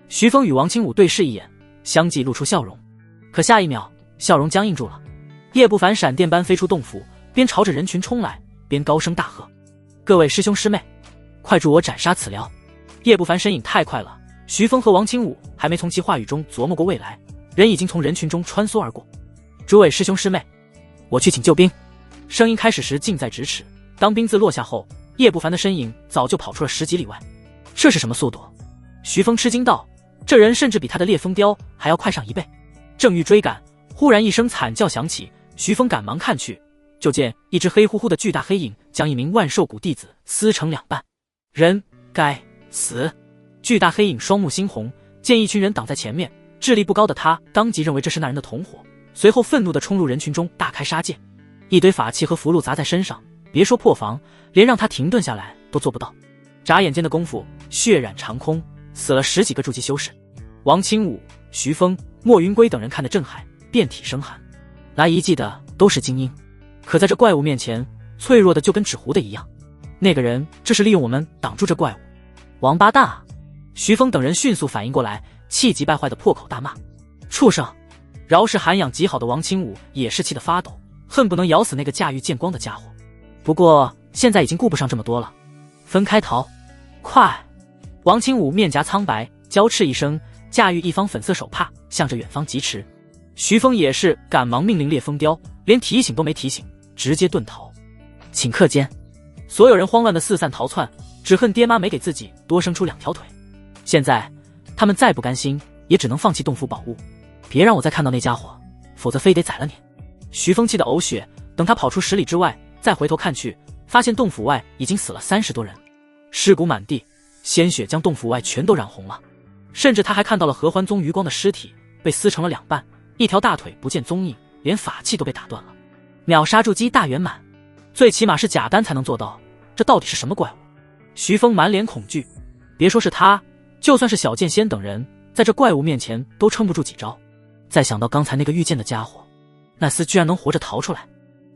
徐峰与王清武对视一眼，相继露出笑容。可下一秒，笑容僵硬住了。叶不凡闪电般飞出洞府，边朝着人群冲来，边高声大喝：“各位师兄师妹，快助我斩杀此僚！”叶不凡身影太快了，徐峰和王清武还没从其话语中琢磨过未来，人已经从人群中穿梭而过。诸位师兄师妹，我去请救兵。声音开始时近在咫尺，当兵字落下后，叶不凡的身影早就跑出了10几里外。这是什么速度？徐峰吃惊道：“这人甚至比他的烈风雕还要快上1倍。”正欲追赶，忽然一声惨叫响起，徐峰赶忙看去，就见一只黑乎乎的巨大黑影将一名万寿谷弟子撕成2半。人该死！巨大黑影双目猩红，见一群人挡在前面，智力不高的他当即认为这是那人的同伙，随后愤怒地冲入人群中，大开杀戒，一堆法器和符箓砸在身上，别说破防，连让他停顿下来都做不到。眨眼间的功夫，血染长空，死了10几个筑基修士。王清武、徐峰、莫云归等人看得震骇，遍体生寒。来一记的都是精英，可在这怪物面前，脆弱的就跟纸糊的一样。那个人这是利用我们挡住这怪物。王八蛋啊！徐峰等人迅速反应过来，气急败坏的破口大骂：“畜生！”饶是涵养极好的王清武也是气得发抖，恨不能咬死那个驾驭剑光的家伙。不过现在已经顾不上这么多了，分开逃！快！王清武面颊苍白，娇斥一声，驾驭一方粉色手帕，向着远方疾驰。徐峰也是赶忙命令烈风雕，连提醒都没提醒，直接遁逃。顷刻间，所有人慌乱的四散逃窜，只恨爹妈没给自己多生出2条腿。现在他们再不甘心，也只能放弃洞府宝物。别让我再看到那家伙，否则非得宰了你！徐峰气得呕血，等他跑出10里之外，再回头看去，发现洞府外已经死了30多人，尸骨满地，鲜血将洞府外全都染红了。甚至他还看到了合欢宗余光的尸体被撕成了2半，一条大腿不见踪影，连法器都被打断了。秒杀筑基大圆满，最起码是假丹才能做到，这到底是什么怪物？徐峰满脸恐惧，别说是他，就算是小剑仙等人，在这怪物面前都撑不住几招。再想到刚才那个遇见的家伙，那厮居然能活着逃出来。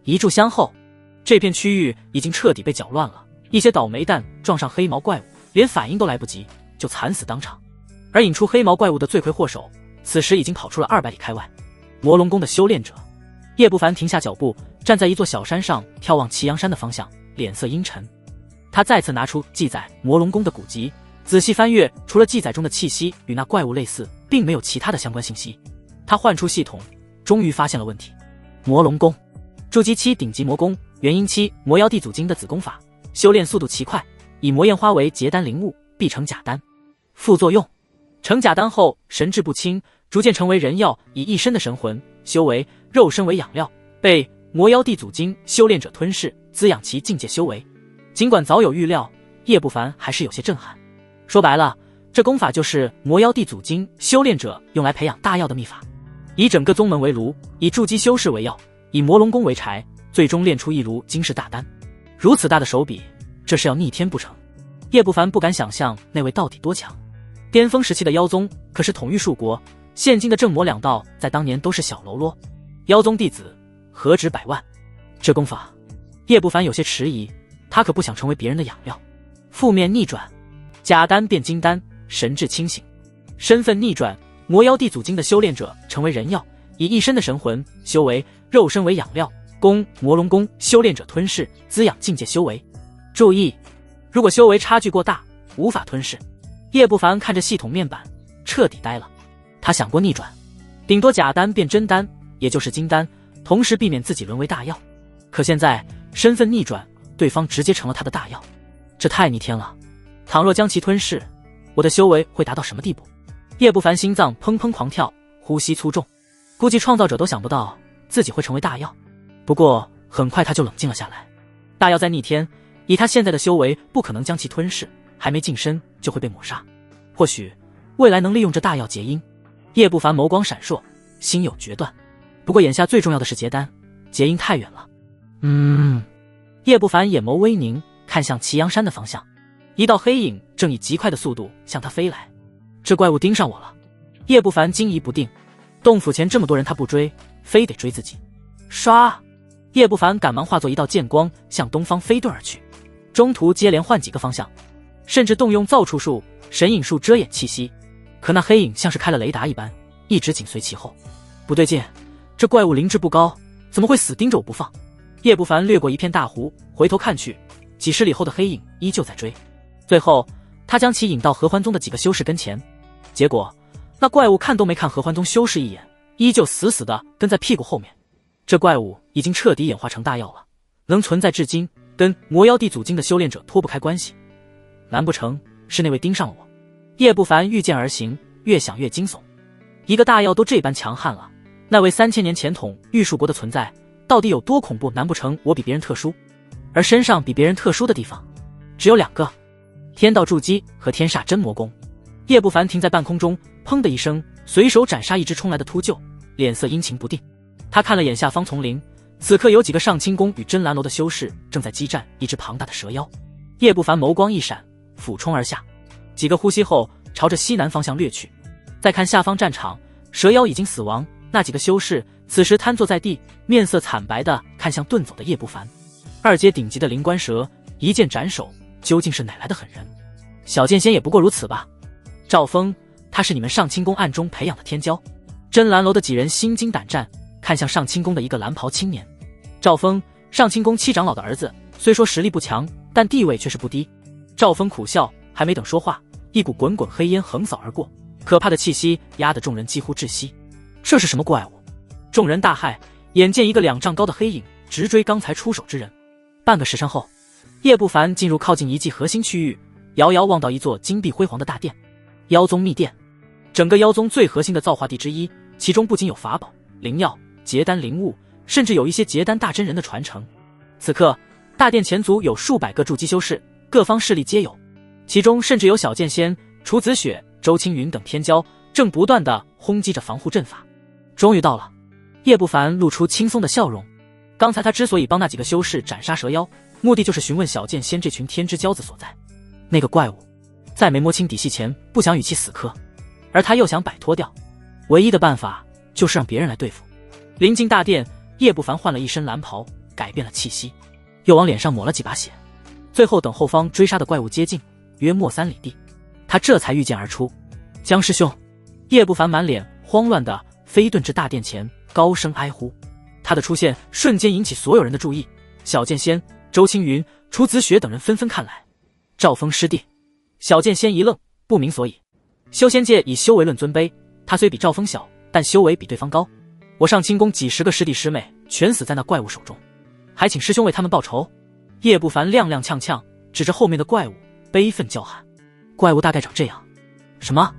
一炷香后，这片区域已经彻底被搅乱了，一些倒霉蛋撞上黑毛怪物，连反应都来不及，就惨死当场。而引出黑毛怪物的罪魁祸首，此时已经跑出了200里开外。魔龙宫的修炼者叶不凡停下脚步，站在一座小山上，眺望祁阳山的方向，脸色阴沉。他再次拿出记载魔龙宫的古籍，仔细翻阅，除了记载中的气息与那怪物类似，并没有其他的相关信息。他唤出系统，终于发现了问题。魔龙宫筑基期顶级魔功，元婴期魔妖地祖经的子功法，修炼速度奇快，以魔焰花为结丹灵物，必成假丹。副作用：成假丹后神志不清，逐渐成为人药，以一身的神魂修为，肉身为养料，被魔妖地祖经修炼者吞噬，滋养其境界修为。尽管早有预料，叶不凡还是有些震撼。说白了，这功法就是魔妖地祖经修炼者用来培养大药的秘法，以整个宗门为炉，以筑基修士为药，以魔龙宫为柴，最终炼出一炉惊世大丹。如此大的手笔，这是要逆天不成？叶不凡不敢想象那位到底多强。巅峰时期的妖宗可是统御数国，现今的正魔2道在当年都是小喽啰，妖宗弟子何止100万。这功法，叶不凡有些迟疑，他可不想成为别人的养料。负面逆转，假丹变金丹，神志清醒，身份逆转，魔妖地祖经的修炼者成为人药，以一身的神魂修为，肉身为养料，供魔龙宫修炼者吞噬，滋养境界修为。注意，如果修为差距过大，无法吞噬。叶不凡看着系统面板，彻底呆了。他想过逆转，顶多假丹变真丹，也就是金丹，同时避免自己沦为大药。可现在身份逆转，对方直接成了他的大药，这太逆天了。倘若将其吞噬，我的修为会达到什么地步？叶不凡心脏砰砰狂跳，呼吸粗重，估计创造者都想不到自己会成为大药。不过很快他就冷静了下来。大药在逆天，以他现在的修为，不可能将其吞噬，还没近身就会被抹杀。或许未来能利用这大药结因。叶不凡眸光闪烁，心有决断。不过眼下最重要的是结丹，结因太远了。叶不凡眼眸微凝，看向祁阳山的方向，一道黑影正以极快的速度向他飞来。这怪物盯上我了。叶不凡惊疑不定，洞府前这么多人他不追，非得追自己。唰！叶不凡赶忙化作一道剑光向东方飞遁而去，中途接连换几个方向，甚至动用造处术、神隐术遮掩气息，可那黑影像是开了雷达一般，一直紧随其后。不对劲，这怪物灵智不高，怎么会死盯着我不放？叶不凡掠过一片大湖，回头看去，几十里后的黑影依旧在追。最后他将其引到合欢宗的几个修士跟前，结果那怪物看都没看合欢宗修士一眼，依旧死死地跟在屁股后面。这怪物已经彻底演化成大药了，能存在至今，跟魔妖地祖经的修炼者脱不开关系。难不成是那位盯上了我？叶不凡御剑而行，越想越惊悚。一个大药都这般强悍了，那位3000年前统玉树国的存在到底有多恐怖？难不成我比别人特殊？而身上比别人特殊的地方只有2个：天道筑基和天煞真魔功。叶不凡停在半空中，砰的一声，随手斩杀一只冲来的秃鹫，脸色阴晴不定。他看了眼下方丛林，此刻有几个上清宫与真兰楼的修士正在激战一只庞大的蛇妖。叶不凡眸光一闪，俯冲而下，几个呼吸后朝着西南方向掠去。再看下方战场，蛇妖已经死亡，那几个修士此时瘫坐在地，面色惨白地看向遁走的叶不凡。2阶顶级的灵官蛇一剑斩首，究竟是哪来的狠人？小剑仙也不过如此吧。赵峰，他是你们上清宫暗中培养的天骄。真兰楼的几人心惊胆战，看向上清宫的一个蓝袍青年。赵峰，上清宫7长老的儿子，虽说实力不强，但地位却是不低。赵峰苦笑，还没等说话，一股滚滚黑烟横扫而过，可怕的气息压得众人几乎窒息。这是什么怪物？众人大骇，眼见一个2丈高的黑影直追刚才出手之人。半个时辰后，叶不凡进入靠近遗迹核心区域，遥遥望到一座金碧辉煌的大殿，妖宗秘殿，整个妖宗最核心的造化地之一，其中不仅有法宝、灵药、结丹灵物，甚至有一些结丹大真人的传承。此刻大殿前足有数百个筑基修士，各方势力皆有，其中甚至有小剑仙、楚子雪、周青云等天骄，正不断地轰击着防护阵法。终于到了，叶不凡露出轻松的笑容。刚才他之所以帮那几个修士斩杀蛇妖，目的就是询问小剑仙这群天之骄子所在。那个怪物在没摸清底细前不想与其死磕，而他又想摆脱掉，唯一的办法就是让别人来对付。临近大殿，叶不凡换了一身蓝袍，改变了气息，又往脸上抹了几把血，最后等后方追杀的怪物接近，约莫3里地，他这才御剑而出。江师兄！叶不凡满脸慌乱地飞遁至大殿前，高声哀呼。他的出现瞬间引起所有人的注意，小剑仙、周青云、楚子雪等人纷纷看来。赵峰师弟。小剑仙一愣，不明所以。修仙界以修为论尊卑，他虽比赵峰小，但修为比对方高。我上清宫几10个师弟师妹全死在那怪物手中，还请师兄为他们报仇。叶不凡踉踉跄跄指着后面的怪物，悲愤叫喊。怪物大概长这样。什么？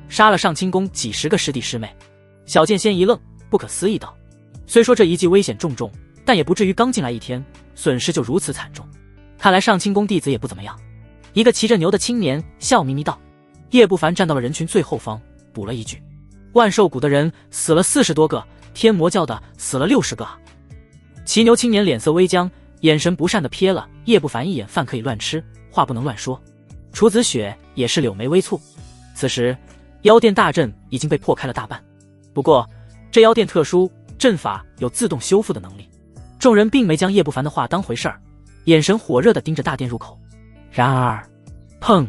杀了上清宫几10个师弟师妹？小剑仙一愣，不可思议道。虽说这一计危险重重，但也不至于刚进来1天，损失就如此惨重。看来上清宫弟子也不怎么样。一个骑着牛的青年笑眯眯道。叶不凡站到了人群最后方，补了一句：万寿谷的人死了40多个，天魔教的死了60个。骑牛青年脸色微僵，眼神不善地瞥了叶不凡一眼，饭可以乱吃，话不能乱说。楚子雪也是柳眉微蹙。此时妖殿大阵已经被破开了大半，不过这妖殿特殊，阵法有自动修复的能力。众人并没将叶不凡的话当回事儿，眼神火热地盯着大殿入口。然而砰，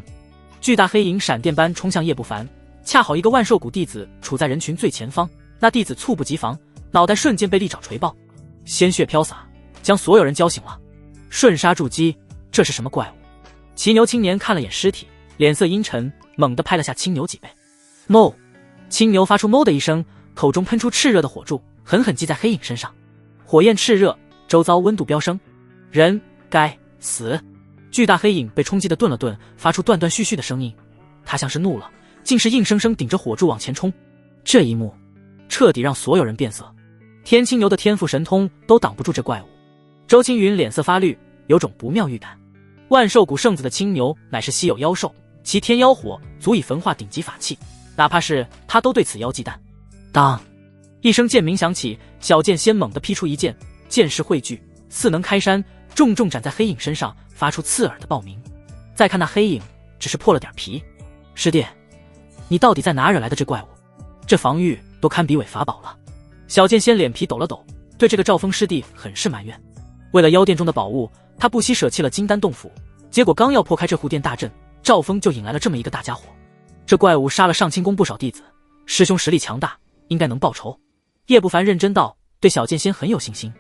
巨大黑影闪电般冲向叶不凡，恰好一个万寿谷弟子处在人群最前方，那弟子猝不及防，脑袋瞬间被利爪锤爆，鲜血飘洒，将所有人浇醒了。瞬杀筑基，这是什么怪物？骑牛青年看了眼尸体，脸色阴沉，猛地拍了下青牛脊背。哞！青牛发出哞的一声，口中喷出炽热的火柱，狠狠击在黑影身上。火焰炽热，周遭温度飙升。人该死！巨大黑影被冲击的顿了顿，发出断断续续的声音。他像是怒了，竟是硬生生顶着火柱往前冲。这一幕彻底让所有人变色，天青牛的天赋神通都挡不住这怪物。周青云脸色发绿，有种不妙预感。万寿谷圣子的青牛乃是稀有妖兽，其天妖火足以焚化顶级法器，哪怕是他都对此妖忌惮。当一声剑鸣响起，小剑仙猛地劈出一剑，剑势汇聚，似能开山，重重斩在黑影身上，发出刺耳的爆鸣。再看那黑影，只是破了点皮。师弟，你到底在哪惹来的这怪物？这防御都堪比伪法宝了。小剑仙脸皮抖了抖，对这个赵峰师弟很是埋怨。为了妖殿中的宝物，他不惜舍弃了金丹洞府，结果刚要破开这护殿大阵，赵峰就引来了这么一个大家伙。这怪物杀了上清宫不少弟子，师兄实力强大，应该能报仇。叶不凡认真道，对小剑仙很有信心。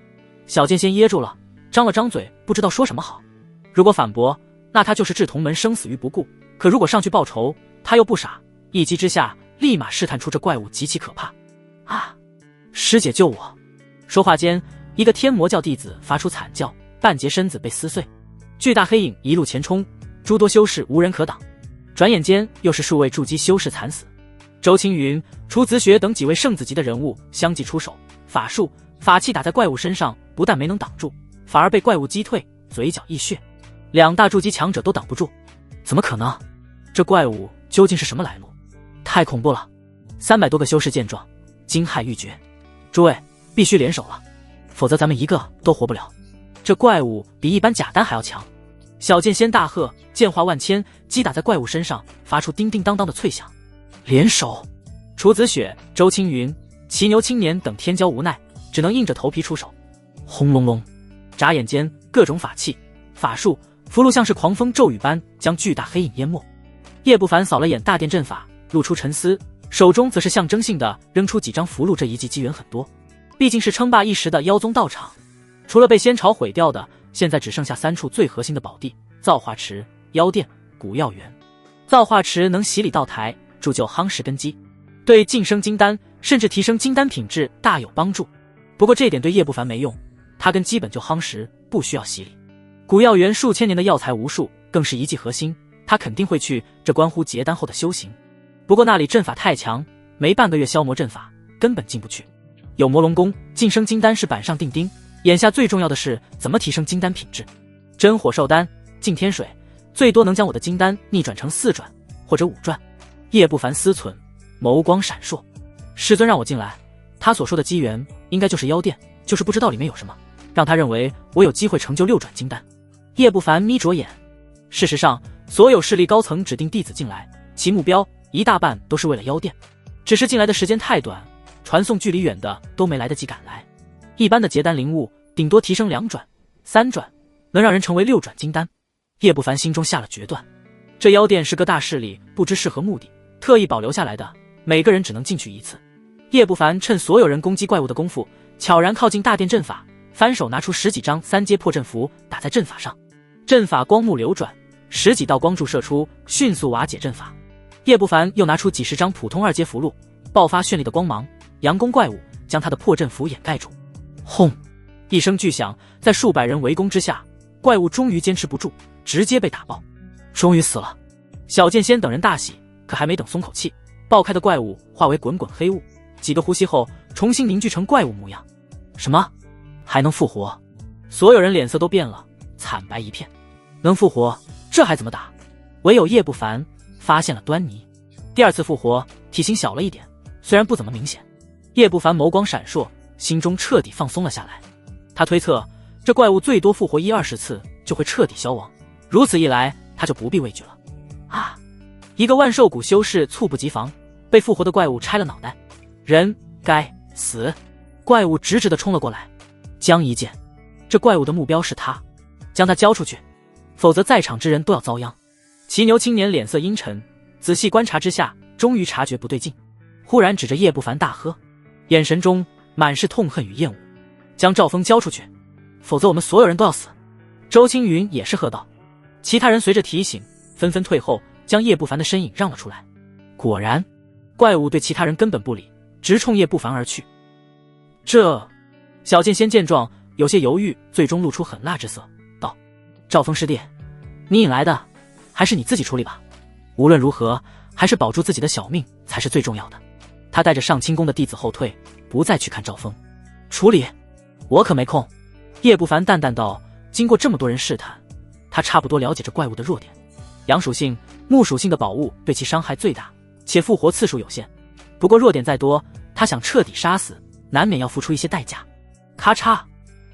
小剑仙噎住了，张了张嘴，不知道说什么好。如果反驳，那他就是置同门生死于不顾，可如果上去报仇，他又不傻，一击之下立马试探出这怪物极其可怕。啊！师姐救我！说话间，一个天魔教弟子发出惨叫，半截身子被撕碎。巨大黑影一路前冲，诸多修士无人可挡。转眼间又是数位筑基修士惨死。周青云、楚子雪等几位圣子级的人物相继出手，法术、法器打在怪物身上，不但没能挡住，反而被怪物击退，嘴角溢血。两大筑基强者都挡不住，怎么可能？这怪物究竟是什么来路？太恐怖了！300多个修士见状，惊骇欲绝。诸位，必须联手了，否则咱们一个都活不了。这怪物比一般假丹还要强。小剑仙大喝，剑化万千，击打在怪物身上，发出叮叮当当的脆响。联手！楚子雪、周青云、骑牛青年等天骄无奈，只能硬着头皮出手。轰隆隆！眨眼间，各种法器、法术、符箓像是狂风骤雨般将巨大黑影淹没。叶不凡扫了眼大殿阵法，露出沉思，手中则是象征性的扔出几张符箓。这一记机缘很多，毕竟是称霸一时的妖宗道场，除了被仙朝毁掉的，现在只剩下3处最核心的宝地：造化池、妖殿、古药园。造化池能洗礼道台，铸就夯实根基，对晋升金丹甚至提升金丹品质大有帮助。不过这点对叶不凡没用，他根基本就夯实，不需要洗礼。古药园数千年的药材无数，更是一技核心，他肯定会去，这关乎结丹后的修行。不过那里阵法太强，没半个月消磨阵法，根本进不去。有魔龙功，晋升金丹是板上钉钉，眼下最重要的是怎么提升金丹品质。真火兽丹、净天水，最多能将我的金丹逆转成4转或者5转。叶不凡思忖，眸光闪烁。师尊让我进来，他所说的机缘应该就是妖殿，就是不知道里面有什么，让他认为我有机会成就6转金丹。叶不凡眯着眼，事实上所有势力高层指定弟子进来，其目标一大半都是为了妖殿，只是进来的时间太短，传送距离远的都没来得及赶来。一般的结丹灵物顶多提升2转、3转，能让人成为6转金丹。叶不凡心中下了决断，这妖殿是个大势力，不知是何目的，特意保留下来的，每个人只能进去1次。叶不凡趁所有人攻击怪物的功夫，悄然靠近大殿阵法，翻手拿出10几张3阶破阵符打在阵法上，阵法光幕流转，10几道光柱射出，迅速瓦解阵法。叶不凡又拿出几十张普通2阶符箓，爆发绚丽的光芒，佯攻怪物，将他的破阵符掩盖住。轰！一声巨响，在数百人围攻之下，怪物终于坚持不住，直接被打爆，终于死了。小剑仙等人大喜，可还没等松口气，爆开的怪物化为滚滚黑雾，几个呼吸后重新凝聚成怪物模样。什么？还能复活？所有人脸色都变了，惨白一片。能复活，这还怎么打？唯有叶不凡发现了端倪。第2次复活，体型小了一点，虽然不怎么明显。叶不凡眸光闪烁，心中彻底放松了下来。他推测，这怪物最多复活10-20次就会彻底消亡，如此一来，他就不必畏惧了。啊！一个万寿谷修士猝不及防，被复活的怪物拆了脑袋。人该死！怪物直直地冲了过来，将一剑。这怪物的目标是他，将他交出去，否则在场之人都要遭殃。骑牛青年脸色阴沉，仔细观察之下，终于察觉不对劲，忽然指着叶不凡大喝，眼神中满是痛恨与厌恶：“将赵峰交出去，否则我们所有人都要死！”周青云也是喝道，其他人随着提醒，纷纷退后，将叶不凡的身影让了出来。果然，怪物对其他人根本不理，直冲叶不凡而去。这小剑仙见状，有些犹豫，最终露出狠辣之色，道：“赵峰师弟，你引来的，还是你自己处理吧。无论如何，还是保住自己的小命才是最重要的。”他带着上清宫的弟子后退，不再去看赵峰。处理？我可没空。叶不凡淡淡道：“经过这么多人试探，他差不多了解这怪物的弱点。阳属性、木属性的宝物对其伤害最大，且复活次数有限。不过弱点再多，他想彻底杀死，难免要付出一些代价。咔嚓，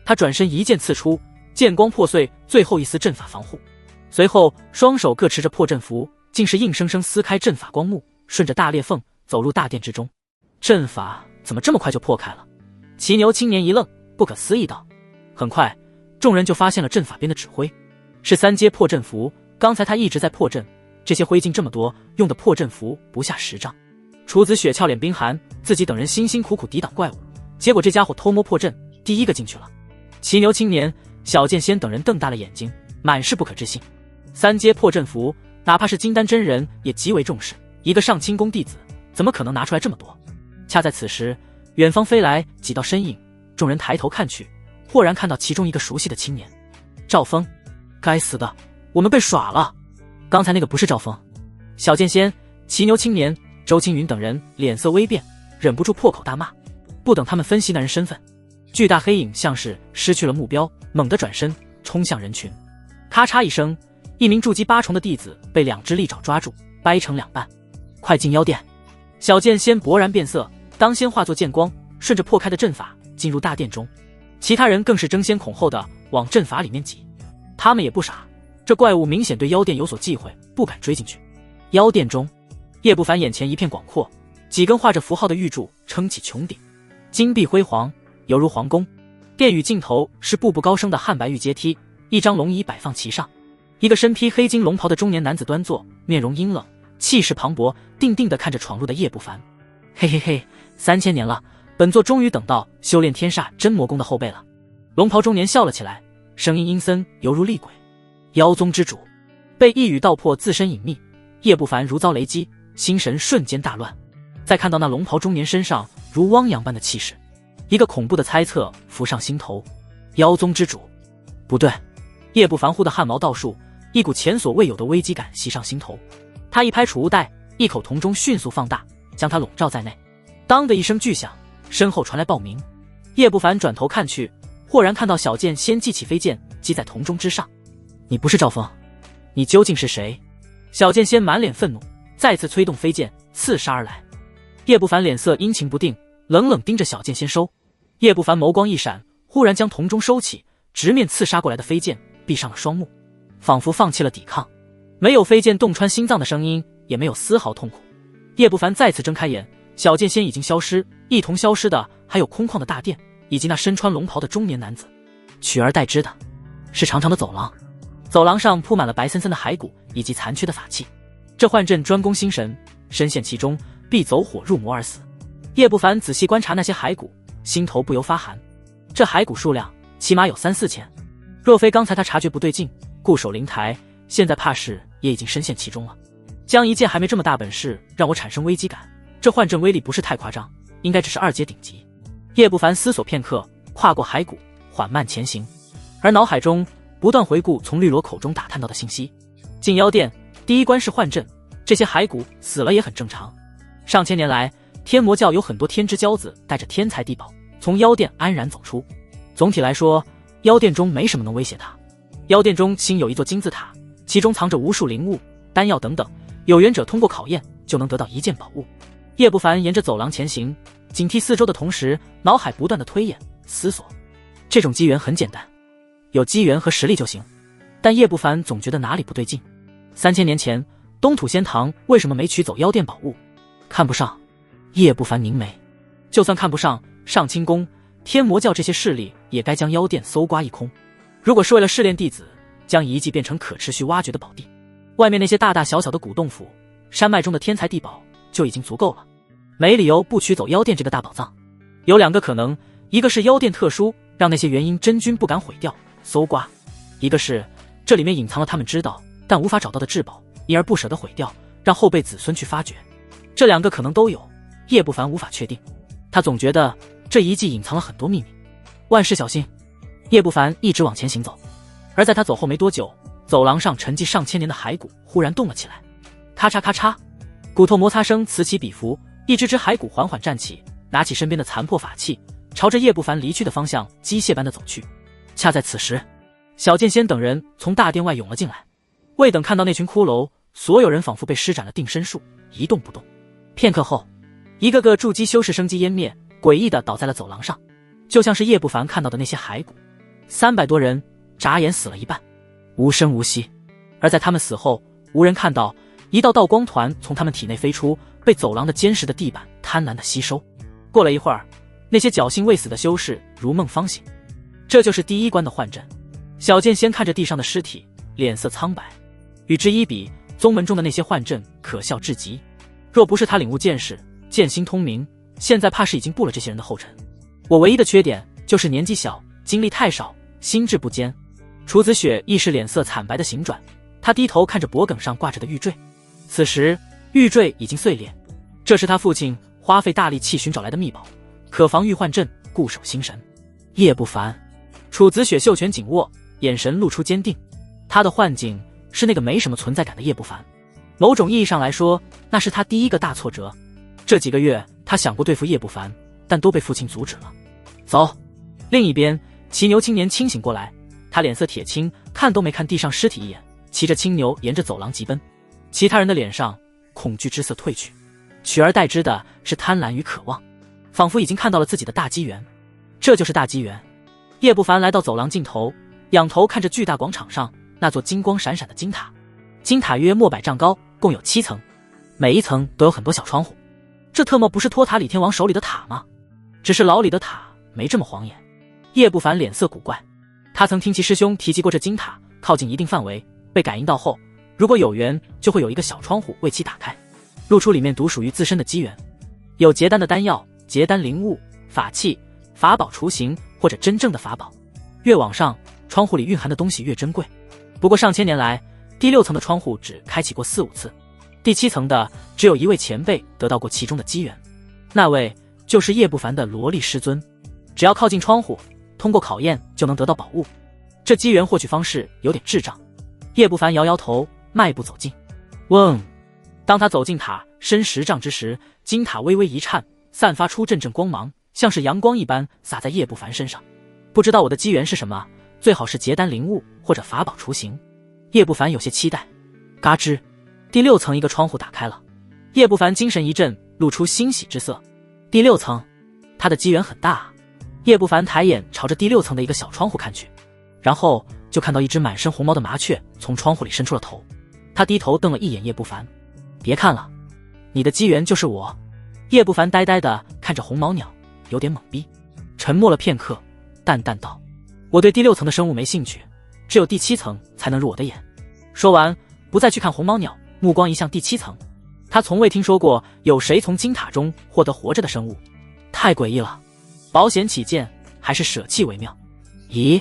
他转身一剑刺出，剑光破碎最后一丝阵法防护。随后双手各持着破阵符，竟是硬生生撕开阵法光幕，顺着大裂缝走入大殿之中。阵法怎么这么快就破开了？骑牛青年一愣，不可思议道。很快众人就发现了阵法边的指挥，是3阶破阵符。刚才他一直在破阵，这些灰烬这么多，用的破阵符不下10丈。楚子雪俏脸冰寒，自己等人辛辛苦苦抵挡怪物，结果这家伙偷摸破阵，第一个进去了。骑牛青年、小剑仙等人瞪大了眼睛，满是不可置信。3阶破阵符，哪怕是金丹真人也极为重视，一个上清宫弟子怎么可能拿出来这么多？恰在此时，远方飞来几道身影，众人抬头看去，豁然看到其中一个熟悉的青年，赵峰。该死的，我们被耍了！刚才那个不是赵峰。小剑仙、骑牛青年、周青云等人脸色微变，忍不住破口大骂。不等他们分析那人身份，巨大黑影像是失去了目标，猛地转身冲向人群。咔嚓一声，一名筑基8重的弟子被2只利爪抓住，掰成2半。快进妖殿！小剑仙勃然变色，当先化作剑光，顺着破开的阵法进入大殿中。其他人更是争先恐后的往阵法里面挤。他们也不傻，这怪物明显对妖殿有所忌讳，不敢追进去。妖殿中，叶不凡眼前一片广阔，几根画着符号的玉柱撑起穹顶，金碧辉煌，犹如皇宫。殿宇尽头是步步高升的汉白玉阶梯，一张龙椅摆放其上，一个身披黑金龙袍的中年男子端坐，面容阴冷，气势磅礴，定定地看着闯入的叶不凡。嘿嘿嘿，3000年了，本座终于等到修炼天煞真魔功的后辈了。龙袍中年笑了起来，声音阴森，犹如厉鬼。妖宗之主被一语道破自身隐秘，叶不凡如遭雷击，心神瞬间大乱。再看到那龙袍中年身上如汪洋般的气势，一个恐怖的猜测浮上心头。妖宗之主？不对！叶不凡忽的汗毛倒竖，一股前所未有的危机感袭上心头。他一拍储物袋，一口铜钟迅速放大，将他笼罩在内。当的一声巨响，身后传来报鸣。叶不凡转头看去，豁然看到小剑先记起飞剑，击在铜钟之上。你不是赵峰，你究竟是谁？小剑仙满脸愤怒，再次催动飞剑刺杀而来。叶不凡脸色阴晴不定，冷冷盯着小剑仙收。叶不凡眸光一闪，忽然将铜钟收起，直面刺杀过来的飞剑，闭上了双目，仿佛放弃了抵抗。没有飞剑洞穿心脏的声音，也没有丝毫痛苦。叶不凡再次睁开眼，小剑仙已经消失，一同消失的还有空旷的大殿，以及那身穿龙袍的中年男子。取而代之的是长长的走廊，走廊上铺满了白森森的骸骨以及残缺的法器。这幻阵专攻心神，深陷其中必走火入魔而死。叶不凡仔细观察那些骸骨，心头不由发寒。这骸骨数量起码有3-4千，若非刚才他察觉不对劲，固守灵台，现在怕是也已经深陷其中了。江一剑还没这么大本事让我产生危机感，这幻阵威力不是太夸张，应该只是2阶顶级。叶不凡思索片刻，跨过骸骨缓慢前行，而脑海中不断回顾从绿萝口中打探到的信息。进妖殿第一关是幻阵，这些骸骨死了也很正常。上千年来，天魔教有很多天之骄子带着天才地宝从妖殿安然走出。总体来说，妖殿中没什么能威胁他。妖殿中兴有一座金字塔，其中藏着无数灵物、丹药等等，有缘者通过考验就能得到一件宝物。叶不凡沿着走廊前行，警惕四周的同时，脑海不断的推演思索。这种机缘很简单，有机缘和实力就行。但叶不凡总觉得哪里不对劲。3000年前，东土仙堂为什么没取走妖殿宝物？看不上。叶不凡凝眉，就算看不上，上清宫、天魔教这些势力也该将妖殿搜刮一空。如果是为了试炼弟子，将遗迹变成可持续挖掘的宝地，外面那些大大小小的古洞府、山脉中的天才地宝就已经足够了，没理由不取走妖殿这个大宝藏。有2个可能，一个是妖殿特殊，让那些元婴真君不敢毁掉搜刮；一个是这里面隐藏了他们知道但无法找到的至宝，因而不舍得毁掉，让后辈子孙去发掘。这2个可能都有，叶不凡无法确定。他总觉得这遗迹隐藏了很多秘密，万事小心。叶不凡一直往前行走，而在他走后没多久，走廊上沉寂上千年的骸骨忽然动了起来，咔嚓咔嚓，骨头摩擦声此起彼伏，一只只骸骨缓缓站起，拿起身边的残破法器，朝着叶不凡离去的方向机械般的走去。恰在此时，小剑仙等人从大殿外涌了进来，未等看到那群骷髅，所有人仿佛被施展了定身术，一动不动。片刻后，一个个筑基修士生机湮灭，诡异地倒在了走廊上，就像是叶不凡看到的那些骸骨。300多人眨眼死了一半，无声无息。而在他们死后，无人看到一道道光团从他们体内飞出，被走廊的坚实的地板贪婪地吸收。过了一会儿，那些侥幸未死的修士如梦方醒。这就是第一关的幻阵。小剑仙看着地上的尸体，脸色苍白。与之一比，宗门中的那些幻阵可笑至极。若不是他领悟剑士，剑心通明，现在怕是已经步了这些人的后尘。我唯一的缺点就是年纪小，精力太少，心智不坚。楚子雪亦是脸色惨白的行转，他低头看着脖颈上挂着的玉坠，此时玉坠已经碎裂，这是他父亲花费大力气寻找来的秘宝，可防御幻阵，固守心神。叶不凡，楚子雪袖拳紧握，眼神露出坚定。他的幻境是那个没什么存在感的叶不凡，某种意义上来说，那是他第一个大挫折。这几个月他想过对付叶不凡，但都被父亲阻止了。走。另一边，骑牛青年清醒过来，他脸色铁青，看都没看地上尸体一眼，骑着青牛沿着走廊疾奔。其他人的脸上恐惧之色褪去，取而代之的是贪婪与渴望，仿佛已经看到了自己的大机缘。这就是大机缘。叶不凡来到走廊尽头，仰头看着巨大广场上那座金光闪闪的金塔。金塔约莫100丈高，共有7层，每一层都有很多小窗户。这特么不是托塔李天王手里的塔吗？只是老李的塔没这么晃眼。叶不凡脸色古怪，他曾听其师兄提及过这金塔，靠近一定范围被感应到后，如果有缘就会有一个小窗户为其打开，露出里面独属于自身的机缘，有结丹的丹药、结丹灵物、法器、法宝雏形或者真正的法宝。越往上，窗户里蕴含的东西越珍贵。不过上千年来，第6层的窗户只开启过4、5次，第7层的只有一位前辈得到过其中的机缘，那位就是叶不凡的萝莉师尊。只要靠近窗户，通过考验就能得到宝物。这机缘获取方式有点智障。叶不凡摇摇头，迈步走近。嗡！当他走进塔深10丈之时，金塔微微一颤，散发出阵阵光芒，像是阳光一般洒在叶不凡身上。不知道我的机缘是什么，最好是结丹灵物或者法宝雏形。叶不凡有些期待。嘎吱，第6层一个窗户打开了。叶不凡精神一振，露出欣喜之色。第6层，他的机缘很大啊。叶不凡抬眼朝着第6层的一个小窗户看去，然后就看到一只满身红毛的麻雀从窗户里伸出了头。他低头瞪了一眼叶不凡，别看了，你的机缘就是我。叶不凡呆呆地看着红毛鸟，有点懵逼，沉默了片刻，淡淡道：我对第6层的生物没兴趣，只有第7层才能入我的眼。说完，不再去看红毛鸟，目光移向第7层。他从未听说过有谁从金塔中获得活着的生物，太诡异了。保险起见，还是舍弃为妙。咦？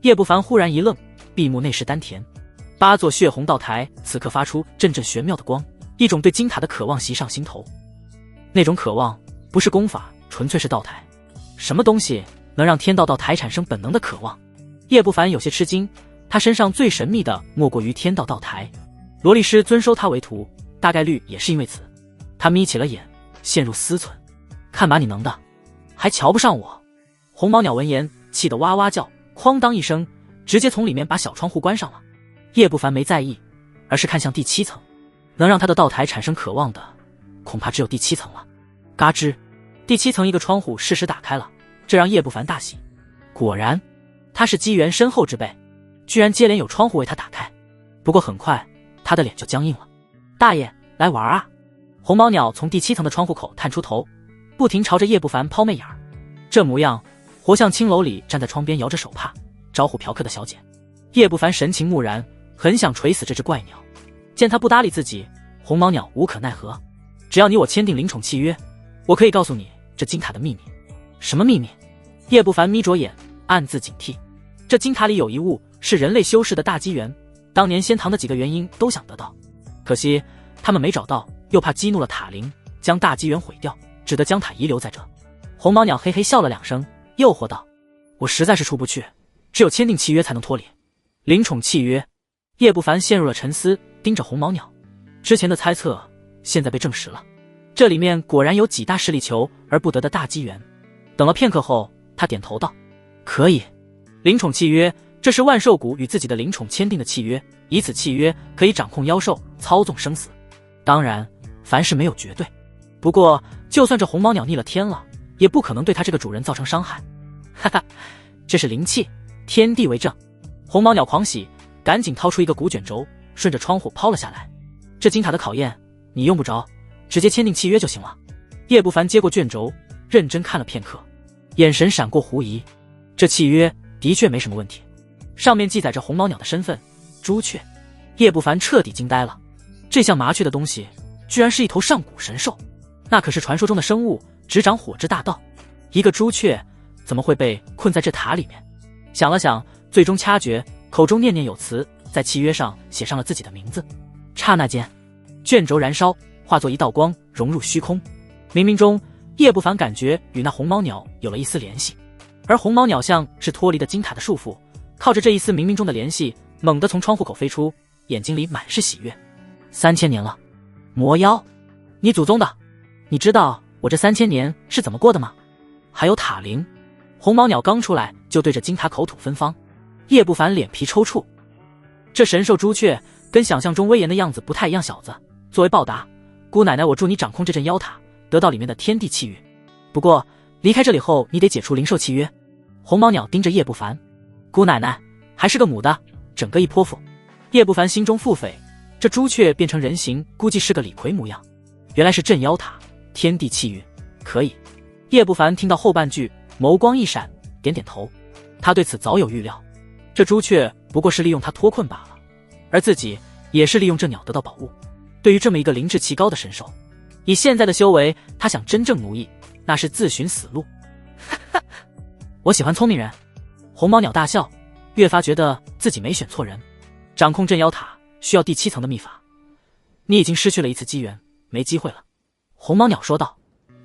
叶不凡忽然一愣，闭目内视丹田，8座血红道台此刻发出阵阵玄妙的光，一种对金塔的渴望袭上心头。那种渴望不是功法，纯粹是道台。什么东西能让天道道台产生本能的渴望？叶不凡有些吃惊，他身上最神秘的莫过于天道道台。罗律师尊收他为徒，大概率也是因为此。他眯起了眼，陷入思忖，看把你能的，还瞧不上我。红毛鸟闻言气得哇哇叫，哐当一声，直接从里面把小窗户关上了。叶不凡没在意，而是看向第7层，能让他的道台产生渴望的，恐怕只有第7层了。嘎吱，第7层一个窗户适时打开了，这让叶不凡大喜。果然，他是机缘深厚之辈，居然接连有窗户为他打开。不过很快，他的脸就僵硬了。大爷，来玩啊！红毛鸟从第7层的窗户口探出头，不停朝着叶不凡抛媚眼儿，这模样活像青楼里站在窗边摇着手帕招呼嫖客的小姐。叶不凡神情木然，很想锤死这只怪鸟。见他不搭理自己，红毛鸟无可奈何。只要你我签订灵宠契约，我可以告诉你这金塔的秘密。什么秘密？叶不凡眯着眼，暗自警惕。这金塔里有一物是人类修士的大机缘，当年仙堂的几个元婴都想得到，可惜他们没找到，又怕激怒了塔灵，将大机缘毁掉，只得将塔遗留在这。红毛鸟嘿嘿笑了2声，诱惑道：我实在是出不去，只有签订契约才能脱离。灵宠契约。叶不凡陷入了沉思，盯着红毛鸟。之前的猜测现在被证实了，这里面果然有几大势力求而不得的大机缘。等了片刻后，他点头道：可以。灵宠契约这是万寿谷与自己的灵宠签订的契约，以此契约可以掌控妖兽，操纵生死。当然，凡事没有绝对。不过，就算这红毛鸟逆了天了，也不可能对它这个主人造成伤害。哈哈，这是灵气，天地为证。红毛鸟狂喜，赶紧掏出一个古卷轴，顺着窗户抛了下来。这金塔的考验，你用不着，直接签订契约就行了。叶不凡接过卷轴，认真看了片刻，眼神闪过狐疑。这契约的确没什么问题，上面记载着红毛鸟的身份，朱雀。叶不凡彻底惊呆了，这像麻雀的东西，居然是一头上古神兽，那可是传说中的生物，执掌火之大道。一个朱雀怎么会被困在这塔里面？想了想，最终掐诀，口中念念有词，在契约上写上了自己的名字。刹那间，卷轴燃烧，化作一道光，融入虚空。冥冥中，叶不凡感觉与那红毛鸟有了一丝联系，而红毛鸟像是脱离了金塔的束缚，靠着这一丝冥冥中的联系，猛地从窗户口飞出，眼睛里满是喜悦。3000年了，魔妖，你祖宗的，你知道我这3000年是怎么过的吗？还有塔灵。红毛鸟刚出来就对着金塔口吐芬芳，叶不凡脸皮抽搐。这神兽朱雀跟想象中威严的样子不太一样，小子，作为报答，姑奶奶我助你掌控这镇妖塔，得到里面的天地气运。不过离开这里后，你得解除灵兽契约。红毛鸟盯着叶不凡，姑奶奶还是个母的，整个一泼妇。叶不凡心中腹诽，这朱雀变成人形，估计是个李逵模样。原来是镇妖塔，天地气运，可以。叶不凡听到后半句，眸光一闪，点点头。他对此早有预料，这朱雀不过是利用他脱困罢了，而自己也是利用这鸟得到宝物。对于这么一个灵智奇高的神兽，以现在的修为，他想真正奴役，那是自寻死路。我喜欢聪明人。红毛鸟大笑，越发觉得自己没选错人。掌控镇妖塔需要第7层的秘法，你已经失去了一次机缘，没机会了。红毛鸟说道，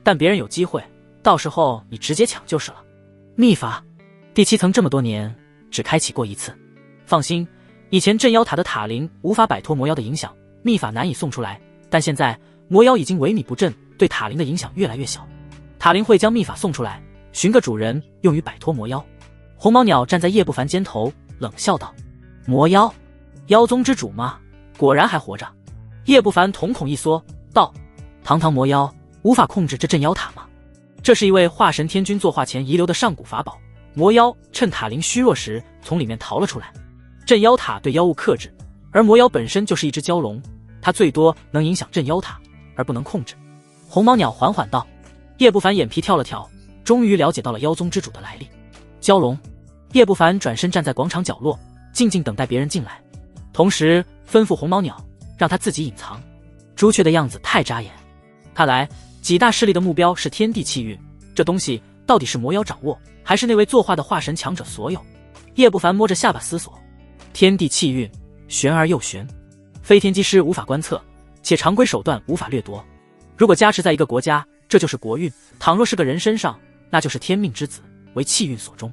但别人有机会，到时候你直接抢就是了。秘法，第7层这么多年只开启过一次。放心，以前镇妖塔的塔灵无法摆脱魔妖的影响，秘法难以送出来，但现在魔妖已经萎靡不振，对塔灵的影响越来越小。塔灵会将秘法送出来，寻个主人用于摆脱魔妖。红毛鸟站在叶不凡肩头，冷笑道，魔妖，妖宗之主吗？果然还活着。叶不凡瞳孔一缩，道，堂堂魔妖无法控制这镇妖塔吗？这是一位化神天君作化前遗留的上古法宝，魔妖趁塔灵虚弱时从里面逃了出来。镇妖塔对妖物克制，而魔妖本身就是一只蛟龙，它最多能影响镇妖塔，而不能控制。红毛鸟缓缓道。叶不凡眼皮跳了跳，终于了解到了妖宗之主的来历。蛟龙。叶不凡转身站在广场角落，静静等待别人进来，同时吩咐红毛鸟让他自己隐藏。朱雀的样子太扎眼，看来几大势力的目标是天地气运，这东西到底是魔妖掌握，还是那位作画的化神强者所有？叶不凡摸着下巴思索。天地气运，玄而又玄，非天机师无法观测，且常规手段无法掠夺。如果加持在一个国家，这就是国运；倘若是个人身上，那就是天命之子，为气运所中。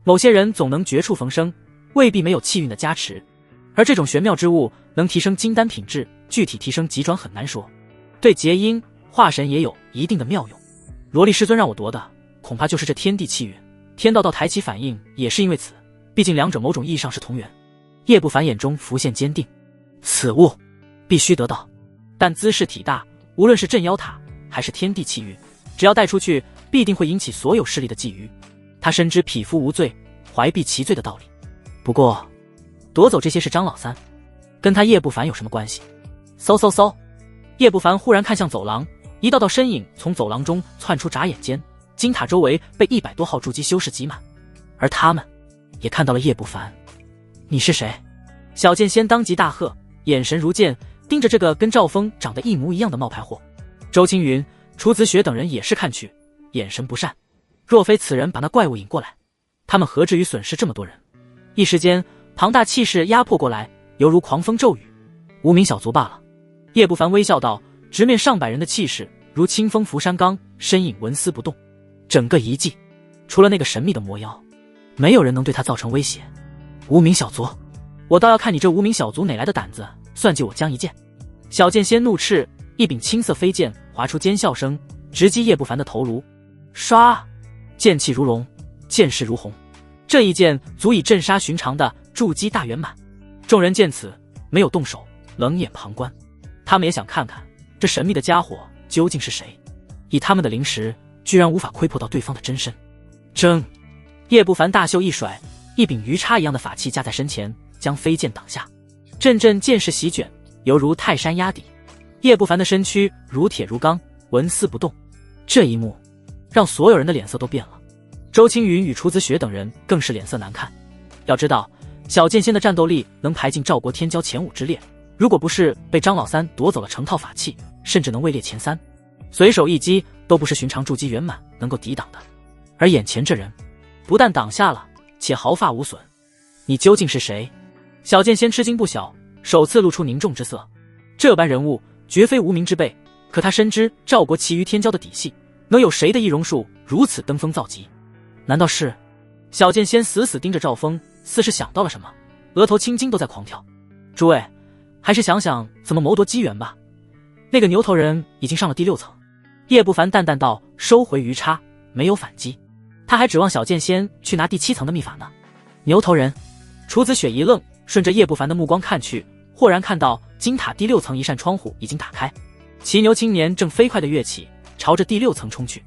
某些人总能绝处逢生，未必没有气运的加持，而这种玄妙之物能提升金丹品质，具体提升急转很难说。对结阴化神也有一定的妙用。罗莉师尊让我夺的，恐怕就是这天地气运。天道道抬起反应也是因为此，毕竟两者某种意义上是同源。叶不凡眼中浮现坚定，此物必须得到。但姿势体大，无论是镇妖塔还是天地气运，只要带出去，必定会引起所有势力的觊觎。他深知匹夫无罪，怀璧其罪的道理。不过，夺走这些是张老三，跟他叶不凡有什么关系？嗖！叶不凡忽然看向走廊，一道道身影从走廊中窜出，眨眼间，金塔周围被100多号筑基修士挤满，而他们也看到了叶不凡。你是谁？小剑仙当即大喝，眼神如剑，盯着这个跟赵峰长得一模一样的冒牌货。周青云、楚子雪等人也是看去，眼神不善。若非此人把那怪物引过来，他们何至于损失这么多人？一时间，庞大气势压迫过来，犹如狂风骤雨。无名小卒罢了。叶不凡微笑道，直面上百人的气势，如清风拂山岗，身影纹丝不动。整个遗迹，除了那个神秘的魔妖，没有人能对他造成威胁。无名小卒，我倒要看你这无名小卒哪来的胆子，算计我江一剑！小剑仙怒斥，一柄青色飞剑划出尖笑声，直击叶不凡的头颅。唰！剑气如龙，剑势如虹，这一剑足以震杀寻常的筑基大圆满。众人见此，没有动手，冷眼旁观。他们也想看看这神秘的家伙究竟是谁，以他们的灵识，居然无法窥破到对方的真身。争！叶不凡大袖一甩，一柄鱼叉一样的法器架在身前，将飞剑挡下。阵阵剑势席卷，犹如泰山压底。叶不凡的身躯如铁如钢，纹丝不动。这一幕让所有人的脸色都变了。周青云与楚子雪等人更是脸色难看。要知道，小剑仙的战斗力能排进赵国天骄前5之列，如果不是被张老三夺走了成套法器，甚至能位列前3，随手一击都不是寻常筑基圆满能够抵挡的。而眼前这人不但挡下了，且毫发无损。你究竟是谁？小剑仙吃惊不小，首次露出凝重之色。这般人物绝非无名之辈，可他深知赵国其余天骄的底细，能有谁的易容术如此登峰造极？难道是？小剑仙死死盯着赵峰，似是想到了什么，额头青筋都在狂跳。诸位，还是想想怎么谋夺机缘吧。那个牛头人已经上了第6层。叶不凡淡淡道，收回鱼叉，没有反击。他还指望小剑仙去拿第7层的秘法呢。牛头人？楚子雪一愣，顺着叶不凡的目光看去，豁然看到金塔第6层一扇窗户已经打开，骑牛青年正飞快地跃起，朝着第6层冲去。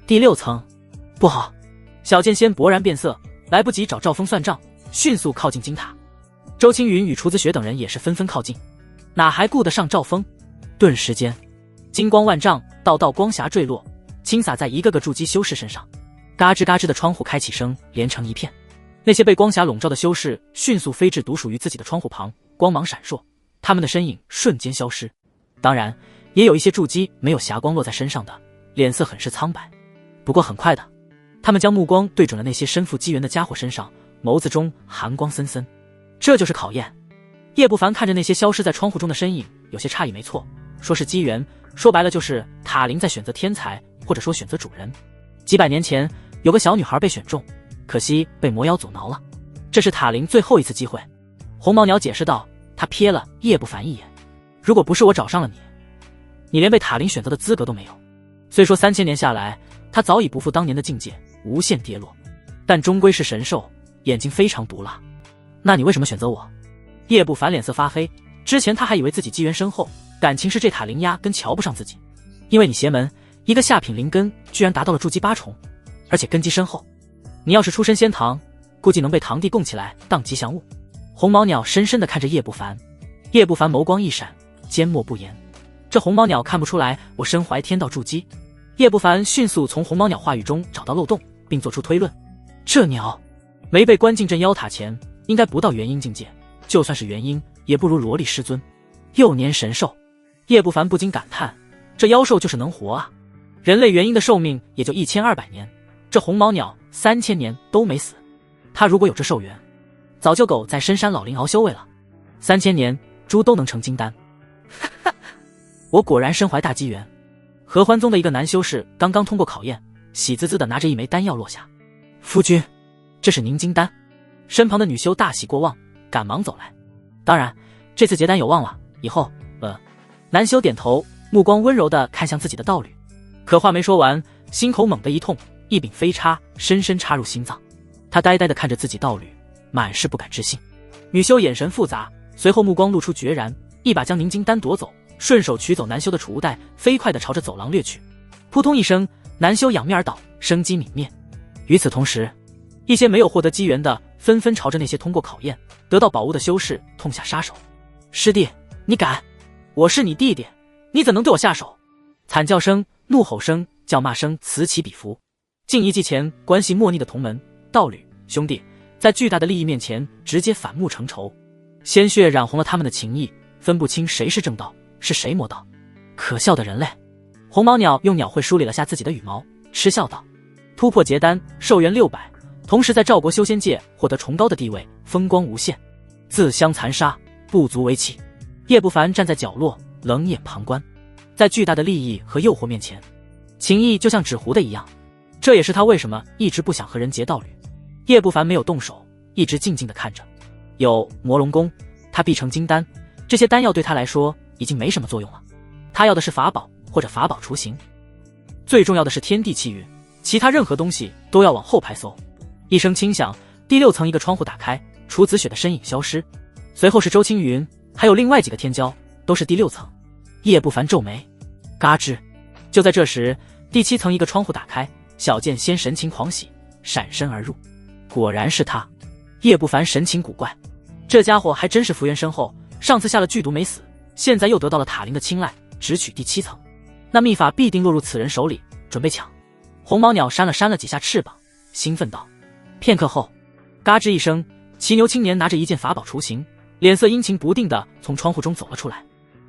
第6层，不好！小剑仙勃然变色，来不及找赵峰算账，迅速靠近金塔。周青云与楚子雪等人也是纷纷靠近，哪还顾得上赵峰？顿时间，金光万丈，道道光霞坠落，倾洒在一个个筑基修士身上。嘎吱嘎吱的窗户开启声连成一片，那些被光霞笼罩的修士迅速飞至独属于自己的窗户旁，光芒闪烁，他们的身影瞬间消失。当然，也有一些筑基没有霞光落在身上的，脸色很是苍白。不过很快的，他们将目光对准了那些身负机缘的家伙身上，眸子中寒光森森。这就是考验。叶不凡看着那些消失在窗户中的身影，有些诧异。没错，说是机缘，说白了就是塔灵在选择天才，或者说选择主人。几百年前，有个小女孩被选中，可惜被魔妖阻挠了。这是塔灵最后一次机会。红毛鸟解释道，他瞥了叶不凡一眼。如果不是我找上了你，你连被塔灵选择的资格都没有。虽说3000年下来，他早已不复当年的境界，无限跌落，但终归是神兽，眼睛非常毒辣。那你为什么选择我？叶不凡脸色发黑。之前他还以为自己机缘深厚，感情是这塔灵压根瞧不上自己。因为你邪门，一个下品灵根居然达到了筑基8重，而且根基深厚。你要是出身仙堂，估计能被堂弟供起来当吉祥物。红毛鸟深深地看着叶不凡。叶不凡眸光一闪，缄默不言。这红毛鸟看不出来我身怀天道筑基。叶不凡迅速从红毛鸟话语中找到漏洞，并做出推论。这鸟没被关进镇妖塔前，应该不到元婴境界，就算是元婴，也不如萝莉师尊。幼年神兽。叶不凡不禁感叹，这妖兽就是能活啊！人类元婴的寿命也就1200年，这红毛鸟3000年都没死。他如果有这寿元，早就狗在深山老林熬修为了。3000年，猪都能成金丹。我果然身怀大机缘。合欢宗的一个男修士刚刚通过考验，喜滋滋地拿着一枚丹药落下。夫君，这是凝金丹。身旁的女修大喜过望，赶忙走来。当然，这次结丹有望了，以后……男修点头，目光温柔地看向自己的道侣。可话没说完，心口猛地一痛，一柄飞叉深深插入心脏。他呆呆地看着自己道侣，满是不敢置信。女修眼神复杂，随后目光露出决然，一把将凝金丹夺走，顺手取走男修的储物袋，飞快地朝着走廊掠去。扑通一声，男修仰面而倒，生机泯灭。与此同时，一些没有获得机缘的纷纷朝着那些通过考验得到宝物的修士痛下杀手。师弟，你敢！我是你弟弟，你怎能对我下手？惨叫声、怒吼声、叫骂声此起彼伏。近一季前关系莫逆的同门、道侣、兄弟，在巨大的利益面前直接反目成仇，鲜血染红了他们的情谊，分不清谁是正道，是谁魔道。可笑的人类！红毛鸟用鸟喙梳理了下自己的羽毛，嗤笑道：突破结丹，寿元600，同时在赵国修仙界获得崇高的地位，风光无限，自相残杀，不足为奇。叶不凡站在角落，冷眼旁观。在巨大的利益和诱惑面前，情谊就像纸糊的一样。这也是他为什么一直不想和人结道侣。叶不凡没有动手，一直静静地看着。有魔龙功，他必成金丹，这些丹药对他来说已经没什么作用了。他要的是法宝或者法宝雏形，最重要的是天地气运，其他任何东西都要往后排搜。一声轻响，第6层一个窗户打开，楚子雪的身影消失，随后是周青云，还有另外几个天骄，都是第6层。叶不凡皱眉，嘎吱。就在这时，第7层一个窗户打开，小剑仙神情狂喜，闪身而入。果然是他。叶不凡神情古怪，这家伙还真是福缘深厚，上次下了剧毒没死，现在又得到了塔灵的青睐，直取第7层。那秘法必定落入此人手里，准备抢。红毛鸟扇了几下翅膀，兴奋道。片刻后，嘎吱一声，骑牛青年拿着一件法宝雏形，脸色阴晴不定地从窗户中走了出来。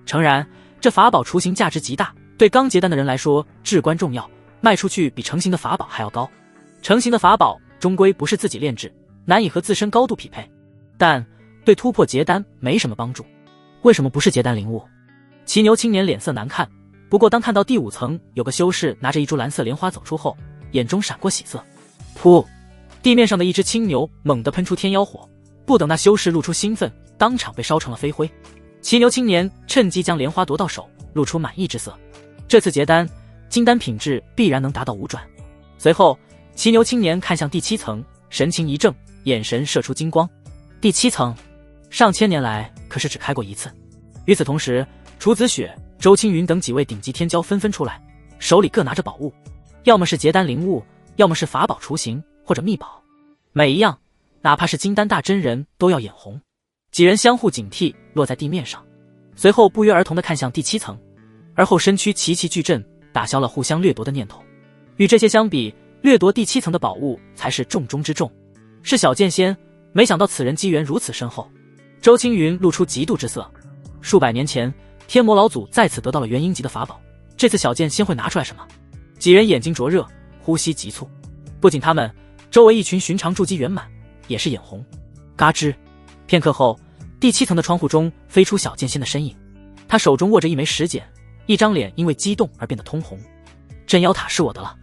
诚然，这法宝雏形价值极大，对刚结丹的人来说至关重要，卖出去比成型的法宝还要高。成型的法宝终归不是自己炼制，难以和自身高度匹配，但对突破结丹没什么帮助。为什么不是结丹灵物？骑牛青年脸色难看，不过当看到第5层有个修士拿着一株蓝色莲花走出后，眼中闪过喜色。噗！地面上的一只青牛猛地喷出天妖火，不等那修士露出兴奋，当场被烧成了飞灰。骑牛青年趁机将莲花夺到手，露出满意之色。这次结丹，金丹品质必然能达到5转。随后，骑牛青年看向第7层，神情一正，眼神射出金光。第7层，上千年来可是只开过一次。与此同时，楚子雪、周青云等几位顶级天骄纷纷出来，手里各拿着宝物，要么是结丹灵物，要么是法宝雏形或者秘宝，每一样哪怕是金丹大真人都要眼红。几人相互警惕，落在地面上，随后不约而同地看向第7层，而后身躯齐齐巨震，打消了互相掠夺的念头。与这些相比，掠夺第7层的宝物才是重中之重。是小剑仙，没想到此人机缘如此深厚。周青云露出嫉妒之色，数百年前天魔老祖再次得到了元婴级的法宝，这次小剑仙会拿出来什么？几人眼睛灼热，呼吸急促。不仅他们，周围一群寻常筑基圆满也是眼红。嘎吱！片刻后，第7层的窗户中飞出小剑仙的身影，他手中握着一枚石简，一张脸因为激动而变得通红。镇妖塔是我的了。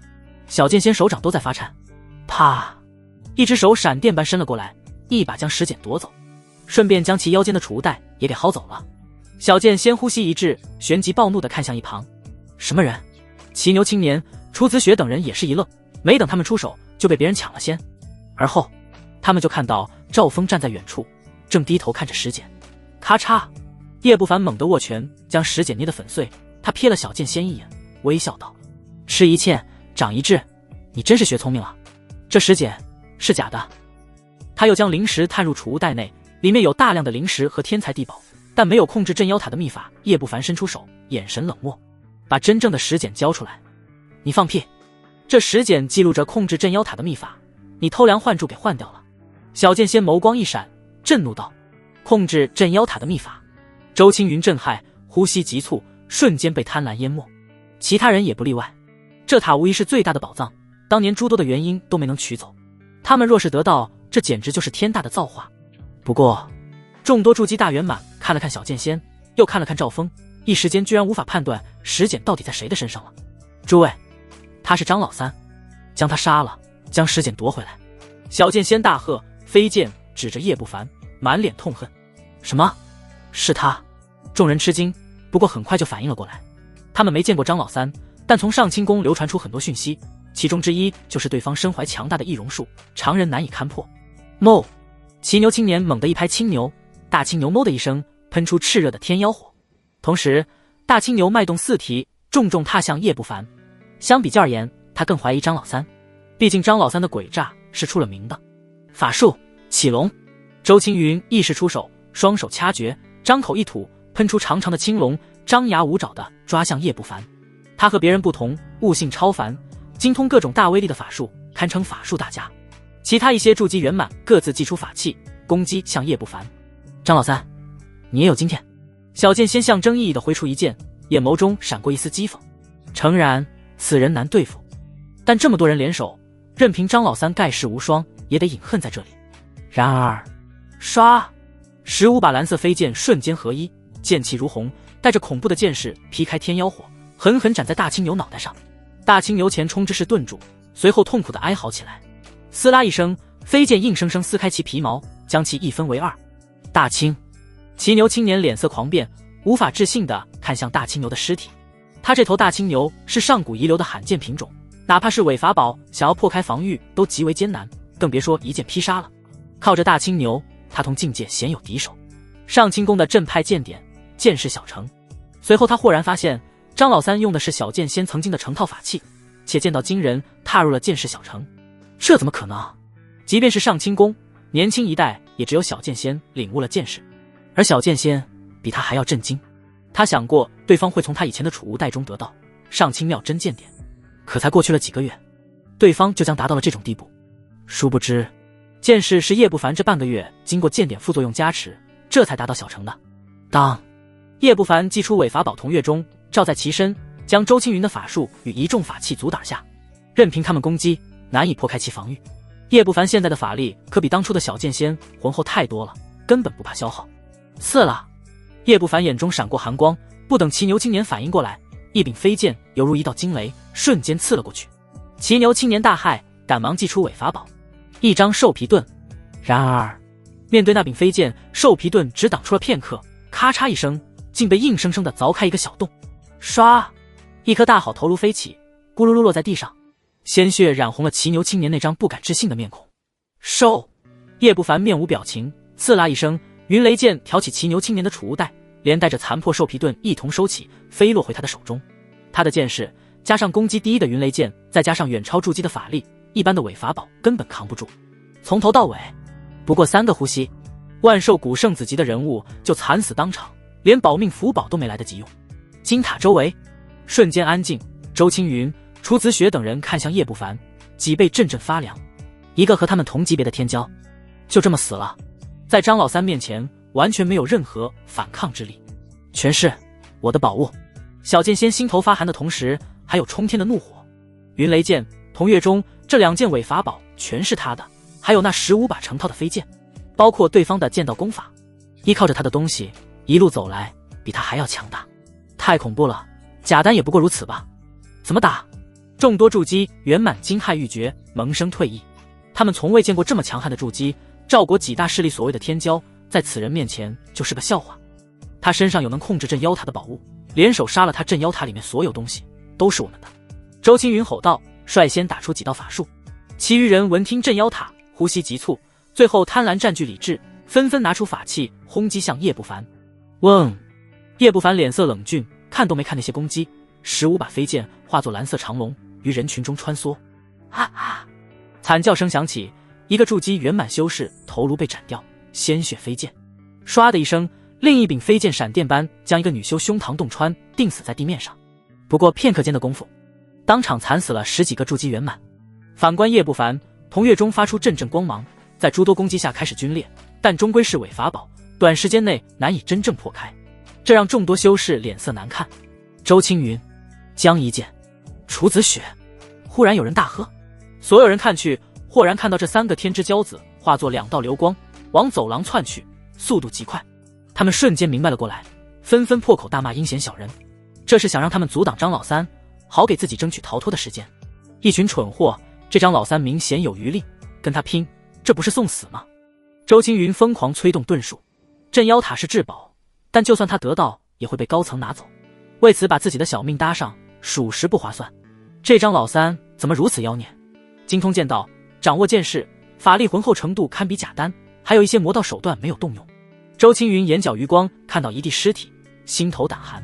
小剑仙手掌都在发颤。啪！一只手闪电般伸了过来，一把将石简夺走，顺便将其腰间的储物袋也给薅走了。小剑仙呼吸一滞，旋即暴怒地看向一旁。什么人？骑牛青年、楚子雪等人也是一愣，没等他们出手就被别人抢了先。而后他们就看到赵峰站在远处，正低头看着石简。咔嚓！叶不凡猛地握拳，将石简捏得粉碎。他瞥了小剑仙一眼，微笑道：吃一堑长一智，你真是学聪明了。这石简是假的。他又将灵石探入储物袋内，里面有大量的灵石和天材地宝，但没有控制镇妖塔的秘法。叶不凡伸出手，眼神冷漠，把真正的石简交出来。你放屁！这石简记录着控制镇妖塔的秘法，你偷梁换柱给换掉了。小剑仙眸光一闪，震怒道：控制镇妖塔的秘法！周青云震撼，呼吸急促，瞬间被贪婪淹没。其他人也不例外。这塔无疑是最大的宝藏，当年诸多的元婴都没能取走，他们若是得到，这简直就是天大的造化。不过众多筑基大圆满看了看小剑仙，又看了看赵峰，一时间居然无法判断石简到底在谁的身上了。诸位，他是张老三，将他杀了，将石简夺回来。小剑仙大喝，飞剑指着叶不凡，满脸痛恨。什么？是他？众人吃惊，不过很快就反应了过来。他们没见过张老三，但从上清宫流传出很多讯息，其中之一就是对方身怀强大的易容术，常人难以勘破。哞！骑牛青年猛地一拍青牛，大青牛哞的一声喷出炽热的天妖火，同时大青牛迈动四蹄，重重踏向叶不凡。相比较而言，他更怀疑张老三，毕竟张老三的诡诈是出了名的。法术起龙！周青云意识出手，双手掐诀，张口一吐，喷出长长的青龙，张牙舞爪地抓向叶不凡。他和别人不同，悟性超凡，精通各种大威力的法术，堪称法术大家。其他一些筑基圆满各自祭出法器，攻击向叶不凡。张老三，你也有今天。小剑仙象征意义地挥出一剑，眼眸中闪过一丝讥讽。诚然，此人难对付，但这么多人联手，任凭张老三盖世无双，也得隐恨在这里。然而，唰！15把蓝色飞剑瞬间合一，剑气如虹，带着恐怖的剑势劈开天妖火，狠狠斩在大青牛脑袋上。大青牛前冲之势顿住，随后痛苦地哀嚎起来。撕拉一声，飞剑硬生生撕开其皮毛，将其一分为二。大青！骑牛青年脸色狂变，无法置信地看向大青牛的尸体。他这头大青牛是上古遗留的罕见品种，哪怕是伪法宝想要破开防御都极为艰难，更别说一剑劈杀了。靠着大青牛，他同境界鲜有敌手。上清宫的镇派剑典剑士小成，随后他豁然发现张老三用的是小剑仙曾经的成套法器，且剑道惊人，踏入了剑士小成。这怎么可能？即便是上清宫年轻一代，也只有小剑仙领悟了剑士，而小剑仙比他还要震惊。他想过对方会从他以前的储物袋中得到上清妙真剑典，可才过去了几个月，对方就将达到了这种地步。殊不知剑士是叶不凡这半个月经过剑典副作用加持，这才达到小成的。当叶不凡祭出伪法宝同月中，罩在其身，将周青云的法术与一众法器阻挡下，任凭他们攻击，难以破开其防御。叶不凡现在的法力可比当初的小剑仙浑厚太多了，根本不怕消耗。刺了！叶不凡眼中闪过寒光，不等骑牛青年反应过来，一柄飞剑犹如一道惊雷，瞬间刺了过去。骑牛青年大骇，赶忙祭出伪法宝，一张兽皮盾。然而面对那柄飞剑，兽皮盾只挡出了片刻，咔嚓一声，竟被硬生生地凿开一个小洞。唰！一颗大好头颅飞起，咕噜噜落在地上，鲜血染红了骑牛青年那张不敢置信的面孔。兽！叶不凡面无表情，刺啦一声，云雷剑挑起骑牛青年的储物袋，连带着残破兽皮盾一同收起，飞落回他的手中。他的剑士加上攻击第一的云雷剑，再加上远超筑基的法力，一般的伪法宝根本扛不住。从头到尾不过3个呼吸，万寿谷圣子级的人物就惨死当场，连保命符宝都没来得及用。金塔周围瞬间安静，周青云、楚子雪等人看向叶不凡，脊背阵阵发凉。一个和他们同级别的天骄就这么死了，在张老三面前完全没有任何反抗之力。全是我的宝物！小剑仙心头发寒的同时，还有冲天的怒火。云雷剑、同月中这2件伪法宝全是他的，还有那15把成套的飞剑，包括对方的剑道功法。依靠着他的东西一路走来，比他还要强大，太恐怖了！贾丹也不过如此吧？怎么打？众多筑基圆满惊骇欲绝，萌生退意。他们从未见过这么强悍的筑基，赵国几大势力所谓的天骄，在此人面前就是个笑话。他身上有能控制镇妖塔的宝物，联手杀了他镇妖塔里面所有东西，都是我们的。周青云吼道，率先打出几道法术。其余人闻听镇妖塔，呼吸急促，最后贪婪占据理智，纷纷拿出法器轰击向叶不凡。嗡！叶不凡脸色冷峻，看都没看那些攻击，15把飞剑化作蓝色长龙于人群中穿梭。啊啊！惨叫声响起，一个筑基圆满修士头颅被斩掉，鲜血飞溅。唰的一声，另一柄飞剑闪电般将一个女修胸膛洞穿，钉死在地面上。不过片刻间的功夫，当场惨死了10几个筑基圆满。反观叶不凡，同月中发出阵阵光芒，在诸多攻击下开始皲裂，但终归是伪法宝，短时间内难以真正破开，这让众多修士脸色难看。周青云、江一剑、楚子雪，忽然有人大喝，所有人看去，豁然看到这3个天之骄子化作2道流光往走廊窜去，速度极快。他们瞬间明白了过来，纷纷破口大骂阴险小人，这是想让他们阻挡张老三，好给自己争取逃脱的时间。一群蠢货，这张老三明显有余力，跟他拼，这不是送死吗？周青云疯狂催动遁术，镇妖塔是至宝，但就算他得到，也会被高层拿走，为此把自己的小命搭上，属实不划算。这张老三怎么如此妖孽？精通剑道，掌握剑势，法力浑厚程度堪比贾丹，还有一些魔道手段没有动用。周青云眼角余光看到一地尸体，心头胆寒。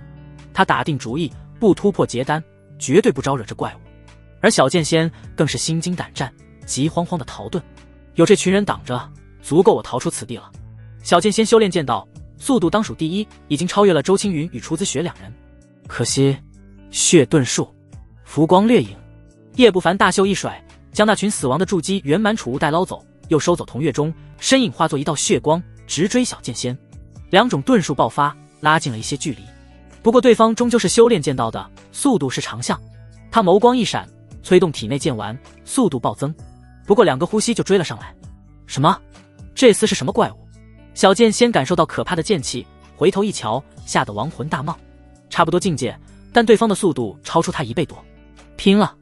他打定主意，不突破结丹，绝对不招惹这怪物。而小剑仙更是心惊胆战，急慌慌的逃遁。有这群人挡着，足够我逃出此地了。小剑仙修炼剑道，速度当属第一，已经超越了周青云与楚子雪2人。可惜血遁术，浮光掠影。叶不凡大袖一甩，将那群死亡的筑基圆满储物袋捞走，又收走同月中，身影化作一道血光，直追小剑仙。2种遁术爆发，拉近了一些距离。不过对方终究是修炼剑道的，速度是长项。他眸光一闪，催动体内剑丸，速度暴增。不过2个呼吸就追了上来。什么？这厮是什么怪物？小剑仙感受到可怕的剑气，回头一瞧，吓得亡魂大冒。差不多境界，但对方的速度超出他1倍多。拼了！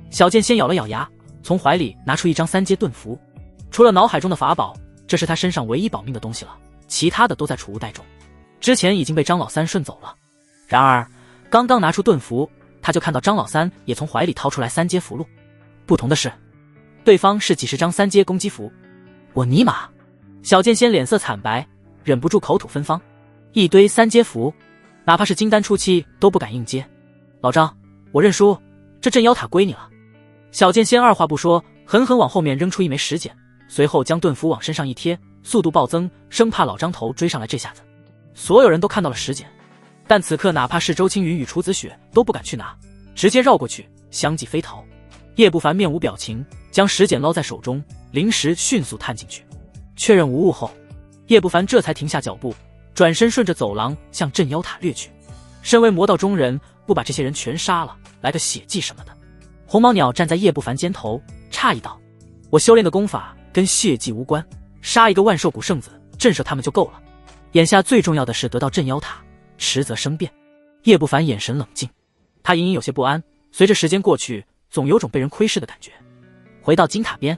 小剑仙咬了咬牙，从怀里拿出一张3阶遁符。除了脑海中的法宝，这是他身上唯一保命的东西了，其他的都在储物袋中，之前已经被张老三顺走了。然而刚刚拿出遁符，他就看到张老三也从怀里掏出来3阶符箓。不同的是，对方是几10张3阶攻击符。我尼玛，小剑仙脸色惨白，忍不住口吐芬芳。一堆三阶符，哪怕是金丹初期都不敢硬接。老张，我认输，这镇妖塔归你了。小剑仙二话不说，狠狠往后面扔出一枚石简，随后将盾符往身上一贴，速度暴增，生怕老张头追上来。这下子，所有人都看到了石简，但此刻哪怕是周青云与楚子雪都不敢去拿，直接绕过去，相继飞逃。叶不凡面无表情，将石简捞在手中，灵石迅速探进去，确认无误后，叶不凡这才停下脚步，转身顺着走廊向镇妖塔掠去。身为魔道中人，不把这些人全杀了，来个血祭什么的。红毛鸟站在叶不凡肩头，诧异道：“我修炼的功法跟血祭无关，杀一个万兽谷圣子，震慑他们就够了。眼下最重要的是得到镇妖塔，迟则生变。”叶不凡眼神冷静，他隐隐有些不安，随着时间过去，总有种被人窥视的感觉。回到金塔边，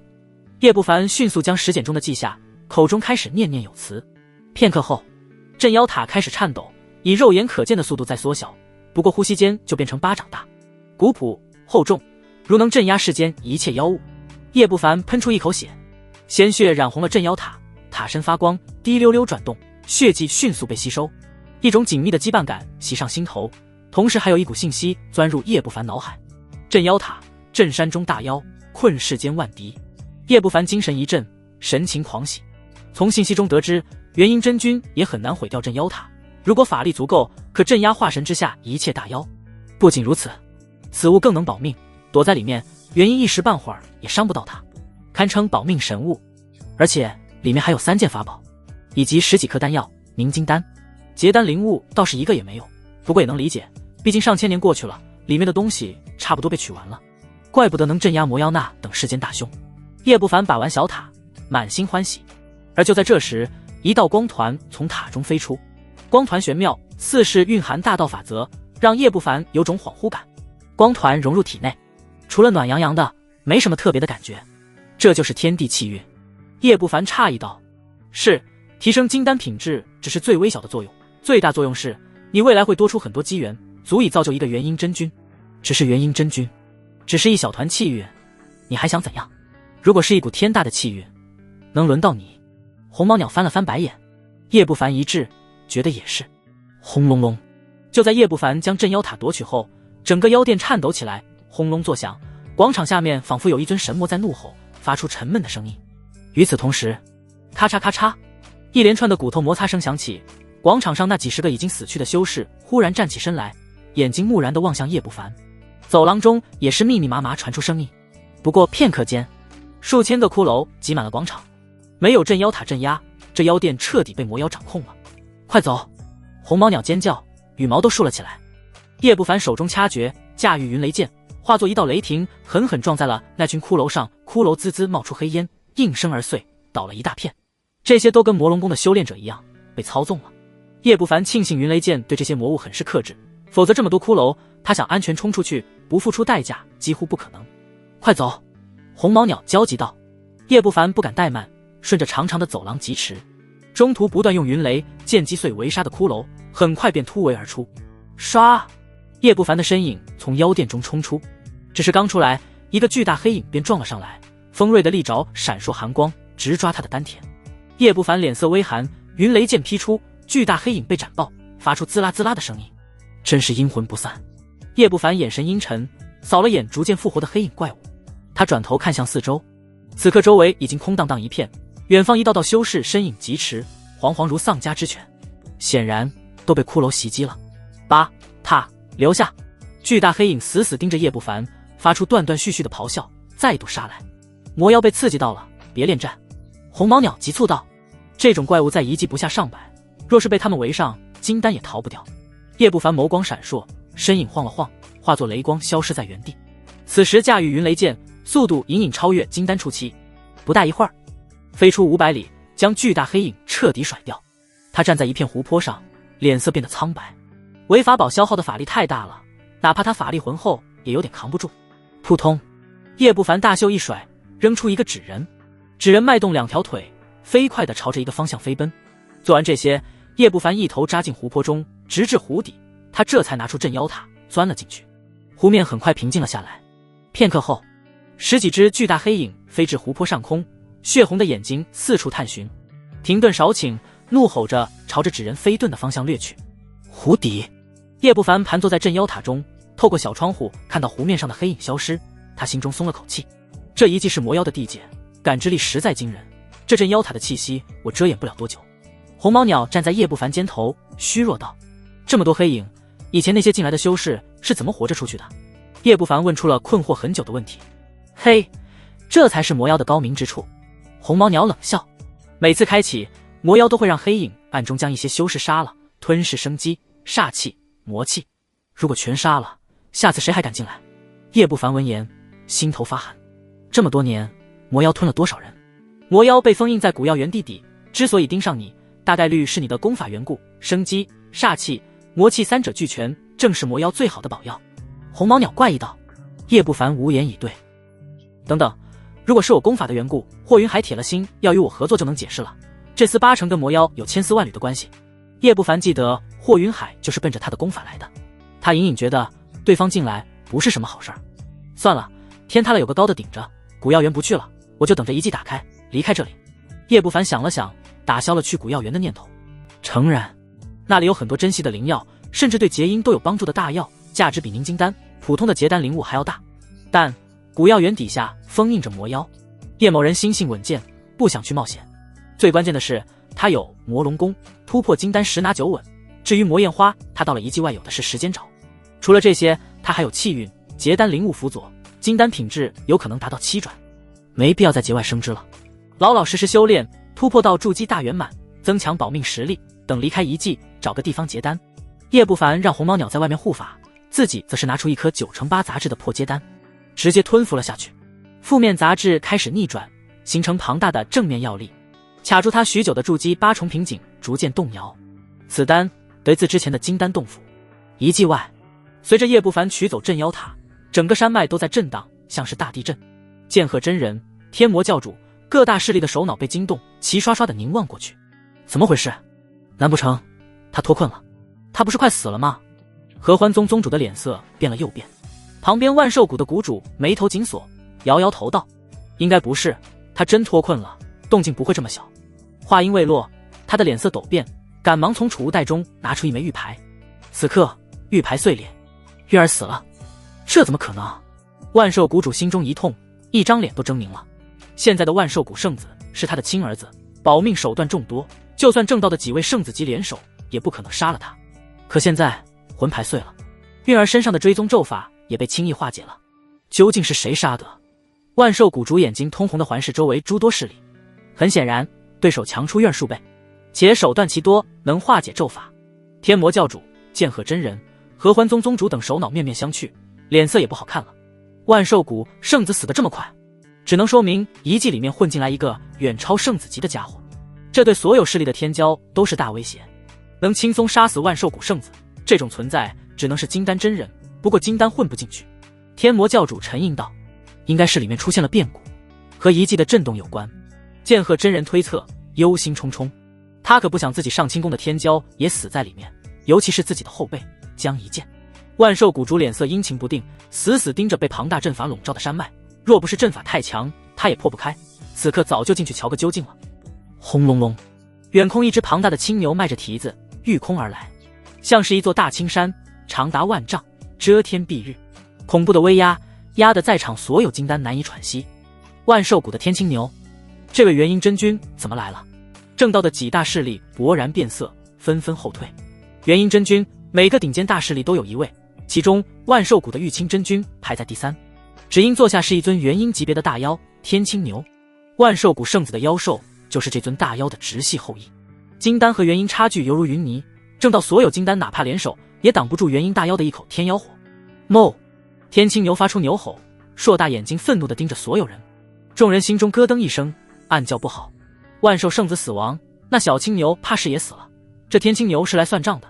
叶不凡迅速将石简中的记下，口中开始念念有词。片刻后，镇妖塔开始颤抖，以肉眼可见的速度在缩小，不过呼吸间就变成巴掌大，古朴厚重，如能镇压世间一切妖物。叶不凡喷出一口血，鲜血染红了镇妖塔，塔身发光，滴溜溜转动，血迹迅速被吸收，一种紧密的羁绊感袭上心头，同时还有一股信息钻入叶不凡脑海：镇妖塔，镇山中大妖，困世间万敌。叶不凡精神一振，神情狂喜。从信息中得知，元婴真君也很难毁掉镇妖塔，如果法力足够，可镇压化神之下一切大妖。不仅如此，此物更能保命，躲在里面，元婴一时半会儿也伤不到他，堪称保命神物。而且里面还有3件法宝，以及10几颗丹药、凝金丹、结丹灵物倒是一个也没有，不过也能理解，毕竟上千年过去了，里面的东西差不多被取完了，怪不得能镇压魔妖那等世间大凶。叶不凡把玩小塔，满心欢喜。而就在这时，一道光团从塔中飞出，光团玄妙，似是蕴含大道法则，让叶不凡有种恍惚感。光团融入体内，除了暖洋洋的，没什么特别的感觉。这就是天地气运。叶不凡诧异道：“是，提升金丹品质只是最微小的作用，最大作用是你未来会多出很多机缘，足以造就一个元婴真君。只是元婴真君，只是一小团气运，你还想怎样？如果是一股天大的气运，能轮到你？”红毛鸟翻了翻白眼，叶不凡一滞，觉得也是。轰隆隆，就在叶不凡将镇妖塔夺取后，整个妖殿颤抖起来，轰隆作响，广场下面仿佛有一尊神魔在怒吼，发出沉闷的声音。与此同时，咔嚓咔嚓，一连串的骨头摩擦声响起，广场上那几十个已经死去的修士忽然站起身来，眼睛木然地望向叶不凡。走廊中也是密密麻麻传出声音。不过片刻间，数千个骷髅挤满了广场。没有镇妖塔镇压，这妖殿彻底被魔妖掌控了。快走！红毛鸟尖叫，羽毛都竖了起来。叶不凡手中掐诀，驾驭云雷剑，化作一道雷霆，狠狠撞在了那群骷髅上，骷髅滋滋冒出黑烟，应声而碎，倒了一大片。这些都跟魔龙宫的修炼者一样，被操纵了。叶不凡庆幸云雷剑对这些魔物很是克制，否则这么多骷髅，他想安全冲出去，不付出代价几乎不可能。快走！红毛鸟焦急道。叶不凡不敢怠慢，顺着长长的走廊疾驰，中途不断用云雷剑击碎围杀的骷髅，很快便突围而出。唰！叶不凡的身影从妖殿中冲出，只是刚出来，一个巨大黑影便撞了上来，锋锐的利爪闪烁寒光，直抓他的丹田。叶不凡脸色微寒，云雷剑劈出，巨大黑影被斩爆，发出滋啦滋啦的声音，真是阴魂不散。叶不凡眼神阴沉，扫了眼逐渐复活的黑影怪物，他转头看向四周，此刻周围已经空荡荡一片，远方一道道修士身影疾驰，惶惶如丧家之犬，显然都被骷髅袭击了。八踏留下！巨大黑影死死盯着叶不凡，发出断断续续的咆哮，再度杀来。魔妖被刺激到了，别恋战！红毛鸟急促道。这种怪物在一骑不下上百，若是被他们围上，金丹也逃不掉。叶不凡眸光闪烁，身影晃了晃，化作雷光消失在原地。此时驾驭云雷剑，速度隐隐超越金丹初期，不大一会儿，飞出500里，将巨大黑影彻底甩掉。他站在一片湖泊上，脸色变得苍白。违法宝消耗的法力太大了，哪怕他法力浑厚，也有点扛不住。扑通！叶不凡大袖一甩，扔出一个纸人，纸人迈动2条腿，飞快地朝着一个方向飞奔。做完这些，叶不凡一头扎进湖泊中，直至湖底，他这才拿出镇妖塔，钻了进去。湖面很快平静了下来。片刻后，10几只巨大黑影飞至湖泊上空，血红的眼睛四处探寻。停顿少顷，怒吼着朝着纸人飞遁的方向掠去。湖底，叶不凡盘坐在镇妖塔中，透过小窗户看到湖面上的黑影消失，他心中松了口气。这一记是魔妖的地界，感知力实在惊人，这镇妖塔的气息我遮掩不了多久。红毛鸟站在叶不凡肩头，虚弱道：这么多黑影，以前那些进来的修士是怎么活着出去的？叶不凡问出了困惑很久的问题。嘿，这才是魔妖的高明之处。红毛鸟冷笑，每次开启，魔妖都会让黑影暗中将一些修士杀了，吞噬生机、煞气、魔气。如果全杀了，下次谁还敢进来？叶不凡闻言，心头发寒。这么多年，魔妖吞了多少人？魔妖被封印在古药园地底，之所以盯上你，大概率是你的功法缘故，生机、煞气、魔气三者俱全，正是魔妖最好的宝药。红毛鸟怪异道。叶不凡无言以对。等等，如果是我功法的缘故，霍云还铁了心要与我合作就能解释了，这厮八成跟魔妖有千丝万缕的关系。叶不凡记得霍云海就是奔着他的功法来的，他隐隐觉得对方进来不是什么好事儿。算了，天塌了有个高的顶着，古药园不去了，我就等着遗迹打开离开这里。叶不凡想了想，打消了去古药园的念头。诚然，那里有很多珍稀的灵药，甚至对结阴都有帮助的大药，价值比凝金丹、普通的结丹灵物还要大。但古药园底下封印着魔妖，叶某人心性稳健，不想去冒险。最关键的是，他有魔龙功，突破金丹十拿九稳。至于魔焰花，他到了遗迹外有的是时间找。除了这些，他还有气运、结丹灵物辅佐，金丹品质有可能达到7转。没必要在节外生枝了，老老实实修炼，突破到筑基大圆满，增强保命实力，等离开遗迹，找个地方结丹。叶不凡让红毛鸟在外面护法，自己则是拿出一颗9成8杂质的破阶丹，直接吞服了下去。负面杂质开始逆转，形成庞大的正面药力，卡住他许久的筑基8重瓶颈逐渐动摇。此丹得自之前的金丹洞府。遗迹外，随着叶不凡取走镇妖塔，整个山脉都在震荡，像是大地震。剑鹤真人、天魔教主各大势力的首脑被惊动，齐刷刷地凝望过去。怎么回事？难不成他脱困了？他不是快死了吗？合欢宗宗主的脸色变了又变。旁边万寿谷的谷主眉头紧锁，摇摇头道：应该不是，他真脱困了，动静不会这么小。话音未落，他的脸色陡变，赶忙从储物袋中拿出一枚玉牌。此刻玉牌碎裂，玉儿死了，这怎么可能？万寿谷主心中一痛，一张脸都狰狞了。现在的万寿谷圣子是他的亲儿子，保命手段众多，就算正道的几位圣子级联手，也不可能杀了他。可现在魂牌碎了，韵儿身上的追踪咒法也被轻易化解了。究竟是谁杀的？万寿谷主眼睛通红的环视周围诸多势力，很显然对手强出韵儿数倍，且手段其多，能化解咒法。天魔教主、剑鹤真人、合欢宗宗主等首脑面面相觑，脸色也不好看了。万寿谷圣子死得这么快，只能说明遗迹里面混进来一个远超圣子级的家伙，这对所有势力的天骄都是大威胁。能轻松杀死万寿谷圣子，这种存在只能是金丹真人，不过金丹混不进去。天魔教主沉吟道：应该是里面出现了变故，和遗迹的震动有关。剑鹤真人推测，忧心忡忡，他可不想自己上清宫的天骄也死在里面，尤其是自己的后辈江一剑。万寿谷主脸色阴晴不定，死死盯着被庞大阵法笼罩的山脉，若不是阵法太强，他也破不开，此刻早就进去瞧个究竟了。轰隆隆，远空一只庞大的青牛迈着蹄子御空而来，像是一座大青山，长达万丈，遮天蔽日，恐怖的威压压得在场所有金丹难以喘息。万寿谷的天青牛，这位元婴真君怎么来了？正道的几大势力勃然变色，纷纷后退。元婴真君每个顶尖大势力都有一位，其中万寿谷的玉清真君排在第3，只因座下是一尊元婴级别的大妖天青牛。万寿谷圣子的妖兽就是这尊大妖的直系后裔。金丹和元婴差距犹如云泥，正道所有金丹哪怕联手也挡不住元婴大妖的一口天妖火。哞！天青牛发出牛吼，硕大眼睛愤怒地盯着所有人。众人心中咯噔一声，暗叫不好。万寿圣子死亡，那小青牛怕是也死了，这天青牛是来算账的。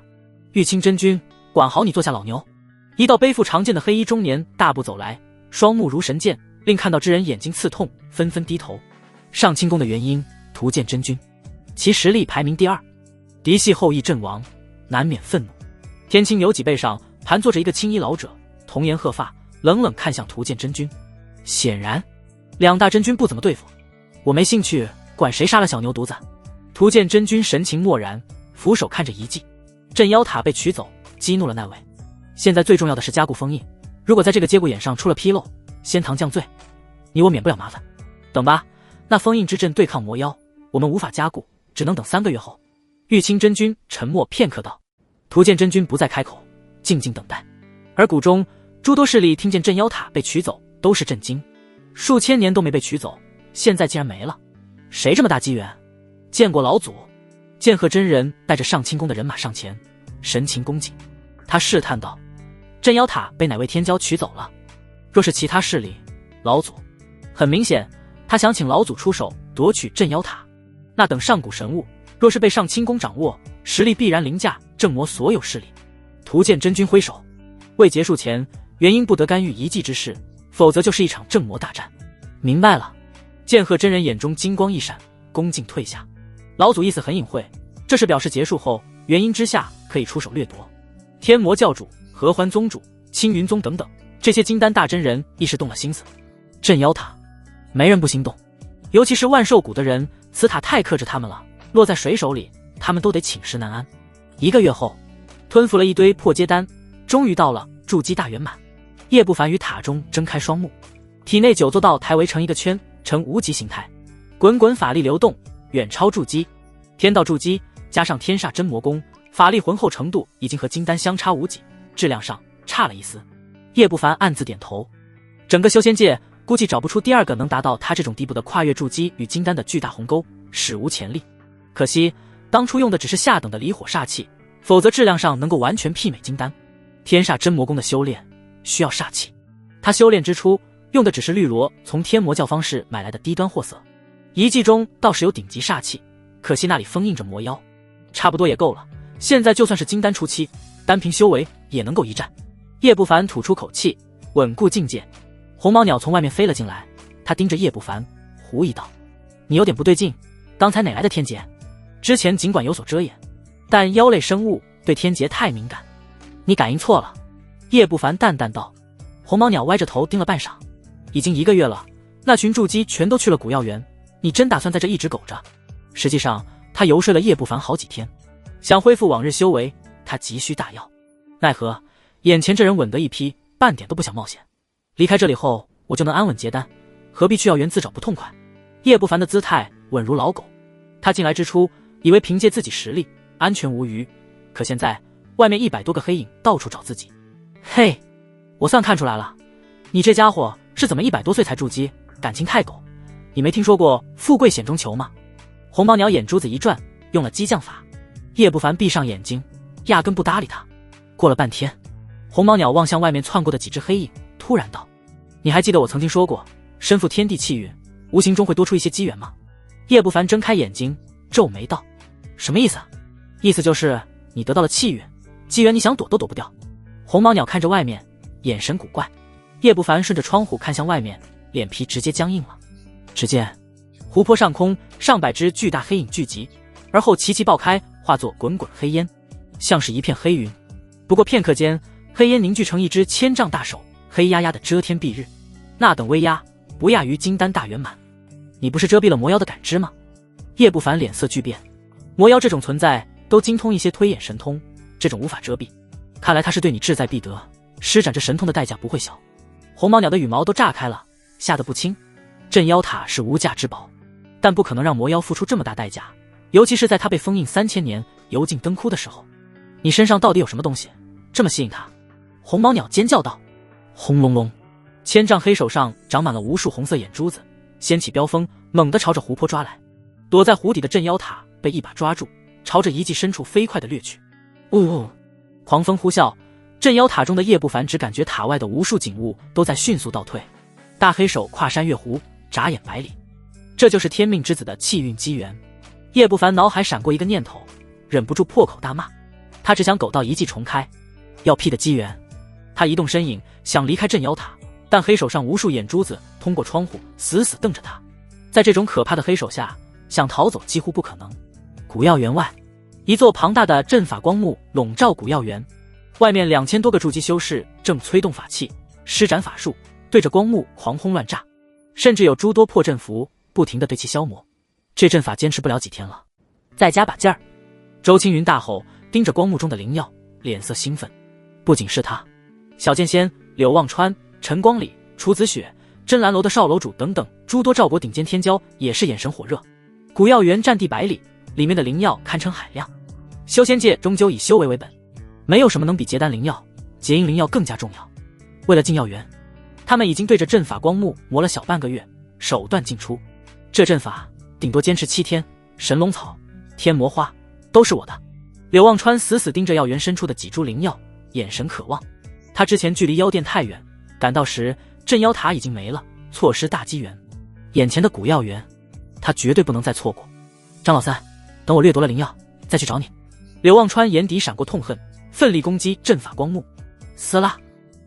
玉清真君，管好你座下老牛。一道背负长剑的黑衣中年大步走来，双目如神剑，令看到之人眼睛刺痛，纷纷低头。上清宫的元婴图鉴真君，其实力排名第2，嫡系后裔阵亡，难免愤怒。天青牛脊背上盘坐着一个青衣老者，童颜鹤发，冷冷看向图鉴真君。显然两大真君不怎么对付，我没兴趣管谁杀了小牛犊子。图见真君神情漠然，俯首看着遗迹。镇妖塔被取走，激怒了那位。现在最重要的是加固封印，如果在这个节骨眼上出了纰漏，仙堂降罪，你我免不了麻烦。等吧，那封印之阵对抗魔妖，我们无法加固，只能等3个月后。玉清真君沉默片刻道。图见真君不再开口，静静等待。而谷中诸多势力听见镇妖塔被取走，都是震惊。数千年都没被取走，现在竟然没了，谁这么大机缘？见过老祖。剑鹤真人带着上清宫的人马上前，神情恭敬。他试探道：镇妖塔被哪位天骄取走了？若是其他势力，老祖。很明显，他想请老祖出手夺取镇妖塔。那等上古神物若是被上清宫掌握，实力必然凌驾镇魔所有势力。图见真君挥手，未结束前，元婴不得干预遗迹之事，否则就是一场镇魔大战。明白了。剑鹤真人眼中金光一闪，恭敬退下。老祖意思很隐晦，这是表示结束后，元婴之下可以出手掠夺。天魔教主、合欢宗主、青云宗等等，这些金丹大真人一时动了心思。镇妖塔，没人不心动，尤其是万寿谷的人，此塔太克制他们了，落在谁手里，他们都得寝食难安。1个月后，吞服了一堆破阶丹，终于到了筑基大圆满。叶不凡于塔中睁开双目，体内9座道台围成一个圈，呈无极形态，滚滚法力流动，远超筑基。天道筑基加上天煞真魔功，法力浑厚程度已经和金丹相差无几，质量上差了一丝。叶不凡暗自点头，整个修仙界估计找不出第2个能达到他这种地步的跨越筑基与金丹的巨大鸿沟，史无前例。可惜当初用的只是下等的离火煞气，否则质量上能够完全媲美金丹。天煞真魔功的修炼需要煞气，他修炼之初用的只是绿萝从天魔教方式买来的低端货色。遗迹中倒是有顶级煞气，可惜那里封印着魔妖，差不多也够了。现在就算是金丹初期，单凭修为也能够一战。叶不凡吐出口气，稳固境界。红毛鸟从外面飞了进来，他盯着叶不凡，狐疑道：你有点不对劲，刚才哪来的天劫？之前尽管有所遮掩，但妖类生物对天劫太敏感，你感应错了。叶不凡淡淡道。红毛鸟歪着头盯了半晌，已经1个月了，那群筑基全都去了古药园，你真打算在这一直苟着？实际上他游说了叶不凡好几天，想恢复往日修为，他急需大药，奈何眼前这人稳得一批，半点都不想冒险。离开这里后，我就能安稳结丹，何必去药园自找不痛快？叶不凡的姿态稳如老狗，他进来之初以为凭借自己实力安全无虞，可现在外面100多个黑影到处找自己。嘿，我算看出来了，你这家伙是怎么100多岁才筑基，感情太狗。你没听说过富贵险中求吗？红毛鸟眼珠子一转，用了激将法。叶不凡闭上眼睛，压根不搭理他。过了半天，红毛鸟望向外面窜过的几只黑影，突然道：你还记得我曾经说过，身负天地气运，无形中会多出一些机缘吗？叶不凡睁开眼睛，皱眉道：什么意思啊？意思就是你得到了气运，机缘你想躲都躲不掉。红毛鸟看着外面，眼神古怪。叶不凡顺着窗户看向外面，脸皮直接僵硬了。只见湖泊上空上百只巨大黑影聚集，而后齐齐爆开，化作滚滚黑烟，像是一片黑云。不过片刻间，黑烟凝聚成一只1000丈大手，黑压压的遮天蔽日，那等威压不亚于金丹大圆满。你不是遮蔽了魔妖的感知吗？叶不凡脸色巨变，魔妖这种存在都精通一些推演神通，这种无法遮蔽，看来他是对你志在必得，施展这神通的代价不会小。红毛鸟的羽毛都炸开了，吓得不轻。镇妖塔是无价之宝，但不可能让魔妖付出这么大代价，尤其是在他被封印3000年油尽灯枯的时候。你身上到底有什么东西这么吸引他？红毛鸟尖叫道。轰隆隆，1000丈黑手上长满了无数红色眼珠子，掀起飙风，猛地朝着湖泊抓来。躲在湖底的镇妖塔被一把抓住，朝着遗迹深处飞快地掠去。呜，狂风呼啸，镇妖塔中的叶不凡只感觉塔外的无数景物都在迅速倒退。大黑手跨山越湖，眨眼百里，这就是天命之子的气运机缘。叶不凡脑海闪过一个念头，忍不住破口大骂。他只想苟到遗迹重开，要屁的机缘。他移动身影想离开镇妖塔，但黑手上无数眼珠子通过窗户死死瞪着他，在这种可怕的黑手下，想逃走几乎不可能。古药园外，一座庞大的阵法光幕笼罩古药园，外面2000多个筑基修士正催动法器，施展法术，对着光幕狂轰乱炸，甚至有诸多破阵符不停地对其消磨。这阵法坚持不了几天了。再加把劲儿！周青云大吼，盯着光幕中的灵药，脸色兴奋。不仅是他，小剑仙、柳望川、陈光礼、楚子雪、真兰楼的少楼主等等诸多赵国顶尖天骄也是眼神火热。古药园占地100里，里面的灵药堪称海量。修仙界终究以修为本，没有什么能比结丹灵药、结阴灵药更加重要。为了进药园，他们已经对着阵法光幕磨了小半个月，手段尽出。这阵法顶多坚持7天，神龙草、天魔花都是我的。柳望川死死盯着药园深处的几株灵药，眼神渴望。他之前距离妖殿太远，赶到时镇妖塔已经没了，错失大机缘。眼前的古药园，他绝对不能再错过。张老三，等我掠夺了灵药，再去找你。柳望川眼底闪过痛恨，奋力攻击阵法光幕。撕拉！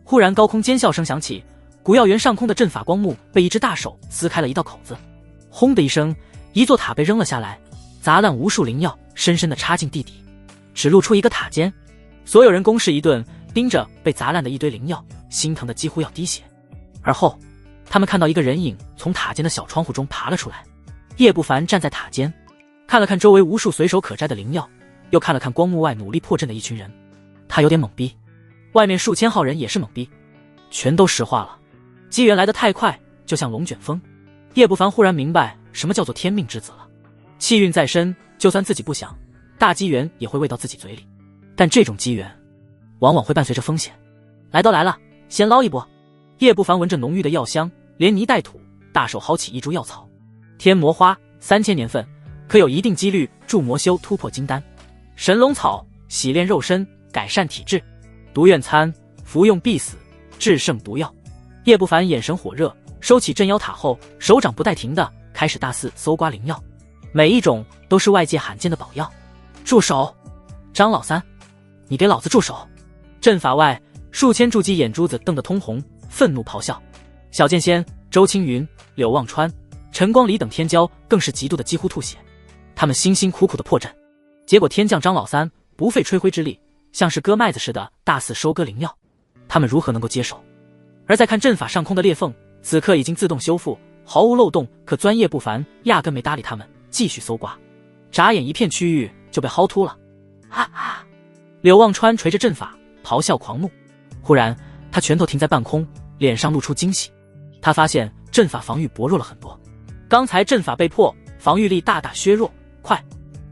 忽然高空尖笑声响起，古药园上空的阵法光幕被一只大手撕开了一道口子。轰的一声，一座塔被扔了下来，砸烂无数灵药，深深地插进地底，只露出一个塔尖。所有人攻势一顿，盯着被砸烂的一堆灵药，心疼得几乎要滴血。而后他们看到一个人影从塔尖的小窗户中爬了出来。叶不凡站在塔尖，看了看周围无数随手可摘的灵药，又看了看光幕外努力破阵的一群人，他有点懵逼。外面数千号人也是懵逼，全都石化了。机缘来得太快，就像龙卷风。叶不凡忽然明白什么叫做天命之子了。气运在身，就算自己不想，大机缘也会喂到自己嘴里。但这种机缘往往会伴随着风险。来都来了，先捞一波。叶不凡闻着浓郁的药香，连泥带土，大手薅起一株药草。天魔花3000年份，可有一定几率助魔修突破金丹。神龙草洗炼肉身，改善体质。毒苑参服用必死，制胜毒药。叶不凡眼神火热，收起镇妖塔后，手掌不带停的开始大肆搜刮灵药，每一种都是外界罕见的宝药。住手！张老三，你给老子住手！阵法外，数千筑基眼珠子瞪得通红，愤怒咆哮。小剑仙、周青云、柳望川、陈光礼等天骄更是嫉妒的几乎吐血。他们辛辛苦苦的破阵，结果天降张老三不费吹灰之力，像是割麦子似的大肆收割灵药，他们如何能够接受？而再看阵法上空的裂缝，此刻已经自动修复，毫无漏洞，可钻叶不凡压根没搭理他们，继续搜刮。眨眼一片区域就被薅秃了。哈哈！柳望川垂着阵法咆哮狂怒，忽然他拳头停在半空，脸上露出惊喜。他发现阵法防御薄弱了很多，刚才阵法被破，防御力大大削弱，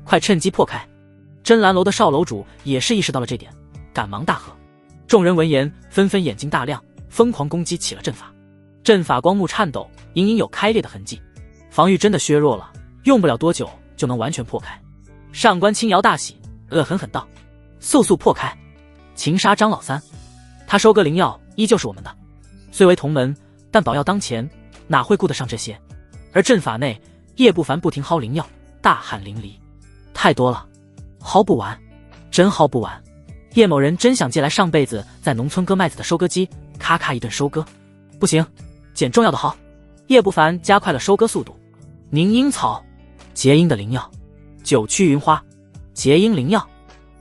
快趁机破开！真兰楼的少楼主也是意识到了这点，赶忙大喝。众人闻言纷纷眼睛大亮，疯狂攻击起了阵法。阵法光幕颤抖，隐隐有开裂的痕迹，防御真的削弱了，用不了多久就能完全破开。上官轻瑶大喜，恶狠狠道：速破开，擒杀张老三！他收割灵药依旧是我们的，虽为同门，但宝药当前，哪会顾得上这些？而阵法内，叶不凡不停薅灵药，大汗淋漓，太多了，薅不完，真薅不完。叶某人真想借来上辈子在农村割麦子的收割机，咔咔一顿收割。不行，捡重要的薅。叶不凡加快了收割速度。凝阴草，结阴的灵药；九曲云花，结阴灵药。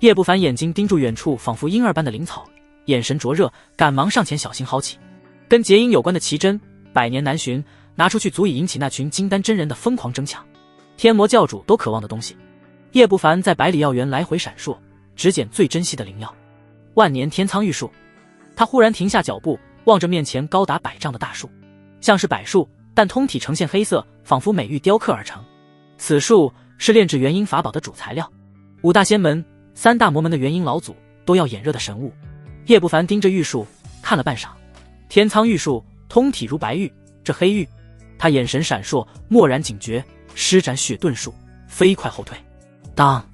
叶不凡眼睛盯住远处仿佛婴儿般的灵草，眼神灼热，赶忙上前小心薅起。跟结阴有关的奇珍，百年难寻，拿出去足以引起那群金丹真人的疯狂争抢。天魔教主都渴望的东西。叶不凡在百里药园来回闪烁，只捡最珍惜的灵药。万年天苍玉树，他忽然停下脚步，望着面前高达100丈的大树，像是柏树，但通体呈现黑色，仿佛美玉雕刻而成。此树是炼制元婴法宝的主材料，5大仙门、3大魔门的元婴老祖都要眼热的神物。叶不凡盯着玉树看了半晌，天苍玉树通体如白玉，这黑玉，他眼神闪烁，蓦然警觉，施展血遁术，飞快后退。当，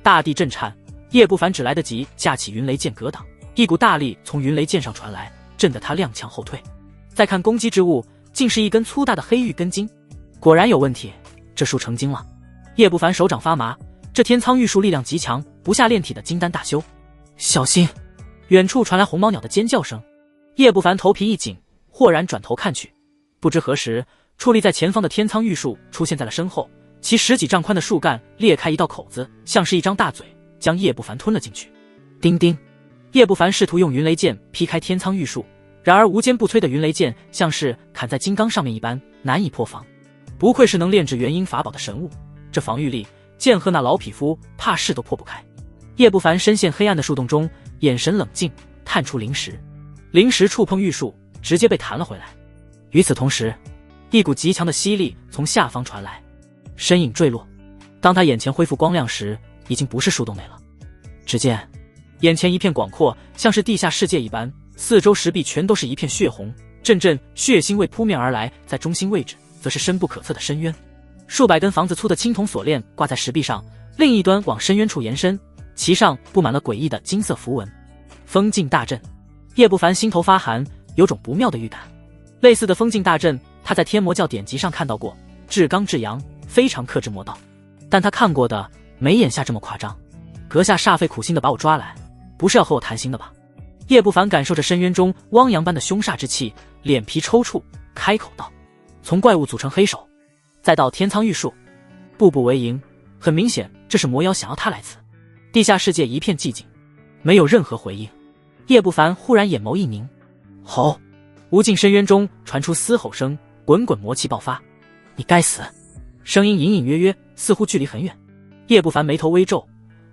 大地震颤，叶不凡只来得及架起云雷剑格挡，一股大力从云雷剑上传来，震得他踉跄后退。再看攻击之物，竟是一根粗大的黑玉根茎，果然有问题，这树成精了。叶不凡手掌发麻，这天苍玉树力量极强，不下炼体的金丹大修。小心！远处传来红毛鸟的尖叫声。叶不凡头皮一紧，豁然转头看去，不知何时，矗立在前方的天苍玉树出现在了身后，其10几丈宽的树干裂开一道口子，像是一张大嘴，将叶不凡吞了进去。叮叮！叶不凡试图用云雷剑劈开天苍玉树，然而无坚不摧的云雷剑像是砍在金刚上面一般，难以破防。不愧是能炼制元婴法宝的神物，这防御力剑鹤那老匹夫怕是都破不开。叶不凡深陷黑暗的树洞中，眼神冷静，探出灵石，灵石触碰玉树，直接被弹了回来。与此同时，一股极强的吸力从下方传来，身影坠落。当他眼前恢复光亮时，已经不是树洞内了。只见眼前一片广阔，像是地下世界一般，四周石壁全都是一片血红，阵阵血腥味扑面而来，在中心位置则是深不可测的深渊。数百根房子粗的青铜锁链挂在石壁上，另一端往深渊处延伸，其上布满了诡异的金色符文。封禁大阵，叶不凡心头发寒，有种不妙的预感。类似的封禁大阵，他在天魔教典籍上看到过，至刚至阳，非常克制魔道。但他看过的没眼下这么夸张。阁下煞费苦心的把我抓来，不是要和我谈心的吧？叶不凡感受着深渊中汪洋般的凶煞之气，脸皮抽搐，开口道：从怪物组成黑手，再到天苍玉树，步步为营，很明显这是魔妖想要他来此。地下世界一片寂静，没有任何回应。叶不凡忽然眼眸一凝，吼！无尽深渊中传出嘶吼声，滚滚魔气爆发。你该死！声音隐隐约约，似乎距离很远。叶不凡眉头微皱，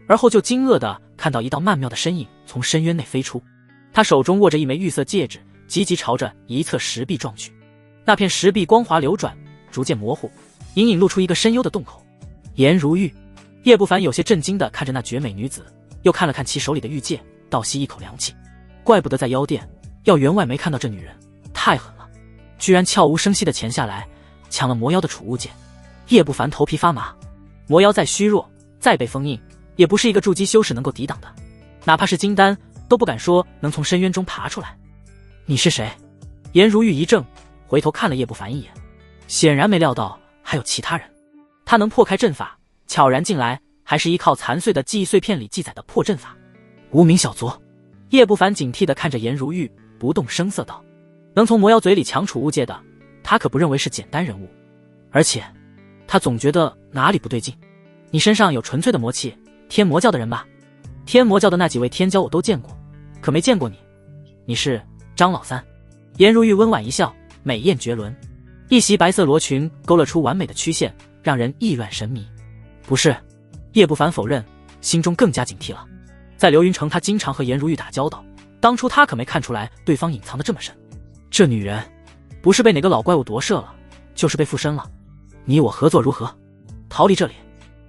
而后就惊愕地看到一道曼妙的身影从深渊内飞出。他手中握着一枚玉色戒指，急急朝着一侧石壁撞去。那片石壁光滑流转，逐渐模糊，隐隐露出一个深幽的洞口。颜如玉。叶不凡有些震惊地看着那绝美女子，又看了看其手里的玉戒，倒吸一口凉气。怪不得在妖殿，要员外没看到这女人，太狠了，居然悄无声息地潜下来，抢了魔妖的储物戒。叶不凡头皮发麻，魔妖再虚弱，再被封印，也不是一个筑基修士能够抵挡的，哪怕是金丹都不敢说能从深渊中爬出来。你是谁？颜如玉一怔，回头看了叶不凡一眼，显然没料到还有其他人。他能破开阵法，悄然进来，还是依靠残碎的记忆碎片里记载的破阵法。无名小卒。叶不凡警惕地看着颜如玉，不动声色道：能从魔妖嘴里抢储物戒的，他可不认为是简单人物。而且他总觉得哪里不对劲。你身上有纯粹的魔气，天魔教的人吧？天魔教的那几位天骄我都见过，可没见过你。你是张老三。颜如玉温婉一笑，美艳绝伦，一袭白色罗裙勾勒出完美的曲线，让人意乱神迷。不是。叶不凡否认，心中更加警惕了。在流云城，他经常和颜如玉打交道，当初他可没看出来对方隐藏得这么深。这女人不是被哪个老怪物夺舍了，就是被附身了。你我合作如何？逃离这里。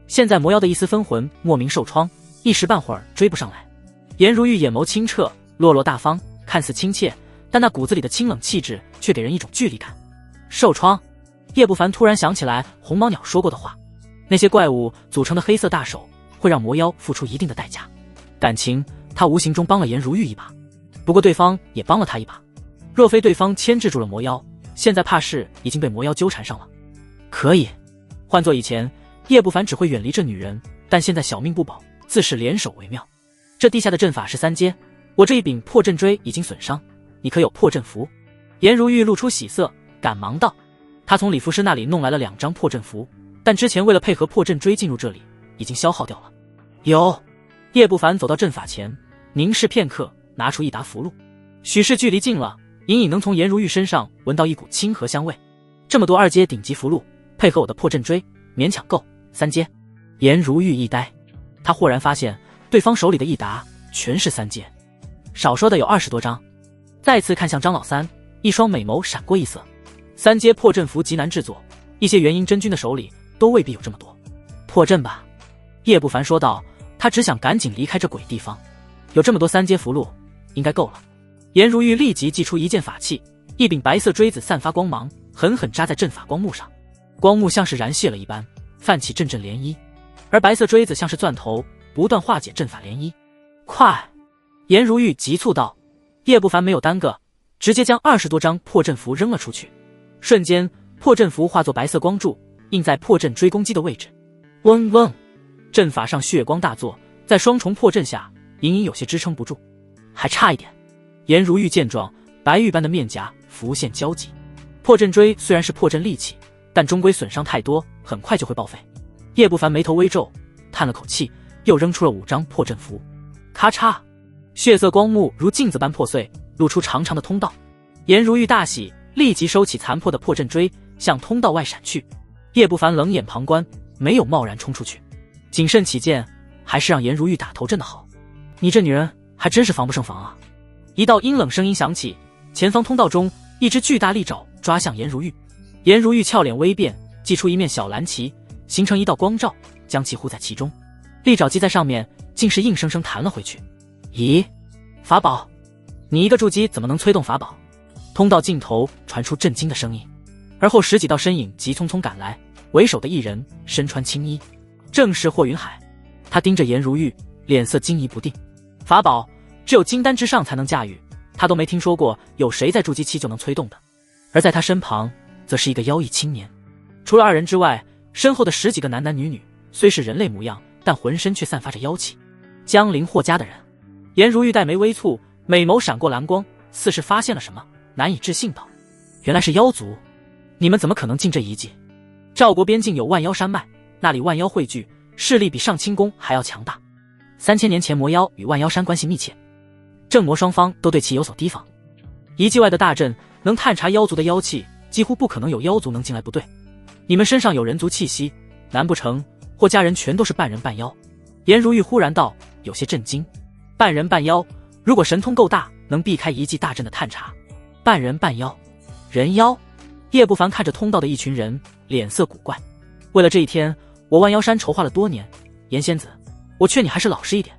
现在魔妖的一丝分魂莫名受创，一时半会儿追不上来。颜如玉眼眸清澈，落落大方，看似亲切，但那骨子里的清冷气质却给人一种距离感。受创。叶不凡突然想起来红毛鸟说过的话，那些怪物组成的黑色大手会让魔妖付出一定的代价。感情他无形中帮了颜如玉一把，不过对方也帮了他一把。若非对方牵制住了魔妖，现在怕是已经被魔妖纠缠上了。可以，换做以前，叶不凡只会远离这女人，但现在小命不保，自是联手为妙。这地下的阵法是3阶，我这一柄破阵锥已经损伤，你可有破阵符？颜如玉露出喜色，赶忙道：他从李符师那里弄来了2张破阵符，但之前为了配合破阵锥进入这里，已经消耗掉了。有。叶不凡走到阵法前，凝视片刻，拿出一沓符箓。许是距离近了，隐隐能从颜如玉身上闻到一股清和香味。这么多2阶顶级符箓，配合我的破阵锥，勉强够3阶。颜如玉一呆，他豁然发现对方手里的一沓全是3阶，少说的有20多张。再次看向张老三，一双美眸闪过一色。3阶破阵符极难制作，一些元婴真君的手里都未必有这么多。破阵吧。叶不凡说道，他只想赶紧离开这鬼地方，有这么多3阶符箓，应该够了。颜如玉立即祭出一件法器，一柄白色锥子散发光芒，狠狠扎在阵法光幕上。光幕像是燃泄了一般，泛起阵阵涟漪，而白色锥子像是钻头，不断化解阵法涟漪。快！颜如玉急促道。叶不凡没有耽搁，直接将20多张破阵符扔了出去。瞬间，破阵符化作白色光柱，印在破阵锥攻击的位置。嗡嗡，阵法上血光大作，在双重破阵下，隐隐有些支撑不住。还差一点。颜如玉见状，白玉般的面颊浮现焦急。破阵锥虽然是破阵利器，但终归损伤太多，很快就会报废。叶不凡眉头微皱，叹了口气，又扔出了5张破阵符。咔嚓，血色光幕如镜子般破碎，露出长长的通道。颜如玉大喜，立即收起残破的破阵锥，向通道外闪去。叶不凡冷眼旁观，没有贸然冲出去。谨慎起见，还是让颜如玉打头阵的好。你这女人还真是防不胜防啊！一道阴冷声音响起，前方通道中，一只巨大利爪抓向颜如玉。颜如玉俏脸微变，祭出一面小蓝旗，形成一道光罩，将其护在其中。利爪击在上面，竟是硬生生弹了回去。咦，法宝？你一个筑基怎么能催动法宝？通道尽头传出震惊的声音，而后十几道身影急匆匆赶来，为首的一人身穿青衣，正是霍云海。他盯着颜如玉，脸色惊疑不定。法宝只有金丹之上才能驾驭，他都没听说过有谁在筑基期就能催动的。而在他身旁，则是一个妖异青年。除了二人之外，身后的十几个男男女女虽是人类模样，但浑身却散发着妖气。江陵霍家的人。颜如玉黛眉微蹙，美眸闪过蓝光，似是发现了什么，难以置信道：原来是妖族，你们怎么可能进这一计？赵国边境有万妖山脉，那里万妖汇聚，势力比上清宫还要强大。3000年前魔妖与万妖山关系密切，正魔双方都对其有所提防。一计外的大阵能探查妖族的妖气，几乎不可能有妖族能进来。不对，你们身上有人族气息，难不成霍家人全都是半人半妖？颜如玉忽然道，有些震惊。半人半妖，如果神通够大，能避开一记大阵的探查。半人半妖，人妖？叶不凡看着通道的一群人，脸色古怪。为了这一天，我万妖山筹划了多年。颜仙子，我劝你还是老实一点。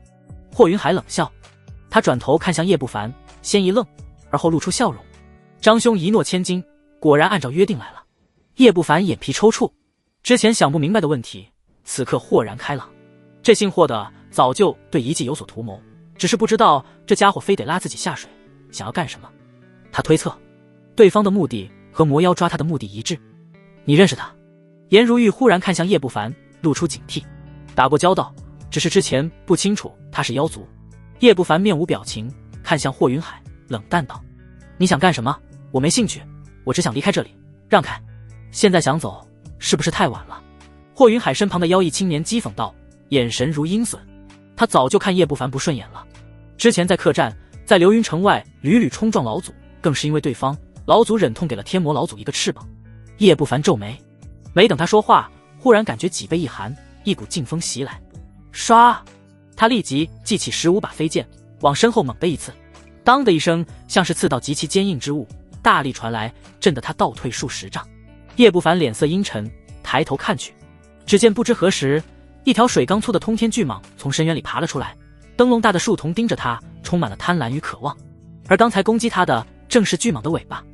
霍云海冷笑，他转头看向叶不凡，先一愣，而后露出笑容。张兄一诺千金，果然按照约定来了。叶不凡眼皮抽搐，之前想不明白的问题，此刻豁然开朗。这姓霍的早就对一计有所图谋，只是不知道这家伙非得拉自己下水，想要干什么。他推测，对方的目的和魔妖抓他的目的一致。你认识他？颜如玉忽然看向叶不凡，露出警惕。打过交道，只是之前不清楚他是妖族。叶不凡面无表情，看向霍云海，冷淡道：你想干什么？我没兴趣，我只想离开这里，让开。现在想走，是不是太晚了？霍云海身旁的妖异青年讥讽道，眼神如鹰隼。他早就看叶不凡不顺眼了，之前在客栈，在流云城外屡屡冲撞老祖，更是因为对方，老祖忍痛给了天魔老祖一个翅膀。叶不凡皱眉，没等他说话，忽然感觉脊背一寒，一股劲风袭来，唰！他立即记起15把飞剑，往身后猛地一刺，当的一声，像是刺到极其坚硬之物，大力传来，震得他倒退数十丈。叶不凡脸色阴沉，抬头看去，只见不知何时，一条水缸粗的通天巨蟒从深渊里爬了出来，灯笼大的树瞳盯着他，充满了贪婪与渴望。而刚才攻击他的正是巨蟒的尾巴，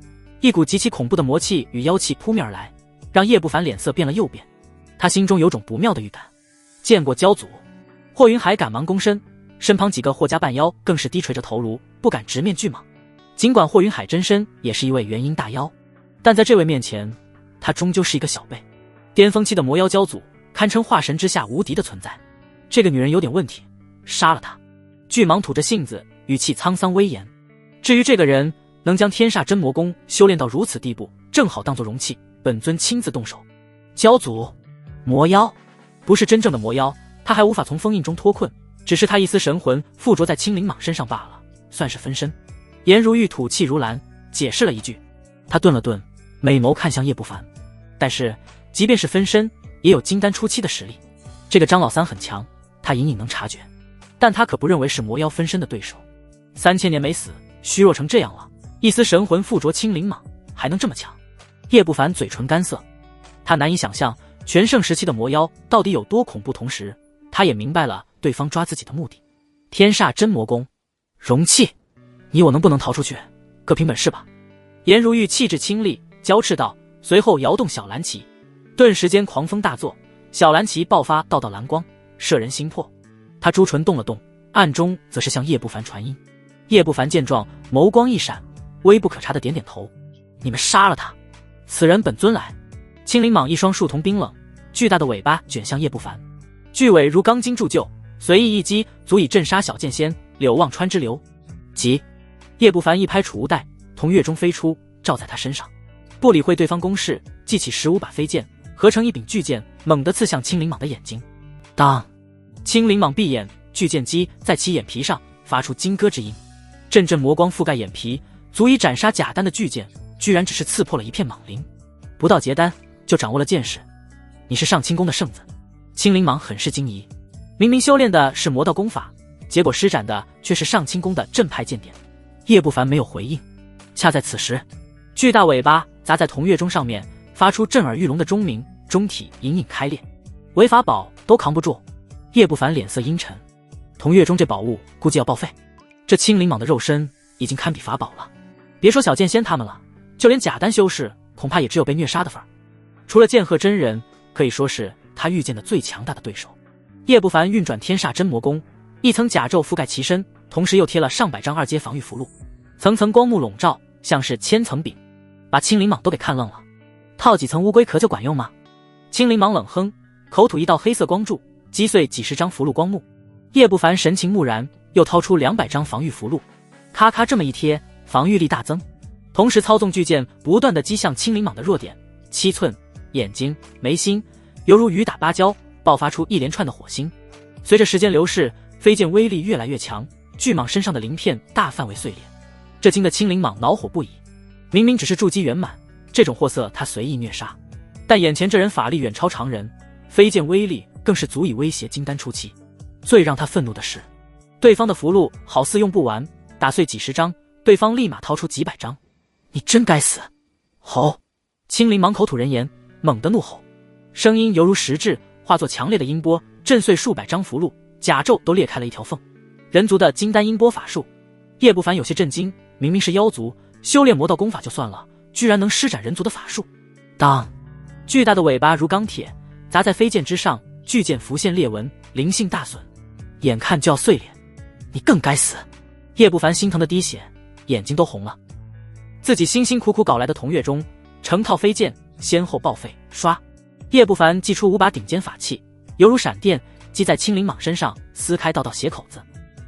一股极其恐怖的魔气与妖气扑面而来，让叶不凡脸色变了又变。他心中有种不妙的预感。见过教祖。霍云海赶忙躬身，身旁几个霍家半妖更是低垂着头颅，不敢直面巨蟒。尽管霍云海真身也是一位元婴大妖，但在这位面前，他终究是一个小辈。巅峰期的魔妖教祖，堪称化神之下无敌的存在。这个女人有点问题，杀了她。巨蟒吐着信子，语气沧桑威严。至于这个人能将天煞真魔功修炼到如此地步，正好当作容器，本尊亲自动手。教祖，魔妖，不是真正的魔妖，他还无法从封印中脱困，只是他一丝神魂附着在青灵蟒身上罢了，算是分身。颜如玉吐气如兰，解释了一句。他顿了顿，美眸看向叶不凡。但是即便是分身，也有金丹初期的实力。这个张老三很强，他隐隐能察觉，但他可不认为是魔妖分身的对手。3000年没死，虚弱成这样了，一丝神魂附着青灵蟒，还能这么强？叶不凡嘴唇干涩，他难以想象全盛时期的魔妖到底有多恐怖，同时他也明白了对方抓自己的目的。天煞真魔功，容器，你我能不能逃出去，各凭本事吧。颜如玉气质清丽，娇斥道，随后摇动小蓝旗，顿时间狂风大作，小蓝旗爆发道道蓝光，摄人心魄。他朱唇动了动，暗中则是向叶不凡传音。叶不凡见状，眸光一闪，微不可察的点点头。你们杀了他，此人本尊来。青灵蟒一双树瞳冰冷，巨大的尾巴卷向叶不凡，巨尾如钢筋铸就，随意一击足以震杀小剑仙柳望川之流。急！叶不凡一拍储物袋，从月中飞出，照在他身上，不理会对方攻势，记起15把飞剑，合成一柄巨剑，猛地刺向青灵蟒的眼睛。当！青灵蟒闭眼，巨剑击在其眼皮上，发出金戈之音，阵阵魔光覆盖眼皮，足以斩杀假丹的巨剑，居然只是刺破了一片蟒鳞。不到结丹，就掌握了剑势，你是上清宫的圣子，青灵蟒很是惊疑，明明修炼的是魔道功法，结果施展的却是上清宫的正派剑典。叶不凡没有回应。恰在此时，巨大尾巴砸在铜月钟上面，发出震耳欲聋的钟鸣，钟体隐隐开裂，违法宝都扛不住。叶不凡脸色阴沉，铜月钟这宝物估计要报废。这青灵蟒的肉身已经堪比法宝了，别说小剑仙他们了，就连假丹修士恐怕也只有被虐杀的份儿。除了剑鹤真人，可以说是他遇见的最强大的对手。叶不凡运转天煞真魔功，一层甲胄覆盖其身，同时又贴了上百张二阶防御符箓，层层光幕笼罩，像是千层饼，把青灵蟒都给看愣了。套几层乌龟壳就管用吗？青灵蟒冷哼，口吐一道黑色光柱，击碎几十张符箓光幕。叶不凡神情木然，又掏出200张防御符箓，咔咔这么一贴，防御力大增。同时操纵巨剑不断地击向青灵蟒的弱点，7寸、眼睛、眉心，犹如雨打芭蕉，爆发出一连串的火星。随着时间流逝，飞剑威力越来越强，巨蟒身上的鳞片大范围碎裂。这惊得青灵蟒恼火不已，明明只是筑基圆满，这种货色他随意虐杀，但眼前这人法力远超常人，飞剑威力更是足以威胁金丹初期。最让他愤怒的是，对方的符箓好似用不完，打碎几十张，对方立马掏出几百张。你真该死！吼！青灵蟒口吐人言，猛地怒吼，声音犹如实质，化作强烈的音波，震碎数百张符箓，甲胄都裂开了一条缝。人族的金丹音波法术，叶不凡有些震惊，明明是妖族，修炼魔道功法就算了，居然能施展人族的法术。当！巨大的尾巴如钢铁，砸在飞剑之上，巨剑浮现裂纹，灵性大损，眼看就要碎裂。你更该死！叶不凡心疼的滴血，眼睛都红了。自己辛辛苦苦搞来的铜月钟，成套飞剑先后报废。唰！叶不凡祭出5把顶尖法器，犹如闪电击在青灵蟒身上，撕开道道血口子，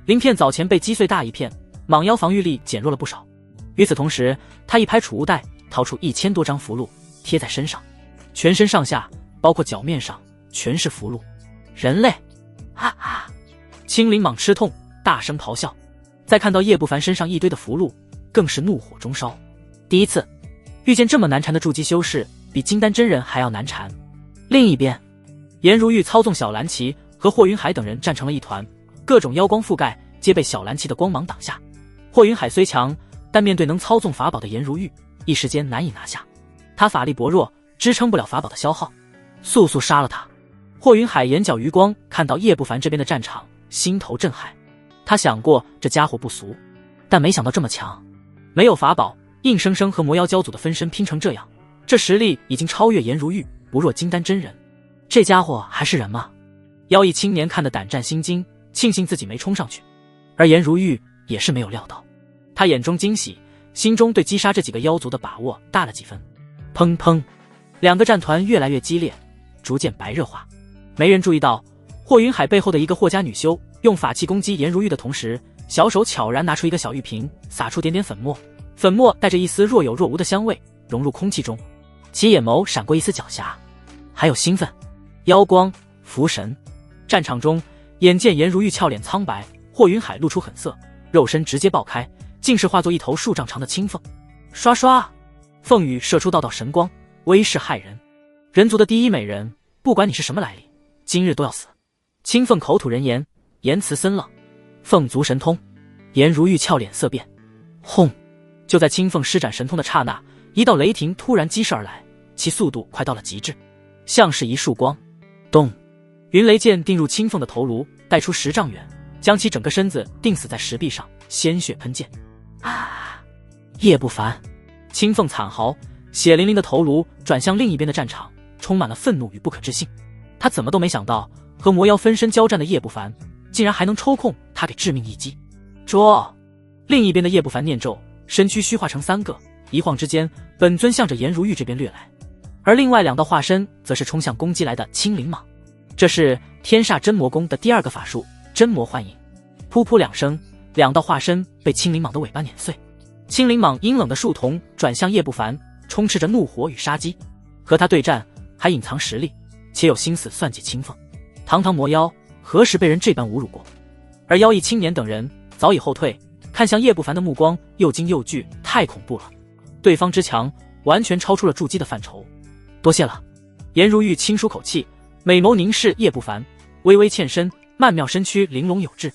鳞片早前被击碎大一片，蟒妖防御力减弱了不少。与此同时，他一拍储物袋，掏出1000多张符箓贴在身上，全身上下包括脚面上全是符箓。人类！哈哈！青灵蟒吃痛，大声咆哮。再看到叶不凡身上一堆的符箓，更是怒火中烧。第一次遇见这么难缠的筑基修士，比金丹真人还要难缠。另一边，颜如玉操纵小蓝旗和霍云海等人站成了一团，各种妖光覆盖，皆被小蓝旗的光芒挡下。霍云海虽强，但面对能操纵法宝的颜如玉，一时间难以拿下。他法力薄弱，支撑不了法宝的消耗，速速杀了他。霍云海眼角余光看到叶不凡这边的战场，心头震撼。他想过这家伙不俗，但没想到这么强，没有法宝，硬生生和魔妖教主的分身拼成这样，这实力已经超越颜如玉，不弱金丹真人。这家伙还是人吗？妖异青年看得胆战心惊，庆幸自己没冲上去。而颜如玉也是没有料到，他眼中惊喜，心中对击杀这几个妖族的把握大了几分。砰砰，2个战团越来越激烈，逐渐白热化。没人注意到霍云海背后的一个霍家女修用法器攻击颜如玉的同时，小手悄然拿出一个小玉瓶，撒出点点粉末，粉末带着一丝若有若无的香味融入空气中。其眼眸闪过一丝狡黠，还有兴奋。妖光、符神。战场中，眼见颜如玉俏脸苍白，霍云海露出狠色，肉身直接爆开，竟是化作一头数丈长的青凤。刷刷，凤羽射出道道神光，威势骇人。人族的第一美人，不管你是什么来历，今日都要死。青凤口吐人言，言辞森冷。凤族神通。颜如玉俏脸色变。轰！就在青凤施展神通的刹那，一道雷霆突然激射而来，其速度快到了极致，像是一束光。咚！云雷剑钉入青凤的头颅，带出10丈远，将其整个身子钉死在石壁上，鲜血喷溅。啊！叶不凡！青凤惨嚎，血淋淋的头颅转向另一边的战场，充满了愤怒与不可置信。他怎么都没想到，和魔妖分身交战的叶不凡，竟然还能抽空他给致命一击。捉！另一边的叶不凡念咒，身躯虚化成3个，一晃之间，本尊向着颜如玉这边掠来，而另外2道化身则是冲向攻击来的青灵蟒。这是天煞真魔功的第2个法术，真魔幻影。噗噗2声，2道化身被青灵蟒的尾巴碾碎。青灵蟒阴冷的树瞳转向叶不凡，充斥着怒火与杀机。和他对战，还隐藏实力，且有心思算计青凤。堂堂魔妖，何时被人这般侮辱过？而妖异青年等人早已后退，看向叶不凡的目光又惊又惧，太恐怖了。对方之强，完全超出了筑基的范畴。多谢了。颜如玉轻舒口气，美眸凝视叶不凡，微微欠身，曼妙身躯玲珑有致。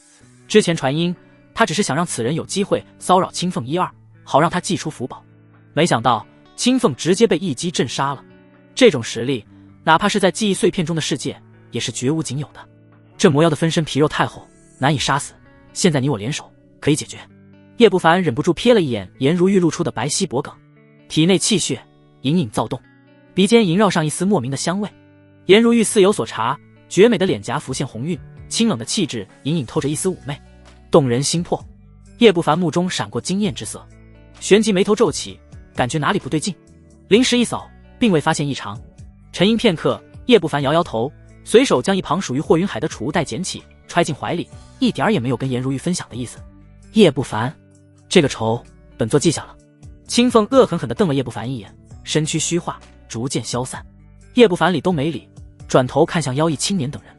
之前传音，他只是想让此人有机会骚扰青凤一二，好让他祭出福宝。没想到青凤直接被一击震杀了。这种实力，哪怕是在记忆碎片中的世界，也是绝无仅有的。这魔妖的分身皮肉太厚，难以杀死。现在你我联手，可以解决。叶不凡忍不住瞥了一眼颜如玉露出的白皙脖颈，体内气血隐隐躁动，鼻间萦绕上一丝莫名的香味。颜如玉似有所察，绝美的脸颊浮现红晕，清冷的气质隐隐透着一丝妩媚，动人心魄。叶不凡目中闪过惊艳之色，旋即眉头皱起，感觉哪里不对劲。临时一扫，并未发现异常。沉吟片刻，叶不凡摇摇头，随手将一旁属于霍云海的储物袋捡起，揣进怀里，一点儿也没有跟颜如玉分享的意思。叶不凡，这个仇本座记下了。青凤恶狠狠地瞪了叶不凡一眼，身躯虚化，逐渐消散。叶不凡理都没理，转头看向妖异青年等人，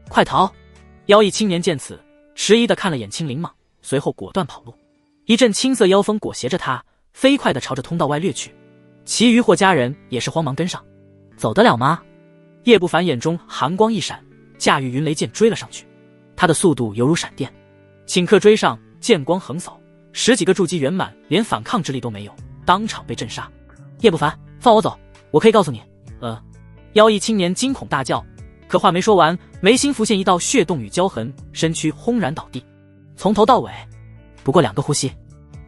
快逃！妖异青年见此，迟疑地看了眼青灵蟒，随后果断跑路。一阵青色妖风裹挟着他，飞快地朝着通道外掠去。其余霍家人也是慌忙跟上。走得了吗？叶不凡眼中寒光一闪，驾驭云雷剑追了上去。他的速度犹如闪电，顷刻追上，剑光横扫，10几个筑基圆满，连反抗之力都没有，当场被震杀。叶不凡，放我走，我可以告诉你。妖异青年惊恐大叫，可话没说完，眉心浮现一道血洞与焦痕，身躯轰然倒地。从头到尾不过2个呼吸。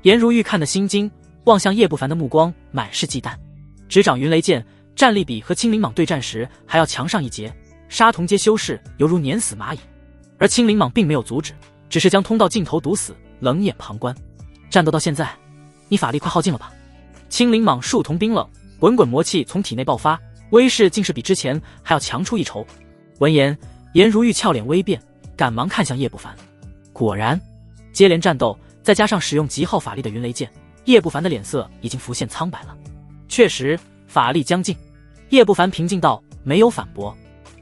颜如玉看得心惊，望向叶不凡的目光满是忌惮。执掌云雷剑，战力比和青灵蟒对战时还要强上一截，杀同阶修士犹如碾死蚂蚁。而青灵蟒并没有阻止，只是将通道尽头堵死，冷眼旁观。战斗到现在，你法力快耗尽了吧？青灵蟒树瞳冰冷，滚滚魔气从体内爆发，威势竟是比之前还要强出一筹。闻言，颜如玉俏脸微变，赶忙看向叶不凡。果然，接连战斗，再加上使用极耗法力的云雷剑，叶不凡的脸色已经浮现苍白了。确实，法力将尽。叶不凡平静道，没有反驳。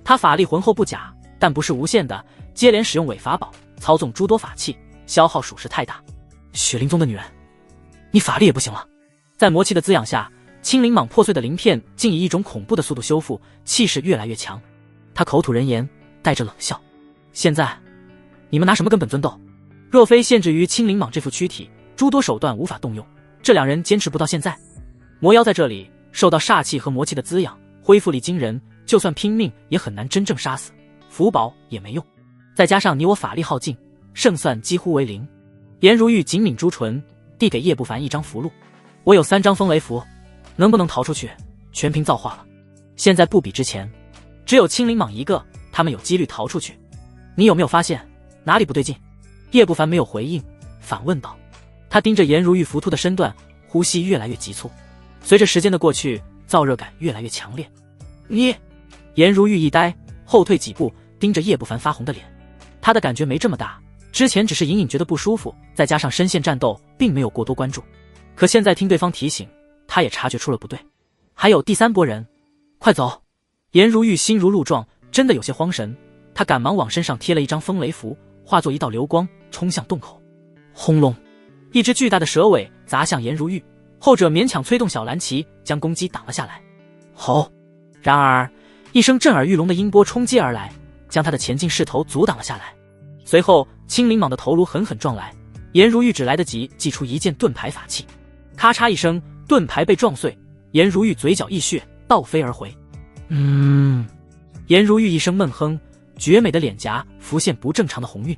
他法力浑厚不假，但不是无限的，接连使用伪法宝，操纵诸多法器，消耗属实太大。雪灵宗的女人，你法力也不行了。在魔气的滋养下，青灵蟒破碎的鳞片竟以一种恐怖的速度修复，气势越来越强。他口吐人言，带着冷笑。现在你们拿什么跟本尊斗？若非限制于青灵蟒这副躯体，诸多手段无法动用，这2人坚持不到现在。魔妖在这里受到煞气和魔气的滋养，恢复力惊人，就算拼命也很难真正杀死，符宝也没用。再加上你我法力耗尽，胜算几乎为零。颜如玉紧抿朱唇，递给叶不凡一张符箓。我有3张风雷符，能不能逃出去，全凭造化了。现在不比之前，只有青灵蟒一个，他们有几率逃出去。你有没有发现哪里不对劲？叶不凡没有回应，反问道。他盯着颜如玉浮凸的身段，呼吸越来越急促。随着时间的过去，燥热感越来越强烈。你……颜如玉一呆，后退几步，盯着叶不凡发红的脸。他的感觉没这么大，之前只是隐隐觉得不舒服，再加上深陷战斗，并没有过多关注。可现在听对方提醒，他也察觉出了不对。还有第3波人，快走！颜如玉心如鹿撞，真的有些慌神。他赶忙往身上贴了一张风雷符，化作一道流光，冲向洞口。轰隆！一只巨大的蛇尾砸向颜如玉，后者勉强催动小蓝旗，将攻击挡了下来。吼！然而，一声震耳欲聋的音波冲击而来，将他的前进势头阻挡了下来。随后，青灵蟒的头颅狠狠撞来，颜如玉只来得及祭出一件盾牌法器，咔嚓一声，盾牌被撞碎，颜如玉嘴角溢血，倒飞而回。颜如玉一声闷哼，绝美的脸颊浮现不正常的红晕。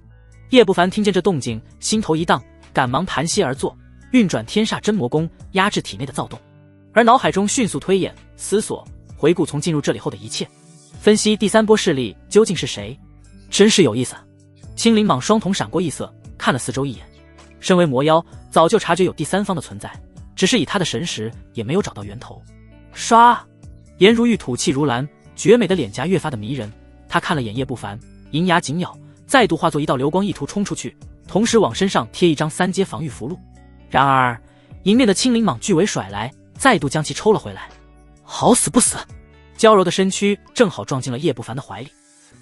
叶不凡听见这动静，心头一荡，赶忙盘膝而坐，运转天煞真魔功，压制体内的躁动，而脑海中迅速推演、思索、回顾从进入这里后的一切，分析第3波势力究竟是谁。真是有意思。青灵蟒双瞳闪过异色，看了四周一眼。身为魔妖，早就察觉有第3方的存在，只是以他的神识也没有找到源头。唰！颜如玉吐气如兰，绝美的脸颊越发的迷人。他看了眼叶不凡，银牙紧咬，再度化作一道流光，意图冲出去，同时往身上贴一张3阶防御符箓。然而，迎面的青灵蟒巨尾甩来，再度将其抽了回来。好死不死！娇柔的身躯正好撞进了叶不凡的怀里。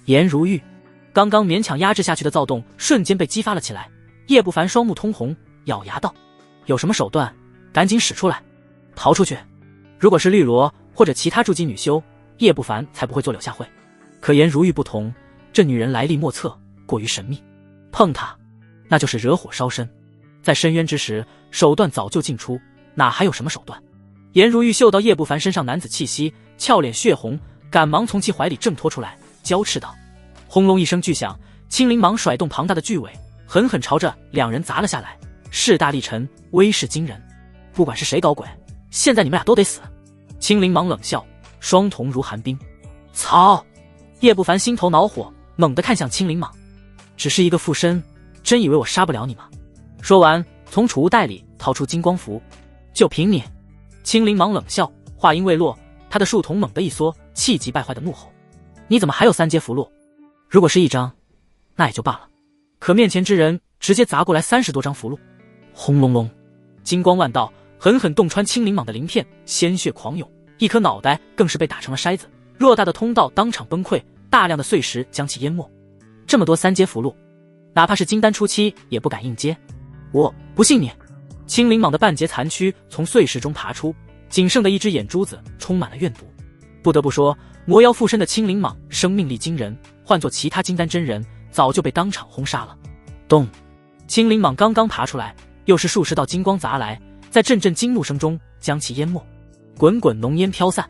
颜如玉刚刚勉强压制下去的躁动瞬间被激发了起来。叶不凡双目通红，咬牙道：“有什么手段，赶紧使出来！逃出去！如果是绿萝或者其他筑基女修，叶不凡才不会做柳下惠。”可颜如玉不同，这女人来历莫测，过于神秘，碰她那就是惹火烧身。在深渊之时，手段早就尽出，哪还有什么手段？颜如玉嗅到叶不凡身上男子气息，俏脸血红，赶忙从其怀里挣脱出来，娇斥道。轰隆一声巨响，青灵蟒甩动庞大的巨尾，狠狠朝着两人砸了下来，势大力沉，威势惊人。不管是谁搞鬼，现在你们俩都得死！青灵蟒冷笑，双瞳如寒冰。操！叶不凡心头恼火，猛地看向青灵蟒，只是一个附身，真以为我杀不了你吗？说完，从储物袋里掏出金光符，就凭你！青灵蟒冷笑，话音未落，他的树瞳猛地一缩，气急败坏的怒吼：你怎么还有3阶符箓？如果是1张，那也就罢了，可面前之人直接砸过来30多张符箓，轰隆隆，金光万道，狠狠洞穿青灵蟒的鳞片，鲜血狂涌，一颗脑袋更是被打成了筛子，偌大的通道当场崩溃，大量的碎石将其淹没。这么多3阶符箓，哪怕是金丹初期也不敢硬接。我不信你！青灵蟒的半截残躯从碎石中爬出，仅剩的一只眼珠子充满了怨毒。不得不说，魔妖附身的青灵蟒生命力惊人，换做其他金丹真人早就被当场轰杀了。咚！青灵蟒刚刚爬出来，又是数十道金光砸来，在阵阵惊怒声中将其淹没，滚滚浓烟飘散，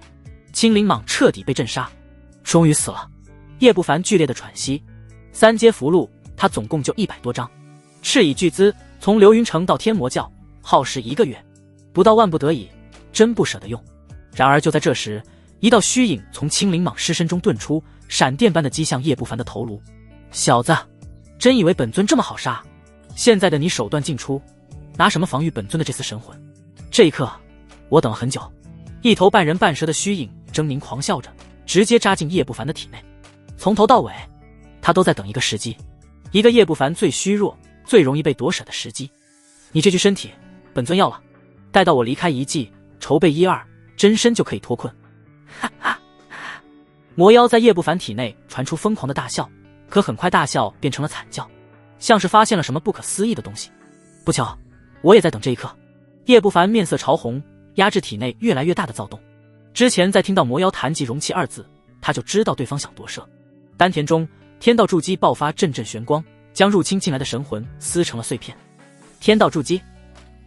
青灵蟒彻底被震杀，终于死了。叶不凡剧烈的喘息，3阶符箓他总共就100多张，斥以巨资从流云城到天魔教，耗时1个月，不到万不得已，真不舍得用。然而就在这时，一道虚影从青灵蟒尸身中遁出，闪电般的击向叶不凡的头颅。小子，真以为本尊这么好杀？现在的你手段尽出，拿什么防御本尊的这丝神魂？这一刻，我等了很久。一头半人半蛇的虚影狰狞狂笑着，直接扎进叶不凡的体内。从头到尾，他都在等一个时机，一个叶不凡最虚弱、最容易被夺舍的时机。你这具身体，本尊要了，待到我离开遗迹，筹备1、2，真身就可以脱困。哈哈！魔妖在叶不凡体内传出疯狂的大笑，可很快大笑变成了惨叫，像是发现了什么不可思议的东西。不巧，我也在等这一刻。叶不凡面色潮红，压制体内越来越大的躁动。之前在听到魔妖谈及容器2字，他就知道对方想夺舍。丹田中天道筑基爆发阵阵玄光，将入侵进来的神魂撕成了碎片。天道筑基？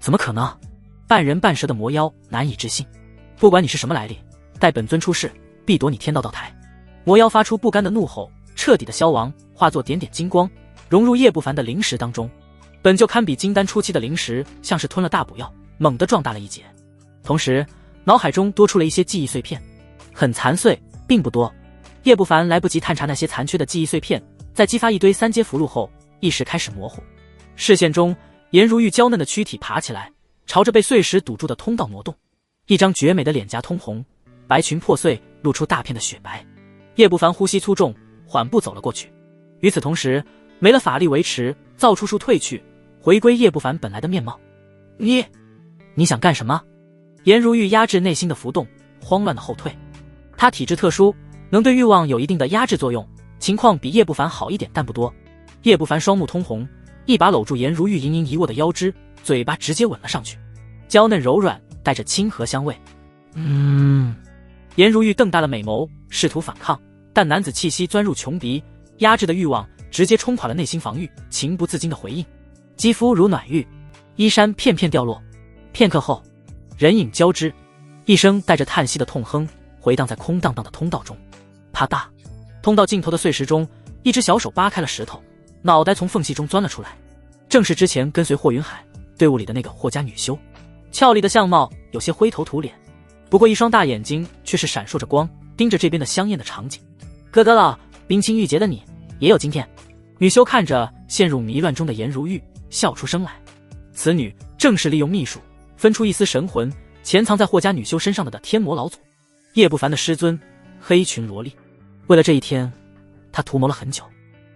怎么可能？半人半蛇的魔妖难以置信。不管你是什么来历，待本尊出世，必夺你天道道台。魔妖发出不甘的怒吼，彻底的消亡，化作点点金光，融入叶不凡的灵石当中。本就堪比金丹初期的灵石，像是吞了大补药，猛地壮大了一截。同时，脑海中多出了一些记忆碎片，很残碎，并不多。叶不凡来不及探查那些残缺的记忆碎片，在激发一堆3阶符箓后，意识开始模糊。视线中，颜如玉娇嫩的躯体爬起来，朝着被碎石堵住的通道挪动。一张绝美的脸颊通红，白裙破碎，露出大片的雪白。叶不凡呼吸粗重，缓步走了过去。与此同时，没了法力维持，造出术退去，回归叶不凡本来的面貌。你想干什么？颜如玉压制内心的浮动，慌乱的后退。他体质特殊，能对欲望有一定的压制作用，情况比叶不凡好一点，但不多。叶不凡双目通红，一把搂住颜如玉盈盈一握的腰肢，嘴巴直接吻了上去，娇嫩柔软，带着亲和香味。颜如玉瞪大了美眸，试图反抗，但男子气息钻入穷鼻，压制的欲望直接冲垮了内心防御，情不自禁的回应。肌肤如暖玉，衣衫片片掉落。片刻后，人影交织，一声带着叹息的痛哼回荡在空荡荡的通道中。啪嗒，通道尽头的碎石中，一只小手扒开了石头，脑袋从缝隙中钻了出来，正是之前跟随霍云海队伍里的那个霍家女修。俏丽的相貌有些灰头土脸，不过一双大眼睛却是闪烁着光，盯着这边的香艳的场景。哥哥了，冰清玉洁的你也有今天。女修看着陷入迷乱中的颜如玉，笑出声来。此女正是利用秘术分出一丝神魂，潜藏在霍家女修身上的天魔老祖叶不凡的师尊黑裙萝莉。为了这一天，他图谋了很久，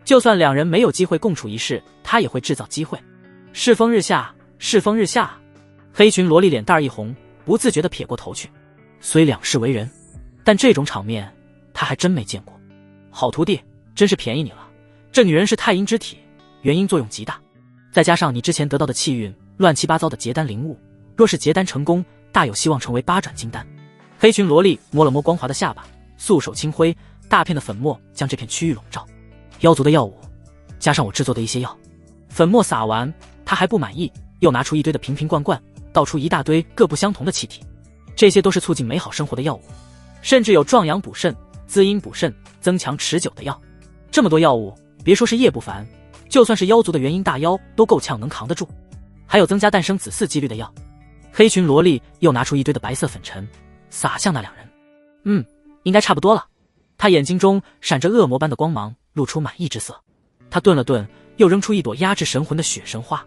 就算两人没有机会共处一室，他也会制造机会。世风日下，世风日下。黑裙萝莉脸蛋一红，不自觉地撇过头去。虽两世为人，但这种场面他还真没见过。好徒弟，真是便宜你了。这女人是太阴之体，元阴作用极大，再加上你之前得到的气运，乱七八糟的结丹灵物，若是结丹成功，大有希望成为8转金丹。黑裙萝莉摸了摸光滑的下巴，素手轻挥，大片的粉末将这片区域笼罩。妖族的药物，加上我制作的一些药。粉末撒完，他还不满意，又拿出一堆的瓶瓶罐罐，倒出一大堆各不相同的气体。这些都是促进美好生活的药物，甚至有壮阳补肾、滋阴补肾、增强持久的药。这么多药物，别说是叶不凡，就算是妖族的元婴大妖都够呛能扛得住。还有增加诞生子嗣几率的药。黑裙萝莉又拿出一堆的白色粉尘，撒向那两人。应该差不多了。他眼睛中闪着恶魔般的光芒，露出满意之色。他顿了顿，又扔出一朵压制神魂的血神花。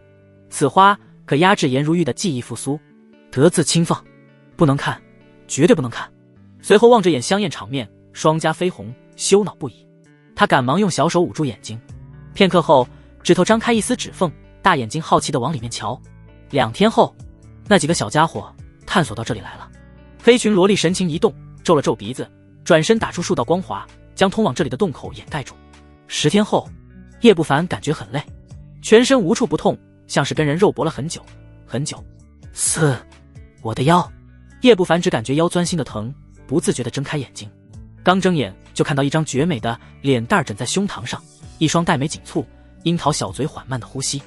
此花可压制颜如玉的记忆复苏。得自轻放，不能看，绝对不能看。随后望着眼香艳场面，双颊绯红，羞恼不已。他赶忙用小手捂住眼睛。片刻后，指头张开一丝指缝，大眼睛好奇地往里面瞧。2天后，那几个小家伙探索到这里来了。黑裙萝莉神情一动，皱了皱鼻子，转身打出数道光华，将通往这里的洞口掩盖住。10天后，叶不凡感觉很累，全身无处不痛，像是跟人肉搏了很久很久。我的腰。叶不凡只感觉腰钻心的疼，不自觉地睁开眼睛。刚睁眼就看到一张绝美的脸蛋枕在胸膛上，一双黛眉紧蹙，樱桃小嘴缓慢的呼吸，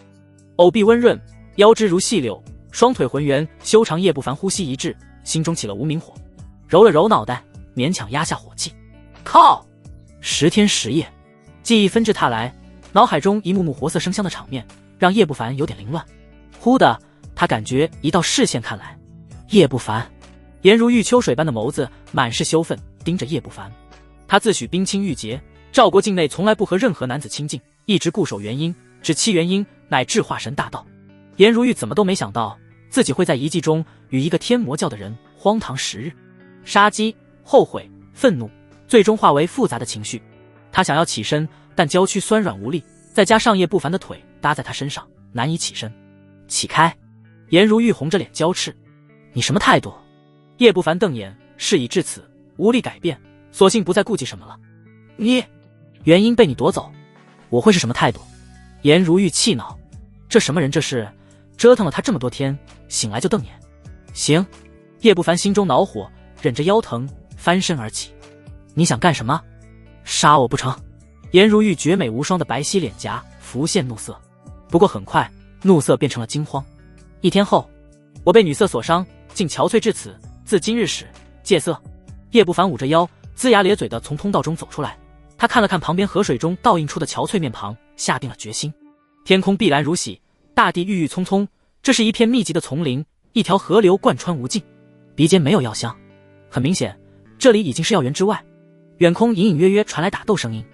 藕臂温润，腰肢如细柳，双腿浑圆修长。叶不凡呼吸一滞，心中起了无名火，揉了揉脑袋，勉强压下火气。靠！10天10夜，记忆纷至沓来，脑海中一幕幕活色生香的场面让叶不凡有点凌乱。忽的，他感觉一道视线看来，叶不凡，颜如玉秋水般的眸子满是羞愤，盯着叶不凡。他自诩冰清玉洁，赵国境内从来不和任何男子亲近，一直固守元婴，只期元婴乃至化神大道。颜如玉怎么都没想到，自己会在遗迹中与一个天魔教的人荒唐10日。杀机、后悔、愤怒，最终化为复杂的情绪。他想要起身，但娇躯酸软无力，再加上叶不凡的腿搭在他身上，难以起身。起开！颜如玉红着脸娇斥：“你什么态度？”叶不凡瞪眼，事已至此，无力改变，索性不再顾忌什么了。你元婴被你夺走，我会是什么态度？颜如玉气恼，这什么人？这是折腾了他这么多天，醒来就瞪眼。行。叶不凡心中恼火，忍着腰疼翻身而起。你想干什么？杀我不成？颜如玉绝美无双的白皙脸颊浮现怒色，不过很快怒色变成了惊慌。1天后，我被女色所伤，竟憔悴至此，自今日始戒色。叶不凡捂着腰，龇牙咧嘴地从通道中走出来。他看了看旁边河水中倒映出的憔悴面庞，下定了决心。天空碧蓝如洗，大地郁郁葱葱，这是一片密集的丛林，一条河流贯穿无尽。鼻尖没有药香，很明显这里已经是药园之外。远空隐隐约约传来打斗声音。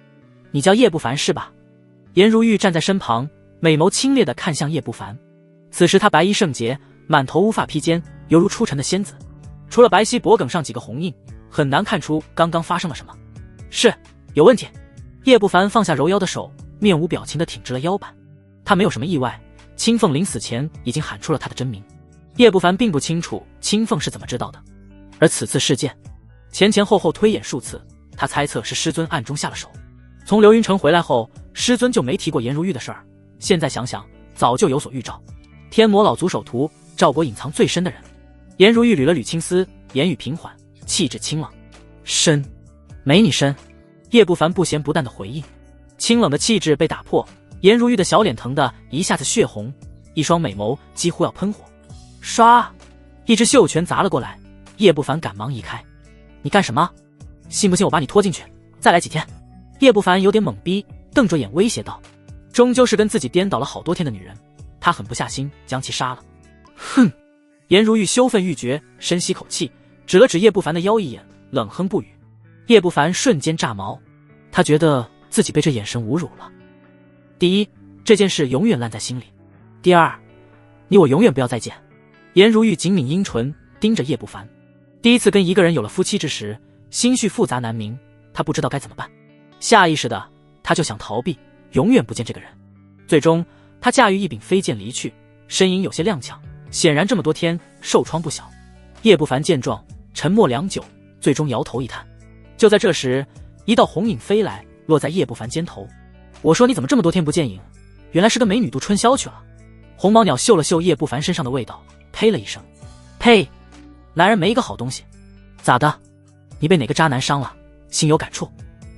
你叫叶不凡是吧？颜如玉站在身旁，美眸清冽地看向叶不凡。此时她白衣圣洁，满头乌发披肩，犹如出尘的仙子，除了白皙脖颈上几个红印，很难看出刚刚发生了什么。是，有问题。叶不凡放下揉腰的手，面无表情地挺直了腰板。他没有什么意外，青凤临死前已经喊出了他的真名。叶不凡并不清楚青凤是怎么知道的，而此次事件前前后后推演数次，他猜测是师尊暗中下了手。从流云城回来后，师尊就没提过颜如玉的事儿，现在想想早就有所预兆。天魔老族首徒，赵国隐藏最深的人。颜如玉捋了捋青丝，言语平缓，气质清朗。深？没你深。叶不凡不咸不淡的回应。清冷的气质被打破，颜如玉的小脸疼得一下子血红，一双美眸几乎要喷火。唰！一只袖拳砸了过来，叶不凡赶忙移开。你干什么？信不信我把你拖进去，再来几天？叶不凡有点懵逼，瞪着眼威胁道。终究是跟自己颠倒了好多天的女人，他狠不下心将其杀了。哼！颜如玉羞愤欲绝，深吸口气，指了指叶不凡的腰一眼，冷哼不语。叶不凡瞬间炸毛，他觉得自己被这眼神侮辱了。第一，这件事永远烂在心里；第二，你我永远不要再见。颜如玉紧抿樱唇，盯着叶不凡。第一次跟一个人有了夫妻之时，心绪复杂难明，他不知道该怎么办。下意识的，他就想逃避，永远不见这个人。最终，他驾驭一柄飞剑离去，身影有些踉跄，显然这么多天受创不小。叶不凡见状，沉默良久，最终摇头一叹。就在这时，一道红影飞来，落在叶不凡肩头。我说你怎么这么多天不见影？原来是跟美女渡春宵去了。红毛鸟嗅了嗅叶不凡身上的味道，呸了一声。呸！男人没一个好东西。咋的？你被哪个渣男伤了？心有感触？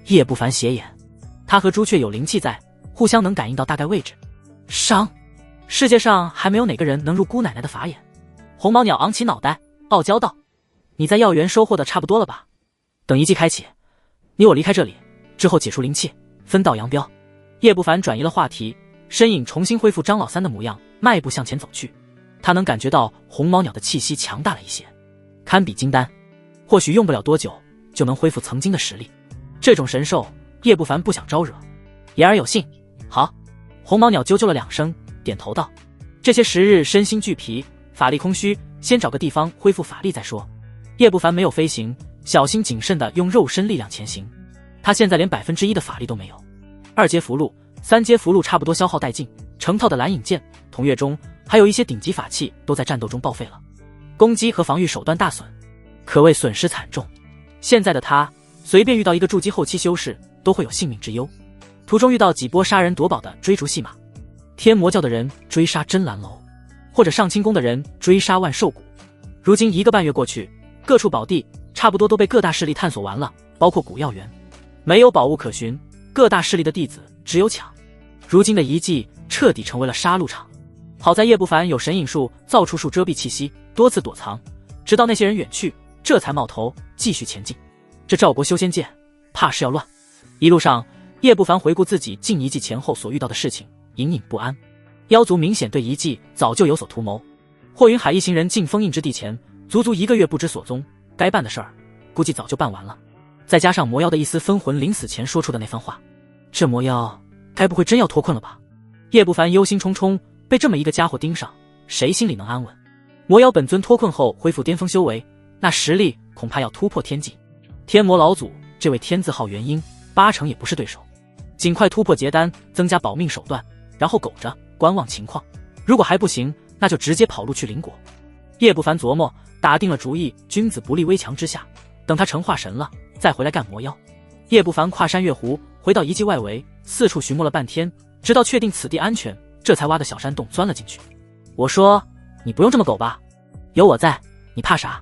叶不凡斜眼，他和朱雀有灵气在，互相能感应到大概位置。伤，世界上还没有哪个人能入姑奶奶的法眼。红毛鸟昂起脑袋，傲娇道：“你在药园收获的差不多了吧？等一季开启，你我离开这里之后解除灵气，分道扬镳。”叶不凡转移了话题，身影重新恢复张老三的模样，迈步向前走去。他能感觉到红毛鸟的气息强大了一些，堪比金丹，或许用不了多久就能恢复曾经的实力。这种神兽，叶不凡不想招惹。言而有信，好。红毛鸟啾啾了2声，点头道：“这些时日身心俱疲，法力空虚，先找个地方恢复法力再说。”叶不凡没有飞行，小心谨慎地用肉身力量前行。他现在连1%的法力都没有。2阶符箓、3阶符箓差不多消耗殆尽，成套的蓝影剑、铜月钟，还有一些顶级法器都在战斗中报废了，攻击和防御手段大损，可谓损失惨重。现在的他，随便遇到一个筑基后期修士，都会有性命之忧。途中遇到几波杀人夺宝的追逐戏码，天魔教的人追杀真蓝楼，或者上清宫的人追杀万寿谷。如今1个半月过去，各处宝地差不多都被各大势力探索完了，包括古药园，没有宝物可寻，各大势力的弟子只有抢。如今的遗迹彻底成为了杀戮场。好在叶不凡有神隐术造出术遮蔽气息，多次躲藏，直到那些人远去，这才冒头继续前进。这赵国修仙界怕是要乱。一路上，叶不凡回顾自己近1季前后所遇到的事情，隐隐不安。妖族明显对1季早就有所图谋。霍云海一行人进封印之地前，足足1个月不知所踪，该办的事儿估计早就办完了。再加上魔妖的一丝分魂临死前说出的那番话，这魔妖该不会真要脱困了吧？叶不凡忧心忡忡，被这么一个家伙盯上，谁心里能安稳？魔妖本尊脱困后恢复巅峰修为，那实力恐怕要突破天际。天魔老祖这位天字号元婴，8成也不是对手。尽快突破结丹，增加保命手段，然后苟着观望情况。如果还不行，那就直接跑路去邻国。叶不凡琢磨，打定了主意，君子不立危墙之下，等他成化神了，再回来干魔妖。叶不凡跨山越湖，回到遗迹外围，四处寻摸了半天，直到确定此地安全，这才挖的小山洞钻了进去。我说，你不用这么苟吧，有我在，你怕啥？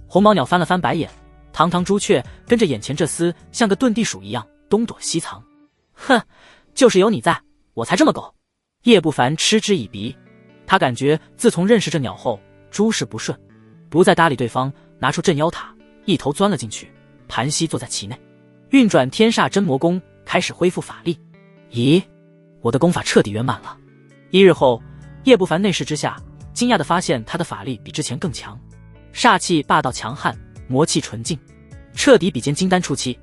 红毛鸟翻了翻白眼，堂堂朱雀跟着眼前这厮像个遁地鼠一样东躲西藏。哼，就是有你在，我才这么苟。叶不凡嗤之以鼻，他感觉自从认识这鸟后，诸事不顺，不再搭理对方，拿出镇妖塔，一头钻了进去，盘膝坐在其内，运转天煞真魔功，开始恢复法力。咦，我的功法彻底圆满了。1日后，叶不凡内视之下，惊讶地发现他的法力比之前更强，煞气霸道强悍，魔气纯净，彻底比肩金丹初期。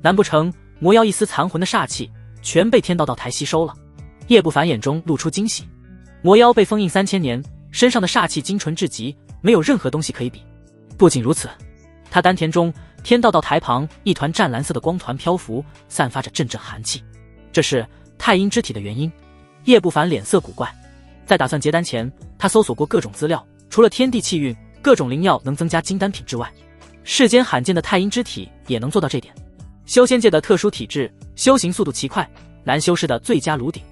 难不成魔妖一丝残魂的煞气全被天道道台吸收了？叶不凡眼中露出惊喜。魔妖被封印3000年，身上的煞气精纯至极，没有任何东西可以比。不仅如此，他丹田中天道道台旁一团湛蓝色的光团漂浮，散发着阵阵寒气，这是太阴之体的原因。叶不凡脸色古怪，在打算结丹前，他搜索过各种资料，除了天地气运、各种灵药能增加金丹品之外，世间罕见的太阴之体也能做到这点。修仙界的特殊体质，修行速度奇快，难修士的最佳炉鼎。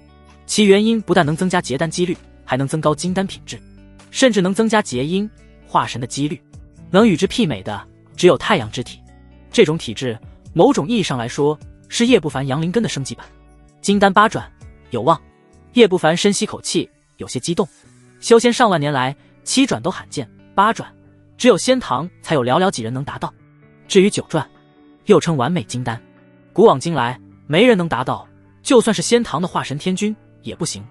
其原因不但能增加结丹几率，还能增高金丹品质，甚至能增加结阴化神的几率。能与之媲美的只有太阳之体。这种体质，某种意义上来说，是叶不凡阳灵根的升级版。金丹8转，有望。叶不凡深吸口气，有些激动。修仙上万年来，7转都罕见，8转只有仙堂才有寥寥几人能达到。至于9转，又称完美金丹，古往今来没人能达到，就算是仙堂的化神天君也不行。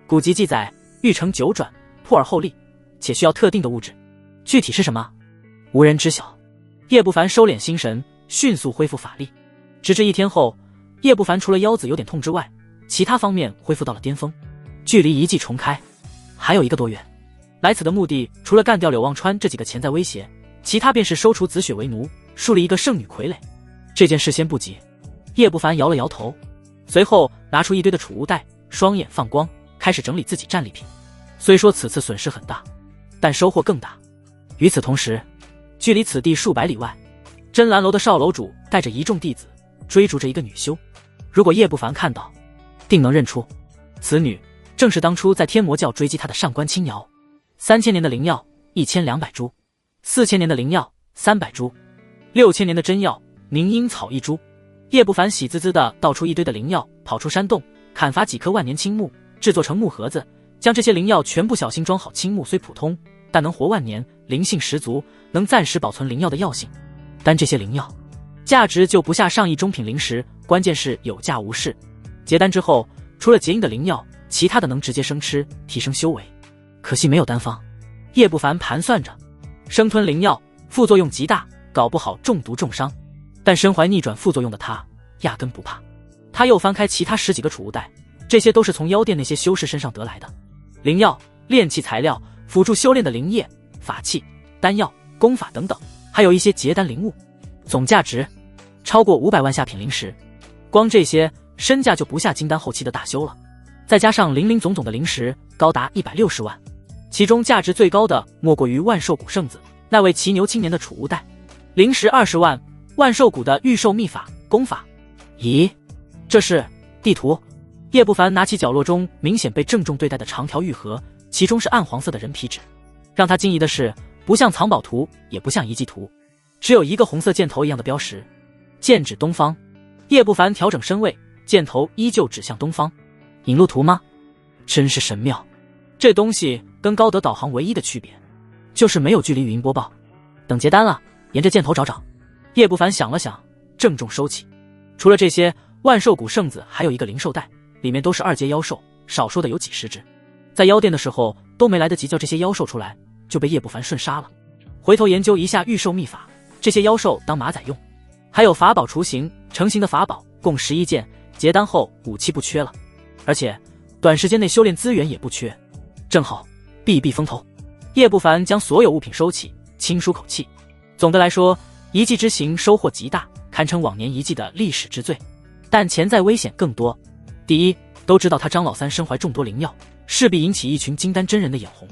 古籍记载，欲成9转，破而后立，且需要特定的物质，具体是什么，无人知晓。叶不凡收敛心神，迅速恢复法力。直至1天后，叶不凡除了腰子有点痛之外，其他方面恢复到了巅峰。距离遗迹重开还有1个多月，来此的目的除了干掉柳望川这几个潜在威胁，其他便是收除紫雪为奴，树立一个圣女傀儡。这件事先不急，叶不凡摇了摇头，随后拿出一堆的储物袋，双眼放光，开始整理自己战利品。虽说此次损失很大，但收获更大。与此同时，距离此地数百里外，真兰楼的少楼主带着一众弟子追逐着一个女修。如果叶不凡看到，定能认出此女正是当初在天魔教追击他的上官青瑶。3000年的灵药1200株，4000年的灵药300株，6000年的真药凝阴草1株。叶不凡喜滋滋地倒出一堆的灵药，跑出山洞，砍伐几棵万年青木，制作成木盒子，将这些灵药全部小心装好。青木虽普通，但能活万年，灵性十足，能暂时保存灵药的药性。但这些灵药价值就不下上亿中品灵石，关键是有价无市。结丹之后，除了结印的灵药，其他的能直接生吃，提升修为。可惜没有丹方。叶不凡盘算着，生吞灵药副作用极大，搞不好中毒重伤。但身怀逆转副作用的他压根不怕。他又翻开其他10几个储物袋，这些都是从妖殿那些修士身上得来的灵药、炼器材料、辅助修炼的灵液、法器、丹药、功法等等，还有一些结丹灵物，总价值超过500万下品灵石。光这些身价就不下金丹后期的大修了，再加上林林总总的灵石高达160万，其中价值最高的莫过于万寿谷圣子那位骑牛青年的储物袋，灵石20万，万寿谷的御兽秘法、功法。咦，这是地图？叶不凡拿起角落中明显被郑重对待的长条玉盒，其中是暗黄色的人皮纸。让他惊疑的是，不像藏宝图，也不像遗迹图，只有一个红色箭头一样的标识，剑指东方。叶不凡调整身位，箭头依旧指向东方。引路图吗？真是神妙。这东西跟高德导航唯一的区别，就是没有距离语音播报。等结丹了，沿着箭头找找。叶不凡想了想，郑重收起。除了这些，万寿谷圣子还有一个灵兽袋，里面都是2阶妖兽，少说的有几10只。在妖殿的时候都没来得及叫这些妖兽出来，就被叶不凡瞬杀了。回头研究一下御兽秘法，这些妖兽当马仔用。还有法宝雏形，成型的法宝共11件，结丹后武器不缺了，而且短时间内修炼资源也不缺，正好避一避风头。叶不凡将所有物品收起，轻舒口气。总的来说，遗迹之行收获极大，堪称往年遗迹的历史之最，但潜在危险更多。第一，都知道他张老三身怀众多灵药，势必引起一群金丹真人的眼红。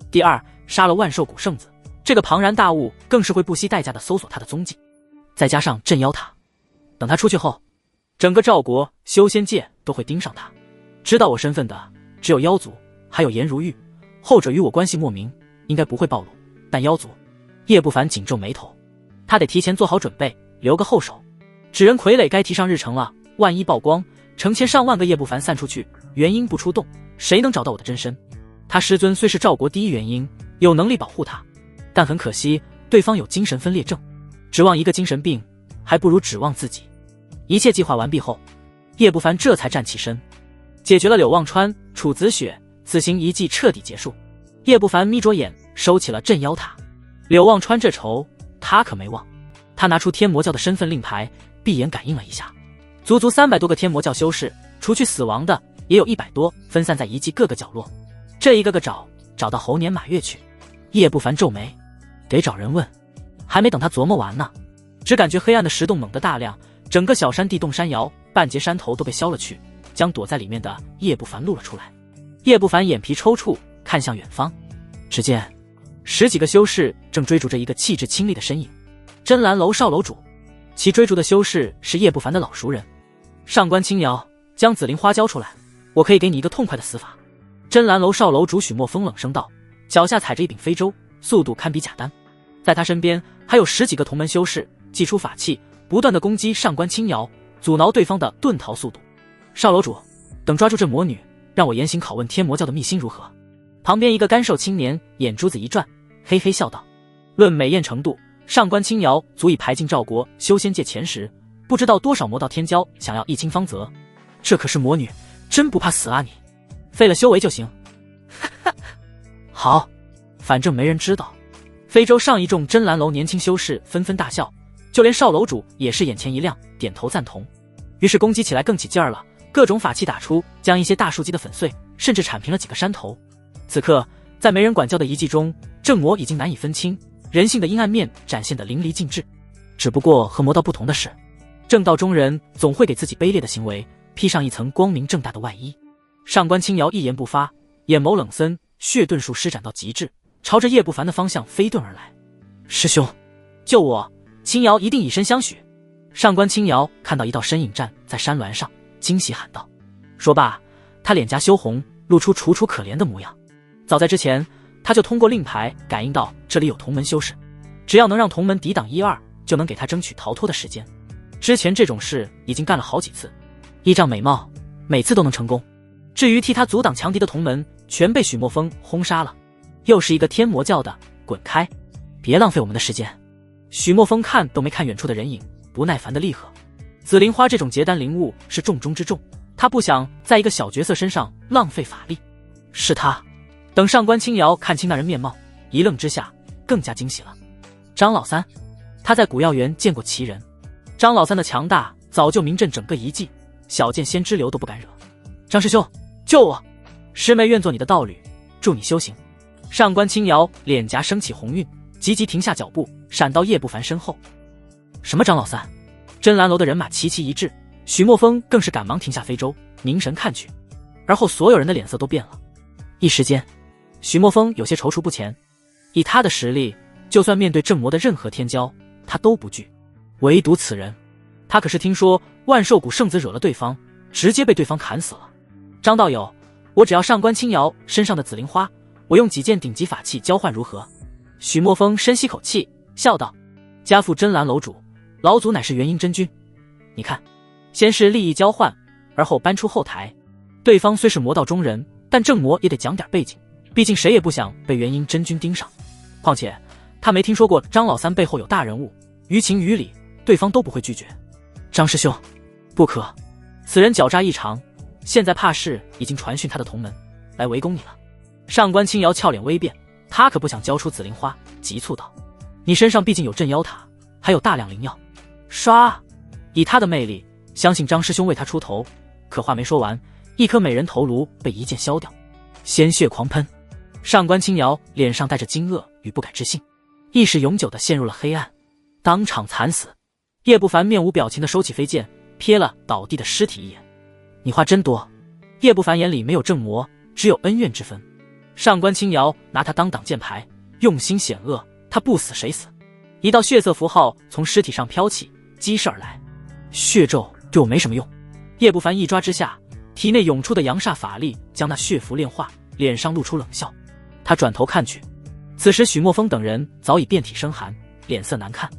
第二，杀了万寿谷圣子，这个庞然大物更是会不惜代价的搜索他的踪迹。再加上镇妖塔，等他出去后，整个赵国修仙界都会盯上他。知道我身份的只有妖族，还有颜如玉，后者与我关系莫名，应该不会暴露。但妖族，叶不凡紧皱眉头，他得提前做好准备，留个后手。纸人傀儡该提上日程了，万一曝光，成千上万个叶不凡散出去，元婴不出动，谁能找到我的真身？他师尊虽是赵国第一元婴，有能力保护他，但很可惜对方有精神分裂症，指望一个精神病，还不如指望自己。一切计划完毕后，叶不凡这才站起身，解决了柳望川、楚子雪，此行一计彻底结束。叶不凡眯着眼收起了镇妖塔，柳望川这仇他可没忘。他拿出天魔教的身份令牌，闭眼感应了一下，足足300多个天魔教修士，除去死亡的也有100多，分散在遗迹各个角落。这一个个找到猴年马月去。叶不凡皱眉，得找人问。还没等他琢磨完呢，只感觉黑暗的石洞猛地大亮，整个小山地动山摇，半截山头都被削了去，将躲在里面的叶不凡露了出来。叶不凡眼皮抽搐，看向远方，只见10几个修士正追逐着一个气质清丽的身影。真兰楼少楼主，其追逐的修士是叶不凡的老熟人。上官青瑶，将紫菱花交出来，我可以给你一个痛快的死法。真兰楼少楼主许墨风冷声道，脚下踩着一柄飞舟，速度堪比假丹。在他身边还有10几个同门修士，祭出法器，不断的攻击上官青瑶，阻挠对方的遁逃速度。少楼主，等抓住这魔女，让我严刑拷问天魔教的秘辛如何？旁边一个干瘦青年眼珠子一转，嘿嘿笑道，论美艳程度，上官青瑶足以排进赵国修仙界前10，不知道多少魔道天骄想要一清芳泽。这可是魔女，真不怕死啊你！废了修为就行。好，反正没人知道。非洲上一众真兰楼年轻修士纷纷大笑，就连少楼主也是眼前一亮，点头赞同。于是攻击起来更起劲儿了，各种法器打出，将一些大树击得粉碎，甚至铲平了几个山头。此刻，在没人管教的遗迹中，正魔已经难以分清，人性的阴暗面展现得淋漓尽致。只不过和魔道不同的是，正道中人总会给自己卑劣的行为披上一层光明正大的外衣。上官青瑶一言不发，眼眸冷森，血遁术施展到极致，朝着叶不凡的方向飞遁而来。师兄，救我！青瑶一定以身相许。上官青瑶看到一道身影站在山峦上，惊喜喊道。说罢，他脸颊羞红，露出楚楚可怜的模样。早在之前，他就通过令牌感应到这里有同门修士，只要能让同门抵挡1、2，就能给他争取逃脱的时间。之前这种事已经干了好几次，依仗美貌，每次都能成功。至于替他阻挡强敌的同门，全被许墨风轰杀了。又是一个天魔教的，滚开！别浪费我们的时间。许墨风看都没看远处的人影，不耐烦的厉喝。紫菱花这种结丹灵物是重中之重，他不想在一个小角色身上浪费法力。是他。等上官清瑶看清那人面貌，一愣之下更加惊喜了。张老三，他在古药园见过奇人。张老三的强大早就名震整个遗迹，小剑仙之流都不敢惹。张师兄，救我！师妹愿做你的道侣，助你修行。上官清瑶脸颊升起红晕，急急停下脚步，闪到叶不凡身后。什么张老三？真兰楼的人马齐齐一致，许墨风更是赶忙停下飞舟，凝神看去，而后所有人的脸色都变了。一时间，许墨风有些踌躇不前。以他的实力，就算面对正魔的任何天骄，他都不惧。唯独此人，他可是听说万寿谷圣子惹了对方，直接被对方砍死了。张道友，我只要上官清瑶身上的紫菱花，我用几件顶级法器交换如何？许墨风深吸口气，笑道：家父真兰楼主，老祖乃是元婴真君。你看，先是利益交换，而后搬出后台。对方虽是魔道中人，但正魔也得讲点背景，毕竟谁也不想被元婴真君盯上。况且他没听说过张老三背后有大人物，于情于理对方都不会拒绝。张师兄，不可，此人狡诈异常，现在怕是已经传讯他的同门来围攻你了。上官清瑶俏脸微变，他可不想交出紫菱花，急促道：你身上毕竟有镇妖塔，还有大量灵药。唰，以他的魅力，相信张师兄为他出头。可话没说完，一颗美人头颅被一剑削掉，鲜血狂喷。上官清瑶脸上带着惊愕与不敢置信，意识永久地陷入了黑暗，当场惨死。叶不凡面无表情地收起飞剑，瞥了倒地的尸体一眼。你话真多。叶不凡眼里没有正魔，只有恩怨之分。上官清瑶拿他当挡箭牌，用心险恶，他不死谁死。一道血色符号从尸体上飘起，激射而来。血咒对我没什么用。叶不凡一抓之下，体内涌出的阳煞法力将那血符炼化，脸上露出冷笑。他转头看去，此时许墨风等人早已遍体生寒，脸色难看。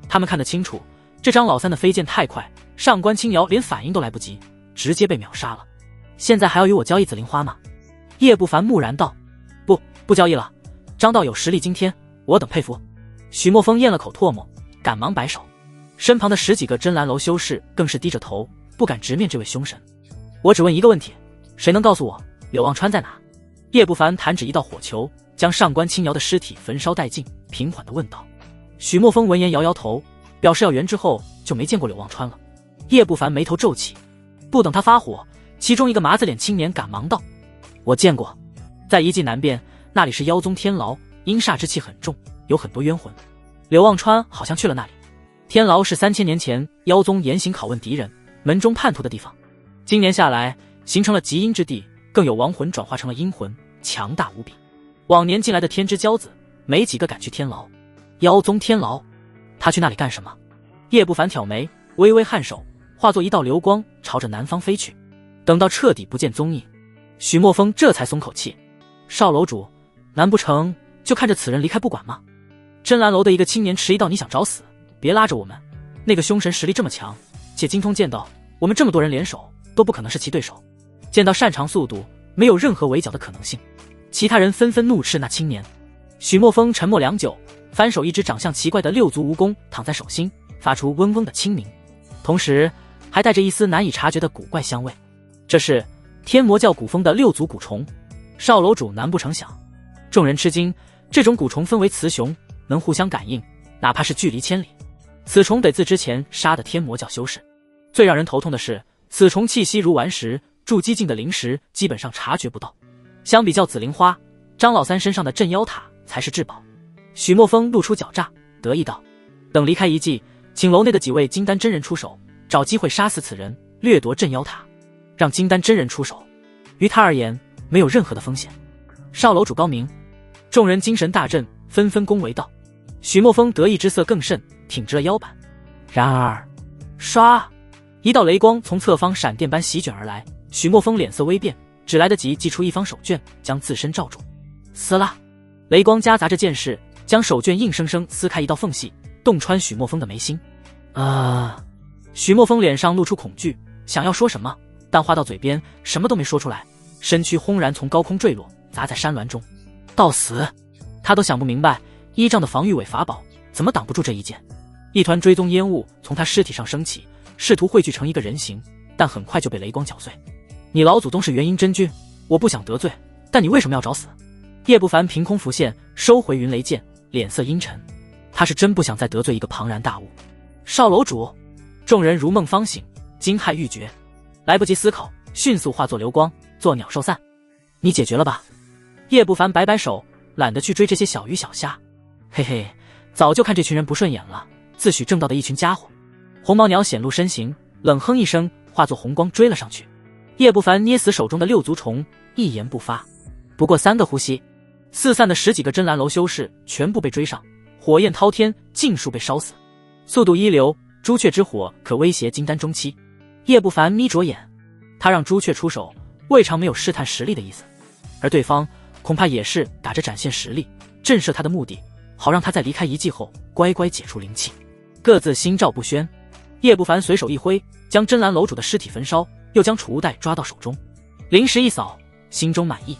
他们看得清楚，这张老三的飞剑太快，上官清瑶连反应都来不及，直接被秒杀了。现在还要与我交易紫菱花吗？叶不凡木然道：不交易了，张道友实力惊天，我等佩服。许墨风咽了口唾沫，赶忙摆手。身旁的10几个真兰楼修士更是低着头，不敢直面这位凶神。我只问一个问题，谁能告诉我柳望川在哪？叶不凡弹指一道火球，将上官清瑶的尸体焚烧殆尽，平缓地问道。许墨风闻言摇摇头，表示要圆之后就没见过柳望川了。叶不凡眉头皱起，不等他发火，其中一个麻子脸青年赶忙道：我见过，在遗迹南边，那里是妖宗天牢，阴煞之气很重，有很多冤魂。柳望川好像去了那里。天牢是3000年前妖宗严刑拷问敌人、门中叛徒的地方，今年下来形成了极阴之地，更有亡魂转化成了阴魂，强大无比。往年进来的天之骄子没几个敢去天牢。妖宗天牢，他去那里干什么？叶不凡挑眉，微微颔首，化作一道流光朝着南方飞去。等到彻底不见踪影，许墨风这才松口气。少楼主，难不成就看着此人离开不管吗？真兰楼的一个青年迟疑道：你想找死，别拉着我们，那个凶神实力这么强，且精通剑道，我们这么多人联手都不可能是其对手。剑道擅长速度，没有任何围剿的可能性。其他人纷纷怒斥那青年。许墨风沉默良久，翻手一只长相奇怪的6足蜈蚣躺在手心，发出嗡嗡的清鸣，同时还带着一丝难以察觉的古怪香味。这是天魔教古风的6足蛊虫。少楼主难不成想？众人吃惊，这种蛊虫分为雌雄，能互相感应，哪怕是距离千里。此虫得自之前杀的天魔教修士。最让人头痛的是，此虫气息如顽石，筑基境的灵石基本上察觉不到。相比较紫菱花，张老三身上的镇妖塔才是至宝。许墨风露出狡诈，得意道：等离开遗迹，请楼内的几位金丹真人出手，找机会杀死此人，掠夺镇妖塔。让金丹真人出手，于他而言没有任何的风险。少楼主高明。众人精神大振，纷纷恭维道。许墨风得意之色更甚，挺直了腰板。然而唰，一道雷光从侧方闪电般席卷而来，许墨风脸色微变，只来得及祭出一方手绢将自身罩住。撕啦！雷光夹杂着剑势，将手绢硬生生撕开一道缝隙，洞穿许墨风的眉心。许墨风脸上露出恐惧，想要说什么，但话到嘴边什么都没说出来，身躯轰然从高空坠落，砸在山峦中。到死！他都想不明白，依仗的防御伪法宝怎么挡不住这一剑。一团追踪烟雾从他尸体上升起，试图汇聚成一个人形，但很快就被雷光搅碎。你老祖宗是元婴真君，我不想得罪，但你为什么要找死？叶不凡凭空浮现，收回云雷剑，脸色阴沉。他是真不想再得罪一个庞然大物。少楼主！众人如梦方醒，惊骇欲绝，来不及思考，迅速化作流光，作鸟兽散。你解决了吧？叶不凡摆摆手，懒得去追这些小鱼小虾。嘿嘿，早就看这群人不顺眼了，自诩正道的一群家伙。红毛鸟显露身形，冷哼一声，化作红光追了上去。叶不凡捏死手中的六足虫，一言不发。不过3个呼吸，四散的10几个真蓝楼修士全部被追上，火焰滔天，尽数被烧死。速度一流，朱雀之火可威胁金丹中期。叶不凡眯着眼，他让朱雀出手，未尝没有试探实力的意思，而对方恐怕也是打着展现实力，震慑他的目的，好让他在离开遗迹后乖乖解除灵气。各自心照不宣。叶不凡随手一挥，将真蓝楼主的尸体焚烧，又将储物袋抓到手中，灵石一扫，心中满意。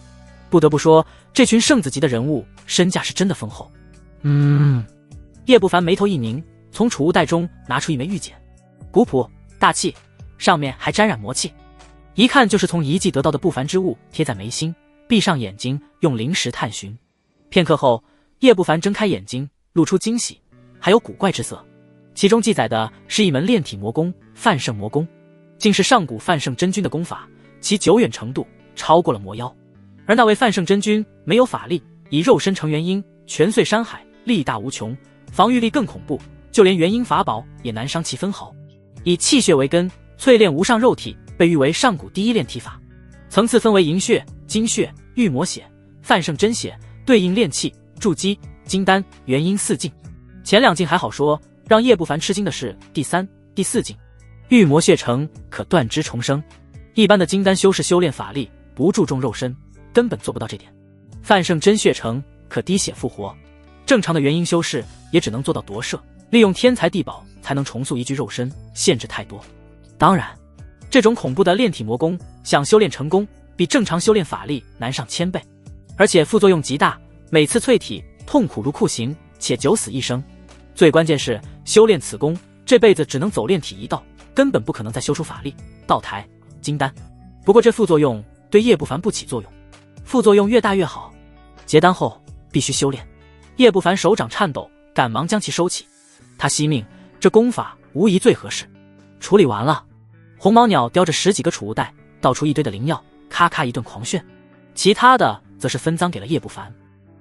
不得不说，这群圣子级的人物身价是真的丰厚。叶不凡眉头一拧，从储物袋中拿出一枚玉简，古朴大气，上面还沾染魔气，一看就是从遗迹得到的不凡之物，贴在眉心，闭上眼睛，用灵石探寻。片刻后，叶不凡睁开眼睛，露出惊喜，还有古怪之色。其中记载的是一门炼体魔功，范圣魔功，竟是上古范圣真君的功法，其久远程度超过了魔妖。而那位范圣真君没有法力，以肉身成元婴，拳碎山海，力大无穷，防御力更恐怖，就连元婴法宝也难伤其分毫。以气血为根，淬炼无上肉体，被誉为上古第一炼体法。层次分为银血、金血、玉魔血、范圣真血，对应炼气、筑基、金丹、元婴4境。前2境还好说，让叶不凡吃惊的是第3、第4境。玉魔血成可断肢重生，一般的金丹修士修炼法力不注重肉身，根本做不到这点。范圣真血成可滴血复活，正常的元婴修士也只能做到夺舍，利用天才地宝才能重塑一具肉身，限制太多。当然，这种恐怖的炼体魔功想修炼成功，比正常修炼法力难上1000倍，而且副作用极大，每次淬体痛苦如酷刑，且九死一生。最关键是修炼此功，这辈子只能走炼体一道，根本不可能再修出法力、道台、金丹。不过这副作用对叶不凡不起作用，副作用越大越好。结丹后必须修炼。叶不凡手掌颤抖，赶忙将其收起。他惜命，这功法无疑最合适。处理完了，红毛鸟叼着10几个储物袋，倒出一堆的灵药，咔咔一顿狂炫。其他的则是分赃给了叶不凡。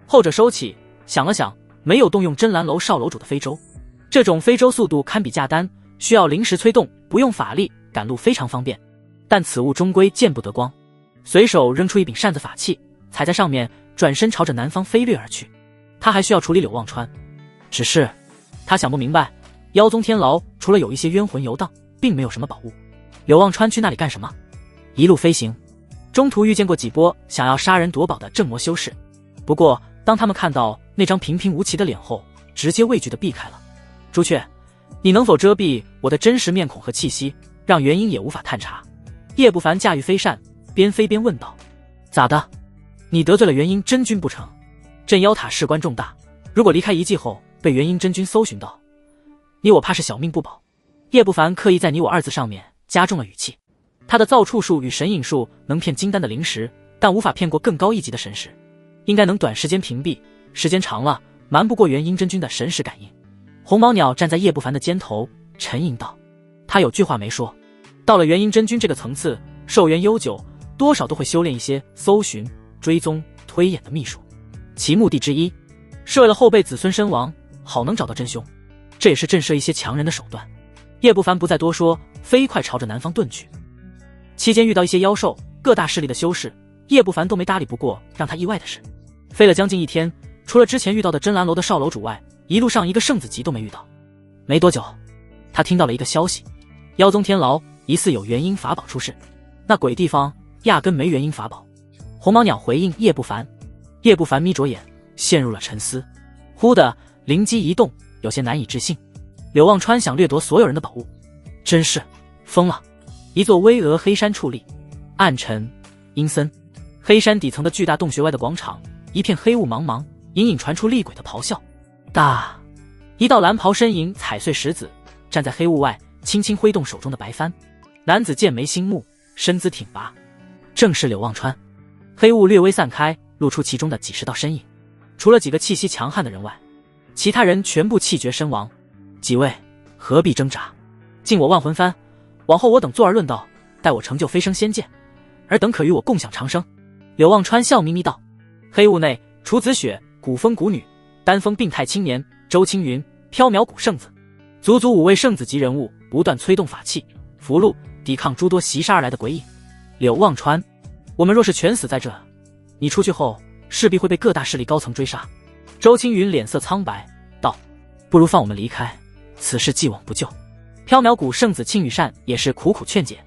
后者收起，想了想，没有动用真蓝楼少楼主的飞舟。这种飞舟速度堪比架丹，需要灵石催动，不用法力，赶路非常方便。但此物终归见不得光，随手扔出一柄扇子法器，踩在上面，转身朝着南方飞掠而去。他还需要处理柳望川，只是他想不明白，妖宗天牢除了有一些冤魂游荡，并没有什么宝物。柳望川去那里干什么？一路飞行，中途遇见过几波想要杀人夺宝的镇魔修士，不过当他们看到那张平平无奇的脸后，直接畏惧地避开了。朱雀，你能否遮蔽我的真实面孔和气息，让元婴也无法探查？叶不凡驾驭飞扇，边飞边问道。咋的？你得罪了元婴真君不成？镇妖塔事关重大，如果离开遗迹后被元婴真君搜寻到，你我怕是小命不保。叶不凡刻意在你我2字上面加重了语气。他的造处术与神隐术能骗金丹的灵石，但无法骗过更高一级的神识，应该能短时间屏蔽，时间长了瞒不过元婴真君的神识感应。红毛鸟站在叶不凡的肩头，沉吟道。他有句话没说，到了元婴真君这个层次，寿元悠久，多少都会修炼一些搜寻、追踪、推演的秘术，其目的之一是为了后辈子孙身亡，好能找到真凶，这也是震慑一些强人的手段。叶不凡不再多说，飞快朝着南方遁去。期间遇到一些妖兽，各大势力的修士，叶不凡都没搭理。不过让他意外的是，飞了将近1天，除了之前遇到的真蓝楼的少楼主外，一路上一个圣子级都没遇到。没多久，他听到了一个消息，妖宗天牢疑似有元婴法宝出世，那鬼地方压根没元婴法宝。红毛鸟回应叶不凡。叶不凡眯着眼，陷入了沉思。忽的灵机一动，有些难以置信。柳望川想掠夺所有人的宝物，真是疯了！一座巍峨黑山矗立，暗沉阴森。黑山底层的巨大洞穴外的广场，一片黑雾茫茫，隐隐传出厉鬼的咆哮。大，一道蓝袍身影踩碎石子，站在黑雾外，轻轻挥动手中的白帆。男子剑眉星目，身姿挺拔，正是柳望川。黑雾略微散开，露出其中的几十道身影。除了几个气息强悍的人外，其他人全部气绝身亡。几位何必挣扎？敬我万魂幡，往后我等坐而论道，待我成就飞升仙剑，尔等可与我共享长生。柳望川笑眯眯道。黑雾内，楚子雪、古风谷女、丹峰病态青年、周青云、缥缈谷圣子，足足5位圣子级人物，不断催动法器符箓，抵抗诸多袭杀而来的鬼影。柳望川，我们若是全死在这，你出去后势必会被各大势力高层追杀。周青云脸色苍白道，不如放我们离开，此事既往不咎。缥缈谷圣子庆羽善也是苦苦劝解。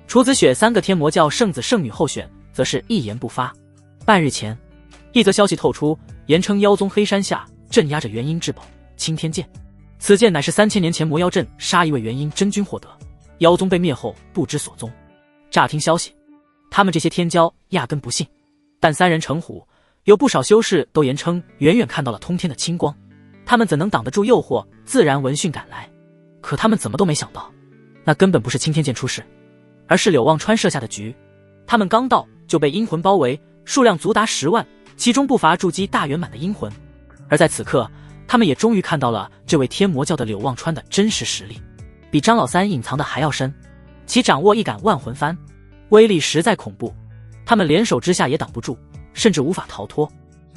楚子雪3个天魔教圣子圣女候选则是一言不发。半日前，一则消息透出，言称妖宗黑山下镇压着元婴至宝青天剑，此剑乃是3000年前魔妖阵杀一位元婴真君获得，妖宗被灭后不知所踪。乍听消息，他们这些天骄压根不信，但3人成虎，有不少修士都言称远远看到了通天的青光，他们怎能挡得住诱惑，自然闻讯赶来。可他们怎么都没想到，那根本不是青天剑出事，而是柳望川设下的局。他们刚到就被阴魂包围，数量足达10万，其中不乏筑基大圆满的阴魂。而在此刻，他们也终于看到了这位天魔教的柳望川的真实实力，比张老三隐藏的还要深。其掌握一杆万魂幡，威力实在恐怖，他们联手之下也挡不住，甚至无法逃脱。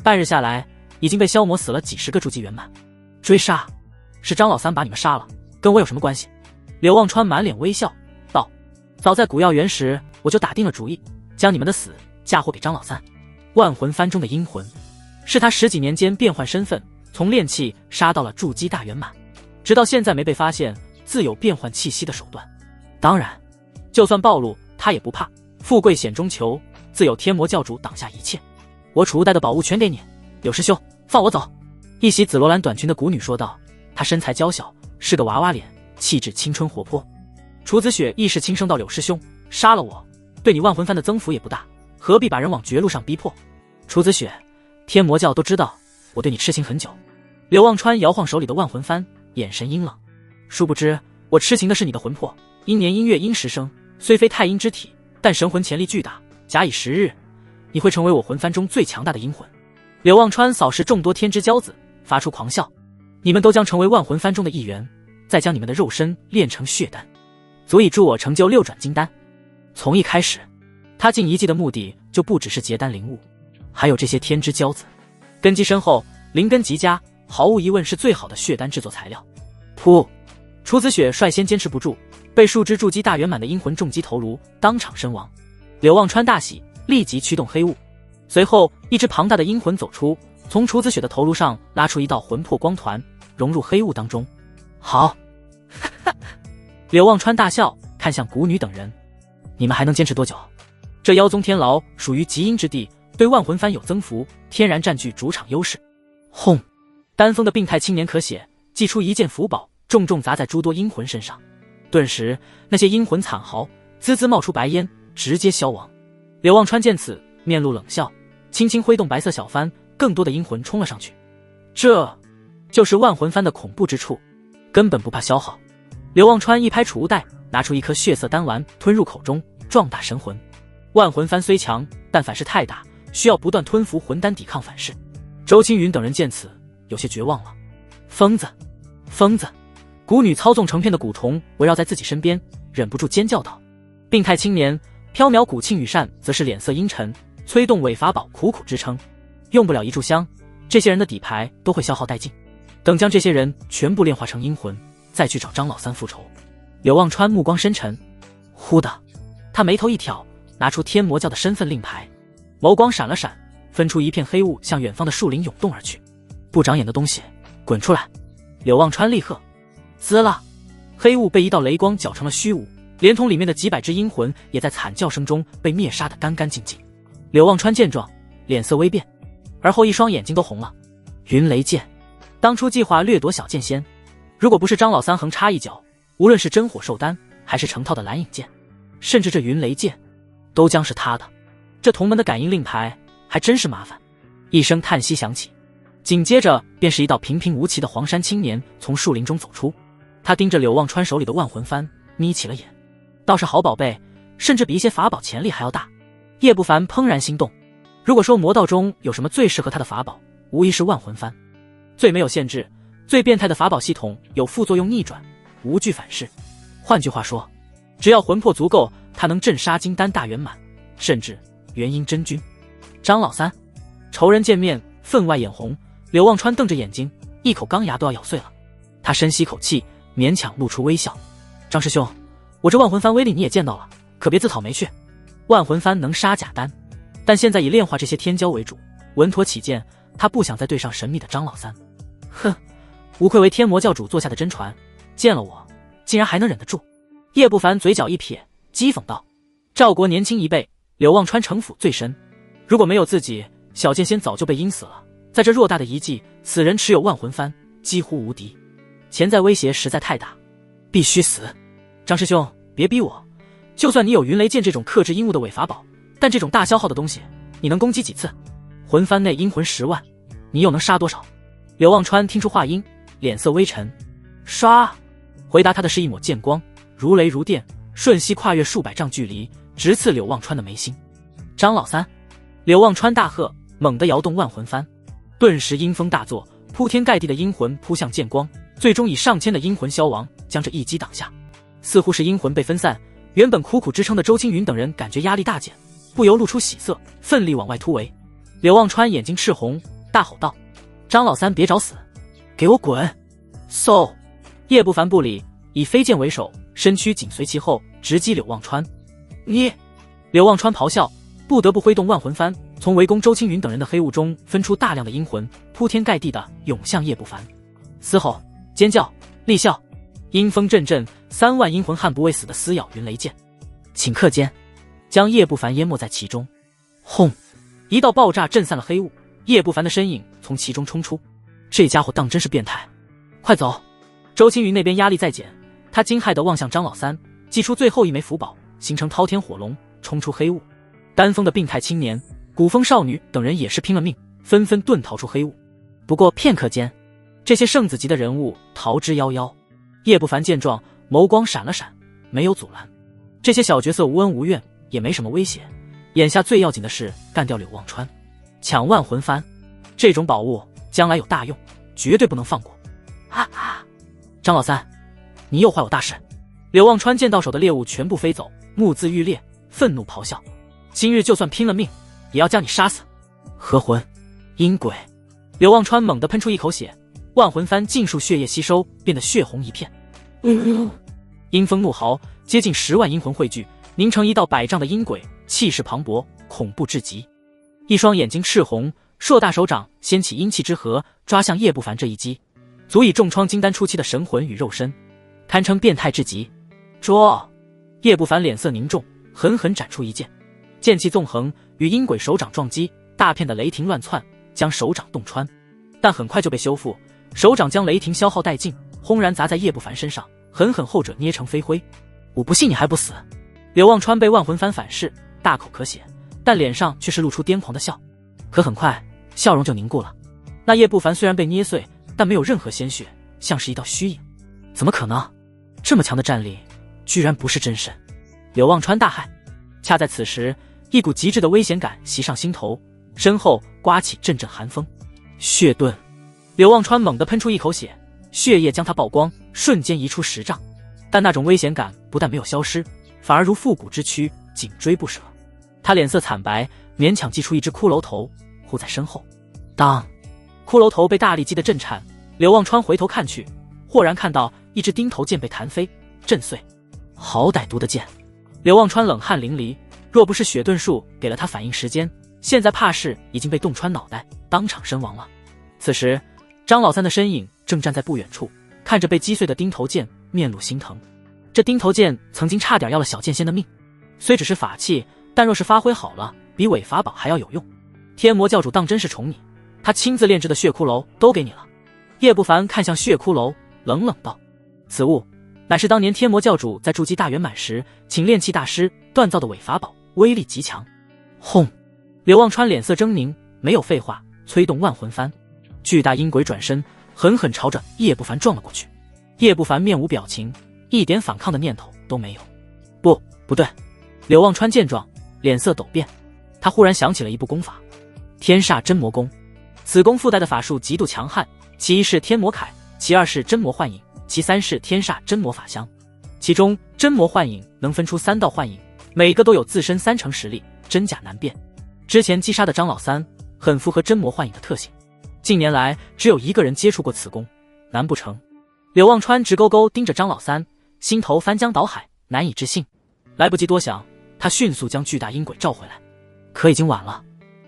半日下来，已经被消磨死了几十个筑基圆满。追杀，是张老三把你们杀了，跟我有什么关系？柳望川满脸微笑道，早在古药园时，我就打定了主意，将你们的死嫁祸给张老三。万魂幡中的阴魂，是他10几年间变换身份，从炼气杀到了筑基大圆满，直到现在没被发现，自有变换气息的手段。当然，就算暴露，他也不怕，富贵险中求，自有天魔教主挡下一切。我储物袋的宝物全给你，柳师兄，放我走。一袭紫罗兰短裙的古女说道，她身材娇小，是个娃娃脸，气质青春活泼。楚子雪亦是轻声道，柳师兄，杀了我，对你万魂幡的增幅也不大，何必把人往绝路上逼迫？楚子雪，天魔教都知道我对你痴情很久。柳望川摇晃手里的万魂幡，眼神阴冷。殊不知，我痴情的是你的魂魄。阴年阴月阴时生，虽非太阴之体，但神魂潜力巨大，假以时日，你会成为我魂幡中最强大的阴魂。柳望川扫视众多天之骄子，发出狂笑，你们都将成为万魂幡中的一员，再将你们的肉身炼成血丹，足以助我成就6转金丹。从一开始，他进遗迹的目的就不只是结丹灵物，还有这些天之骄子，根基深厚，灵根极佳，毫无疑问是最好的血丹制作材料。噗！楚子雪率先坚持不住，被数只筑基大圆满的阴魂重击头颅，当场身亡。柳望川大喜，立即驱动黑雾，随后一只庞大的阴魂走出，从楚子雪的头颅上拉出一道魂魄光团，融入黑雾当中。好！柳望川大笑，看向古女等人，你们还能坚持多久？这妖宗天牢属于极阴之地，对万魂幡有增幅，天然占据主场优势。轰！丹峰的病态青年可血，祭出一件符宝，重重砸在诸多阴魂身上，顿时那些阴魂惨嚎，滋滋冒出白烟，直接消亡。柳望川见此，面露冷笑，轻轻挥动白色小幡，更多的阴魂冲了上去。这就是万魂幡的恐怖之处，根本不怕消耗。柳望川一拍储物袋，拿出一颗血色丹丸，吞入口中，壮大神魂。万魂幡虽强，但反噬太大，需要不断吞服魂丹抵抗反噬。周青云等人见此，有些绝望了。疯子，疯子！古女操纵成片的蛊虫围绕在自己身边，忍不住尖叫道。病态青年缥缈谷庆羽善则是脸色阴沉，催动伪法宝苦苦支撑。用不了一炷香，这些人的底牌都会消耗殆尽。等将这些人全部炼化成阴魂，再去找张老三复仇。柳望川目光深沉，忽的，他眉头一挑，拿出天魔教的身份令牌，眸光闪了闪，分出一片黑雾向远方的树林涌动而去。不长眼的东西，滚出来！柳望川厉喝。滋啦！黑雾被一道雷光搅成了虚无，连同里面的几百只阴魂也在惨叫声中被灭杀得干干净净。柳望川见状，脸色微变，而后一双眼睛都红了。云雷剑，当初计划掠夺小剑仙，如果不是张老三横插一脚，无论是真火兽丹还是成套的蓝影剑，甚至这云雷剑，都将是他的。这同门的感应令牌还真是麻烦。一声叹息响起，紧接着便是一道平平无奇的黄衫青年从树林中走出。他盯着柳望川手里的万魂幡，眯起了眼。倒是好宝贝，甚至比一些法宝潜力还要大。叶不凡怦然心动，如果说魔道中有什么最适合他的法宝，无疑是万魂幡。最没有限制、最变态的法宝系统，有副作用逆转，无惧反噬。换句话说，只要魂魄足够，他能镇杀金丹大圆满，甚至元婴真君。张老三，仇人见面分外眼红，柳望川瞪着眼睛，一口钢牙都要咬碎了。他深吸口气，勉强露出微笑。张师兄，我这万魂幡威力你也见到了，可别自讨没趣。万魂幡能杀假丹，但现在以炼化这些天骄为主，稳妥起见，他不想再对上神秘的张老三。哼，无愧为天魔教主座下的真传，见了我竟然还能忍得住。叶不凡嘴角一撇，讥讽道：赵国年轻一辈，柳望川城府最深，如果没有自己，小剑仙早就被阴死了。在这偌大的遗迹，此人持有万魂幡，几乎无敌，潜在威胁实在太大，必须死。张师兄，别逼我，就算你有云雷剑这种克制阴物的伪法宝，但这种大消耗的东西，你能攻击几次？魂幡内阴魂10万，你又能杀多少？柳望川听出话音，脸色微沉。唰！回答他的是一抹剑光，如雷如电，瞬息跨越数百丈距离，直刺柳望川的眉心。张老三！柳望川大喝，猛地摇动万魂幡，顿时阴风大作，铺天盖地的阴魂扑向剑光，最终以上千的阴魂消亡，将这一击挡下。似乎是阴魂被分散，原本苦苦支撑的周青云等人感觉压力大减，不由露出喜色，奋力往外突围。柳望川眼睛赤红，大吼道：张老三别找死，给我滚！嗖！叶不凡不理，以飞剑为首，身躯紧随其后，直击柳望川。你！柳望川咆哮，不得不挥动万魂幡，从围攻周青云等人的黑雾中分出大量的阴魂，铺天盖地的涌向叶不凡。嘶吼、尖叫、厉笑，阴风阵阵，3万阴魂悍不畏死的撕咬云雷剑，顷刻间将叶不凡淹没在其中。轰！一道爆炸震散了黑雾，叶不凡的身影从其中冲出。这家伙当真是变态！快走！周青云那边压力再减，他惊骇地望向张老三，祭出最后一枚符宝，形成滔天火龙，冲出黑雾。丹峰的病态青年、古风少女等人也是拼了命，纷纷遁逃出黑雾。不过片刻间，这些圣子级的人物逃之夭夭。叶不凡见状，眸光闪了闪，没有阻拦。这些小角色无恩无怨，也没什么威胁。眼下最要紧的是干掉柳望川，抢万魂幡，这种宝物将来有大用，绝对不能放过。啊啊！张老三，你又坏我大事！柳望川见到手的猎物全部飞走，目眦欲裂，愤怒咆哮：今日就算拼了命，也要将你杀死！合魂，阴鬼！柳望川猛地喷出一口血，万魂幡尽数血液吸收，变得血红一片。阴风怒嚎，接近10万阴魂汇聚，凝成一道100丈的阴鬼，气势磅礴，恐怖至极。一双眼睛赤红，硕大手掌掀起阴气之河，抓向叶不凡这一击，足以重创金丹初期的神魂与肉身，堪称变态至极。捉！叶不凡脸色凝重，狠狠斩出一剑，剑气纵横，与阴鬼手掌撞击，大片的雷霆乱窜，将手掌洞穿，但很快就被修复。手掌将雷霆消耗殆尽，轰然砸在叶不凡身上，狠狠后者捏成飞灰。我不信你还不死！柳望川被万魂幡反噬，大口咳血，但脸上却是露出癫狂的笑。可很快笑容就凝固了。那叶不凡虽然被捏碎，但没有任何鲜血，像是一道虚影。怎么可能？这么强的战力，居然不是真身！柳望川大骇。恰在此时，一股极致的危险感袭上心头，身后刮起阵阵寒风。血遁！柳望川猛地喷出一口血，血液将他曝光，瞬间移出10丈。但那种危险感不但没有消失，反而如复古之躯，紧追不舍。他脸色惨白，勉强祭出一只骷髅头，护在身后。当！骷髅头被大力击得震颤，柳望川回头看去，豁然看到一只钉头剑被弹飞震碎。好歹毒的剑！柳望川冷汗淋漓，若不是血遁术给了他反应时间，现在怕是已经被洞穿脑袋，当场身亡了。此时张老三的身影正站在不远处，看着被击碎的钉头剑，面露心疼。这钉头剑曾经差点要了小剑仙的命，虽只是法器，但若是发挥好了，比伪法宝还要有用。天魔教主当真是宠你，他亲自炼制的血骷髅都给你了。叶不凡看向血骷髅，冷冷道：此物乃是当年天魔教主在筑基大圆满时，请炼器大师锻造的伪法宝，威力极强。轰！柳望川脸色狰狞，没有废话，催动万魂幡，巨大阴鬼转身，狠狠朝着叶不凡撞了过去。叶不凡面无表情，一点反抗的念头都没有。不对！柳望川见状，脸色陡变，他忽然想起了一部功法——天煞真魔功。此功附带的法术极度强悍，其一是天魔铠，其二是真魔幻影，其三是天煞真魔法相。其中真魔幻影能分出3道幻影，每个都有自身3成实力，真假难辨。之前击杀的张老三很符合真魔幻影的特性，近年来只有一个人接触过此功，难不成？柳望川直勾勾盯着张老三，心头翻江倒海，难以置信。来不及多想，他迅速将巨大阴鬼召回来。可已经晚了，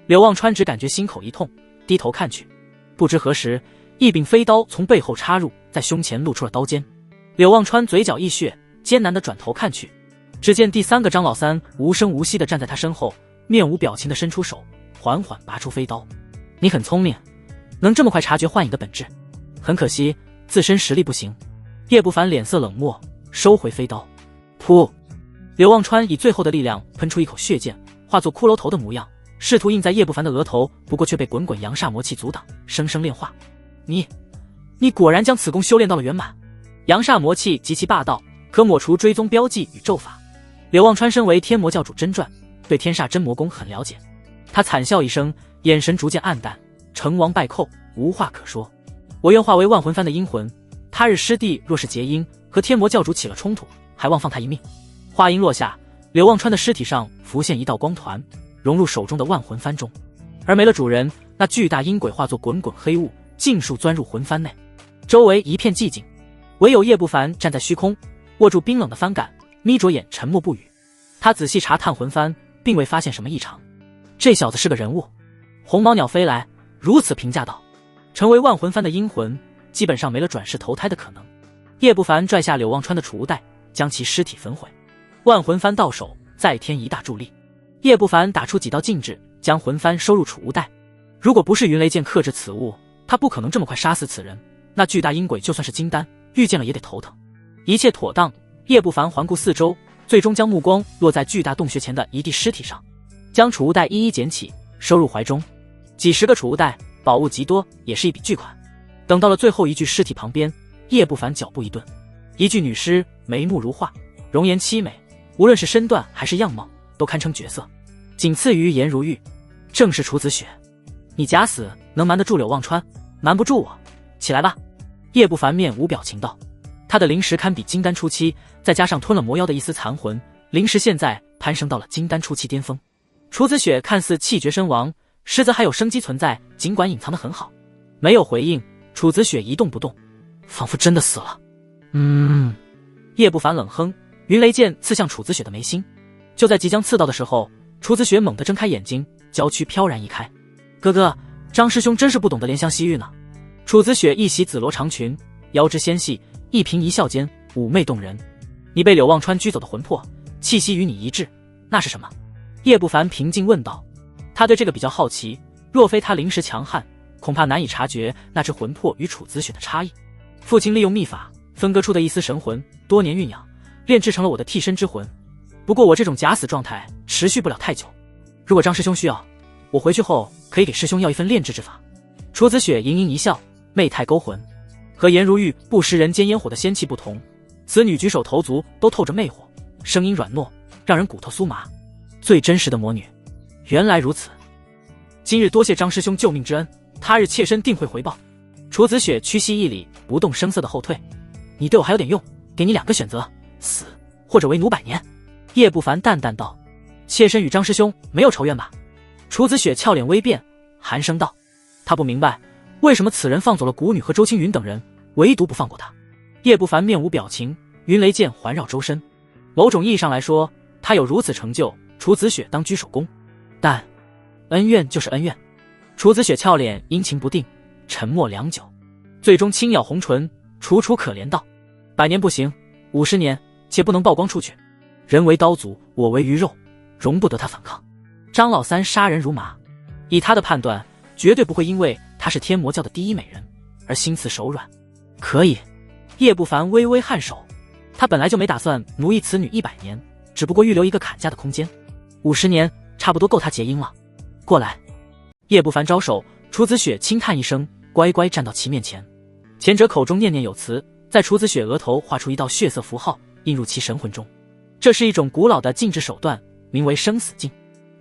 柳望川只感觉心口一痛，低头看去，不知何时一柄飞刀从背后插入，在胸前露出了刀尖。柳望川嘴角溢血，艰难地转头看去，只见第3个张老三无声无息地站在他身后，面无表情地伸出手，缓缓拔出飞刀。你很聪明，能这么快察觉幻影的本质，很可惜自身实力不行。叶不凡脸色冷漠，收回飞刀。噗！柳望川以最后的力量喷出一口血剑，化作骷髅头的模样，试图印在叶不凡的额头，不过却被滚滚阳煞魔气阻挡，生生炼化。你果然将此功修炼到了圆满。阳煞魔气极其霸道，可抹除追踪标记与咒法。柳望川身为天魔教主真传，对天煞真魔功很了解。他惨笑一声，眼神逐渐暗淡，成王败寇，无话可说。我愿化为万魂幡的阴魂，他日师弟若是结因和天魔教主起了冲突，还望放他一命。话音落下，柳望川的尸体上浮现一道光团，融入手中的万魂幡中，而没了主人，那巨大阴鬼化作滚滚黑雾，尽数钻入魂幡内。周围一片寂静，唯有叶不凡站在虚空，握住冰冷的幡杆，眯着眼沉默不语。他仔细查探魂幡，并未发现什么异常。这小子是个人物。红毛鸟飞来，如此评价道：成为万魂幡的阴魂，基本上没了转世投胎的可能。叶不凡拽下柳望川的储物袋，将其尸体焚毁。万魂幡到手，再添一大助力。叶不凡打出几道禁制，将魂幡收入储物袋。如果不是云雷剑克制此物，他不可能这么快杀死此人。那巨大阴鬼就算是金丹，遇见了也得头疼。一切妥当，叶不凡环顾四周，最终将目光落在巨大洞穴前的一地尸体上，将储物袋一一捡起，收入怀中。几十个储物袋，宝物极多，也是一笔巨款。等到了最后一具尸体旁边，叶不凡脚步一顿。一具女尸，眉目如画，容颜凄美，无论是身段还是样貌，都堪称绝色，仅次于颜如玉，正是楚子雪。你假死能瞒得住柳望川，瞒不住我，起来吧。叶不凡面无表情道。他的灵石堪比金丹初期，再加上吞了魔妖的一丝残魂，灵石现在攀升到了金丹初期巅峰。楚子雪看似气绝身亡，实则还有生机存在，尽管隐藏得很好。没有回应，楚子雪一动不动，仿佛真的死了。叶不凡冷哼，云雷剑刺向楚子雪的眉心。就在即将刺到的时候，楚子雪猛地睁开眼睛，娇躯飘然一开。哥哥，张师兄真是不懂得怜香惜玉呢。楚子雪一袭紫罗长裙，腰肢纤细，一颦一笑间妩媚动人。你被柳望川拘走的魂魄，气息与你一致，那是什么？叶不凡平静问道。他对这个比较好奇，若非他灵识强悍，恐怕难以察觉那只魂魄与楚子雪的差异。父亲利用秘法分割出的一丝神魂，多年酝养，炼制成了我的替身之魂。不过我这种假死状态持续不了太久，如果张师兄需要，我回去后可以给师兄要一份炼制之法。楚子雪盈盈一笑，媚态勾魂。和颜如玉不食人间烟火的仙气不同，此女举手投足都透着魅惑，声音软糯，让人骨头酥麻。最真实的魔女，原来如此。今日多谢张师兄救命之恩，他日妾身定会回报。楚子雪屈膝一礼，不动声色的后退。你对我还有点用，给你2个选择，死或者为奴100年。叶不凡淡淡道。妾身与张师兄没有仇怨吧？楚子雪俏脸微变，寒声道。他不明白为什么此人放走了谷女和周青云等人，唯独不放过他。叶不凡面无表情，云雷剑环绕周身。某种意义上来说，他有如此成就，楚子雪当居首功。但恩怨就是恩怨。楚子雪俏脸阴晴不定，沉默良久，最终轻咬红唇，楚楚可怜道：100年不行，50年，且不能曝光出去。人为刀俎，我为鱼肉，容不得他反抗。张老三杀人如麻，以他的判断，绝对不会因为她是天魔教的第一美人而心慈手软。可以。叶不凡微微颔首，他本来就没打算奴役此女100年，只不过预留一个砍价的空间，50年差不多够他结姻了。过来。叶不凡招手，楚子雪轻叹一声，乖乖站到其面前。前者口中念念有词，在楚子雪额头画出一道血色符号，印入其神魂中。这是一种古老的禁制手段，名为生死禁，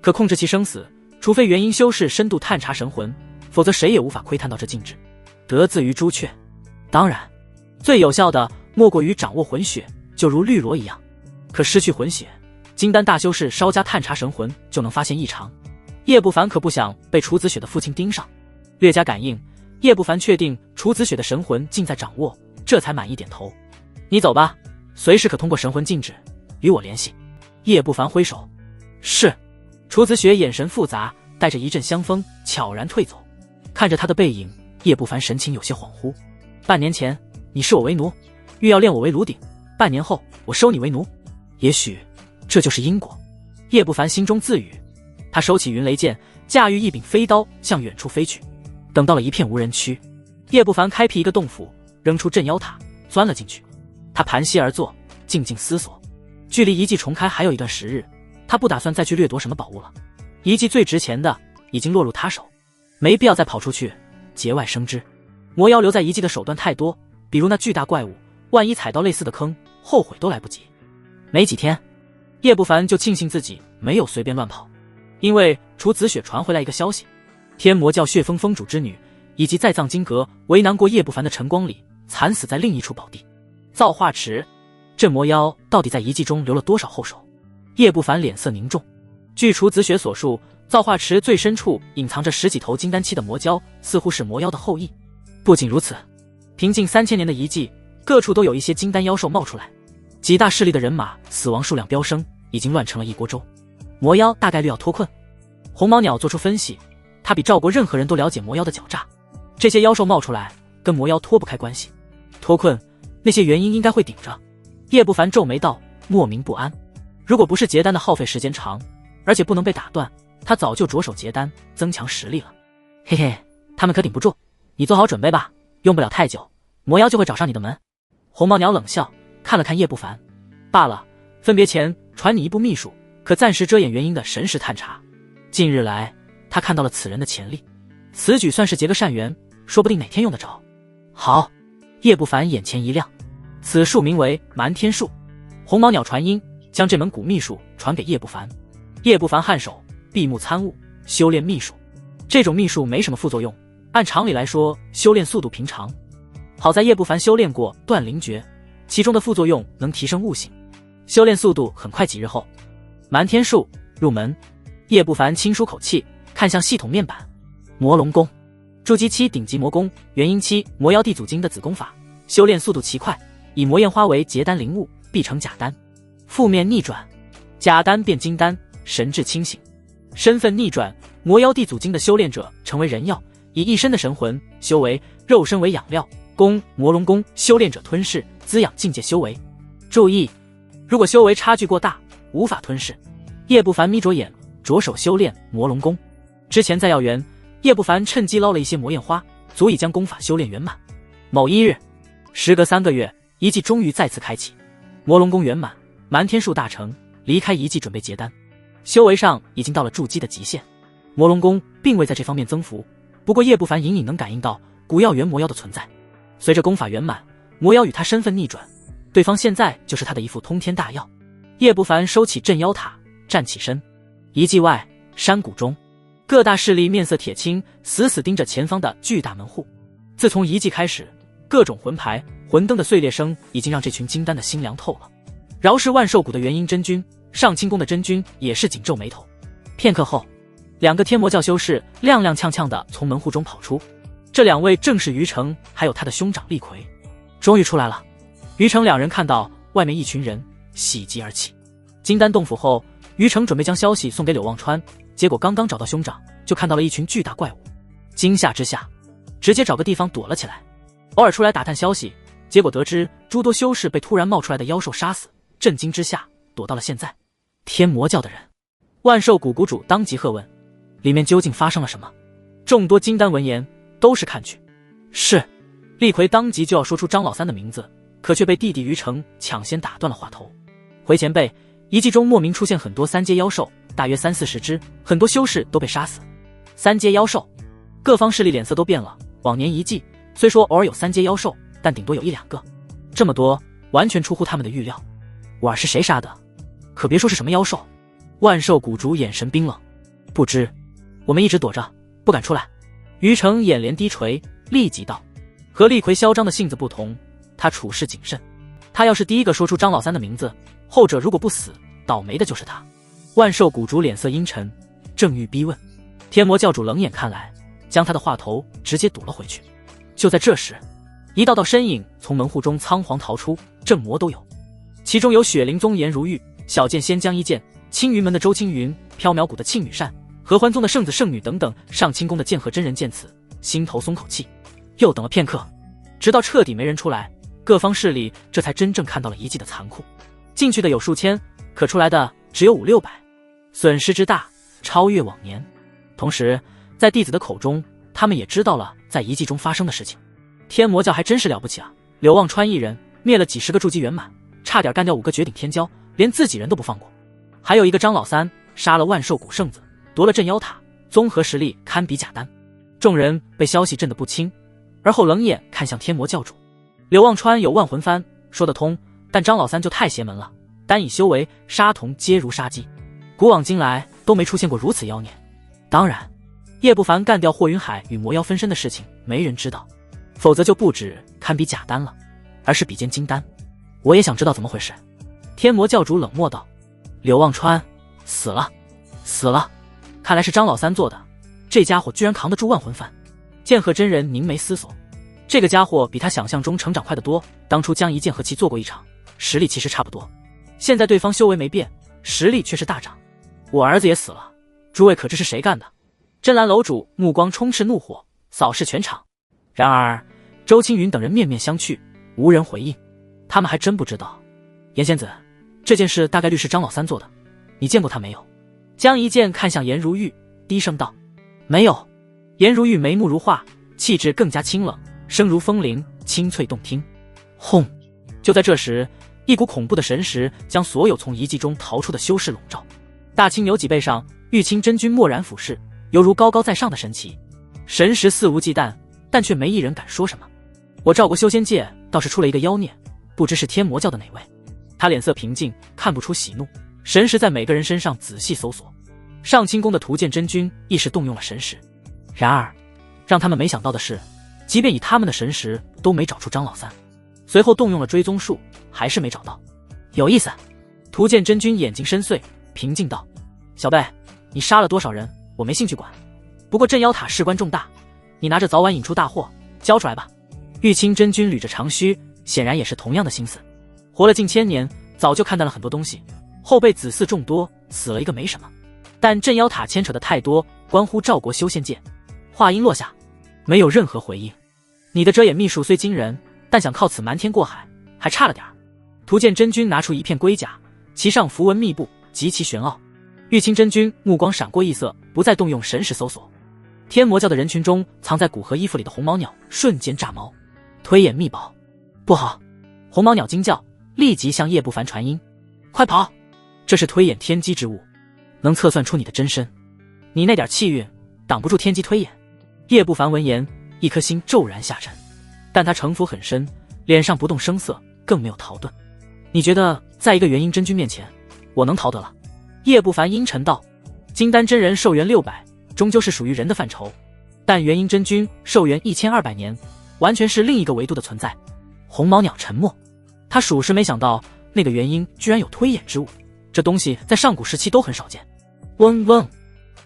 可控制其生死，除非元婴修士深度探查神魂，否则谁也无法窥探到这禁制。得自于朱雀。当然，最有效的莫过于掌握魂血，就如绿萝一样。可失去魂血，金丹大修士稍加探查神魂就能发现异常。叶不凡可不想被楚子雪的父亲盯上，略加感应，叶不凡确定楚子雪的神魂尽在掌握，这才满意点头。你走吧，随时可通过神魂禁制与我联系。叶不凡挥手。是。楚子雪眼神复杂，带着一阵香风，悄然退走。看着他的背影，叶不凡神情有些恍惚。半年前你视我为奴，欲要练我为炉鼎，半年后我收你为奴，也许这就是因果。叶不凡心中自语。他收起云雷剑，驾驭一柄飞刀向远处飞去。等到了一片无人区，叶不凡开辟一个洞府，扔出镇妖塔，钻了进去。他盘膝而坐，静静思索。距离遗迹重开还有一段时日，他不打算再去掠夺什么宝物了。遗迹最值钱的已经落入他手，没必要再跑出去节外生枝。魔妖留在遗迹的手段太多，比如那巨大怪物，万一踩到类似的坑，后悔都来不及。没几天，叶不凡就庆幸自己没有随便乱跑。因为楚子雪传回来一个消息，天魔教血峰峰主之女以及在藏金阁为难过叶不凡的晨光里惨死在另一处宝地造化池。这魔妖到底在遗迹中留了多少后手？叶不凡脸色凝重。据楚子雪所述，造化池最深处隐藏着10几头金丹期的魔蛟，似乎是魔妖的后裔。不仅如此，平静3000年的遗迹各处都有一些金丹妖兽冒出来，几大势力的人马死亡数量飙升，已经乱成了一锅粥。魔妖大概率要脱困。红毛鸟做出分析，他比赵国任何人都了解魔妖的狡诈，这些妖兽冒出来跟魔妖脱不开关系，脱困那些原因应该会顶着。叶不凡皱眉道，莫名不安。如果不是结丹的耗费时间长，而且不能被打断，他早就着手结丹增强实力了。嘿嘿，他们可顶不住，你做好准备吧，用不了太久，魔妖就会找上你的门。红毛鸟冷笑，看了看叶不凡，罢了，分别前传你一部秘术，可暂时遮掩原因的神识探查。近日来，他看到了此人的潜力，此举算是结个善缘，说不定哪天用得着。好，叶不凡眼前一亮，此术名为瞒天术。红毛鸟传音，将这门古秘术传给叶不凡。叶不凡颔首，闭目参悟，修炼秘术。这种秘术没什么副作用，按常理来说，修炼速度平常。好在叶不凡修炼过断灵诀，其中的副作用能提升悟性，修炼速度很快。几日后，瞒天术入门。叶不凡轻舒口气，看向系统面板。魔龙功，筑基期顶级魔功，元婴期魔妖地祖经的子功法，修炼速度奇快，以魔焰花为结丹灵物，必成假丹。负面逆转，假丹变金丹，神智清醒。身份逆转，魔妖地祖经的修炼者成为人药，以一身的神魂修为，肉身为养料。功魔龙功，修炼者吞噬滋养境界修为。注意，如果修为差距过大，无法吞噬。叶不凡眯着眼，着手修炼魔龙功。之前在药园，叶不凡趁机捞了一些魔焰花，足以将功法修炼圆满。某一日，时隔3个月，遗迹终于再次开启，魔龙功圆满，瞒天术大成，离开遗迹准备结丹，修为上已经到了筑基的极限。魔龙功并未在这方面增幅，不过叶不凡隐隐能感应到古药园魔妖的存在。随着功法圆满，魔妖与他身份逆转，对方现在就是他的一副通天大药。叶不凡收起镇妖塔，站起身。遗迹外，山谷中，各大势力面色铁青，死死盯着前方的巨大门户。自从遗迹开始，各种魂牌、魂灯的碎裂声已经让这群金丹的心凉透了。饶是万寿谷的元婴真君，上清宫的真君也是紧皱眉头。片刻后，2个天魔教修士踉踉跄跄地从门户中跑出。这2位正是于成还有他的兄长厉逵。终于出来了。于成2人看到外面一群人，喜极而泣。金丹洞府后，于成准备将消息送给柳望川，结果刚刚找到兄长，就看到了一群巨大怪物。惊吓之下，直接找个地方躲了起来。偶尔出来打探消息，结果得知诸多修士被突然冒出来的妖兽杀死，震惊之下躲到了现在。天魔教的人，万寿谷谷主当即喝问，里面究竟发生了什么？众多金丹闻言都是看去。是。厉逵当即就要说出张老三的名字，可却被弟弟于成抢先打断了话头。回前辈，遗迹中莫名出现很多三阶妖兽，大约30-40只，很多修士都被杀死。三阶妖兽，各方势力脸色都变了。往年遗迹虽说偶尔有三阶妖兽，但顶多有1-2个，这么多完全出乎他们的预料。我是谁杀的？可别说是什么妖兽。万寿谷主眼神冰冷，不知，我们一直躲着，不敢出来。于成眼帘低垂，立即道。和厉逵嚣张的性子不同，他处事谨慎。他要是第一个说出张老三的名字，后者如果不死，倒霉的就是他。万寿谷主脸色阴沉，正欲逼问，天魔教主冷眼看来，将他的话头直接堵了回去。就在这时，一道道身影从门户中仓皇逃出，正魔都有，其中有雪灵宗颜如玉、小剑仙江一剑、青云门的周青云、缥缈谷的庆女善、合欢宗的圣子圣女等等。上清宫的剑鹤真人见此，心头松口气。又等了片刻，直到彻底没人出来，各方势力这才真正看到了遗迹的残酷。进去的有数千，可出来的只有500-600，损失之大超越往年。同时在弟子的口中，他们也知道了在遗迹中发生的事情。天魔教还真是了不起啊，柳望川一人灭了几10个筑基圆满，差点干掉5个绝顶天骄，连自己人都不放过。还有一个张老三杀了万寿谷圣子，夺了镇妖塔，综合实力堪比贾丹。众人被消息震得不轻，而后冷眼看向天魔教主。柳望川有万魂幡，说得通，但张老三就太邪门了，单以修为，杀童皆如杀鸡，古往今来都没出现过如此妖孽。当然，叶不凡干掉霍云海与魔妖分身的事情没人知道，否则就不止堪比贾丹了，而是比肩金丹。我也想知道怎么回事。天魔教主冷漠道。柳望川死了，死了，看来是张老三做的，这家伙居然扛得住万魂幡。剑鹤真人凝眉思索，这个家伙比他想象中成长快得多，当初江一剑和其做过一场，实力其实差不多，现在对方修为没变，实力却是大涨。我儿子也死了，诸位可知是谁干的？真兰楼主目光充斥怒火，扫视全场。然而周青云等人面面相觑，无人回应。他们还真不知道，严仙子，这件事大概率是张老三做的，你见过他没有？江一剑看向颜如玉，低声道。没有。颜如玉眉目如画，气质更加清冷，声如风铃，清脆动听。轰！就在这时，一股恐怖的神识将所有从遗迹中逃出的修士笼罩。大青牛脊背上，玉清真君默然俯视，犹如高高在上的神奇。神识肆无忌惮，但却没一人敢说什么。我赵国修仙界倒是出了一个妖孽，不知是天魔教的哪位。他脸色平静，看不出喜怒，神识在每个人身上仔细搜索。上清宫的屠剑真君亦是动用了神识，然而让他们没想到的是，即便以他们的神识都没找出张老三，随后动用了追踪术，还是没找到。有意思。屠剑真君眼睛深邃，平静道：小辈，你杀了多少人我没兴趣管，不过镇妖塔事关重大，你拿着早晚引出大祸交出来吧。玉清真君捋着长须，显然也是同样的心思。活了近1000年，早就看淡了很多东西，后辈子嗣众多，死了一个没什么，但镇妖塔牵扯的太多，关乎赵国修仙界。话音落下，没有任何回应。你的遮眼秘术虽惊人，但想靠此瞒天过海还差了点儿。屠剑真君拿出一片龟甲，其上符文密布，极其玄奥。玉清真君目光闪过异色，不再动用神识搜索。天魔教的人群中，藏在古河衣服里的红毛鸟瞬间炸毛。推演秘宝，不好！红毛鸟惊叫，立即向叶不凡传音：快跑！这是推演天机之物，能测算出你的真身。你那点气运挡不住天机推演。叶不凡闻言，一颗心骤然下沉，但他城府很深，脸上不动声色，更没有逃遁。你觉得在一个元婴真君面前，我能逃得了？叶不凡阴沉道：金丹真人寿元600，终究是属于人的范畴，但元婴真君寿元1200年，完全是另一个维度的存在。红毛鸟沉默，他属实没想到那个元婴居然有推演之物，这东西在上古时期都很少见。嗡嗡，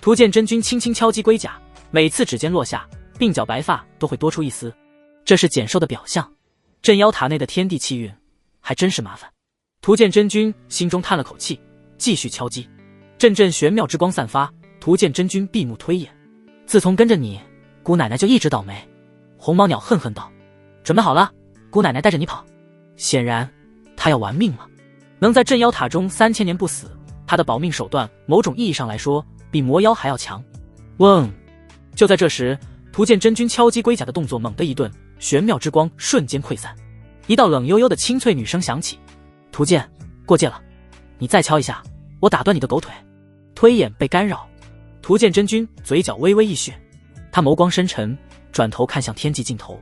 屠剑真君轻轻敲击龟甲，每次指尖落下，鬓角白发都会多出一丝，这是减寿的表象。镇妖塔内的天地气运还真是麻烦。屠剑真君心中叹了口气，继续敲击，阵阵玄妙之光散发。屠剑真君闭目推演，自从跟着你，姑奶奶就一直倒霉。红毛鸟恨恨道：准备好了，姑奶奶带着你跑。显然他要玩命了。能在镇妖塔中3000年不死，他的保命手段某种意义上来说比魔妖还要强。嗡！就在这时，屠剑真君敲击龟甲的动作猛地一顿，玄妙之光瞬间溃散。一道冷悠悠的清脆女声响起：“图鉴，过界了，你再敲一下，我打断你的狗腿。”推演被干扰，图鉴真君嘴角微微一血，他眸光深沉，转头看向天际尽头。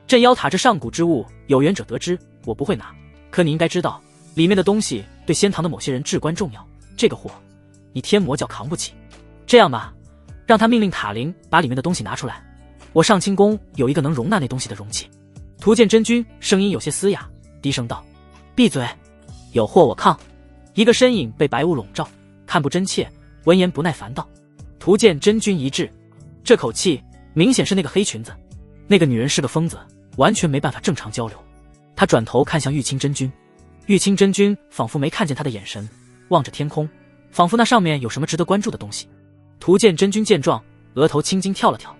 镇妖塔这上古之物，有缘者得之，我不会拿，可你应该知道，里面的东西对仙堂的某些人至关重要，这个货你天魔教扛不起。这样吧，让他命令塔灵把里面的东西拿出来，我上清宫有一个能容纳那东西的容器。图鉴真君声音有些嘶哑，低声道：“闭嘴，有货我抗。”一个身影被白雾笼罩，看不真切，闻言不耐烦道：“图鉴真君一滞。”这口气明显是那个黑裙子，那个女人是个疯子，完全没办法正常交流。他转头看向玉清真君，玉清真君仿佛没看见他的眼神，望着天空，仿佛那上面有什么值得关注的东西。图鉴真君见状，额头青筋跳了跳。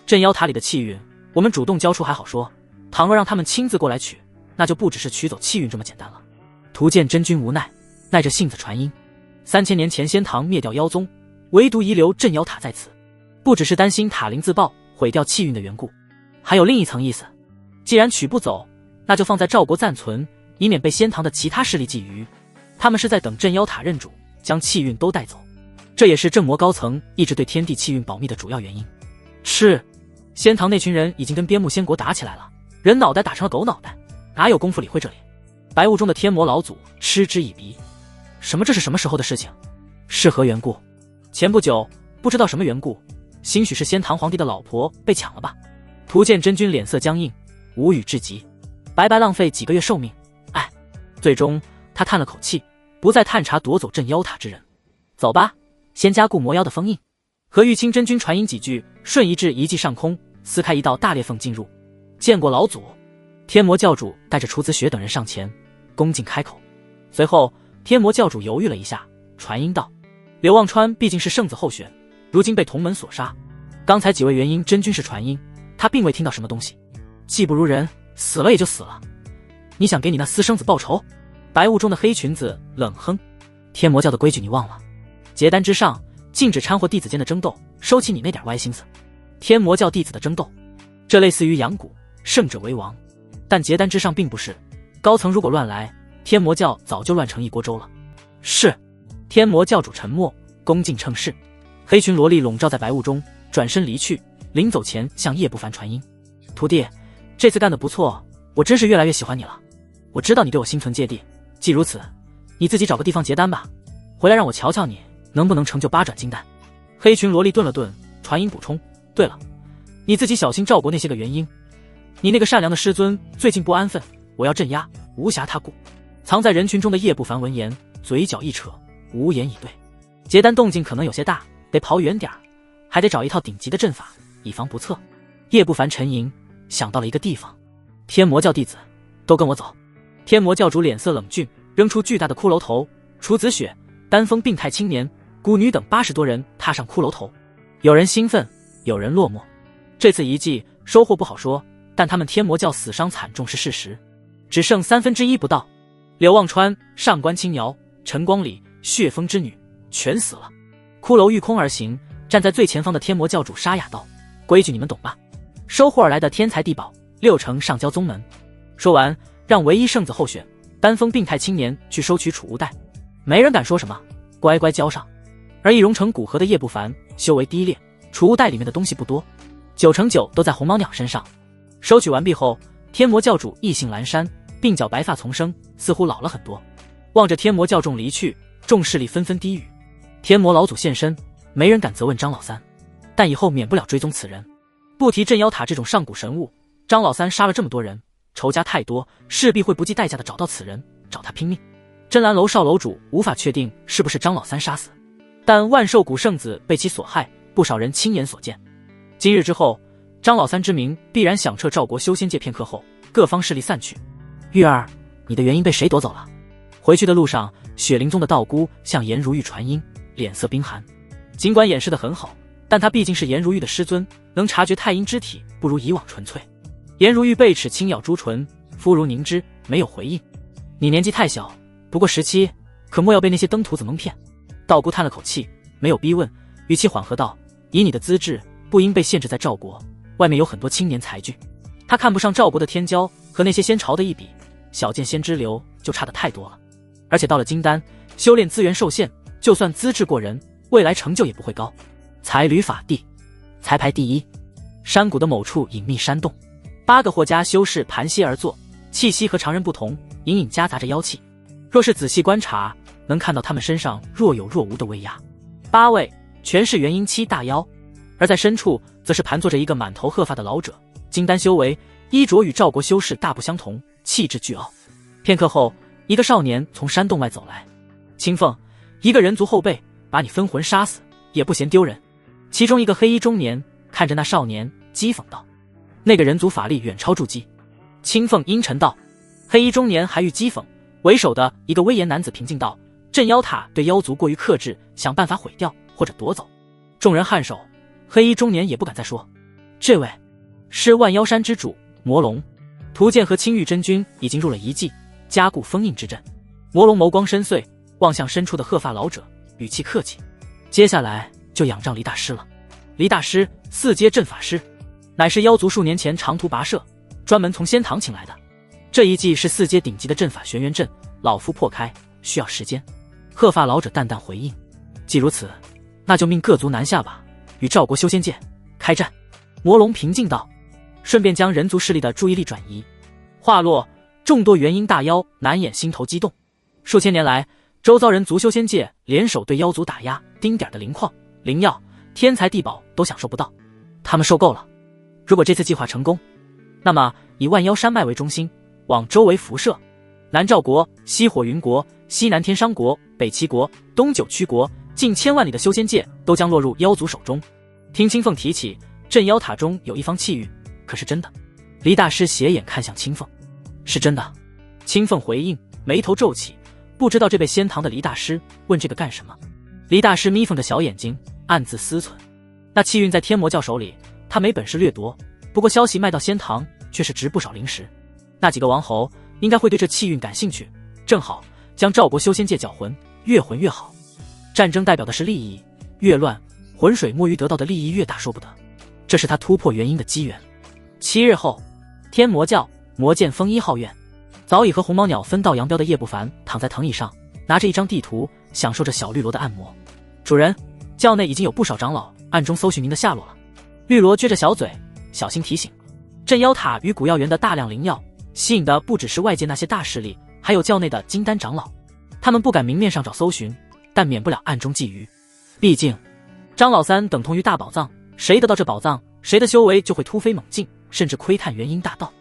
镇妖塔里的气运，我们主动交出还好说，倘若让他们亲自过来取，那就不只是取走气运这么简单了。图鉴真君无奈，耐着性子传音：3000年前仙堂灭掉妖宗，唯独遗留镇妖塔在此，不只是担心塔灵自爆毁掉气运的缘故，还有另一层意思。既然取不走，那就放在赵国暂存，以免被仙堂的其他势力觊觎。他们是在等镇妖塔认主，将气运都带走。这也是镇魔高层一直对天地气运保密的主要原因。是，仙堂那群人已经跟边牧仙国打起来了，人脑袋打成了狗脑袋，哪有功夫理会这里？白雾中的天魔老祖嗤之以鼻：“什么？这是什么时候的事情？是何缘故？”前不久，不知道什么缘故，兴许是仙堂皇帝的老婆被抢了吧？图鉴真君脸色僵硬，无语至极，白白浪费几个月寿命。唉，最终他叹了口气，不再探查夺走镇妖塔之人。走吧，先加固魔妖的封印。和玉清真君传音几句，瞬移至遗迹上空，撕开一道大裂缝进入。见过老祖。天魔教主带着楚子雪等人上前，恭敬开口。随后天魔教主犹豫了一下，传音道：“柳望川毕竟是圣子候选，如今被同门所杀。刚才几位元婴真君是传音，他并未听到什么东西。技不如人，死了也就死了。你想给你那私生子报仇？”白雾中的黑裙子冷哼：“天魔教的规矩你忘了？结丹之上禁止掺和弟子间的争斗，收起你那点歪心思。天魔教弟子的争斗，这类似于阳谷，胜者为王。但结丹之上并不是，高层如果乱来，天魔教早就乱成一锅粥了。”是。天魔教主沉默，恭敬称是。黑裙萝莉笼罩在白雾中，转身离去，临走前向叶不凡传音：“徒弟，这次干得不错，我真是越来越喜欢你了。我知道你对我心存芥蒂，既如此，你自己找个地方结丹吧，回来让我瞧瞧你能不能成就8转金丹。”黑裙萝莉顿了顿，传音补充：“对了，你自己小心赵国那些个元婴，你那个善良的师尊最近不安分，我要镇压，无暇他顾。”藏在人群中的叶不凡闻言，嘴角一扯，无言以对。结丹动静可能有些大，得跑远点儿，还得找一套顶级的阵法，以防不测。叶不凡沉吟，想到了一个地方。天魔教弟子都跟我走。天魔教主脸色冷峻，扔出巨大的骷髅头。楚子雪、丹峰病态青年、孤女等80多人踏上骷髅头，有人兴奋，有人落寞。这次遗迹收获不好说，但他们天魔教死伤惨重是事实，只剩1/3不到。柳望川、上官青瑶、陈光礼、血风之女全死了。骷髅御空而行，站在最前方的天魔教主沙哑道：“规矩你们懂吧？收获而来的天才地宝，6成上交宗门。”说完，让唯一圣子候选丹峰病态青年去收取储物袋。没人敢说什么，乖乖交上。而已融成古河的叶不凡修为低劣，储物袋里面的东西不多，9成9都在红毛鸟身上。收取完毕后，天魔教主意兴阑珊，鬓角白发丛生，似乎老了很多。望着天魔教众离去，众势力纷纷低语。天魔老祖现身，没人敢责问张老三，但以后免不了追踪此人。不提镇妖塔这种上古神物，张老三杀了这么多人，仇家太多，势必会不计代价的找到此人，找他拼命。真兰楼少楼主无法确定是不是张老三杀死，但万寿谷圣子被其所害，不少人亲眼所见。今日之后，张老三之名必然响彻赵国修仙界。片刻后，各方势力散去。玉儿，你的元婴被谁夺走了？回去的路上，雪灵宗的道姑向颜如玉传音，脸色冰寒。尽管掩饰得很好，但他毕竟是颜如玉的师尊，能察觉太阴之体不如以往纯粹。颜如玉贝齿轻咬朱唇，肤如凝脂，没有回应。你年纪太小，不过17，可莫要被那些登徒子蒙骗。道姑叹了口气，没有逼问，语气缓和道：“以你的资质，不应被限制在赵国，外面有很多青年才俊。他看不上赵国的天骄和那些仙朝的一比，小剑仙之流就差得太多了。而且到了金丹，修炼资源受限，就算资质过人，未来成就也不会高。才履法地，才排第一。山谷的某处隐秘山洞，8个霍家修士盘膝而坐，气息和常人不同，隐隐夹杂着妖气。若是仔细观察，能看到他们身上若有若无的威压。8位全是元婴期大妖，而在深处则是盘坐着一个满头褐发的老者，金丹修为，衣着与赵国修士大不相同，气质倨傲。片刻后，一个少年从山洞外走来。青凤，一个人族后辈，把你分魂杀死，也不嫌丢人。其中一个黑衣中年看着那少年，讥讽道：“那个人族法力远超筑基。”青凤阴沉道：“黑衣中年还欲讥讽。”为首的一个威严男子平静道：“镇妖塔对妖族过于克制，想办法毁掉或者夺走。”众人颔首，黑衣中年也不敢再说。这位是万妖山之主魔龙，屠剑和青玉真君已经入了遗迹，加固封印之阵。魔龙眸光深邃，望向深处的褐发老者，语气客气：“接下来就仰仗黎大师了。”黎大师4阶阵法师，乃是妖族数年前长途跋涉，专门从仙堂请来的。这一计是4阶顶级的阵法玄元阵，老夫破开需要时间。褐发老者淡淡回应：“既如此，那就命各族南下吧，与赵国修仙界开战。”魔龙平静道，顺便将人族势力的注意力转移。话落，众多元婴大妖难掩心头激动。数千年来，周遭人族修仙界联手对妖族打压，丁点的灵矿、灵药、天材地宝都享受不到，他们受够了。如果这次计划成功，那么以万妖山脉为中心，往周围辐射，南赵国、西火云国、西南天商国、北齐国、东九曲国，近千万里的修仙界都将落入妖族手中。听青凤提起镇妖塔中有一方气运，可是真的？黎大师斜眼看向青凤：“是真的。”青凤回应，眉头皱起，不知道这位仙堂的黎大师问这个干什么。黎大师眯缝着小眼睛，暗自思忖：那气运在天魔教手里，他没本事掠夺，不过消息卖到仙堂却是值不少灵石。那几个王侯应该会对这气运感兴趣，正好将赵国修仙界搅浑，越浑越好。战争代表的是利益，越乱，浑水摸鱼得到的利益越大，说不得。这是他突破元婴的机缘。7日后，天魔教魔剑锋1号院，早已和红毛鸟分道扬镳的叶不凡躺在藤椅上，拿着一张地图，享受着小绿萝的按摩。主人，教内已经有不少长老暗中搜寻您的下落了。绿萝撅着小嘴，小心提醒。镇妖塔与古药园的大量灵药，吸引的不只是外界那些大势力，还有教内的金丹长老。他们不敢明面上找搜寻，但免不了暗中觊觎。毕竟张老三等同于大宝藏，谁得到这宝藏，谁的修为就会突飞猛进，甚至窥探元婴大道。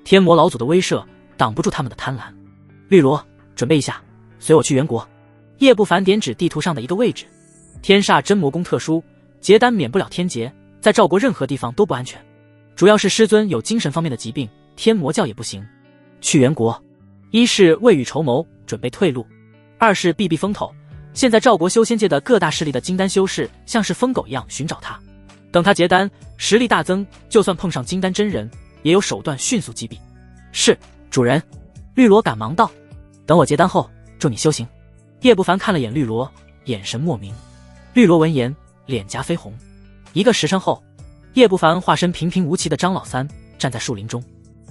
天魔老祖的威慑挡不住他们的贪婪。绿萝，准备一下，随我去元国。叶不凡点指地图上的一个位置。天煞真魔功特殊，结丹免不了天劫，在赵国任何地方都不安全。主要是师尊有精神方面的疾病，天魔教也不行。去元国，一是未雨绸缪，准备退路；二是避避风头。现在赵国修仙界的各大势力的金丹修士像是疯狗一样寻找他，等他结丹，实力大增，就算碰上金丹真人，也有手段迅速击毙。是，主人。绿萝赶忙道：“等我结丹后，助你修行。”叶不凡看了眼绿萝，眼神莫名。绿萝闻言，脸颊绯红。1个时辰后，叶不凡化身平平无奇的张老三，站在树林中。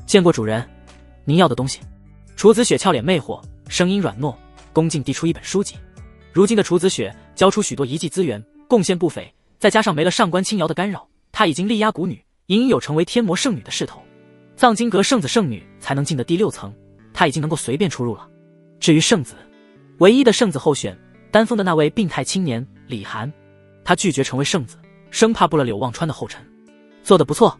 见过主人，您要的东西。楚子雪俏脸魅惑，声音软糯，恭敬递出一本书籍。如今的楚子雪交出许多遗迹资源，贡献不菲，再加上没了上官清瑶的干扰，她已经力压古女，隐隐有成为天魔圣女的势头。藏经阁圣子圣女才能进的第6层，她已经能够随便出入了。至于圣子，唯一的圣子候选，丹峰的那位病态青年李涵，他拒绝成为圣子，生怕步了柳望川的后尘。做得不错。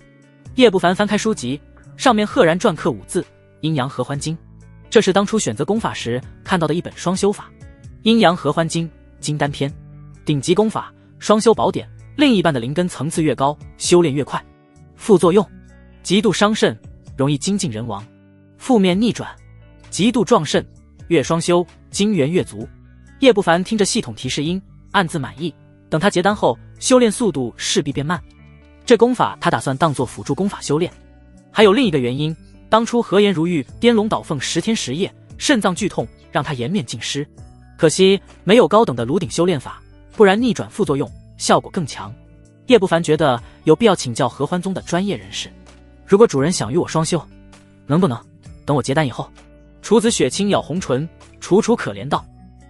叶不凡翻开书籍，上面赫然篆刻5字：阴阳合欢经。这是当初选择功法时看到的一本双修法。阴阳合欢经，金丹篇，顶级功法，双修宝典。另一半的灵根层次越高，修炼越快。副作用：极度伤肾，容易精尽人亡。负面逆转：极度壮肾，越双修精元越足。叶不凡听着系统提示音，暗自满意。等他结丹后，修炼速度势必变慢。这功法他打算当作辅助功法修炼。还有另一个原因，当初和颜如玉颠龙倒凤10天10夜，肾脏剧痛让他颜面尽失。可惜没有高等的炉鼎修炼法，不然逆转副作用效果更强。叶不凡觉得有必要请教合欢宗的专业人士。如果主人想与我双修，能不能等我结丹以后？楚子雪轻咬红唇，楚楚可怜道：“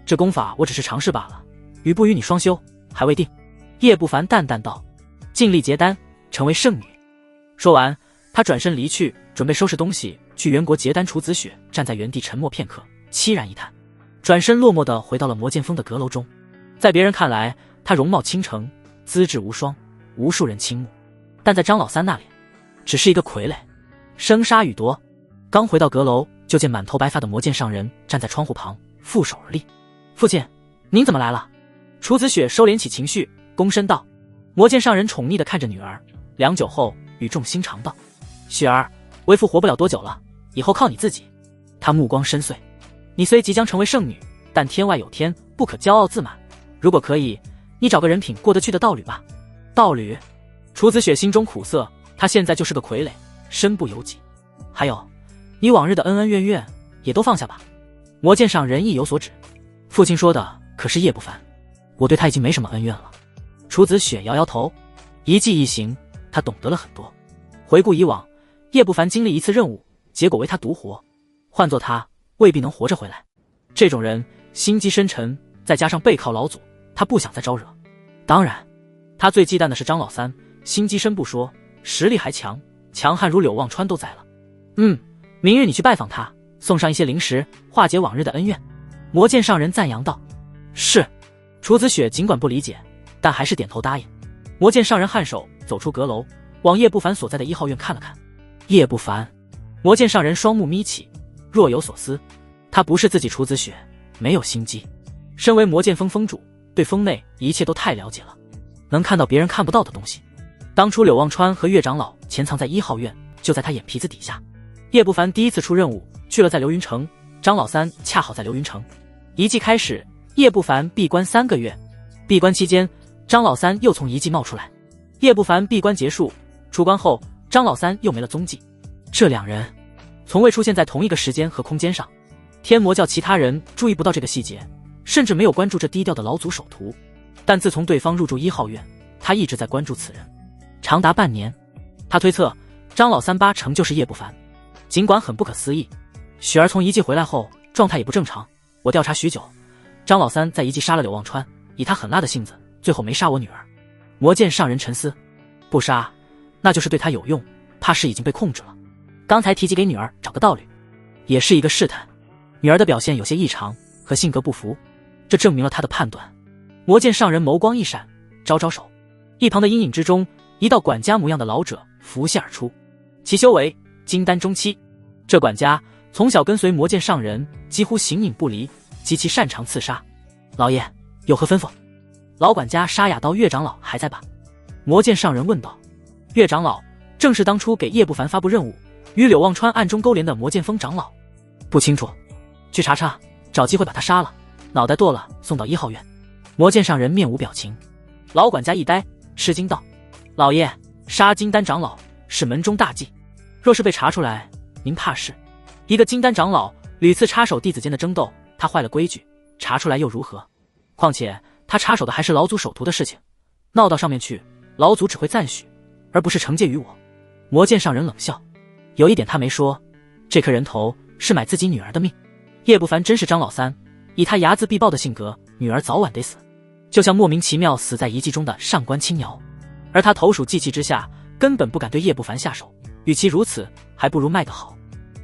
这功法我只是尝试罢了，与不与你双修还未定。”叶不凡淡淡道：“尽力结丹，成为圣女。”说完，他转身离去，准备收拾东西去元国结丹。楚子雪站在原地沉默片刻，凄然一叹，转身落寞地回到了魔剑锋的阁楼中。在别人看来，他容貌倾城，资质无双，无数人倾慕，但在张老三那里，只是一个傀儡。生杀予夺。刚回到阁楼，就见满头白发的魔剑上人站在窗户旁，负手而立。“父亲，您怎么来了？”楚子雪收敛起情绪，躬身道。魔剑上人宠溺地看着女儿，良久后语重心长道：“雪儿，为父活不了多久了，以后靠你自己。”他目光深邃：“你虽即将成为圣女，但天外有天，不可骄傲自满。如果可以，你找个人品过得去的道侣吧。”道侣？楚子雪心中苦涩，她现在就是个傀儡，身不由己。还有，你往日的恩恩怨怨也都放下吧。魔剑上人意有所指。父亲说的可是叶不凡，我对他已经没什么恩怨了。楚子雪摇摇头，一计一行，他懂得了很多。回顾以往，叶不凡经历一次任务，结果为他独活，换做他未必能活着回来。这种人心机深沉，再加上背靠老祖，他不想再招惹。当然，他最忌惮的是张老三，心机深不说，实力还强，强悍如柳望川都在了。明日你去拜访他，送上一些零食，化解往日的恩怨。魔剑上人赞扬道。是。楚子雪尽管不理解，但还是点头答应。魔剑上人颔首走出阁楼，往叶不凡所在的1号院看了看。叶不凡。魔剑上人双目眯起，若有所思。他不是自己楚子雪，没有心机。身为魔剑锋锋主，对锋内一切都太了解了，能看到别人看不到的东西。当初柳望川和岳长老潜藏在1号院，就在他眼皮子底下。叶不凡第一次出任务去了在流云城，张老三恰好在流云城。遗迹开始，叶不凡闭关3个月。闭关期间，张老三又从遗迹冒出来。叶不凡闭关结束，出关后，张老三又没了踪迹。这两人从未出现在同一个时间和空间上。天魔教其他人注意不到这个细节，甚至没有关注这低调的老祖首徒。但自从对方入住1号院，他一直在关注此人，长达半年。他推测张老三8成就是叶不凡。尽管很不可思议，雪儿从遗迹回来后状态也不正常。我调查许久，张老三在遗迹杀了柳望川，以他狠辣的性子，最后没杀我女儿。魔剑上人沉思，不杀，那就是对他有用，怕是已经被控制了。刚才提及给女儿找个道侣，也是一个试探。女儿的表现有些异常，和性格不符，这证明了他的判断。魔剑上人眸光一闪，招招手，一旁的阴影之中，一道管家模样的老者浮现而出，其修为金丹中期。这管家从小跟随魔剑上人，几乎形影不离，极其擅长刺杀。老爷有何吩咐？老管家沙哑道：“岳长老还在吧？”魔剑上人问道。岳长老正是当初给叶不凡发布任务，与柳望川暗中勾连的魔剑锋长老。不清楚，去查查，找机会把他杀了，脑袋剁了送到1号院。魔剑上人面无表情。老管家一呆，吃惊道：“老爷，杀金丹长老是门中大忌，若是被查出来，您怕是……一个金丹长老屡次插手弟子间的争斗，他坏了规矩，查出来又如何？况且他插手的还是老祖首徒的事情，闹到上面去，老祖只会赞许，而不是惩戒于我。”魔剑上人冷笑，有一点他没说，这颗人头是买自己女儿的命。叶不凡真是张老三，以他睚眦必报的性格，女儿早晚得死，就像莫名其妙死在遗迹中的上官青瑶。而他投鼠忌器之下，根本不敢对叶不凡下手，与其如此，还不如卖个好。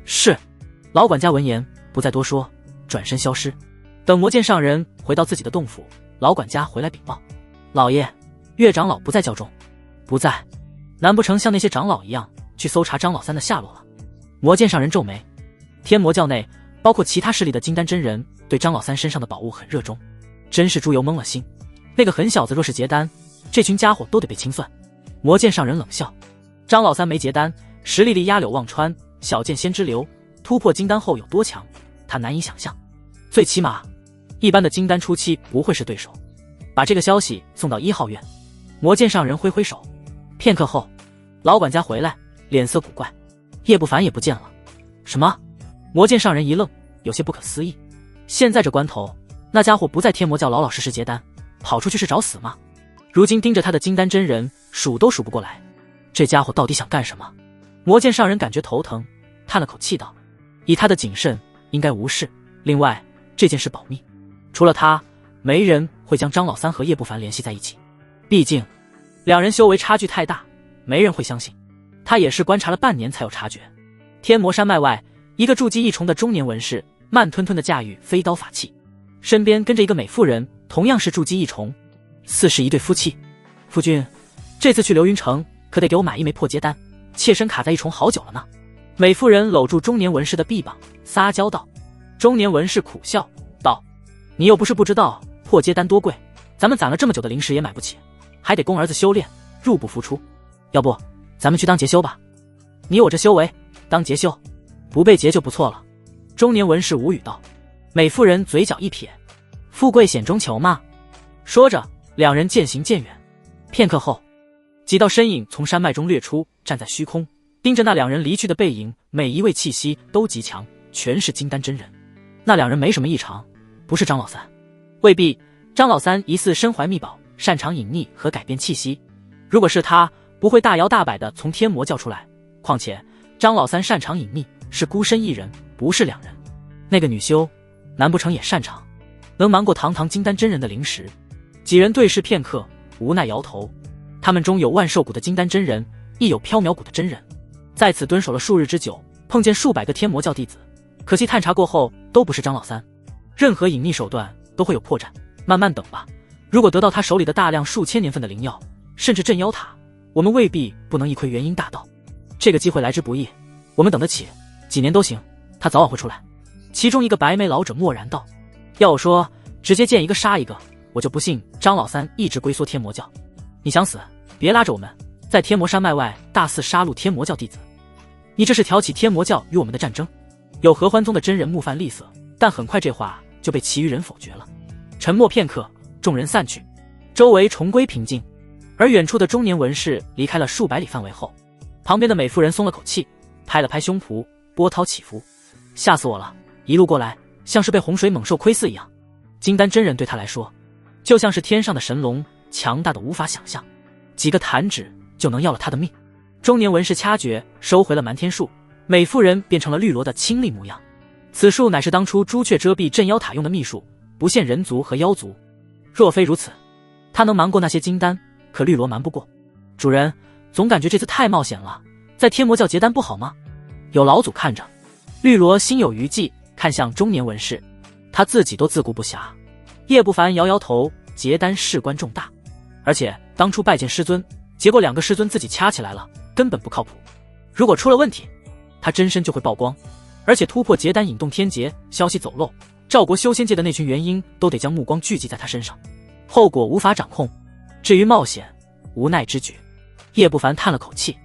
是。老管家闻言不再多说，转身消失。等魔剑上人回到自己的洞府，老管家回来禀报：“老爷，岳长老不在教中。”不在？难不成像那些长老一样去搜查张老三的下落了？魔剑上人皱眉。天魔教内包括其他势力的金丹真人对张老三身上的宝物很热衷，真是猪油蒙了心。那个狠小子若是结丹，这群家伙都得被清算。魔剑上人冷笑：“张老三没结丹，实力力压柳望川，小剑仙之流突破金丹后有多强，他难以想象。最起码，一般的金丹初期不会是对手。把这个消息送到1号院。”魔剑上人挥挥手。片刻后，老管家回来，脸色古怪。叶不凡也不见了。什么？魔剑上人一愣，有些不可思议。现在这关头，那家伙不在天魔教老老实实结丹，跑出去是找死吗？如今盯着他的金丹真人数都数不过来，这家伙到底想干什么？魔剑上人感觉头疼，叹了口气道：“以他的谨慎，应该无事。另外，这件事保密，除了他，没人会将张老三和叶不凡联系在一起。毕竟，两人修为差距太大，没人会相信。他也是观察了半年才有察觉。天魔山脉外，一个筑基一重的中年文士慢吞吞地驾驭飞刀法器，身边跟着一个美妇人，同样是筑基一重，似是一对夫妻。夫君，这次去流云城可得给我买一枚破结丹，妾身卡在一重好久了呢。美妇人搂住中年文士的臂膀，撒娇道。中年文士苦笑道：你又不是不知道破结丹多贵，咱们攒了这么久的灵石也买不起，还得供儿子修炼，入不敷出。要不咱们去当劫修吧？你我这修为，当劫修不被劫就不错了。中年文士无语道。美妇人嘴角一撇，富贵险中求嘛。说着，两人渐行渐远。片刻后，几道身影从山脉中掠出，站在虚空，盯着那两人离去的背影，每一位气息都极强，全是金丹真人。那两人没什么异常，不是张老三。未必，张老三疑似身怀秘宝，擅长隐匿和改变气息。如果是他，不会大摇大摆地从天魔叫出来。况且张老三擅长隐匿，是孤身一人，不是两人。那个女修，难不成也擅长？能瞒过堂堂金丹真人的灵石？几人对视片刻，无奈摇头。他们中有万寿谷的金丹真人，亦有缥缈谷的真人，在此蹲守了数日之久，碰见数百个天魔教弟子，可惜探查过后都不是张老三。任何隐匿手段都会有破绽，慢慢等吧。如果得到他手里的大量数千年份的灵药，甚至镇妖塔，我们未必不能一窥元婴大道。这个机会来之不易，我们等得起，几年都行，他早晚会出来。其中一个白眉老者默然道：要我说，直接见一个杀一个，我就不信张老三一直龟缩天魔教。你想死，别拉着我们在天魔山脉外大肆杀戮天魔教弟子，你这是挑起天魔教与我们的战争。有合欢宗的真人目泛厉色，但很快这话就被其余人否决了。沉默片刻，众人散去，周围重归平静。而远处的中年文士离开了数百里范围后，旁边的美妇人松了口气，拍了拍胸脯，波涛起伏。吓死我了，一路过来像是被洪水猛兽窥伺一样。金丹真人对他来说，就像是天上的神龙，强大的无法想象，几个弹指就能要了他的命。中年文士掐诀收回了瞒天术，美妇人变成了绿萝的清丽模样。此术乃是当初朱雀遮蔽镇妖塔用的秘术，不限人族和妖族。若非如此，他能瞒过那些金丹，可绿萝瞒不过。主人，总感觉这次太冒险了，在天魔教结丹不好吗？有老祖看着，绿萝心有余悸，看向中年文士，他自己都自顾不暇。叶不凡摇摇头，结丹事关重大，而且当初拜见师尊，结果2个师尊自己掐起来了，根本不靠谱。如果出了问题，他真身就会曝光，而且突破结丹引动天劫，消息走漏，赵国修仙界的那群元婴都得将目光聚集在他身上，后果无法掌控。至于冒险，无奈之举。叶不凡叹了口气，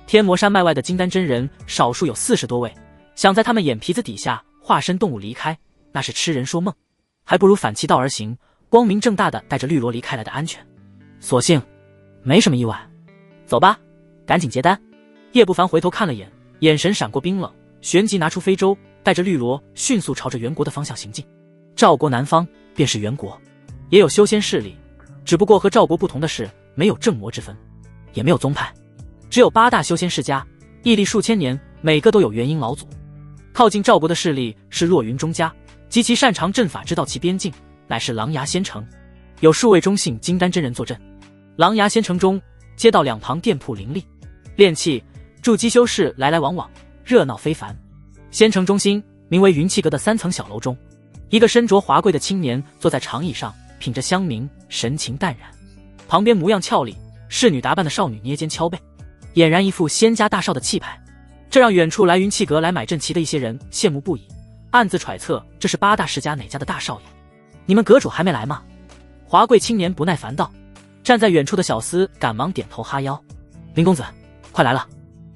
天魔山脉外的金丹真人少数有40多位，想在他们眼皮子底下化身动物离开，那是痴人说梦，还不如反其道而行，光明正大的带着绿萝离开来的安全。所幸没什么意外。走吧，赶紧结丹。叶不凡回头看了眼，眼神闪过冰冷，旋即拿出飞舟，带着绿萝迅速朝着元国的方向行进。赵国南方便是元国，也有修仙势力，只不过和赵国不同的是，没有正魔之分，也没有宗派，只有8大修仙世家，屹立数千年，每个都有元婴老祖。靠近赵国的势力是落云中家，极其擅长阵法之道，其边境乃是狼牙仙城，有数位中性金丹真人坐镇。狼牙仙城中，街道两旁店铺林立，炼器、筑基修士来来往往，热闹非凡。仙城中心名为云气阁的3层小楼中，一个身着华贵的青年坐在长椅上，品着香茗，神情淡然。旁边模样俏丽、侍女打扮的少女捏肩敲背，俨然一副仙家大少的气派，这让远处来云气阁来买阵旗的一些人羡慕不已，暗自揣测这是8大世家哪家的大少爷。你们阁主还没来吗？华贵青年不耐烦道。站在远处的小厮赶忙点头哈腰，林公子快来了。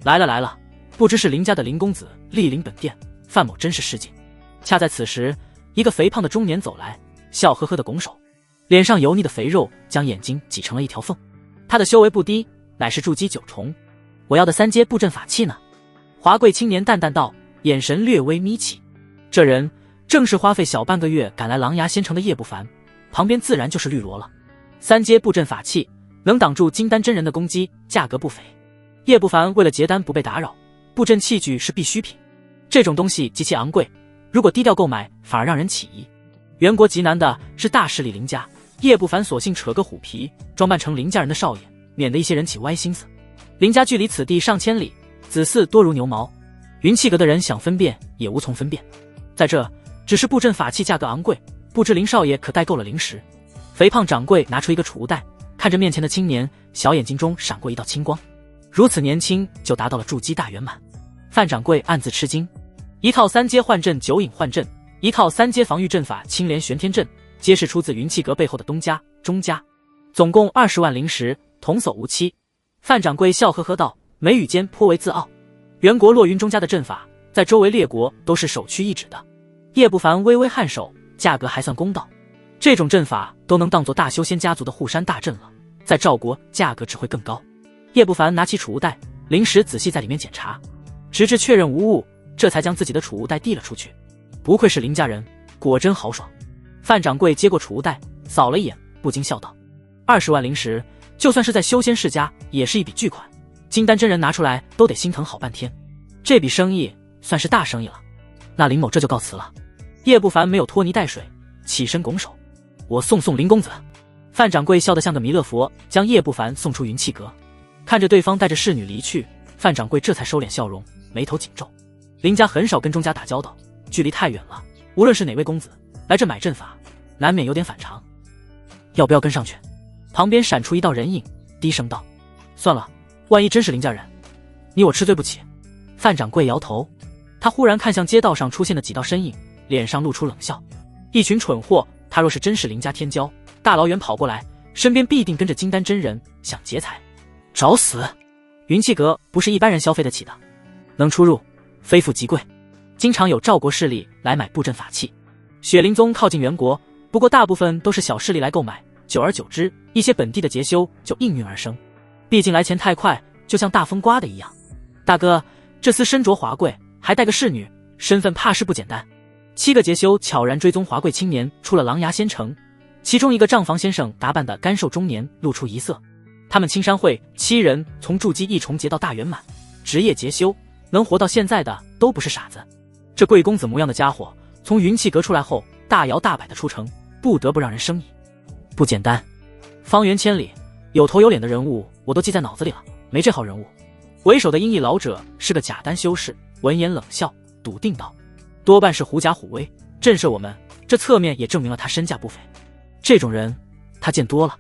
来了来了，不知是林家的林公子莅临本店，范某真是失敬。恰在此时，一个肥胖的中年走来，笑呵呵的拱手，脸上油腻的肥肉将眼睛挤成了一条缝。他的修为不低，乃是筑基9重。我要的3阶布阵法器呢？华贵青年淡淡道，眼神略微眯起。这人正是花费小半个月赶来狼牙仙城的叶不凡，旁边自然就是绿萝了。3阶布阵法器能挡住金丹真人的攻击，价格不菲。叶不凡为了结丹不被打扰，布阵器具是必需品，这种东西极其昂贵，如果低调购买，反而让人起疑。袁国极难的是大势力林家，叶不凡索性扯个虎皮，装扮成林家人的少爷，免得一些人起歪心思。林家距离此地上千里，子嗣多如牛毛，云气阁的人想分辨也无从分辨。在这只是布阵法器价格昂贵，不知林少爷可带够了灵石。肥胖掌柜拿出一个储物袋，看着面前的青年，小眼睛中闪过一道青光，如此年轻就达到了筑基大圆满。范掌柜暗自吃惊，一套3阶幻阵九影幻阵，一套3阶防御阵法青莲玄天阵，皆是出自云气阁背后的东家、钟家，总共20万灵石，童叟无欺。范掌柜笑呵呵道，眉宇间颇为自傲。袁国落云钟家的阵法，在周围列国都是首屈一指的。叶不凡微微颔首，价格还算公道。这种阵法都能当作大修仙家族的护山大阵了，在赵国价格只会更高。叶不凡拿起储物袋，灵石仔细在里面检查，直至确认无误，这才将自己的储物袋递了出去。不愧是林家人，果真豪爽。范掌柜接过储物袋，扫了一眼，不禁笑道：20万灵石，就算是在修仙世家，也是一笔巨款。金丹真人拿出来都得心疼好半天，这笔生意算是大生意了。那林某这就告辞了。叶不凡没有拖泥带水，起身拱手：我送林公子。范掌柜笑得像个弥勒佛，将叶不凡送出云气阁。看着对方带着侍女离去，范掌柜这才收敛笑容，眉头紧皱。林家很少跟钟家打交道，距离太远了，无论是哪位公子来这买阵法，难免有点反常。要不要跟上去？旁边闪出一道人影，低声道：算了，万一真是林家人，你我吃罪不起。范掌柜摇头，他忽然看向街道上出现的几道身影，脸上露出冷笑。一群蠢货，他若是真是林家天骄，大老远跑过来，身边必定跟着金丹真人，想劫财，找死。云气阁不是一般人消费得起的，能出入非富即贵，经常有赵国势力来买布阵法器。雪灵宗靠近袁国，不过大部分都是小势力来购买，久而久之，一些本地的节修就应运而生。毕竟来钱太快，就像大风刮的一样。大哥，这厮身着华贵，还带个侍女，身份怕是不简单。7个节修悄然追踪华贵青年出了狼牙仙城，其中一个账房先生打扮的干瘦中年，露出疑色。他们青山会7人从筑基一重劫到大圆满，职业节修，能活到现在的都不是傻子。这贵公子模样的家伙，从云气阁出来后，大摇大摆的出城，不得不让人生疑。不简单，方圆千里，有头有脸的人物我都记在脑子里了，没这号人物。为首的阴翳老者是个假丹修士，闻言冷笑，笃定道：多半是狐假虎威，震慑我们。这侧面也证明了他身价不菲。这种人他见多了，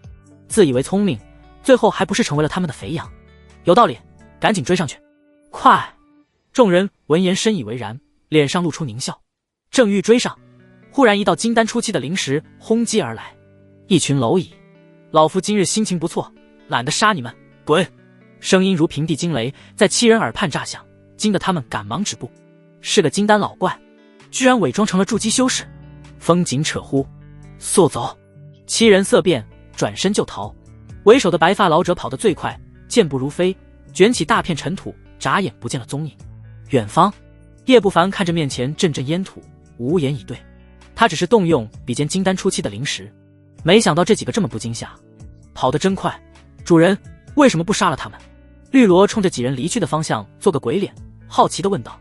自以为聪明，最后还不是成为了他们的肥羊。有道理，赶紧追上去。快！众人闻言深以为然，脸上露出狞笑。正欲追上，忽然一道金丹初期的灵石轰击而来。一群蝼蚁，老夫今日心情不错，懒得杀你们，滚！声音如平地惊雷，在7人耳畔炸响，惊得他们赶忙止步。是个金丹老怪，居然伪装成了筑基修士，风景扯呼，速走！7人色变，转身就逃。为首的白发老者跑得最快，健步如飞，卷起大片尘土，眨眼不见了踪影。远方，叶不凡看着面前阵阵烟土，无言以对。他只是动用比肩金丹初期的灵石，没想到这几个这么不惊吓，跑得真快。主人，为什么不杀了他们？绿萝冲着几人离去的方向做个鬼脸，好奇地问道。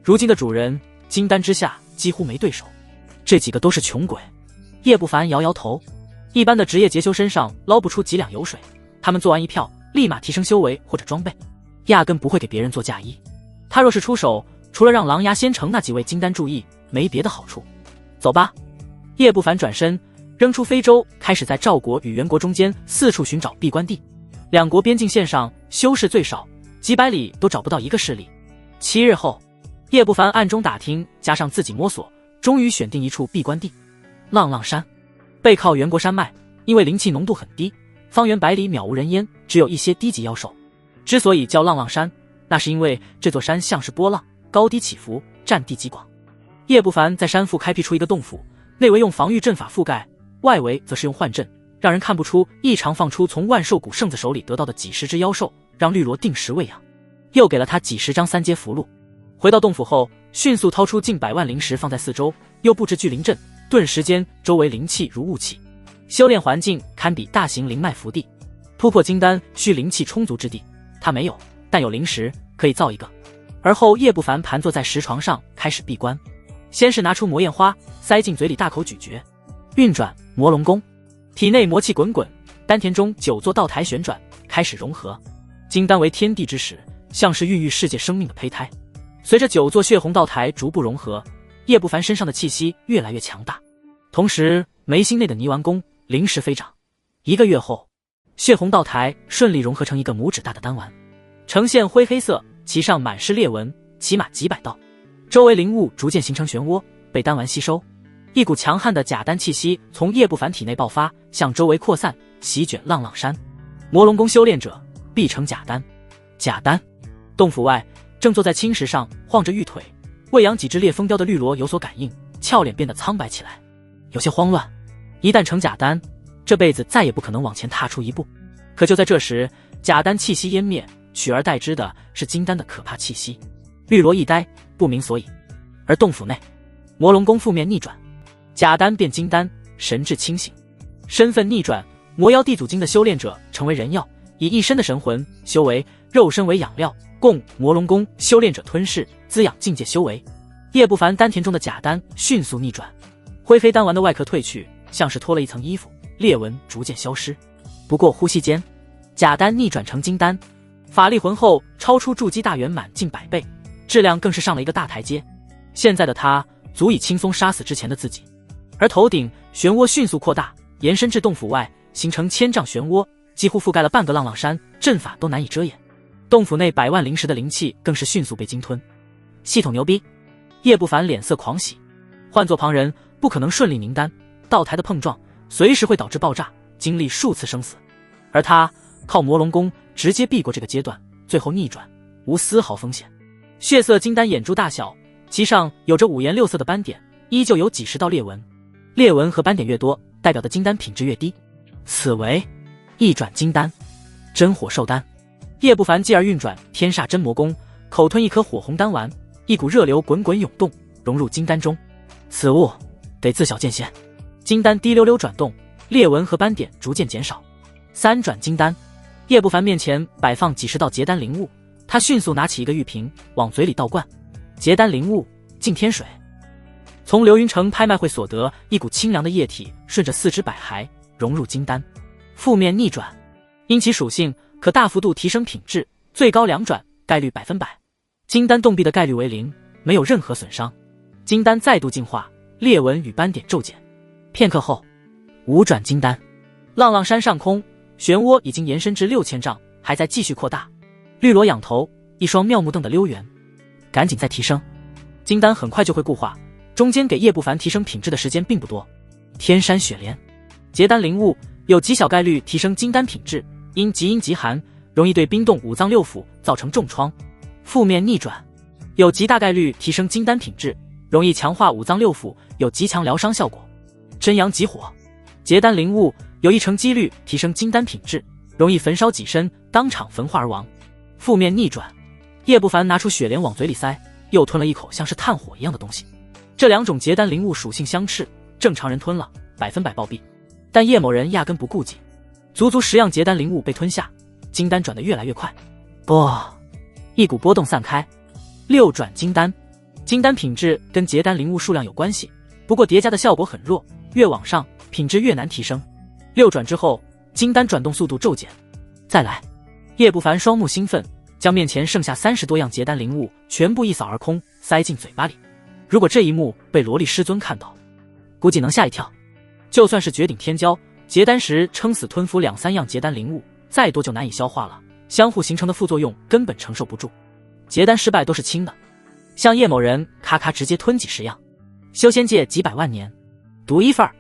如今的主人，金丹之下几乎没对手，这几个都是穷鬼。叶不凡摇摇头，一般的职业节修身上捞不出几两油水，他们做完一票，立马提升修为或者装备，压根不会给别人做嫁衣。他若是出手，除了让狼牙仙城那几位金丹注意，没别的好处。走吧。叶不凡转身扔出飞舟，开始在赵国与袁国中间四处寻找闭关地。两国边境线上修士最少，几百里都找不到一个势力。7日后，叶不凡暗中打听，加上自己摸索，终于选定一处闭关地。浪浪山背靠袁国山脉，因为灵气浓度很低，方圆100里渺无人烟，只有一些低级妖兽。之所以叫浪浪山，那是因为这座山像是波浪，高低起伏，占地极广。叶不凡在山腹开辟出一个洞府，内围用防御阵法覆盖，外围则是用幻阵，让人看不出异常放出从万兽谷圣子手里得到的几十只妖兽，让绿萝定时喂养。又给了他几十张3阶符箓。回到洞府后，迅速掏出近100万灵石放在四周，又布置聚灵阵，顿时间周围灵气如雾气，修炼环境堪比大型灵脉福地。突破金丹需灵气充足之地，他没有，但有灵石可以造一个。而后叶不凡盘坐在石床上开始闭关。先是拿出魔焰花，塞进嘴里大口咀嚼，运转魔龙功，体内魔气滚滚，丹田中9座道台旋转，开始融合。金丹为天地之始，像是孕育世界生命的胚胎。随着9座血红道台逐步融合，叶不凡身上的气息越来越强大，同时眉心内的泥丸宫临时飞涨。1个月后，血红道台顺利融合成一个拇指大的丹丸，呈现灰黑色，其上满是裂纹，起码几百道。周围灵物逐渐形成漩涡，被丹丸吸收。一股强悍的假丹气息从叶不凡体内爆发，向周围扩散，席卷浪浪山。魔龙宫修炼者必成假丹。假丹。洞府外，正坐在青石上晃着玉腿，喂养几只烈风雕的绿萝有所感应，俏脸变得苍白起来，有些慌乱。一旦成假丹，这辈子再也不可能往前踏出一步。可就在这时，假丹气息湮灭，取而代之的是金丹的可怕气息。绿萝一呆，不明所以。而洞府内，魔龙宫负面逆转，假丹变金丹，神智清醒。身份逆转，魔妖地祖经的修炼者成为人妖，以一身的神魂修为，肉身为养料，供魔龙宫修炼者吞噬，滋养境界修为。叶不凡丹田中的假丹迅速逆转，灰黑丹丸的外壳褪去，像是脱了一层衣服，裂纹逐渐消失。不过呼吸间，假丹逆转成金丹，法力浑厚，超出筑基大圆满近100倍，质量更是上了一个大台阶。现在的他足以轻松杀死之前的自己。而头顶漩涡迅速扩大，延伸至洞府外，形成1000丈漩涡，几乎覆盖了半个浪浪山，阵法都难以遮掩。洞府内100万灵石的灵气更是迅速被鲸吞。系统牛逼！叶不凡脸色狂喜。换作旁人，不可能顺利凝丹，道台的碰撞随时会导致爆炸，经历数次生死。而他靠魔龙功直接避过这个阶段，最后逆转，无丝毫风险。血色金丹眼珠大小，其上有着5颜6色的斑点，依旧有几十道裂纹。裂纹和斑点越多，代表的金丹品质越低。此为一转金丹，真火兽丹。叶不凡继而运转天煞真魔功，口吞一颗火红丹丸，一股热流滚滚涌动，融入金丹中。此物得自小见鲜。金丹滴溜溜转动，裂纹和斑点逐渐减少。3转金丹。叶不凡面前摆放几十道结丹灵物，他迅速拿起一个玉瓶往嘴里倒灌。结丹灵物净天水。从流云城拍卖会所得一股清凉的液体，顺着4肢百骸融入金丹。负面逆转，因其属性可大幅度提升品质，最高2转，概率100%。金丹冻毙的概率为0，没有任何损伤。金丹再度进化，裂纹与斑点骤减。片刻后，5转金丹。浪浪山上空，漩涡已经延伸至6000丈，还在继续扩大。绿萝仰头，一双妙目瞪得溜圆。赶紧再提升。金丹很快就会固化，中间给叶不凡提升品质的时间并不多。天山雪莲。结丹灵物有极小概率提升金丹品质，因极阴极寒，容易对冰冻5脏6腑造成重创。负面逆转，有极大概率提升金丹品质，容易强化5脏6腑，有极强疗伤效果。真阳极火。结丹灵物有1成几率提升金丹品质，容易焚烧己身，当场焚化而亡。负面逆转，叶不凡拿出雪莲往嘴里塞，又吞了一口像是炭火一样的东西。这2种结丹灵物属性相斥，正常人吞了100%暴毙，但叶某人压根不顾及，足足10样结丹灵物被吞下，金丹转得越来越快。一股波动散开。6转金丹。金丹品质跟结丹灵物数量有关系，不过叠加的效果很弱，越往上品质越难提升。6转之后，金丹转动速度骤减。再来。叶不凡双目兴奋，将面前剩下30多样结丹灵物全部一扫而空，塞进嘴巴里。如果这一幕被萝莉师尊看到，估计能吓一跳。就算是绝顶天骄，结丹时撑死吞服2-3样结丹灵物，再多就难以消化了，相互形成的副作用根本承受不住。结丹失败都是轻的，像叶某人咔咔直接吞几10样，修仙界几百万年，独一份儿。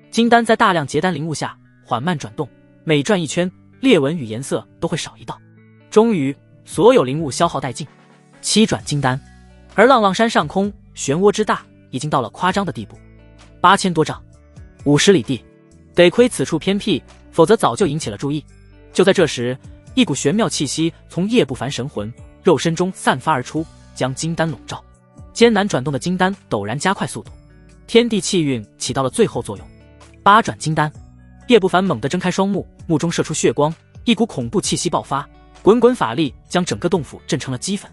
金丹在大量结丹灵物下缓慢转动，每转一圈，裂纹与颜色都会少一道。终于，所有灵物消耗殆尽。7转金丹。而浪浪山上空漩涡之大，已经到了夸张的地步，8000多丈，50里地，得亏此处偏僻，否则早就引起了注意。就在这时，一股玄妙气息从叶不凡神魂肉身中散发而出，将金丹笼罩。艰难转动的金丹陡然加快速度，天地气运起到了最后作用。8转金丹。叶不凡猛地睁开双目，目中射出血光，一股恐怖气息爆发，滚法力将整个洞府震成了齑粉。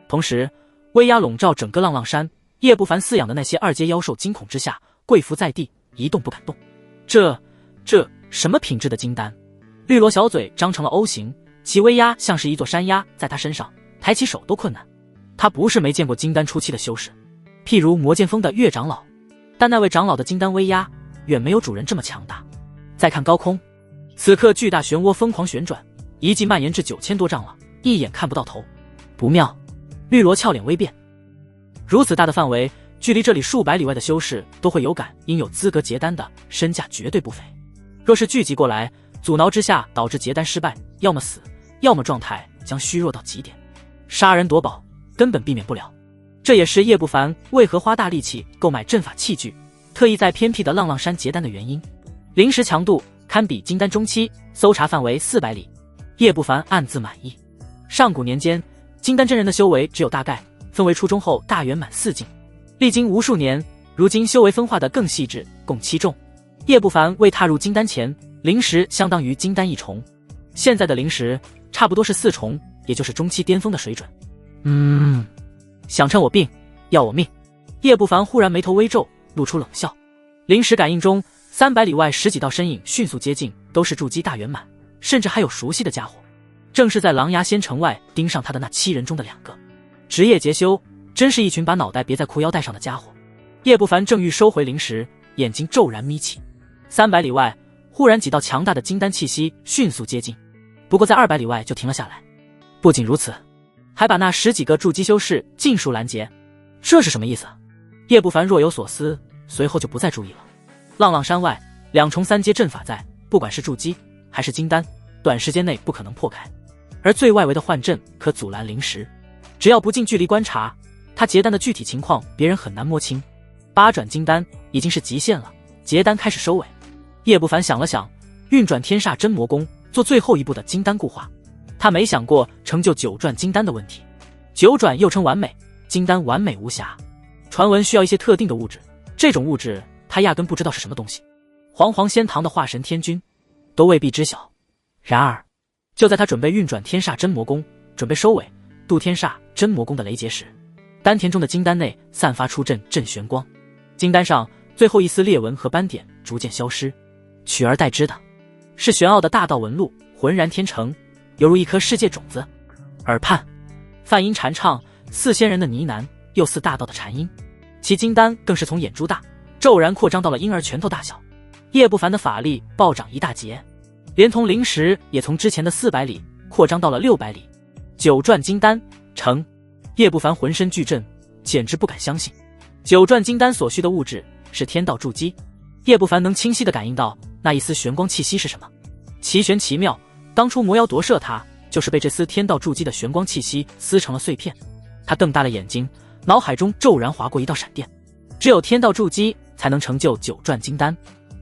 同时威压笼罩整个浪浪山，叶不凡饲养的那些二阶妖兽惊恐之下跪伏在地，一动不敢动。这什么品质的金丹？绿萝小嘴张成了 O 型，其威压像是一座山压在他身上，抬起手都困难。他不是没见过金丹初期的修士，譬如魔剑锋的岳长老，但那位长老的金丹威压远没有主人这么强大。再看高空，此刻巨大漩涡疯狂旋转，一记蔓延至9000多丈了，一眼看不到头。不妙！绿萝俏脸微变。如此大的范围，距离这里数百里外的修士都会有感，应有资格结丹的身价绝对不菲。若是聚集过来，阻挠之下导致结丹失败，要么死，要么状态将虚弱到极点，杀人夺宝根本避免不了。这也是叶不凡为何花大力气购买阵法器具，特意在偏僻的浪浪山结丹的原因。灵石强度堪比金丹中期，搜查范围400里。叶不凡暗自满意。上古年间，金丹真人的修为只有大概，分为初中后大圆满4境。历经无数年，如今修为分化得更细致，共7重。叶不凡未踏入金丹前，灵石相当于金丹1重，现在的灵石差不多是4重，也就是中期巅峰的水准。想趁我病，要我命。叶不凡忽然眉头微皱，露出冷笑。灵石感应中，300里外10几道身影迅速接近，都是筑基大圆满，甚至还有熟悉的家伙。正是在狼牙仙城外盯上他的那7人中的2个，职业结修，真是一群把脑袋别在裤腰带上的家伙。叶不凡正欲收回灵石，眼睛骤然眯起。300里外，忽然几道强大的金丹气息迅速接近，不过在200里外就停了下来。不仅如此，还把那10几个筑基修士尽数拦截。这是什么意思？叶不凡若有所思，随后就不再注意了。浪浪山外，2重3阶阵法在，不管是筑基还是金丹，短时间内不可能破开。而最外围的幻阵可阻拦灵石，只要不近距离观察，他结丹的具体情况别人很难摸清。8转金丹已经是极限了，结丹开始收尾。叶不凡想了想，运转天煞真魔功，做最后一步的金丹固化。他没想过成就9转金丹的问题。9转又称完美，金丹完美无瑕。传闻需要一些特定的物质，这种物质他压根不知道是什么东西。煌煌仙堂的化神天君都未必知晓。然而就在他准备运转天煞真魔功，准备收尾渡天煞真魔功的雷劫时，丹田中的金丹内散发出阵阵玄光，金丹上最后一丝裂纹和斑点逐渐消失，取而代之的是玄奥的大道纹路，浑然天成，犹如一颗世界种子。耳畔梵音禅唱，似仙人的呢喃，又似大道的禅音。其金丹更是从眼珠大骤然扩张到了婴儿拳头大小。叶不凡的法力暴涨一大截，连同灵石也从之前的400里扩张到了600里。9转金丹成。叶不凡浑身巨震，简直不敢相信9转金丹所需的物质是天道筑基。叶不凡能清晰地感应到那一丝玄光气息是什么，奇玄奇妙。当初魔妖夺舍他，就是被这丝天道筑基的玄光气息撕成了碎片。他瞪大了眼睛，脑海中骤然划过一道闪电，只有天道筑基才能成就9转金丹，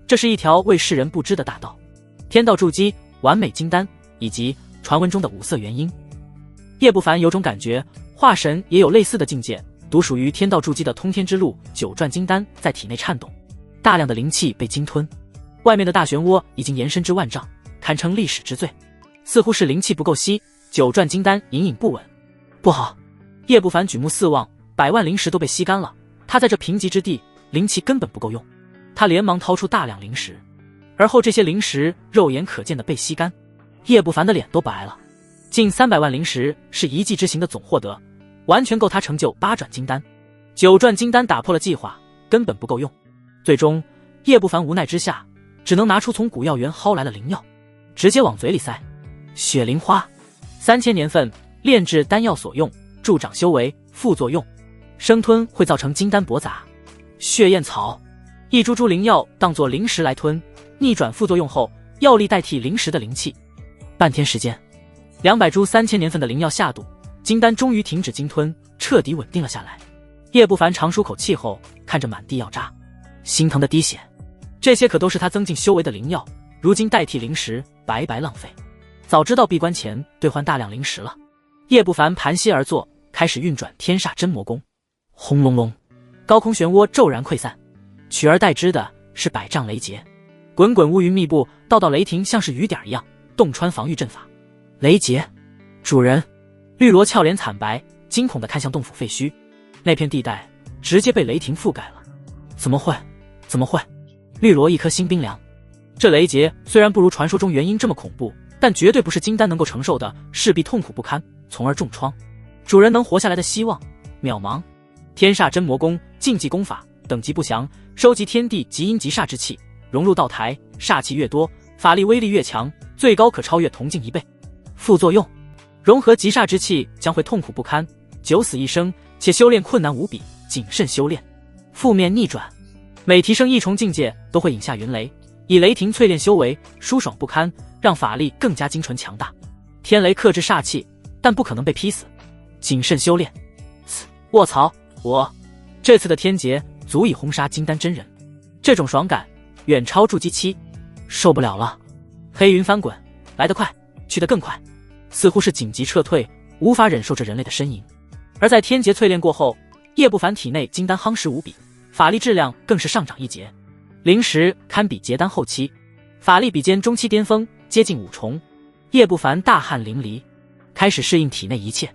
这是一条为世人不知的大道。天道筑基、完美金丹以及传闻中的5色元婴。叶不凡有种感觉，化神也有类似的境界，独属于天道筑基的通天之路9转金丹在体内颤动，大量的灵气被鲸吞，外面的大漩涡已经延伸至万丈，堪称历史之最。似乎是灵气不够吸，9转金丹隐隐不稳。不好！叶不凡举目四望，100万灵石都被吸干了，他在这贫瘠之地，灵气根本不够用。他连忙掏出大量灵石，而后这些灵石肉眼可见的被吸干，叶不凡的脸都白了。近300万灵石是一技之行的总获得，完全够他成就8转金丹。9转金丹打破了计划，根本不够用。最终叶不凡无奈之下，只能拿出从古药园薅来了灵药，直接往嘴里塞。雪灵花，3000年份炼制丹药所用，助长修为，副作用生吞会造成金丹驳杂。血燕草，一株株灵药当作灵石来吞，逆转副作用后，药力代替灵石的灵气。半天时间，200株3000年份的灵药下肚，金丹终于停止鲸吞，彻底稳定了下来。叶不凡长舒口气后，看着满地药渣，心疼的滴血。这些可都是他增进修为的灵药，如今代替灵石，白白浪费。早知道闭关前兑换大量灵石了。叶不凡盘膝而坐，开始运转天煞真魔功。轰隆隆，高空漩涡骤然溃散，取而代之的是100丈雷劫，滚滚乌云密布，道道雷霆像是雨点一样洞穿防御阵法。雷劫，主人！绿萝俏脸惨白，惊恐地看向洞府废墟。那片地带直接被雷霆覆盖了。怎么会？怎么会？绿萝一颗心冰凉。这雷劫虽然不如传说中元婴这么恐怖，但绝对不是金丹能够承受的，势必痛苦不堪，从而重创。主人能活下来的希望渺茫。天煞真魔功禁忌功法，等级不详，收集天地极阴极煞之气，融入道台，煞气越多，法力威力越强，最高可超越铜镜1倍。副作用：融合极煞之气将会痛苦不堪，九死一生，且修炼困难无比，谨慎修炼。负面逆转：每提升一重境界都会引下云雷，以雷霆淬炼修为，舒爽不堪，让法力更加精纯强大。天雷克制煞气，但不可能被劈死，谨慎修炼。卧槽，这次的天劫足以轰杀金丹真人，这种爽感远超筑基期，受不了了。黑云翻滚，来得快，去得更快，似乎是紧急撤退，无法忍受着人类的身影。而在天劫淬炼过后，叶不凡体内金丹夯实无比，法力质量更是上涨一截，灵石堪比结丹后期，法力比肩中期巅峰，接近5重。叶不凡大汗淋漓，开始适应体内一切。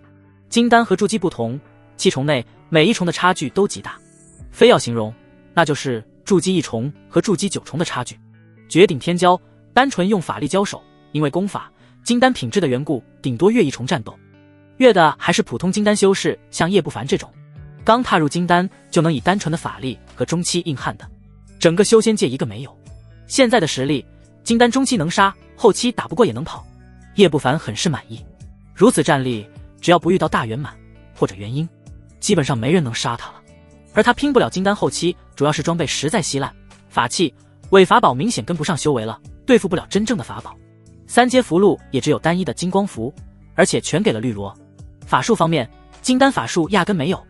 金丹和筑基不同，7重内每一重的差距都极大，非要形容，那就是筑基1重和筑基9重的差距。绝顶天骄，单纯用法力交手，因为功法、金丹品质的缘故，顶多越1重战斗，越的还是普通金丹修士，像叶不凡这种刚踏入金丹就能以单纯的法力和中期硬汉的，整个修仙界一个没有。现在的实力，金丹中期能杀，后期打不过也能跑，叶不凡很是满意。如此战力，只要不遇到大圆满或者元婴，基本上没人能杀他了。而他拼不了金丹后期，主要是装备实在稀烂，法器、伪法宝明显跟不上修为了，对付不了真正的法宝。3阶符箓也只有单一的金光符，而且全给了绿萝。法术方面，金丹法术压根没有。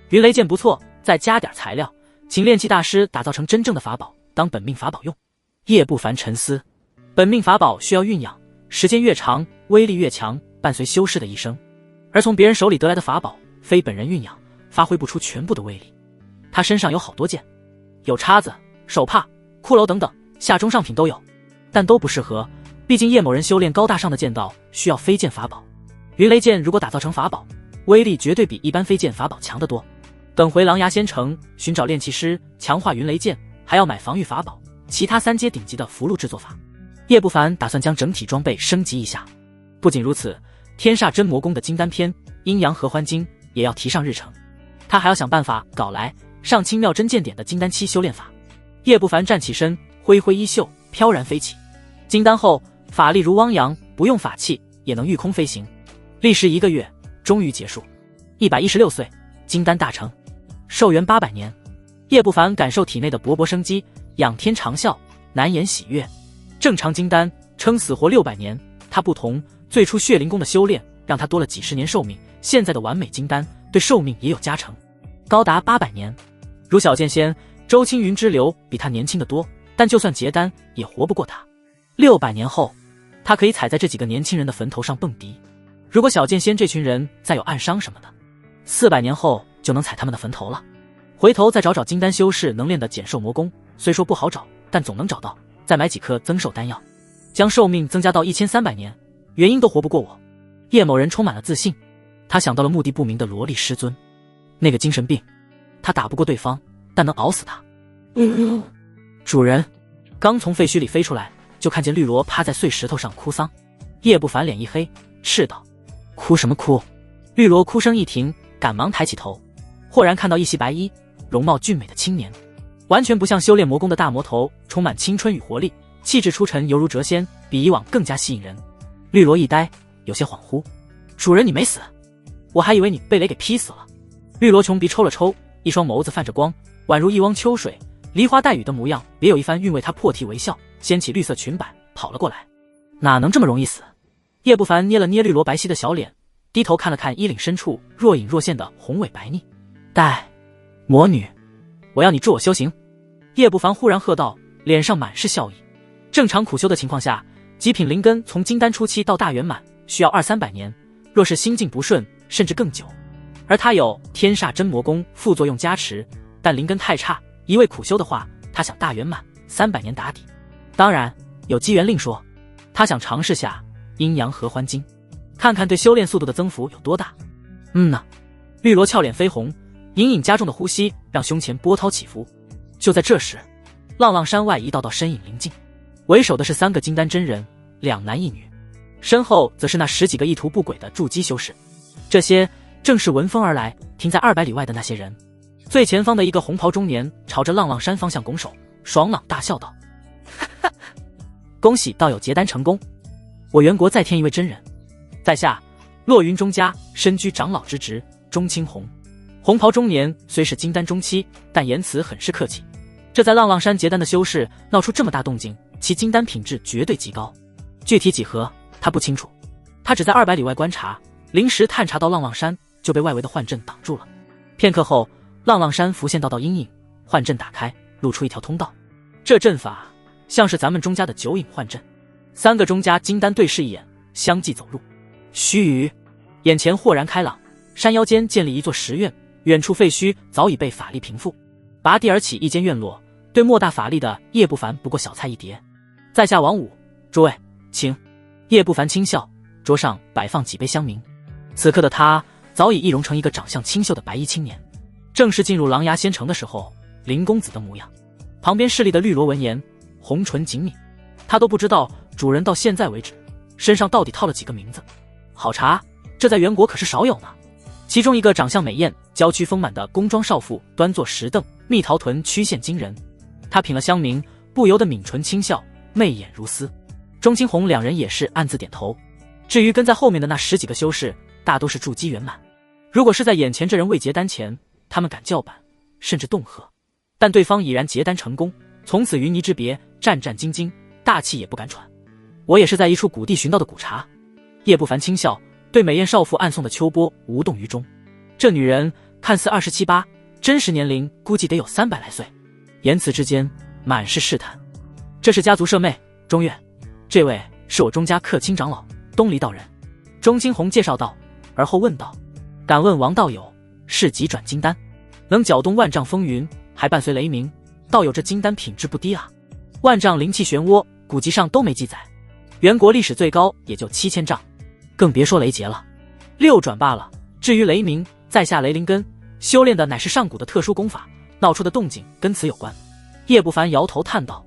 云雷剑不错，再加点材料，请炼器大师打造成真正的法宝，当本命法宝用。叶不凡沉思，本命法宝需要酝养，时间越长，威力越强，伴随修士的一生。而从别人手里得来的法宝，非本人酝养，发挥不出全部的威力。他身上有好多剑，有叉子、手帕、骷髅等等，下中上品都有，但都不适合，毕竟叶某人修炼高大上的剑道需要飞剑法宝。云雷剑如果打造成法宝，威力绝对比一般飞剑法宝强得多。等回狼牙仙城寻找炼器师强化云雷剑，还要买防御法宝，其他3阶顶级的符箓制作法。叶不凡打算将整体装备升级一下。不仅如此，天煞真魔功的金丹篇、阴阳合欢经也要提上日程。他还要想办法搞来上清妙真剑典的金丹期修炼法。叶不凡站起身，挥挥衣袖，飘然飞起。金丹后，法力如汪洋，不用法器也能御空飞行。历时1个月，终于结束。116岁，金丹大成，寿元800年。叶不凡感受体内的勃勃生机，仰天长啸，难言喜悦。正常金丹撑死活600年，他不同，最初血灵功的修炼让他多了几十年寿命，现在的完美金丹对寿命也有加成，高达800年。如小剑仙、周青云之流比他年轻得多，但就算结丹也活不过他。600年后，他可以踩在这几个年轻人的坟头上蹦迪。如果小剑仙这群人再有暗伤什么的，400年后就能踩他们的坟头了。回头再找找金丹修士能练的减寿魔功，虽说不好找，但总能找到。再买几颗增寿丹药，将寿命增加到1300年，元婴都活不过我。叶某人充满了自信，他想到了目的不明的萝莉师尊，那个精神病，他打不过对方，但能熬死他。主人刚从废墟里飞出来，就看见绿萝趴在碎石头上哭丧。叶不凡脸一黑，斥道：哭什么哭？绿萝哭声一停，赶忙抬起头，豁然看到一袭白衣、容貌俊美的青年，完全不像修炼魔功的大魔头，充满青春与活力，气质出尘，犹如谪仙，比以往更加吸引人。绿萝一呆，有些恍惚：主人你没死，我还以为你被雷给劈死了。绿萝穷鼻抽了抽，一双眸子泛着光，宛如一汪秋水，梨花带雨的模样，别有一番韵味。他破涕为笑，掀起绿色裙摆跑了过来。哪能这么容易死？叶不凡捏了捏绿萝白皙的小脸，低头看了看衣领深处若隐若现的宏伟白腻。带魔女，我要你助我修行。叶不凡忽然喝道，脸上满是笑意。正常苦修的情况下，极品灵根从金丹初期到大圆满需要200-300年，若是心境不顺，甚至更久。而他有天煞真魔功副作用加持，但灵根太差，一味苦修的话，他想大圆满300年打底。当然有机缘另说，他想尝试下阴阳合欢经，看看对修炼速度的增幅有多大。绿萝俏脸绯红，隐隐加重的呼吸让胸前波涛起伏。就在这时，浪浪山外一道道身影临近，为首的是3个金丹真人，2男1女，身后则是那10几个意图不轨的筑基修士。这些正是闻风而来，停在200里外的那些人。最前方的一个红袍中年朝着浪浪山方向拱手，爽朗大笑道：哈哈，恭喜道友结丹成功，我元国再添一位真人。在下落云中家身居长老之职，钟青红。红袍中年虽是金丹中期，但言辞很是客气。这在浪浪山结丹的修士闹出这么大动静，其金丹品质绝对极高。具体几何他不清楚，他只在200里外观察，临时探查到浪浪山，就被外围的幻阵挡住了。片刻后，浪浪山浮现道道阴影，幻阵打开，露出一条通道。这阵法像是咱们钟家的九影幻阵。3个钟家金丹对视一眼，相继走入。须臾，眼前豁然开朗，山腰间建立一座石院，远处废墟早已被法力平复。拔地而起一间院落，对莫大法力的叶不凡不过小菜一碟。在下王武，诸位请。叶不凡轻笑，桌上摆放几杯香茗。此刻的他早已易容成一个长相清秀的白衣青年，正是进入狼牙仙城的时候林公子的模样。旁边侍立的绿萝闻言，红唇紧抿，他都不知道主人到现在为止身上到底套了几个名字。好茶，这在元国可是少有呢。其中一个长相美艳、娇躯丰满的宫装少妇端坐石凳，蜜桃臀曲线惊人。她品了香茗，不由得抿唇轻笑，媚眼如丝。钟青红2人也是暗自点头。至于跟在后面的那10几个修士，大都是筑基圆满。如果是在眼前这人未结丹前，他们敢叫板，甚至恫吓。但对方已然结丹成功，从此云泥之别，战战兢兢，大气也不敢喘。我也是在一处谷地寻到的古茶。叶不凡轻笑，对美艳少妇暗送的秋波无动于衷。这女人看似27、8，真实年龄估计得有300来岁，言辞之间满是试探。这是家族舍妹钟月，这位是我钟家客卿长老东篱道人。钟青红介绍道，而后问道：敢问王道友，是几转金丹？能搅动万丈风云，还伴随雷鸣，道友这金丹品质不低啊。万丈灵气漩涡，古籍上都没记载，元国历史最高也就7000丈，更别说雷劫了，6转罢了。至于雷鸣，在下雷灵根，修炼的乃是上古的特殊功法，闹出的动静跟此有关。叶不凡摇头叹道：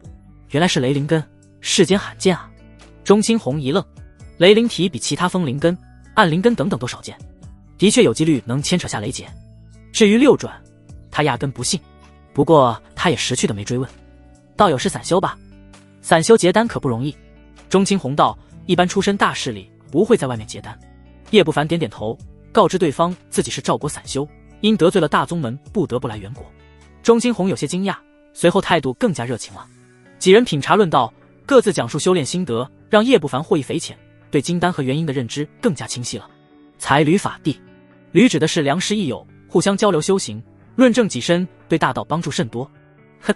原来是雷灵根，世间罕见啊。钟青红一愣，雷灵体比其他风灵根、暗灵根等等都少见，的确有几率能牵扯下雷劫。至于6转，他压根不信。不过他也识趣的没追问，道友是散修吧？散修结丹可不容易。钟青红道：一般出身大势力不会在外面结丹。叶不凡点点头，告知对方自己是赵国散修，因得罪了大宗门，不得不来元国。钟青红有些惊讶，随后态度更加热情了。几人品茶论道，各自讲述修炼心得，让叶不凡获益匪浅，对金丹和元婴的认知更加清晰了。才履法地，履指的是良师益友，互相交流修行，论证己身，对大道帮助甚多。哼，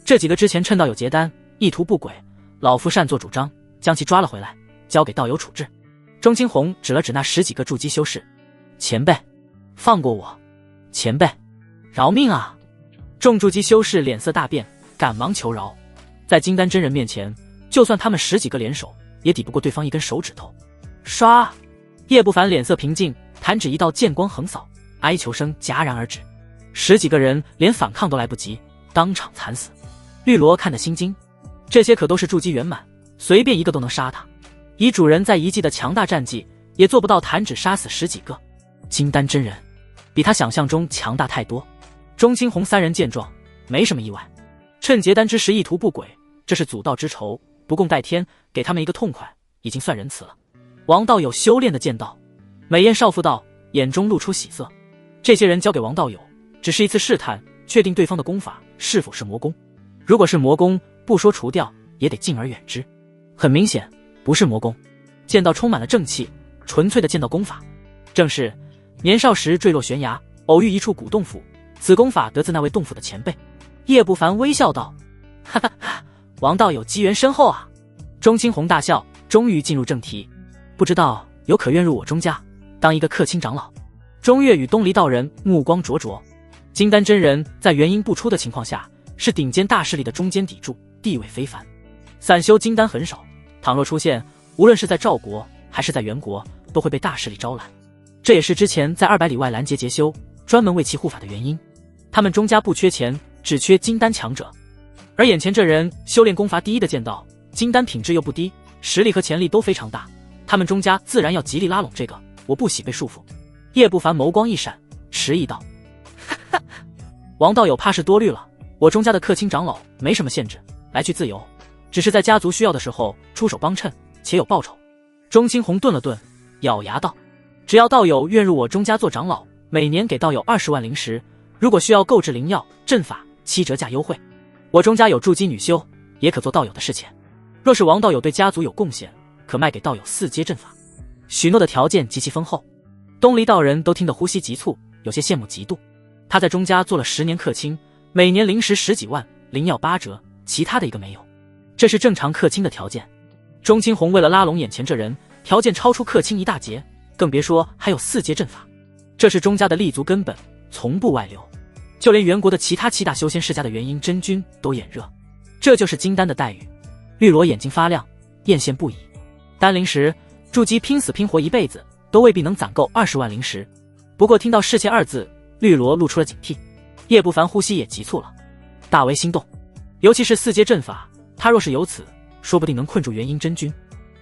这几个之前趁道友结丹，意图不轨，老夫擅作主张，将其抓了回来，交给道友处置。钟青红指了指那10几个筑基修士，前辈，放过我！前辈，饶命啊！众筑基修士脸色大变，赶忙求饶。在金丹真人面前，就算他们10几个联手，也抵不过对方一根手指头。唰！叶不凡脸色平静，弹指一道剑光横扫，哀求声戛然而止。10几个人连反抗都来不及，当场惨死。绿萝看得心惊，这些可都是筑基圆满，随便一个都能杀他。以主人在一季的强大战绩，也做不到弹指杀死10几个。金丹真人比他想象中强大太多。钟青红3人见状，没什么意外。趁结丹之时意图不轨，这是祖道之仇，不共戴天，给他们一个痛快，已经算仁慈了。王道友修炼的剑道，美艳少妇道，眼中露出喜色。这些人交给王道友，只是一次试探，确定对方的功法是否是魔功。如果是魔功，不说除掉，也得敬而远之。很明显，不是魔功。剑道充满了正气，纯粹的剑道功法。正是年少时坠落悬崖，偶遇一处古洞府，此功法得自那位洞府的前辈。叶不凡微笑道：哈哈，王道友机缘深厚啊。钟青红大笑，终于进入正题。不知道有可愿入我钟家，当一个客卿长老？钟月与东篱道人目光灼灼。金丹真人在元婴不出的情况下，是顶尖大势力的中间砥柱，地位非凡。散修金丹很少，倘若出现，无论是在赵国还是在元国，都会被大势力招揽。这也是之前在200里外拦截结修，专门为其护法的原因。他们钟家不缺钱，只缺金丹强者。而眼前这人修炼功伐第一的剑道，金丹品质又不低，实力和潜力都非常大，他们钟家自然要极力拉拢这个，我不喜被束缚。叶不凡眸光一闪，迟疑道：王道友怕是多虑了，我钟家的客卿长老没什么限制，来去自由，只是在家族需要的时候出手帮衬，且有报酬。钟清红顿了顿，咬牙道：只要道友愿入我钟家做长老，每年给道友20万灵石，如果需要购置灵药阵法7折价优惠，我钟家有筑基女修，也可做道友的事钱。若是王道友对家族有贡献，可卖给道友4阶阵法。许诺的条件极其丰厚，东篱道人都听得呼吸急促，有些羡慕嫉妒。他在钟家做了10年客卿，每年灵石10几万，灵药8折，其他的一个没有，这是正常客卿的条件。钟清红为了拉拢眼前这人，条件超出客卿一大截，更别说还有4阶阵法，这是钟家的立足根本，从不外流。就连元国的其他7大修仙世家的元婴真君都眼热，这就是金丹的待遇。绿萝眼睛发亮，艳羡不已。丹灵石筑基拼死拼活一辈子都未必能攒够20万灵石，不过听到侍妾2字，绿萝露出了警惕。叶不凡呼吸也急促了，大为心动，尤其是4阶阵法，他若是有此，说不定能困住元婴真君。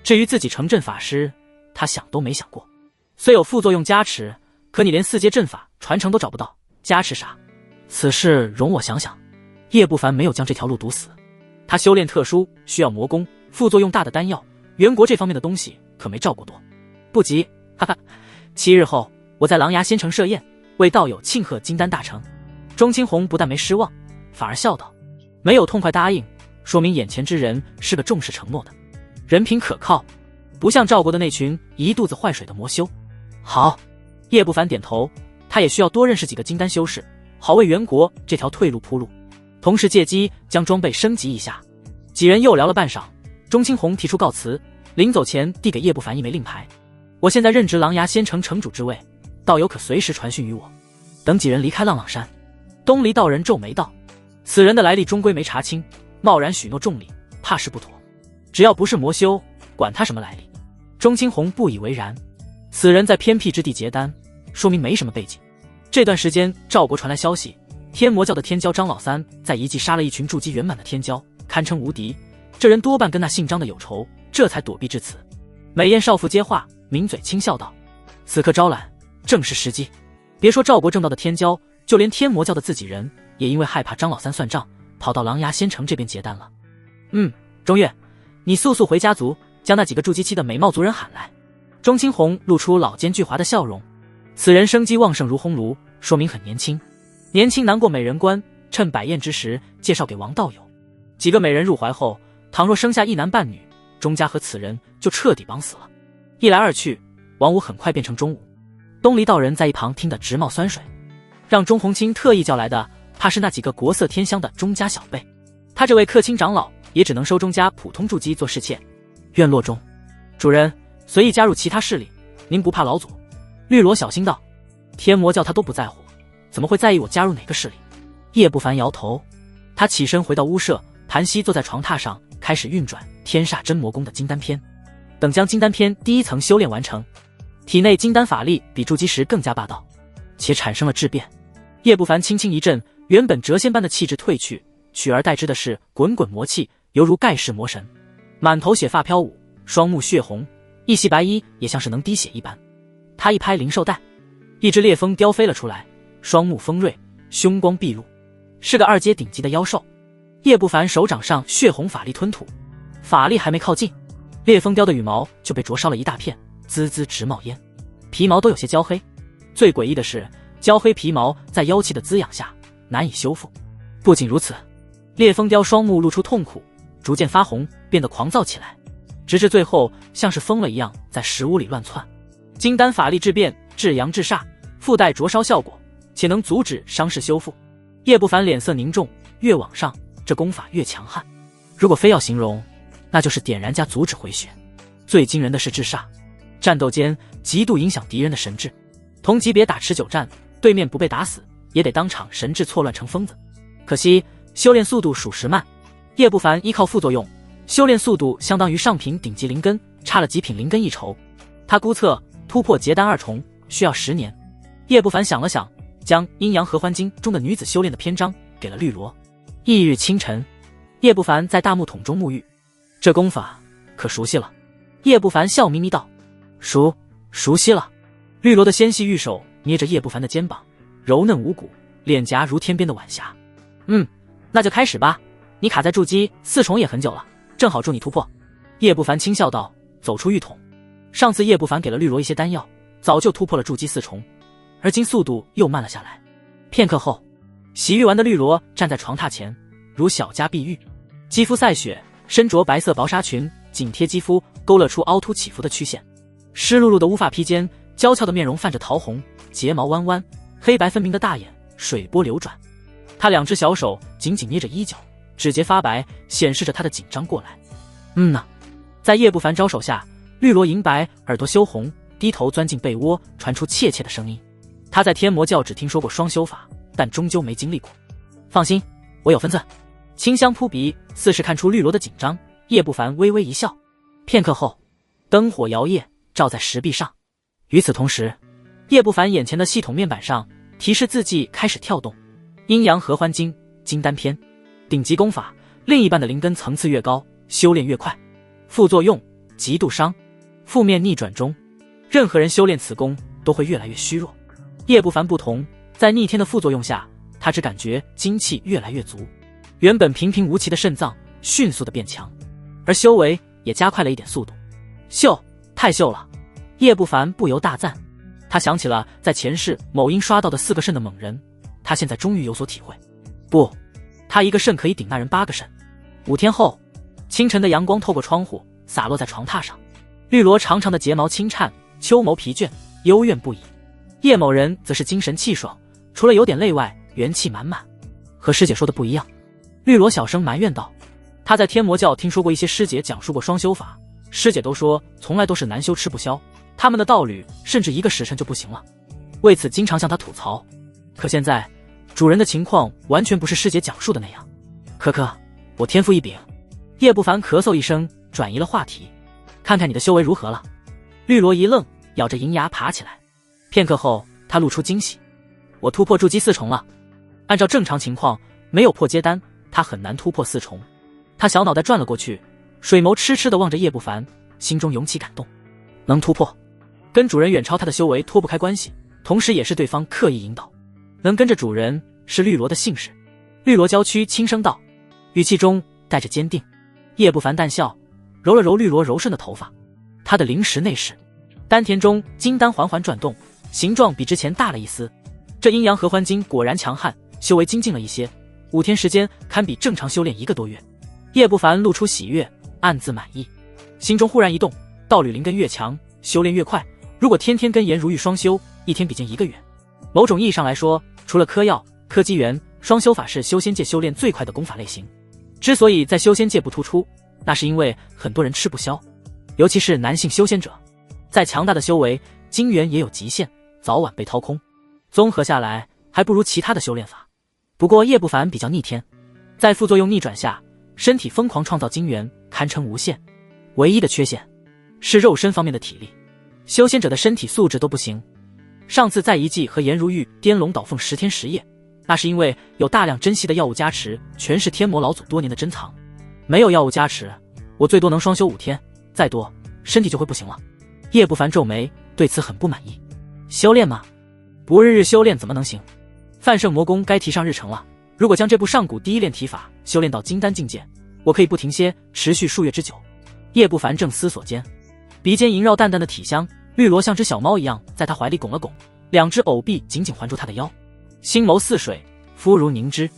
至于自己成阵法师，他想都没想过。虽有副作用加持，可你连4阶阵法传承都找不到，加持啥？此事容我想想。叶不凡没有将这条路堵死，他修炼特殊，需要魔功，副作用大的丹药，元国这方面的东西可没照顾多。不急，哈哈，7日后我在狼牙仙城设宴，为道友庆贺金丹大成。钟清红不但没失望，反而笑道：没有痛快答应，说明眼前之人是个重视承诺的，人品可靠，不像赵国的那群一肚子坏水的魔修。好，叶不凡点头，他也需要多认识几个金丹修士，好为元国这条退路铺路，同时借机将装备升级一下。几人又聊了半晌，钟清红提出告辞，临走前递给叶不凡一枚令牌：我现在任职狼牙仙城城主之位，道友可随时传讯于我。等几人离开浪浪山，东篱道人皱眉道：此人的来历终归没查清，贸然许诺重礼，怕是不妥。只要不是魔修，管他什么来历。钟清红不以为然，此人在偏僻之地结丹，说明没什么背景。这段时间赵国传来消息，天魔教的天骄张老三在遗迹杀了一群筑基圆满的天骄，堪称无敌。这人多半跟那姓张的有仇，这才躲避至此。美艳少妇接话，抿嘴轻笑道：此刻招揽正是时机。别说赵国正道的天骄，就连天魔教的自己人也因为害怕张老三算账，跑到狼牙仙城这边结丹了。钟月，你速速回家族，将那几个筑基期的美貌族人喊来。钟清红露出老奸巨猾的笑容，此人生机旺盛如烘炉，说明很年轻。年轻难过美人关，趁摆宴之时介绍给王道友。几个美人入怀后，倘若生下一男半女，钟家和此人就彻底绑死了。一来二去，王武很快变成钟武。东篱道人在一旁听得直冒酸水，让钟红清特意叫来的，怕是那几个国色天香的钟家小辈。他这位客卿长老也只能收钟家普通筑基做侍妾。院落中，主人随意加入其他势力，您不怕老祖？绿萝小心道：天魔教他都不在乎，怎么会在意我加入哪个势力？叶不凡摇头，他起身回到屋舍，盘膝坐在床榻上，开始运转天煞真魔功的金丹篇。等将金丹篇第一层修炼完成，体内金丹法力比筑基时更加霸道，且产生了质变。叶不凡轻轻一震，原本谪仙般的气质褪去，取而代之的是滚滚魔气，犹如盖世魔神。满头血发飘舞，双目血红，一袭白衣也像是能滴血一般。他一拍灵兽带，一只烈风雕飞了出来，双目锋锐，凶光毕露，是个2阶顶级的妖兽。叶不凡手掌上血红法力吞吐，法力还没靠近，烈风雕的羽毛就被灼烧了一大片，滋滋直冒烟，皮毛都有些焦黑。最诡异的是，焦黑皮毛在妖气的滋养下难以修复。不仅如此，烈风雕双目露出痛苦，逐渐发红，变得狂躁起来，直至最后像是疯了一样在石屋里乱窜。金丹法力质变，至阳至煞，附带灼烧效果，且能阻止伤势修复。叶不凡脸色凝重，越往上这功法越强悍，如果非要形容，那就是点燃加阻止回血。最惊人的是至煞，战斗间极度影响敌人的神智，同级别打持久战，对面不被打死也得当场神智错乱成疯子。可惜修炼速度属实慢，叶不凡依靠副作用，修炼速度相当于上品顶级灵根，差了几品灵根一筹。他估测突破结丹2重需要10年。叶不凡想了想，将《阴阳合欢经》中的女子修炼的篇章给了绿萝。翌日清晨，叶不凡在大木桶中沐浴，这功法可熟悉了？叶不凡笑眯眯道：熟悉了。绿萝的纤细玉手捏着叶不凡的肩膀，柔嫩无骨，脸颊如天边的晚霞。那就开始吧，你卡在筑基4重也很久了，正好助你突破。叶不凡轻笑道，走出浴桶。上次叶不凡给了绿萝一些丹药，早就突破了筑基4重，而今速度又慢了下来。片刻后，洗浴完的绿萝站在床榻前，如小家碧玉，肌肤赛雪，身着白色薄纱裙，紧贴肌肤，勾勒出凹凸起伏的曲线。湿漉漉的乌发披肩，娇俏的面容泛着桃红，睫毛弯弯，黑白分明的大眼水波流转。他2只小手紧紧捏着衣角，指节发白，显示着他的紧张过来。在叶不凡招手下，绿萝银白，耳朵羞红，低头钻进被窝，传出怯怯的声音。他在天魔教只听说过双修法，但终究没经历过。放心，我有分寸。清香扑鼻，似是看出绿萝的紧张，叶不凡微微一笑。片刻后，灯火摇曳，照在石壁上。与此同时，叶不凡眼前的系统面板上提示字迹开始跳动。阴阳合欢经金丹篇，顶级功法，另一半的灵根层次越高，修炼越快。副作用极度伤，负面逆转中，任何人修炼此功都会越来越虚弱。叶不凡不同，在逆天的副作用下，他只感觉精气越来越足，原本平平无奇的肾脏迅速的变强，而修为也加快了一点速度。太秀了！叶不凡不由大赞。他想起了在前世某音刷到的4个肾的猛人，他现在终于有所体会。不，他1个肾可以顶那人8个肾。5天后，清晨的阳光透过窗户洒落在床榻上，绿萝长长的睫毛轻颤，秋眸疲倦，幽怨不已。叶某人则是精神气爽，除了有点累外，元气满满。和师姐说的不一样，绿萝小声埋怨道。他在天魔教听说过一些师姐讲述过双修法，师姐都说从来都是难修吃不消，他们的道侣甚至1个时辰就不行了，为此经常向他吐槽。可现在主人的情况完全不是师姐讲述的那样。可我天赋异禀。叶不凡咳嗽一声，转移了话题。看看你的修为如何了？绿萝一愣，咬着银牙爬起来。片刻后，他露出惊喜。我突破筑基4重了。按照正常情况，没有破阶丹，他很难突破4重。他小脑袋转了过去，水眸痴痴地望着叶不凡，心中涌起感动。能突破，跟主人远超他的修为脱不开关系，同时也是对方刻意引导。能跟着主人是绿萝的幸事。绿萝娇躯轻声道，语气中带着坚定。叶不凡淡笑，揉了揉绿萝柔顺的头发。他的灵石内视，丹田中金丹缓缓转动，形状比之前大了一丝。这阴阳合欢经果然强悍，修为精进了一些，5天时间堪比正常修炼1个多月。叶不凡露出喜悦，暗自满意，心中忽然一动，道侣灵根越强，修炼越快。如果天天跟颜如玉双修，1天比肩1个月。某种意义上来说，除了嗑药、嗑机缘，双修法是修仙界修炼最快的功法类型。之所以在修仙界不突出，那是因为很多人吃不消，尤其是男性修仙者。再强大的修为，精元也有极限，早晚被掏空。综合下来，还不如其他的修炼法。不过叶不凡比较逆天，在副作用逆转下，身体疯狂创造精元，堪称无限。唯一的缺陷是肉身方面的体力，修仙者的身体素质都不行。上次在遗迹和颜如玉颠龙倒凤10天10夜，那是因为有大量珍稀的药物加持，全是天魔老祖多年的珍藏。没有药物加持，我最多能双修5天，再多身体就会不行了。叶不凡皱眉，对此很不满意。修炼吗？不日日修炼怎么能行？范圣魔功该提上日程了。如果将这部上古第一炼体法修炼到金丹境界，我可以不停歇，持续数月之久。叶不凡正思索间，鼻间萦绕淡淡的体香，绿萝像只小猫一样在他怀里拱了拱，2只藕臂紧紧环住他的腰，星眸似水，肤如凝脂，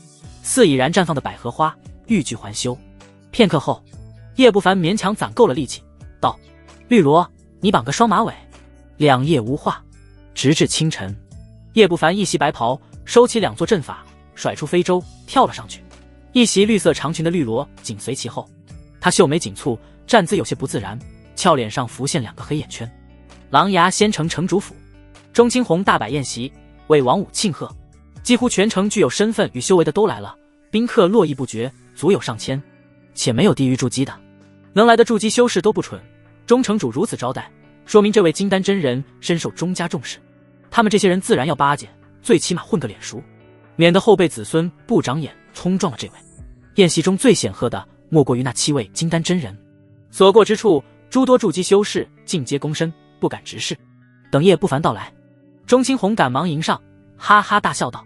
似已然绽放的百合花，欲拒还休。片刻后，叶不凡勉强攒够了力气，道：绿萝，你绑个双马尾。2夜无话，直至清晨。叶不凡一袭白袍，收起2座阵法，甩出飞舟跳了上去。一袭绿色长裙的绿萝紧随其后，她秀眉紧蹙，站姿有些不自然，俏脸上浮现2个黑眼圈。狼牙仙城城主府，钟青红大摆宴席，为王五庆贺。几乎全城具有身份与修为的都来了，宾客络绎不绝，足有上千，且没有低于筑基的。能来的筑基修士都不蠢，钟城主如此招待，说明这位金丹真人深受钟家重视。他们这些人自然要巴结，最起码混个脸熟，免得后辈子孙不长眼冲撞了这位。宴席中最显赫的莫过于那7位金丹真人，所过之处，诸多筑基修士尽皆躬身，不敢直视。等叶不凡到来，钟青红赶忙迎上，哈哈大笑道：“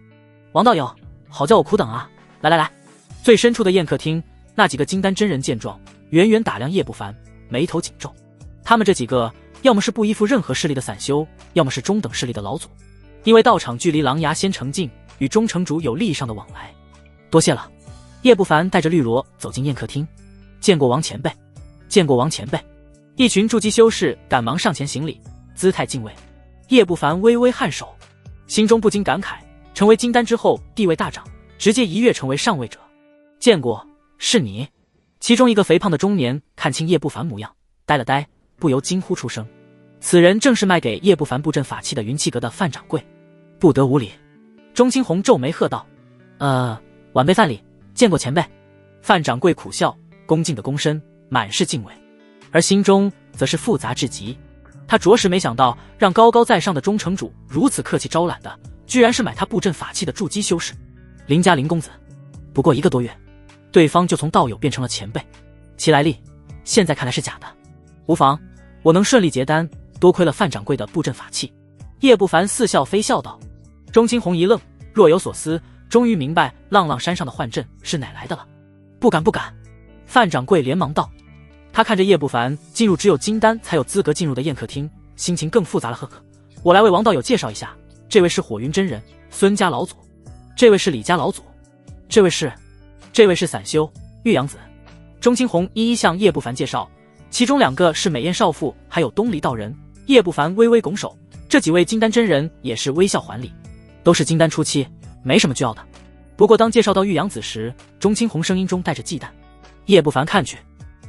王道友，好叫我苦等啊！来来来。”最深处的宴客厅，那几个金丹真人见状，远远打量叶不凡，眉头紧皱。他们这几个，要么是不依附任何势力的散修，要么是中等势力的老祖。因为道场距离狼牙仙城近，与钟城主有利益上的往来。多谢了。叶不凡带着绿萝走进宴客厅，见过王前辈，见过王前辈。一群筑基修士赶忙上前行礼，姿态敬畏。叶不凡微微颔首，心中不禁感慨，成为金丹之后地位大涨，直接一跃成为上位者。见过，是你。其中一个肥胖的中年看清叶不凡模样，呆了呆，不由惊呼出声。此人正是卖给叶不凡布阵法器的云气阁的范掌柜。不得无礼。钟青红皱眉喝道：晚辈范礼，见过前辈。范掌柜苦笑，恭敬的躬身，满是敬畏，而心中则是复杂至极。他着实没想到，让高高在上的钟城主如此客气招揽的，居然是买他布阵法器的筑基修士林家林公子。不过1个多月，对方就从道友变成了前辈，其来历现在看来是假的。无妨，我能顺利结丹，多亏了范掌柜的布阵法器。叶不凡似笑非笑道。钟青红一愣，若有所思，终于明白浪浪山上的幻阵是哪来的了。不敢不敢。范掌柜连忙道。他看着叶不凡进入只有金丹才有资格进入的宴客厅，心情更复杂了。呵呵，我来为王道友介绍一下，这位是火云真人孙家老祖，这位是李家老祖，这位是散修玉阳子。钟青红一一向叶不凡介绍，其中2个是美艳少妇，还有东篱道人。叶不凡微微拱手，这几位金丹真人也是微笑还礼，都是金丹初期，没什么骄傲的。不过当介绍到玉阳子时，钟青红声音中带着忌惮。叶不凡看去，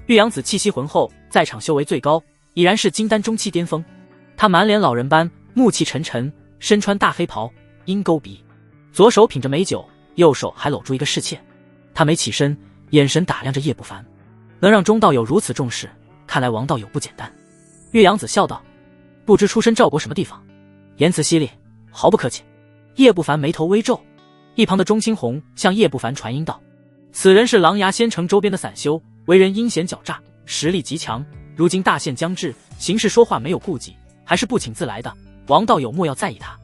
玉阳子气息浑厚，在场修为最高，已然是金丹中期巅峰。他满脸老人般，暮气沉沉，身穿大黑袍，鹰钩鼻，左手品着美酒，右手还搂住一个侍妾。他没起身，眼神打量着叶不凡，能让钟道友如此重视，看来王道友不简单。玉阳子笑道：不知出身赵国什么地方？言辞犀利，毫不客气。叶不凡眉头微皱，一旁的钟青红向叶不凡传音道：此人是狼牙仙城周边的散修，为人阴险狡诈，实力极强，如今大限将至，行事说话没有顾忌，还是不请自来的，王道友莫要在意他。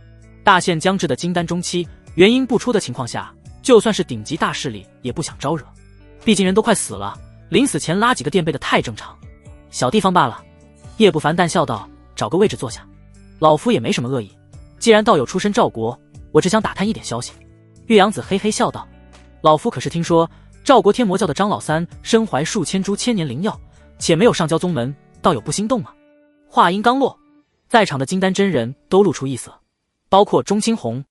大限将至的金丹中期，原因不出的情况下，就算是顶级大势力也不想招惹，毕竟人都快死了，临死前拉几个垫背的太正常，小地方罢了。叶不凡淡笑道：找个位置坐下，老夫也没什么恶意，既然道友出身赵国，我只想打探一点消息。玉阳子嘿嘿笑道：老夫可是听说赵国天魔教的张老三身怀数千株千年灵药，且没有上交宗门，道友不心动吗？话音刚落，在场的金丹真人都露出异色，包括钟青红。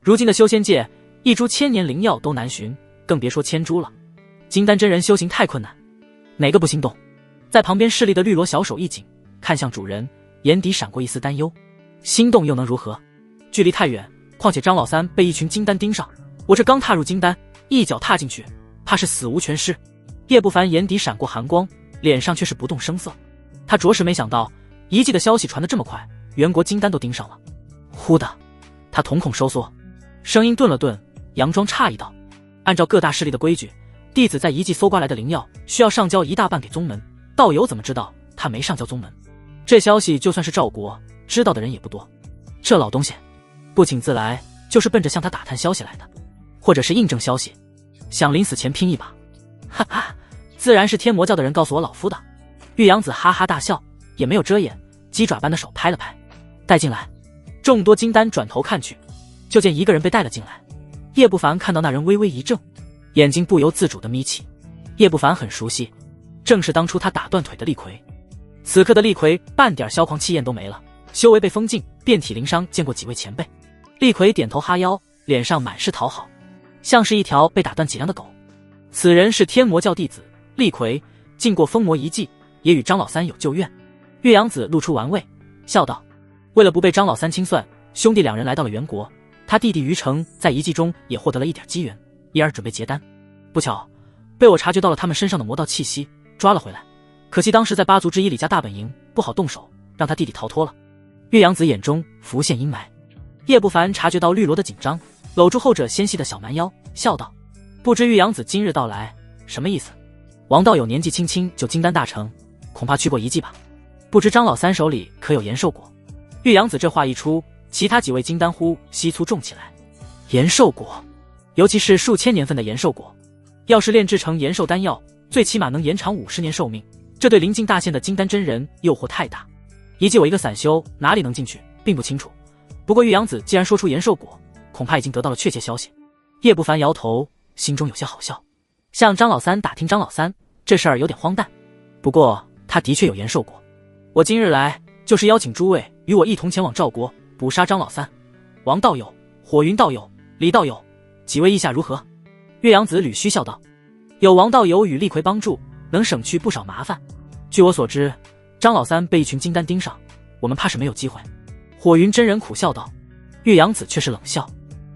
如今的修仙界，一株千年灵药都难寻，更别说千株了。金丹真人修行太困难，哪个不心动？在旁边势力的绿萝小手一紧，看向主人，眼底闪过一丝担忧。心动又能如何？距离太远，况且张老三被一群金丹盯上，我这刚踏入金丹，一脚踏进去，怕是死无全尸。叶不凡眼底闪过寒光，脸上却是不动声色。他着实没想到遗迹的消息传得这么快，元国金丹都盯上了。忽的，他瞳孔收缩，声音顿了顿，佯装诧异道：按照各大势力的规矩，弟子在遗迹搜刮来的灵药需要上交一大半给宗门，道友怎么知道他没上交宗门？这消息就算是赵国，知道的人也不多。这老东西不请自来，就是奔着向他打探消息来的，或者是印证消息，想临死前拼一把。哈哈，自然是天魔教的人告诉我老夫的。玉阳子哈哈大笑，也没有遮掩，鸡爪般的手拍了拍，带进来。众多金丹转头看去，就见一个人被带了进来。叶不凡看到那人微微一怔，眼睛不由自主地眯起。叶不凡很熟悉，正是当初他打断腿的厉魁。此刻的厉魁半点嚣狂气焰都没了，修为被封禁，遍体鳞伤，见过几位前辈。厉魁点头哈腰，脸上满是讨好，像是一条被打断脊梁的狗。此人是天魔教弟子厉魁，进过封魔遗迹，也与张老三有旧怨。岳阳子露出玩味，笑道：为了不被张老三清算，兄弟2人来到了元国，他弟弟于成在遗迹中也获得了一点机缘，因而准备结丹。不巧被我察觉到了他们身上的魔道气息，抓了回来。可惜当时在8族之一李家大本营，不好动手，让他弟弟逃脱了。岳阳子眼中浮现阴霾。叶不凡察觉到绿萝的紧张，搂住后者纤细的小蛮腰，笑道：“不知玉阳子今日到来，什么意思？”王道友年纪轻轻就金丹大成，恐怕去过遗迹吧？不知张老三手里可有延寿果？玉阳子这话一出，其他几位金丹呼吸粗重起来。延寿果，尤其是数千年份的延寿果，要是炼制成延寿丹药，最起码能延长50年寿命，这对临近大限的金丹真人诱惑太大。遗迹我一个散修哪里能进去，并不清楚。不过玉阳子既然说出延寿果，恐怕已经得到了确切消息。叶不凡摇头，心中有些好笑。向张老三打听张老三，这事儿有点荒诞。不过他的确有延寿果。我今日来，就是邀请诸位与我一同前往赵国，捕杀张老三。王道友、火云道友、李道友，几位意下如何？岳阳子捋须笑道：“有王道友与厉魁帮助，能省去不少麻烦。据我所知，张老三被一群金丹盯上，我们怕是没有机会。”火云真人苦笑道。岳阳子却是冷笑：“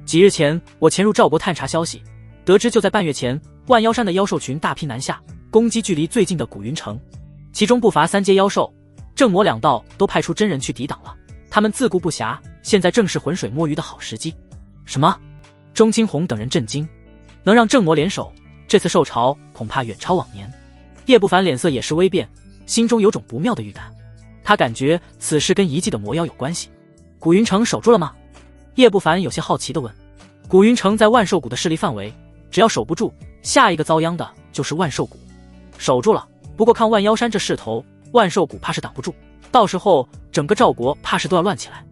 几日前，我潜入赵国探查消息，得知就在半月前，万妖山的妖兽群大批南下，攻击距离最近的古云城，其中不乏3阶妖兽，正魔两道都派出真人去抵挡了。他们自顾不暇，现在正是浑水摸鱼的好时机。”什么？钟青红等人震惊，能让正魔联手，这次受潮恐怕远超往年。叶不凡脸色也是微变，心中有种不妙的预感，他感觉此事跟遗迹的魔妖有关系。古云城守住了吗？叶不凡有些好奇地问。古云城在万寿谷的势力范围，只要守不住，下一个遭殃的就是万寿谷。守住了，不过看万妖山这势头，万寿谷怕是挡不住，到时候整个赵国怕是都要乱起来。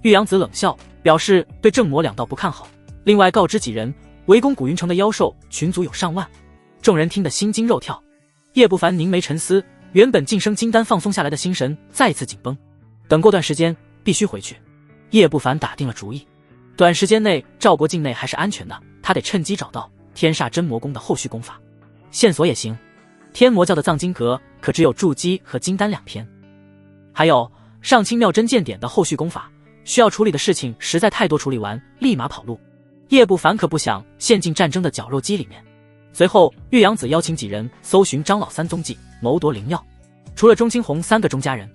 玉阳子冷笑，表示对正魔两道不看好，另外告知几人，围攻古云城的妖兽群族有上万。众人听得心惊肉跳。叶不凡凝眉沉思，原本晋升金丹放松下来的心神再次紧绷。等过段时间必须回去。叶不凡打定了主意，短时间内赵国境内还是安全的，他得趁机找到天煞真魔功的后续功法，线索也行。天魔教的藏经阁可只有筑基和金丹2篇，还有上清妙真剑典的后续功法，需要处理的事情实在太多，处理完立马跑路。叶不凡可不想陷进战争的绞肉机里面。随后岳阳子邀请几人搜寻张老三踪迹，谋夺灵药。除了钟青红3个钟家人，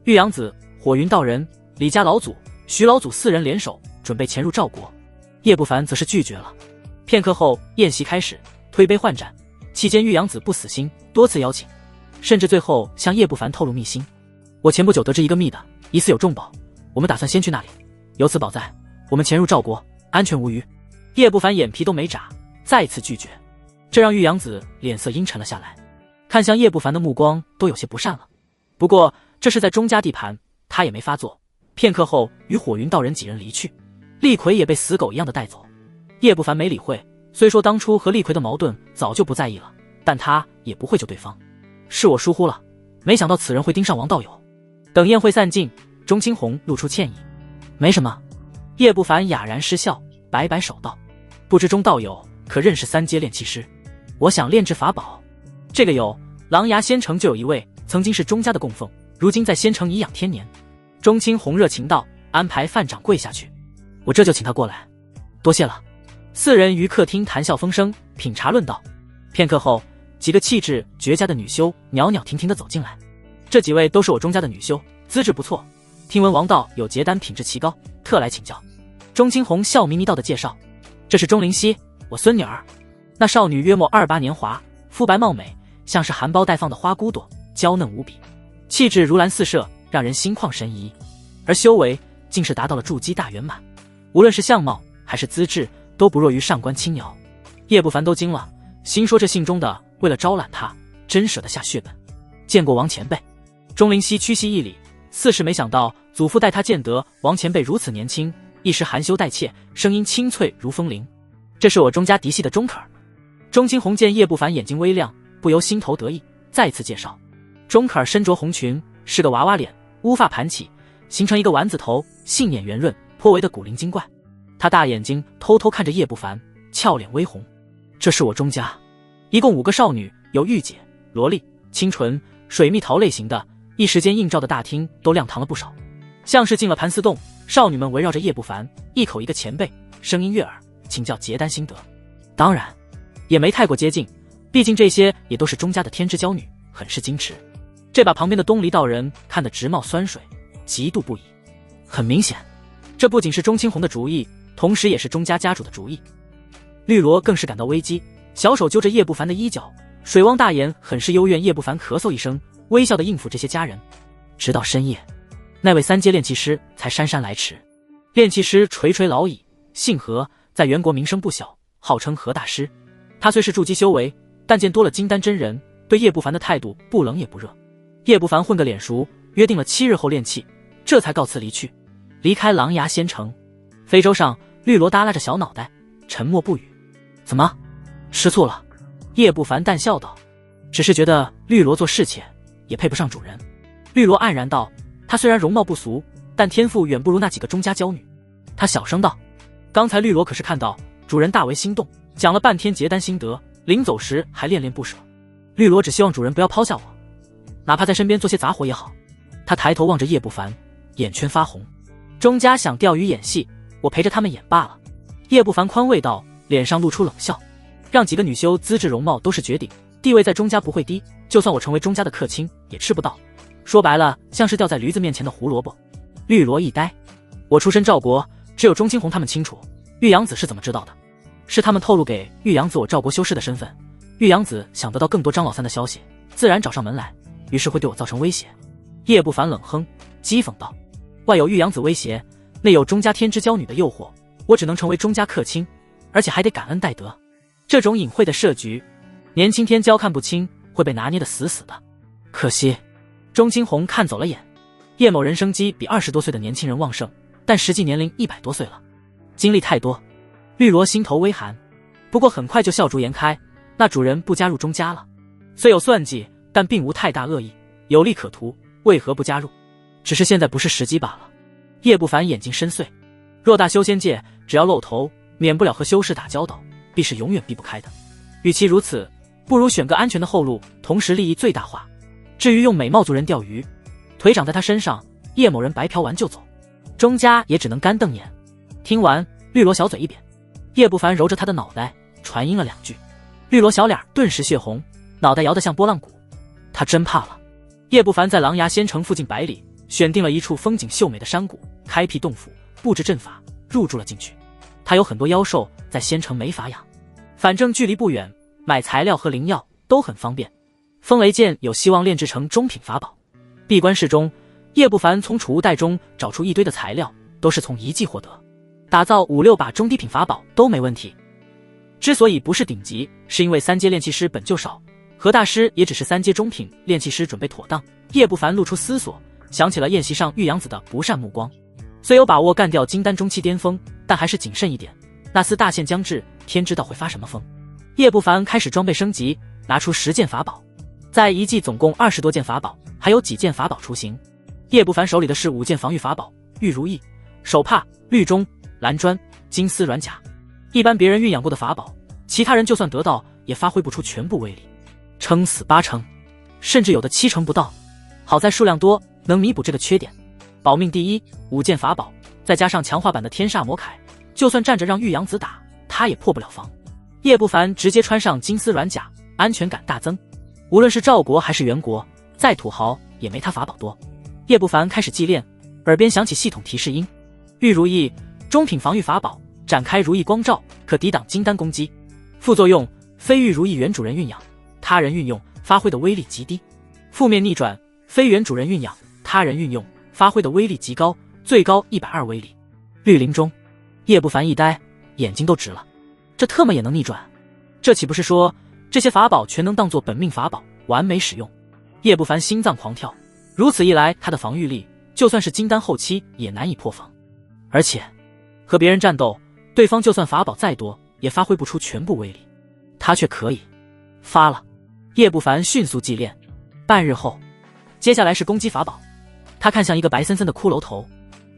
岳阳子、火云道人、李家老祖、徐老祖4人联手准备潜入赵国，叶不凡则是拒绝了。片刻后宴席开始，推杯换盏，期间岳阳子不死心，多次邀请，甚至最后向叶不凡透露秘辛：我前不久得知一个密的，疑似有重宝，我们打算先去那里，有此宝在，我们潜入赵国安全无虞。叶不凡眼皮都没眨，再次拒绝，这让玉阳子脸色阴沉了下来，看向叶不凡的目光都有些不善了。不过这是在钟家地盘，他也没发作。片刻后与火云道人几人离去，厉魁也被死狗一样的带走。叶不凡没理会，虽说当初和厉魁的矛盾早就不在意了，但他也不会救对方。是我疏忽了，没想到此人会盯上王道友。等宴会散尽，钟青红露出歉意：没什么。叶不凡哑然失笑，摆摆手道：不知钟道友可认识3阶炼器师？我想炼制法宝。这个有，狼牙仙城就有一位，曾经是钟家的供奉，如今在仙城颐养天年。钟青红热情道：安排范掌柜下去，我这就请他过来。多谢了。4人于客厅谈笑风生，品茶论道。片刻后，几个气质绝佳的女修袅袅婷婷地走进来。这几位都是我钟家的女修，资质不错，听闻王道有结丹品质奇高，特来请教。钟青红笑眯眯道的介绍：这是钟灵溪，我孙女儿。那少女约莫28年华，肤白貌美，像是含苞待放的花骨朵，娇嫩无比，气质如兰似麝，让人心旷神怡。而修为竟是达到了筑基大圆满，无论是相貌还是资质，都不弱于上官青瑶。叶不凡都惊了，心说这信中的为了招揽他，真舍得下血本。见过王前辈。钟灵溪屈膝一礼，似是没想到祖父带他见得王前辈如此年轻，一时含羞带怯，声音清脆如风铃：这是我钟家嫡系的钟可儿。钟青红见叶不凡眼睛微亮，不由心头得意，再次介绍：钟可儿身着红裙，是个娃娃脸，乌发盘起，形成一个丸子头，杏眼圆润，颇为的古灵精怪。他大眼睛偷偷看着叶不凡，俏脸微红。这是我钟家一共5个少女，有御姐、萝莉、清纯、水蜜桃类型的，一时间映照的大厅都亮堂了不少，像是进了盘丝洞。少女们围绕着叶不凡，一口一个前辈，声音悦耳，请教结丹心得。当然也没太过接近，毕竟这些也都是钟家的天之娇女，很是矜持。这把旁边的东篱道人看得直冒酸水，嫉妒不已。很明显，这不仅是钟清红的主意，同时也是钟家家主的主意。绿萝更是感到危机，小手揪着叶不凡的衣角，水汪大眼很是幽怨。叶不凡咳嗽一声，微笑地应付这些家人。直到深夜，那位3阶炼气师才姗姗来迟。炼气师垂垂老矣，姓何，在元国名声不小，号称何大师。他虽是筑基修为，但见多了金丹真人，对叶不凡的态度不冷也不热。叶不凡混个脸熟，约定了7日后炼气，这才告辞离去，离开狼牙仙城。非洲上，绿萝耷拉着小脑袋，沉默不语。怎么，吃醋了？叶不凡淡笑道，只是觉得绿萝做侍妾也配不上主人。绿萝黯然道，她虽然容貌不俗，但天赋远不如那几个钟家娇女。她小声道，刚才绿萝可是看到主人大为心动，讲了半天结丹心得，临走时还恋恋不舍。绿萝只希望主人不要抛下我，哪怕在身边做些杂活也好。他抬头望着叶不凡，眼圈发红。钟家想钓鱼演戏，我陪着他们演罢了。叶不凡宽慰道，脸上露出冷笑，让几个女修资质容貌都是绝顶，地位在钟家不会低，就算我成为钟家的客卿也吃不到。说白了，像是掉在驴子面前的胡萝卜。绿萝一呆，我出身赵国，只有钟清红他们清楚，玉阳子是怎么知道的？是他们透露给玉阳子我赵国修士的身份，玉阳子想得到更多张老三的消息，自然找上门来，于是会对我造成威胁。叶不凡冷哼，讥讽道，外有玉阳子威胁，内有钟家天之娇女的诱惑，我只能成为钟家客卿，而且还得感恩戴德。这种隐晦的设局，年轻天骄看不清，会被拿捏得死死的。可惜钟清红看走了眼。叶某人生机比20多岁的年轻人旺盛，但实际年龄100多岁了，经历太多。绿萝心头微寒，不过很快就笑逐颜开，那主人不加入钟家了，虽有算计，但并无太大恶意，有利可图，为何不加入？只是现在不是时机罢了。叶不凡眼睛深邃，偌大修仙界，只要露头，免不了和修士打交道，必是永远避不开的。与其如此，不如选个安全的后路，同时利益最大化。至于用美貌族人钓鱼，腿长在他身上，叶某人白嫖完就走，钟家也只能干瞪眼。听完，绿萝小嘴一扁，叶不凡揉着他的脑袋，传音了2句。绿萝小脸顿时血红，脑袋摇得像拨浪鼓。他真怕了。叶不凡在狼牙仙城附近100里选定了一处风景秀美的山谷，开辟洞府，布置阵法，入住了进去。他有很多妖兽在仙城没法养，反正距离不远，买材料和灵药都很方便。风雷剑有希望炼制成中品法宝。闭关室中，叶不凡从储物袋中找出一堆的材料，都是从遗迹获得，打造5、6把中低品法宝都没问题。之所以不是顶级，是因为3阶炼气师本就少，何大师也只是3阶中品炼气师，准备妥当。叶不凡露出思索，想起了宴席上玉阳子的不善目光，虽有把握干掉金丹中期巅峰，但还是谨慎一点。那厮大限将至，天知道会发什么疯。叶不凡开始装备升级，拿出10件法宝，在遗迹总共20多件法宝，还有几件法宝雏形。叶不凡手里的是5件防御法宝：玉如意、手帕、绿钟、蓝砖、金丝软甲。一般别人运养过的法宝，其他人就算得到，也发挥不出全部威力，撑死8成，甚至有的7成不到。好在数量多，能弥补这个缺点。保命第一，5件法宝，再加上强化版的天煞魔铠，就算站着让玉阳子打，他也破不了防。叶不凡直接穿上金丝软甲，安全感大增。无论是赵国还是元国，再土豪也没他法宝多。叶不凡开始祭炼，耳边响起系统提示音：玉如意，中品防御法宝，展开如意光照，可抵挡金丹攻击。副作用：非玉如意原主人运养，他人运用，发挥的威力极低。负面逆转：非原主人运养，他人运用，发挥的威力极高，最高120威力。绿林中，叶不凡一呆，眼睛都直了。这特么也能逆转？这岂不是说这些法宝全能当作本命法宝，完美使用？叶不凡心脏狂跳，如此一来，他的防御力就算是金丹后期也难以破防。而且和别人战斗，对方就算法宝再多，也发挥不出全部威力，他却可以。发了。叶不凡迅速祭炼。半日后，接下来是攻击法宝。他看向一个白森森的骷髅头，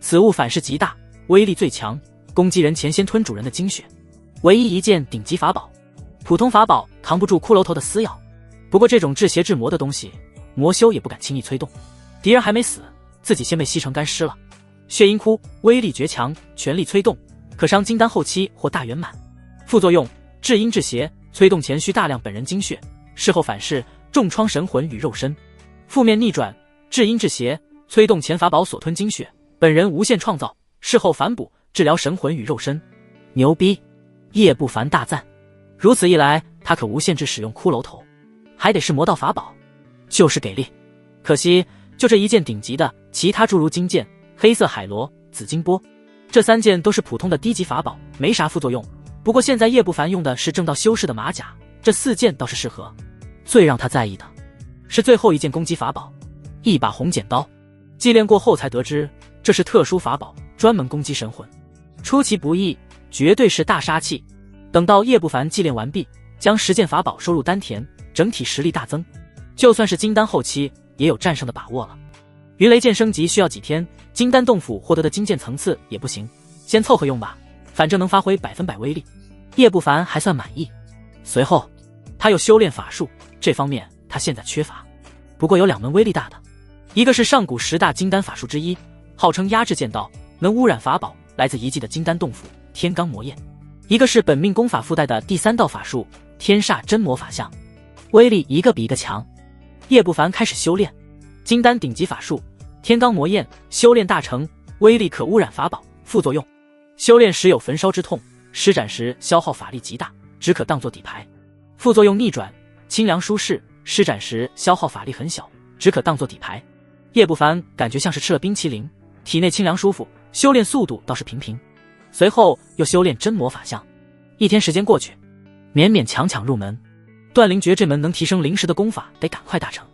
此物反噬极大，威力最强，攻击人前先吞主人的精血，唯一一件顶级法宝。普通法宝扛不住骷髅头的撕咬，不过这种制邪制魔的东西，魔修也不敢轻易催动。敌人还没死，自己先被吸成干尸了。血鹰窟威力绝强，全力催动，可伤金丹后期或大圆满。副作用：制阴制邪，催动前需大量本人精血，事后反噬，重创神魂与肉身。负面逆转：制阴制邪，催动前法宝所吞精血，本人无限创造，事后反哺，治疗神魂与肉身，牛逼！叶不凡大赞。如此一来，他可无限制使用骷髅头，还得是魔道法宝，就是给力。可惜就这一件顶级的，其他诸如金剑、黑色海螺、紫金波，这3件都是普通的低级法宝，没啥副作用。不过现在叶不凡用的是正道修士的马甲，这4件倒是适合。最让他在意的是最后一件攻击法宝，一把红剪刀。祭炼过后才得知，这是特殊法宝，专门攻击神魂，出其不意，绝对是大杀器。等到叶不凡祭炼完毕，将10件法宝收入丹田，整体实力大增，就算是金丹后期也有战胜的把握了。云雷剑升级需要几天，金丹洞府获得的金剑层次也不行，先凑合用吧，反正能发挥100%威力。叶不凡还算满意。随后他又修炼法术，这方面他现在缺乏，不过有2门威力大的，一个是上古10大金丹法术之一，号称压制剑道，能污染法宝，来自遗迹的金丹洞府天罡魔焰；一个是本命功法附带的第3道法术天煞真魔法相，威力一个比一个强。叶不凡开始修炼金丹顶级法术天罡魔焰，修炼大成，威力可污染法宝，副作用修炼时有焚烧之痛，施展时消耗法力极大，只可当作底牌。副作用逆转，清凉舒适，施展时消耗法力很小，只可当作底牌。叶不凡感觉像是吃了冰淇淋，体内清凉舒服，修炼速度倒是平平。随后又修炼真魔法相，1天时间过去，勉勉强强入门。断灵诀这门能提升灵识的功法得赶快大成。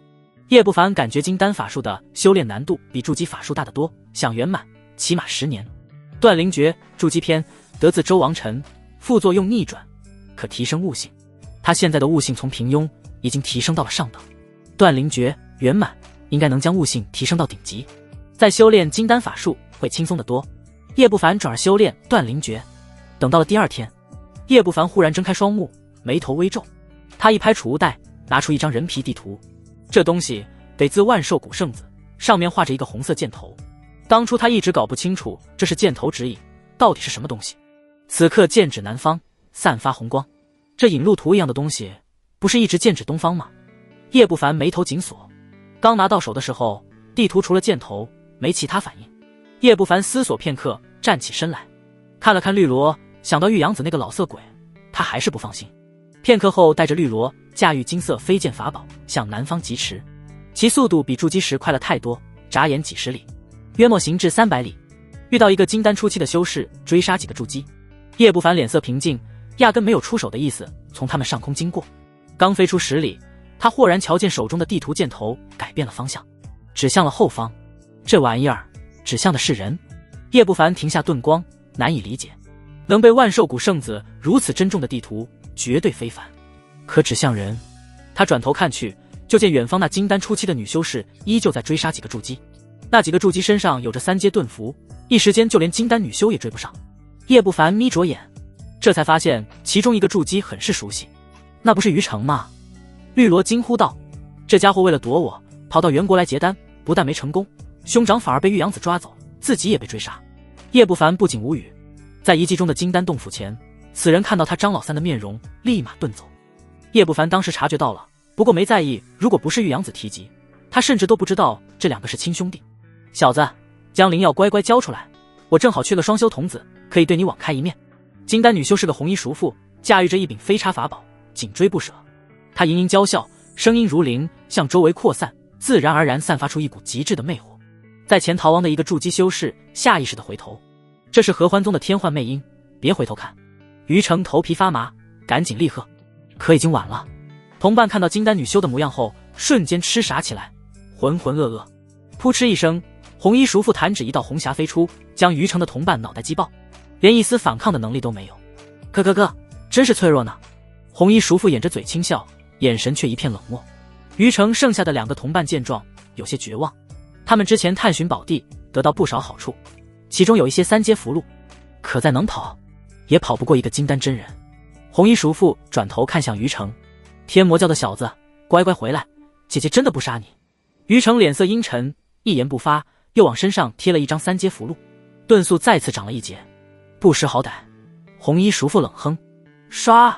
叶不凡感觉金丹法术的修炼难度比筑基法术大得多，想圆满起码10年。断灵诀筑基篇得自周王臣，副作用逆转，可提升悟性。他现在的悟性从平庸已经提升到了上等，断灵诀圆满应该能将悟性提升到顶级，再修炼金丹法术会轻松得多。叶不凡转而修炼断灵诀。等到了第2天，叶不凡忽然睁开双目，眉头微皱。他一拍储物袋，拿出一张人皮地图，这东西得自万寿谷圣子，上面画着一个红色箭头。当初他一直搞不清楚这是箭头指引到底是什么东西，此刻剑指南方，散发红光，这引路图一样的东西不是一直剑指东方吗？叶不凡眉头紧锁，刚拿到手的时候，地图除了箭头没其他反应。叶不凡思索片刻，站起身来，看了看绿萝，想到玉阳子那个老色鬼，他还是不放心。片刻后，带着绿萝驾驭金色飞剑法宝向南方疾驰，其速度比筑基时快了太多，眨眼几10里，约莫行至300里。遇到一个金丹初期的修士追杀几个筑基，叶不凡脸色平静，压根没有出手的意思，从他们上空经过。刚飞出10里，他豁然瞧见手中的地图箭头改变了方向，指向了后方。这玩意儿指向的是人。叶不凡停下遁光，难以理解，能被万寿谷圣子如此珍重的地图绝对非凡，可指向人。他转头看去，就见远方那金丹初期的女修士依旧在追杀几个筑基，那几个筑基身上有着3阶盾符，一时间就连金丹女修也追不上。叶不凡眯着眼，这才发现其中一个筑基很是熟悉，那不是于成吗？绿萝惊呼道：这家伙为了躲我，跑到元国来结丹，不但没成功，兄长反而被玉阳子抓走，自己也被追杀。叶不凡不仅无语，在遗迹中的金丹洞府前，此人看到他张老三的面容，立马遁走。叶不凡当时察觉到了，不过没在意，如果不是玉阳子提及，他甚至都不知道这2个是亲兄弟。小子，将灵药乖乖交出来，我正好缺个双修童子，可以对你网开一面。金丹女修是个红衣叔父，驾驭着一柄飞叉法宝，紧追不舍。她盈盈娇笑，声音如铃，向周围扩散，自然而然散发出一股极致的魅惑。在前逃亡的一个筑基修士下意识地回头，这是合欢宗的天幻魅音，别回头看。于成头皮发麻，赶紧厉喝，可已经晚了。同伴看到金丹女修的模样后，瞬间痴傻起来，浑浑噩噩。扑哧一声，红衣叔父弹指一道红霞飞出，将于成的同伴脑袋击爆，连一丝反抗的能力都没有。哥，真是脆弱呢。红衣叔父掩着嘴轻笑，眼神却一片冷漠。于成剩下的2个同伴见状，有些绝望。他们之前探寻宝地，得到不少好处，其中有一些3阶符箓，可再能跑，也跑不过一个金丹真人。红衣叔父转头看向于成，天魔教的小子，乖乖回来，姐姐真的不杀你。于成脸色阴沉，一言不发，又往身上贴了一张3阶符箓，遁速再次涨了1阶。不识好歹。红衣叔父冷哼，唰！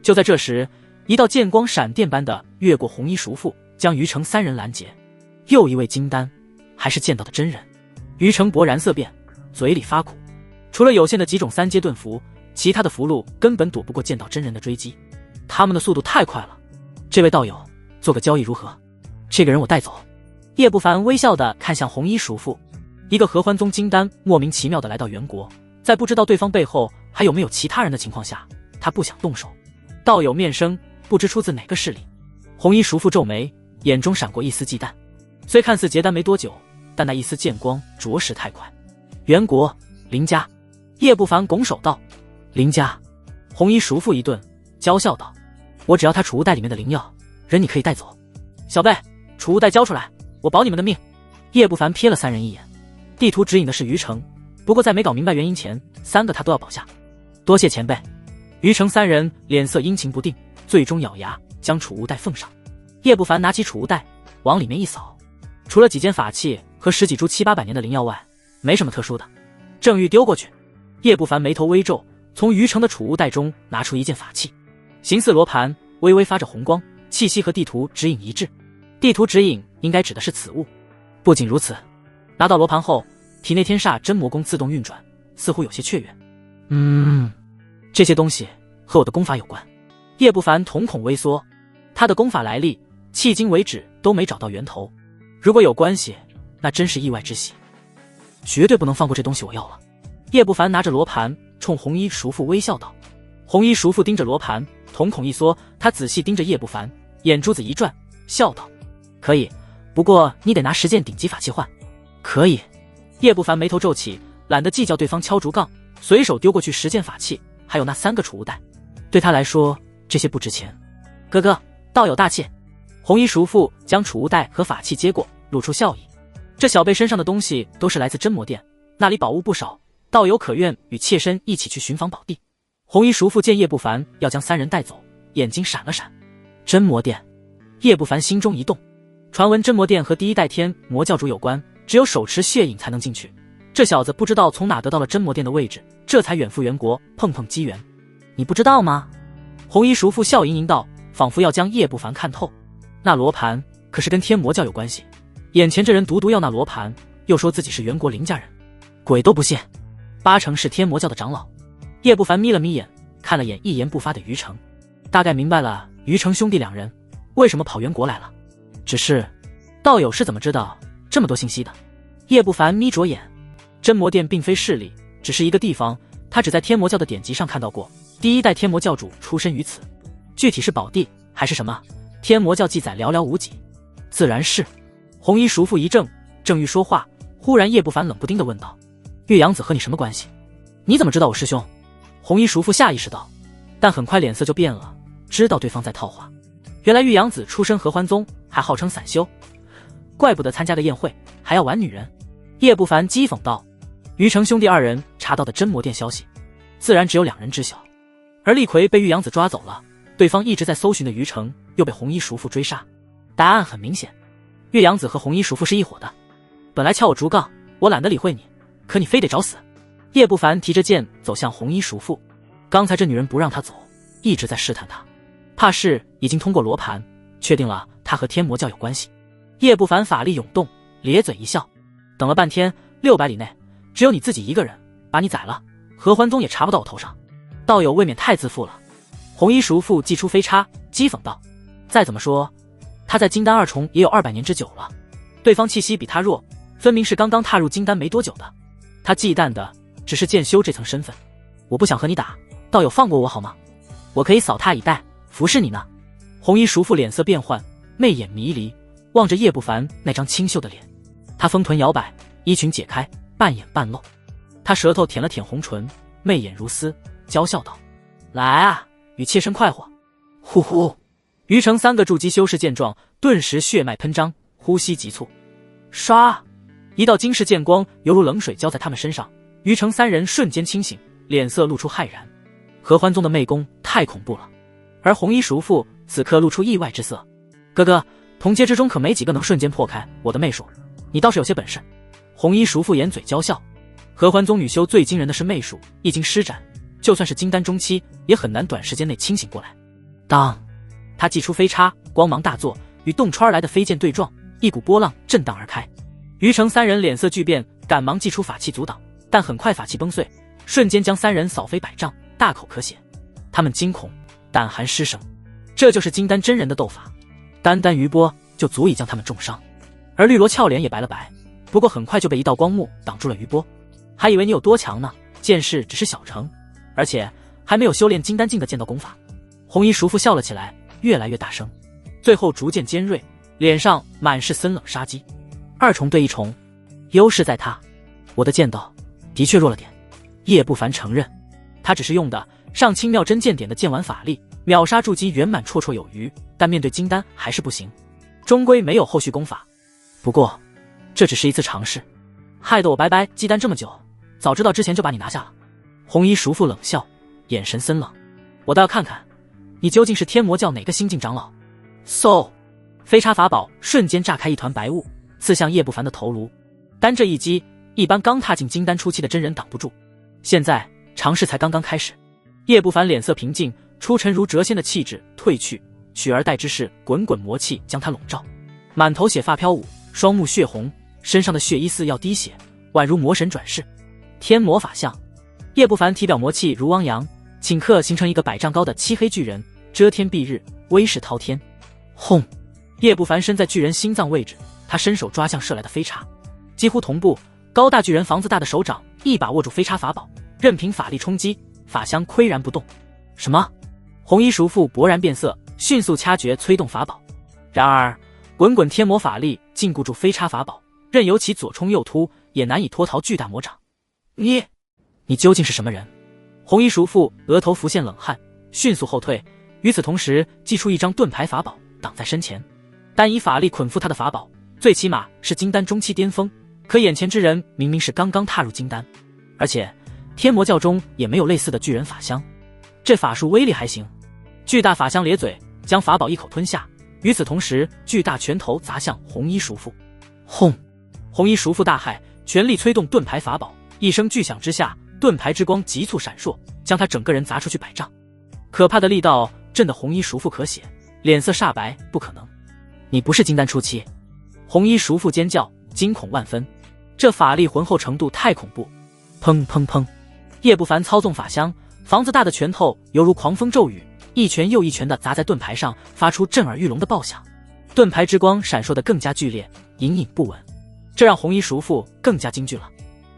就在这时，一道剑光闪电般的越过红衣叔父，将于成3人拦截。又一位金丹，还是见到的真人。于成勃然色变，嘴里发苦。除了有限的几种3阶盾符，其他的符箓根本躲不过剑道真人的追击，他们的速度太快了。这位道友，做个交易如何？这个人我带走。叶不凡微笑地看向红衣叔父。一个合欢宗金丹莫名其妙地来到元国，在不知道对方背后还有没有其他人的情况下，他不想动手。道友面生，不知出自哪个势力。红衣叔父皱眉，眼中闪过一丝忌惮。虽看似结丹没多久，但那一丝剑光着实太快。元国林家。叶不凡拱手道：林家。红衣叔父一顿，娇笑道：我只要他储物袋里面的灵药，人你可以带走。小辈，储物袋交出来，我保你们的命。叶不凡瞥了3人一眼，地图指引的是于城，不过在没搞明白原因前，3个他都要保下。多谢前辈。于城3人脸色阴晴不定，最终咬牙将储物袋奉上。叶不凡拿起储物袋往里面一扫，除了几件法器和10几株700-800年的灵药外，没什么特殊的。正欲丢过去，叶不凡眉头微皱，从于城的储物袋中拿出一件法器，形似罗盘，微微发着红光，气息和地图指引一致。地图指引应该指的是此物。不仅如此，拿到罗盘后，体内天煞真魔功自动运转，似乎有些雀跃。这些东西和我的功法有关。叶不凡瞳孔微缩，他的功法来历迄今为止都没找到源头，如果有关系，那真是意外之喜。绝对不能放过这东西，我要了。叶不凡拿着罗盘冲红衣叔父微笑道。红衣叔父盯着罗盘，瞳孔一缩，他仔细盯着叶不凡，眼珠子一转，笑道：可以，不过你得拿10件顶级法器换。可以。叶不凡眉头皱起，懒得计较对方敲竹杠，随手丢过去10件法器，还有那3个储物袋。对他来说，这些不值钱。哥哥，道友大气。红衣叔父将储物袋和法器接过，露出笑意。这小辈身上的东西都是来自真魔殿，那里宝物不少，道友可愿与妾身一起去寻访宝地？红衣叔父见叶不凡要将3人带走，眼睛闪了闪。真魔殿。叶不凡心中一动，传闻真魔殿和第1代天魔教主有关，只有手持血影才能进去。这小子不知道从哪得到了真魔殿的位置，这才远赴元国碰碰机缘。你不知道吗？红衣叔父笑盈盈道，仿佛要将叶不凡看透。那罗盘可是跟天魔教有关系，眼前这人独要那罗盘，又说自己是元国林家人，鬼都不信，8成是天魔教的长老。叶不凡眯了眯眼，看了眼一言不发的于城，大概明白了于城兄弟2人为什么跑元国来了。只是道友是怎么知道这么多信息的？叶不凡眯着眼，真魔殿并非势力，只是一个地方，他只在天魔教的典籍上看到过，第1代天魔教主出身于此，具体是宝地还是什么，天魔教记载寥寥无几。自然是。红衣叔父一怔，正欲说话，忽然叶不凡冷不丁地问道：岳阳子和你什么关系？你怎么知道我师兄？红衣叔父下意识道，但很快脸色就变了，知道对方在套话。原来玉阳子出身合欢宗，还号称散修，怪不得参加个宴会还要玩女人。叶不凡讥讽道。于城兄弟2人查到的真魔殿消息，自然只有2人知晓。而厉逵被玉阳子抓走了，对方一直在搜寻的于城又被红衣叔父追杀。答案很明显，岳阳子和红衣叔父是一伙的。本来敲我竹杠，我懒得理会你，可你非得找死。叶不凡提着剑走向红衣叔父，刚才这女人不让他走，一直在试探他，怕是已经通过罗盘确定了他和天魔教有关系。叶不凡法力涌动，咧嘴一笑，等了半天，600里内只有你自己一个人，把你宰了，合欢宗也查不到我头上。道友未免太自负了。红衣叔父祭出飞叉，讥讽道：再怎么说他在金丹2重也有200年之久了，对方气息比他弱，分明是刚刚踏入金丹没多久的。他忌惮的只是剑修这层身份。我不想和你打，道友放过我好吗？我可以扫他以待，服侍你呢。红衣叔父脸色变幻，媚眼迷离，望着叶不凡那张清秀的脸。他丰臀摇摆，衣裙解开，半掩半露。他舌头舔了舔红唇，媚眼如丝，娇笑道：来啊，与妾身快活。呼呼。于城3个筑基修士见状，顿时血脉喷张，呼吸急促。唰，一道金世剑光犹如冷水浇在他们身上，于城3人瞬间清醒，脸色露出骇然。合欢宗的媚功太恐怖了。而红衣叔父此刻露出意外之色。哥哥，同阶之中可没几个能瞬间破开我的媚术，你倒是有些本事。红衣叔父掩嘴娇笑。合欢宗女修最惊人的是媚术，一经施展，就算是金丹中期也很难短时间内清醒过来。当他祭出飞叉，光芒大作，与洞穿而来的飞剑对撞，一股波浪震荡而开。于城3人脸色巨变，赶忙祭出法器阻挡，但很快法器崩碎，瞬间将三人扫飞100丈，大口咳血。他们惊恐，胆寒失声。这就是金丹真人的斗法，单单余波就足以将他们重伤。而绿萝俏脸也白了白，不过很快就被一道光幕挡住了余波。还以为你有多强呢，剑士只是小成，而且还没有修炼金丹境的剑道功法。红衣叔父笑了起来，越来越大声，最后逐渐尖锐，脸上满是森冷杀机。2重对1重，优势在他。我的剑道的确弱了点，叶不凡承认，他只是用的上清妙真剑典的剑丸法力，秒杀筑基圆满绰绰有余，但面对金丹还是不行，终归没有后续功法。不过这只是一次尝试，害得我白白祭丹这么久，早知道之前就把你拿下了。红衣叔父冷笑，眼神森冷，我倒要看看你究竟是天魔教哪个新晋长老。嗖，飞叉法宝瞬间炸开一团白雾，刺向叶不凡的头颅。单这一击，一般刚踏进金丹初期的真人挡不住，现在尝试才刚刚开始。叶不凡脸色平静，出尘如谪仙的气质褪去，取而代之是滚滚魔气将他笼罩，满头血发飘舞，双目血红，身上的血衣似要滴血，宛如魔神转世。天魔法相，叶不凡体表魔气如汪洋，顷刻形成一个100丈高的漆黑巨人，遮天蔽日，威势滔天。轰！叶不凡身在巨人心脏位置，他伸手抓向射来的飞叉，几乎同步，高大巨人房子大的手掌一把握住飞叉法宝，任凭法力冲击，法相岿然不动。什么？红衣叔父勃然变色，迅速掐诀催动法宝。然而滚滚天魔法力禁锢住飞叉法宝，任由其左冲右突，也难以脱逃巨大魔掌。你究竟是什么人？红衣叔父额头浮现冷汗，迅速后退，与此同时祭出一张盾牌法宝挡在身前，单以法力捆缚他的法宝，最起码是金丹中期巅峰，可眼前之人明明是刚刚踏入金丹，而且天魔教中也没有类似的巨人法相，这法术威力还行。巨大法相咧嘴，将法宝一口吞下，与此同时巨大拳头砸向红衣叔父。轰！红衣叔父大骇，全力催动盾牌法宝，一声巨响之下，盾牌之光急促闪烁，将他整个人砸出去100丈。可怕的力道震得红衣叔父咳血，脸色煞白。不可能，你不是金丹初期！红衣叔父尖叫，惊恐万分，这法力浑厚程度太恐怖。砰砰砰！叶不凡操纵法相，房子大的拳头犹如狂风骤雨，一拳又一拳地砸在盾牌上，发出震耳欲聋的爆响。盾牌之光闪烁得更加剧烈，隐隐不稳，这让红衣叔父更加惊惧了。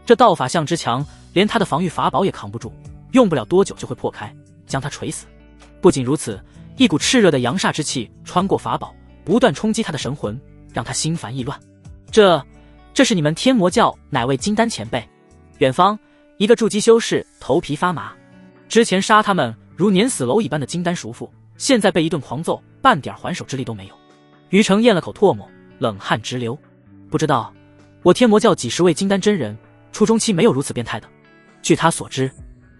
这道法相之强，连他的防御法宝也扛不住，用不了多久就会破开，将他锤死。不仅如此，一股炽热的阳煞之气穿过法宝，不断冲击他的神魂，让他心烦意乱。这是你们天魔教哪位金丹前辈？远方一个筑基修士头皮发麻，之前杀他们如碾死蝼蚁般的金丹叔父，现在被一顿狂揍，半点还手之力都没有。于成咽了口唾沫，冷汗直流。不知道，我天魔教几十位金丹真人，初中期没有如此变态的。据他所知，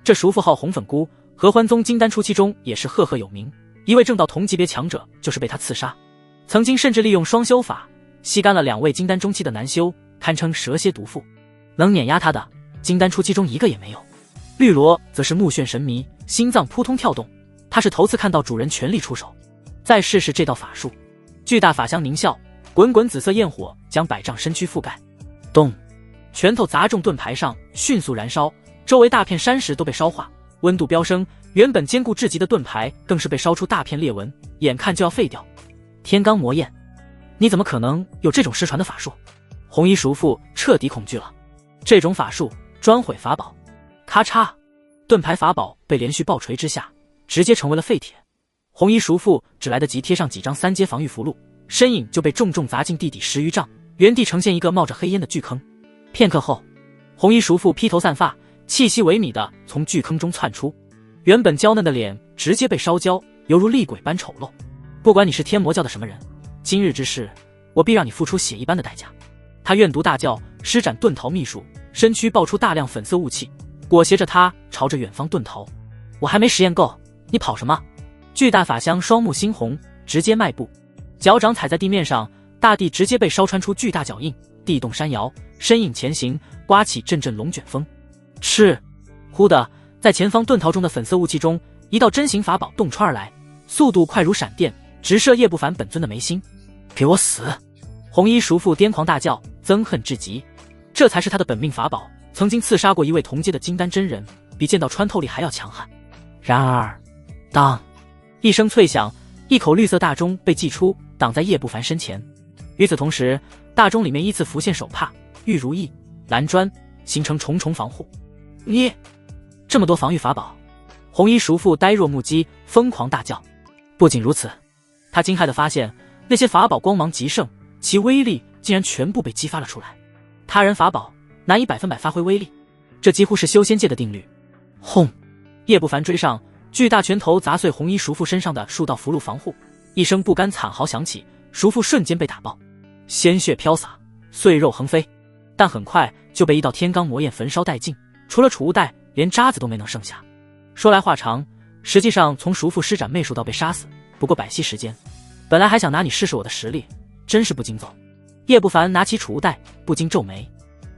这叔父号红粉姑，合欢宗金丹初期中也是赫赫有名，一位正道同级别强者就是被他刺杀，曾经甚至利用双修法吸干了2位金丹中期的男修，堪称蛇蝎毒妇。能碾压他的金丹初期中一个也没有。绿萝则是目眩神迷，心脏扑通跳动，他是头次看到主人全力出手。再试试这道法术。巨大法相狞笑，滚滚紫色焰火将100丈身躯覆盖。咚！拳头砸中盾牌上，迅速燃烧，周围大片山石都被烧化，温度飙升，原本坚固至极的盾牌更是被烧出大片裂纹，眼看就要废掉。天罡魔焰，你怎么可能有这种失传的法术？红衣叔父彻底恐惧了。这种法术专毁法宝。咔嚓，盾牌法宝被连续爆锤之下，直接成为了废铁。红衣叔父只来得及贴上几张3阶防御符箓，身影就被重重砸进地底10余丈，原地呈现一个冒着黑烟的巨坑。片刻后，红衣叔父披头散发，气息萎靡地从巨坑中窜出，原本娇嫩的脸直接被烧焦，犹如厉鬼般丑陋。不管你是天魔教的什么人，今日之事，我必让你付出血一般的代价。他怨毒大叫，施展遁逃秘术，身躯爆出大量粉色雾气，裹挟着他朝着远方遁逃。我还没实验够，你跑什么？巨大法相双目猩红，直接迈步，脚掌踩在地面上，大地直接被烧穿出巨大脚印，地动山摇，身影前行，刮起阵阵龙卷风。赤！忽的，在前方遁逃中的粉色雾气中，一道真形法宝洞穿而来，速度快如闪电，直射叶不凡本尊的眉心。给我死！红衣叔父癫狂大叫，憎恨至极。这才是他的本命法宝，曾经刺杀过一位同阶的金丹真人，比剑道穿透力还要强悍。然而，当一声脆响，一口绿色大钟被祭出，挡在叶不凡身前。与此同时，大钟里面依次浮现手帕、玉如意、蓝砖，形成重重防护。你这么多防御法宝！红衣叔父呆若木鸡，疯狂大叫。不仅如此，他惊骇地发现，那些法宝光芒极盛，其威力竟然全部被激发了出来。他人法宝难以100%发挥威力，这几乎是修仙界的定律。轰！叶不凡追上，巨大拳头砸碎红衣叔父身上的数道符箓防护，一声不甘惨嚎响起，叔父瞬间被打爆，鲜血飘洒，碎肉横飞，但很快就被一道天罡魔焰焚烧殆尽，除了储物袋，连渣子都没能剩下。说来话长，实际上从叔父施展媚术到被杀死，不过百息时间。本来还想拿你试试我的实力，真是不经走。叶不凡拿起储物袋，不禁皱眉。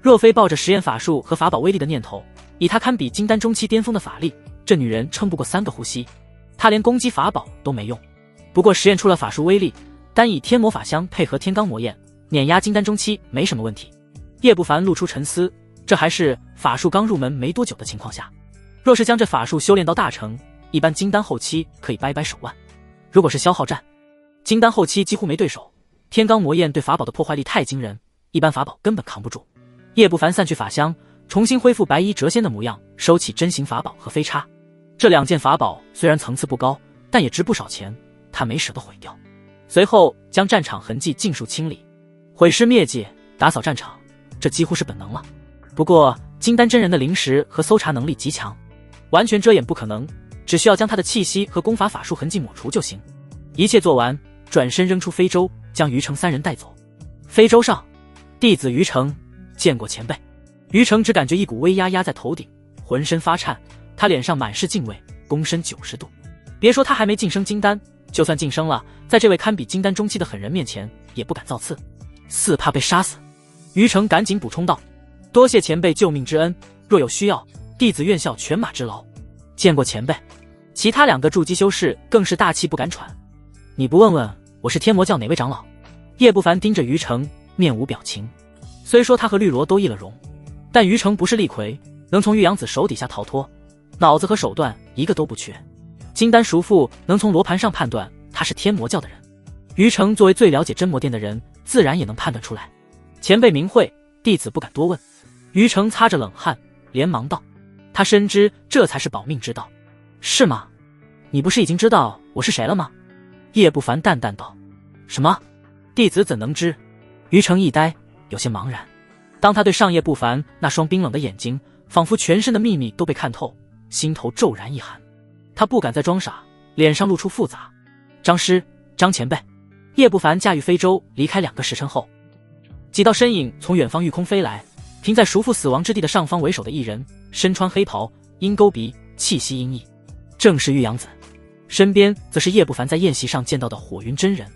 若非抱着实验法术和法宝威力的念头，以他堪比金丹中期巅峰的法力，这女人撑不过3个呼吸。他连攻击法宝都没用，不过实验出了法术威力，单以天魔法香配合天罡魔焰，碾压金丹中期没什么问题。叶不凡露出沉思，这还是法术刚入门没多久的情况下，若是将这法术修炼到大成，一般金丹后期可以掰掰手腕。如果是消耗战，金丹后期几乎没对手，天罡魔焰对法宝的破坏力太惊人，一般法宝根本扛不住。叶不凡散去法香，重新恢复白衣谪仙的模样，收起真形法宝和飞叉。这2件法宝虽然层次不高，但也值不少钱，他没舍得毁掉。随后将战场痕迹尽数清理，毁尸灭迹，打扫战场，这几乎是本能了。不过金丹真人的灵识和搜查能力极强，完全遮掩不可能，只需要将他的气息和功法法术痕迹抹除就行。一切做完，转身扔出非洲，将于成3人带走。非洲上，弟子于成见过前辈。于成只感觉一股威压压在头顶，浑身发颤，他脸上满是敬畏，躬身90度。别说他还没晋升金丹，就算晋升了，在这位堪比金丹中期的狠人面前，也不敢造次，似怕被杀死。于成赶紧补充道：多谢前辈救命之恩，若有需要，弟子愿效犬马之劳。见过前辈。其他2个筑基修士更是大气不敢喘。你不问问我是天魔教哪位长老？叶不凡盯着于成，面无表情。虽说他和绿萝都易了容，但于成不是厉魁，能从玉阳子手底下逃脱，脑子和手段一个都不缺。金丹叔父能从罗盘上判断他是天魔教的人，于成作为最了解真魔殿的人，自然也能判断出来。前辈明慧，弟子不敢多问。于成擦着冷汗，连忙道：他深知这才是保命之道。是吗？你不是已经知道我是谁了吗？叶不凡淡淡道：什么？弟子怎能知？于成一呆，有些茫然。当他对上叶不凡那双冰冷的眼睛，仿佛全身的秘密都被看透，心头骤然一寒。他不敢再装傻，脸上露出复杂。张师，张前辈。叶不凡驾驭非洲离开2个时辰后，几道身影从远方御空飞来，停在叔父死亡之地的上方为首的一人，身穿黑袍，鹰钩鼻，气息阴翳，正是玉阳子。身边则是叶不凡在宴席上见到的火云真人。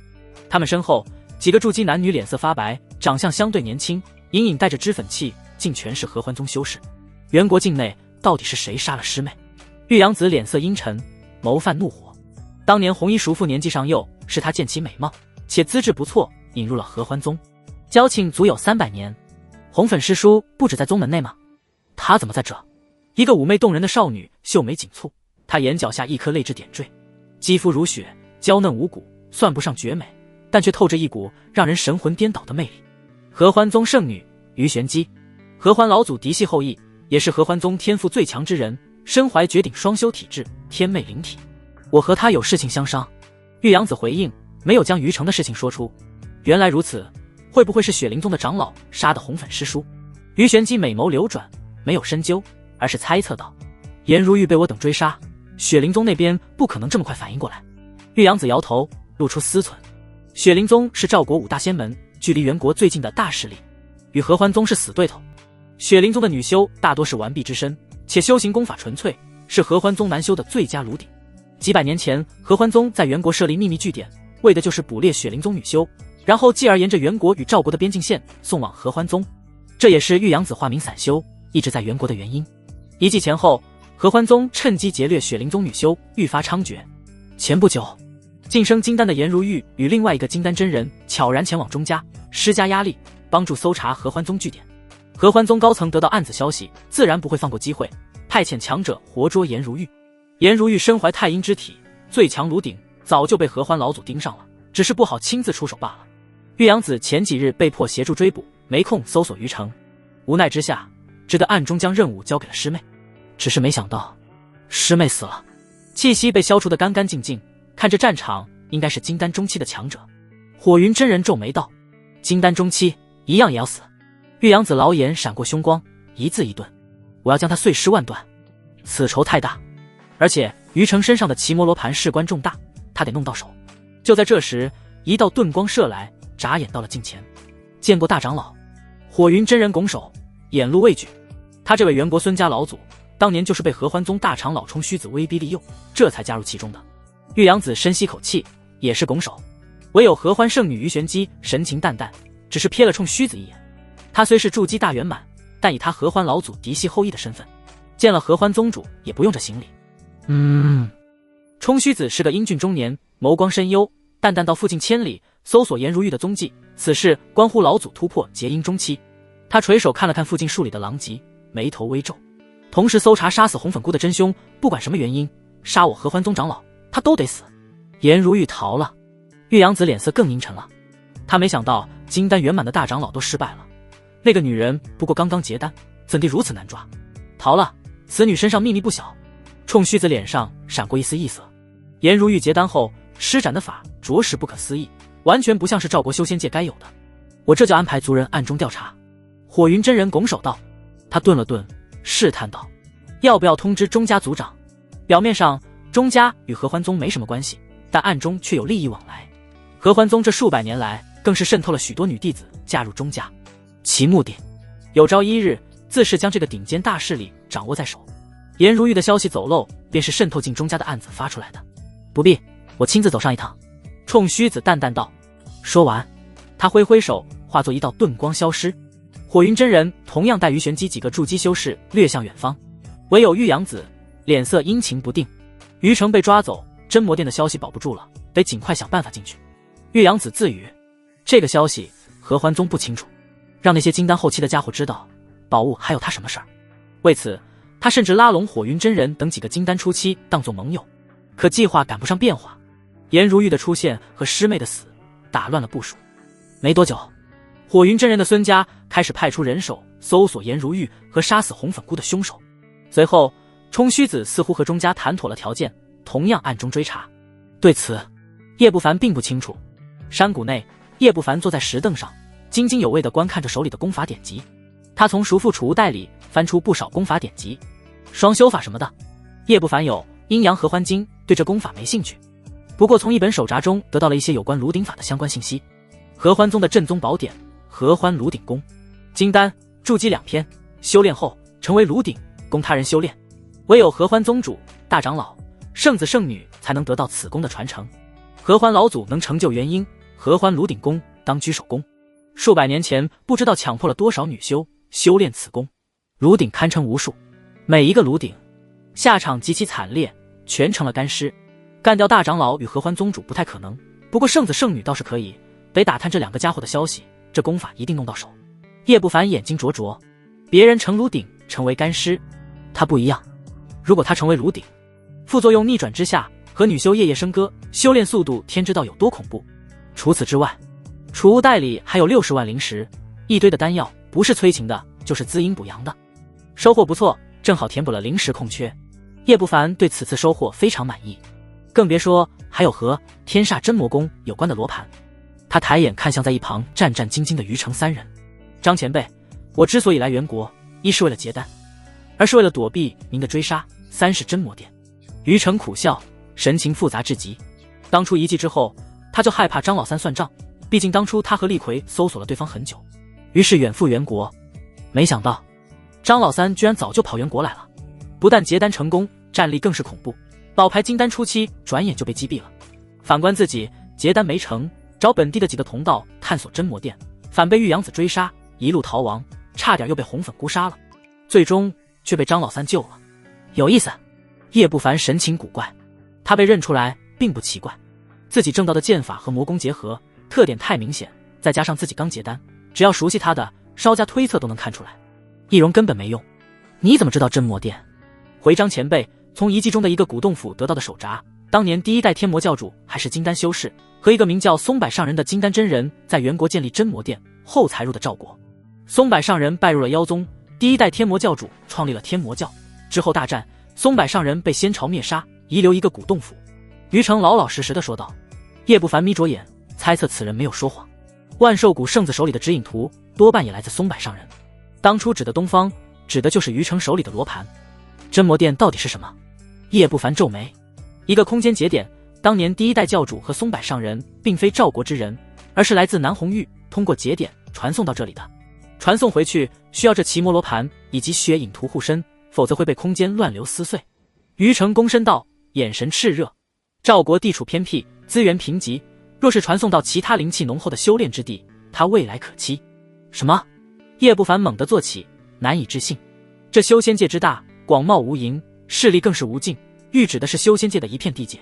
他们身后几个筑基男女脸色发白，长相相对年轻，隐隐带着脂粉气，竟全是合欢宗修士。元国境内到底是谁杀了师妹？玉阳子脸色阴沉，眸泛怒火。当年红衣叔父年纪尚幼，是他见其美貌且资质不错，引入了合欢宗，交情足有300年。红粉师叔不止在宗门内吗？他怎么在这？一个妩媚动人的少女，秀眉紧蹙，她眼角下一颗泪痣点缀，肌肤如雪，娇嫩无骨，算不上绝美，但却透着一股让人神魂颠倒的魅力。合欢宗圣女于玄机，合欢老祖嫡系后裔，也是合欢宗天赋最强之人，身怀绝顶双修体质，天魅灵体。我和他有事情相商。玉阳子回应，没有将于成的事情说出。原来如此，会不会是雪灵宗的长老杀的红粉师叔？于玄机美眸流转，没有深究，而是猜测道：颜如玉被我等追杀，雪灵宗那边不可能这么快反应过来。玉阳子摇头，露出思忖。雪灵宗是赵国5大仙门，距离元国最近的大势力，与合欢宗是死对头。雪灵宗的女修大多是完璧之身，且修行功法纯粹，是合欢宗男修的最佳炉鼎。几百年前，合欢宗在元国设立秘密据点，为的就是捕猎雪灵宗女修，然后继而沿着元国与赵国的边境线送往合欢宗。这也是玉阳子化名散修，一直在元国的原因。一继前后，合欢宗趁机劫掠雪灵宗女修，愈发猖獗。前不久，晋升金丹的颜如玉与另外一个金丹真人悄然前往钟家，施加压力，帮助搜查合欢宗据点。合欢宗高层得到案子消息，自然不会放过机会，派遣强者活捉颜如玉。颜如玉身怀太阴之体，最强炉鼎早就被合欢老祖盯上了，只是不好亲自出手罢了。玉阳子前几日被迫协助追捕，没空搜索余城，无奈之下，只得暗中将任务交给了师妹。只是没想到，师妹死了，气息被消除得干干净净，看这战场，应该是金丹中期的强者。火云真人皱眉道：“金丹中期，一样也要死。”玉阳子老眼闪过凶光，一字一顿：“我要将他碎尸万段。”此仇太大，而且余城身上的奇摩罗盘事关重大，他得弄到手。就在这时，一道遁光射来，眨眼到了近前。见过大长老。火云真人拱手，眼露畏惧。他这位元国孙家老祖，当年就是被合欢宗大长老冲虚子威逼利诱，这才加入其中的。玉阳子深吸口气，也是拱手。唯有合欢圣女于玄机神情淡淡，只是瞥了冲虚子一眼。他虽是筑基大圆满，但以他合欢老祖嫡系后裔的身份，见了合欢宗主也不用这行礼。冲虚子是个英俊中年，眸光深幽，淡淡到附近千里搜索颜如玉的踪迹，此事关乎老祖突破结阴中期。他垂手看了看附近数里的狼藉，眉头微皱，同时搜查杀死红粉姑的真凶，不管什么原因，杀我合欢宗长老，他都得死。颜如玉逃了，玉阳子脸色更阴沉了。他没想到金丹圆满的大长老都失败了，那个女人不过刚刚结丹，怎地如此难抓？逃了，此女身上秘密不小。冲虚子脸上闪过一丝异色。颜如玉结丹后施展的法着实不可思议，完全不像是赵国修仙界该有的。我这就安排族人暗中调查。火云真人拱手道。他顿了顿，试探道：“要不要通知钟家族长？”表面上钟家与合欢宗没什么关系，但暗中却有利益往来。合欢宗这数百年来更是渗透了许多女弟子加入钟家，其目的有朝一日自是将这个顶尖大势力掌握在手。颜如玉的消息走漏，便是渗透进钟家的案子发出来的。不必，我亲自走上一趟。冲虚子淡淡道。说完，他挥挥手，化作一道遁光消失。火云真人同样带于玄机几个筑基修士掠向远方，唯有玉阳子脸色阴晴不定。于城被抓走，真魔殿的消息保不住了，得尽快想办法进去。玉阳子自语：这个消息合欢宗不清楚，让那些金丹后期的家伙知道，宝物还有他什么事儿？为此，他甚至拉拢火云真人等几个金丹初期当作盟友。可计划赶不上变化，颜如玉的出现和师妹的死打乱了部署。没多久，火云真人的孙家开始派出人手搜索颜如玉和杀死红粉姑的凶手。随后，冲虚子似乎和钟家谈妥了条件，同样暗中追查。对此，叶不凡并不清楚。山谷内，叶不凡坐在石凳上，津津有味地观看着手里的功法典籍。他从叔父储物袋里翻出不少功法典籍，双修法什么的。叶不凡有阴阳合欢经，对这功法没兴趣。不过从一本手札中得到了一些有关炉鼎法的相关信息。合欢宗的正宗宝典合欢炉鼎功，金丹筑基2篇，修炼后成为炉鼎，供他人修炼。唯有合欢宗主、大长老、圣子圣女才能得到此功的传承。合欢老祖能成就元婴，合欢炉鼎功当居首功。数百年前不知道强迫了多少女修修炼此功，炉鼎堪称无数。每一个炉鼎下场极其惨烈，全成了干尸。干掉大长老与合欢宗主不太可能，不过圣子圣女倒是可以，得打探这两个家伙的消息，这功法一定弄到手。叶不凡眼睛灼灼，别人成炉鼎成为干尸，他不一样。如果他成为炉鼎，副作用逆转之下，和女修夜夜笙歌，修炼速度天知道有多恐怖。除此之外，储物袋里还有60万灵石，一堆的丹药，不是催情的，就是滋阴补阳的。收获不错，正好填补了灵石空缺。叶不凡对此次收获非常满意，更别说还有和天煞真魔功有关的罗盘。他抬眼看向在一旁战战兢兢的余城3人。张前辈，我之所以来元国，一是为了结丹，二是为了躲避您的追杀，三是真魔殿。余城苦笑，神情复杂至极。当初一计之后，他就害怕张老三算账，毕竟当初他和厉逵搜索了对方很久，于是远赴元国。没想到张老三居然早就跑元国来了，不但结丹成功，战力更是恐怖，老牌金丹初期转眼就被击毙了。反观自己，结丹没成，找本地的几个同道探索真魔殿，反被玉阳子追杀，一路逃亡，差点又被红粉姑杀了，最终却被张老三救了。有意思。叶不凡神情古怪，他被认出来并不奇怪，自己正道的剑法和魔功结合，特点太明显，再加上自己刚结丹，只要熟悉他的，稍加推测都能看出来。易容根本没用。你怎么知道真魔殿？回章前辈从遗迹中的一个古洞府得到的手札，当年第一代天魔教主还是金丹修士，和一个名叫松柏上人的金丹真人在元国建立真魔殿后才入的赵国。松柏上人拜入了妖宗，第一代天魔教主创立了天魔教。之后大战，松柏上人被先朝灭杀，遗留一个古洞府。于成老老实实的说道。叶不凡眯着眼，猜测此人没有说谎。万寿谷圣子手里的指引图多半也来自松柏上人。当初指的东方，指的就是于成手里的罗盘。真魔殿到底是什么？叶不凡皱眉。一个空间节点，当年第一代教主和松柏上人并非赵国之人，而是来自南红域，通过节点传送到这里的。传送回去需要这奇摩罗盘以及血影图护身，否则会被空间乱流撕碎。于成躬身道，眼神炽热。赵国地处偏僻，资源贫瘠，若是传送到其他灵气浓厚的修炼之地，他未来可期。什么？叶不凡猛地坐起，难以置信。这修仙界之大，广袤无垠，势力更是无尽，欲指的是修仙界的一片地界。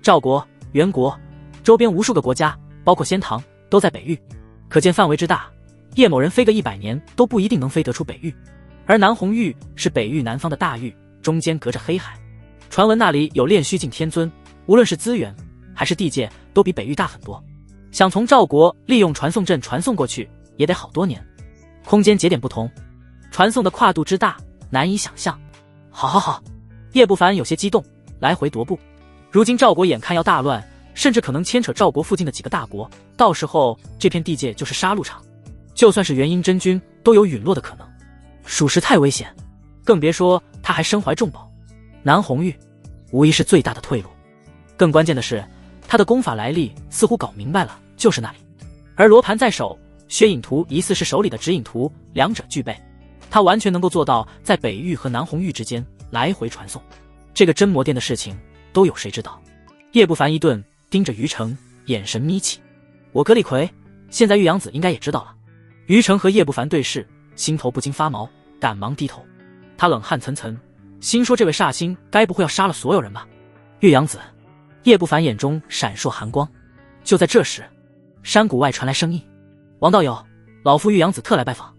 赵国、元国周边无数个国家，包括仙堂，都在北域，可见范围之大。叶某人飞个100年都不一定能飞得出北域。而南红域是北域南方的大域，中间隔着黑海，传闻那里有炼虚境天尊，无论是资源还是地界都比北域大很多。想从赵国利用传送阵传送过去，也得好多年。空间节点不同，传送的跨度之大，难以想象。好，叶不凡有些激动，来回踱步。如今赵国眼看要大乱，甚至可能牵扯赵国附近的几个大国，到时候这片地界就是杀戮场，就算是元婴真君都有陨落的可能，属实太危险。更别说他还身怀重宝，南红域无疑是最大的退路。更关键的是，他的功法来历似乎搞明白了，就是那里。而罗盘在手，血影图疑似是手里的指引图，两者具备，他完全能够做到在北域和南红域之间来回传送。这个真魔殿的事情都有谁知道？叶不凡一顿盯着于成，眼神眯起。我葛李逵，现在玉阳子应该也知道了。于成和叶不凡对视，心头不禁发毛，赶忙低头。他冷汗涔涔，心说这位煞星该不会要杀了所有人吧？玉阳子。叶不凡眼中闪烁寒光。就在这时，山谷外传来声音：王道友，老夫玉阳子特来拜访。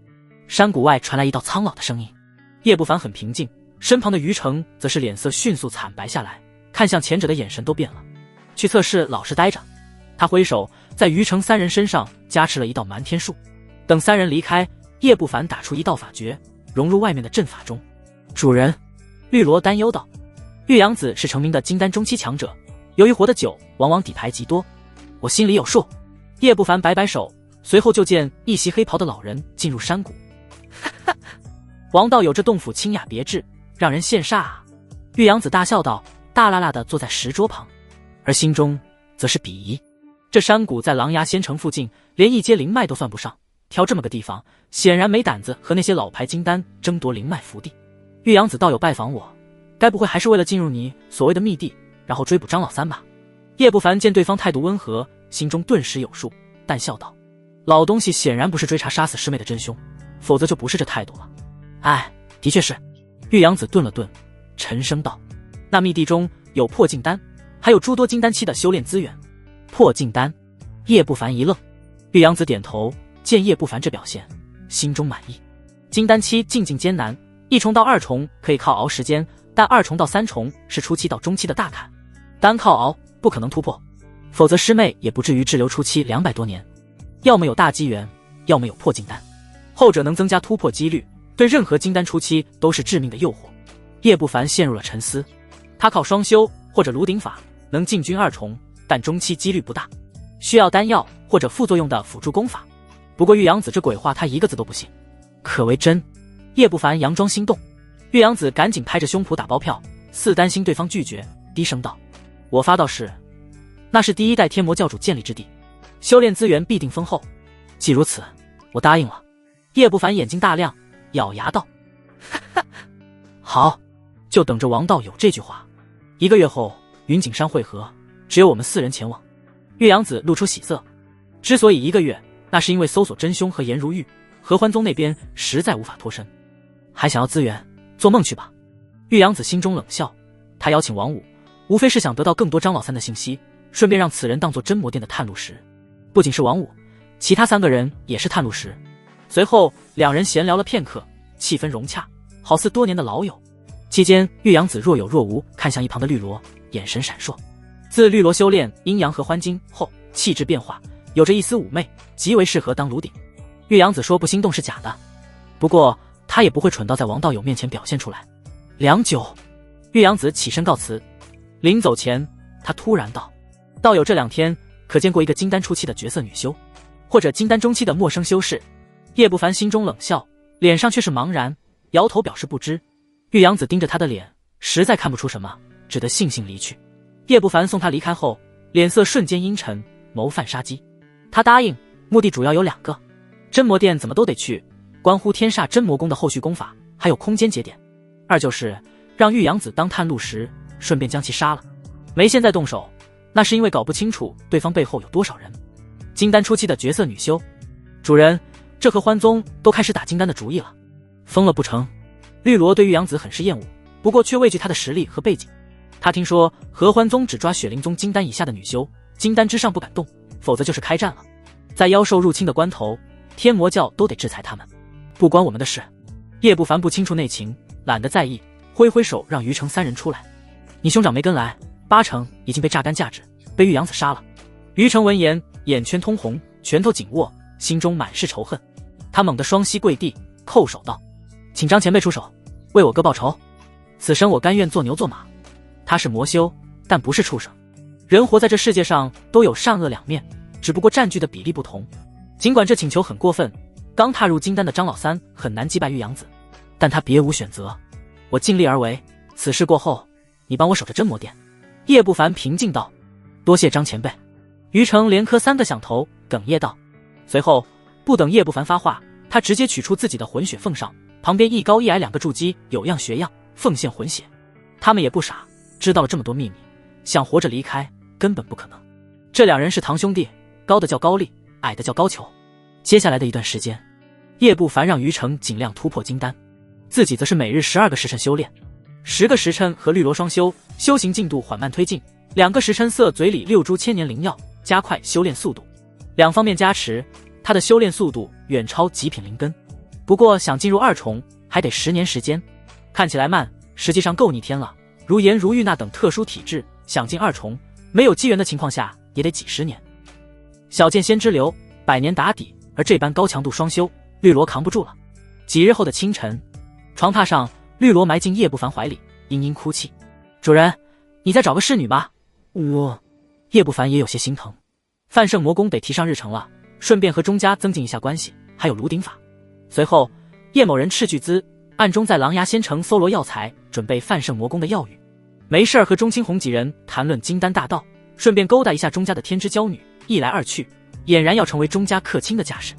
山谷外传来一道苍老的声音。叶不凡很平静，身旁的于成则是脸色迅速惨白下来，看向前者的眼神都变了。去测试老实待着。他挥手在于成三人身上加持了一道瞒天术。等三人离开，叶不凡打出一道法诀，融入外面的阵法中。主人，绿萝担忧道。玉阳子是成名的金丹中期强者，由于活得久，往往底牌极多。我心里有数。叶不凡摆摆手，随后就见一袭黑袍的老人进入山谷。王道友这洞府清雅别致，让人羡煞啊！玉阳子大笑道，大喇喇地坐在石桌旁，而心中则是鄙夷。这山谷在狼牙仙城附近，连一阶灵脉都算不上，挑这么个地方，显然没胆子和那些老牌金丹争夺灵脉福地。玉阳子道友拜访我，该不会还是为了进入你所谓的密地，然后追捕张老三吧？叶不凡见对方态度温和，心中顿时有数，淡笑道：老东西显然不是追查杀死师妹的真凶，否则就不是这态度了。哎，的确是。玉阳子顿了顿，沉声道：那密地中有破镜丹，还有诸多金丹期的修炼资源。破镜丹？叶不凡一愣。玉阳子点头，见叶不凡这表现，心中满意。金丹期进境艰难，1重到2重可以靠熬时间，但2重到3重是初期到中期的大坎，单靠熬不可能突破，否则师妹也不至于滞留初期200多年。要么有大机缘，要么有破镜丹，后者能增加突破几率，对任何金丹初期都是致命的诱惑。叶不凡陷入了沉思，他靠双修或者炉鼎法能进军2重，但中期几率不大，需要丹药或者副作用的辅助功法。不过玉阳子这鬼话他一个字都不信，可为真？叶不凡佯装心动。玉阳子赶紧拍着胸脯打包票，似担心对方拒绝，低声道：我发到是，那是第一代天魔教主建立之地，修炼资源必定丰厚。既如此，我答应了。叶不凡眼睛大亮，咬牙道：好，就等着王道友这句话。1个月后，云锦山会合，只有我们4人前往。玉阳子露出喜色。之所以1个月，那是因为搜索真凶和颜如玉，合欢宗那边实在无法脱身。还想要资源，做梦去吧。玉阳子心中冷笑，他邀请王武，无非是想得到更多张老三的信息，顺便让此人当作真魔殿的探路石。不仅是王武，其他3个人也是探路石。随后2人闲聊了片刻，气氛融洽，好似多年的老友。期间，玉阳子若有若无看向一旁的绿萝，眼神闪烁。自绿萝修炼阴阳合欢经后，气质变化，有着一丝妩媚，极为适合当炉鼎。玉阳子说不心动是假的，不过他也不会蠢到在王道友面前表现出来。良久，玉阳子起身告辞。临走前，他突然道：“道友这2天可见过一个金丹初期的绝色女修，或者金丹中期的陌生修士？”叶不凡心中冷笑，脸上却是茫然，摇头表示不知。玉阳子盯着他的脸，实在看不出什么，只得悻悻离去。叶不凡送他离开后，脸色瞬间阴沉，谋犯杀机。他答应，目的主要有2个：真魔殿怎么都得去，关乎天煞真魔功的后续功法，还有空间节点；二就是让玉阳子当探路时，顺便将其杀了。没现在动手，那是因为搞不清楚对方背后有多少人。金丹初期的绝色女修，主人，这合欢宗都开始打金丹的主意了，疯了不成？绿萝对玉阳子很是厌恶，不过却畏惧他的实力和背景。他听说合欢宗只抓雪灵宗金丹以下的女修，金丹之上不敢动，否则就是开战了。在妖兽入侵的关头，天魔教都得制裁他们，不关我们的事。叶不凡不清楚内情，懒得在意，挥挥手让于成3人出来。你兄长没跟来，8成已经被榨干价值，被玉阳子杀了。于成闻言，眼圈通红，拳头紧握，心中满是仇恨。他猛地双膝跪地，叩首道：“请张前辈出手，为我哥报仇。此生我甘愿做牛做马。”他是魔修，但不是畜生。人活在这世界上都有善恶2面，只不过占据的比例不同。尽管这请求很过分，刚踏入金丹的张老三很难击败玉阳子，但他别无选择。我尽力而为，此事过后，你帮我守着真魔殿。叶不凡平静道：“多谢张前辈。”于成连磕3个响头，哽咽道。随后不等叶不凡发话，他直接取出自己的混血奉上，旁边一高一矮2个筑基有样学样，奉献混血。他们也不傻，知道了这么多秘密，想活着离开根本不可能。这2人是堂兄弟，高的叫高丽，矮的叫高俅。接下来的一段时间，叶不凡让于成尽量突破金丹，自己则是每日12个时辰修炼，10个时辰和绿萝双修，修行进度缓慢推进，2个时辰塞嘴里6株千年灵药，加快修炼速度。2方面加持，他的修炼速度远超极品灵根。不过想进入2重，还得10年时间，看起来慢，实际上够逆天了。如颜如玉那等特殊体质，想进2重，没有机缘的情况下，也得几10年。小剑仙之流，100年打底，而这般高强度双修，绿萝扛不住了。几日后的清晨，床榻上，绿萝埋进叶不凡怀里，嘤嘤哭泣：“主人，你再找个侍女吧。”叶不凡也有些心疼，范圣魔功得提上日程了，顺便和钟家增进一下关系，还有炉鼎法。随后，叶某人斥巨资，暗中在琅琊仙城搜罗药材，准备范圣魔功的药语。没事和钟青红几人谈论金丹大道，顺便勾搭一下钟家的天之娇女，一来二去，俨然要成为钟家客卿的架势。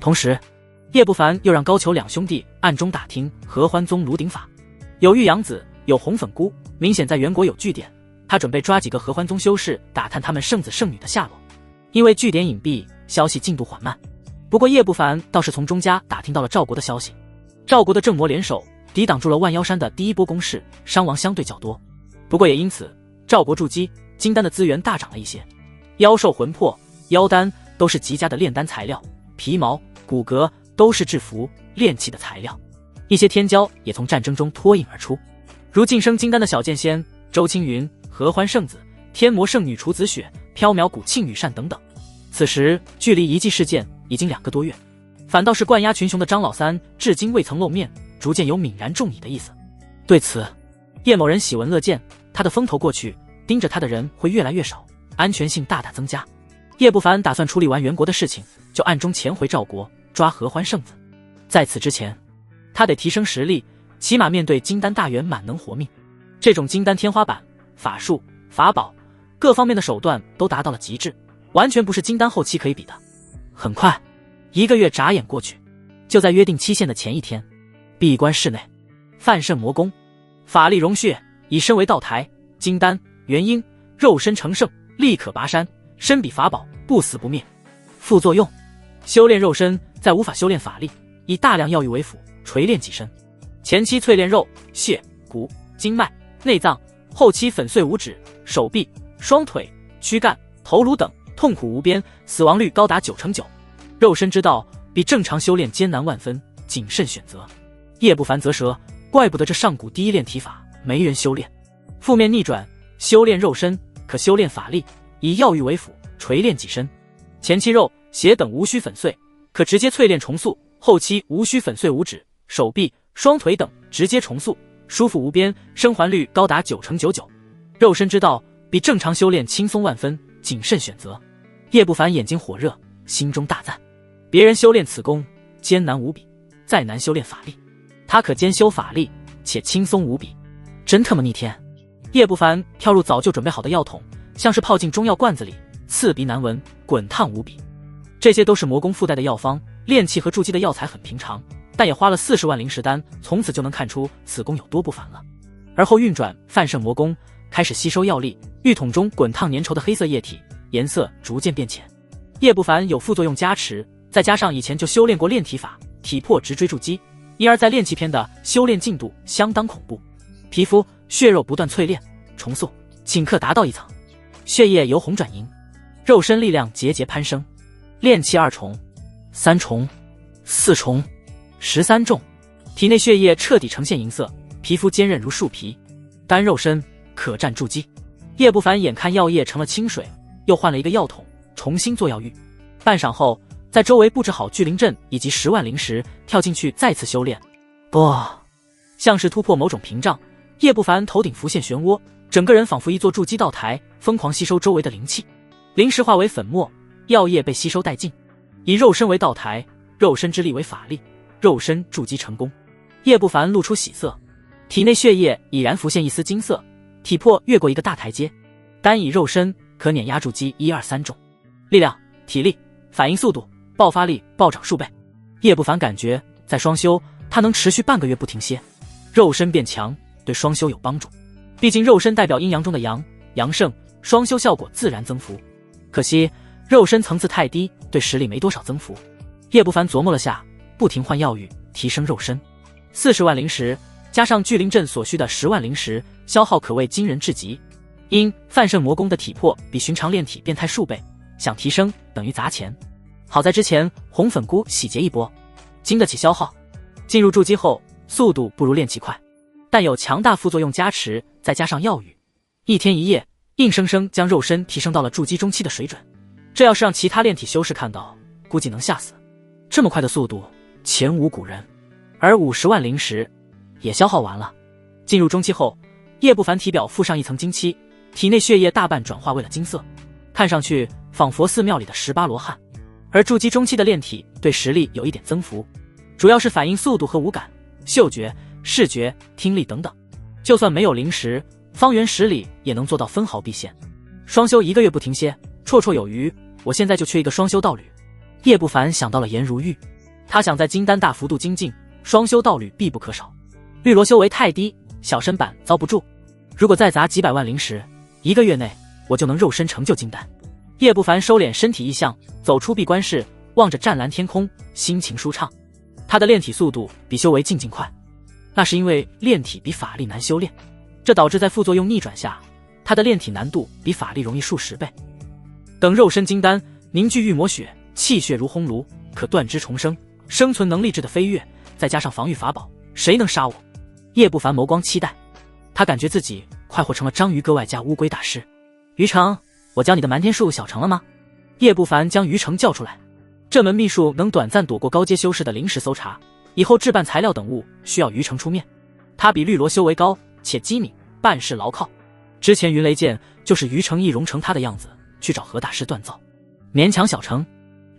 同时，叶不凡又让高俅2兄弟暗中打听合欢宗炉鼎法，有玉阳子，有红粉菇，明显在元国有据点。他准备抓几个合欢宗修士，打探他们圣子圣女的下落。因为据点隐蔽，消息进度缓慢。不过叶不凡倒是从钟家打听到了赵国的消息。赵国的正魔联手抵挡住了万妖山的第一波攻势，伤亡相对较多。不过也因此，赵国筑基金丹的资源大涨了一些，妖兽魂魄、妖丹都是极佳的炼丹材料，皮毛、骨骼都是制服、炼器的材料。一些天骄也从战争中脱颖而出，如晋升金丹的小剑仙周青云、合欢圣子、天魔圣女楚子雪、缥缈谷庆羽扇等等。此时距离遗迹事件已经2个多月，反倒是冠压群雄的张老三至今未曾露面，逐渐有泯然众矣的意思。对此，叶某人喜闻乐见，他的风头过去，盯着他的人会越来越少，安全性大大增加。叶不凡打算处理完元国的事情，就暗中潜回赵国抓合欢圣子。在此之前，他得提升实力，起码面对金丹大圆满能活命。这种金丹天花板，法术、法宝各方面的手段都达到了极致，完全不是金丹后期可以比的。很快，1个月眨眼过去，就在约定期限的前一天，闭关室内，范圣魔功，法力融血，以身为道台，金丹、元婴，肉身成圣，力可拔山，身比法宝，不死不灭。副作用：修炼肉身，在无法修炼法力，以大量药浴为辅，锤炼己身。前期淬炼肉、血、骨、经脉、内脏，后期粉碎五指、手臂、双腿、躯干、头颅等，痛苦无边，死亡率高达9成9%。肉身之道比正常修炼艰难万分，谨慎选择。叶不凡啧舌，怪不得这上古第一炼体法没人修炼。负面逆转，修炼肉身可修炼法力，以药浴为辅，锤炼己身。前期肉、血等无需粉碎，可直接淬炼重塑；后期无需粉碎五指、手臂、双腿等，直接重塑，舒服无边，生还率高达9成99%。肉身之道比正常修炼轻松万分，谨慎选择。叶不凡眼睛火热，心中大赞：别人修炼此功艰难无比，再难修炼法力，他可兼修法力且轻松无比，真他妈逆天！叶不凡跳入早就准备好的药桶，像是泡进中药罐子里，刺鼻难闻，滚烫无比。这些都是魔功附带的药方，炼器和筑基的药材很平常，但也花了40万灵石丹，从此就能看出此功有多不凡了。而后运转泛圣魔功，开始吸收药力，浴桶中滚烫粘稠的黑色液体颜色逐渐变浅。叶不凡有副作用加持，再加上以前就修炼过炼体法，体魄直追筑基，因而在炼器篇的修炼进度相当恐怖。皮肤、血肉不断淬炼重塑，顷刻达到1层，血液由红转银，肉身力量节节攀升。炼器2重、3重、4重、13重，体内血液彻底呈现银色，皮肤坚韧如树皮，干肉身可战筑基。叶不凡眼看药液成了清水，又换了一个药桶，重新做药浴。半晌后，在周围布置好聚灵阵以及10万灵石，跳进去再次修炼。不，像是突破某种屏障，叶不凡头顶浮现漩涡，整个人仿佛一座筑基道台，疯狂吸收周围的灵气。灵石化为粉末，药液被吸收殆尽。以肉身为道台，肉身之力为法力，肉身筑基成功。叶不凡露出喜色，体内血液已然浮现一丝金色，体魄越过一个大台阶，单以肉身可碾压筑基1、2、3重，力量、体力、反应速度、爆发力暴涨数倍。叶不凡感觉在双修，他能持续半个月不停歇，肉身变强对双修有帮助。毕竟肉身代表阴阳中的阳，阳盛，双修效果自然增幅。可惜肉身层次太低，对实力没多少增幅。叶不凡琢磨了下，不停换药浴，提升肉身。40万灵石加上聚灵阵所需的10万灵石，消耗可谓惊人至极。因泛圣魔功的体魄比寻常炼体变态数倍，想提升等于砸钱。好在之前红粉菇洗劫一波，经得起消耗。进入筑基后，速度不如炼器快，但有强大副作用加持，再加上药浴，一天一夜硬生生将肉身提升到了筑基中期的水准。这要是让其他炼体修士看到，估计能吓死。这么快的速度，前无古人。而50万灵石也消耗完了。进入中期后，叶不凡体表附上一层金漆，体内血液大半转化为了金色，看上去仿佛寺庙里的18罗汉。而筑基中期的炼体对实力有一点增幅，主要是反应速度和五感、嗅觉、视觉、听力等等。就算没有灵石，方圆10里也能做到分毫必现。双修1个月不停歇，绰绰有余。我现在就缺一个双修道侣。叶不凡想到了颜如玉，他想在金丹大幅度精进，双修道侣必不可少。绿萝修为太低，小身板遭不住。如果再砸几百万灵石，1个月内我就能肉身成就金丹。叶不凡收敛身体意象，走出闭关室，望着湛蓝天空，心情舒畅。他的炼体速度比修为进快，那是因为炼体比法力难修炼，这导致在副作用逆转下，他的炼体难度比法力容易数10倍。等肉身金丹凝聚玉魔血，气血如烘炉，可断肢重生，生存能力值的飞跃，再加上防御法宝，谁能杀我？叶不凡眸光期待，他感觉自己快活成了章鱼哥外加乌龟大师。于成，我教你的瞒天术小成了吗？叶不凡将于成叫出来。这门秘术能短暂躲过高阶修士的临时搜查，以后置办材料等物需要于成出面。他比绿萝修为高，且机敏，办事牢靠。之前云雷剑就是于成易容成他的样子去找何大师锻造，勉强小成。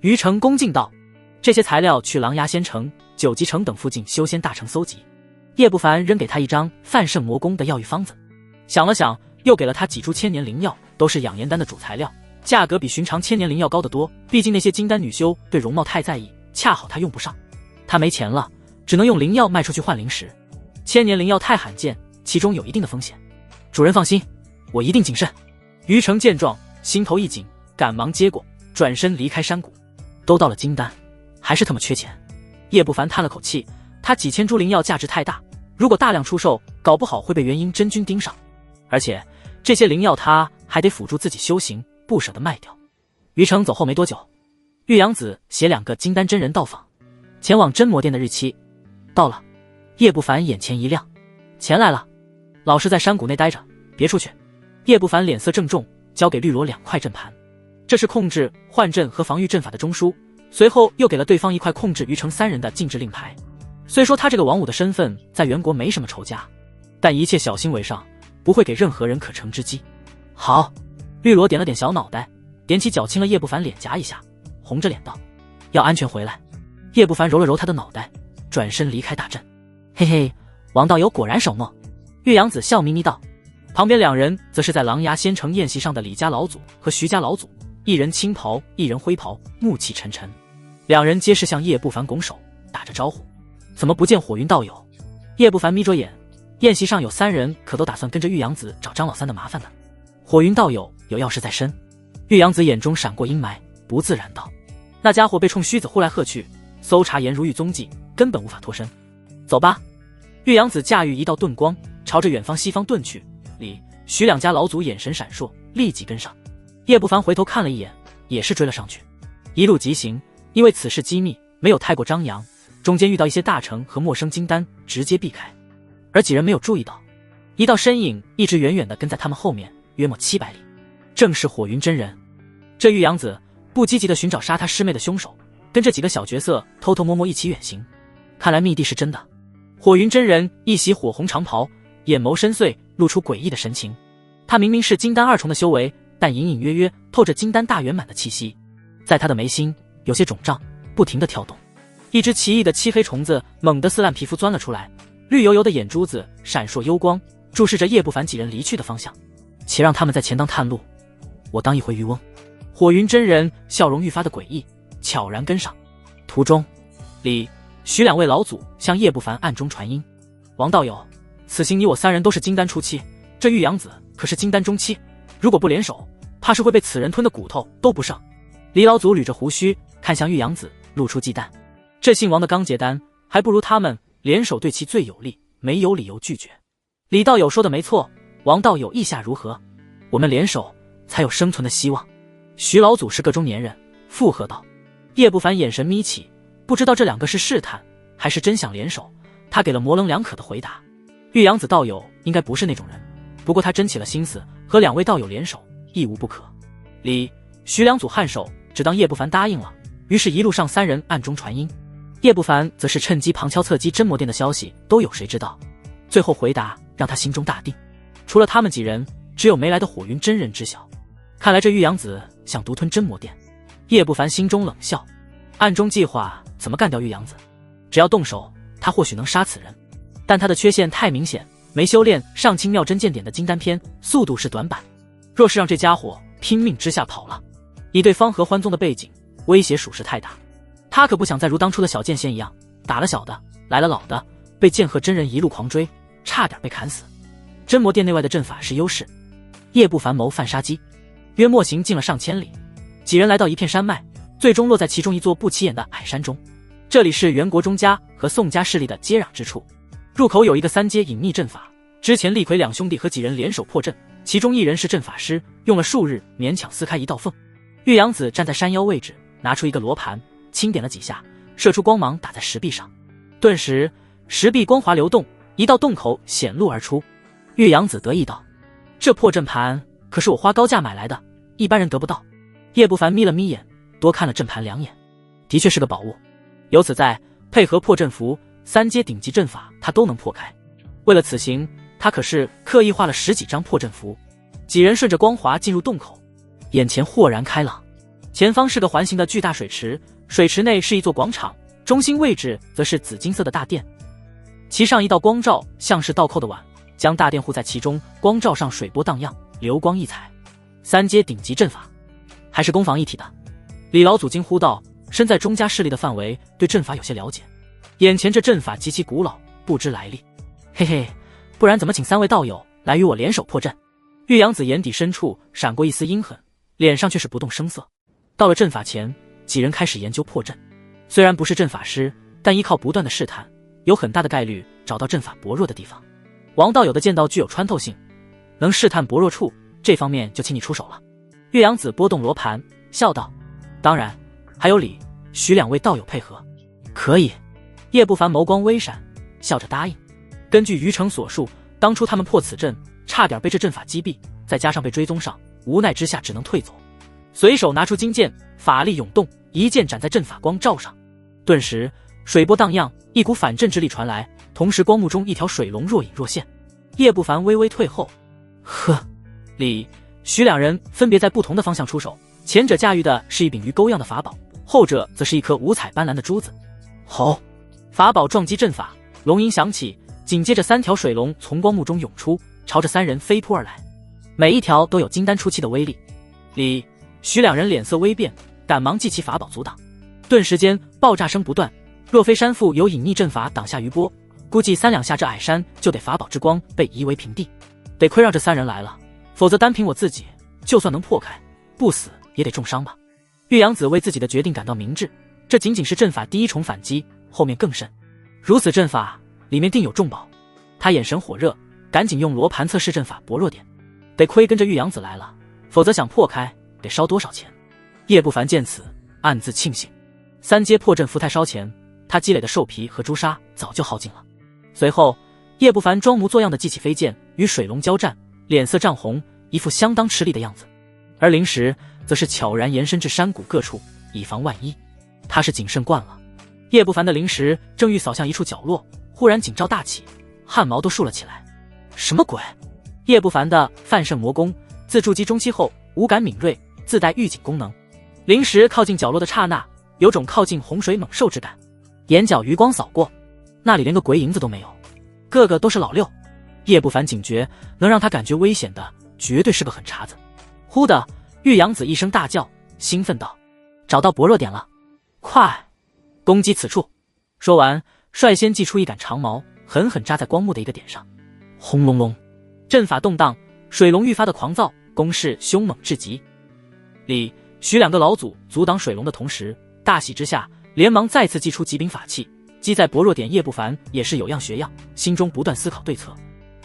于成恭敬道：这些材料去狼牙仙城、九级城等附近修仙大城搜集。叶不凡扔给他一张泛圣魔功的药浴方子，想了想，又给了他几株千年灵药，都是养颜丹的主材料，价格比寻常千年灵药高得多。毕竟那些金丹女修对容貌太在意，恰好他用不上。他没钱了，只能用灵药卖出去换灵石。千年灵药太罕见，其中有一定的风险。主人放心，我一定谨慎。于成见状，心头一紧，赶忙接过，转身离开山谷。都到了金丹，还是他妈缺钱。叶不凡叹了口气，他几千株灵药价值太大，如果大量出售，搞不好会被元婴真菌盯上。而且这些灵药他还得辅助自己修行，不舍得卖掉。于成走后没多久，玉阳子携2个金丹真人到访，前往真魔殿的日期到了。叶不凡眼前一亮，钱来了，老实在山谷内待着，别出去。叶不凡脸色郑重，交给绿萝2块阵盘，这是控制换阵和防御阵法的中枢，随后又给了对方1块控制于城3人的禁制令牌。虽说他这个王五的身份在元国没什么仇家，但一切小心为上，不会给任何人可乘之机。好，绿萝点了点小脑袋，踮起脚亲了叶不凡脸颊一下，红着脸道：要安全回来。叶不凡揉了揉他的脑袋，转身离开大阵。嘿嘿，王道友果然守诺。岳阳子笑眯眯道。旁边2人则是在狼牙仙城宴席上的李家老祖和徐家老祖，一人青袍，一人灰袍，怒气沉沉。2人皆是向叶不凡拱手打着招呼。怎么不见火云道友？叶不凡眯着眼，宴席上有3人可都打算跟着玉阳子找张老三的麻烦呢。火云道友有要事在身。玉阳子眼中闪过阴霾，不自然道：那家伙被冲虚子呼来喝去，搜查颜如玉踪迹，根本无法脱身。走吧。玉阳子驾驭一道遁光，朝着远方西方遁去。李、徐2家老祖眼神闪烁，立即跟上。叶不凡回头看了一眼，也是追了上去。一路疾行，因为此事机密，没有太过张扬，中间遇到一些大臣和陌生金丹，直接避开。而几人没有注意到，一道身影一直远远地跟在他们后面，约莫700里，正是火云真人。这玉阳子不积极地寻找杀他师妹的凶手，跟这几个小角色偷偷摸摸一起远行。看来密地是真的。火云真人一袭火红长袍，眼眸深邃，露出诡异的神情。他明明是金丹2重的修为，但隐隐约约透着金丹大圆满的气息。在他的眉心有些肿胀，不停地跳动。一只奇异的漆黑虫子猛地撕烂皮肤钻了出来，绿油油的眼珠子闪烁幽光，注视着叶不凡几人离去的方向。且让他们在前当探路，我当一回渔翁。火云真人笑容愈发的诡异，悄然跟上。途中，李、徐2位老祖向叶不凡暗中传音：王道友，此行你我3人都是金丹初期，这玉阳子可是金丹中期，如果不联手，怕是会被此人吞的骨头都不剩。李老祖捋着胡须看向玉阳子，露出忌惮。这姓王的刚结丹，还不如他们联手对其最有利，没有理由拒绝。李道友说的没错，王道友意下如何？我们联手才有生存的希望。徐老祖是个中年人，附和道。叶不凡眼神眯起，不知道这2个是试探还是真想联手，他给了模棱两可的回答。玉阳子道友应该不是那种人，不过他真起了心思和2位道友联手，亦无不可。李、徐2组颔首，只当叶不凡答应了，于是一路上3人暗中传音。叶不凡则是趁机旁敲侧击真魔殿的消息都有谁知道，最后回答让他心中大定。除了他们几人，只有没来的火云真人知晓。看来这玉阳子想独吞真魔殿。叶不凡心中冷笑，暗中计划怎么干掉玉阳子。只要动手，他或许能杀此人，但他的缺陷太明显，没修炼上清妙真剑典的金丹篇，速度是短板。若是让这家伙拼命之下跑了，以对方合欢宗的背景，威胁属实太大。他可不想再如当初的小剑仙一样，打了小的，来了老的，被剑鹤真人一路狂追，差点被砍死。真魔殿内外的阵法是优势。叶不凡谋犯杀机，约莫行进了上千里，几人来到一片山脉，最终落在其中一座不起眼的矮山中。这里是元国钟家和宋家势力的接壤之处，入口有一个3阶隐秘阵法。之前厉魁2兄弟和几人联手破阵，其中一人是阵法师，用了数日勉强撕开一道缝。玉阳子站在山腰位置，拿出一个罗盘，轻点了几下，射出光芒打在石壁上，顿时石壁光滑流动，一道洞口显露而出。玉阳子得意道：这破阵盘可是我花高价买来的，一般人得不到。叶不凡眯了眯眼，多看了阵盘2眼，的确是个宝物。由此在配合破阵符3阶顶级阵法，他都能破开。为了此行，他可是刻意画了10几张破阵符。几人顺着光华进入洞口，眼前豁然开朗。前方是个环形的巨大水池，水池内是一座广场，中心位置则是紫金色的大殿，其上一道光照像是倒扣的碗，将大殿护在其中，光照上水波荡漾，流光溢彩。3阶顶级阵法，还是攻防一体的。李老祖惊呼道，身在钟家势力的范围，对阵法有些了解。眼前这阵法极其古老，不知来历。嘿嘿，不然怎么请3位道友来与我联手破阵？玉阳子眼底深处闪过一丝阴狠，脸上却是不动声色。到了阵法前，几人开始研究破阵。虽然不是阵法师，但依靠不断的试探，有很大的概率找到阵法薄弱的地方。王道友的剑道具有穿透性，能试探薄弱处，这方面就请你出手了。岳阳子拨动罗盘，笑道：当然，还有李、徐2位道友配合。可以。叶不凡眸光微闪，笑着答应。根据于成所述，当初他们破此阵，差点被这阵法击毙，再加上被追踪上，无奈之下只能退走。随手拿出金剑，法力涌动，一剑斩在阵法光照上，顿时水波荡漾，一股反震之力传来，同时光幕中一条水龙若隐若现。叶不凡微微退后，呵，李、徐两人分别在不同的方向出手，前者驾驭的是一柄鱼钩样的法宝，后者则是一颗五彩斑斓的珠子。吼！法宝撞击阵法，龙吟响起，紧接着3条水龙从光幕中涌出，朝着3人飞扑而来，每一条都有金丹初期的威力。李、徐两人脸色微变，赶忙祭起法宝阻挡，顿时间爆炸声不断。若非山父有隐匿阵法挡下余波，估计3两下这矮山就得法宝之光被夷为平地。得亏让这3人来了，否则单凭我自己，就算能破开，不死也得重伤吧。玉阳子为自己的决定感到明智，这仅仅是阵法第一重反击，后面更甚。如此阵法里面定有重宝，他眼神火热，赶紧用罗盘测试阵法薄弱点。得亏跟着玉阳子来了，否则想破开得烧多少钱。叶不凡见此，暗自庆幸，3阶破阵符太烧钱，他积累的兽皮和朱砂早就耗尽了。随后叶不凡装模作样的记起飞剑，与水龙交战，脸色涨红，一副相当吃力的样子。而灵石则是悄然延伸至山谷各处，以防万一。他是谨慎惯了。叶不凡的灵石正欲扫向一处角落，忽然警兆大起，汗毛都竖了起来。什么鬼？叶不凡的泛圣魔功自筑基中期后，五感敏锐，自带预警功能。灵石靠近角落的刹那，有种靠近洪水猛兽之感。眼角余光扫过，那里连个鬼影子都没有，个个都是老六。叶不凡警觉，能让他感觉危险的绝对是个狠茬子。忽的，玉阳子一声大叫，兴奋道：找到薄弱点了，快攻击此处。说完，率先祭出一杆长矛，狠狠扎在光幕的一个点上。轰隆隆，阵法动荡，水龙愈发的狂躁，攻势凶猛至极。李、徐2个老祖阻挡水龙的同时，大喜之下连忙再次祭出几柄法器，击在薄弱点。叶不凡也是有样学样，心中不断思考对策。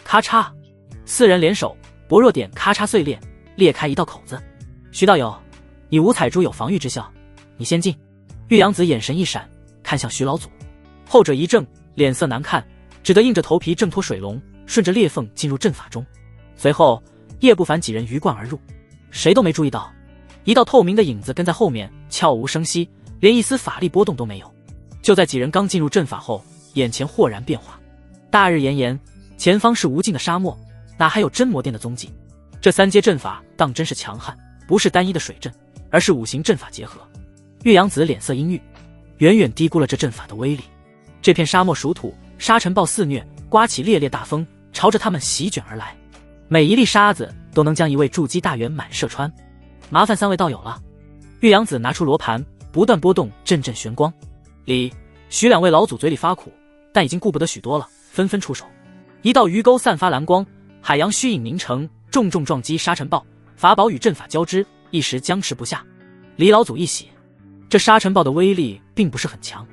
咔嚓，4人联手，薄弱点咔嚓碎裂，裂开一道口子。徐道友，你五彩珠有防御之效，你先进。玉阳子眼神一闪，看向徐老祖，后者一怔，脸色难看，只得硬着头皮挣脱水龙，顺着裂缝进入阵法中。随后叶不凡几人鱼贯而入，谁都没注意到一道透明的影子跟在后面，悄无声息，连一丝法力波动都没有。就在几人刚进入阵法后，眼前豁然变化，大日炎炎，前方是无尽的沙漠，哪还有真魔殿的踪迹？这3阶阵法当真是强悍，不是单一的水阵，而是5行阵法结合。玉阳子脸色阴郁，远远低估了这阵法的威力。这片沙漠属土，沙尘暴肆虐，刮起烈烈大风，朝着他们席卷而来，每一粒沙子都能将一位筑基大员满射穿。麻烦3位道友了。玉阳子拿出罗盘，不断拨动，阵阵玄光。李、徐2位老祖嘴里发苦，但已经顾不得许多了，纷纷出手。一道鱼钩散发蓝光，海洋虚影凝成，重重撞击沙尘暴，法宝与阵法交织，一时僵持不下。李老祖一喜，这沙尘暴的威力并不是很强，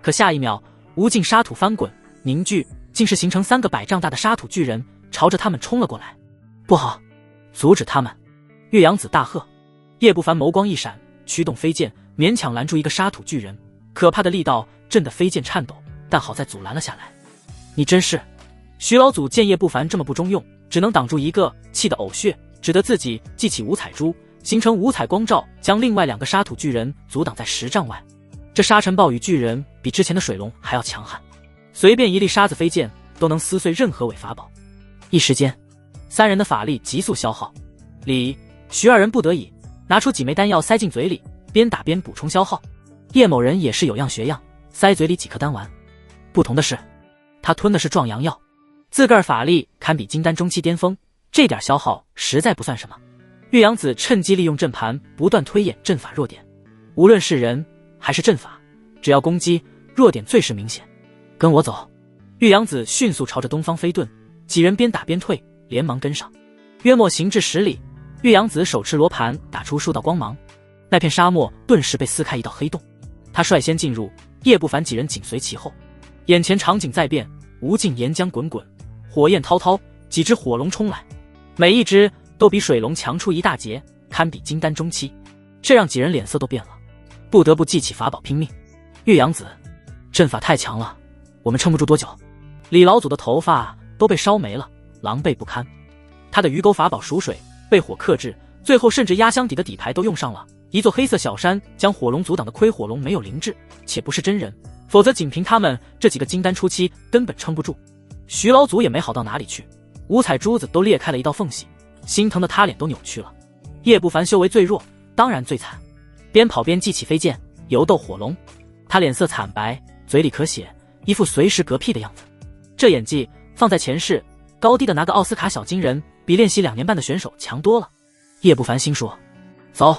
可下一秒无尽沙土翻滚凝聚，竟是形成3个100丈大的沙土巨人，朝着他们冲了过来。不好，阻止他们！玉阳子大喝。叶不凡眸光一闪，驱动飞剑勉强拦住一个沙土巨人，可怕的力道震得飞剑颤抖，但好在阻拦了下来。你真是……徐老祖见叶不凡这么不中用，只能挡住一个，气得呕血，只得自己祭起五彩珠，形成五彩光罩，将另外2个沙土巨人阻挡在10丈外。这沙尘暴与巨人比之前的水龙还要强悍，随便一粒沙子飞剑都能撕碎任何伪法宝。一时间，3人的法力急速消耗。李、徐2人不得已拿出几枚丹药塞进嘴里，边打边补充消耗。叶某人也是有样学样，塞嘴里几颗丹丸。不同的是，他吞的是壮阳药，自个儿法力堪比金丹中期巅峰，这点消耗实在不算什么。玉阳子趁机利用阵盘不断推演阵法弱点，无论是人还是阵法，只要攻击弱点最是明显。跟我走。玉阳子迅速朝着东方飞遁，几人边打边退，连忙跟上。约莫行至10里，玉阳子手持罗盘打出数道光芒，那片沙漠顿时被撕开一道黑洞。他率先进入，叶不凡几人紧随其后。眼前场景再变，无尽岩浆滚滚，火焰滔滔，几只火龙冲来，每一只都比水龙强出一大截，堪比金丹中期。这让几人脸色都变了，不得不记起法宝拼命。玉阳子，阵法太强了，我们撑不住多久。李老祖的头发都被烧没了，狼狈不堪。他的鱼钩法宝属水，被火克制，最后甚至压箱底的底牌都用上了。一座黑色小山将火龙阻挡的亏火龙没有灵智，且不是真人，否则仅凭他们这几个金丹初期根本撑不住。徐老祖也没好到哪里去，五彩珠子都裂开了一道缝隙，心疼的他脸都扭曲了。叶不凡修为最弱，当然最惨，边跑边记起飞剑，游斗火龙。他脸色惨白，嘴里咳血，一副随时嗝屁的样子。这演技放在前世，高低的拿个奥斯卡小金人比练习2年半的选手强多了。叶不凡心说：走。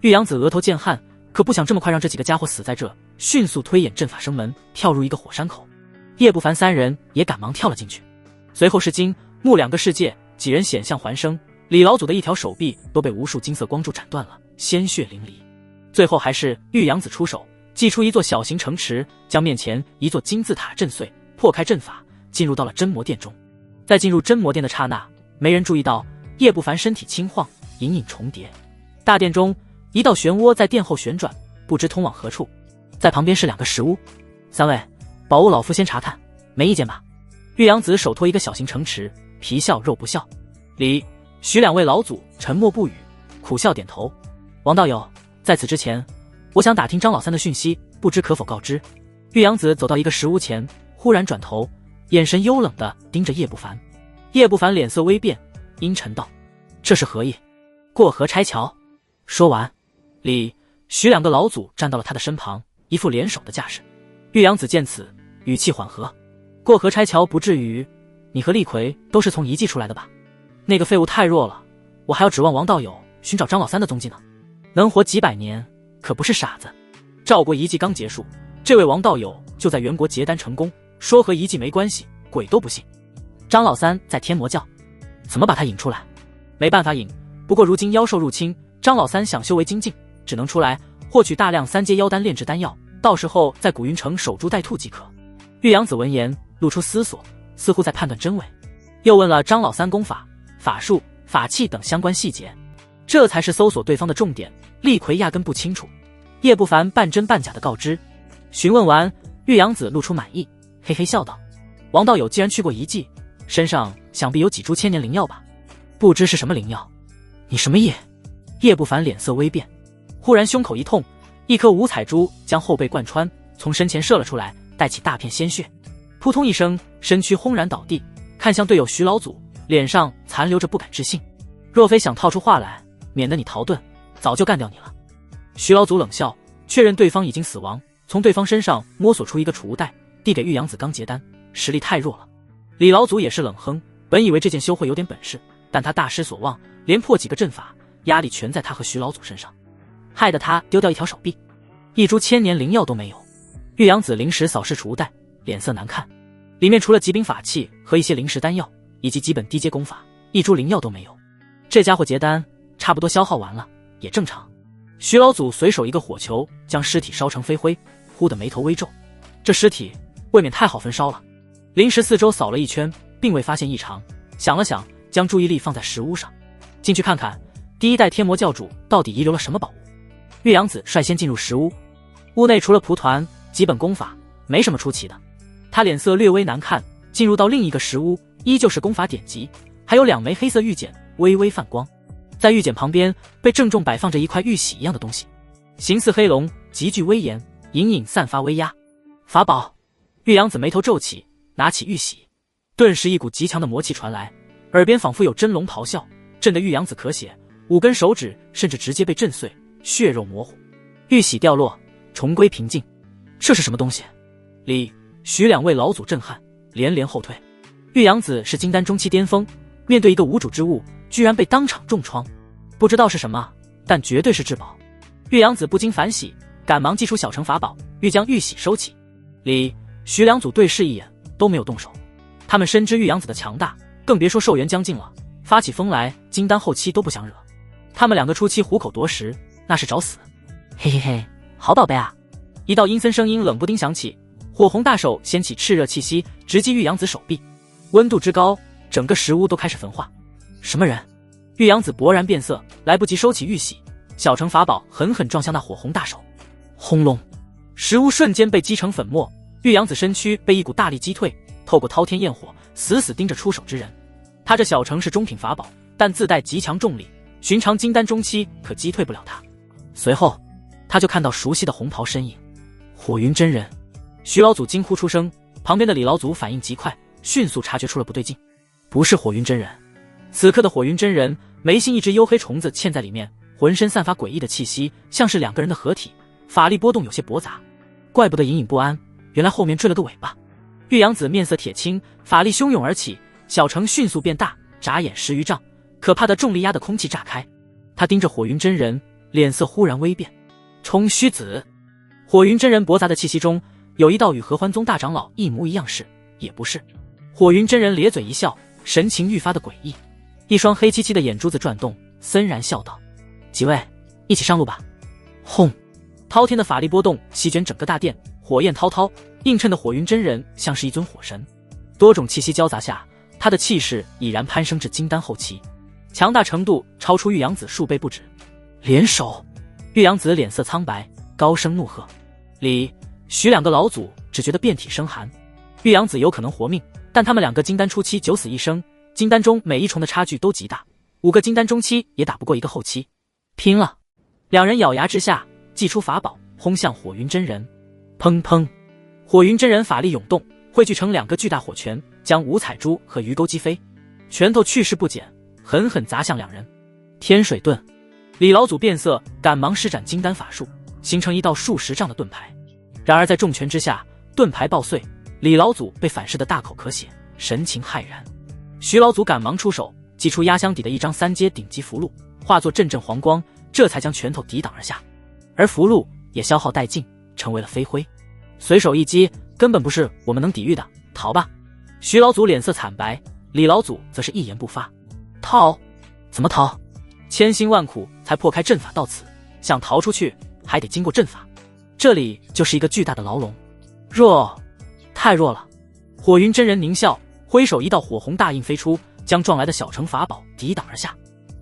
玉阳子额头见汗，可不想这么快让这几个家伙死在这，迅速推演阵法生门，跳入一个火山口。叶不凡3人也赶忙跳了进去。随后是金木2个世界，几人险象环生，李老祖的一条手臂都被无数金色光柱斩断了，鲜血淋漓。最后还是玉阳子出手，祭出一座小型城池，将面前一座金字塔震碎，破开阵法，进入到了真魔殿中。在进入真魔殿的刹那，没人注意到叶不凡身体轻晃，隐隐重叠。大殿中一道漩涡在殿后旋转，不知通往何处。在旁边是2个石屋。3位，宝物老夫先查探，没意见吧？玉阳子手托一个小型城池，皮笑肉不笑。李、徐2位老祖沉默不语，苦笑点头。王道友，在此之前，我想打听张老三的讯息，不知可否告知？玉阳子走到一个石屋前，忽然转头，眼神幽冷地盯着叶不凡。叶不凡脸色微变，阴沉道：这是何意？过河拆桥。说完，李、徐2个老祖站到了他的身旁，一副联手的架势。玉阳子见此，语气缓和：过河拆桥不至于，你和厉逵都是从遗迹出来的吧？那个废物太弱了，我还要指望王道友寻找张老三的踪迹呢。能活几百年可不是傻子。赵国遗迹刚结束，这位王道友就在元国结丹成功，说和遗迹没关系，鬼都不信。张老三在天魔教，怎么把他引出来？没办法引，不过如今妖兽入侵，张老三想修为精进，只能出来获取大量3阶妖丹炼制丹药，到时候在古云城守株待兔即可。玉阳子闻言露出思索，似乎在判断真伪，又问了张老三功法、法术、法器等相关细节，这才是搜索对方的重点。厉逵压根不清楚。叶不凡半真半假的告知。询问完，玉阳子露出满意，嘿嘿笑道：王道友既然去过遗迹，身上想必有几株千年灵药吧？不知是什么灵药？你什么意？叶不凡脸色微变，忽然胸口一痛，一颗五彩珠将后背贯穿，从身前射了出来，带起大片鲜血，扑通一声，身躯轰然倒地，看向队友徐老祖，脸上残留着不敢置信。若非想套出话来，免得你逃遁，早就干掉你了。徐老祖冷笑，确认对方已经死亡，从对方身上摸索出一个储物袋，递给玉阳子刚结丹，实力太弱了。李老祖也是冷哼，本以为这件修会有点本事，但他大失所望，连破几个阵法，压力全在他和徐老祖身上，害得他丢掉一条手臂，一株千年灵药都没有。玉阳子临时扫视储物袋，脸色难看，里面除了极品法器和一些灵石丹药，以及基本低阶功法，一株灵药都没有。这家伙结丹差不多消耗完了，也正常。徐老祖随手一个火球，将尸体烧成飞灰，忽的眉头微皱，这尸体未免太好焚烧了。临时四周扫了一圈，并未发现异常，想了想，将注意力放在石屋上，进去看看第1代天魔教主到底遗留了什么宝物。玉阳子率先进入石屋，屋内除了蒲团、基本功法，没什么出奇的。他脸色略微难看，进入到另一个石屋，依旧是功法典籍，还有2枚黑色玉简微微泛光。在玉简旁边被郑重摆放着一块玉玺一样的东西，形似黑龙，极具威严，隐隐散发威压。法宝！玉阳子眉头皱起，拿起玉玺，顿时一股极强的魔气传来，耳边仿佛有真龙咆哮，震得玉阳子咳血，5根手指甚至直接被震碎，血肉模糊。玉玺掉落，重归平静。这是什么东西？李、徐2位老祖震撼，连连后退。玉阳子是金丹中期巅峰，面对一个无主之物，居然被当场重创，不知道是什么，但绝对是至宝。玉阳子不禁反喜，赶忙祭出小乘法宝，欲将玉玺收起。李、徐2组对视一眼，都没有动手。他们深知玉阳子的强大，更别说寿元将近了，发起疯来，金丹后期都不想惹。他们2个初期虎口夺食，那是找死。嘿嘿嘿，好宝贝啊！一道阴森声音冷不丁响起，火红大手掀起炽热气息，直击玉阳子手臂，温度之高，整个石屋都开始焚化。什么人？玉阳子勃然变色，来不及收起玉玺，小乘法宝狠狠撞向那火红大手。轰隆，石屋瞬间被击成粉末，玉阳子身躯被一股大力击退，透过滔天焰火，死死盯着出手之人。他这小城是中品法宝，但自带极强重力，寻常金丹中期可击退不了他。随后，他就看到熟悉的红袍身影，火云真人。徐老祖惊呼出声，旁边的李老祖反应极快，迅速察觉出了不对劲，不是火云真人。此刻的火云真人眉心一只黝黑虫子嵌在里面，浑身散发诡异的气息，像是两个人的合体，法力波动有些驳杂，怪不得隐隐不安，原来后面缀了个尾巴。玉阳子面色铁青，法力汹涌而起，小城迅速变大，眨眼10余丈，可怕的重力压得空气炸开。他盯着火云真人，脸色忽然微变。冲虚子。火云真人驳杂的气息中有一道与合欢宗大长老一模一样，是也不是。火云真人咧嘴一笑，神情愈发的诡异，一双黑漆漆的眼珠子转动，森然笑道：几位一起上路吧。轰！滔天的法力波动席卷整个大殿，火焰滔滔，映衬的火云真人像是一尊火神。多种气息交杂下，他的气势已然攀升至金丹后期，强大程度超出玉阳子数倍不止。联手！玉阳子脸色苍白，高声怒喝。李、徐两个老祖只觉得遍体生寒。玉阳子有可能活命，但他们两个金丹初期九死一生，金丹中每一重的差距都极大，5个金丹中期也打不过一个后期。拼了！两人咬牙之下，祭出法宝，轰向火云真人。砰砰！火云真人法力涌动，汇聚成2个巨大火拳，将五彩珠和鱼钩击飞，拳头去势不减，狠狠砸向两人。天水遁！李老祖变色，赶忙施展金丹法术，形成一道数10丈的盾牌。然而在重拳之下，盾牌爆碎，李老祖被反噬得大口咳血，神情骇然。徐老祖赶忙出手，祭出压箱底的一张3阶顶级符箓，化作阵阵黄光，这才将拳头抵挡而下。而符箓也消耗殆尽，成为了飞灰。随手一击，根本不是我们能抵御的，逃吧！徐老祖脸色惨白，李老祖则是一言不发。逃？怎么逃？千辛万苦才破开阵法到此，想逃出去还得经过阵法。这里就是一个巨大的牢笼，弱，太弱了。火云真人狞笑，挥手一道火红大印飞出，将撞来的小乘法宝抵挡而下。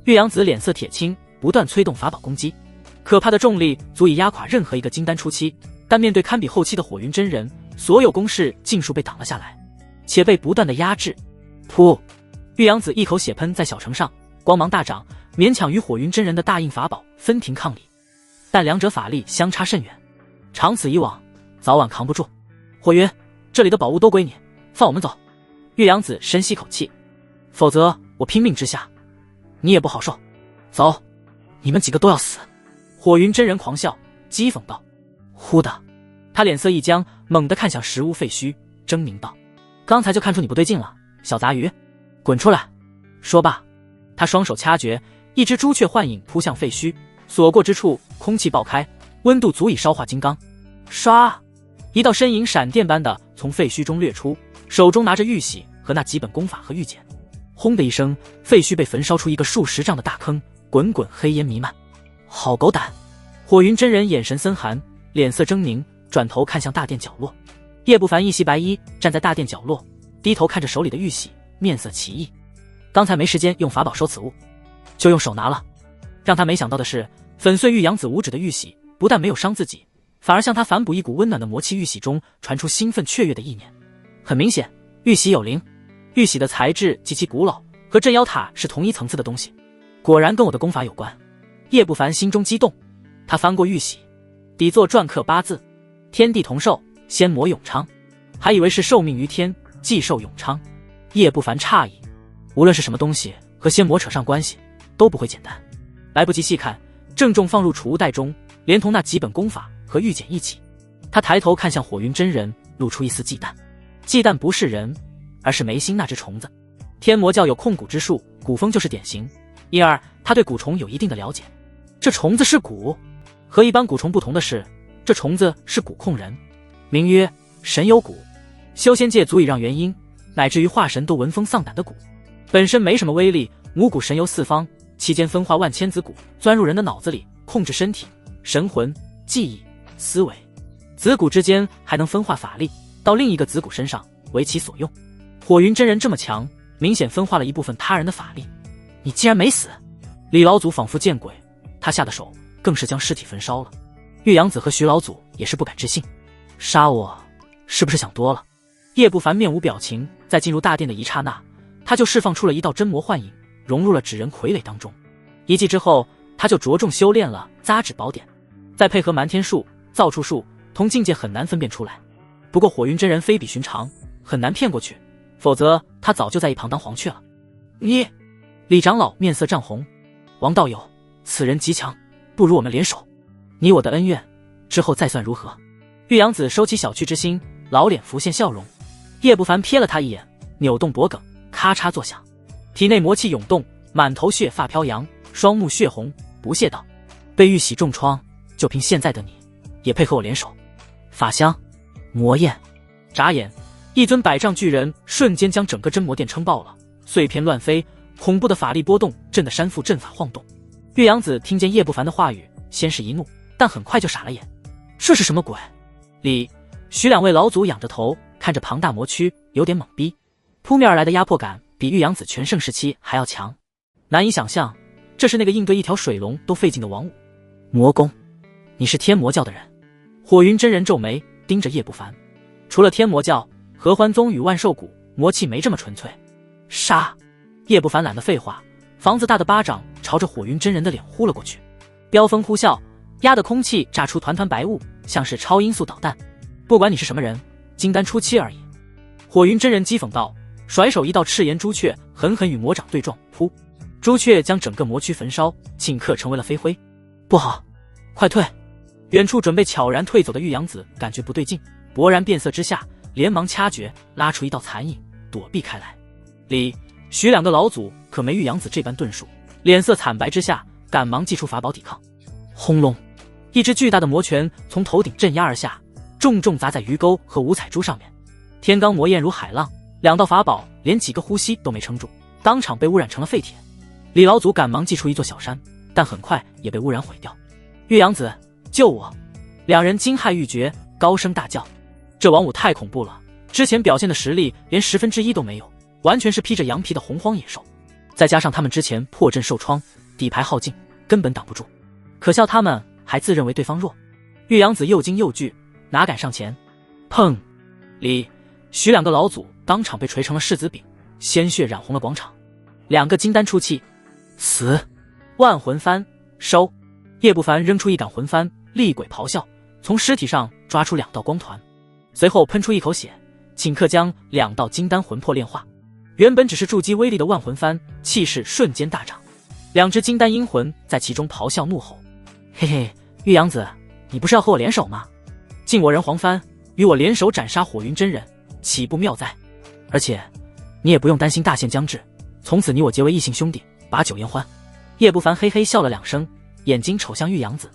岳阳子脸色铁青，不断催动法宝攻击，可怕的重力足以压垮任何一个金丹初期，但面对堪比后期的火云真人，所有攻势尽数被挡了下来，且被不断的压制。噗！岳阳子一口血喷在小城上，光芒大涨，勉强与火云真人的大印法宝分庭抗礼，但两者法力相差甚远，长此以往，早晚扛不住。火云，这里的宝物都归你，放我们走。岳阳子深吸口气，否则我拼命之下，你也不好受。走，你们几个都要死。火云真人狂笑，讥讽道。忽的，他脸色一僵，猛地看向石屋废墟，狰狞道：刚才就看出你不对劲了，小杂鱼，滚出来！说罢，他双手掐诀，一只朱雀幻影扑向废墟，所过之处空气爆开，温度足以烧化金刚。唰！一道身影闪电般的从废墟中掠出，手中拿着玉玺和那几本功法和玉简。轰的一声，废墟被焚烧出一个数10丈的大坑，滚滚黑烟弥漫。好狗胆！火云真人眼神森寒，脸色狰狞，转头看向大殿角落。叶不凡一袭白衣站在大殿角落，低头看着手里的玉玺，面色奇异。刚才没时间用法宝收此物，就用手拿了。让他没想到的是，粉碎玉阳子五指的玉玺不但没有伤自己，反而向他反哺一股温暖的魔气。玉玺中传出兴奋雀跃的意念。很明显，玉玺有灵。玉玺的材质极其古老，和镇妖塔是同一层次的东西，果然跟我的功法有关。叶不凡心中激动，他翻过玉玺，底座篆刻8字：天地同寿，仙魔永昌。还以为是受命于天，既寿永昌。叶不凡诧异，无论是什么东西和仙魔扯上关系，都不会简单。来不及细看，郑重放入储物袋中，连同那几本功法和玉简一起。他抬头看向火云真人，露出一丝忌惮。忌惮不是人，而是眉心那只虫子。天魔教有控蛊之术，蛊蜂就是典型，因而他对蛊虫有一定的了解。这虫子是蛊，和一般蛊虫不同的是，这虫子是蛊控人，名曰神有蛊。修仙界足以让元婴乃至于化神都闻风丧胆的蛊，本身没什么威力，母蛊神游四方，期间分化万千子蛊，钻入人的脑子里，控制身体、神魂、记忆、思维。子蛊之间还能分化法力到另一个子蛊身上，为其所用。火云真人这么强，明显分化了一部分他人的法力。你竟然没死！李老祖仿佛见鬼，他下的手更是将尸体焚烧了。岳阳子和徐老祖也是不敢置信，杀我是不是想多了？叶不凡面无表情，在进入大殿的一刹那，他就释放出了一道真魔幻影，融入了纸人傀儡当中。一击之后，他就着重修炼了扎纸宝典，再配合瞒天术、造处术，同境界很难分辨出来。不过火云真人非比寻常，很难骗过去，否则他早就在一旁当黄雀了。你，李长老面色涨红，王道友，此人极强，不如我们联手，你我的恩怨之后再算如何？玉阳子收起小觑之心，老脸浮现笑容。叶不凡瞥了他一眼，扭动脖颈，咔嚓作响，体内魔气涌动，满头血发飘扬，双目血红，不屑道：被玉玺重创，就凭现在的你，也配和我联手？法香，魔焰。眨眼，一尊100丈巨人瞬间将整个真魔殿撑爆了，碎片乱飞，恐怖的法力波动震得山腹阵法晃动。玉阳子听见叶不凡的话语，先是一怒，但很快就傻了眼。这是什么鬼？李、徐2位老祖仰着头看着庞大魔躯，有点懵逼。扑面而来的压迫感比玉阳子全盛时期还要强，难以想象，这是那个应对一条水龙都费劲的王五。魔宫，你是天魔教的人？火云真人皱眉盯着叶不凡。除了天魔教，合欢宗与万寿谷魔气没这么纯粹。杀！叶不凡懒得废话，房子大的巴掌朝着火云真人的脸呼了过去。飙风呼啸，压得空气炸出团团白雾，像是超音速导弹。不管你是什么人，金丹初期而已。火云真人讥讽道，甩手一道赤炎朱雀狠狠与魔掌对撞，噗！朱雀将整个魔躯焚烧，顷刻成为了飞灰。不好，快退！远处准备悄然退走的玉阳子感觉不对劲，勃然变色之下，连忙掐诀，拉出一道残影，躲避开来。李、徐2个老祖可没玉阳子这般遁术，脸色惨白之下，赶忙祭出法宝抵抗。轰隆！一只巨大的魔拳从头顶镇压而下，重重砸在鱼钩和五彩珠上面。天罡魔焰如海浪，2道法宝连几个呼吸都没撑住，当场被污染成了废铁。李老祖赶忙祭出一座小山，但很快也被污染毁掉。玉阳子，救我！2人惊骇欲绝，高声大叫。这王五太恐怖了，之前表现的实力连1/10都没有，完全是披着羊皮的洪荒野兽。再加上他们之前破阵受创，底牌耗尽，根本挡不住。可笑他们还自认为对方弱。玉阳子又惊又惧，哪敢上前？砰！李、徐2个老祖当场被锤成了柿子饼，鲜血染红了广场。2个金丹出气，死！万魂幡收！叶不凡扔出一杆魂幡，厉鬼咆哮，从尸体上抓出2道光团，随后喷出一口血，顷刻将2道金丹魂魄炼化。原本只是筑基威力的万魂幡，气势瞬间大涨。2只金丹阴魂在其中咆哮怒吼：嘿嘿，玉阳子，你不是要和我联手吗？尽我人黄幡，与我联手斩杀火云真人，岂不妙哉？而且你也不用担心大限将至，从此你我结为异姓兄弟，把酒言欢。叶不凡嘿嘿笑了2声，眼睛瞅向玉阳子。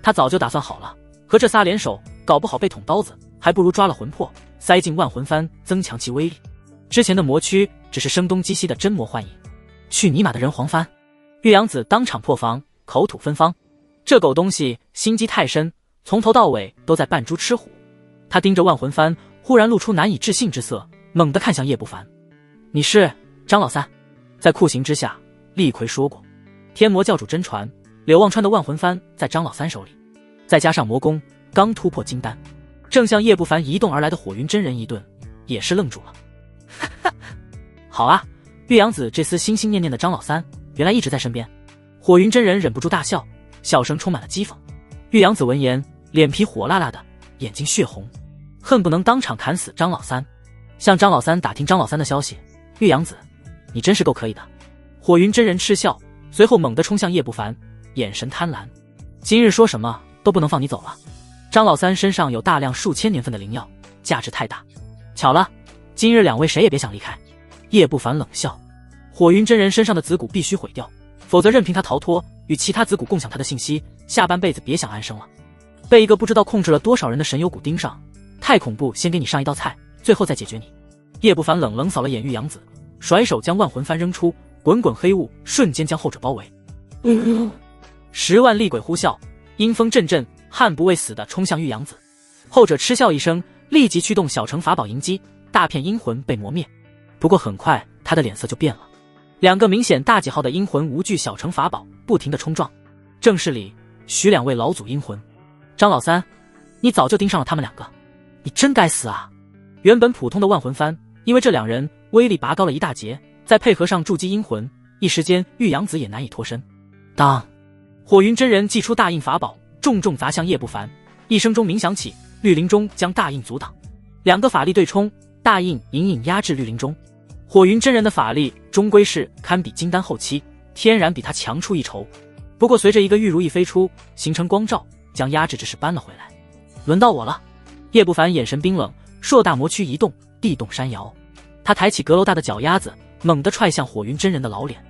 他早就打算好了，和这仨联手，搞不好被捅刀子，还不如抓了魂魄，塞进万魂幡，增强其威力。之前的魔躯只是声东击西的真魔幻影。去你妈的人黄幡！玉阳子当场破防，口吐芬芳。这狗东西心机太深，从头到尾都在扮猪吃虎。他盯着万魂幡，忽然露出难以置信之色，猛地看向叶不凡。你是张老三？在酷刑之下，厉逵说过，天魔教主真传柳望川的万魂幡在张老三手里，再加上魔功刚突破金丹，正向叶不凡移动而来的火云真人一顿，也是愣住了。好啊，玉阳子这厮心心念念的张老三，原来一直在身边。火云真人忍不住大笑，笑声充满了讥讽。玉阳子闻言，脸皮火辣辣的，眼睛血红，恨不能当场砍死张老三。向张老三打听张老三的消息，玉阳子，你真是够可以的。火云真人嗤笑，随后猛地冲向叶不凡，眼神贪婪。今日说什么都不能放你走了。张老三身上有大量数千年份的灵药，价值太大。巧了，今日2位谁也别想离开。叶不凡冷笑，火云真人身上的子骨必须毁掉，否则任凭他逃脱，与其他子骨共享他的信息，下半辈子别想安生了。被一个不知道控制了多少人的神幽谷盯上，太恐怖，先给你上一道菜，最后再解决你。叶不凡冷冷扫了眼玉阳子，甩手将万魂幡扔出，滚滚黑雾瞬间将后者包围。10万厉鬼呼啸，阴风阵阵，悍不畏死地冲向玉阳子。后者嗤笑一声，立即驱动小乘法宝迎击，大片阴魂被磨灭。不过很快他的脸色就变了，2个明显大几号的阴魂无惧小乘法宝，不停地冲撞。正是李、徐2位老祖阴魂。张老三，你早就盯上了他们2个，你真该死啊！原本普通的万魂幡，因为这两人威力拔高了一大截，再配合上筑基阴魂，一时间玉阳子也难以脱身。当火云真人祭出大印法宝，重重砸向叶不凡，一声钟鸣响起，绿灵钟将大印阻挡。两个法力对冲，大印隐隐压制绿灵钟。火云真人的法力终归是堪比金丹后期，天然比他强出一筹。不过随着一个玉如意飞出，形成光罩，将压制之势搬了回来。轮到我了。叶不凡眼神冰冷，硕大魔躯一动，地动山摇。他抬起阁楼大的脚丫子，猛地踹向火云真人的老脸。